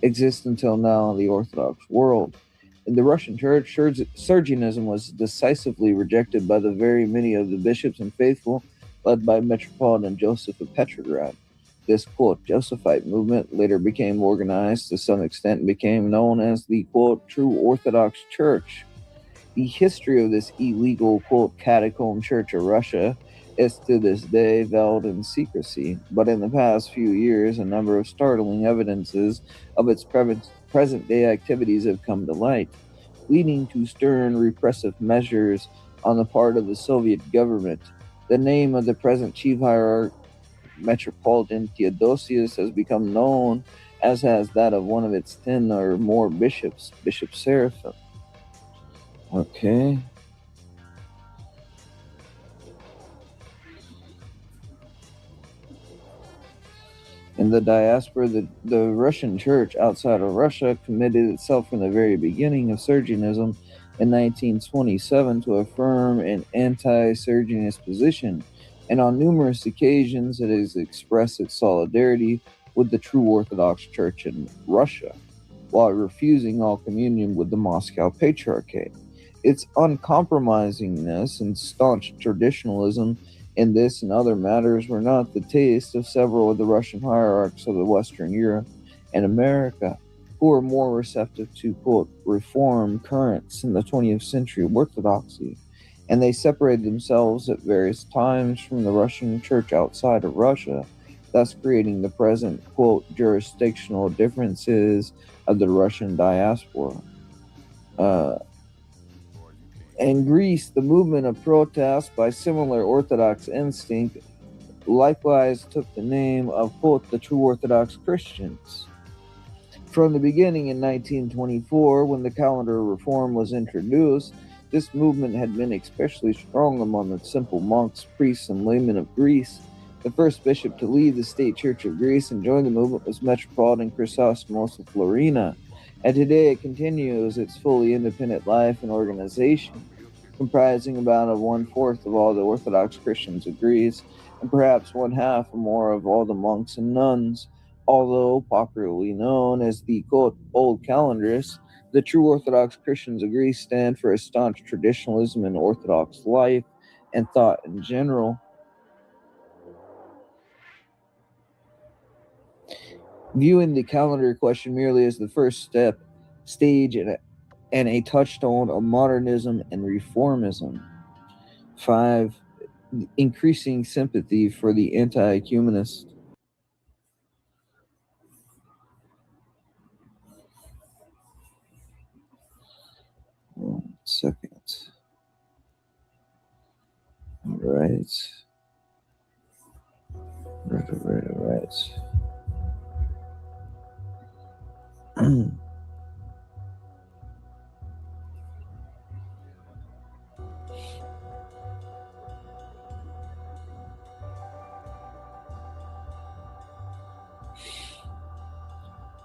exist until now in the Orthodox world. In the Russian church, Sergianism was decisively rejected by the very many of the bishops and faithful, led by Metropolitan Joseph of Petrograd. This, quote, Josephite movement later became organized to some extent and became known as the, quote, True Orthodox Church. The history of this illegal, quote, catacomb church of Russia is to this day veiled in secrecy, but in the past few years, a number of startling evidences of its present-day activities have come to light, leading to stern repressive measures on the part of the Soviet government. The name of the present chief hierarch, Metropolitan Theodosius, has become known, as has that of one of its 10 or more bishops, Bishop Seraphim. Okay. In the diaspora, the Russian church outside of Russia committed itself from the very beginning of Sergianism in 1927 to affirm an anti-Sergianist position, and on numerous occasions it has expressed its solidarity with the true Orthodox Church in Russia, while refusing all communion with the Moscow Patriarchate. Its uncompromisingness and staunch traditionalism in this and other matters were not the taste of several of the Russian hierarchs of the Western Europe and America. who were more receptive to, quote, reform currents in the 20th century orthodoxy, and they separated themselves at various times from the Russian church outside of Russia, thus creating the present, quote, jurisdictional differences of the Russian diaspora. In Greece, the movement of protest by similar Orthodox instinct likewise took the name of, quote, the true Orthodox Christians. From the beginning in 1924, when the calendar reform was introduced, this movement had been especially strong among the simple monks, priests, and laymen of Greece. The first bishop to leave the state church of Greece and join the movement was Metropolitan Chrysostomos of Florina, and today it continues its fully independent life and organization, comprising about 1/4 of all the Orthodox Christians of Greece, and perhaps 1/2 or more of all the monks and nuns. Although popularly known as the, quote, old calendarists, the true Orthodox Christians of Greece stand for a staunch traditionalism in Orthodox life and thought in general. Viewing the calendar question merely as the first stage and a touchstone of modernism and reformism. 5. Increasing sympathy for the anti-ecumenist. One second. All right.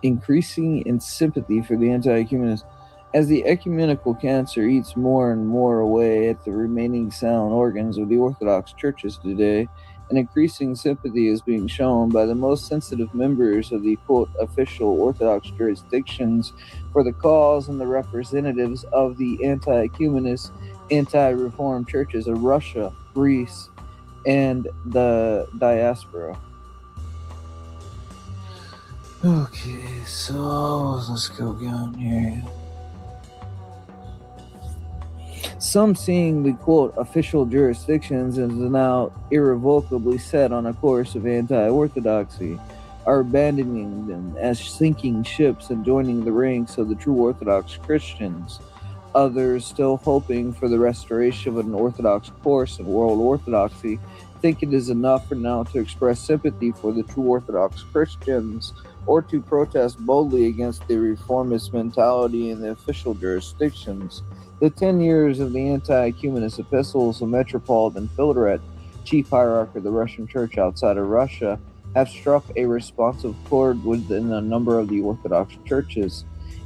Increasing in sympathy for the anti-ecumenist. As the ecumenical cancer eats more and more away at the remaining sound organs of the Orthodox churches today, an increasing sympathy is being shown by the most sensitive members of the, quote, official Orthodox jurisdictions for the cause and the representatives of the anti-ecumenist, anti-reform churches of Russia, Greece, and the diaspora. Okay, so let's go down here. Some seeing the, quote, official jurisdictions as now irrevocably set on a course of anti-orthodoxy are abandoning them as sinking ships and joining the ranks of the true Orthodox Christians. Others, still hoping for the restoration of an Orthodox course of world orthodoxy, think it is enough for now to express sympathy for the true Orthodox Christians or to protest boldly against the reformist mentality in the official jurisdictions. The 10 years of the anti-ecumenist epistles of Metropolitan Philaret, chief hierarch of the Russian Church outside of Russia, have struck a responsive chord within a number of the Orthodox churches,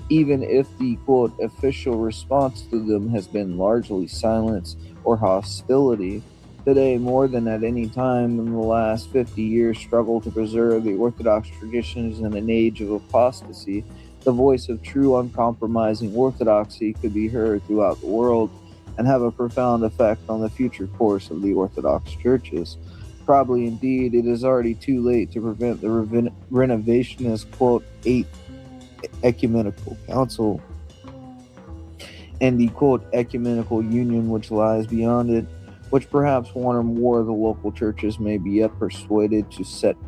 even if the, quote, official response to them has been largely silence or hostility. Today, more than at any time in the last 50 years, struggle to preserve the Orthodox traditions in an age of apostasy. The voice of true, uncompromising orthodoxy could be heard throughout the world and have a profound effect on the future course of the Orthodox churches. Probably indeed, it is already too late to prevent the renovationist, quote, 8th ecumenical council and the, quote, ecumenical union which lies beyond it, which perhaps one or more of the local churches may be yet persuaded to step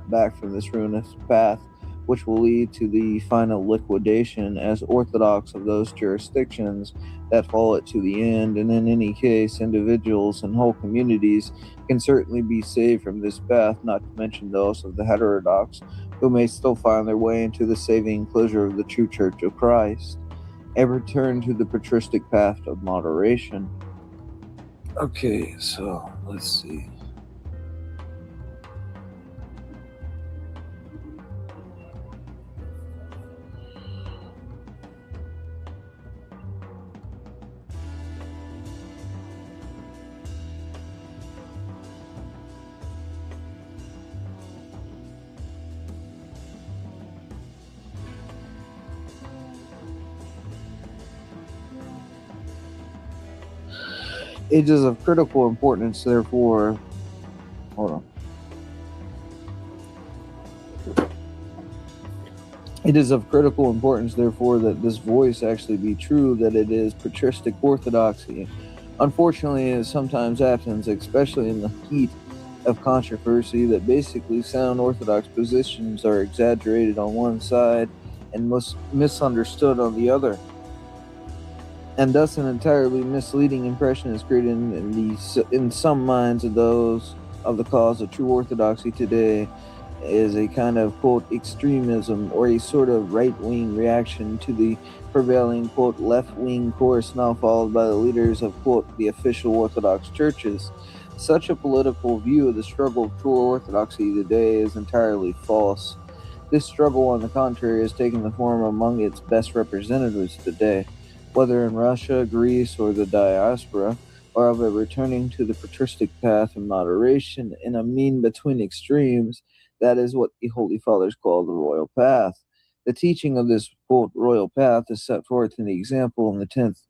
back from this ruinous path, which will lead to the final liquidation as orthodox of those jurisdictions that follow it to the end. And in any case, individuals and whole communities can certainly be saved from this path, not to mention those of the heterodox, who may still find their way into the saving enclosure of the true Church of Christ, and return to the patristic path of moderation. Okay, so let's see. It is of critical importance, therefore, hold on. It is of critical importance, therefore, that this voice actually be true, that it is patristic orthodoxy. Unfortunately, it sometimes happens, especially in the heat of controversy, that basically sound orthodox positions are exaggerated on one side and misunderstood on the other. And thus an entirely misleading impression is created in some minds of those of the cause of true orthodoxy today is a kind of, quote, extremism or a sort of right-wing reaction to the prevailing, quote, left-wing course now followed by the leaders of, quote, the official Orthodox churches. Such a political view of the struggle of true orthodoxy today is entirely false. This struggle, on the contrary, has taken the form among its best representatives today, whether in Russia, Greece, or the diaspora, or of a returning to the patristic path of moderation in a mean between extremes. That is what the Holy Fathers call the royal path. The teaching of this, quote, royal path is set forth in the example in the 10th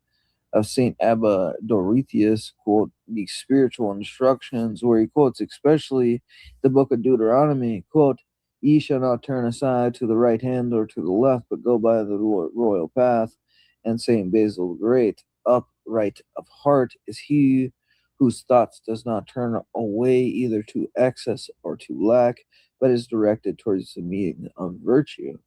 of St. Abba Dorotheus, quote, the spiritual instructions, where he quotes especially the book of Deuteronomy, quote, ye shall not turn aside to the right hand or to the left, but go by the royal path. And St. Basil the Great, upright of heart is he whose thoughts does not turn away either to excess or to lack, but is directed towards the meaning of virtue.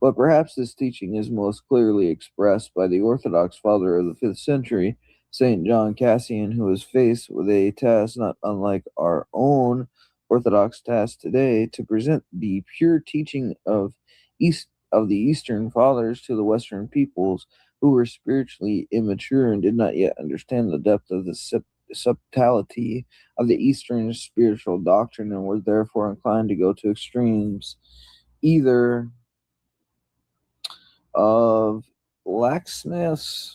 But perhaps this teaching is most clearly expressed by the Orthodox father of the 5th century, St. John Cassian, who was faced with a task not unlike our own Orthodox task today to present the pure teaching of the Eastern fathers to the Western peoples who were spiritually immature and did not yet understand the depth of the subtlety of the Eastern spiritual doctrine and were therefore inclined to go to extremes, either of laxness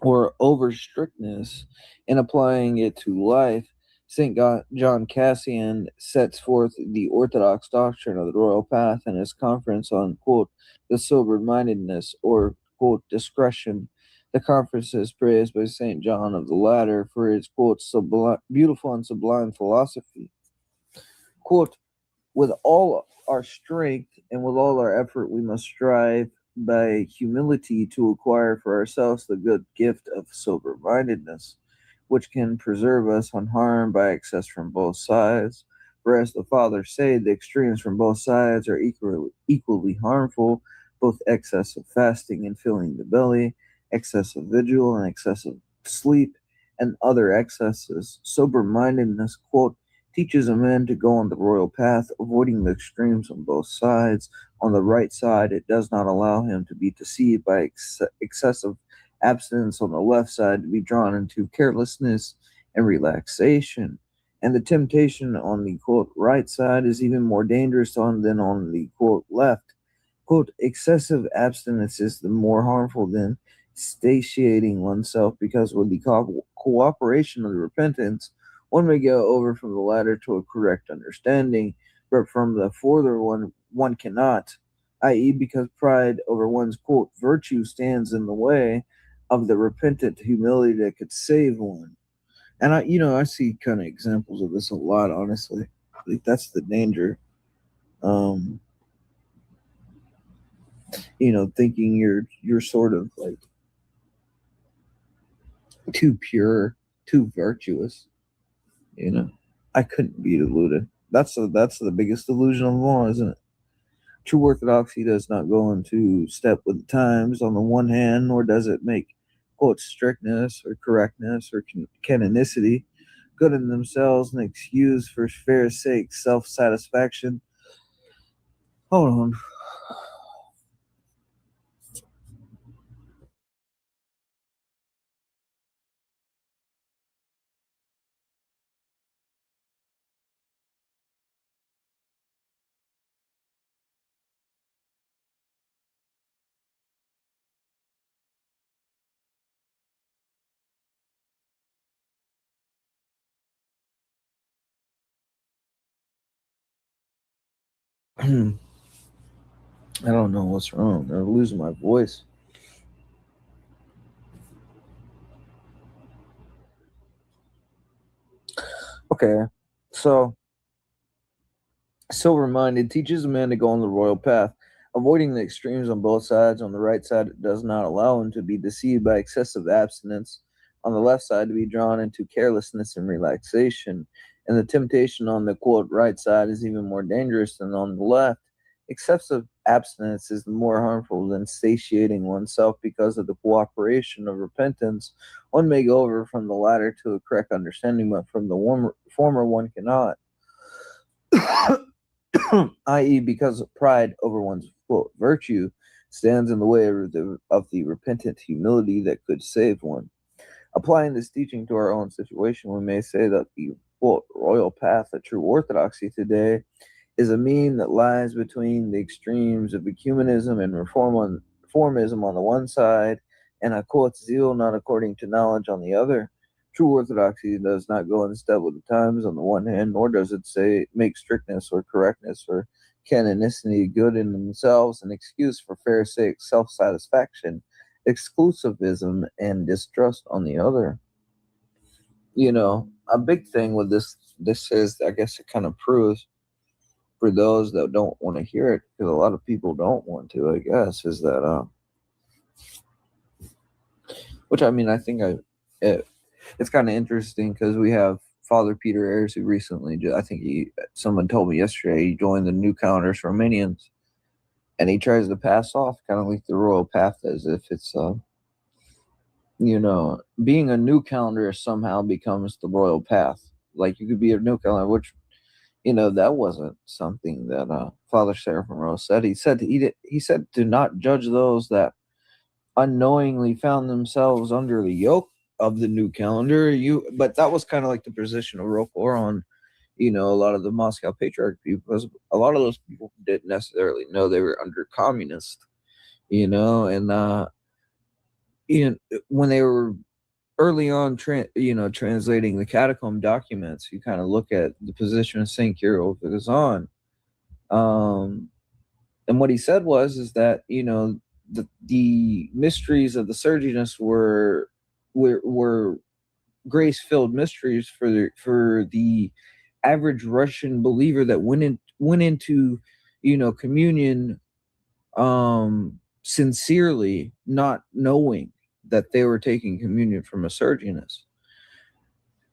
or over strictness in applying it to life. St. John Cassian sets forth the orthodox doctrine of the royal path in his conference on, quote, the sober-mindedness or, quote, discretion. The conference is praised by St. John of the latter for its, quote, beautiful and sublime philosophy. Quote, with all our strength and with all our effort, we must strive by humility to acquire for ourselves the good gift of sober-mindedness, which can preserve us unharmed by excess from both sides. For as the fathers say, the extremes from both sides are equally harmful, both excess of fasting and filling the belly, excess of vigil and excess of sleep, and other excesses. Sober-mindedness, quote, teaches a man to go on the royal path, avoiding the extremes on both sides. On the right side, it does not allow him to be deceived by excessive abstinence. On the left side, to be drawn into carelessness and relaxation. And the temptation on the, quote, right side is even more dangerous than on the, quote, left. Quote, excessive abstinence is the more harmful than satiating oneself, because with the cooperation of the repentance, one may go over from the latter to a correct understanding, but from the former one cannot, i.e., because pride over one's, quote, virtue stands in the way of the repentant humility that could save one. And I see kind of examples of this a lot, honestly. Like, that's the danger. Thinking you're sort of like too pure, too virtuous. I couldn't be deluded. That's the biggest delusion of all, isn't it? True orthodoxy does not go into step with the times on the one hand, nor does it make, quote, strictness or correctness or canonicity good in themselves an excuse for fair sake, self-satisfaction. Hold on. I don't know what's wrong. I'm losing my voice. Okay, so sober-minded teaches a man to go on the royal path. Avoiding the extremes on both sides. On the right side, it does not allow him to be deceived by excessive abstinence. On the left side, to be drawn into carelessness and relaxation. And the temptation on the, quote, right side is even more dangerous than on the left. Excessive abstinence is more harmful than satiating oneself because of the cooperation of repentance. One may go over from the latter to a correct understanding, but from the former one cannot. I.e., because of pride over one's, quote, virtue stands in the way of the repentant humility that could save one. Applying this teaching to our own situation, we may say that the, quote, royal path of true orthodoxy today is a mean that lies between the extremes of ecumenism and reformism on the one side, and a, quote, zeal not according to knowledge on the other. True orthodoxy does not go in step with the times on the one hand, nor does it say make strictness or correctness or canonicity good in themselves an excuse for Pharisaic self-satisfaction, exclusivism, and distrust on the other. You know, a big thing with this is, I guess it kind of proves for those that don't want to hear it, because a lot of people don't want to, I guess, is that, which I mean, I think it's kind of interesting because we have Father Peter Ayres, who recently, I think someone told me yesterday, he joined the New Counters Romanians, and he tries to pass off kind of like the royal path as if it's, you know, being a new calendar somehow becomes the royal path. Like you could be a new calendar, which, you know, that wasn't something that Father Seraphim Rose said. He said to not judge those that unknowingly found themselves under the yoke of the new calendar. But that was kind of like the position of Rokor on, you know, a lot of the Moscow Patriarch people, because a lot of those people didn't necessarily know they were under communist, you know, and when they were early on, translating the catacomb documents, you kind of look at the position of Saint Kirill is on, and what he said is that, you know, the mysteries of the Sergius were grace-filled mysteries for the average Russian believer that went into, you know, communion sincerely, not knowing that they were taking communion from a Sergius.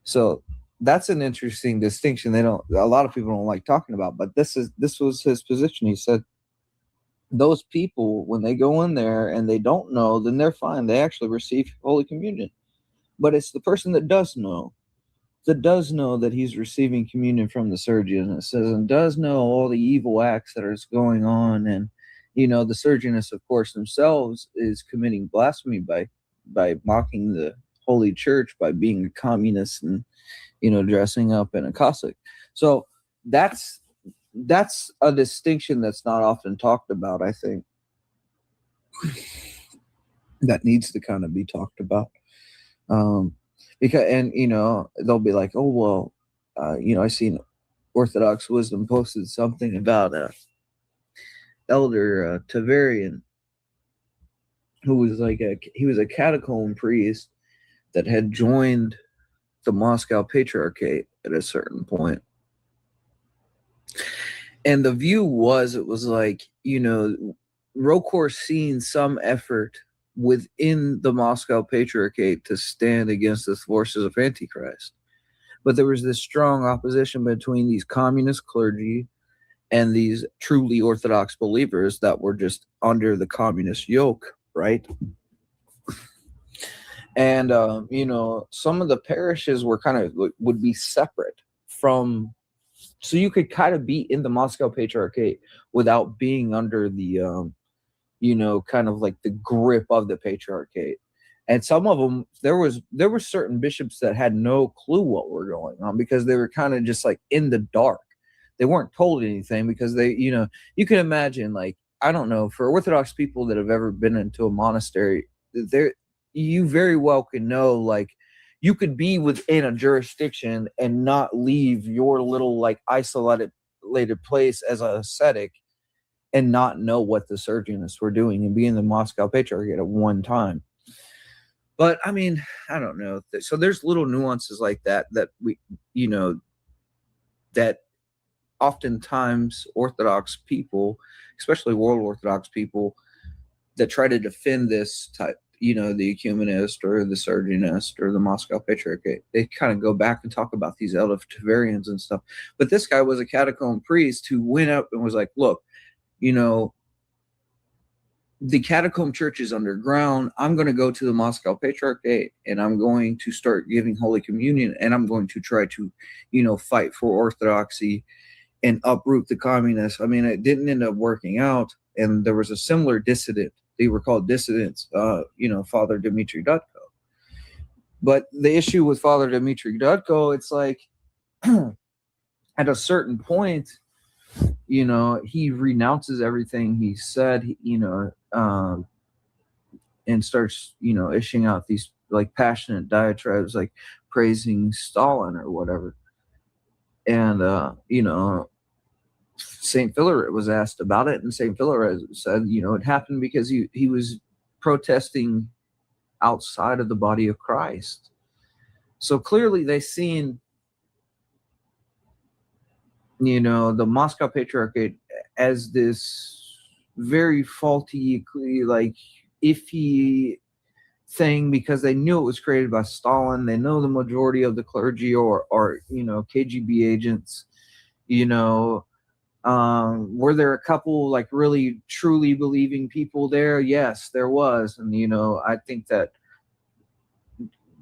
So that's an interesting distinction. A lot of people don't like talking about, but this was his position. He said those people, when they go in there and they don't know, then they're fine. They actually receive Holy Communion. But it's the person that does know that he's receiving communion from the Sergius, and does know all the evil acts that are going on. And, you know, the Sergius, of course, themselves is committing blasphemy by mocking the Holy Church, by being a communist and, you know, dressing up in a Cossack. So that's a distinction that's not often talked about, I think, that needs to kind of be talked about. Because, and, you know, they'll be like, oh, well, you know, I seen Orthodox Wisdom posted something about Elder Tavarian, who was he was a catacomb priest that had joined the Moscow Patriarchate at a certain point. And the view it was like, you know, Rokor seen some effort within the Moscow Patriarchate to stand against the forces of Antichrist. But there was this strong opposition between these communist clergy and these truly Orthodox believers that were just under the communist yoke, right? And, you know, some of the parishes were would be separate from, so you could kind of be in the Moscow Patriarchate without being under the, you know, kind of like the grip of the Patriarchate. And some of them, there were certain bishops that had no clue what were going on, because they were kind of just like in the dark. They weren't told anything, because they, you know, you can imagine, like, I don't know, for Orthodox people that have ever been into a monastery, you very well can know, like, you could be within a jurisdiction and not leave your little, like, isolated place as an ascetic and not know what the Sergius were doing and be in the Moscow Patriarchate at one time. But I mean, I don't know. So there's little nuances like that we, you know, that oftentimes Orthodox people, especially World Orthodox people, that try to defend this type, the ecumenist or the surgeonist or the Moscow Patriarchate, they kind of go back and talk about these Eleftherians and stuff. But this guy was a catacomb priest who went up and was like, look, the catacomb church is underground. I'm going to go to the Moscow Patriarchate and I'm going to start giving Holy Communion, and I'm going to try to, fight for orthodoxy and uproot the communists. I mean, it didn't end up working out. And there was a similar dissident. They were called dissidents, Father Dmitry Dutko. But the issue with Father Dmitry Dutko, it's like at a certain point, he renounces everything he said, and starts, issuing out these like passionate diatribes, like praising Stalin or whatever. And, St. Philaret was asked about it, and St. Philaret said, it happened because he was protesting outside of the body of Christ. So clearly they seen, the Moscow Patriarchate as this very faulty, like iffy thing, because they knew it was created by Stalin. They know the majority of the clergy are KGB agents. Were there a couple like really truly believing people there? Yes, there was. And, I think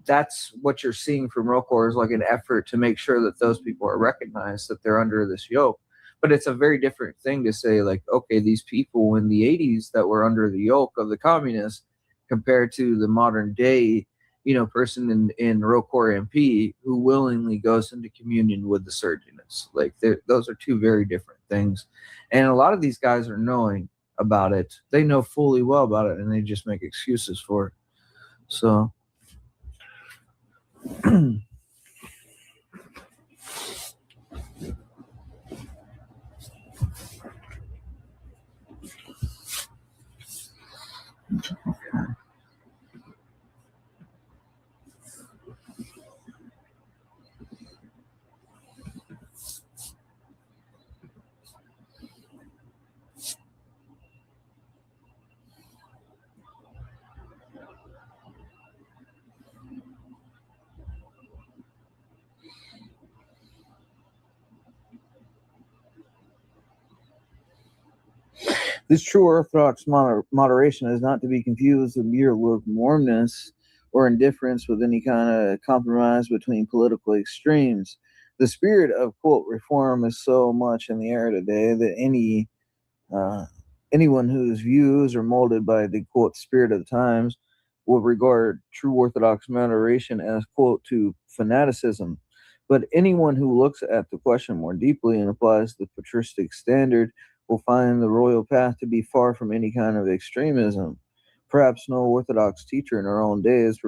that's what you're seeing from ROKOR is like an effort to make sure that those people are recognized, that they're under this yoke. But it's a very different thing to say like, okay, these people in the 80s that were under the yoke of the communists compared to the modern day, person in ROKOR MP who willingly goes into communion with the surgeonists. Like those are two very different things. And a lot of these guys are knowing about it. They know fully well about it, and they just make excuses for it. So this true Orthodox moderation is not to be confused with mere lukewarmness or indifference with any kind of compromise between political extremes. The spirit of, quote, reform is so much in the air today that anyone whose views are molded by the, quote, spirit of the times will regard true Orthodox moderation as, quote, to fanaticism. But anyone who looks at the question more deeply and applies the patristic standard will find the royal path to be far from any kind of extremism. Perhaps no Orthodox teacher in our own days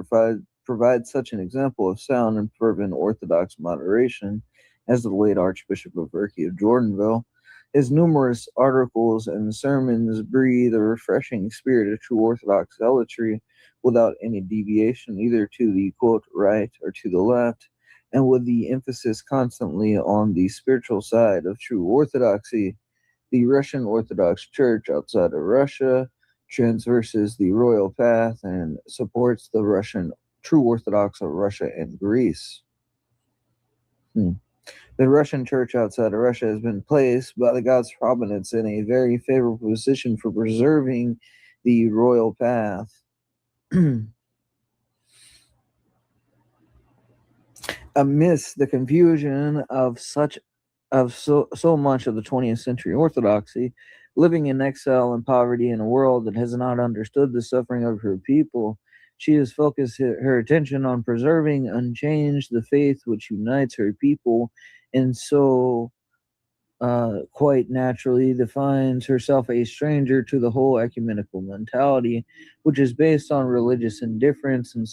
provides such an example of sound and fervent Orthodox moderation as the late Archbishop of Urki of Jordanville. His numerous articles and sermons breathe a refreshing spirit of true Orthodox zealotry without any deviation either to the, quote, right or to the left, and with the emphasis constantly on the spiritual side of true Orthodoxy. The Russian Orthodox Church outside of Russia transverses the royal path and supports the Russian true Orthodox of Russia and Greece. The Russian Church outside of Russia has been placed by the God's providence in a very favorable position for preserving the royal path. Amidst the confusion of so much of the 20th century Orthodoxy, living in exile and poverty in a world that has not understood the suffering of her people, she has focused her attention on preserving unchanged the faith which unites her people, and so quite naturally defines herself a stranger to the whole ecumenical mentality, which is based on religious indifference and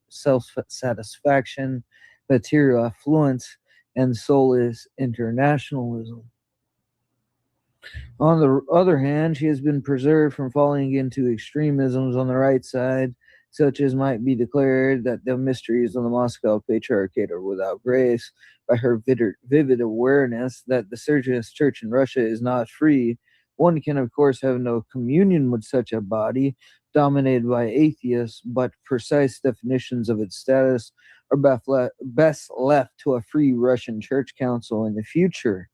self-satisfaction, material affluence, and soulless internationalism. On the other hand, she has been preserved from falling into extremisms on the right side, such as might be declared that the mysteries of the Moscow Patriarchate are without grace, by her vivid awareness that the Surgeonist Church in Russia is not free, one can of course have no communion with such a body dominated by atheists, but precise definitions of its status are best left to a free Russian Church Council in the future.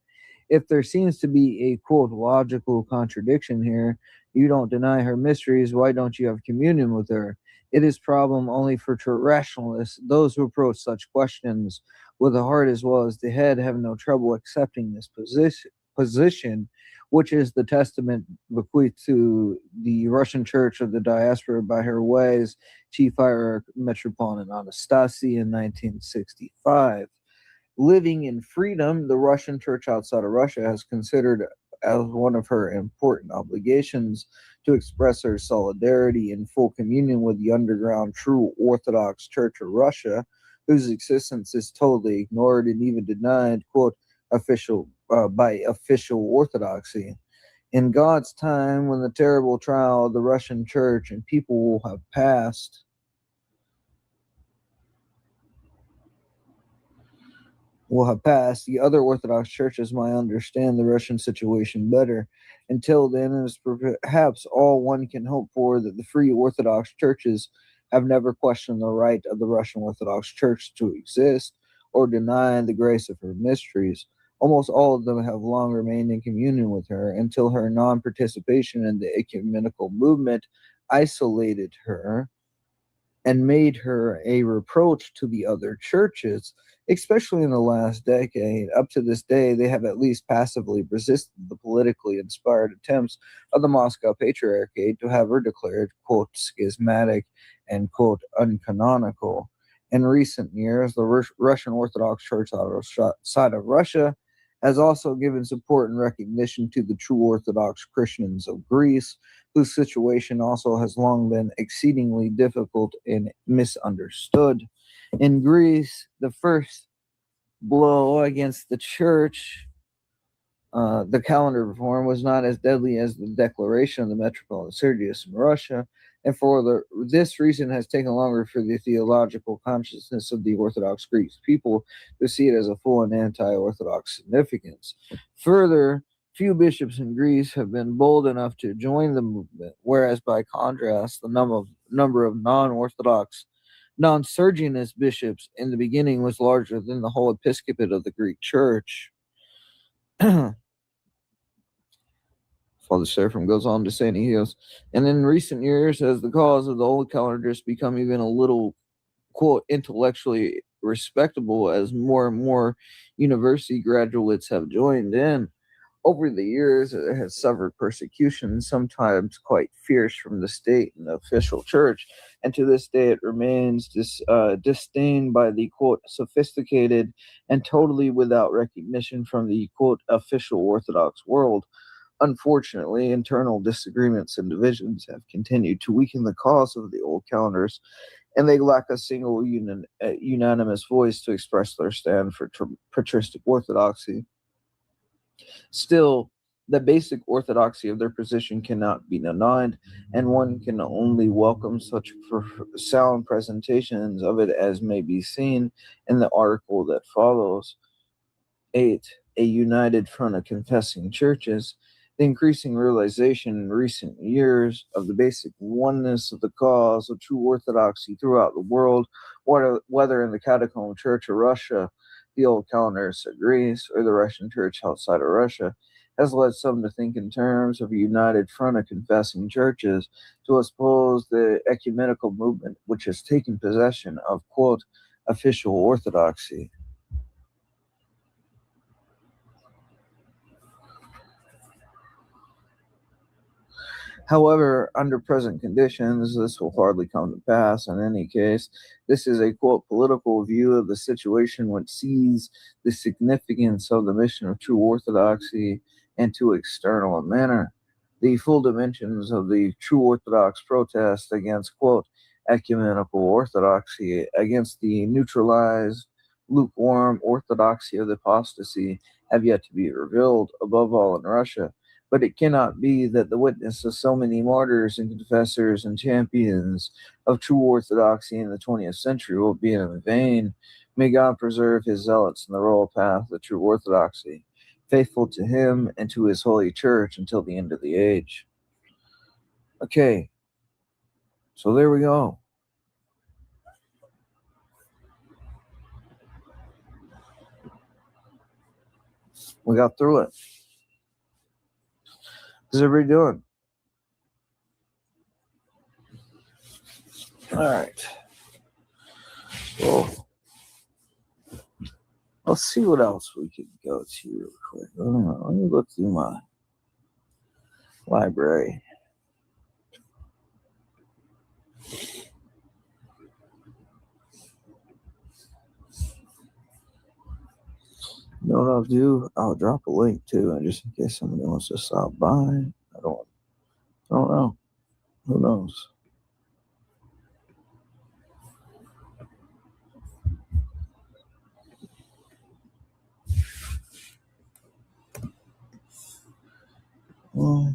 If there seems to be a, quote, logical contradiction here, you don't deny her mysteries, why don't you have communion with her? It is problem only for rationalists. Those who approach such questions with the heart as well as the head have no trouble accepting this position, which is the testament bequeathed to the Russian Church of the diaspora by her wise Chief Hierarch Metropolitan Anastasi in 1965. Living in freedom, the Russian Church outside of Russia has considered as one of her important obligations to express her solidarity in full communion with the underground true Orthodox Church of Russia, whose existence is totally ignored and even denied, quote, by official orthodoxy. In God's time, when the terrible trial of the Russian Church and people will have passed, the other Orthodox churches might understand the Russian situation better. Until then, it is perhaps all one can hope for that the free Orthodox churches have never questioned the right of the Russian Orthodox Church to exist or deny the grace of her mysteries. Almost all of them have long remained in communion with her until her non-participation in the ecumenical movement isolated her and made her a reproach to the other churches, especially in the last decade. Up to this day, they have at least passively resisted the politically inspired attempts of the Moscow Patriarchate to have her declared, quote, schismatic and, quote, uncanonical. In recent years, the Russian Orthodox Church outside of Russia has also given support and recognition to the true Orthodox Christians of Greece, whose situation also has long been exceedingly difficult and misunderstood. In Greece, the first blow against the church, the calendar reform, was not as deadly as the declaration of the Metropolitan Sergius in Russia, and for this reason has taken longer for the theological consciousness of the Orthodox Greek people to see it as a full and anti-Orthodox significance. Further, few bishops in Greece have been bold enough to join the movement, whereas by contrast, the number of non-Orthodox, non-Sergianist bishops in the beginning was larger than the whole episcopate of the Greek Church. Father Seraphim goes on to say, and he goes, and in recent years, as the cause of the old calendar has become even a little, quote, intellectually respectable, as more and more university graduates have joined in, over the years, it has suffered persecution, sometimes quite fierce, from the state and the official church, and to this day it remains disdained by the, quote, sophisticated and totally without recognition from the, quote, official Orthodox world. Unfortunately, internal disagreements and divisions have continued to weaken the cause of the old calendars, and they lack a single unanimous voice to express their stand for patristic orthodoxy. Still, the basic orthodoxy of their position cannot be denied, and one can only welcome such sound presentations of it as may be seen in the article that follows. 8. A united front of confessing churches. The increasing realization in recent years of the basic oneness of the cause of true orthodoxy throughout the world, whether in the Catacomb Church of Russia, the old calendars of Greece, or the Russian Church outside of Russia, has led some to think in terms of a united front of confessing churches to oppose the ecumenical movement which has taken possession of, quote, official orthodoxy. However, under present conditions, this will hardly come to pass. In any case, this is a, quote, political view of the situation which sees the significance of the mission of true orthodoxy into external manner. The full dimensions of the true Orthodox protest against, quote, ecumenical orthodoxy, against the neutralized, lukewarm orthodoxy of the apostasy, have yet to be revealed, above all in Russia, But it cannot be that the witness of so many martyrs and confessors and champions of true orthodoxy in the 20th century will be in vain. May God preserve his zealots in the royal path of true orthodoxy, faithful to him and to his holy church until the end of the age. Okay, so there we go. We got through it. How's everybody doing? All right. Well, let's see what else we could go to real quick. I don't know. Let me look through my library. You know what I'll do? I'll drop a link too, and just in case somebody wants to stop by. I don't know. Who knows? Well,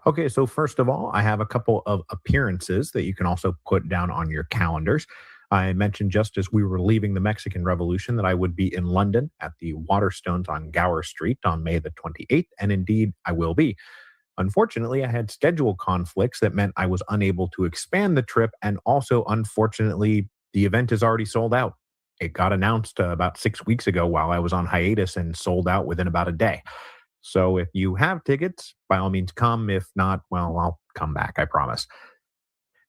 Okay, so first of all, I have a couple of appearances that you can also put down on your calendars. I mentioned just as we were leaving the Mexican Revolution that I would be in London at the Waterstones on Gower Street on May the 28th, and indeed I will be. Unfortunately, I had schedule conflicts that meant I was unable to expand the trip, and also, unfortunately, the event is already sold out. It got announced about 6 weeks ago while I was on hiatus and sold out within about a day. So if you have tickets, by all means come. If not, well, I'll come back, I promise.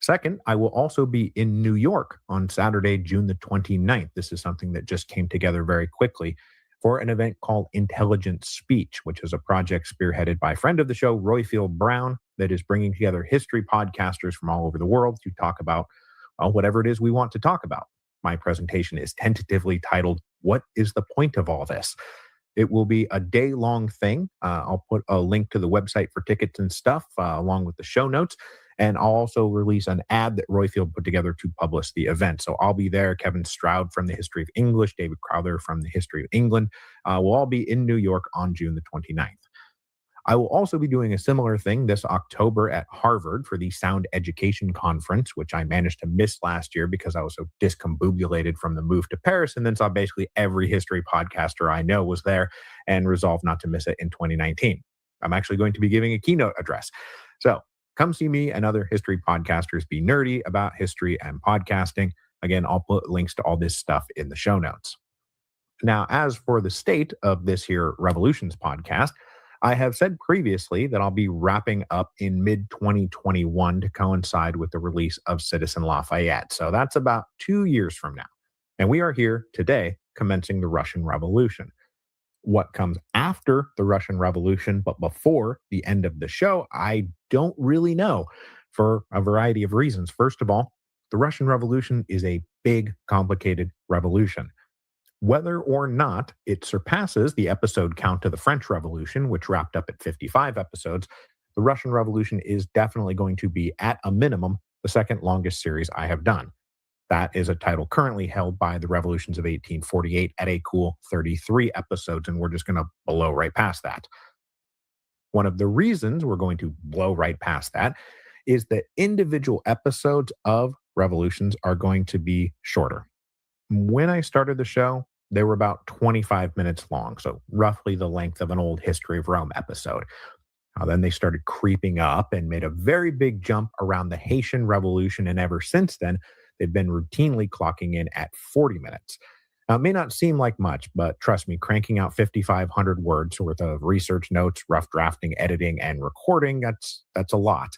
Second, I will also be in New York on Saturday, June the 29th. This is something that just came together very quickly for an event called Intelligent Speech, which is a project spearheaded by a friend of the show, Royfield Brown, that is bringing together history podcasters from all over the world to talk about whatever it is we want to talk about. My presentation is tentatively titled, "What is the Point of All This?" It will be a day-long thing. I'll put a link to the website for tickets and stuff along with the show notes. And I'll also release an ad that Royfield put together to publish the event. So I'll be there. Kevin Stroud from the History of English, David Crowther from the History of England. We'll all be in New York on June the 29th. I will also be doing a similar thing this October at Harvard for the Sound Education Conference, which I managed to miss last year because I was so discombobulated from the move to Paris, and then saw basically every history podcaster I know was there and resolved not to miss it in 2019. I'm actually going to be giving a keynote address. So come see me and other history podcasters be nerdy about history and podcasting. Again, I'll put links to all this stuff in the show notes. Now, as for the state of this here Revolutions podcast, I have said previously that I'll be wrapping up in mid-2021 to coincide with the release of Citizen Lafayette. So that's about 2 years from now. And we are here today commencing the Russian Revolution. What comes after the Russian Revolution, but before the end of the show, I don't really know for a variety of reasons. First of all, the Russian Revolution is a big, complicated revolution. Whether or not it surpasses the episode count of the French Revolution, which wrapped up at 55 episodes, the Russian Revolution is definitely going to be, at a minimum, the second longest series I have done. That is a title currently held by the Revolutions of 1848 at a cool 33 episodes, and we're just going to blow right past that. One of the reasons we're going to blow right past that is that individual episodes of Revolutions are going to be shorter. When I started the show, they were about 25 minutes long, so roughly the length of an old History of Rome episode. Then they started creeping up and made a very big jump around the Haitian Revolution, and ever since then, they've been routinely clocking in at 40 minutes. Now, it may not seem like much, but trust me, cranking out 5,500 words worth of research notes, rough drafting, editing, and recording, that's a lot.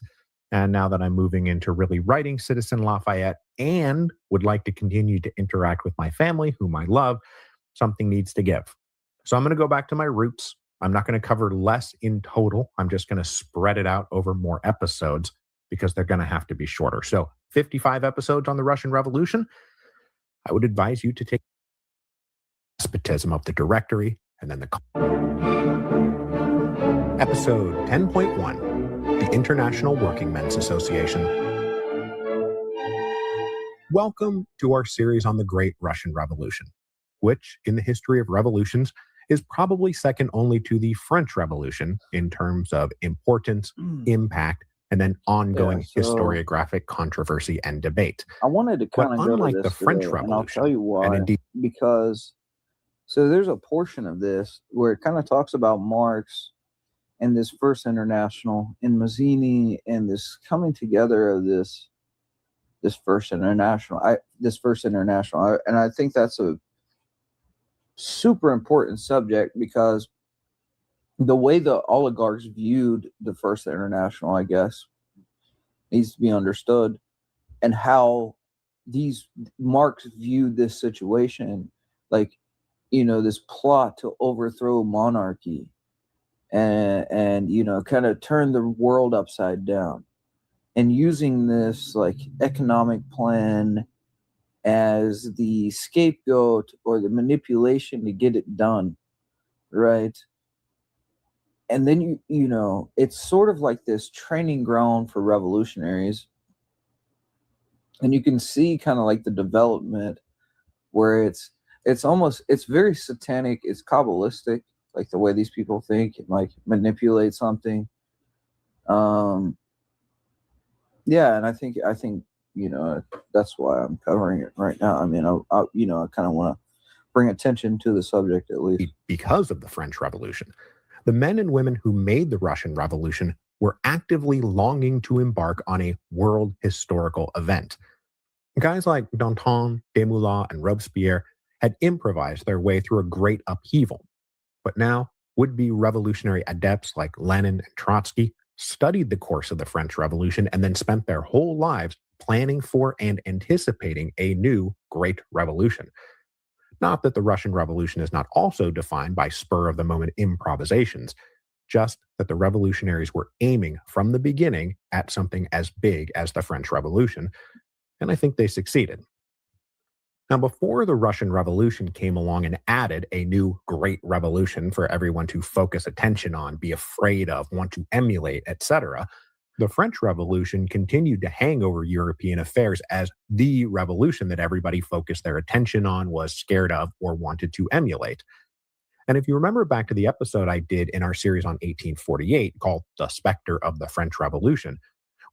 And now that I'm moving into really writing Citizen Lafayette and would like to continue to interact with my family, whom I love, something needs to give. So I'm going to go back to my roots. I'm not going to cover less in total. I'm just going to spread it out over more episodes because they're going to have to be shorter. So 55 episodes on the Russian Revolution. I would advise you to take despotism of the directory and then the episode 10.1, the International Working Men's Association. Welcome to our series on the Great Russian Revolution, which in the history of revolutions is probably second only to the French Revolution in terms of importance, impact, and then ongoing historiographic controversy and debate. I wanted to kind of go unlike to the this French today, Revolution, and I'll tell you why. and indeed, Because so there's a portion of this where it kind of talks about Marx and this First International and Mazzini and this coming together of this First International. And I think that's a super important subject because the way the oligarchs viewed the First International, I guess, needs to be understood, and how these Marx viewed this situation, like, you know, this plot to overthrow monarchy and you know, kind of turn the world upside down, and using this like economic plan as the scapegoat or the manipulation to get it done, right? And then you know, it's sort of like this training ground for revolutionaries, and you can see kind of like the development where it's very satanic, it's Kabbalistic, like the way these people think and like manipulate something. Yeah, and I think you know, that's why I'm covering it right now. I mean, I you know, I kind of want to bring attention to the subject at least. Because of the French Revolution, the men and women who made the Russian Revolution were actively longing to embark on a world historical event. Guys like Danton, Desmoulins, and Robespierre had improvised their way through a great upheaval. But now, would-be revolutionary adepts like Lenin and Trotsky studied the course of the French Revolution and then spent their whole lives planning for and anticipating a new great revolution. Not that the Russian Revolution is not also defined by spur-of-the-moment improvisations, just that the revolutionaries were aiming from the beginning at something as big as the French Revolution, and I think they succeeded. Now, before the Russian Revolution came along and added a new great revolution for everyone to focus attention on, be afraid of, want to emulate, etc., the French Revolution continued to hang over European affairs as the revolution that everybody focused their attention on, was scared of, or wanted to emulate. And if you remember back to the episode I did in our series on 1848 called The Spectre of the French Revolution,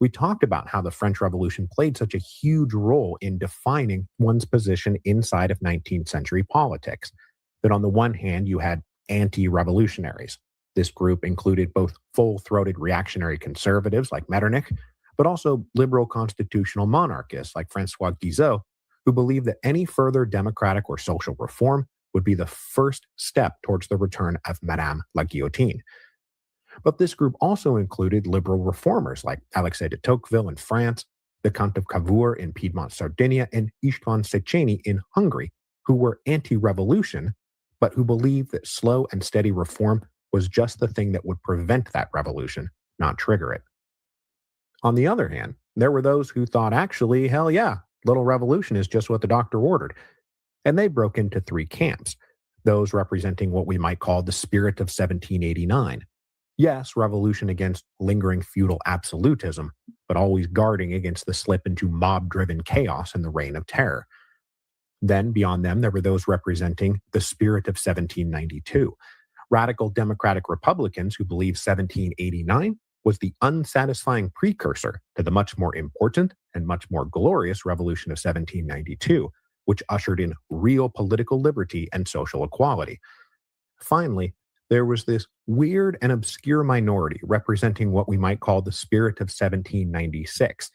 we talked about how the French Revolution played such a huge role in defining one's position inside of 19th century politics. That on the one hand, you had anti-revolutionaries. This group included both full-throated reactionary conservatives like Metternich, but also liberal constitutional monarchists like Francois Guizot, who believed that any further democratic or social reform would be the first step towards the return of Madame la Guillotine. But this group also included liberal reformers like Alexis de Tocqueville in France, the Count of Cavour in Piedmont, Sardinia, and István Széchenyi in Hungary, who were anti-revolution, but who believed that slow and steady reform was just the thing that would prevent that revolution, not trigger it. On the other hand, there were those who thought, actually, hell yeah, little revolution is just what the doctor ordered. And they broke into 3 camps, those representing what we might call the spirit of 1789. Yes, revolution against lingering feudal absolutism, but always guarding against the slip into mob-driven chaos in the Reign of Terror. Then, beyond them, there were those representing the spirit of 1792, radical democratic Republicans who believed 1789 was the unsatisfying precursor to the much more important and much more glorious revolution of 1792, which ushered in real political liberty and social equality. Finally, there was this weird and obscure minority representing what we might call the spirit of 1796,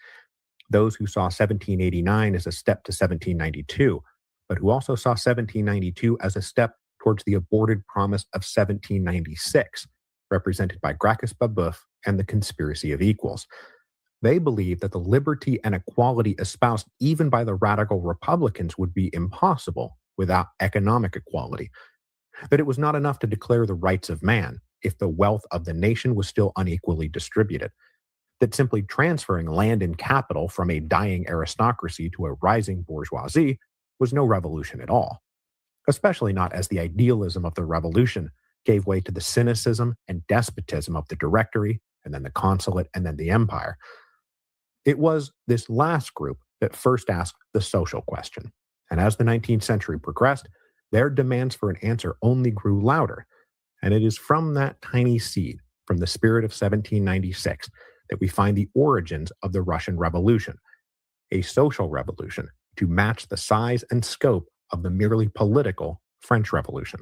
those who saw 1789 as a step to 1792, but who also saw 1792 as a step towards the aborted promise of 1796, represented by Gracchus Babeuf and the Conspiracy of Equals. They believed that the liberty and equality espoused even by the radical Republicans would be impossible without economic equality, that it was not enough to declare the rights of man if the wealth of the nation was still unequally distributed, that simply transferring land and capital from a dying aristocracy to a rising bourgeoisie was no revolution at all, especially not as the idealism of the revolution gave way to the cynicism and despotism of the Directory, and then the Consulate, and then the Empire. It was this last group that first asked the social question, and as the 19th century progressed, their demands for an answer only grew louder, and it is from that tiny seed, from the spirit of 1796, that we find the origins of the Russian Revolution, a social revolution to match the size and scope of the merely political French Revolution.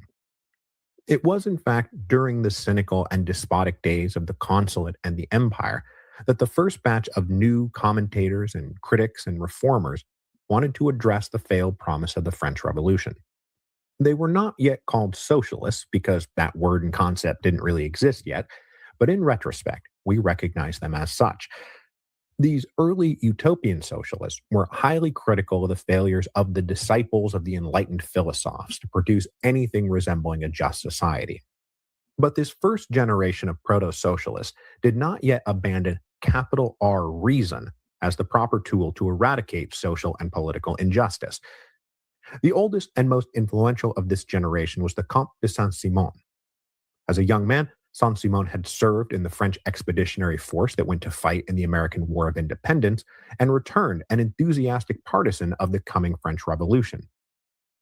It was, in fact, during the cynical and despotic days of the Consulate and the Empire that the first batch of new commentators and critics and reformers wanted to address the failed promise of the French Revolution. They were not yet called socialists because that word and concept didn't really exist yet, but in retrospect, we recognize them as such. These early utopian socialists were highly critical of the failures of the disciples of the enlightened philosophes to produce anything resembling a just society. But this first generation of proto-socialists did not yet abandon capital R reason as the proper tool to eradicate social and political injustice. The oldest and most influential of this generation was the Comte de Saint-Simon. As a young man, Saint-Simon had served in the French expeditionary force that went to fight in the American War of Independence and returned an enthusiastic partisan of the coming French Revolution.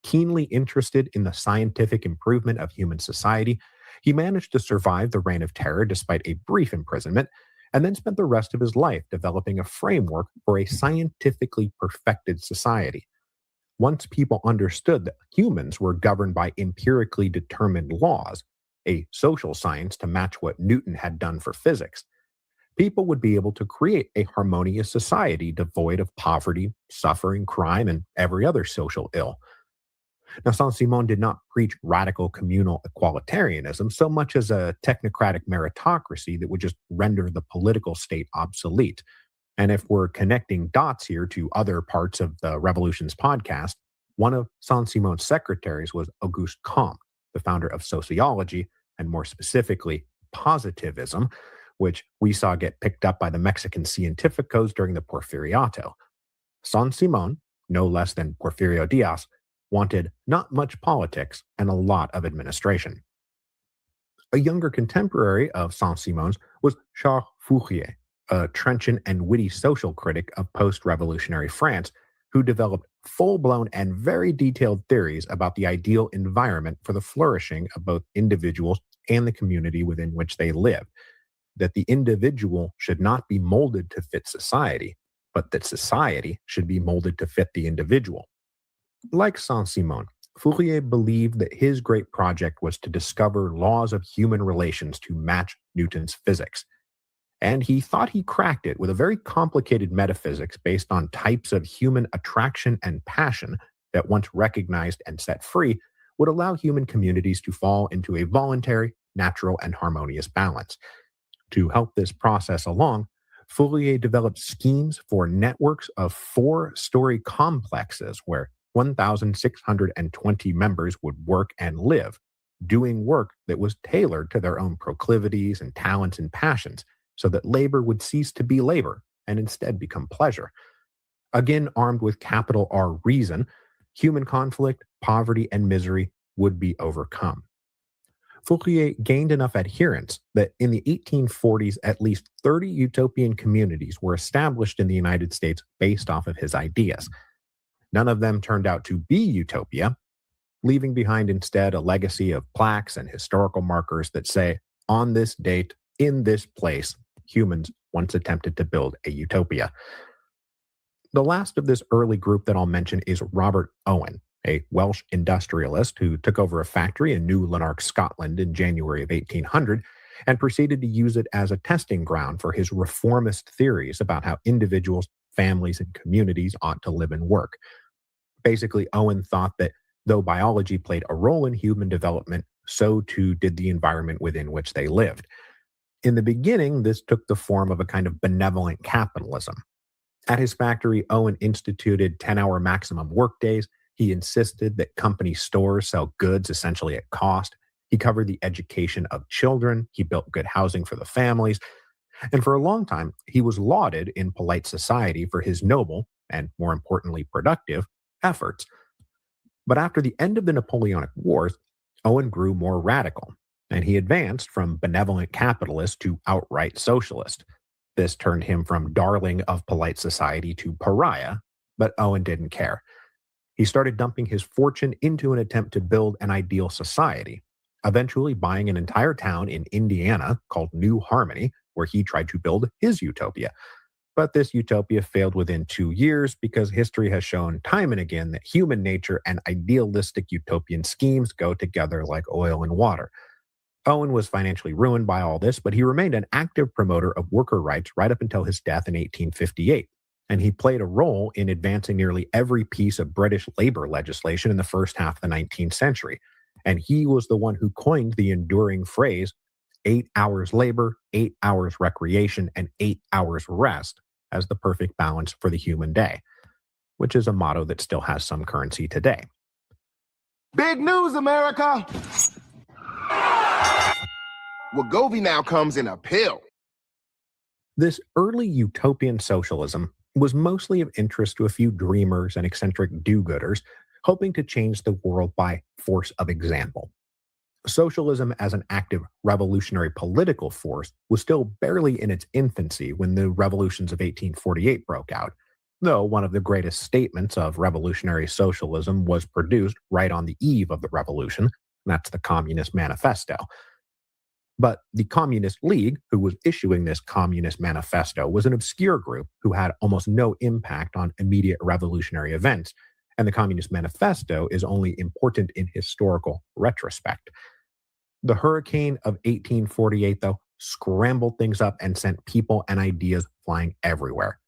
Keenly interested in the scientific improvement of human society, he managed to survive the Reign of Terror despite a brief imprisonment, and then spent the rest of his life developing a framework for a scientifically perfected society. Once people understood that humans were governed by empirically determined laws, a social science to match what Newton had done for physics, people would be able to create a harmonious society devoid of poverty, suffering, crime, and every other social ill. Now, Saint-Simon did not preach radical communal equalitarianism so much as a technocratic meritocracy that would just render the political state obsolete. And if we're connecting dots here to other parts of the Revolution's podcast, one of Saint-Simon's secretaries was Auguste Comte, the founder of sociology, and more specifically, positivism, which we saw get picked up by the Mexican cientificos during the Porfiriato. Saint-Simon, no less than Porfirio Diaz, wanted not much politics and a lot of administration. A younger contemporary of Saint-Simon's was Charles Fourier, a trenchant and witty social critic of post-revolutionary France, who developed full-blown and very detailed theories about the ideal environment for the flourishing of both individuals and the community within which they lived, that the individual should not be molded to fit society, but that society should be molded to fit the individual. Like Saint-Simon, Fourier believed that his great project was to discover laws of human relations to match Newton's physics. And he thought he cracked it with a very complicated metaphysics based on types of human attraction and passion that, once recognized and set free, would allow human communities to fall into a voluntary, natural, and harmonious balance. To help this process along, Fourier developed schemes for networks of 4-story complexes where 1,620 members would work and live, doing work that was tailored to their own proclivities and talents and passions, so that labor would cease to be labor and instead become pleasure. Again, armed with capital R reason, human conflict, poverty, and misery would be overcome. Fourier gained enough adherents that in the 1840s, at least 30 utopian communities were established in the United States based off of his ideas. None of them turned out to be utopia, leaving behind instead a legacy of plaques and historical markers that say, on this date, in this place, humans once attempted to build a utopia. The last of this early group that I'll mention is Robert Owen, a Welsh industrialist who took over a factory in New Lanark, Scotland in January of 1800 and proceeded to use it as a testing ground for his reformist theories about how individuals, families, and communities ought to live and work. Basically, Owen thought that though biology played a role in human development, so too did the environment within which they lived. In the beginning, this took the form of a kind of benevolent capitalism. At his factory, Owen instituted 10-hour maximum workdays. He insisted that company stores sell goods essentially at cost. He covered the education of children. He built good housing for the families. And for a long time, he was lauded in polite society for his noble, and more importantly, productive, efforts. But after the end of the Napoleonic Wars, Owen grew more radical, and he advanced from benevolent capitalist to outright socialist. This turned him from darling of polite society to pariah, but Owen didn't care. He started dumping his fortune into an attempt to build an ideal society, eventually buying an entire town in Indiana called New Harmony, where he tried to build his utopia. But this utopia failed within 2 years because history has shown time and again that human nature and idealistic utopian schemes go together like oil and water. Owen was financially ruined by all this, but he remained an active promoter of worker rights right up until his death in 1858. And he played a role in advancing nearly every piece of British labor legislation in the first half of the 19th century. And he was the one who coined the enduring phrase, 8 hours labor, 8 hours recreation, and 8 hours rest as the perfect balance for the human day, which is a motto that still has some currency today. Big news, America! Wegovy now comes in a pill. This early utopian socialism was mostly of interest to a few dreamers and eccentric do-gooders hoping to change the world by force of example. Socialism as an active revolutionary political force was still barely in its infancy when the revolutions of 1848 broke out, though one of the greatest statements of revolutionary socialism was produced right on the eve of the revolution, and that's the Communist Manifesto. But the Communist League, who was issuing this Communist Manifesto, was an obscure group who had almost no impact on immediate revolutionary events, and the Communist Manifesto is only important in historical retrospect. The hurricane of 1848, though, scrambled things up and sent people and ideas flying everywhere.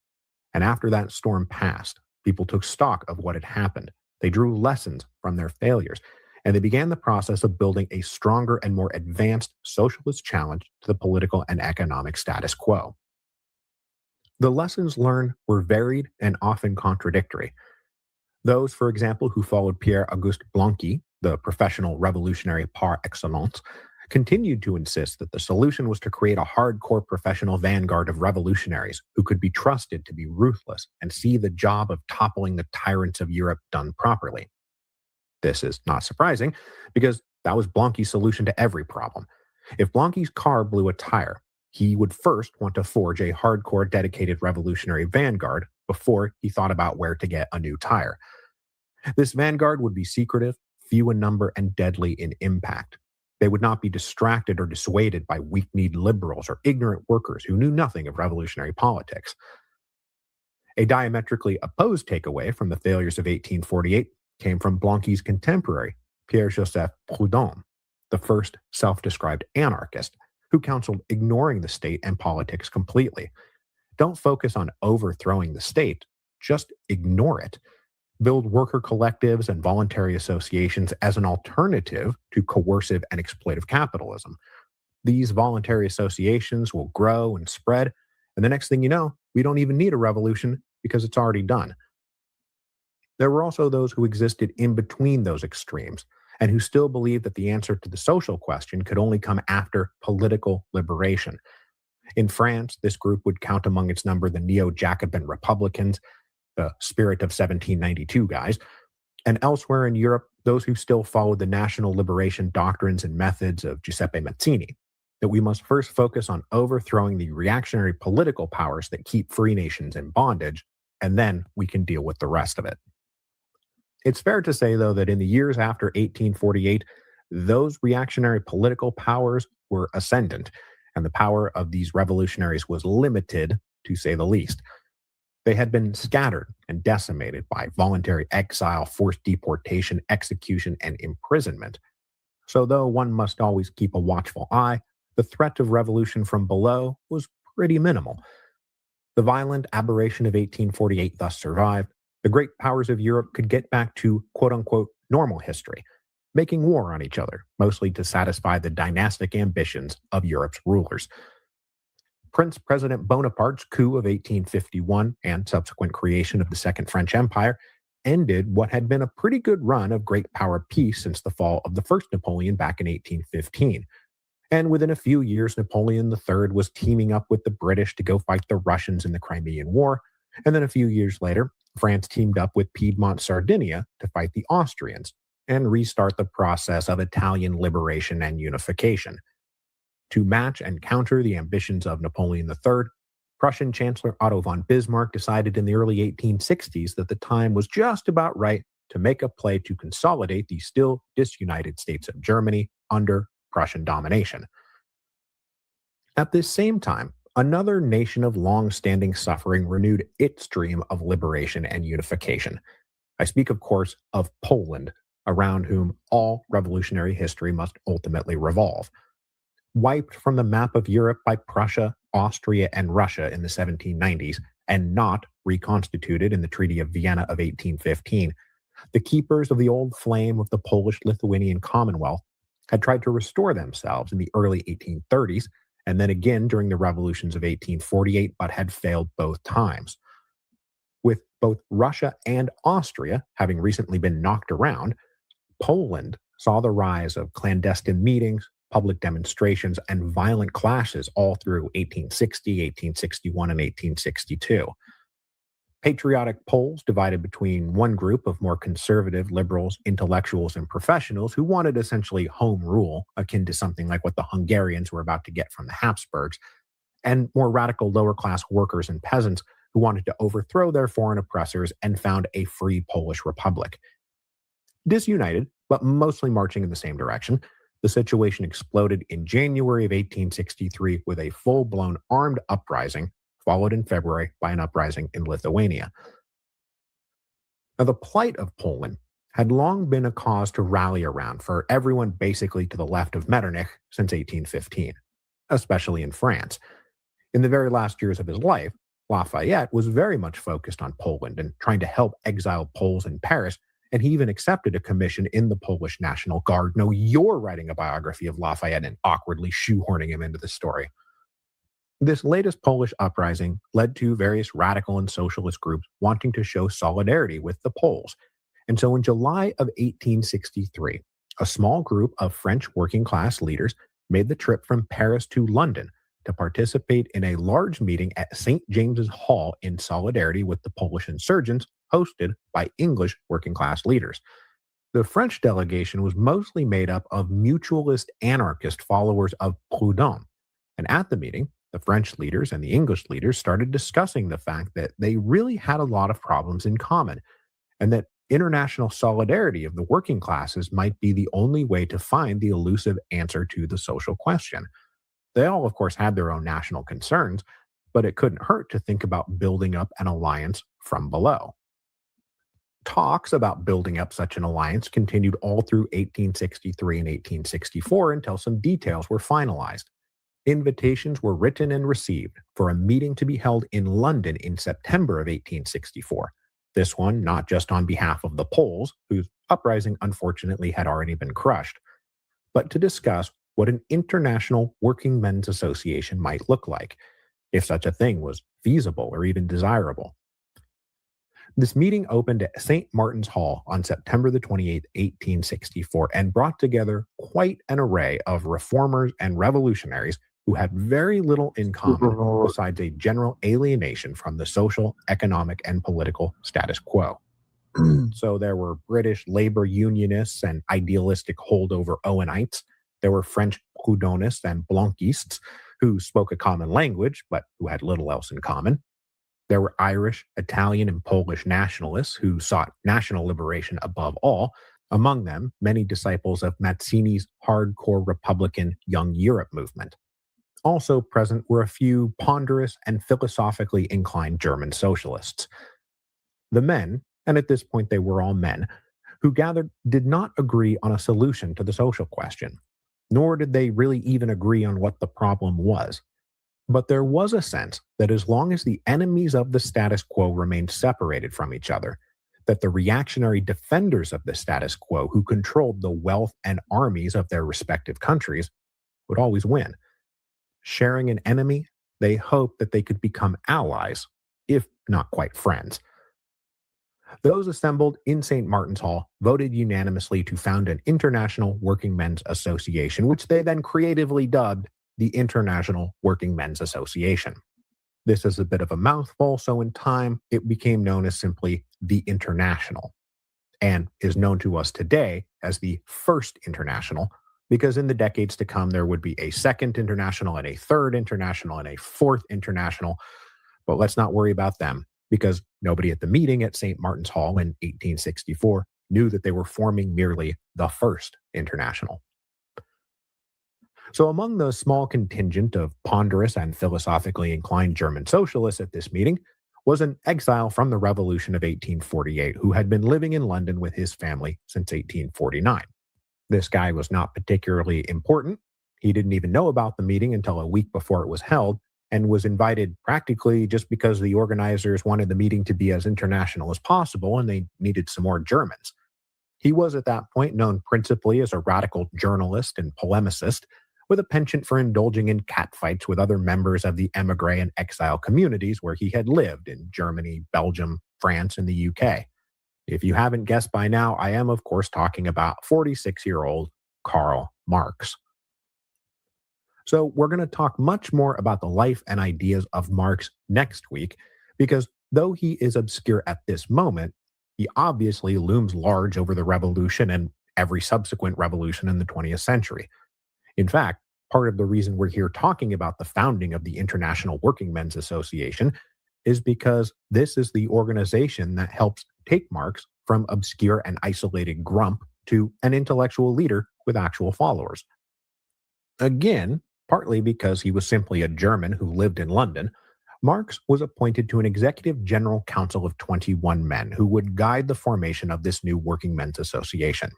And after that storm passed, people took stock of what had happened. They drew lessons from their failures, and they began the process of building a stronger and more advanced socialist challenge to the political and economic status quo. The lessons learned were varied and often contradictory. Those, for example, who followed Pierre-Auguste Blanqui, the professional revolutionary par excellence, continued to insist that the solution was to create a hardcore professional vanguard of revolutionaries who could be trusted to be ruthless and see the job of toppling the tyrants of Europe done properly. This is not surprising, because that was Blanqui's solution to every problem. If Blanqui's car blew a tire, he would first want to forge a hardcore dedicated revolutionary vanguard before he thought about where to get a new tire. This vanguard would be secretive, few in number, and deadly in impact. They would not be distracted or dissuaded by weak-kneed liberals or ignorant workers who knew nothing of revolutionary politics. A diametrically opposed takeaway from the failures of 1848 came from Blanqui's contemporary, Pierre-Joseph Proudhon, the first self-described anarchist, who counseled ignoring the state and politics completely. Don't focus on overthrowing the state, just ignore it. Build worker collectives and voluntary associations as an alternative to coercive and exploitive capitalism. These voluntary associations will grow and spread, and the next thing you know, we don't even need a revolution because it's already done. There were also those who existed in between those extremes and who still believed that the answer to the social question could only come after political liberation. In France, this group would count among its number the neo-Jacobin Republicans, the spirit of 1792 guys, And elsewhere in Europe, those who still followed the national liberation doctrines and methods of Giuseppe Mazzini, that we must first focus on overthrowing the reactionary political powers that keep free nations in bondage, and then we can deal with the rest of it. It's fair to say, though, that in the years after 1848, those reactionary political powers were ascendant, and the power of these revolutionaries was limited, to say the least. They had been scattered and decimated by voluntary exile, forced deportation, execution, and imprisonment. So though one must always keep a watchful eye, the threat of revolution from below was pretty minimal. The violent aberration of 1848 thus survived. The great powers of Europe could get back to quote-unquote normal history, making war on each other, mostly to satisfy the dynastic ambitions of Europe's rulers. Prince President Bonaparte's coup of 1851 and subsequent creation of the Second French Empire ended what had been a pretty good run of great power peace since the fall of the first Napoleon back in 1815. And within a few years, Napoleon III was teaming up with the British to go fight the Russians in the Crimean War. And then a few years later, France teamed up with Piedmont Sardinia to fight the Austrians and restart the process of Italian liberation and unification. To match and counter the ambitions of Napoleon III, Prussian Chancellor Otto von Bismarck decided in the early 1860s that the time was just about right to make a play to consolidate the still disunited states of Germany under Prussian domination. At this same time, another nation of long-standing suffering renewed its dream of liberation and unification. I speak, of course, of Poland, around whom all revolutionary history must ultimately revolve. Wiped from the map of Europe by Prussia, Austria, and Russia in the 1790s, and not reconstituted in the Treaty of Vienna of 1815, the keepers of the old flame of the Polish-Lithuanian Commonwealth had tried to restore themselves in the early 1830s, and then again during the revolutions of 1848, but had failed both times. With both Russia and Austria having recently been knocked around, Poland saw the rise of clandestine meetings, public demonstrations, and violent clashes all through 1860, 1861, and 1862. Patriotic Poles divided between one group of more conservative liberals, intellectuals, and professionals who wanted essentially home rule, akin to something like what the Hungarians were about to get from the Habsburgs, and more radical lower-class workers and peasants who wanted to overthrow their foreign oppressors and found a free Polish republic. Disunited, but mostly marching in the same direction, the situation exploded in January of 1863 with a full-blown armed uprising, followed in February by an uprising in Lithuania. Now, the plight of Poland had long been a cause to rally around for everyone basically to the left of Metternich since 1815, especially in France. In the very last years of his life, Lafayette was very much focused on Poland and trying to help exiled Poles in Paris, and he even accepted a commission in the Polish National Guard. No, you're writing a biography of Lafayette and awkwardly shoehorning him into the story. This latest Polish uprising led to various radical and socialist groups wanting to show solidarity with the Poles. And so in July of 1863, a small group of French working-class leaders made the trip from Paris to London to participate in a large meeting at St. James's Hall in solidarity with the Polish insurgents, hosted by English working-class leaders. The French delegation was mostly made up of mutualist anarchist followers of Proudhon. And at the meeting, the French leaders and the English leaders started discussing the fact that they really had a lot of problems in common, and that international solidarity of the working classes might be the only way to find the elusive answer to the social question. They all, of course, had their own national concerns, but it couldn't hurt to think about building up an alliance from below. Talks about building up such an alliance continued all through 1863 and 1864 until some details were finalized. Invitations were written and received for a meeting to be held in London in September of 1864. This one not just on behalf of the Poles, whose uprising unfortunately had already been crushed, but to discuss what an international working men's association might look like, if such a thing was feasible or even desirable. This meeting opened at St. Martin's Hall on September the 28th, 1864, and brought together quite an array of reformers and revolutionaries who had very little in common besides a general alienation from the social, economic, and political status quo. So there were British labor unionists and idealistic holdover Owenites. There were French Proudhonists and Blanquists who spoke a common language, but who had little else in common. There were Irish, Italian, and Polish nationalists who sought national liberation above all. Among them, many disciples of Mazzini's hardcore Republican Young Europe movement. Also present were a few ponderous and philosophically inclined German socialists. The men, and at this point they were all men, who gathered did not agree on a solution to the social question, nor did they really even agree on what the problem was. But there was a sense that as long as the enemies of the status quo remained separated from each other, that the reactionary defenders of the status quo who controlled the wealth and armies of their respective countries would always win. Sharing an enemy, they hoped that they could become allies, if not quite friends. Those assembled in St. Martin's Hall voted unanimously to found an International Working Men's Association, which they then creatively dubbed the International Working Men's Association. This is a bit of a mouthful, so in time it became known as simply the International, and is known to us today as the First International, because in the decades to come there would be a Second International and a Third International and a Fourth International, but let's not worry about them, because nobody at the meeting at St. Martin's Hall in 1864 knew that they were forming merely the First International. So among the small contingent of ponderous and philosophically inclined German socialists at this meeting was an exile from the Revolution of 1848 who had been living in London with his family since 1849. This guy was not particularly important. He didn't even know about the meeting until a week before it was held, and was invited practically just because the organizers wanted the meeting to be as international as possible and they needed some more Germans. He was at that point known principally as a radical journalist and polemicist, with a penchant for indulging in catfights with other members of the emigre and exile communities where he had lived in Germany, Belgium, France, and the UK. If you haven't guessed by now, I am, of course, talking about 46-year-old Karl Marx. So we're going to talk much more about the life and ideas of Marx next week, because though he is obscure at this moment, he obviously looms large over the revolution and every subsequent revolution in the 20th century. In fact, part of the reason we're here talking about the founding of the International Working Men's Association is because this is the organization that helps take Marx from obscure and isolated grump to an intellectual leader with actual followers. Again, partly because he was simply a German who lived in London, Marx was appointed to an executive general council of 21 men who would guide the formation of this new working men's association.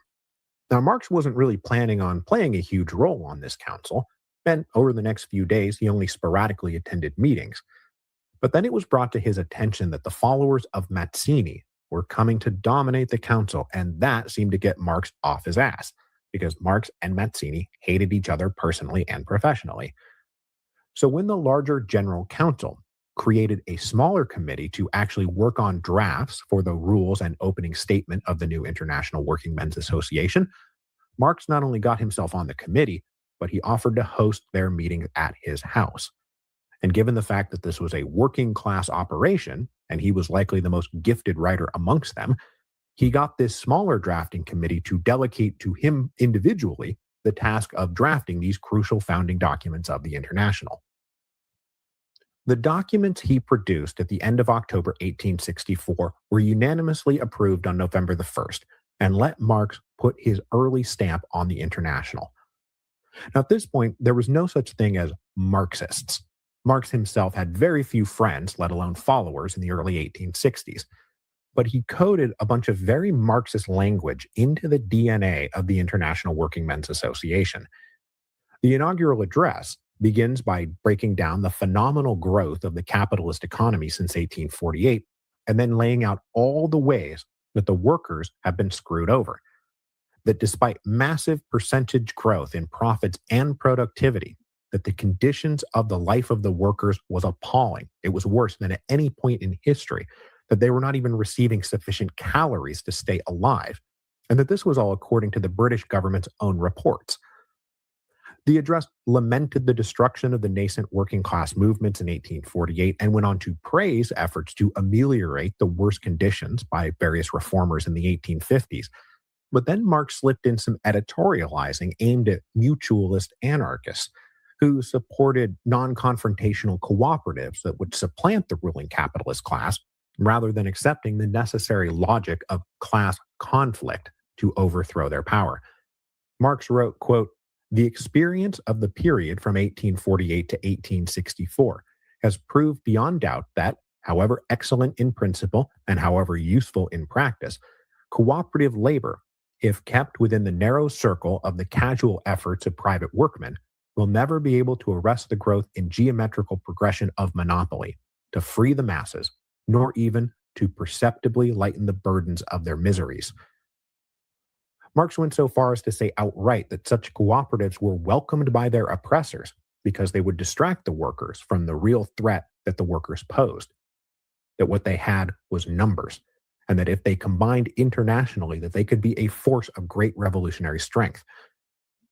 Now, Marx wasn't really planning on playing a huge role on this council, and over the next few days, he only sporadically attended meetings. But then it was brought to his attention that the followers of Mazzini were coming to dominate the council, and that seemed to get Marx off his ass, because Marx and Mazzini hated each other personally and professionally. So when the larger General Council created a smaller committee to actually work on drafts for the rules and opening statement of the new International Working Men's Association, Marx not only got himself on the committee, but he offered to host their meetings at his house. And given the fact that this was a working class operation, and he was likely the most gifted writer amongst them, he got this smaller drafting committee to delegate to him individually the task of drafting these crucial founding documents of the International. The documents he produced at the end of October 1864 were unanimously approved on November the 1st and let Marx put his early stamp on the International. Now, at this point, there was no such thing as Marxists. Marx himself had very few friends, let alone followers, in the early 1860s. But he coded a bunch of very Marxist language into the DNA of the International Working Men's Association. The inaugural address begins by breaking down the phenomenal growth of the capitalist economy since 1848, and then laying out all the ways that the workers have been screwed over. That despite massive percentage growth in profits and productivity, that the conditions of the life of the workers was appalling. It was worse than at any point in history, that they were not even receiving sufficient calories to stay alive, and that this was all according to the British government's own reports. The address lamented the destruction of the nascent working class movements in 1848 and went on to praise efforts to ameliorate the worst conditions by various reformers in the 1850s. But then Marx slipped in some editorializing aimed at mutualist anarchists who supported non-confrontational cooperatives that would supplant the ruling capitalist class rather than accepting the necessary logic of class conflict to overthrow their power. Marx wrote, quote, "The experience of the period from 1848 to 1864 has proved beyond doubt that, however excellent in principle and however useful in practice, cooperative labor, if kept within the narrow circle of the casual efforts of private workmen, will never be able to arrest the growth in geometrical progression of monopoly, to free the masses, nor even to perceptibly lighten the burdens of their miseries." Marx went so far as to say outright that such cooperatives were welcomed by their oppressors because they would distract the workers from the real threat that the workers posed, that what they had was numbers, and that if they combined internationally, that they could be a force of great revolutionary strength.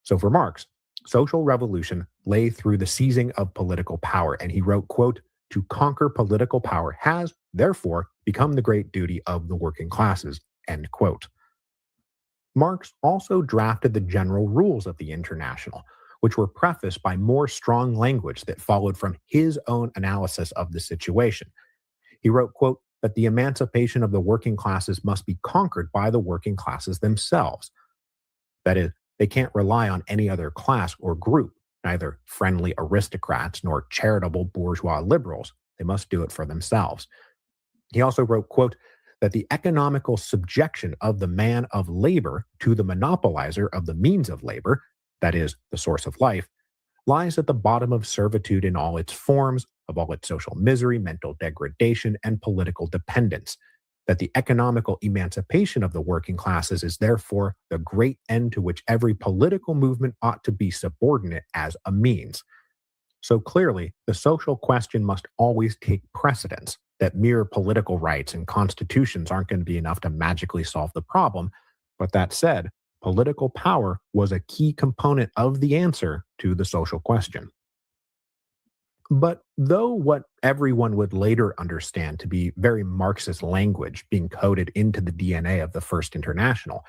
So for Marx, social revolution lay through the seizing of political power, and he wrote, quote, "To conquer political power has, therefore, become the great duty of the working classes," end quote. Marx also drafted the general rules of the International, which were prefaced by more strong language that followed from his own analysis of the situation. He wrote, quote, that the emancipation of the working classes must be conquered by the working classes themselves. That is, they can't rely on any other class or group, neither friendly aristocrats nor charitable bourgeois liberals. They must do it for themselves. He also wrote, quote, that the economical subjection of the man of labor to the monopolizer of the means of labor, that is, the source of life, lies at the bottom of servitude in all its forms, of all its social misery, mental degradation, and political dependence. That the economical emancipation of the working classes is therefore the great end to which every political movement ought to be subordinate as a means. So clearly, the social question must always take precedence, that mere political rights and constitutions aren't going to be enough to magically solve the problem. But that said, political power was a key component of the answer to the social question. But though what everyone would later understand to be very Marxist language being coded into the DNA of the First International,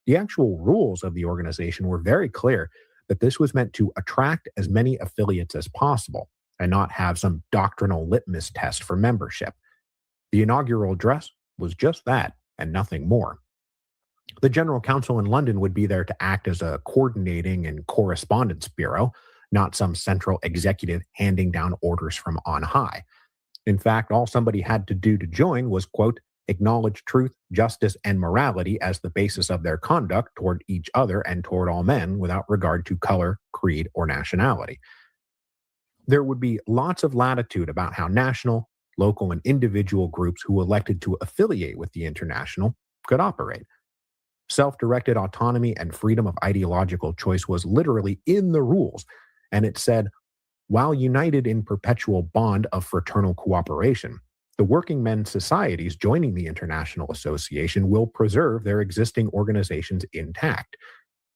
the actual rules of the organization were very clear that this was meant to attract as many affiliates as possible and not have some doctrinal litmus test for membership. The inaugural address was just that and nothing more. The General Council in London would be there to act as a coordinating and correspondence bureau, not some central executive handing down orders from on high. In fact, all somebody had to do to join was, quote, acknowledge truth, justice, and morality as the basis of their conduct toward each other and toward all men without regard to color, creed, or nationality. There would be lots of latitude about how national, local, and individual groups who elected to affiliate with the International could operate. Self-directed autonomy and freedom of ideological choice was literally in the rules, and it said, while united in perpetual bond of fraternal cooperation, the working men's societies joining the International Association will preserve their existing organizations intact.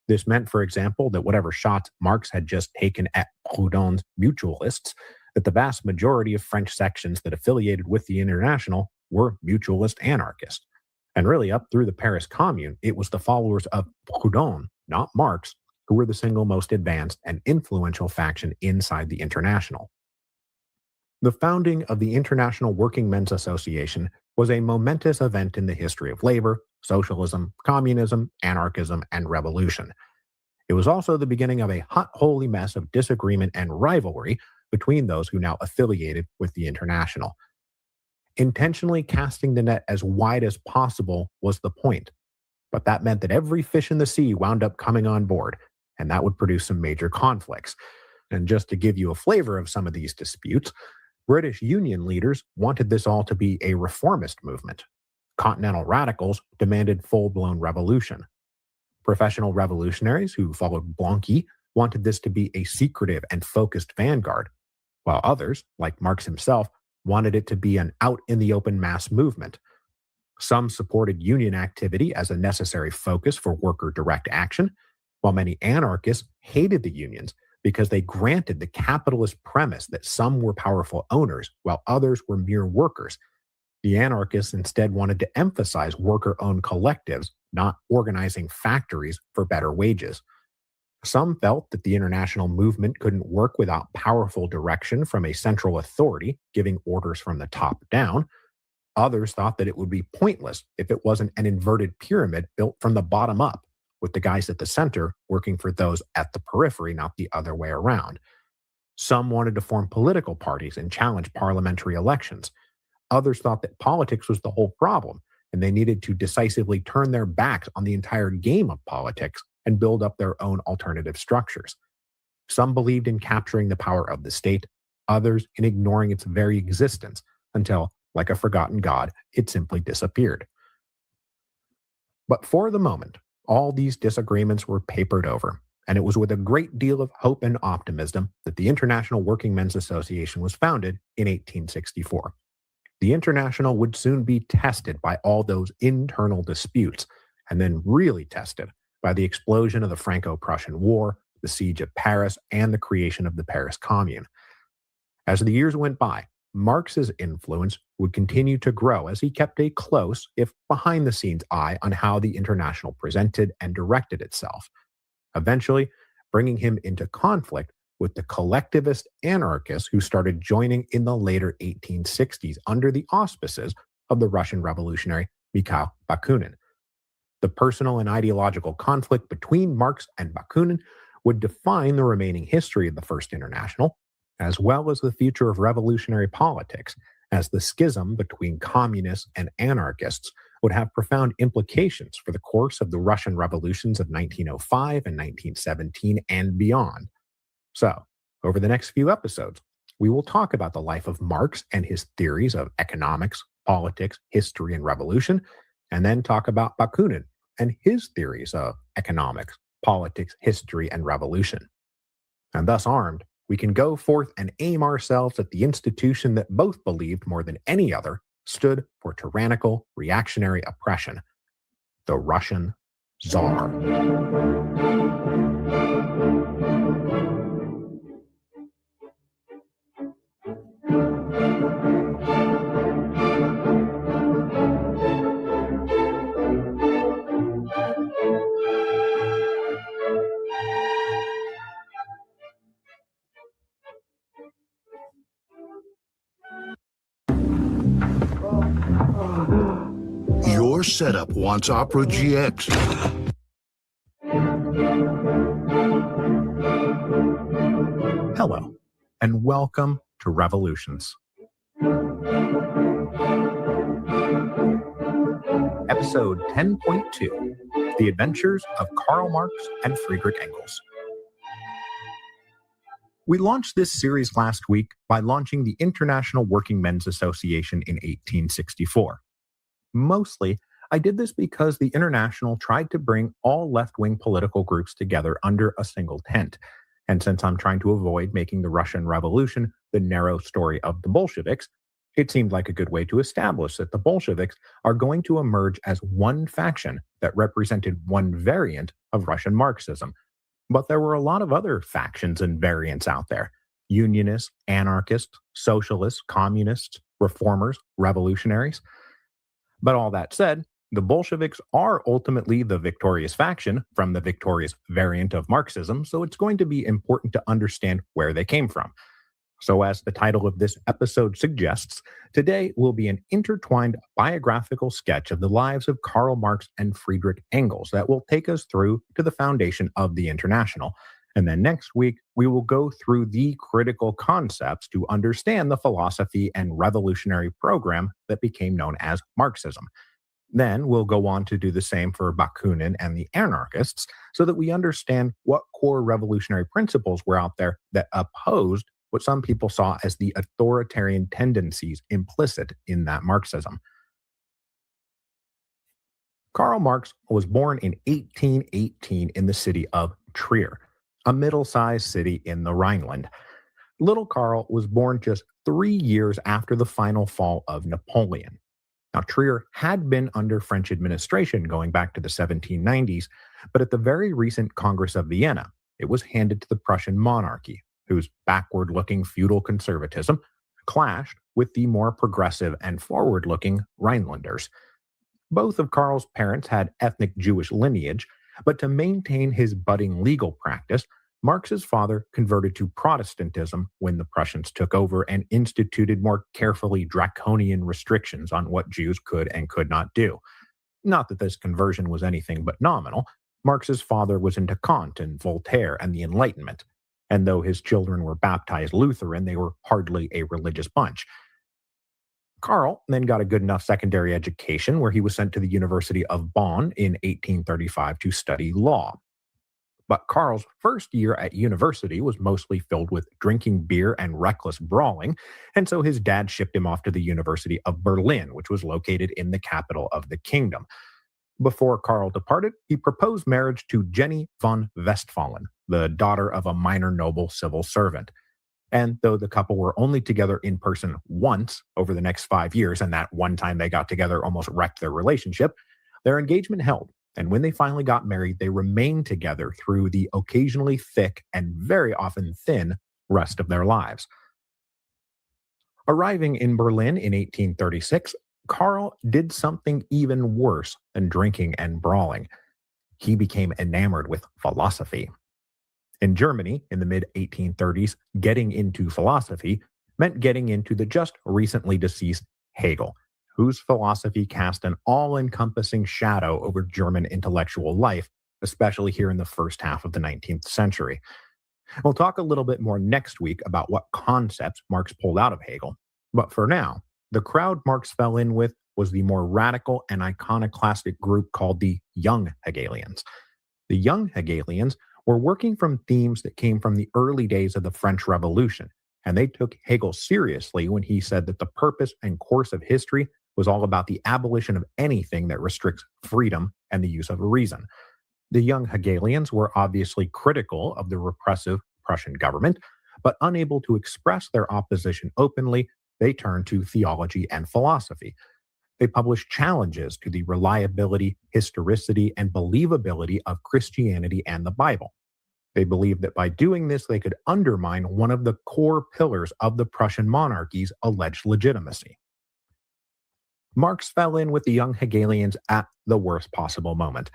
This meant, for example, that whatever shots Marx had just taken at Proudhon's mutualists, that the vast majority of French sections that affiliated with the International were mutualist anarchists. And really, up through the Paris Commune, it was the followers of Proudhon, not Marx, who were the single most advanced and influential faction inside the International. The founding of the International Working Men's Association was a momentous event in the history of labor, socialism, communism, anarchism, and revolution. It was also the beginning of a hot, holy mess of disagreement and rivalry between those who now affiliated with the International. Intentionally casting the net as wide as possible was the point, but that meant that every fish in the sea wound up coming on board, and that would produce some major conflicts. And just to give you a flavor of some of these disputes, British Union leaders wanted this all to be a reformist movement. Continental radicals demanded full-blown revolution. Professional revolutionaries who followed Blanqui wanted this to be a secretive and focused vanguard, while others, like Marx himself, wanted it to be an out-in-the-open mass movement. Some supported union activity as a necessary focus for worker direct action, while many anarchists hated the unions because they granted the capitalist premise that some were powerful owners while others were mere workers. The anarchists instead wanted to emphasize worker-owned collectives, not organizing factories for better wages. Some felt that the international movement couldn't work without powerful direction from a central authority giving orders from the top down. Others thought that it would be pointless if it wasn't an inverted pyramid built from the bottom up, with the guys at the center working for those at the periphery, not the other way around. Some wanted to form political parties and challenge parliamentary elections. Others thought that politics was the whole problem, and they needed to decisively turn their backs on the entire game of politics and build up their own alternative structures. Some believed in capturing the power of the state, others in ignoring its very existence until, like a forgotten god, it simply disappeared. But for the moment, all these disagreements were papered over, and it was with a great deal of hope and optimism that the International Working Men's Association was founded in 1864. The International would soon be tested by all those internal disputes, and then really tested by the explosion of the Franco-Prussian War, the siege of Paris, and the creation of the Paris Commune. As the years went by, Marx's influence would continue to grow as he kept a close, if behind-the-scenes eye on how the International presented and directed itself, eventually bringing him into conflict with the collectivist anarchists who started joining in the later 1860s under the auspices of the Russian revolutionary Mikhail Bakunin. The personal and ideological conflict between Marx and Bakunin would define the remaining history of the First International, as well as the future of revolutionary politics, as the schism between communists and anarchists would have profound implications for the course of the Russian revolutions of 1905 and 1917 and beyond. So, over the next few episodes, we will talk about the life of Marx and his theories of economics, politics, history, and revolution, and then talk about Bakunin and his theories of economics, politics, history, and revolution. And thus armed, we can go forth and aim ourselves at the institution that both believed more than any other stood for tyrannical, reactionary oppression, the Russian Tsar. Your setup wants Opera GX. Hello, and welcome to Revolutions. Episode 10.2, The Adventures of Karl Marx and Friedrich Engels. We launched this series last week by launching the International Working Men's Association in 1864. Mostly, I did this because the International tried to bring all left-wing political groups together under a single tent. And since I'm trying to avoid making the Russian Revolution the narrow story of the Bolsheviks, it seemed like a good way to establish that the Bolsheviks are going to emerge as one faction that represented one variant of Russian Marxism. But there were a lot of other factions and variants out there: unionists, anarchists, socialists, communists, reformers, revolutionaries. But all that said, the Bolsheviks are ultimately the victorious faction from the victorious variant of Marxism, so it's going to be important to understand where they came from. So as the title of this episode suggests, today will be an intertwined biographical sketch of the lives of Karl Marx and Friedrich Engels that will take us through to the foundation of the International. And then next week, we will go through the critical concepts to understand the philosophy and revolutionary program that became known as Marxism. Then we'll go on to do the same for Bakunin and the anarchists so that we understand what core revolutionary principles were out there that opposed what some people saw as the authoritarian tendencies implicit in that Marxism. Karl Marx was born in 1818 in the city of Trier, a middle-sized city in the Rhineland. Little Karl was born just 3 years after the final fall of Napoleon. Now, Trier had been under French administration going back to the 1790s, but at the very recent Congress of Vienna, it was handed to the Prussian monarchy, whose backward-looking feudal conservatism clashed with the more progressive and forward-looking Rhinelanders. Both of Karl's parents had ethnic Jewish lineage, but to maintain his budding legal practice, Marx's father converted to Protestantism when the Prussians took over and instituted more carefully draconian restrictions on what Jews could and could not do. Not that this conversion was anything but nominal. Marx's father was into Kant and Voltaire and the Enlightenment, and though his children were baptized Lutheran, they were hardly a religious bunch. Karl then got a good enough secondary education where he was sent to the University of Bonn in 1835 to study law. But Karl's first year at university was mostly filled with drinking beer and reckless brawling, and so his dad shipped him off to the University of Berlin, which was located in the capital of the kingdom. Before Karl departed, he proposed marriage to Jenny von Westphalen, the daughter of a minor noble civil servant. And though the couple were only together in person once over the next 5 years, and that one time they got together almost wrecked their relationship, their engagement held. And when they finally got married, they remained together through the occasionally thick and very often thin rest of their lives. Arriving in Berlin in 1836, Karl did something even worse than drinking and brawling. He became enamored with philosophy. In Germany, in the mid-1830s, getting into philosophy meant getting into the just recently deceased Hegel, whose philosophy cast an all-encompassing shadow over German intellectual life, especially here in the first half of the 19th century. We'll talk a little bit more next week about what concepts Marx pulled out of Hegel, but for now, the crowd Marx fell in with was the more radical and iconoclastic group called the Young Hegelians. The Young Hegelians were working from themes that came from the early days of the French Revolution, and they took Hegel seriously when he said that the purpose and course of history was all about the abolition of anything that restricts freedom and the use of reason. The Young Hegelians were obviously critical of the repressive Prussian government, but unable to express their opposition openly, they turned to theology and philosophy. They published challenges to the reliability, historicity, and believability of Christianity and the Bible. They believed that by doing this, they could undermine one of the core pillars of the Prussian monarchy's alleged legitimacy. Marx fell in with the Young Hegelians at the worst possible moment,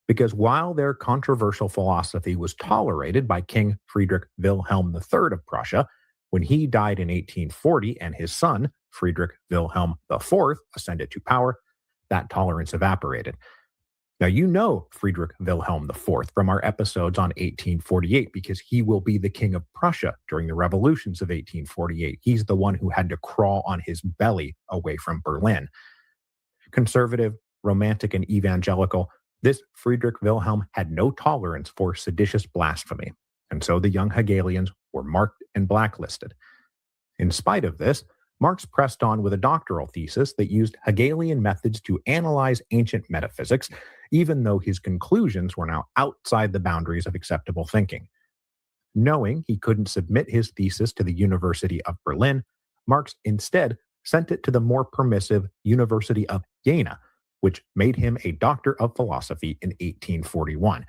because while their controversial philosophy was tolerated by King Friedrich Wilhelm III of Prussia, when he died in 1840 and his son, Friedrich Wilhelm IV, ascended to power, that tolerance evaporated. Now, you know Friedrich Wilhelm IV from our episodes on 1848 because he will be the king of Prussia during the revolutions of 1848. He's the one who had to crawl on his belly away from Berlin. Conservative, romantic, and evangelical, this Friedrich Wilhelm had no tolerance for seditious blasphemy, and so the Young Hegelians were marked and blacklisted. In spite of this, Marx pressed on with a doctoral thesis that used Hegelian methods to analyze ancient metaphysics, even though his conclusions were now outside the boundaries of acceptable thinking. Knowing he couldn't submit his thesis to the University of Berlin, Marx instead sent it to the more permissive University of Jena, which made him a doctor of philosophy in 1841.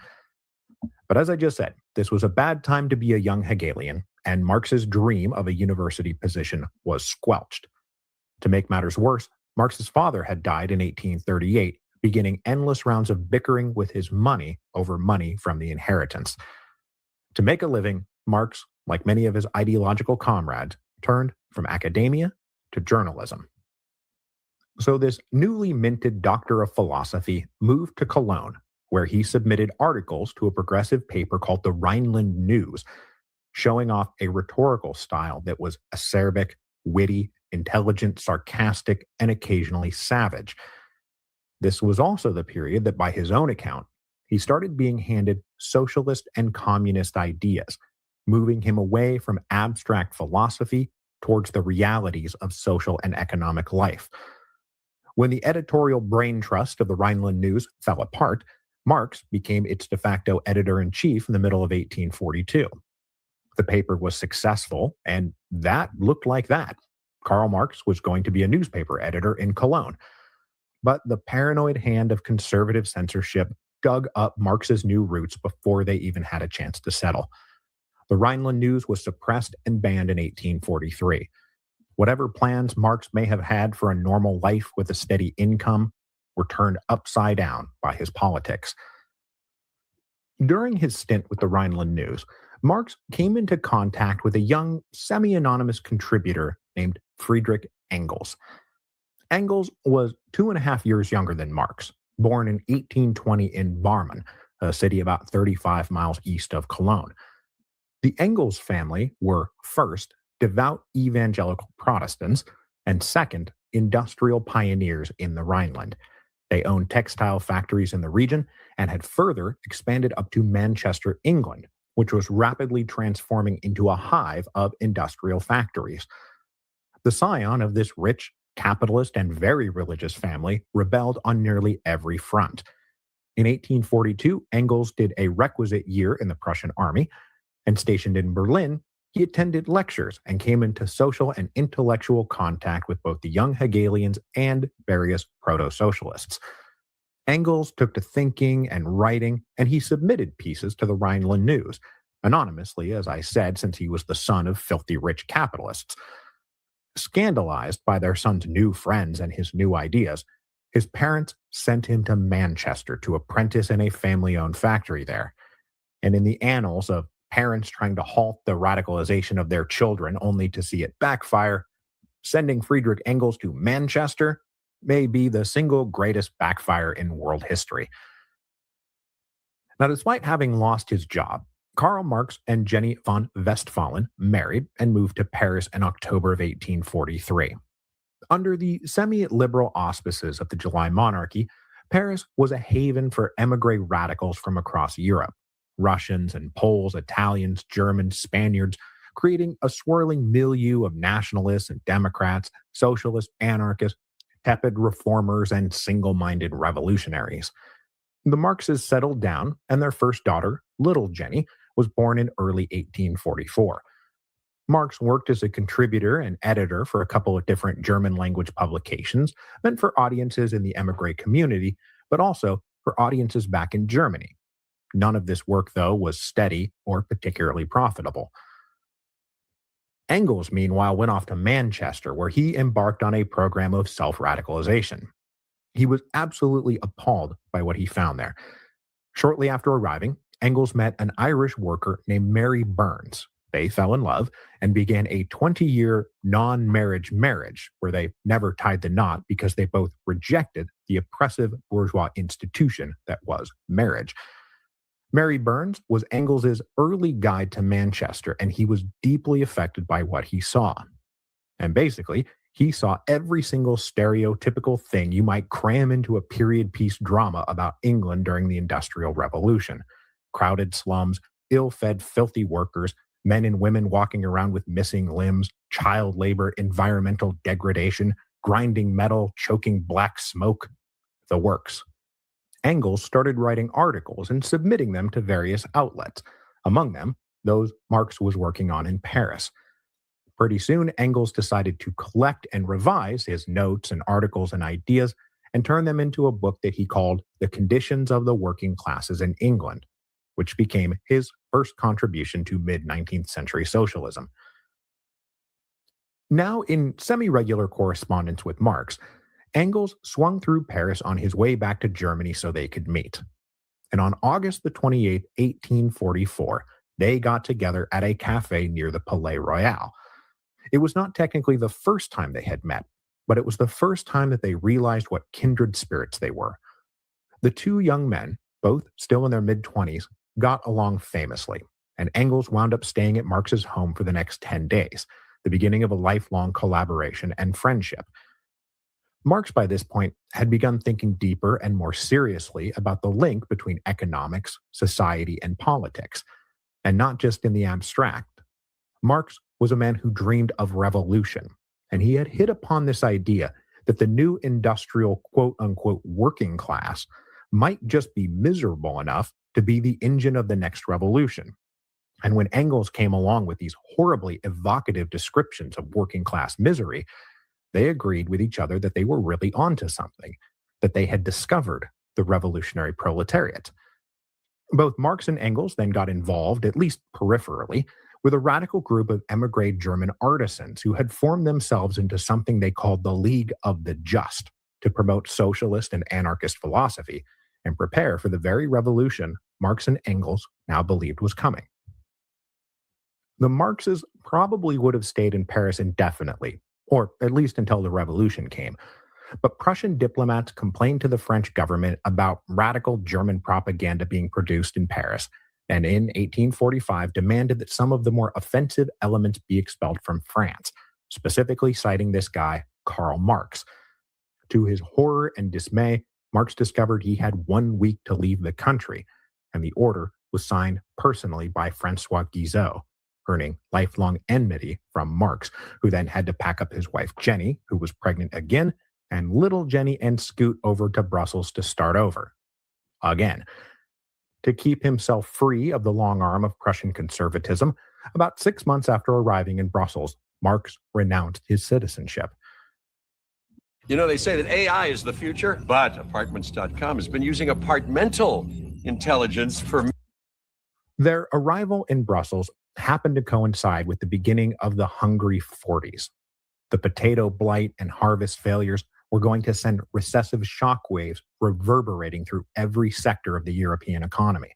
But as I just said, this was a bad time to be a young Hegelian, and Marx's dream of a university position was squelched. To make matters worse, Marx's father had died in 1838, beginning endless rounds of bickering with his money over money from the inheritance. To make a living, Marx, like many of his ideological comrades, turned from academia to journalism. So this newly minted doctor of philosophy moved to Cologne, where he submitted articles to a progressive paper called the Rhineland News, showing off a rhetorical style that was acerbic, witty, intelligent, sarcastic, and occasionally savage. This was also the period that, by his own account, he started being handed socialist and communist ideas, moving him away from abstract philosophy towards the realities of social and economic life. When the editorial brain trust of the Rhineland News fell apart, Marx became its de facto editor-in-chief in the middle of 1842. The paper was successful, and that looked like that. Karl Marx was going to be a newspaper editor in Cologne. But the paranoid hand of conservative censorship dug up Marx's new roots before they even had a chance to settle. The Rhineland News was suppressed and banned in 1843. Whatever plans Marx may have had for a normal life with a steady income were turned upside down by his politics. During his stint with the Rhineland News, Marx came into contact with a young, semi-anonymous contributor named Friedrich Engels. Engels was 2.5 years younger than Marx, born in 1820 in Barmen, a city about 35 miles east of Cologne. The Engels family were, first, devout evangelical Protestants, and second, industrial pioneers in the Rhineland. They owned textile factories in the region and had further expanded up to Manchester, England, which was rapidly transforming into a hive of industrial factories. The scion of this rich, capitalist, and very religious family rebelled on nearly every front. In 1842, Engels did a requisite year in the Prussian army, and stationed in Berlin, he attended lectures and came into social and intellectual contact with both the young Hegelians and various proto-socialists. Engels took to thinking and writing, and he submitted pieces to the Rhineland News, anonymously, as I said, since he was the son of filthy rich capitalists. Scandalized by their son's new friends and his new ideas, his parents sent him to Manchester to apprentice in a family-owned factory there. And in the annals of parents trying to halt the radicalization of their children only to see it backfire, sending Friedrich Engels to Manchester may be the single greatest backfire in world history. Now, despite having lost his job, Karl Marx and Jenny von Westphalen married and moved to Paris in October of 1843. Under the semi-liberal auspices of the July Monarchy, Paris was a haven for émigré radicals from across Europe. Russians and Poles, Italians, Germans, Spaniards, creating a swirling milieu of nationalists and Democrats, socialists, anarchists, tepid reformers, and single-minded revolutionaries. The Marxes settled down, and their first daughter, little Jenny, was born in early 1844. Marx worked as a contributor and editor for a couple of different German-language publications, meant for audiences in the émigré community, but also for audiences back in Germany. None of this work, though, was steady or particularly profitable. Engels, meanwhile, went off to Manchester, where he embarked on a program of self-radicalization. He was absolutely appalled by what he found there. Shortly after arriving, Engels met an Irish worker named Mary Burns. They fell in love and began a 20-year non-marriage marriage, where they never tied the knot because they both rejected the oppressive bourgeois institution that was marriage. Mary Burns was Engels's early guide to Manchester, and he was deeply affected by what he saw. And basically, he saw every single stereotypical thing you might cram into a period piece drama about England during the Industrial Revolution. Crowded slums, ill-fed, filthy workers, men and women walking around with missing limbs, child labor, environmental degradation, grinding metal, choking black smoke, the works. Engels started writing articles and submitting them to various outlets, among them those Marx was working on in Paris. Pretty soon, Engels decided to collect and revise his notes and articles and ideas and turn them into a book that he called The Conditions of the Working Classes in England, which became his first contribution to mid-19th century socialism. Now in semi-regular correspondence with Marx, Engels swung through Paris on his way back to Germany so they could meet. And on August the 28th, 1844, they got together at a cafe near the Palais Royal. It was not technically the first time they had met, but it was the first time that they realized what kindred spirits they were. The two young men, both still in their mid-20s, got along famously, and Engels wound up staying at Marx's home for the next 10 days, the beginning of a lifelong collaboration and friendship. Marx, by this point, had begun thinking deeper and more seriously about the link between economics, society, and politics, and not just in the abstract. Marx was a man who dreamed of revolution, and he had hit upon this idea that the new industrial quote-unquote working class might just be miserable enough to be the engine of the next revolution. And when Engels came along with these horribly evocative descriptions of working class misery, they agreed with each other that they were really onto something, that they had discovered the revolutionary proletariat. Both Marx and Engels then got involved, at least peripherally, with a radical group of emigre German artisans who had formed themselves into something they called the League of the Just to promote socialist and anarchist philosophy and prepare for the very revolution Marx and Engels now believed was coming. The Marxes probably would have stayed in Paris indefinitely, or at least until the revolution came, but Prussian diplomats complained to the French government about radical German propaganda being produced in Paris, and in 1845 demanded that some of the more offensive elements be expelled from France, specifically citing this guy, Karl Marx. To his horror and dismay, Marx discovered he had 1 week to leave the country, and the order was signed personally by Francois Guizot, earning lifelong enmity from Marx, who then had to pack up his wife Jenny, who was pregnant again, and little Jenny and scoot over to Brussels to start over. Again. To keep himself free of the long arm of Prussian conservatism, about 6 months after arriving in Brussels, Marx renounced his citizenship. You know, they say that AI is the future, but Apartments.com has been using apartmental intelligence for... Their arrival in Brussels happened to coincide with the beginning of the Hungry 40s. The potato blight and harvest failures were going to send recessive shockwaves reverberating through every sector of the European economy.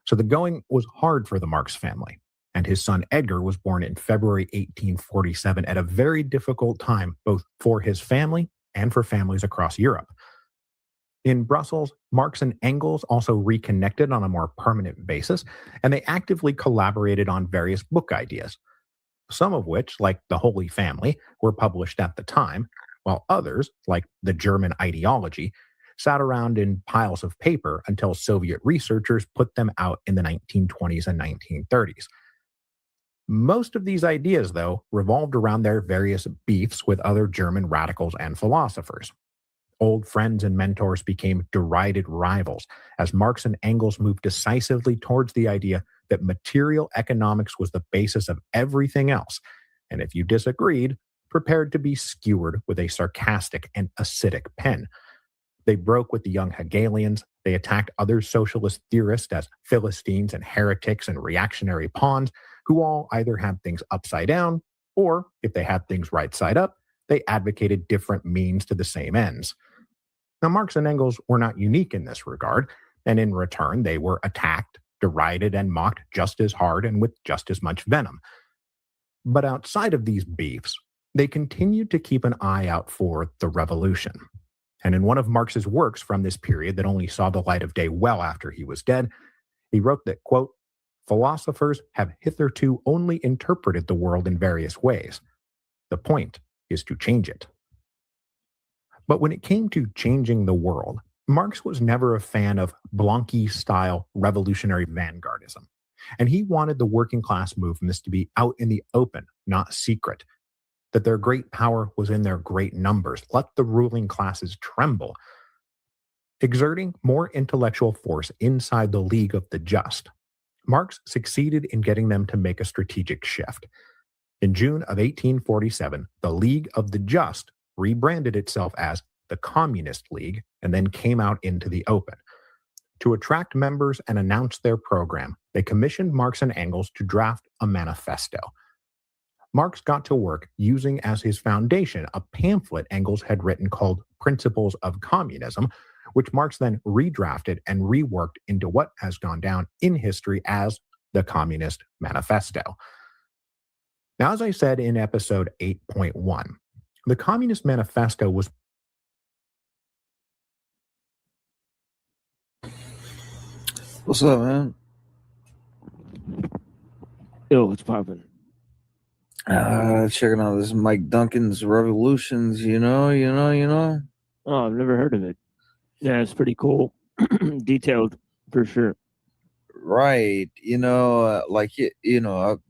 So the going was hard for the Marx family, and his son Edgar was born in February 1847 at a very difficult time, both for his family and for families across Europe. In Brussels, Marx and Engels also reconnected on a more permanent basis, and they actively collaborated on various book ideas, some of which, like The Holy Family, were published at the time, while others, like The German Ideology, sat around in piles of paper until Soviet researchers put them out in the 1920s and 1930s. Most of these ideas, though, revolved around their various beefs with other German radicals and philosophers. Old friends and mentors became derided rivals as Marx and Engels moved decisively towards the idea that material economics was the basis of everything else, and if you disagreed, prepared to be skewered with a sarcastic and acidic pen. They broke with the young Hegelians, they attacked other socialist theorists as Philistines and heretics and reactionary pawns, who all either had things upside down, or, if they had things right side up, they advocated different means to the same ends. Now, Marx and Engels were not unique in this regard, and in return, they were attacked, derided, and mocked just as hard and with just as much venom. But outside of these beefs, they continued to keep an eye out for the revolution. And in one of Marx's works from this period that only saw the light of day well after he was dead, he wrote that, quote, "Philosophers have hitherto only interpreted the world in various ways. The point is to change it." But when it came to changing the world, Marx was never a fan of Blanqui-style revolutionary vanguardism, and he wanted the working class movements to be out in the open, not secret, that their great power was in their great numbers. Let the ruling classes tremble. Exerting more intellectual force inside the League of the Just, Marx succeeded in getting them to make a strategic shift. In June of 1847, the League of the Just rebranded itself as the Communist League and then came out into the open. To attract members and announce their program, they commissioned Marx and Engels to draft a manifesto. Marx got to work using as his foundation a pamphlet Engels had written called Principles of Communism, which Marx then redrafted and reworked into what has gone down in history as the Communist Manifesto. Now, as I said in episode 8.1, the Communist Manifesto was... What's up, man? Yo, what's poppin'? Checking out this Mike Duncan's Revolutions, you know. Oh, I've never heard of it. Yeah, it's pretty cool. Detailed, for sure. Right.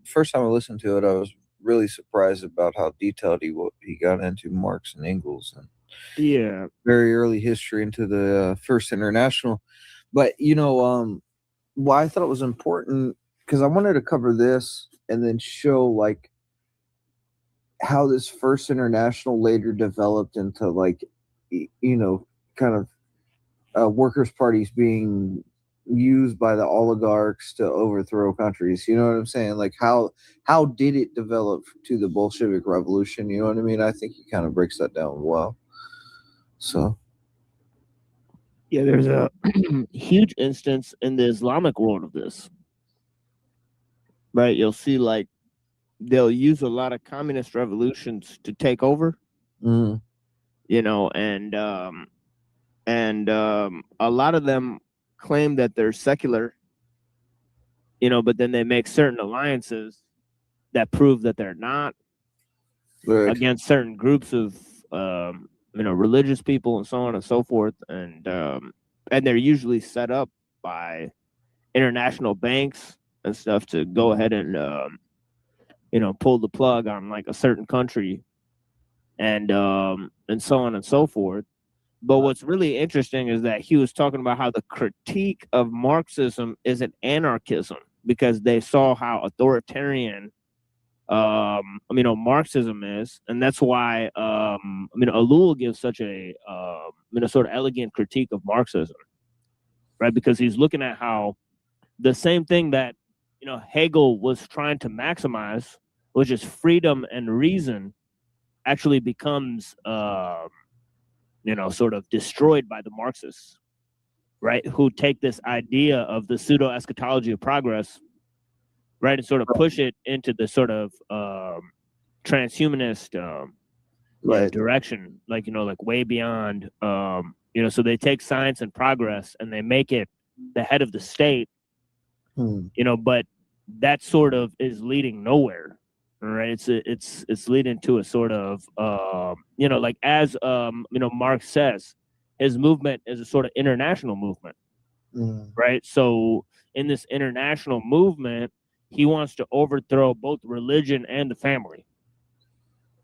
First time I listened to it, I was really surprised about how detailed he got into Marx and Engels and Yeah. very early history into the First International. But, why I thought it was important, because I wanted to cover this and then show, like, how this First International later developed into, like, kind of workers' parties being used by the oligarchs to overthrow countries. You know what I'm saying? Like how did it develop to the Bolshevik Revolution? You know what I mean? I think he kind of breaks that down well. So Yeah, there's a huge instance in the Islamic world of this. Right? You'll see like they'll use a lot of communist revolutions to take over. Mhm. You know, and a lot of them claim that they're secular, you know, but then they make certain alliances that prove that they're not Right. against certain groups of you know, religious people and so on and so forth, and they're usually set up by international banks and stuff to go ahead and you know, pull the plug on like a certain country, and so on and so forth. But what's really interesting is that he was talking about how the critique of Marxism is an anarchism, because they saw how authoritarian you know, Marxism is, and that's why I mean, Ellul gives such a you know, sort of elegant critique of Marxism, right? Because he's looking at how the same thing that, you know, Hegel was trying to maximize, which is freedom and reason, actually becomes you know, sort of destroyed by the Marxists, right? Who take this idea of the pseudo eschatology of progress, right, and sort of push it into the sort of transhumanist Right. direction, like, you know, like way beyond you know, so they take science and progress and they make it the head of the state, you know, but that sort of is leading nowhere. Right, it's leading to a sort of you know, like as you know, Marx says, his movement is a sort of international movement, right? So in this international movement, he wants to overthrow both religion and the family.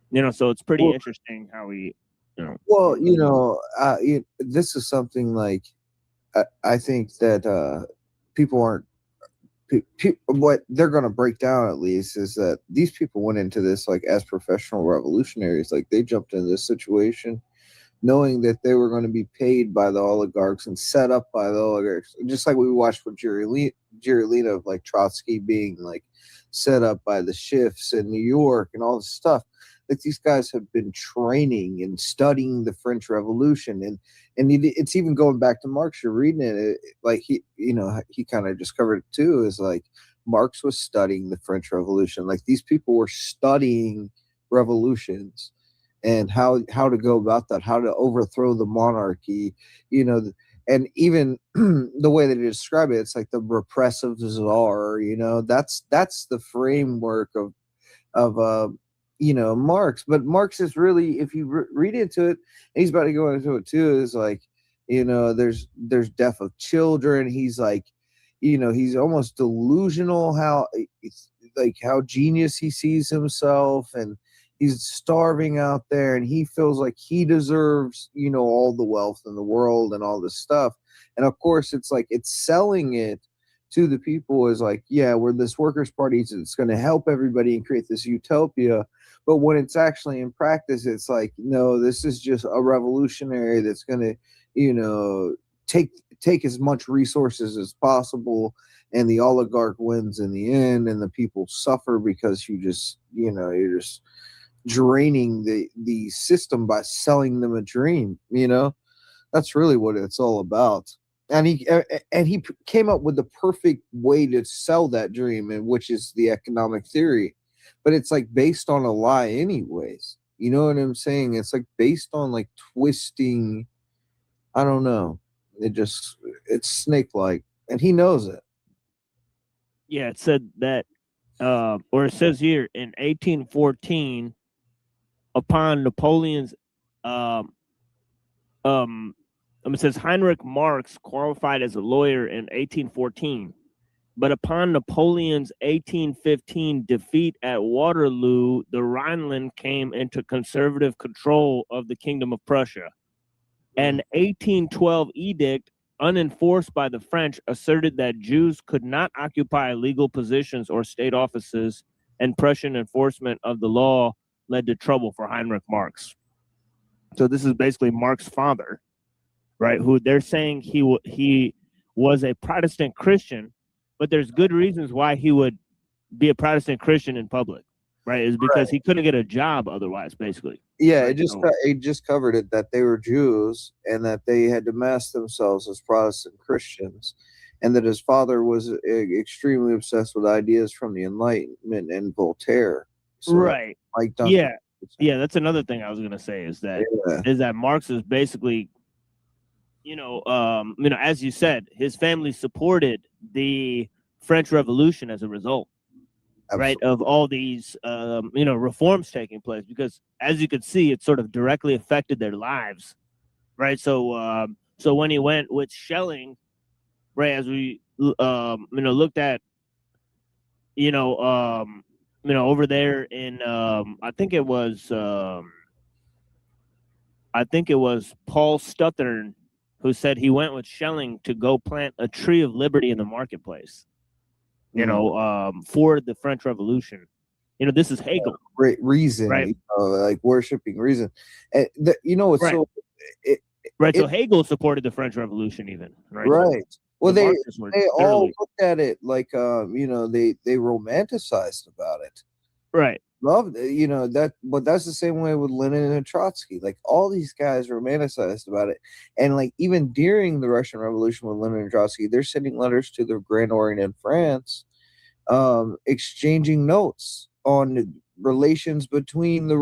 You know, so it's pretty interesting how he, you know. Well, you know, this is something like I think that people aren't. What they're going to break down at least is that these people went into this like as professional revolutionaries. Like they jumped into this situation knowing that they were going to be paid by the oligarchs and set up by the oligarchs, just like we watched with Jerry Lina of like Trotsky being like set up by the Schiffs in New York and all this stuff. Like these guys have been training and studying the French Revolution, and it's even going back to Marx. You're reading it, like he, you know, he kind of discovered it too. Is like Marx was studying the French Revolution. Like these people were studying revolutions and how to go about that, how to overthrow the monarchy, you know, and even the way that they describe it, it's like the repressive czar. You know, that's the framework of you know, Marx. But Marx is really, if you read into it, and he's about to go into it too, is like, you know, there's death of children. He's like, you know, he's almost delusional how genius he sees himself, and he's starving out there, and he feels like he deserves, you know, all the wealth in the world and all this stuff. And of course, it's like it's selling it to the people is like, yeah, we're this workers' party, it's going to help everybody and create this utopia. But when it's actually in practice, it's like, no, this is just a revolutionary that's going to, you know, take as much resources as possible, and the oligarch wins in the end, and the people suffer because you just, you know, you're just draining the system by selling them a dream. You know, that's really what it's all about. And he came up with the perfect way to sell that dream, and which is the economic theory. But it's like based on a lie anyways. You know what I'm saying? It's like based on like twisting. I don't know. It's snake-like, and he knows it. Yeah, it said that, or it says here in 1814, upon Napoleon's, it says Heinrich Marx qualified as a lawyer in 1814, but upon Napoleon's 1815 defeat at Waterloo, the Rhineland came into conservative control of the Kingdom of Prussia. An 1812 edict, unenforced by the French, asserted that Jews could not occupy legal positions or state offices, and Prussian enforcement of the law led to trouble for Heinrich Marx. So this is basically Marx's father, right? Who they're saying he was a Protestant Christian, but there's good reasons why he would be a Protestant Christian in public, right? Is because he couldn't get a job otherwise, basically. Yeah, Right, it just covered it that they were Jews and that they had to mask themselves as Protestant Christians, and that his father was extremely obsessed with ideas from the Enlightenment and Voltaire. So right. Mike Duncan. Yeah, that's another thing I was gonna say is that Marx is basically, as you said, his family supported the French Revolution as a result, right, of all these reforms taking place, because as you could see, it sort of directly affected their lives, right? So when he went with Schelling, right, as we looked at, over there in I think it was Paul Stuthern who said he went with Schelling to go plant a tree of liberty in the marketplace, for the French Revolution. This is Hegel. Great reason, right? Like worshiping reason. And it's Right. so So Hegel supported the French Revolution, even right. Right. Well, the they Marxists were all thoroughly- looked at it like they romanticized about it. Right. Loved that, but that's the same way with Lenin and Trotsky. Like all these guys romanticized about it, and like even during the Russian Revolution with Lenin and Trotsky, they're sending letters to the Grand Orient in France, exchanging notes on the relations between the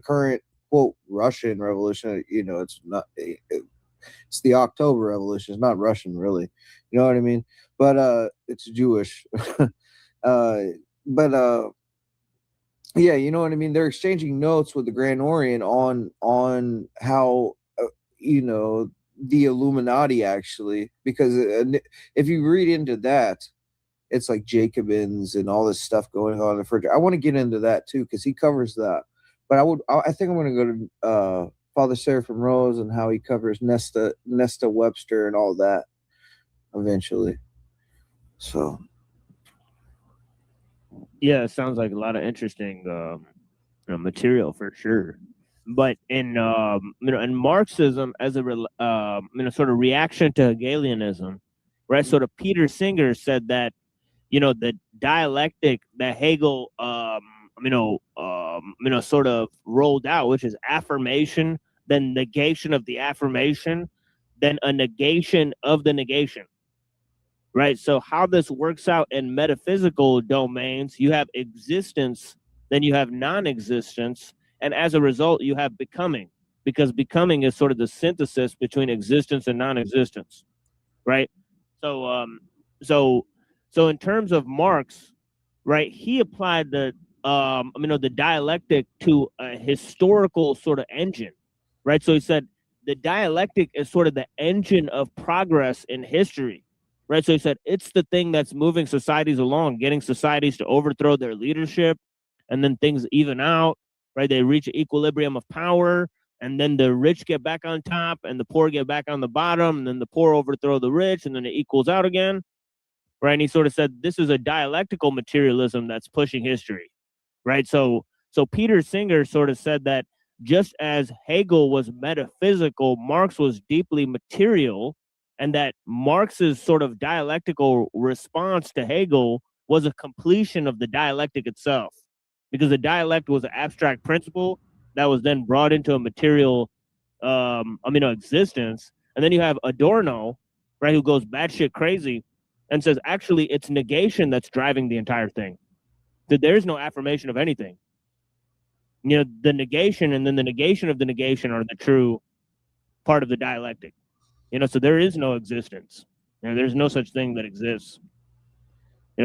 current quote Russian Revolution. It's not. It's the October Revolution. It's not Russian, really. You know what I mean? But it's Jewish. Yeah, you know what I mean? They're exchanging notes with the Grand Orient on how the Illuminati actually, because if you read into that, it's like Jacobins and all this stuff going on in the fridge. I want to get into that too because he covers that. But I think I'm going to go to Father Seraphim Rose and how he covers Nesta Webster and all that eventually. So. Yeah, it sounds like a lot of interesting material for sure. But in in Marxism as a sort of reaction to Hegelianism, right? Sort of Peter Singer said that the dialectic that Hegel sort of rolled out, which is affirmation, then negation of the affirmation, then a negation of the negation. Right. So how this works out in metaphysical domains, you have existence, then you have non-existence. And as a result, you have becoming, because becoming is sort of the synthesis between existence and non-existence. Right. So so in terms of Marx, right, he applied the dialectic to a historical sort of engine. Right. So he said the dialectic is sort of the engine of progress in history. Right. So he said it's the thing that's moving societies along, getting societies to overthrow their leadership, and then things even out. Right. They reach an equilibrium of power, and then the rich get back on top and the poor get back on the bottom, and then the poor overthrow the rich, and then it equals out again. Right. And he sort of said this is a dialectical materialism that's pushing history. Right. So Peter Singer sort of said that just as Hegel was metaphysical, Marx was deeply material. And that Marx's sort of dialectical response to Hegel was a completion of the dialectic itself, because the dialect was an abstract principle that was then brought into a material, existence. And then you have Adorno, right, who goes batshit crazy and says, actually, it's negation that's driving the entire thing. That there is no affirmation of anything. The negation and then the negation of the negation are the true part of the dialectic. So there is no existence. There's no such thing that exists.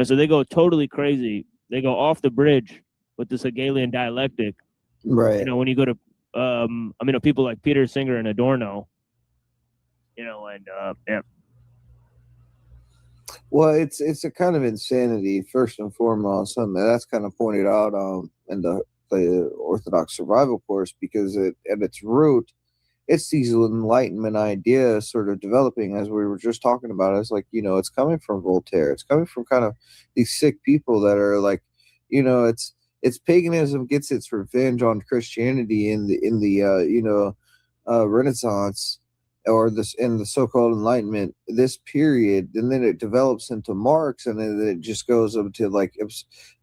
So they go totally crazy. They go off the bridge with this Hegelian dialectic. Right. When you go to, people like Peter Singer and Adorno, yeah. Well, it's a kind of insanity, first and foremost, and that's kind of pointed out in the Orthodox Survival Course, because at its root, it's these Enlightenment ideas sort of developing, as we were just talking about. It's like, it's coming from Voltaire. It's coming from kind of these sick people that are like, it's paganism gets its revenge on Christianity in the Renaissance, or this in the so-called Enlightenment, this period, and then it develops into Marx, and then it just goes up to like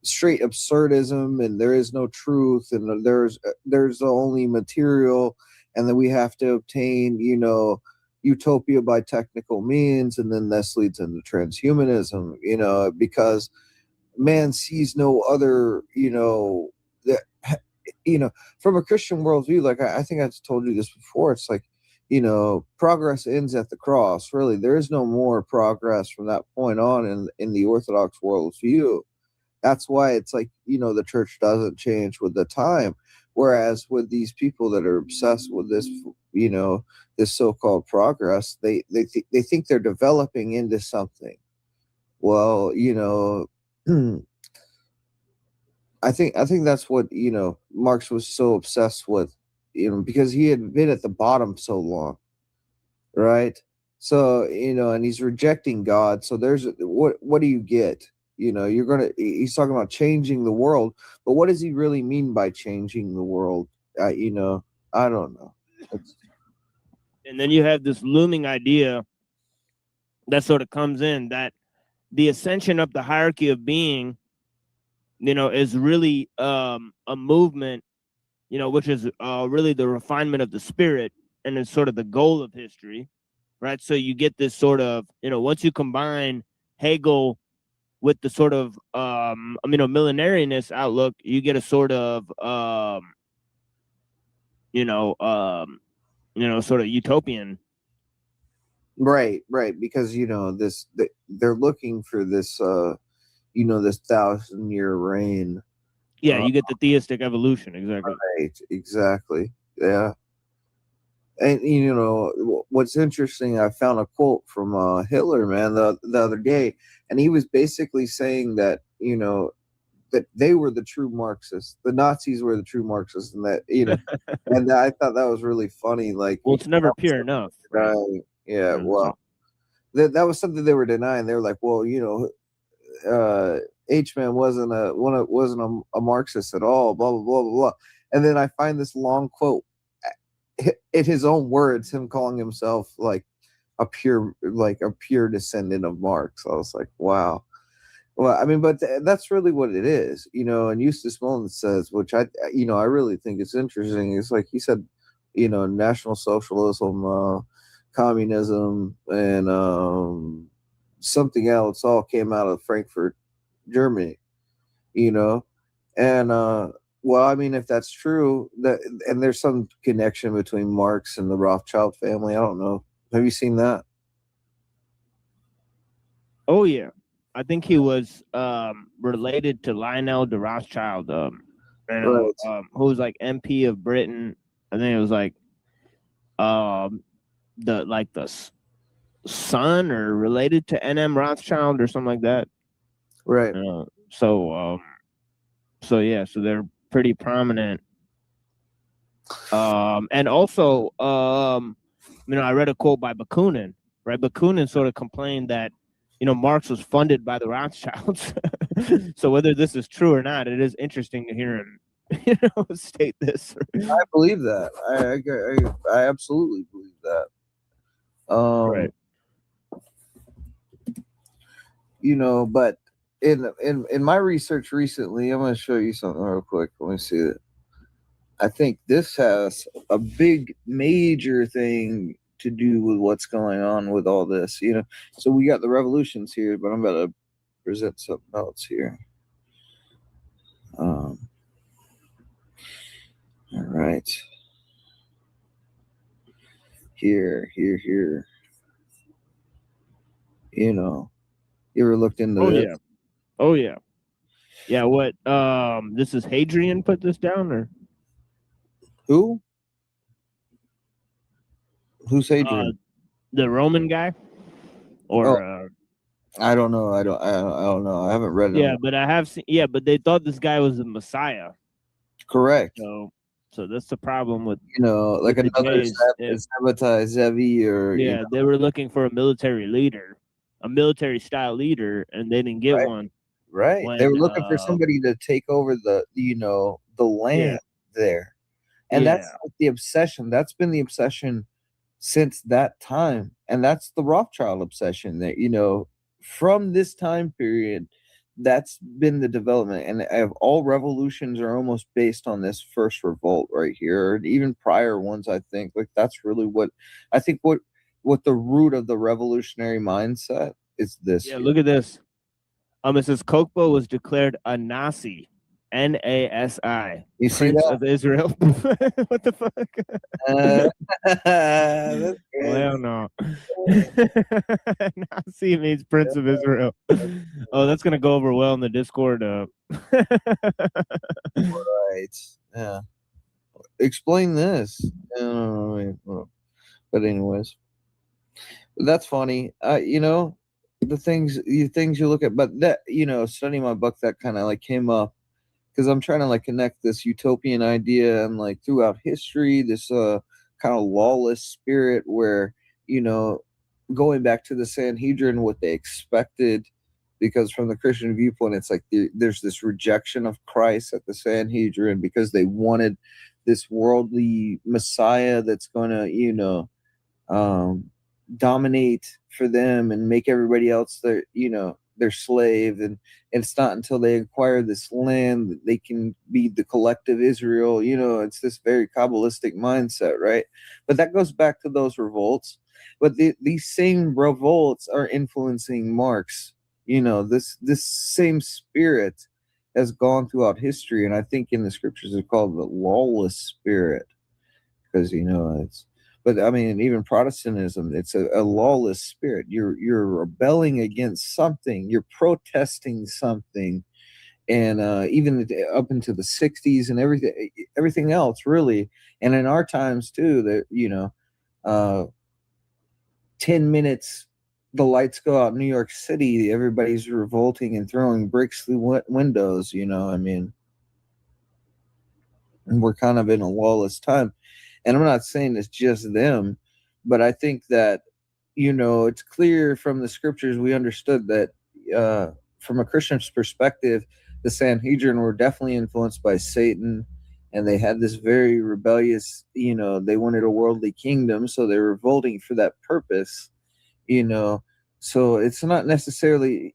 straight absurdism, and there is no truth, and there's only material, and then we have to obtain, utopia by technical means, and then this leads into transhumanism, because man sees no other, from a Christian worldview, like I think I've told you this before, it's like, progress ends at the cross. Really, there is no more progress from that point on in the Orthodox worldview. That's why it's like, the church doesn't change with the time. Whereas with these people that are obsessed with this, this so-called progress, they think they're developing into something. Well, I think that's what, Marx was so obsessed with, because he had been at the bottom so long, right? So, and he's rejecting God. So there's what do you get? He's talking about changing the world, but what does he really mean by changing the world? I don't know. And then you have this looming idea that sort of comes in, that the ascension up the hierarchy of being, is really a movement, which is really the refinement of the spirit, and is sort of the goal of history, right? So you get this sort of, once you combine Hegel with the sort of millenarianist outlook, you get a sort of sort of utopian. Right, because they're looking for this this 1,000-year reign. Yeah, you get the theistic evolution, exactly. Right, exactly. Yeah. And what's interesting, I found a quote from Hitler, man, the other day, and he was basically saying that that they were the true Marxists, the Nazis were the true Marxists, and that and I thought that was really funny. Like, well, it's never pure enough. Right? Yeah, well, that was something they were denying. They were like, well, H-Man wasn't a Marxist at all, blah blah blah blah blah. And then I find this long quote, in his own words, him calling himself like a pure descendant of Marx. I was like, wow. Well, I mean, but that's really what it is, And Eustace Mullins says, which I really think is interesting. It's like he said, National Socialism, communism, and something else all came out of Frankfurt, Germany, and well, I mean, if that's true, and there's some connection between Marx and the Rothschild family. I don't know. Have you seen that? Oh yeah, I think he was related to Lionel de Rothschild, who was like MP of Britain. I think it was like the son or related to N.M. Rothschild or something like that. Right. So they're pretty prominent. And also, I read a quote by Bakunin, right? Bakunin sort of complained that, Marx was funded by the Rothschilds. So whether this is true or not, it is interesting to hear him, state this. I believe that. I absolutely believe that. Right. But in my research recently, I'm going to show you something real quick. Let me see it. I think this has a big major thing to do with what's going on with all this, So we got the revolutions here, but I'm about to present something else here. All right. Here. You ever looked into this? Yeah. Oh yeah. Yeah, what this is Hadrian put this down, or who? Who's Hadrian? The Roman guy? Or I don't know. I don't know. I haven't read it. Yeah, but I have seen, but they thought this guy was the Messiah. Correct. So that's the problem with like with another Sabbatai Zevi, or they were looking for a military leader, a military style leader, and they didn't get one. Right. They were looking for somebody to take over the land there. And that's like the obsession. That's been the obsession since that time. And that's the Rothschild obsession that, from this time period, that's been the development. And all revolutions are almost based on this first revolt right here, and even prior ones. I think like that's really what the root of the revolutionary mindset is. This Yeah, look at this. It says Kokbo was declared a Nasi, Nasi. You see Prince that? of Israel. What the fuck? That's good. Well, no. Nasi means Prince of Israel. Oh, that's gonna go over well in the Discord. Right. Yeah. Explain this. But anyways, that's funny. The things you look at, but that studying my book, that kind of like came up because I'm trying to like connect this utopian idea and like throughout history, this kind of lawless spirit where going back to the Sanhedrin, what they expected. Because from the Christian viewpoint, it's like there's this rejection of Christ at the Sanhedrin because they wanted this worldly Messiah that's going to, dominate for them and make everybody else their slave. And it's not until they acquire this land that they can be the collective Israel. It's this very Kabbalistic mindset, right? But that goes back to those revolts. But these same revolts are influencing Marx. This same spirit has gone throughout history, and I think in the scriptures it's called the lawless spirit, because it's. But I mean, even Protestantism, it's a lawless spirit. You're rebelling against something. You're protesting something, and even up into the '60s and everything else, really, and in our times too. That 10 minutes. The lights go out in New York City, everybody's revolting and throwing bricks through windows, and we're kind of in a lawless time. And I'm not saying it's just them, but I think that, it's clear from the scriptures, we understood that from a Christian's perspective, the Sanhedrin were definitely influenced by Satan, and they had this very rebellious, they wanted a worldly kingdom, so they're revolting for that purpose. So it's not necessarily,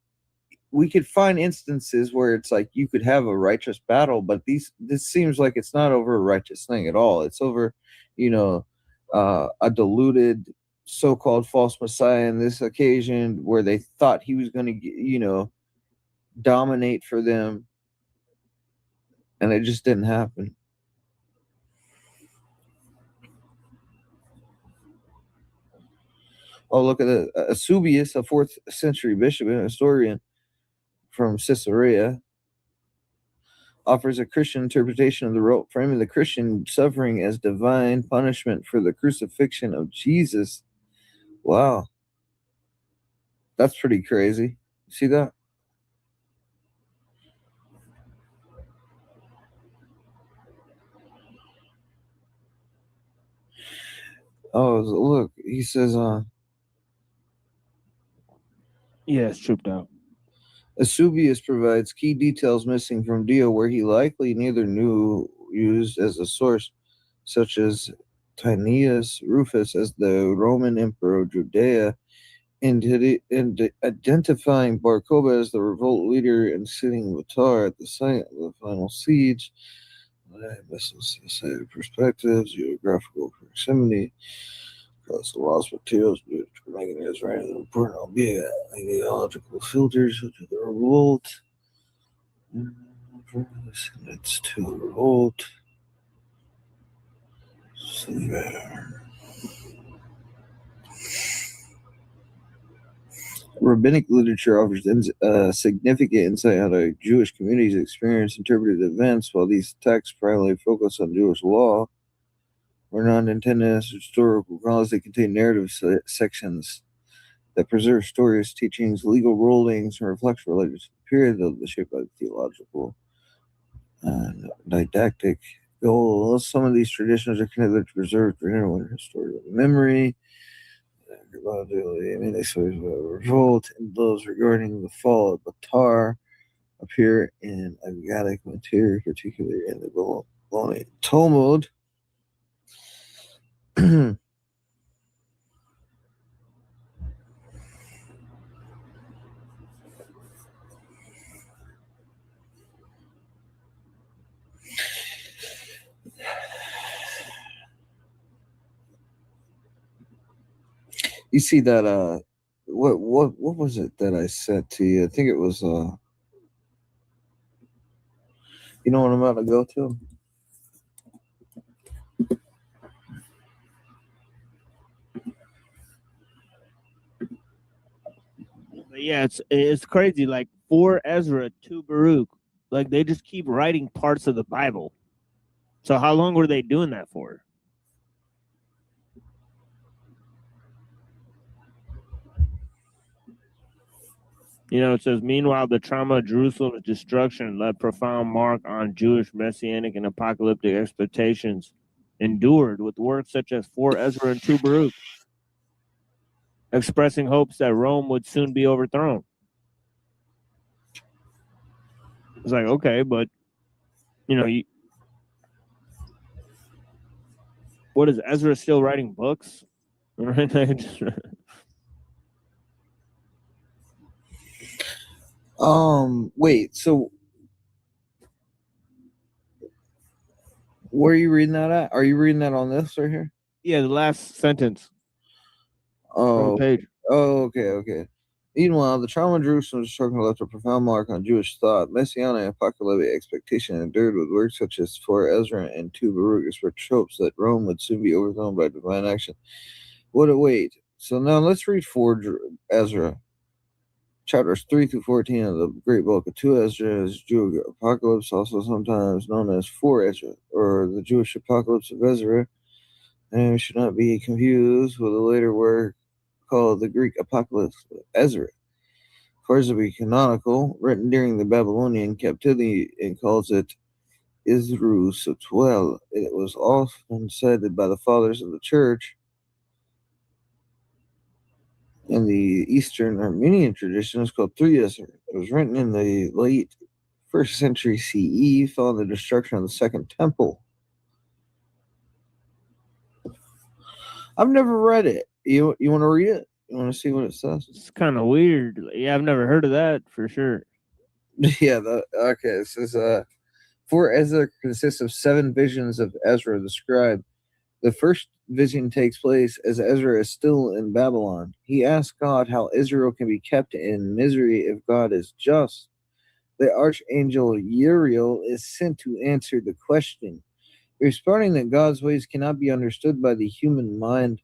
we could find instances where it's like you could have a righteous battle, but this seems like it's not over a righteous thing at all. It's over, a deluded so-called false Messiah in this occasion where they thought he was going to, dominate for them, and it just didn't happen. Oh, look at Eusebius, a 4th century bishop and historian from Caesarea, offers a Christian interpretation of the rope, framing the Christian suffering as divine punishment for the crucifixion of Jesus. Wow. That's pretty crazy. See that? Oh, look, he says, Yeah, it's tripped out. Eusebius provides key details missing from Dio, where he likely neither knew used as a source, such as Tinius Rufus as the Roman emperor of Judea, and identifying Bar Kokhba as the revolt leader and sitting Vitar at the site of the final siege. Perspectives, geographical proximity, across the lost materials, making this right important, albeit ideological filters such as the revolt. It's to the revolt. Rabbinic literature offers significant insight on how Jewish communities experience interpreted events, while these texts primarily focus on Jewish law or not intended as historical chronicles. They contain narrative sections that preserve stories, teachings, legal rulings, and reflect related to the period, though shaped by the theological and didactic goal. Some of these traditions are connected to preserve historical memory. They say revolt, and those regarding the fall of Batar appear in Agadic material, particularly in the Babylonian Talmud. You see that what was it that I sent to you? I think it was you know what I'm about to go to? But yeah, it's crazy. Like 4 Ezra, 2 Baruch. Like they just keep writing parts of the Bible. So how long were they doing that for? You know, it says, meanwhile, the trauma of Jerusalem's destruction left profound mark on Jewish messianic and apocalyptic expectations, endured with works such as 4 Ezra and 2 Baruch, expressing hopes that Rome would soon be overthrown. It's like, okay, but, you know, what is Ezra still writing books? Wait, so where are you reading that at? Are you reading that on this right here? Yeah, the last sentence. On the page. Oh, okay. Meanwhile, the trauma of Jerusalem's destruction left a profound mark on Jewish thought. Messianic and apocalyptic expectation endured with works such as 4 Ezra and 2 Baruch expressed hopes that Rome would soon be overthrown by divine action. Wait. So now let's read 4 Ezra. Chapters 3 through 14 of the Great Book of 2 Ezra is Jewish Apocalypse, also sometimes known as 4 Ezra, or the Jewish Apocalypse of Ezra, and it should not be confused with a later work called the Greek Apocalypse of Ezra. For it to be canonical, written during the Babylonian captivity, and calls it Isru Sotwell. It was often cited by the fathers of the church. In the Eastern Armenian tradition, it's called 3 Ezra. It was written in the late 1st century CE, following the destruction of the Second Temple. I've never read it. You want to read it? You want to see what it says? It's kind of weird. Yeah, I've never heard of that for sure. Yeah, okay. It says 4 Ezra consists of 7 visions of Ezra the scribe. The first vision takes place as Ezra is still in Babylon. He asks God how Israel can be kept in misery if God is just. The archangel Uriel is sent to answer the question, responding that God's ways cannot be understood by the human mind.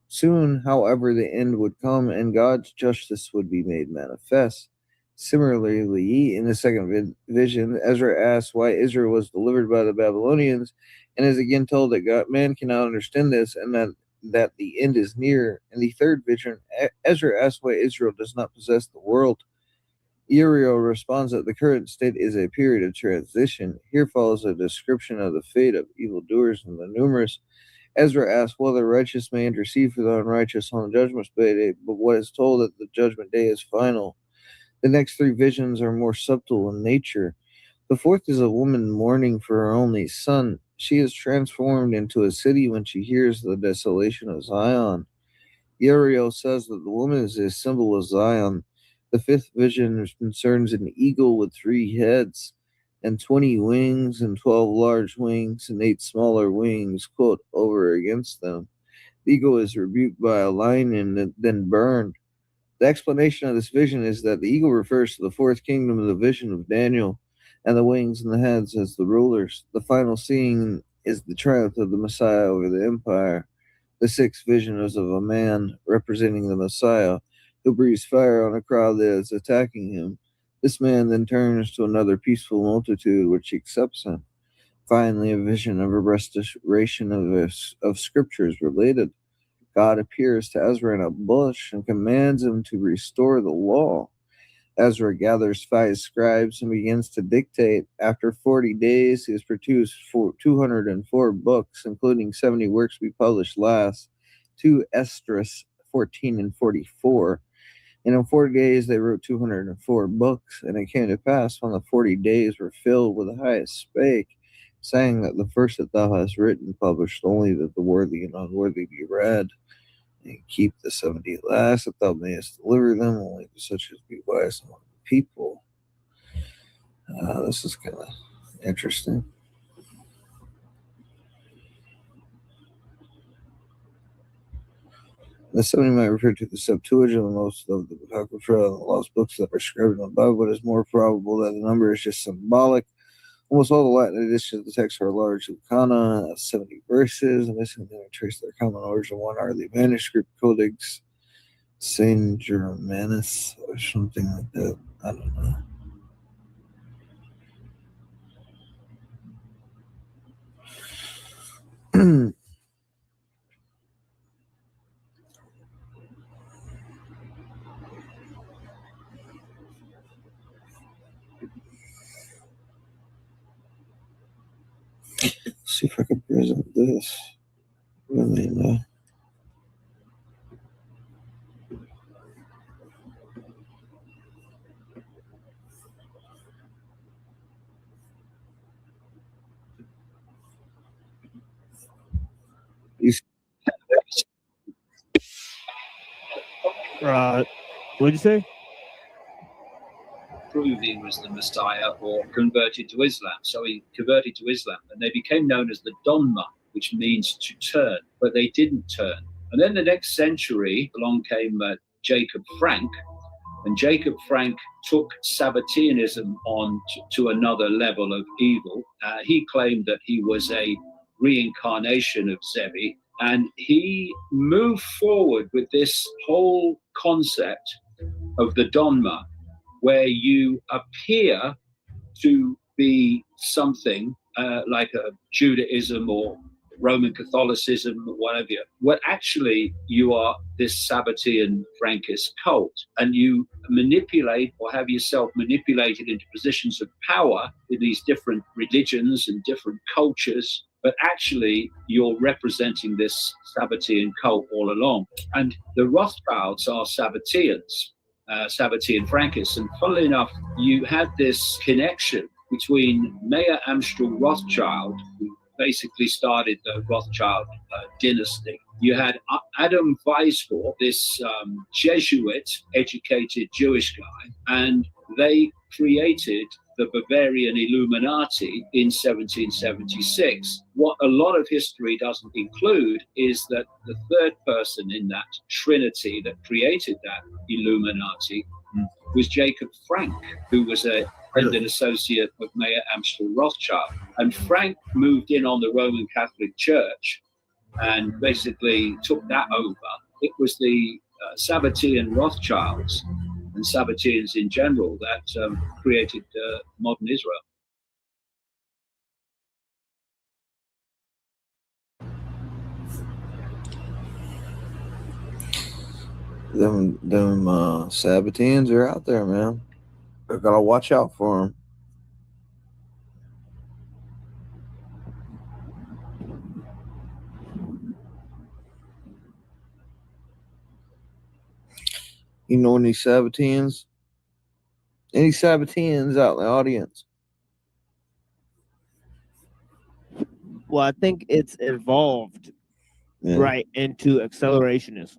Soon, however, the end would come and God's justice would be made manifest. Similarly, in the second vision, Ezra asks why Israel was delivered by the Babylonians, and is again told that man cannot understand this, and that the end is near. In the third vision, Ezra asks why Israel does not possess the world. Uriel responds that the current state is a period of transition. Here follows a description of the fate of evildoers and the numerous. Ezra asks whether righteous may intercede for the unrighteous on the judgment day, but what is told that the judgment day is final. The next 3 visions are more subtle in nature. The fourth is a woman mourning for her only son. She is transformed into a city when she hears the desolation of Zion. Uriel says that the woman is a symbol of Zion. The 5th vision concerns an eagle with 3 heads and 20 wings and 12 large wings and 8 smaller wings, quote, over against them. The eagle is rebuked by a lion and then burned. The explanation of this vision is that the eagle refers to the 4th kingdom of the vision of Daniel, and the wings and the heads as the rulers. The final scene is the triumph of the Messiah over the empire. The 6th vision is of a man representing the Messiah who breathes fire on a crowd that is attacking him. This man then turns to another peaceful multitude which accepts him. Finally, a vision of a restoration of scriptures related. God appears to Ezra in a bush and commands him to restore the law. Ezra gathers 5 scribes and begins to dictate. After 40 days, he has produced 204 books, including 70 works to be published last, 2 Esdras 14 and 44. And in 40 days, they wrote 204 books. And it came to pass when the 40 days were filled, with the highest spake, saying that the first that thou hast written published only, that the worthy and unworthy be read. And keep the 70 last, that thou mayest deliver them only to such as be wise among the people. This is kind of interesting. The 70 might refer to the Septuagint, most of the Apocrypha, and the lost books that are scribed on the Bible, but it's more probable that the number is just symbolic. Almost all the Latin editions of the text are largely kana, 70 verses, and this can trace their common origin. One are the manuscript Codex Saint Germanus or something like that. I don't know. See if I can present this. Really, no. What'd you say? Proved he was the Messiah or converted to Islam. So he converted to Islam and they became known as the Donma, which means to turn, but they didn't turn. And then the next century, along came Jacob Frank, and Jacob Frank took Sabbateanism on to another level of evil. He claimed that he was a reincarnation of Zevi, and he moved forward with this whole concept of the Donma, where you appear to be something like a Judaism or Roman Catholicism or whatever. Well, actually, you are this Sabbatean Frankist cult, and you manipulate or have yourself manipulated into positions of power in these different religions and different cultures. But actually, you're representing this Sabbatean cult all along. And the Rothschilds are Sabbateans. Sabbatean Frankists. And funnily enough, you had this connection between Mayer Amschel Rothschild, who basically started the Rothschild dynasty. You had Adam Weishaupt, this Jesuit-educated Jewish guy, and they created the Bavarian Illuminati in 1776. What a lot of history doesn't include is that the third person in that trinity that created that Illuminati was Jacob Frank, who was a friend and associate of Mayer Amschel Rothschild. And Frank moved in on the Roman Catholic Church and basically took that over. It was the Sabbatean Rothschilds and Sabbateans in general that created modern Israel. Them Sabbateans are out there, man. I gotta watch out for them. You know any Sabbateans? Any Sabbateans out in the audience? Well, I think it's evolved right into accelerationism.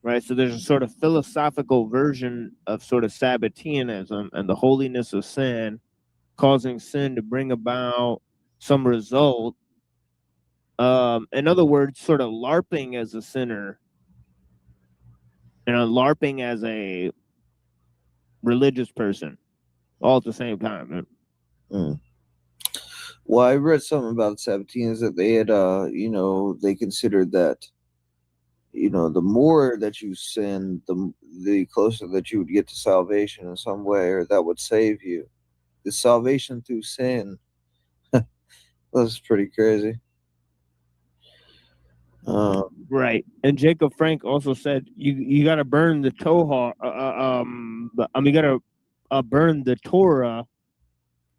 Right. So there's a sort of philosophical version of sort of Sabbateanism and the holiness of sin, causing sin to bring about some result. In other words, sort of LARPing as a sinner, LARPing as a religious person, all at the same time. Well, I read something about Sabbateans that they had, they considered that, the more that you sin, the closer that you would get to salvation in some way, or that would save you. The salvation through sin. That's pretty crazy. Right. And Jacob Frank also said you got to burn the Torah. You got to burn the Torah.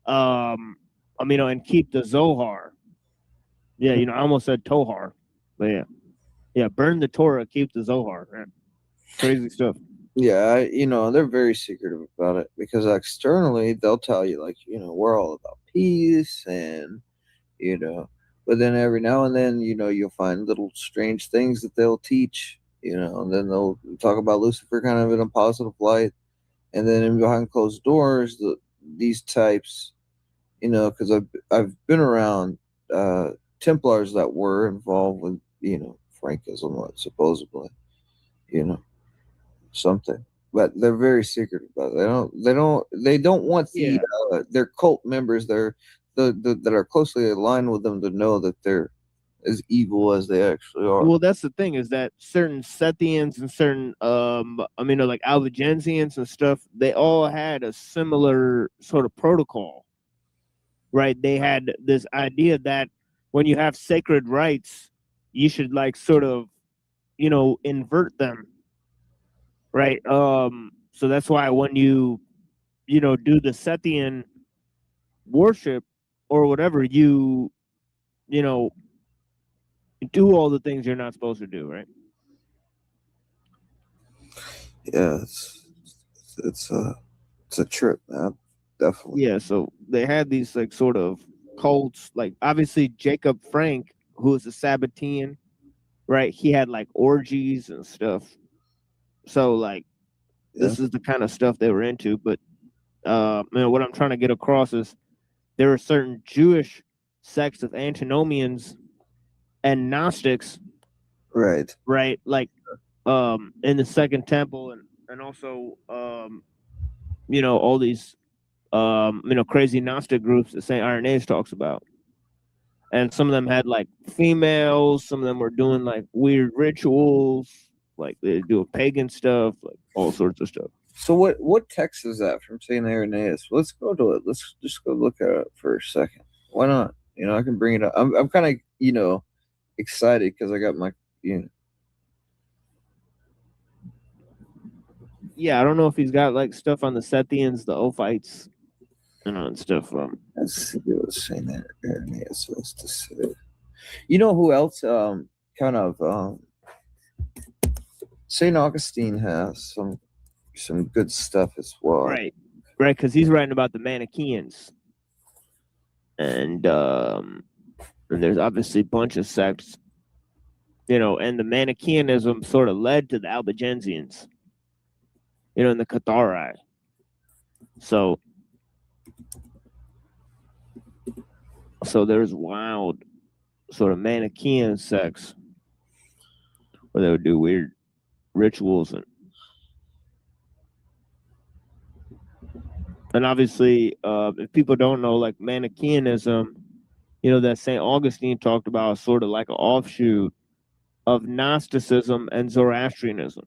And keep the Zohar. Yeah, I almost said Tohar, but yeah, burn the Torah, keep the Zohar. Man. Crazy stuff. Yeah, they're very secretive about it because externally they'll tell you we're all about peace and but then every now and then you'll find little strange things that they'll teach, and then they'll talk about Lucifer kind of in a positive light, and then in behind closed doors these types, because I've been around Templars that were involved with Frankism, supposedly, you know, something. But they're very secret about it. They don't want their cult members, that are closely aligned with them, to know that they're as evil as they actually are. Well, that's the thing, is that certain Sethians and certain like Albigensians and stuff, they all had a similar sort of protocol, right? They had this idea that when you have sacred rites, you should like sort of, invert them, right? So that's why when you do the Sethian worship or whatever, you do all the things you're not supposed to do, right? Yeah, it's a trip, man. Definitely. Yeah, so they had these like sort of cults, like obviously Jacob Frank, who was a Sabbatean, right? He had like orgies and stuff. So like this is the kind of stuff they were into. But what I'm trying to get across is there are certain Jewish sects of antinomians and Gnostics, right? Like in the Second Temple, and also all these crazy Gnostic groups that St. Irenaeus talks about. And some of them had like females, some of them were doing like weird rituals, like they do pagan stuff, like all sorts of stuff. So what text is that from St. Irenaeus? Let's go to it. Let's just go look at it for a second. Why not? I can bring it up. I'm kind of, excited because I got my, Yeah, I don't know if he's got like stuff on the Sethians, the Ophites, and stuff. Let's see what St. Irenaeus has to say. You know who else St. Augustine has some good stuff as well. Right, because he's writing about the Manichaeans. And there's obviously a bunch of sects, and the Manichaeanism sort of led to the Albigensians, and the Cathari. So there's wild sort of Manichaean sects where they would do weird rituals and obviously if people don't know, like Manichaeanism, that St. Augustine talked about, sort of like an offshoot of Gnosticism and Zoroastrianism.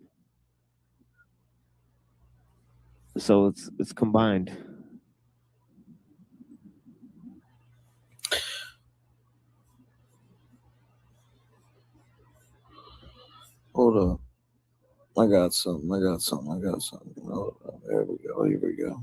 So it's combined. Hold up. I got something. Hold up. There we go. Here we go.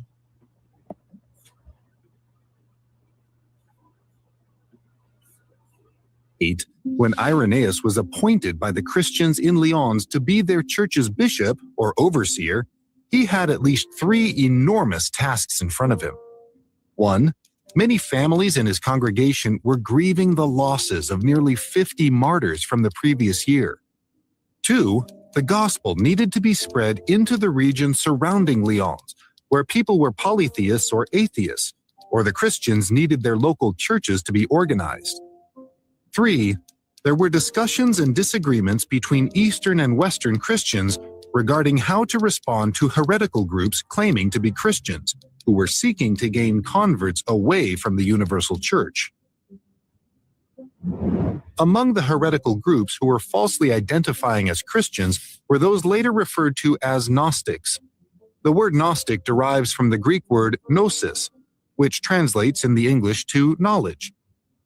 When Irenaeus was appointed by the Christians in Lyons to be their church's bishop or overseer, he had at least 3 enormous tasks in front of him. 1. Many families in his congregation were grieving the losses of nearly 50 martyrs from the previous year. 2. The gospel needed to be spread into the region surrounding Lyons, where people were polytheists or atheists, or the Christians needed their local churches to be organized. 3. There were discussions and disagreements between Eastern and Western Christians regarding how to respond to heretical groups claiming to be Christians, who were seeking to gain converts away from the universal church. Among the heretical groups who were falsely identifying as Christians were those later referred to as Gnostics. The word Gnostic derives from the Greek word gnosis, which translates in the English to knowledge.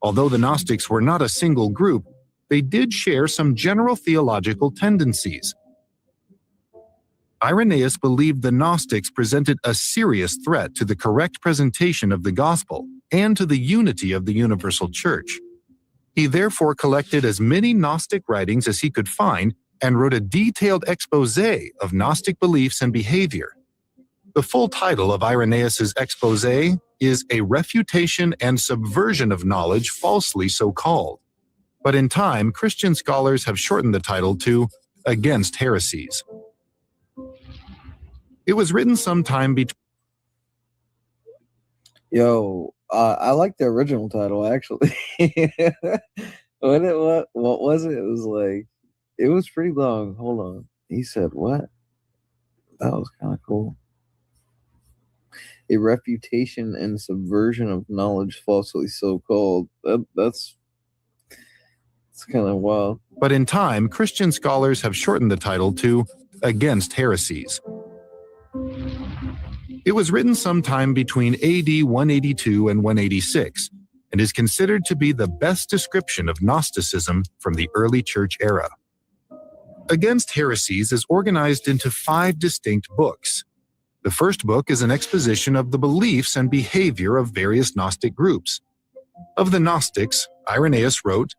Although the Gnostics were not a single group, they did share some general theological tendencies. Irenaeus believed the Gnostics presented a serious threat to the correct presentation of the gospel and to the unity of the universal church. He therefore collected as many Gnostic writings as he could find and wrote a detailed expose of Gnostic beliefs and behavior. The full title of Irenaeus's expose is A Refutation and Subversion of Knowledge Falsely So Called. But in time, Christian scholars have shortened the title to Against Heresies. It was written sometime between... I like the original title, actually. What was it? It was like, it was pretty long. Hold on. He said what? That was kind of cool. A refutation and subversion of knowledge falsely so called. That's kind of wild. But in time, Christian scholars have shortened the title to Against Heresies. It was written sometime between AD 182 and 186 and is considered to be the best description of Gnosticism from the early church era. Against Heresies is organized into 5 distinct books. The first book is an exposition of the beliefs and behavior of various Gnostic groups. Of the Gnostics, Irenaeus wrote,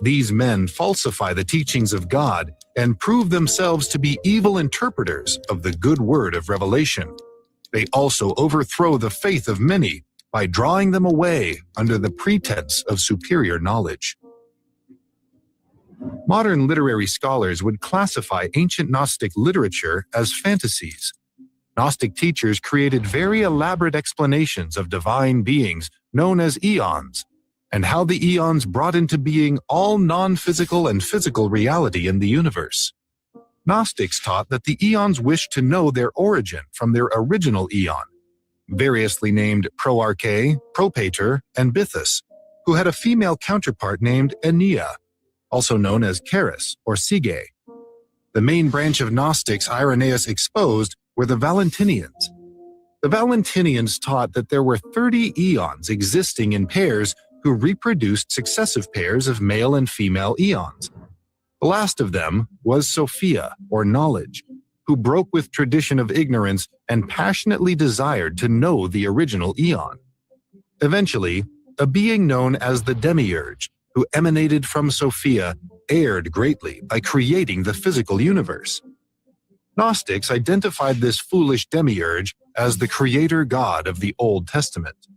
"These men falsify the teachings of God and prove themselves to be evil interpreters of the good word of revelation. They also overthrow the faith of many by drawing them away under the pretense of superior knowledge." Modern literary scholars would classify ancient Gnostic literature as fantasies. Gnostic teachers created very elaborate explanations of divine beings known as eons, and how the eons brought into being all non-physical and physical reality in the universe. Gnostics taught that the eons wished to know their origin from their original eon, variously named Proarche, Propator, and Bythus, who had a female counterpart named Enea, also known as Charis or Sige. The main branch of Gnostics Irenaeus exposed were the Valentinians. The Valentinians taught that there were 30 eons existing in pairs who reproduced successive pairs of male and female eons. The last of them was Sophia, or knowledge, who broke with tradition of ignorance and passionately desired to know the original eon. Eventually, a being known as the Demiurge, who emanated from Sophia, erred greatly by creating the physical universe. Gnostics identified this foolish Demiurge as the creator god of the Old Testament.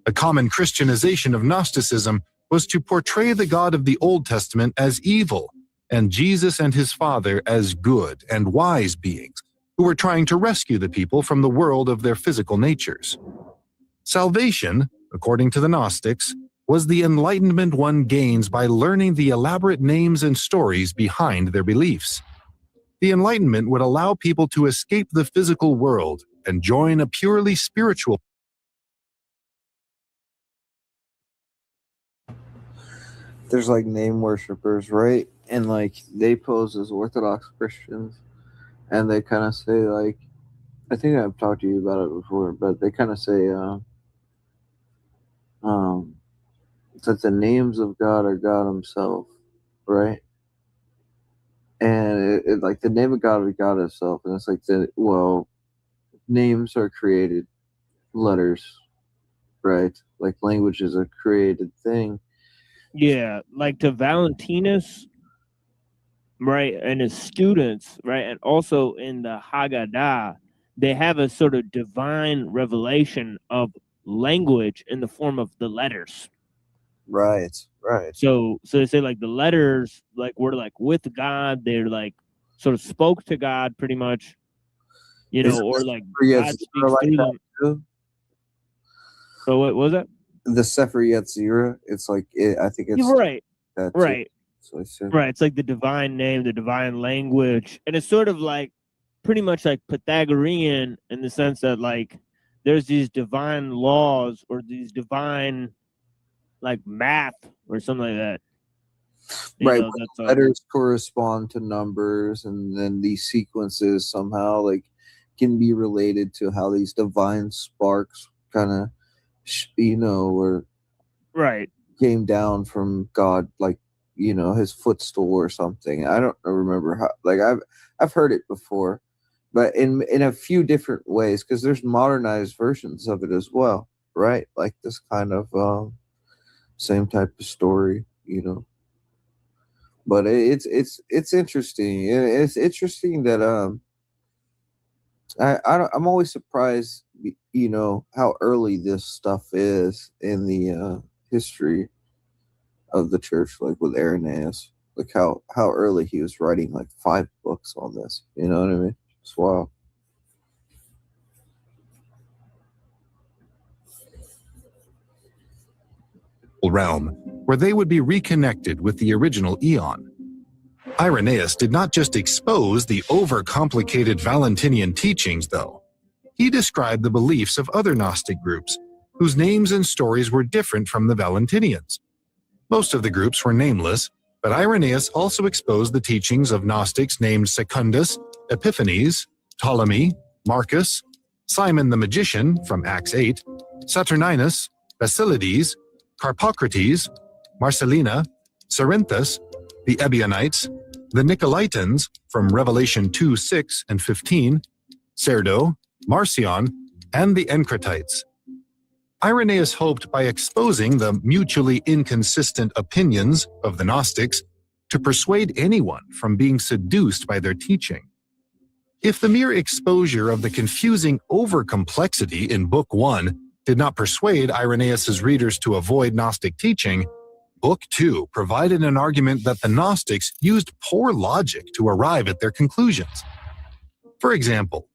A common Christianization of Gnosticism was to portray the God of the Old Testament as evil, and Jesus and his Father as good and wise beings who were trying to rescue the people from the world of their physical natures. Salvation, according to the Gnostics, was the enlightenment one gains by learning the elaborate names and stories behind their beliefs. The Enlightenment would allow people to escape the physical world and join a purely spiritual. There's like name worshippers, right? And like they pose as Orthodox Christians, and they kind of say like, I think I've talked to you about it before, but they kind of say that the names of God are God himself, right? And it like the name of God is God himself, and it's like names are created letters, right? Like language is a created thing. Yeah, like to Valentinus, right, and his students, right, and also in the Haggadah, they have a sort of divine revelation of language in the form of the letters. Right. So they say like the letters, like were like with God, they're like sort of spoke to God pretty much, you know, or like God speaks through them. Too? So what was that? The Sefer Yetzirah, it's like I think it's right, that too. right, So I said, right. It's like the divine name, the divine language, and it's sort of like pretty much like Pythagorean in the sense that like there's these divine laws or these divine like math or something like that. right, letters correspond to numbers, and then these sequences somehow like can be related to how these divine sparks kind of or right came down from God, like his footstool or something. I don't remember how. Like I've heard it before, but in a few different ways, because there's modernized versions of it as well, right? Like this kind of same type of story, But it's interesting. It's interesting that I'm always surprised, how early this stuff is in the history of the church, like with Irenaeus, like how early he was writing like 5 books on this. You know what I mean? It's wild. Realm, where they would be reconnected with the original eon. Irenaeus did not just expose the overcomplicated Valentinian teachings, though. He described the beliefs of other Gnostic groups, whose names and stories were different from the Valentinians. Most of the groups were nameless, but Irenaeus also exposed the teachings of Gnostics named Secundus, Epiphanes, Ptolemy, Marcus, Simon the Magician from Acts 8, Saturninus, Basilides, Carpocrates, Marcellina, Cerinthus, the Ebionites, the Nicolaitans from Revelation 2, 6 and 15, Cerdo, Marcion, and the Encratites. Irenaeus hoped by exposing the mutually inconsistent opinions of the Gnostics to persuade anyone from being seduced by their teaching. If the mere exposure of the confusing overcomplexity in Book 1 did not persuade Irenaeus's readers to avoid Gnostic teaching, Book 2 provided an argument that the Gnostics used poor logic to arrive at their conclusions. For example,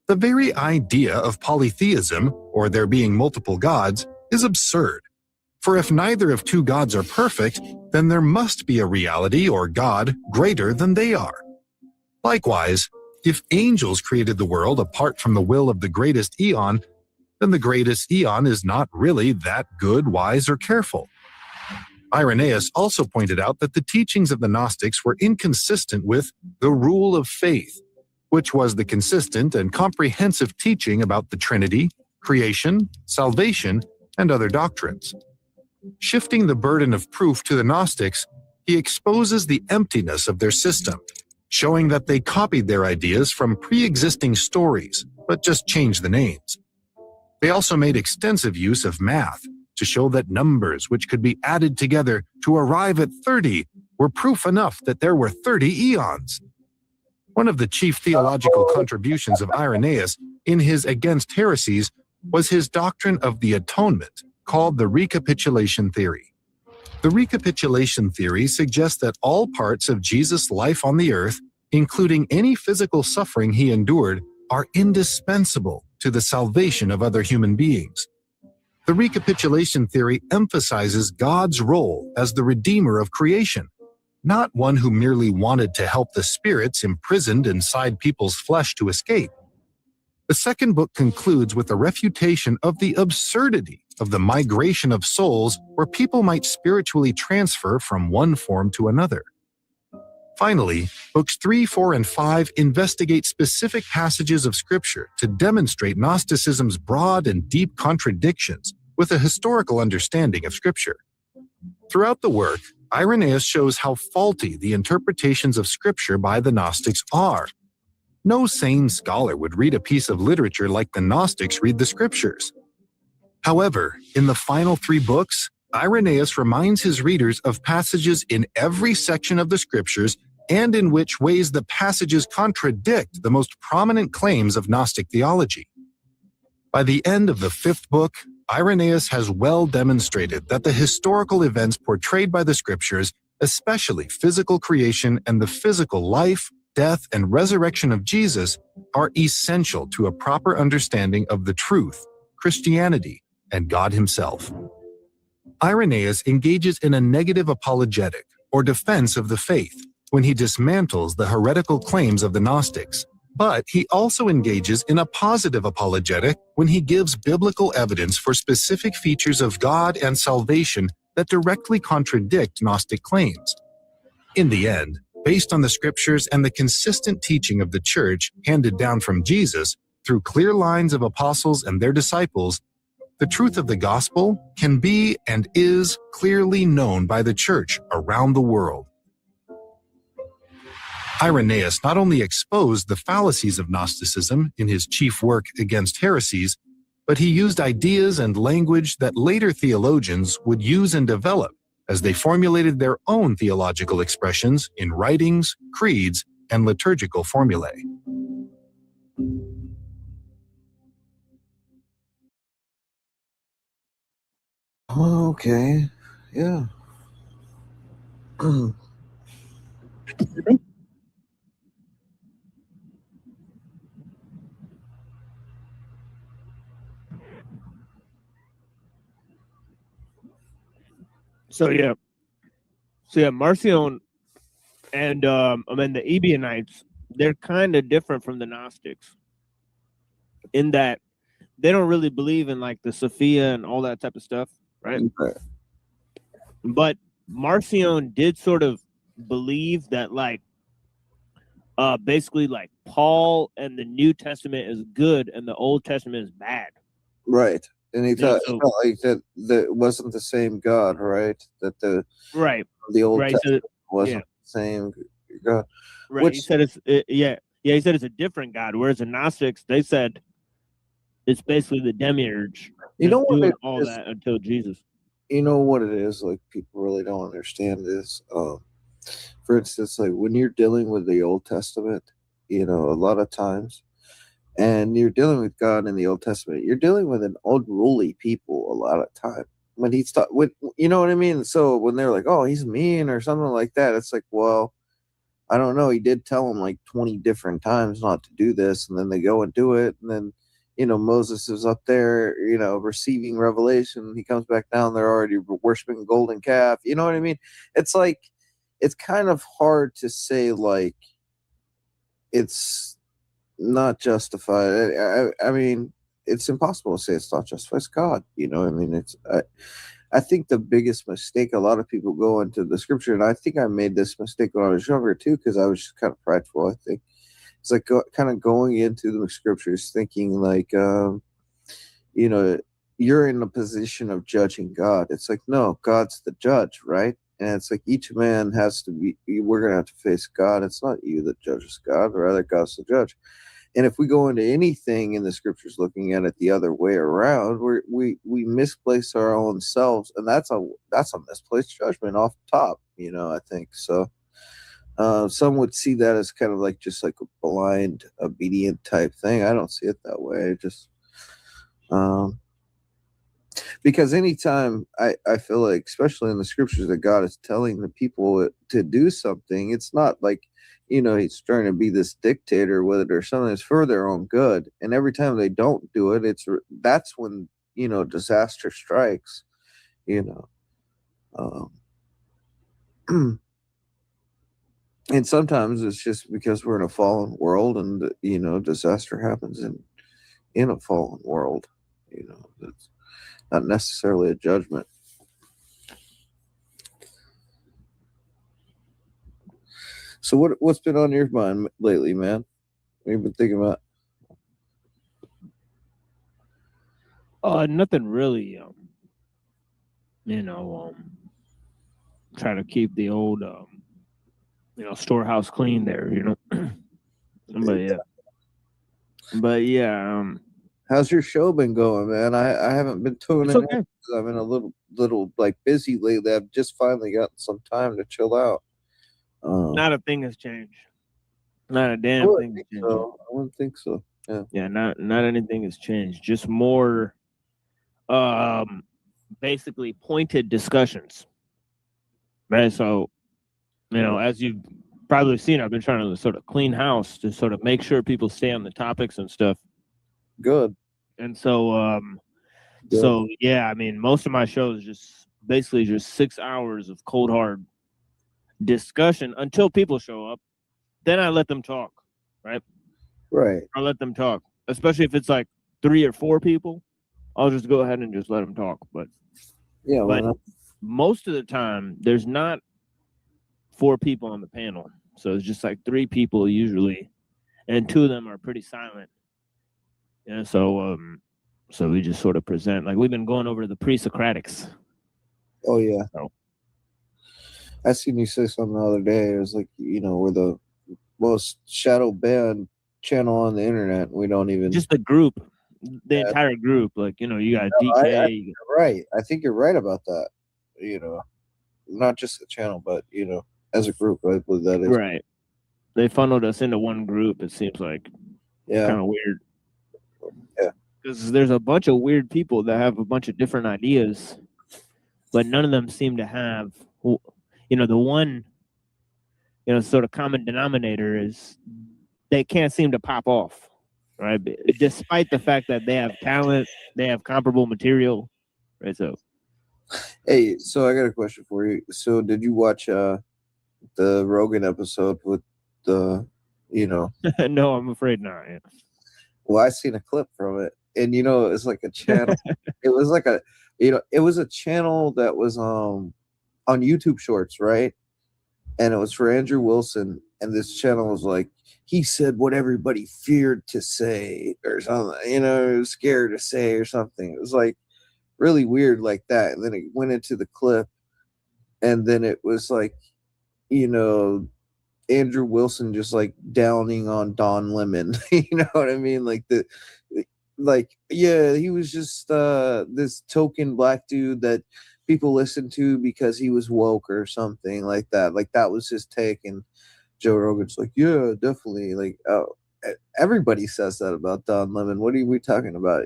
the very idea of polytheism, or there being multiple gods, is absurd. For if neither of two gods are perfect, then there must be a reality or God greater than they are. Likewise, if angels created the world apart from the will of the greatest eon, then the greatest eon is not really that good, wise, or careful. Irenaeus also pointed out that the teachings of the Gnostics were inconsistent with the rule of faith, which was the consistent and comprehensive teaching about the Trinity, creation, salvation, and other doctrines. Shifting the burden of proof to the Gnostics, he exposes the emptiness of their system, showing that they copied their ideas from pre-existing stories, but just changed the names. They also made extensive use of math to show that numbers which could be added together to arrive at 30 were proof enough that there were 30 eons. One of the chief theological contributions of Irenaeus in his Against Heresies was his doctrine of the atonement, called the recapitulation theory. The recapitulation theory suggests that all parts of Jesus' life on the earth, including any physical suffering he endured, are indispensable to the salvation of other human beings. The recapitulation theory emphasizes God's role as the redeemer of creation, not one who merely wanted to help the spirits imprisoned inside people's flesh to escape. The second book concludes with a refutation of the absurdity of the migration of souls where people might spiritually transfer from one form to another. Finally, books 3, 4, and 5 investigate specific passages of Scripture to demonstrate Gnosticism's broad and deep contradictions with a historical understanding of Scripture. Throughout the work, Irenaeus shows how faulty the interpretations of Scripture by the Gnostics are. No sane scholar would read a piece of literature like the Gnostics read the Scriptures. However, in the final 3 books, Irenaeus reminds his readers of passages in every section of the Scriptures and in which ways the passages contradict the most prominent claims of Gnostic theology. By the end of the 5th book, Irenaeus has well demonstrated that the historical events portrayed by the Scriptures, especially physical creation and the physical life, death, and resurrection of Jesus, are essential to a proper understanding of the truth, Christianity, and God himself. Irenaeus engages in a negative apologetic, or defense of the faith, when he dismantles the heretical claims of the Gnostics. But he also engages in a positive apologetic when he gives biblical evidence for specific features of God and salvation that directly contradict Gnostic claims. In the end, based on the Scriptures and the consistent teaching of the Church handed down from Jesus through clear lines of apostles and their disciples, the truth of the gospel can be and is clearly known by the Church around the world. Irenaeus not only exposed the fallacies of Gnosticism in his chief work Against Heresies, but he used ideas and language that later theologians would use and develop as they formulated their own theological expressions in writings, creeds, and liturgical formulae. Okay, yeah. So yeah, Marcion And I mean, the Ebionites, they're kind of different from the Gnostics in that they don't really believe in like the Sophia and all that type of stuff, right? But Marcion did sort of believe that like basically like Paul and the New Testament is good and the Old Testament is bad. Right. And he Yeah, thought so- he felt like that wasn't the same God, right? That the Old Right, so- Testament wasn't yeah. the same God. Right. He said he said it's a different God. Whereas the Gnostics, they said it's basically the demiurge. You know that's what doing it all is? that until Jesus. You know what it is? Like people really don't understand this. For instance, like when you're dealing with the Old Testament, you know, a lot of times, and you're dealing with God in the Old Testament, you're dealing with an unruly people a lot of time. When he's when you know what I mean? So when they're like, oh, he's mean or something like that, it's like, well, I don't know. He did tell them like 20 different times not to do this, and then they go and do it, and then you know Moses is up there, you know, receiving revelation. He comes back down, they're already worshiping a golden calf. You know what I mean? It's like it's kind of hard to say like it's not justified. I mean, it's impossible to say it's not justified. It's God. You know, I mean, it's. I think the biggest mistake a lot of people go into the scripture, and I think I made this mistake when I was younger too, because I was just kind of prideful. I think it's like kind of going into the scriptures thinking like, you know, you're in a position of judging God. It's like, no, God's the judge, right? And it's like each man has to be. We're gonna have to face God. It's not you that judges God, rather God's the judge. And if we go into anything in the scriptures looking at it the other way around, we misplace our own selves, and that's a misplaced judgment off the top, you know, I think. So some would see that as kind of like just like a blind obedient type thing. I don't see it that way. I just because anytime I feel like, especially in the scriptures, that God is telling the people to do something, it's not like, you know, he's trying to be this dictator with it or something. It's for their own good. And every time they don't do it, that's when, you know, disaster strikes, you know. And sometimes it's just because we're in a fallen world and, you know, disaster happens in a fallen world, you know. It's not necessarily a judgment. So what's been on your mind lately, man? What have you been thinking about? Nothing really. You know, try to keep the old, you know, storehouse clean there. You know, but yeah. How's your show been going, man? I haven't been tuning It's in okay. because I've been a little like busy lately. I've just finally gotten some time to chill out. Not a thing has changed. Not a I damn wouldn't thing has think changed. so. I wouldn't think so. Yeah. Yeah, not anything has changed. Just more, basically pointed discussions. Right. So, you know, as you've probably seen, I've been trying to sort of clean house to sort of make sure people stay on the topics and stuff. Good. And so, so yeah, I mean, most of my shows just basically just 6 hours of cold hard discussion until people show up. Then I let them talk. Right. Right. I let them talk, especially if it's like 3 or 4 people. I'll just go ahead and just let them talk. But yeah, but most of the time, there's not 4 people on the panel, so it's just like 3 people usually, and 2 of them are pretty silent. Yeah, so we just sort of present like we've been going over the pre-Socratics. Oh yeah. So. I seen you say something the other day. It was like, you know, we're the most shadow banned channel on the internet. We don't even Just the group, the entire group. Like, you know, you got DK. I think you're right. I think you're right about that. You know, not just the channel, but you know, as a group, I believe that is right. They funneled us into one group. It seems like yeah, kind of weird. Yeah, because there's a bunch of weird people that have a bunch of different ideas, but none of them seem to have, you know, the one, you know, sort of common denominator is they can't seem to pop off, right? Despite the fact that they have talent, they have comparable material, right? So, hey, so I got a question for you. So, did you watch the Rogan episode with the, you know. No, I'm afraid not. Yeah. Well, I seen a clip from it, and it's like a channel. It was like it was a channel that was on YouTube Shorts, right? And it was for Andrew Wilson, and this channel was like, he said what everybody feared to say or something, scared to say or something. It was like really weird like that. And then it went into the clip, and then it was like, Andrew Wilson just like downing on Don Lemon. You know what I mean? Yeah, he was just this token black dude that people listened to because he was woke or something like that. Like that was his take. And Joe Rogan's like, yeah, definitely. Like, oh, everybody says that about Don Lemon. What are we talking about?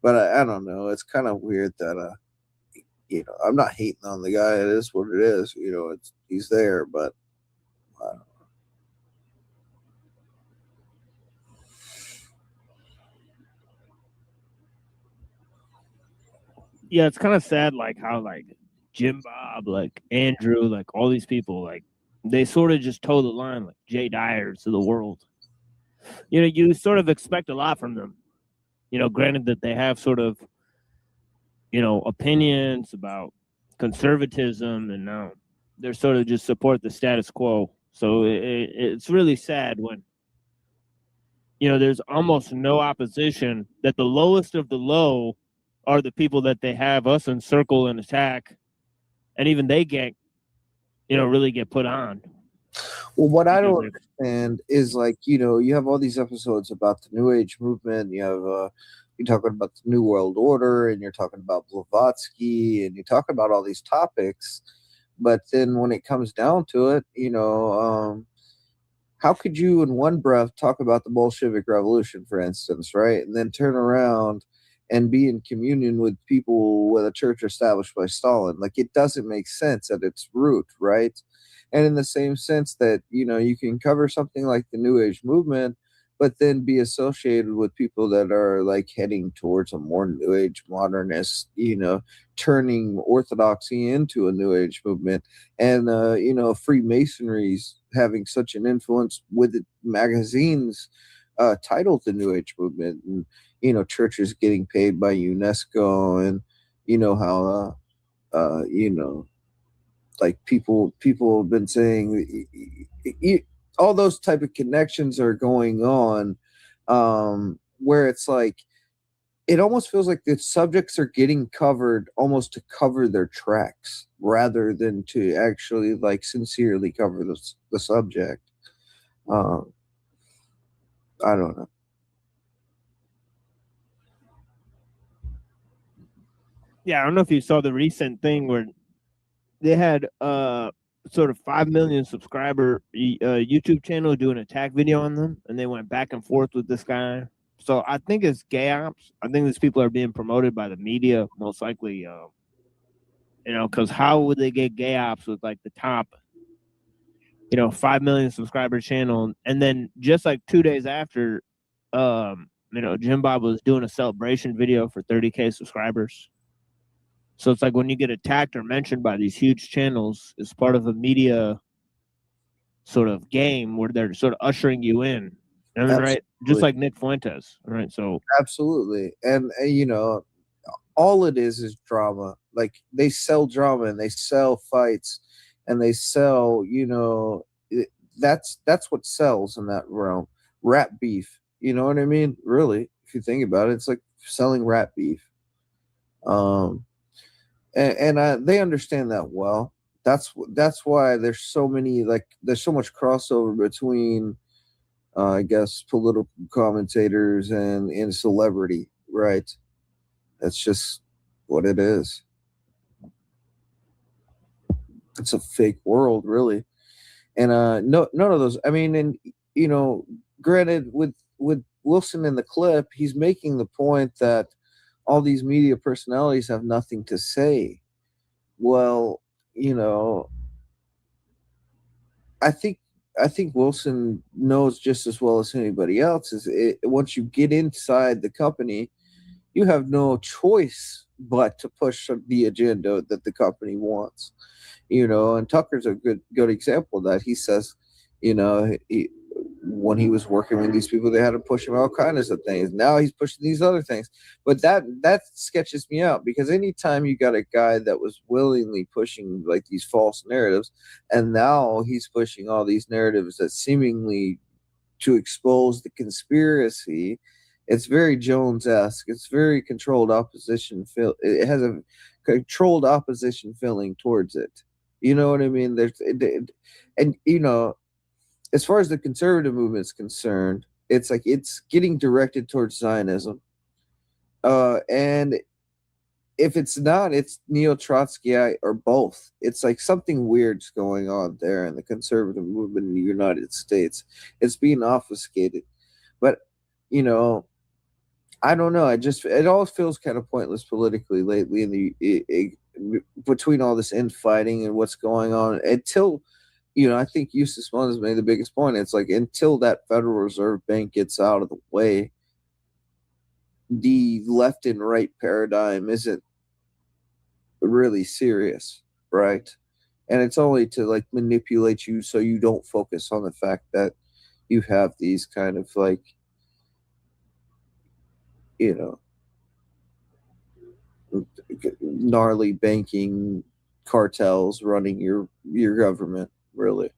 But I don't know. It's kind of weird that I'm not hating on the guy. It is what it is. He's there, but I don't know. Yeah, it's kind of sad, like how like Jim Bob, like Andrew, like all these people, like they sort of just toe the line, like Jay Dyers of the world. You sort of expect a lot from them. Granted that they have sort of, opinions about conservatism, and now they're sort of just support the status quo. So it's really sad when, there's almost no opposition, that the lowest of the low are the people that they have us encircle and attack, and even they get, really get put on. Well, what I don't understand is like, you have all these episodes about the New Age movement. You have, you're talking about the New World Order, and you're talking about Blavatsky, and you talk about all these topics. But then when it comes down to it, how could you in one breath talk about the Bolshevik Revolution, for instance, right? And then turn around and be in communion with people with a church established by Stalin? Like, it doesn't make sense at its root, right? And in the same sense that, you can cover something like the New Age movement, but then be associated with people that are like heading towards a more New Age modernist, turning Orthodoxy into a New Age movement. And, Freemasonry's having such an influence with the magazines titled the New Age movement, and, churches getting paid by UNESCO, and, how, like people have been saying all those type of connections are going on, where it's like it almost feels like the subjects are getting covered almost to cover their tracks rather than to actually like sincerely cover the subject. I don't know. Yeah, I don't know if you saw the recent thing where they had sort of 5 million subscriber YouTube channel do an attack video on them, and they went back and forth with this guy. So I think it's gay ops. I think these people are being promoted by the media, most likely. Because how would they get gay ops with like the top, 5 million subscriber channel, and then just like 2 days after, Jim Bob was doing a celebration video for 30K subscribers. So it's like when you get attacked or mentioned by these huge channels, it's part of a media sort of game where they're sort of ushering you in. And right, just like Nick Fuentes, right? So absolutely, and all it is drama. Like they sell drama, and they sell fights, and they sell, that's what sells in that realm. Rat beef, you know what I mean? Really, if you think about it, it's like selling rat beef. And they understand that well. That's why there's so many, like there's so much crossover between I guess political commentators and celebrity, right? That's just what it is. It's a fake world, really. And none of those, I mean, and granted with Wilson in the clip, he's making the point that all these media personalities have nothing to say. Well, I think Wilson knows just as well as anybody else once you get inside the company, you have no choice but to push the agenda that the company wants. And Tucker's a good example of that. He says, when he was working with these people, they had to push him all kinds of things. Now he's pushing these other things. But that sketches me out, because anytime you got a guy that was willingly pushing like these false narratives, and now he's pushing all these narratives that seemingly to expose the conspiracy, it's very Jones-esque. It's very controlled opposition. It has a controlled opposition feeling towards it. You know what I mean? As far as the conservative movement is concerned, it's like it's getting directed towards Zionism. And if it's not, it's neo-Trotskyite or both. It's like something weird's going on there in the conservative movement in the United States. It's being obfuscated. But, I don't know. It all feels kind of pointless politically lately between all this infighting and what's going on until, I think Eustace Mullins made the biggest point. It's like until that Federal Reserve Bank gets out of the way, the left and right paradigm isn't really serious, right? And it's only to like manipulate you so you don't focus on the fact that you have these kind of like, gnarly banking cartels running your government, really,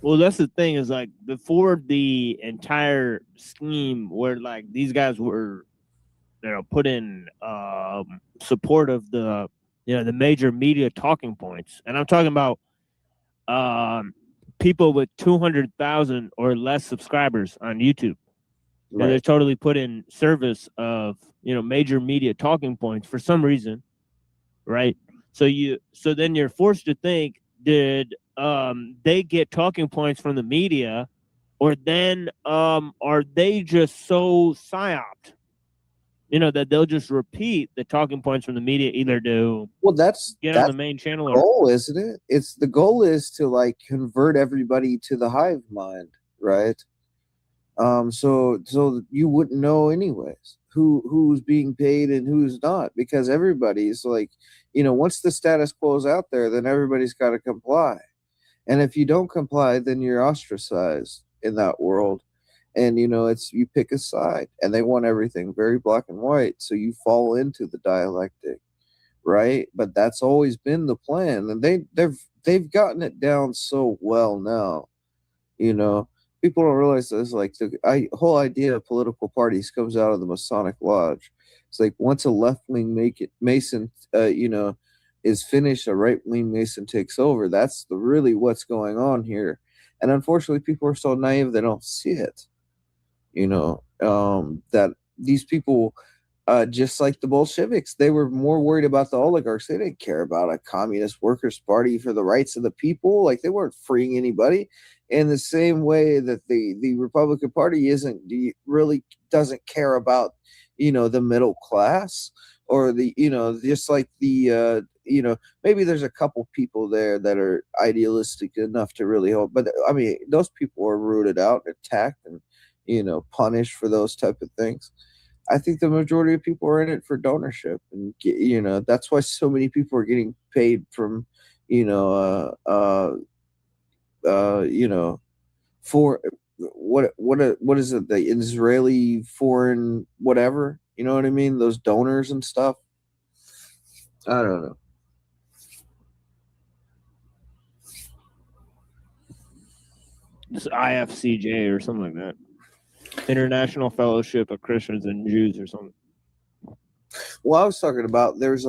Well, that's the thing, is like before the entire scheme where like these guys were, put in support of the the major media talking points, and I'm talking about people with 200,000 or less subscribers on YouTube. Right. They're totally put in service of major media talking points for some reason, right? So then you're forced to think, did they get talking points from the media, or then are they just so psyoped, that they'll just repeat the talking points from the media, either to get on the main channel or goal, isn't it? It's the goal is to like convert everybody to the hive mind, right? So you wouldn't know anyways who's being paid and who's not, because everybody's like, once the status quo is out there, then everybody's got to comply. And if you don't comply, then you're ostracized in that world. And, you pick a side, and they want everything very black and white. So you fall into the dialectic, right? But that's always been the plan. And they've gotten it down so well now, People don't realize this. Like the whole idea of political parties comes out of the Masonic Lodge. It's like once a left-wing Mason, is finished, a right-wing Mason takes over. That's really what's going on here. And unfortunately, people are so naive they don't see it. That these people, just like the Bolsheviks, they were more worried about the oligarchs. They didn't care about a communist workers' party for the rights of the people. Like they weren't freeing anybody. In the same way that the Republican Party really doesn't care about, the middle class or just like the, maybe there's a couple people there that are idealistic enough to really hold. But I mean, those people are rooted out, attacked, and, punished for those type of things. I think the majority of people are in it for donorship, and that's why so many people are getting paid from, for what is it, the Israeli foreign whatever, you know what I mean, those donors and stuff. I don't know. It's IFCJ or something like that. International Fellowship of Christians and Jews or something. Well, I was talking about there's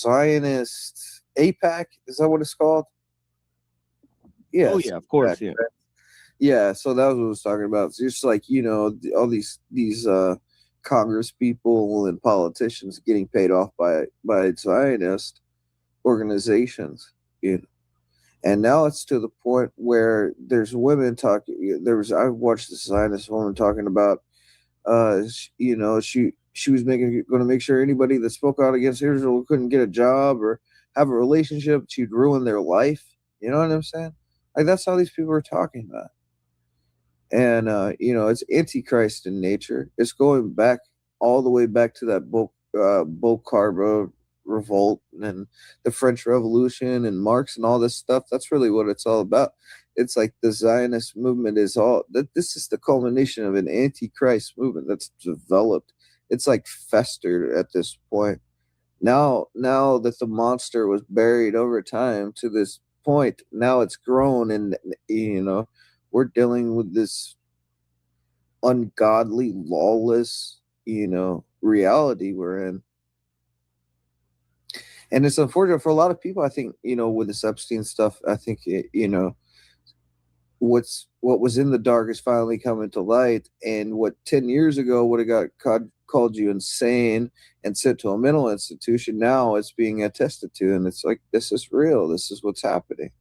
Zionist APAC. Is that what it's called? Yeah. Oh yeah, of course. Yeah. Yeah. So that was what I was talking about. It's just like, all these Congress people and politicians getting paid off by Zionist organizations, And now it's to the point where there's women talking. I watched this Zionist woman talking about, she was going to make sure anybody that spoke out against Israel couldn't get a job or have a relationship. She'd ruin their life. You know what I'm saying? Like that's how these people are talking about. And it's antichrist in nature. It's going back all the way back to that Bolshevik revolt and the French Revolution and Marx and all this stuff. That's really what it's all about. It's like the Zionist movement is all that. This is the culmination of an antichrist movement that's developed. It's like festered at this point. Now that the monster was buried over time to this point, now it's grown, and we're dealing with this ungodly, lawless, reality we're in. And it's unfortunate for a lot of people. I think, with this Epstein stuff, I think, what was in the dark is finally coming to light. And what 10 years ago would have called you insane and sent to a mental institution, now it's being attested to. And it's like, this is real. This is what's happening.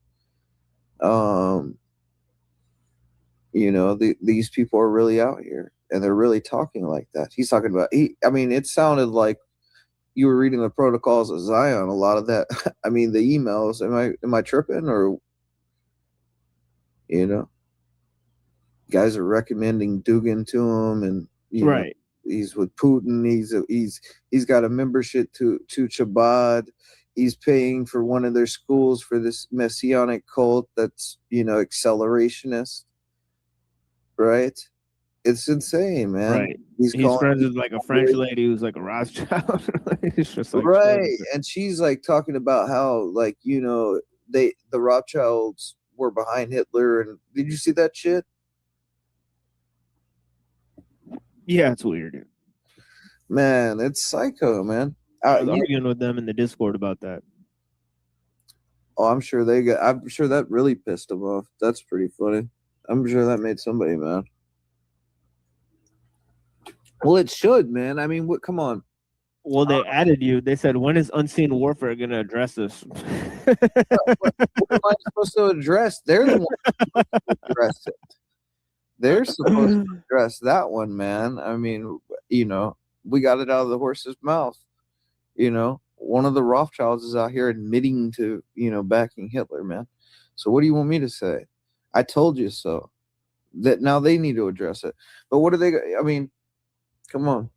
These people are really out here, and they're really talking like that. He's talking about, it sounded like you were reading the Protocols of Zion, a lot of that. The emails, am I tripping? Or, guys are recommending Dugin to him, and, right. He's with Putin. He's got a membership to Chabad. He's paying for one of their schools for this messianic cult that's, accelerationist. Right? It's insane, man. Right. He's friends with like a French lady who's like a Rothschild. It's just like right. And she's like talking about how, like, the Rothschilds were behind Hitler. And did you see that shit? Yeah, it's weird. Man, it's psycho, man. I was arguing with them in the Discord about that. Oh, I'm sure that really pissed them off. That's pretty funny. I'm sure that made somebody mad. Well, it should, man. Come on. Well, they added you. They said, when is Unseen Warfare going to address this? What am I supposed to address? They're the ones who address it. They're supposed to address that one, man. We got it out of the horse's mouth. One of the Rothschilds is out here admitting to, backing Hitler, man. So what do you want me to say? I told you so. That now they need to address it. But what are they? Come on.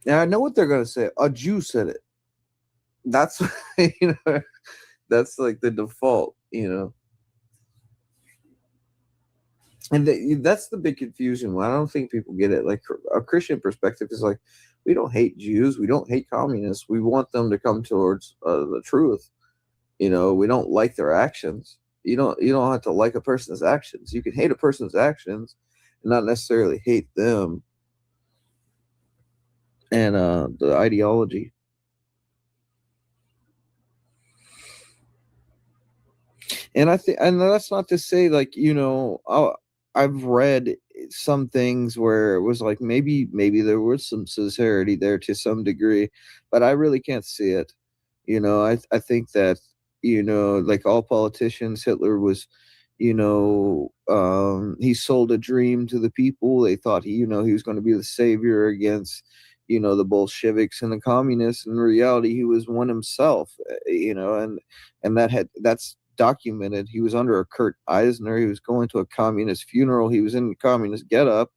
Now I know what they're going to say. A Jew said it. That's that's like the default, And that's the big confusion. I don't think people get it. Like, a Christian perspective is like, we don't hate Jews. We don't hate communists. We want them to come towards the truth. We don't like their actions. You don't have to like a person's actions. You can hate a person's actions and not necessarily hate them and the ideology. And and that's not to say, like, I've read some things where it was like maybe there was some sincerity there to some degree, but I really can't see it. I think that, like all politicians, Hitler was, he sold a dream to the people. They thought he was going to be the savior against, the Bolsheviks and the communists. In reality, he was one himself, and that's documented. He was under a Kurt Eisner. He was going to a communist funeral. He was in communist getup.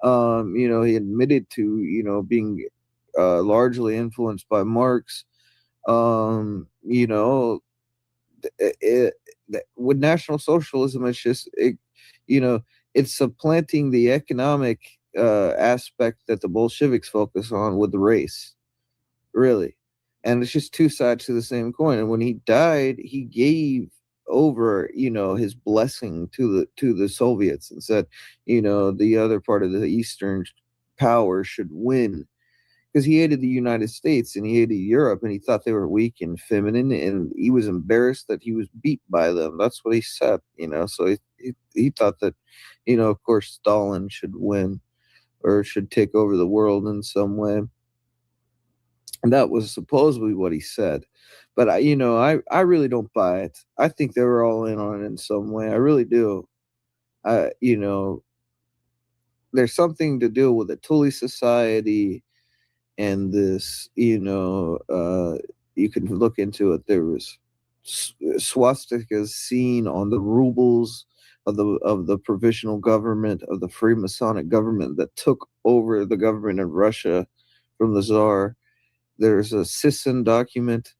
He admitted to, being largely influenced by Marx. With National Socialism, it's just, it's supplanting the economic aspect that the Bolsheviks focus on with the race, really. And it's just two sides to the same coin. And when he died, he gave over, his blessing to the Soviets and said, the other part of the Eastern power should win, because he hated the United States and he hated Europe, and he thought they were weak and feminine, and he was embarrassed that he was beat by them. That's what he said, So he thought that, of course, Stalin should win or should take over the world in some way. And that was supposedly what he said. But I really don't buy it. I think they were all in on it in some way. I really do. There's something to do with the Thule Society and this, you can look into it. There was swastikas seen on the rubles of the provisional government of the Freemasonic government that took over the government of Russia from the Tsar. There's a Sisson document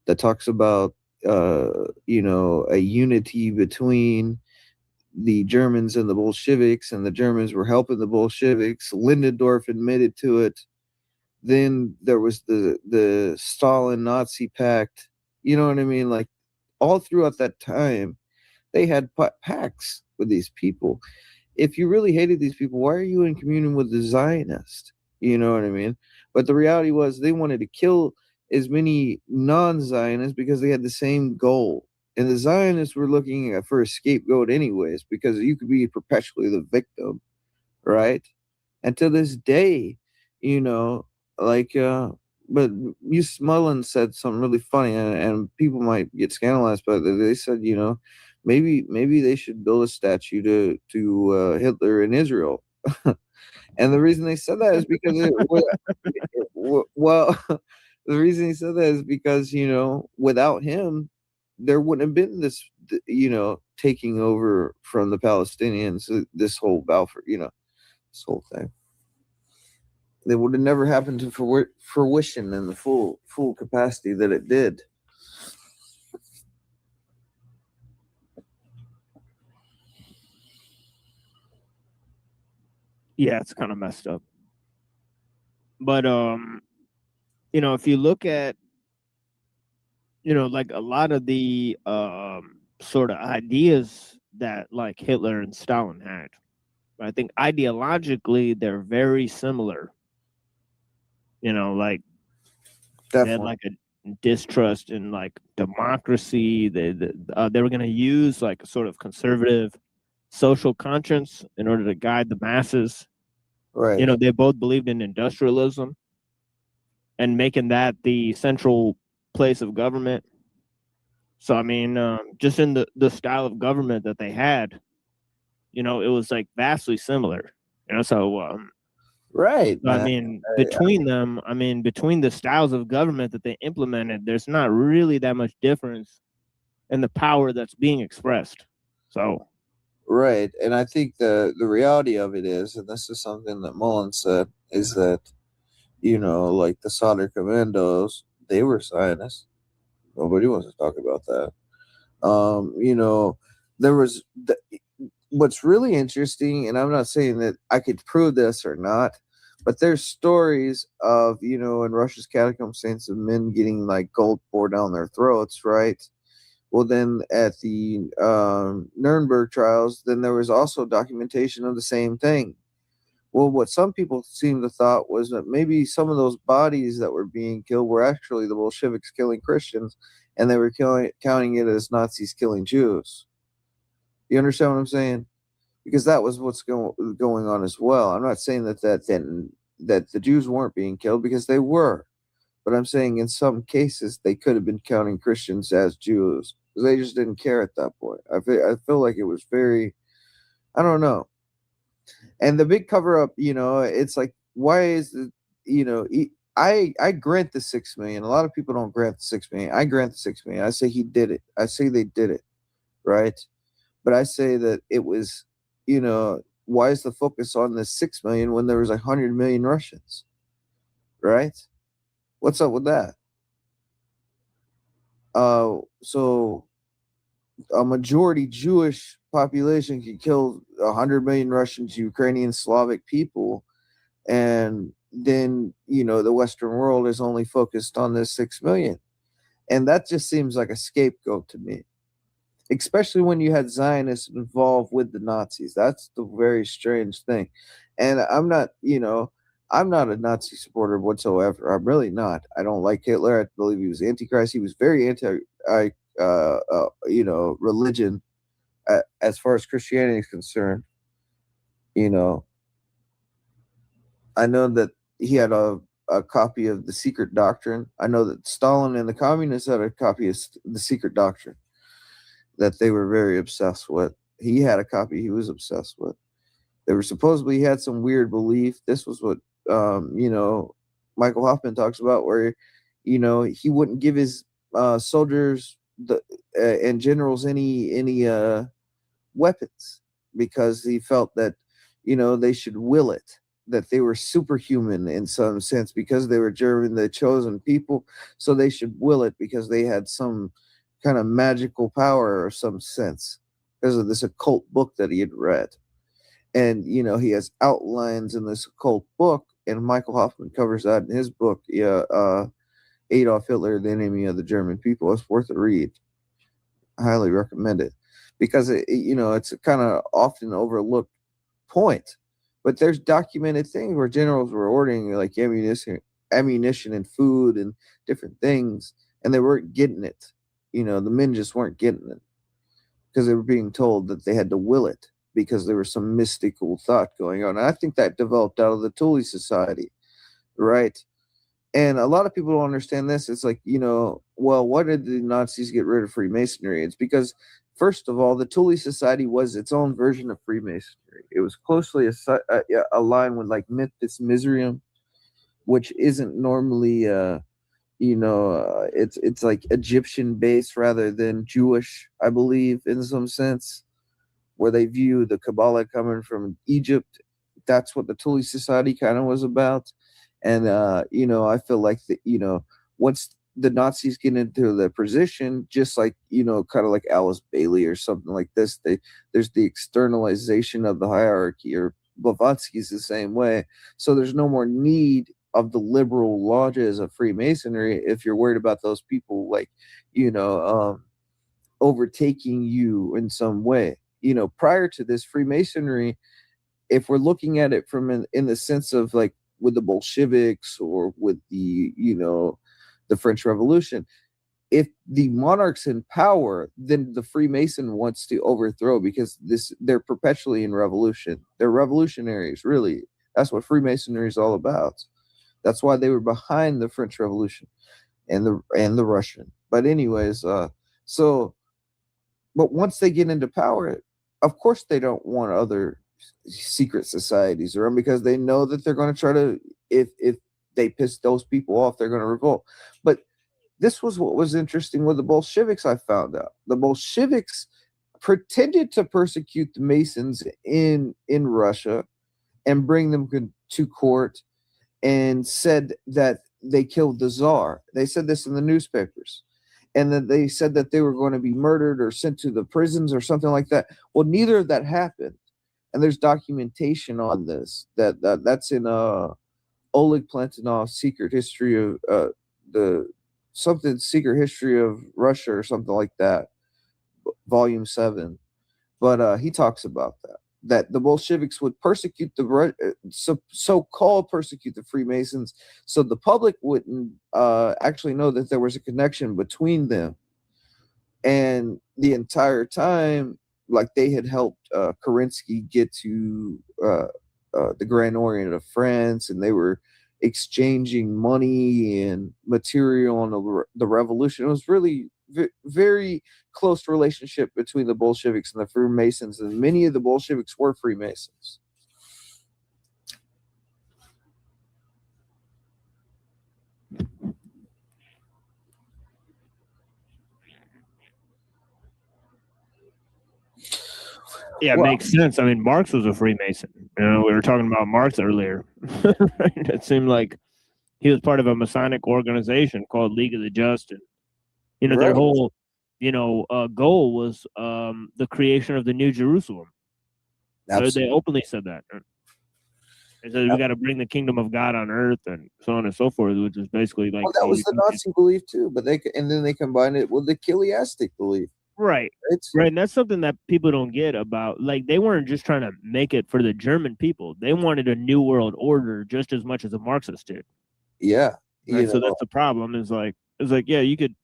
that talks about a unity between the Germans and the Bolsheviks, and the Germans were helping the Bolsheviks. Lindendorf admitted to it. Then there was the Stalin Nazi pact. You know what I mean? Like all throughout that time, they had pacts with these people. If you really hated these people, why are you in communion with the Zionists? You know what I mean? But the reality was they wanted to kill as many non-Zionists because they had the same goal. And the Zionists were looking for a scapegoat anyways, because you could be perpetually the victim, right? And to this day, but Muse Mullen said something really funny, and people might get scandalized, but they said, maybe they should build a statue to Hitler in Israel. And the reason they said that is because the reason he said that is because without him, there wouldn't have been this taking over from the Palestinians, this whole Balfour, this whole thing. It would have never happened to fruition in the full capacity that it did. Yeah, it's kind of messed up. But if you look at like a lot of the sort of ideas that like Hitler and Stalin had, I think ideologically they're very similar. Like they had like a distrust in like democracy. They were going to use like a sort of conservative social conscience in order to guide the masses. Right. They both believed in industrialism and making that the central place of government. So I mean, just in the style of government that they had, it was like vastly similar. Right. I mean, between them, between the styles of government that they implemented, there's not really that much difference in the power that's being expressed. So, right. And I think the reality of it is, and this is something that Mullen said, is that, like the Soldier Commandos, they were Zionists. Nobody wants to talk about that. There was what's really interesting, and I'm not saying that I could prove this or not, but there's stories of, in Russia's catacomb saints of men getting like gold poured down their throats, right? Well, then at the Nuremberg trials, then there was also documentation of the same thing. Well, what some people seem to thought was that maybe some of those bodies that were being killed were actually the Bolsheviks killing Christians, and they were counting it as Nazis killing Jews. You understand what I'm saying? Because that was what's going on as well. I'm not saying that the Jews weren't being killed, because they were, but I'm saying in some cases they could have been counting Christians as Jews. They just didn't care at that point. I feel like it was very, I don't know. And the big cover up, it's like, why is it, I grant the 6 million. A lot of people don't grant the 6 million. I grant the 6 million. I say he did it. I say they did it, right? But I say that it was, why is the focus on the 6 million when there was 100 million Russians, right? What's up with that? So a majority Jewish population can kill 100 million Russians, Ukrainian, Slavic people, and then the Western world is only focused on this 6 million, and that just seems like a scapegoat to me, especially when you had Zionists involved with the Nazis. That's the very strange thing. And I'm not a Nazi supporter whatsoever. I'm really not. I don't like Hitler. I believe he was Antichrist. He was very religion as far as Christianity is concerned. I know that he had a copy of the Secret Doctrine. I know that Stalin and the communists had a copy of the Secret Doctrine that they were very obsessed with. He had a copy he was obsessed with. They were supposedly, he had some weird belief. This was what Michael Hoffman talks about, where he wouldn't give his soldiers and generals any weapons because he felt that, they should will it, that they were superhuman in some sense because they were German, the chosen people. So they should will it because they had some kind of magical power or some sense because of this occult book that he had read. And, he has outlines in this occult book, and Michael Hoffman covers that in his book, Adolf Hitler, the Enemy of the German People. It's worth a read. I highly recommend it because, it's a kind of often overlooked point. But there's documented things where generals were ordering like ammunition and food and different things, and they weren't getting it. The men just weren't getting it because they were being told that they had to will it because there was some mystical thought going on. And I think that developed out of the Thule Society, right? And a lot of people don't understand this. It's like, well, why did the Nazis get rid of Freemasonry? It's because, first of all, the Thule Society was its own version of Freemasonry. It was closely aligned with like Memphis Misrium, which isn't normally, it's like Egyptian based rather than Jewish, I believe, in some sense, where they view the Kabbalah coming from Egypt. That's what the Thule Society kind of was about. And, I feel like, once the Nazis get into the position, just like, kind of like Alice Bailey or something like this, there's the externalization of the hierarchy, or Blavatsky's the same way. So there's no more need of the liberal lodges of Freemasonry if you're worried about those people, like, overtaking you in some way. Prior to this, Freemasonry, if we're looking at it from in the sense of like with the Bolsheviks or with the, the French Revolution, if the monarch's in power, then the Freemason wants to overthrow because they're perpetually in revolution. They're revolutionaries, really. That's what Freemasonry is all about. That's why they were behind the French Revolution and the Russian. But anyways, but once they get into power, of course they don't want other secret societies around because they know that they're going to try to, if they piss those people off, they're going to revolt. But this was what was interesting with the Bolsheviks. I found out the Bolsheviks pretended to persecute the Masons in Russia and bring them to court and said that they killed the Tsar. They said this in the newspapers. And that they said that they were going to be murdered or sent to the prisons or something like that. Well, neither of that happened. And there's documentation on this that's in Oleg Plantanov's Secret History of Secret History of Russia or something like that, Volume 7. But he talks about that the Bolsheviks would persecute so-called persecute the Freemasons, so the public wouldn't actually know that there was a connection between them. And the entire time, like they had helped Kerensky get to the Grand Orient of France, and they were exchanging money and material on the revolution. It was really very close relationship between the Bolsheviks and the Freemasons, and many of the Bolsheviks were Freemasons. Yeah, it makes sense. I mean, Marx was a Freemason. We were talking about Marx earlier. It seemed like he was part of a Masonic organization called League of the Just, and their whole goal was the creation of the New Jerusalem. They openly said that. They said we got to bring the kingdom of God on earth and so on and so forth, which is basically like that was the Nazi belief too. But then they combined it with the Chiliastic belief. Right. And that's something that people don't get about. Like, they weren't just trying to make it for the German people. They wanted a new world order just as much as the Marxists did. Yeah. Right? So that's the problem. It's like yeah, you could,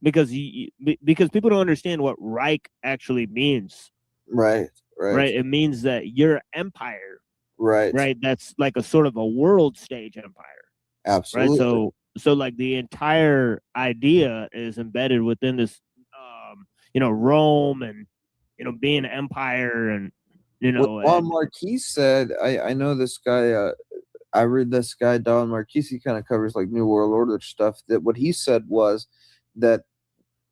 because people don't understand what Reich actually means. Right. It means that you're empire. Right. That's like a sort of a world stage empire. Absolutely. Right. So like the entire idea is embedded within this, Rome and, being an empire and, What Marquis said, I know this guy, I read this guy, Don Marquis, he kind of covers like New World Order stuff, that what he said was that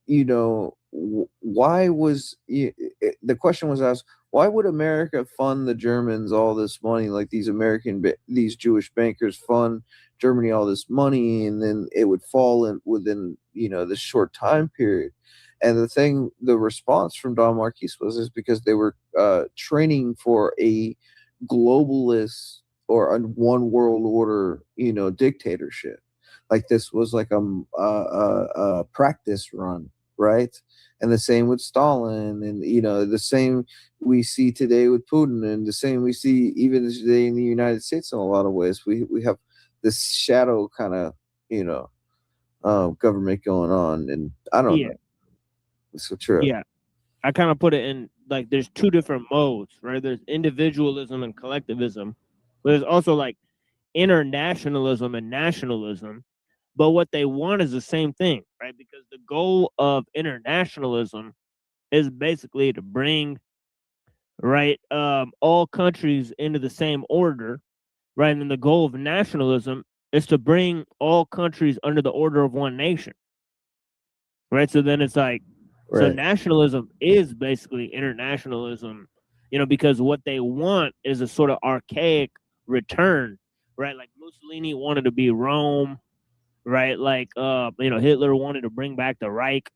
why was the question was asked, why would America fund the Germans all this money? Like these Jewish bankers fund Germany all this money, and then it would fall in within this short time period. And the response from Don Marquis is because they were training for a globalist or a one world order, dictatorship. Like this was like a practice run, right? And the same with Stalin, and the same we see today with Putin, and the same we see even today in the United States in a lot of ways. We have this shadow kind of government going on, and I don't know. It's so true. Yeah, I kind of put it in like there's two different modes, right? There's individualism and collectivism, but there's also like internationalism and nationalism. But what they want is the same thing, right? Because the goal of internationalism is basically to bring, right, all countries into the same order, right? And then the goal of nationalism is to bring all countries under the order of one nation, right? So then it's like, so nationalism is basically internationalism, because what they want is a sort of archaic return, right? Like Mussolini wanted to be Rome, right? Like, Hitler wanted to bring back the Reich,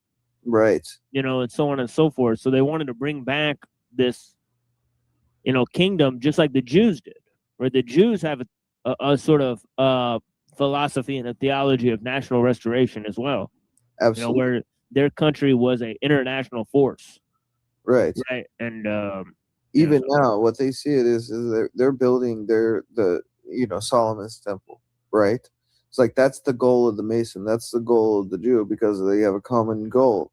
right? And so on and so forth. So they wanted to bring back this, kingdom, just like the Jews did, where the Jews have a sort of philosophy and a theology of national restoration as well. Absolutely. Where their country was an international force. Right. Right. And even now, what they see it is they're building the Solomon's temple, right? It's like that's the goal of the Mason, that's the goal of the Jew, because they have a common goal.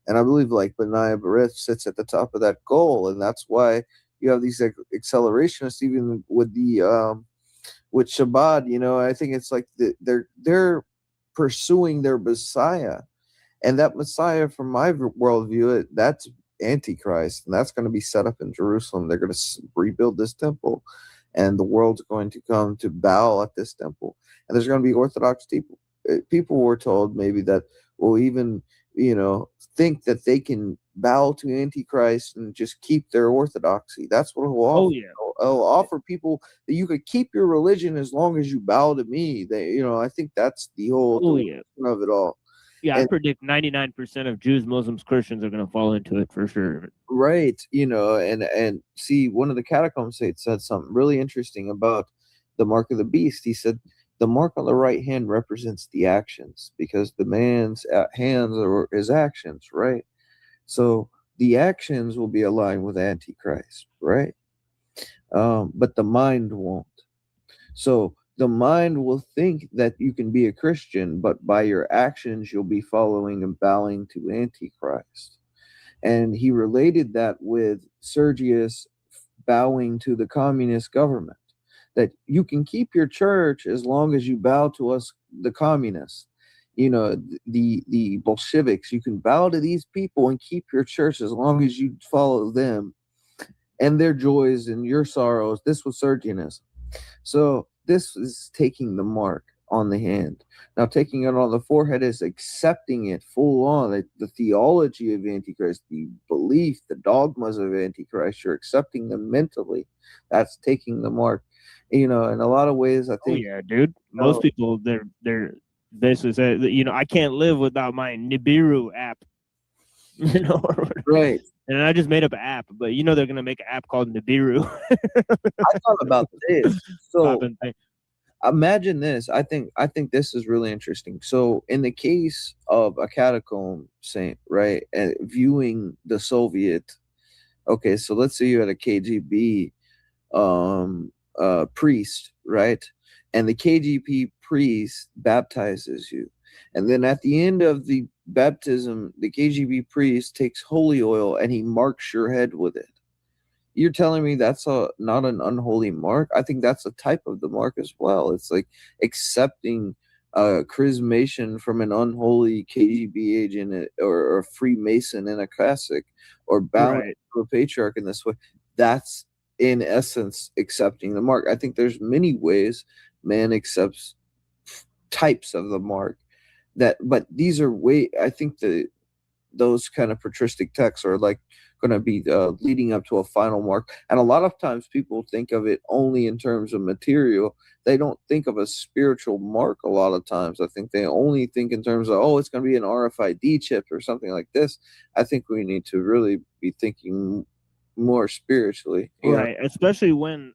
And I believe like Benaiah Barith sits at the top of that goal, and that's why you have these accelerationists, even with the with Shabbat. I think it's like they're pursuing their Messiah, and that Messiah, from my worldview, that's Antichrist, and that's going to be set up in Jerusalem. They're going to rebuild this temple, and the world's going to come to bow at this temple. And there's going to be Orthodox people. People were told maybe that will even, think that they can bow to Antichrist and just keep their orthodoxy. That's what he'll offer. He'll offer people that you could keep your religion as long as you bow to me. I think that's the whole of it all. Yeah, I predict 99% of Jews, Muslims, Christians are going to fall into it for sure. Right. And see, one of the catacomb saints said something really interesting about the mark of the beast. He said, the mark on the right hand represents the actions, because the man's hands are his actions, right? So the actions will be aligned with Antichrist, right? But the mind won't. So the mind will think that you can be a Christian, but by your actions, you'll be following and bowing to Antichrist. And he related that with Sergius bowing to the communist government, that you can keep your church as long as you bow to us, the communists, the Bolsheviks. You can bow to these people and keep your church as long as you follow them and their joys and your sorrows. This was Sergianism. So this is taking the mark on the hand. Now, taking it on the forehead is accepting it full on, the theology of Antichrist, the belief, the dogmas of Antichrist. You're accepting them mentally. That's taking the mark. In a lot of ways, I think. Oh yeah, dude. Most people, they're basically say, I can't live without my Nibiru app. Right. And I just made up an app, but they're gonna make an app called Nibiru. I thought about this. So imagine this. I think this is really interesting. So in the case of a catacomb saint, right, and viewing the Soviet, okay, so let's say you had a KGB priest, right, and the KGB priest baptizes you, and then at the end of the baptism, the KGB priest takes holy oil and he marks your head with it. You're telling me that's not an unholy mark? I think that's a type of the mark as well. It's like accepting charismation from an unholy KGB agent or a Freemason in a cassock, or bowing to a patriarch in this way. That's in essence accepting the mark. I think there's many ways man accepts types of the mark. But these are I think those kind of patristic texts are like going to be leading up to a final mark. And a lot of times people think of it only in terms of material. They don't think of a spiritual mark a lot of times. I think they only think in terms of, oh, it's going to be an RFID chip or something like this. I think we need to really be thinking more spiritually. Right. Especially when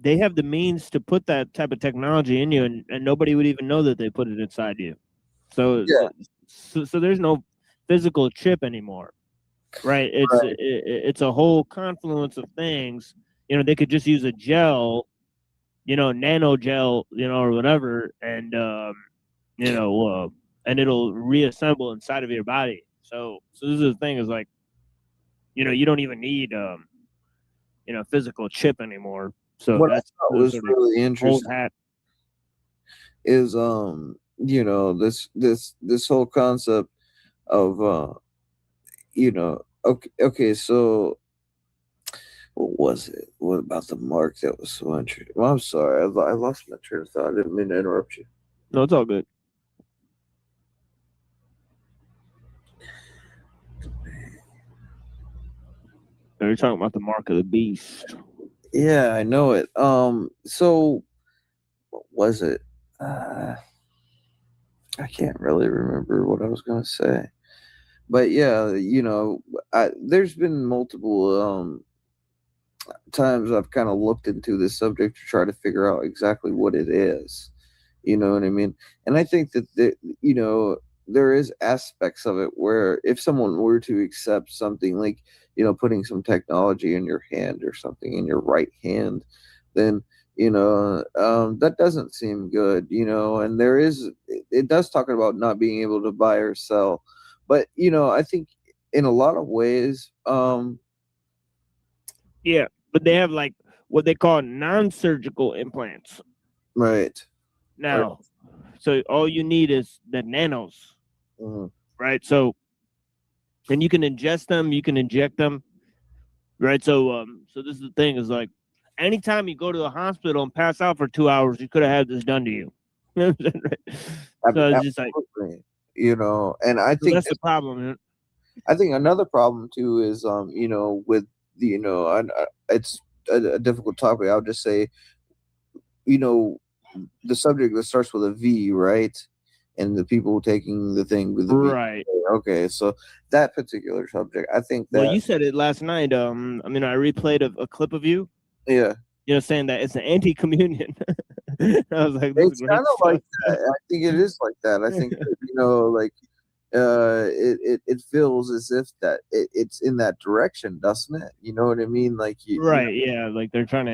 they have the means to put that type of technology in you, and nobody would even know that they put it inside you. So, so there's no physical chip anymore, right? It's a whole confluence of things. You know, they could just use a gel, you know, nano gel, you know, or whatever, and you know, and it'll reassemble inside of your body. So this is the thing is like, you know, you don't even need you know, physical chip anymore. So what that's I thought was really interesting hat. is you know, this whole concept of you know, okay, so what was it? What about the mark that was so interesting? Well, I'm sorry, I lost my train of thought. I didn't mean to interrupt you. No, it's all good. You're talking about the mark of the beast. Yeah, I know it. So what was it? I can't really remember what I was gonna say. But yeah, you know, there's been multiple times I've kind of looked into this subject to try to figure out exactly what it is. You know what I mean? And I think that you know, there is aspects of it where if someone were to accept something like, you know, putting some technology in your hand or something in your right hand, then you know, that doesn't seem good, you know. And it does talk about not being able to buy or sell, but you know, I think in a lot of ways, yeah, but they have like what they call non-surgical implants. Right. Now, so all you need is the nanos, right? So, and you can ingest them, you can inject them, right? So, so this is the thing is like, anytime you go to the hospital and pass out for 2 hours, you could have had this done to you. So it's just like, you know, and I so think that's the problem. Man. I think another problem too is, you know, with the, you know, it's a difficult topic. I'll just say, you know, the subject that starts with a V, right? And the people taking the thing with the right. V. Okay, so that particular subject, I think that. Well, you said it last night. I mean, I replayed a clip of you. Yeah. You know, saying that it's an anti-communion. I was like, this It's is kind of great like that. I think it is like that. I think that, you know, like it feels as if that it's in that direction, doesn't it? You know what I mean? Like right, yeah, like they're trying to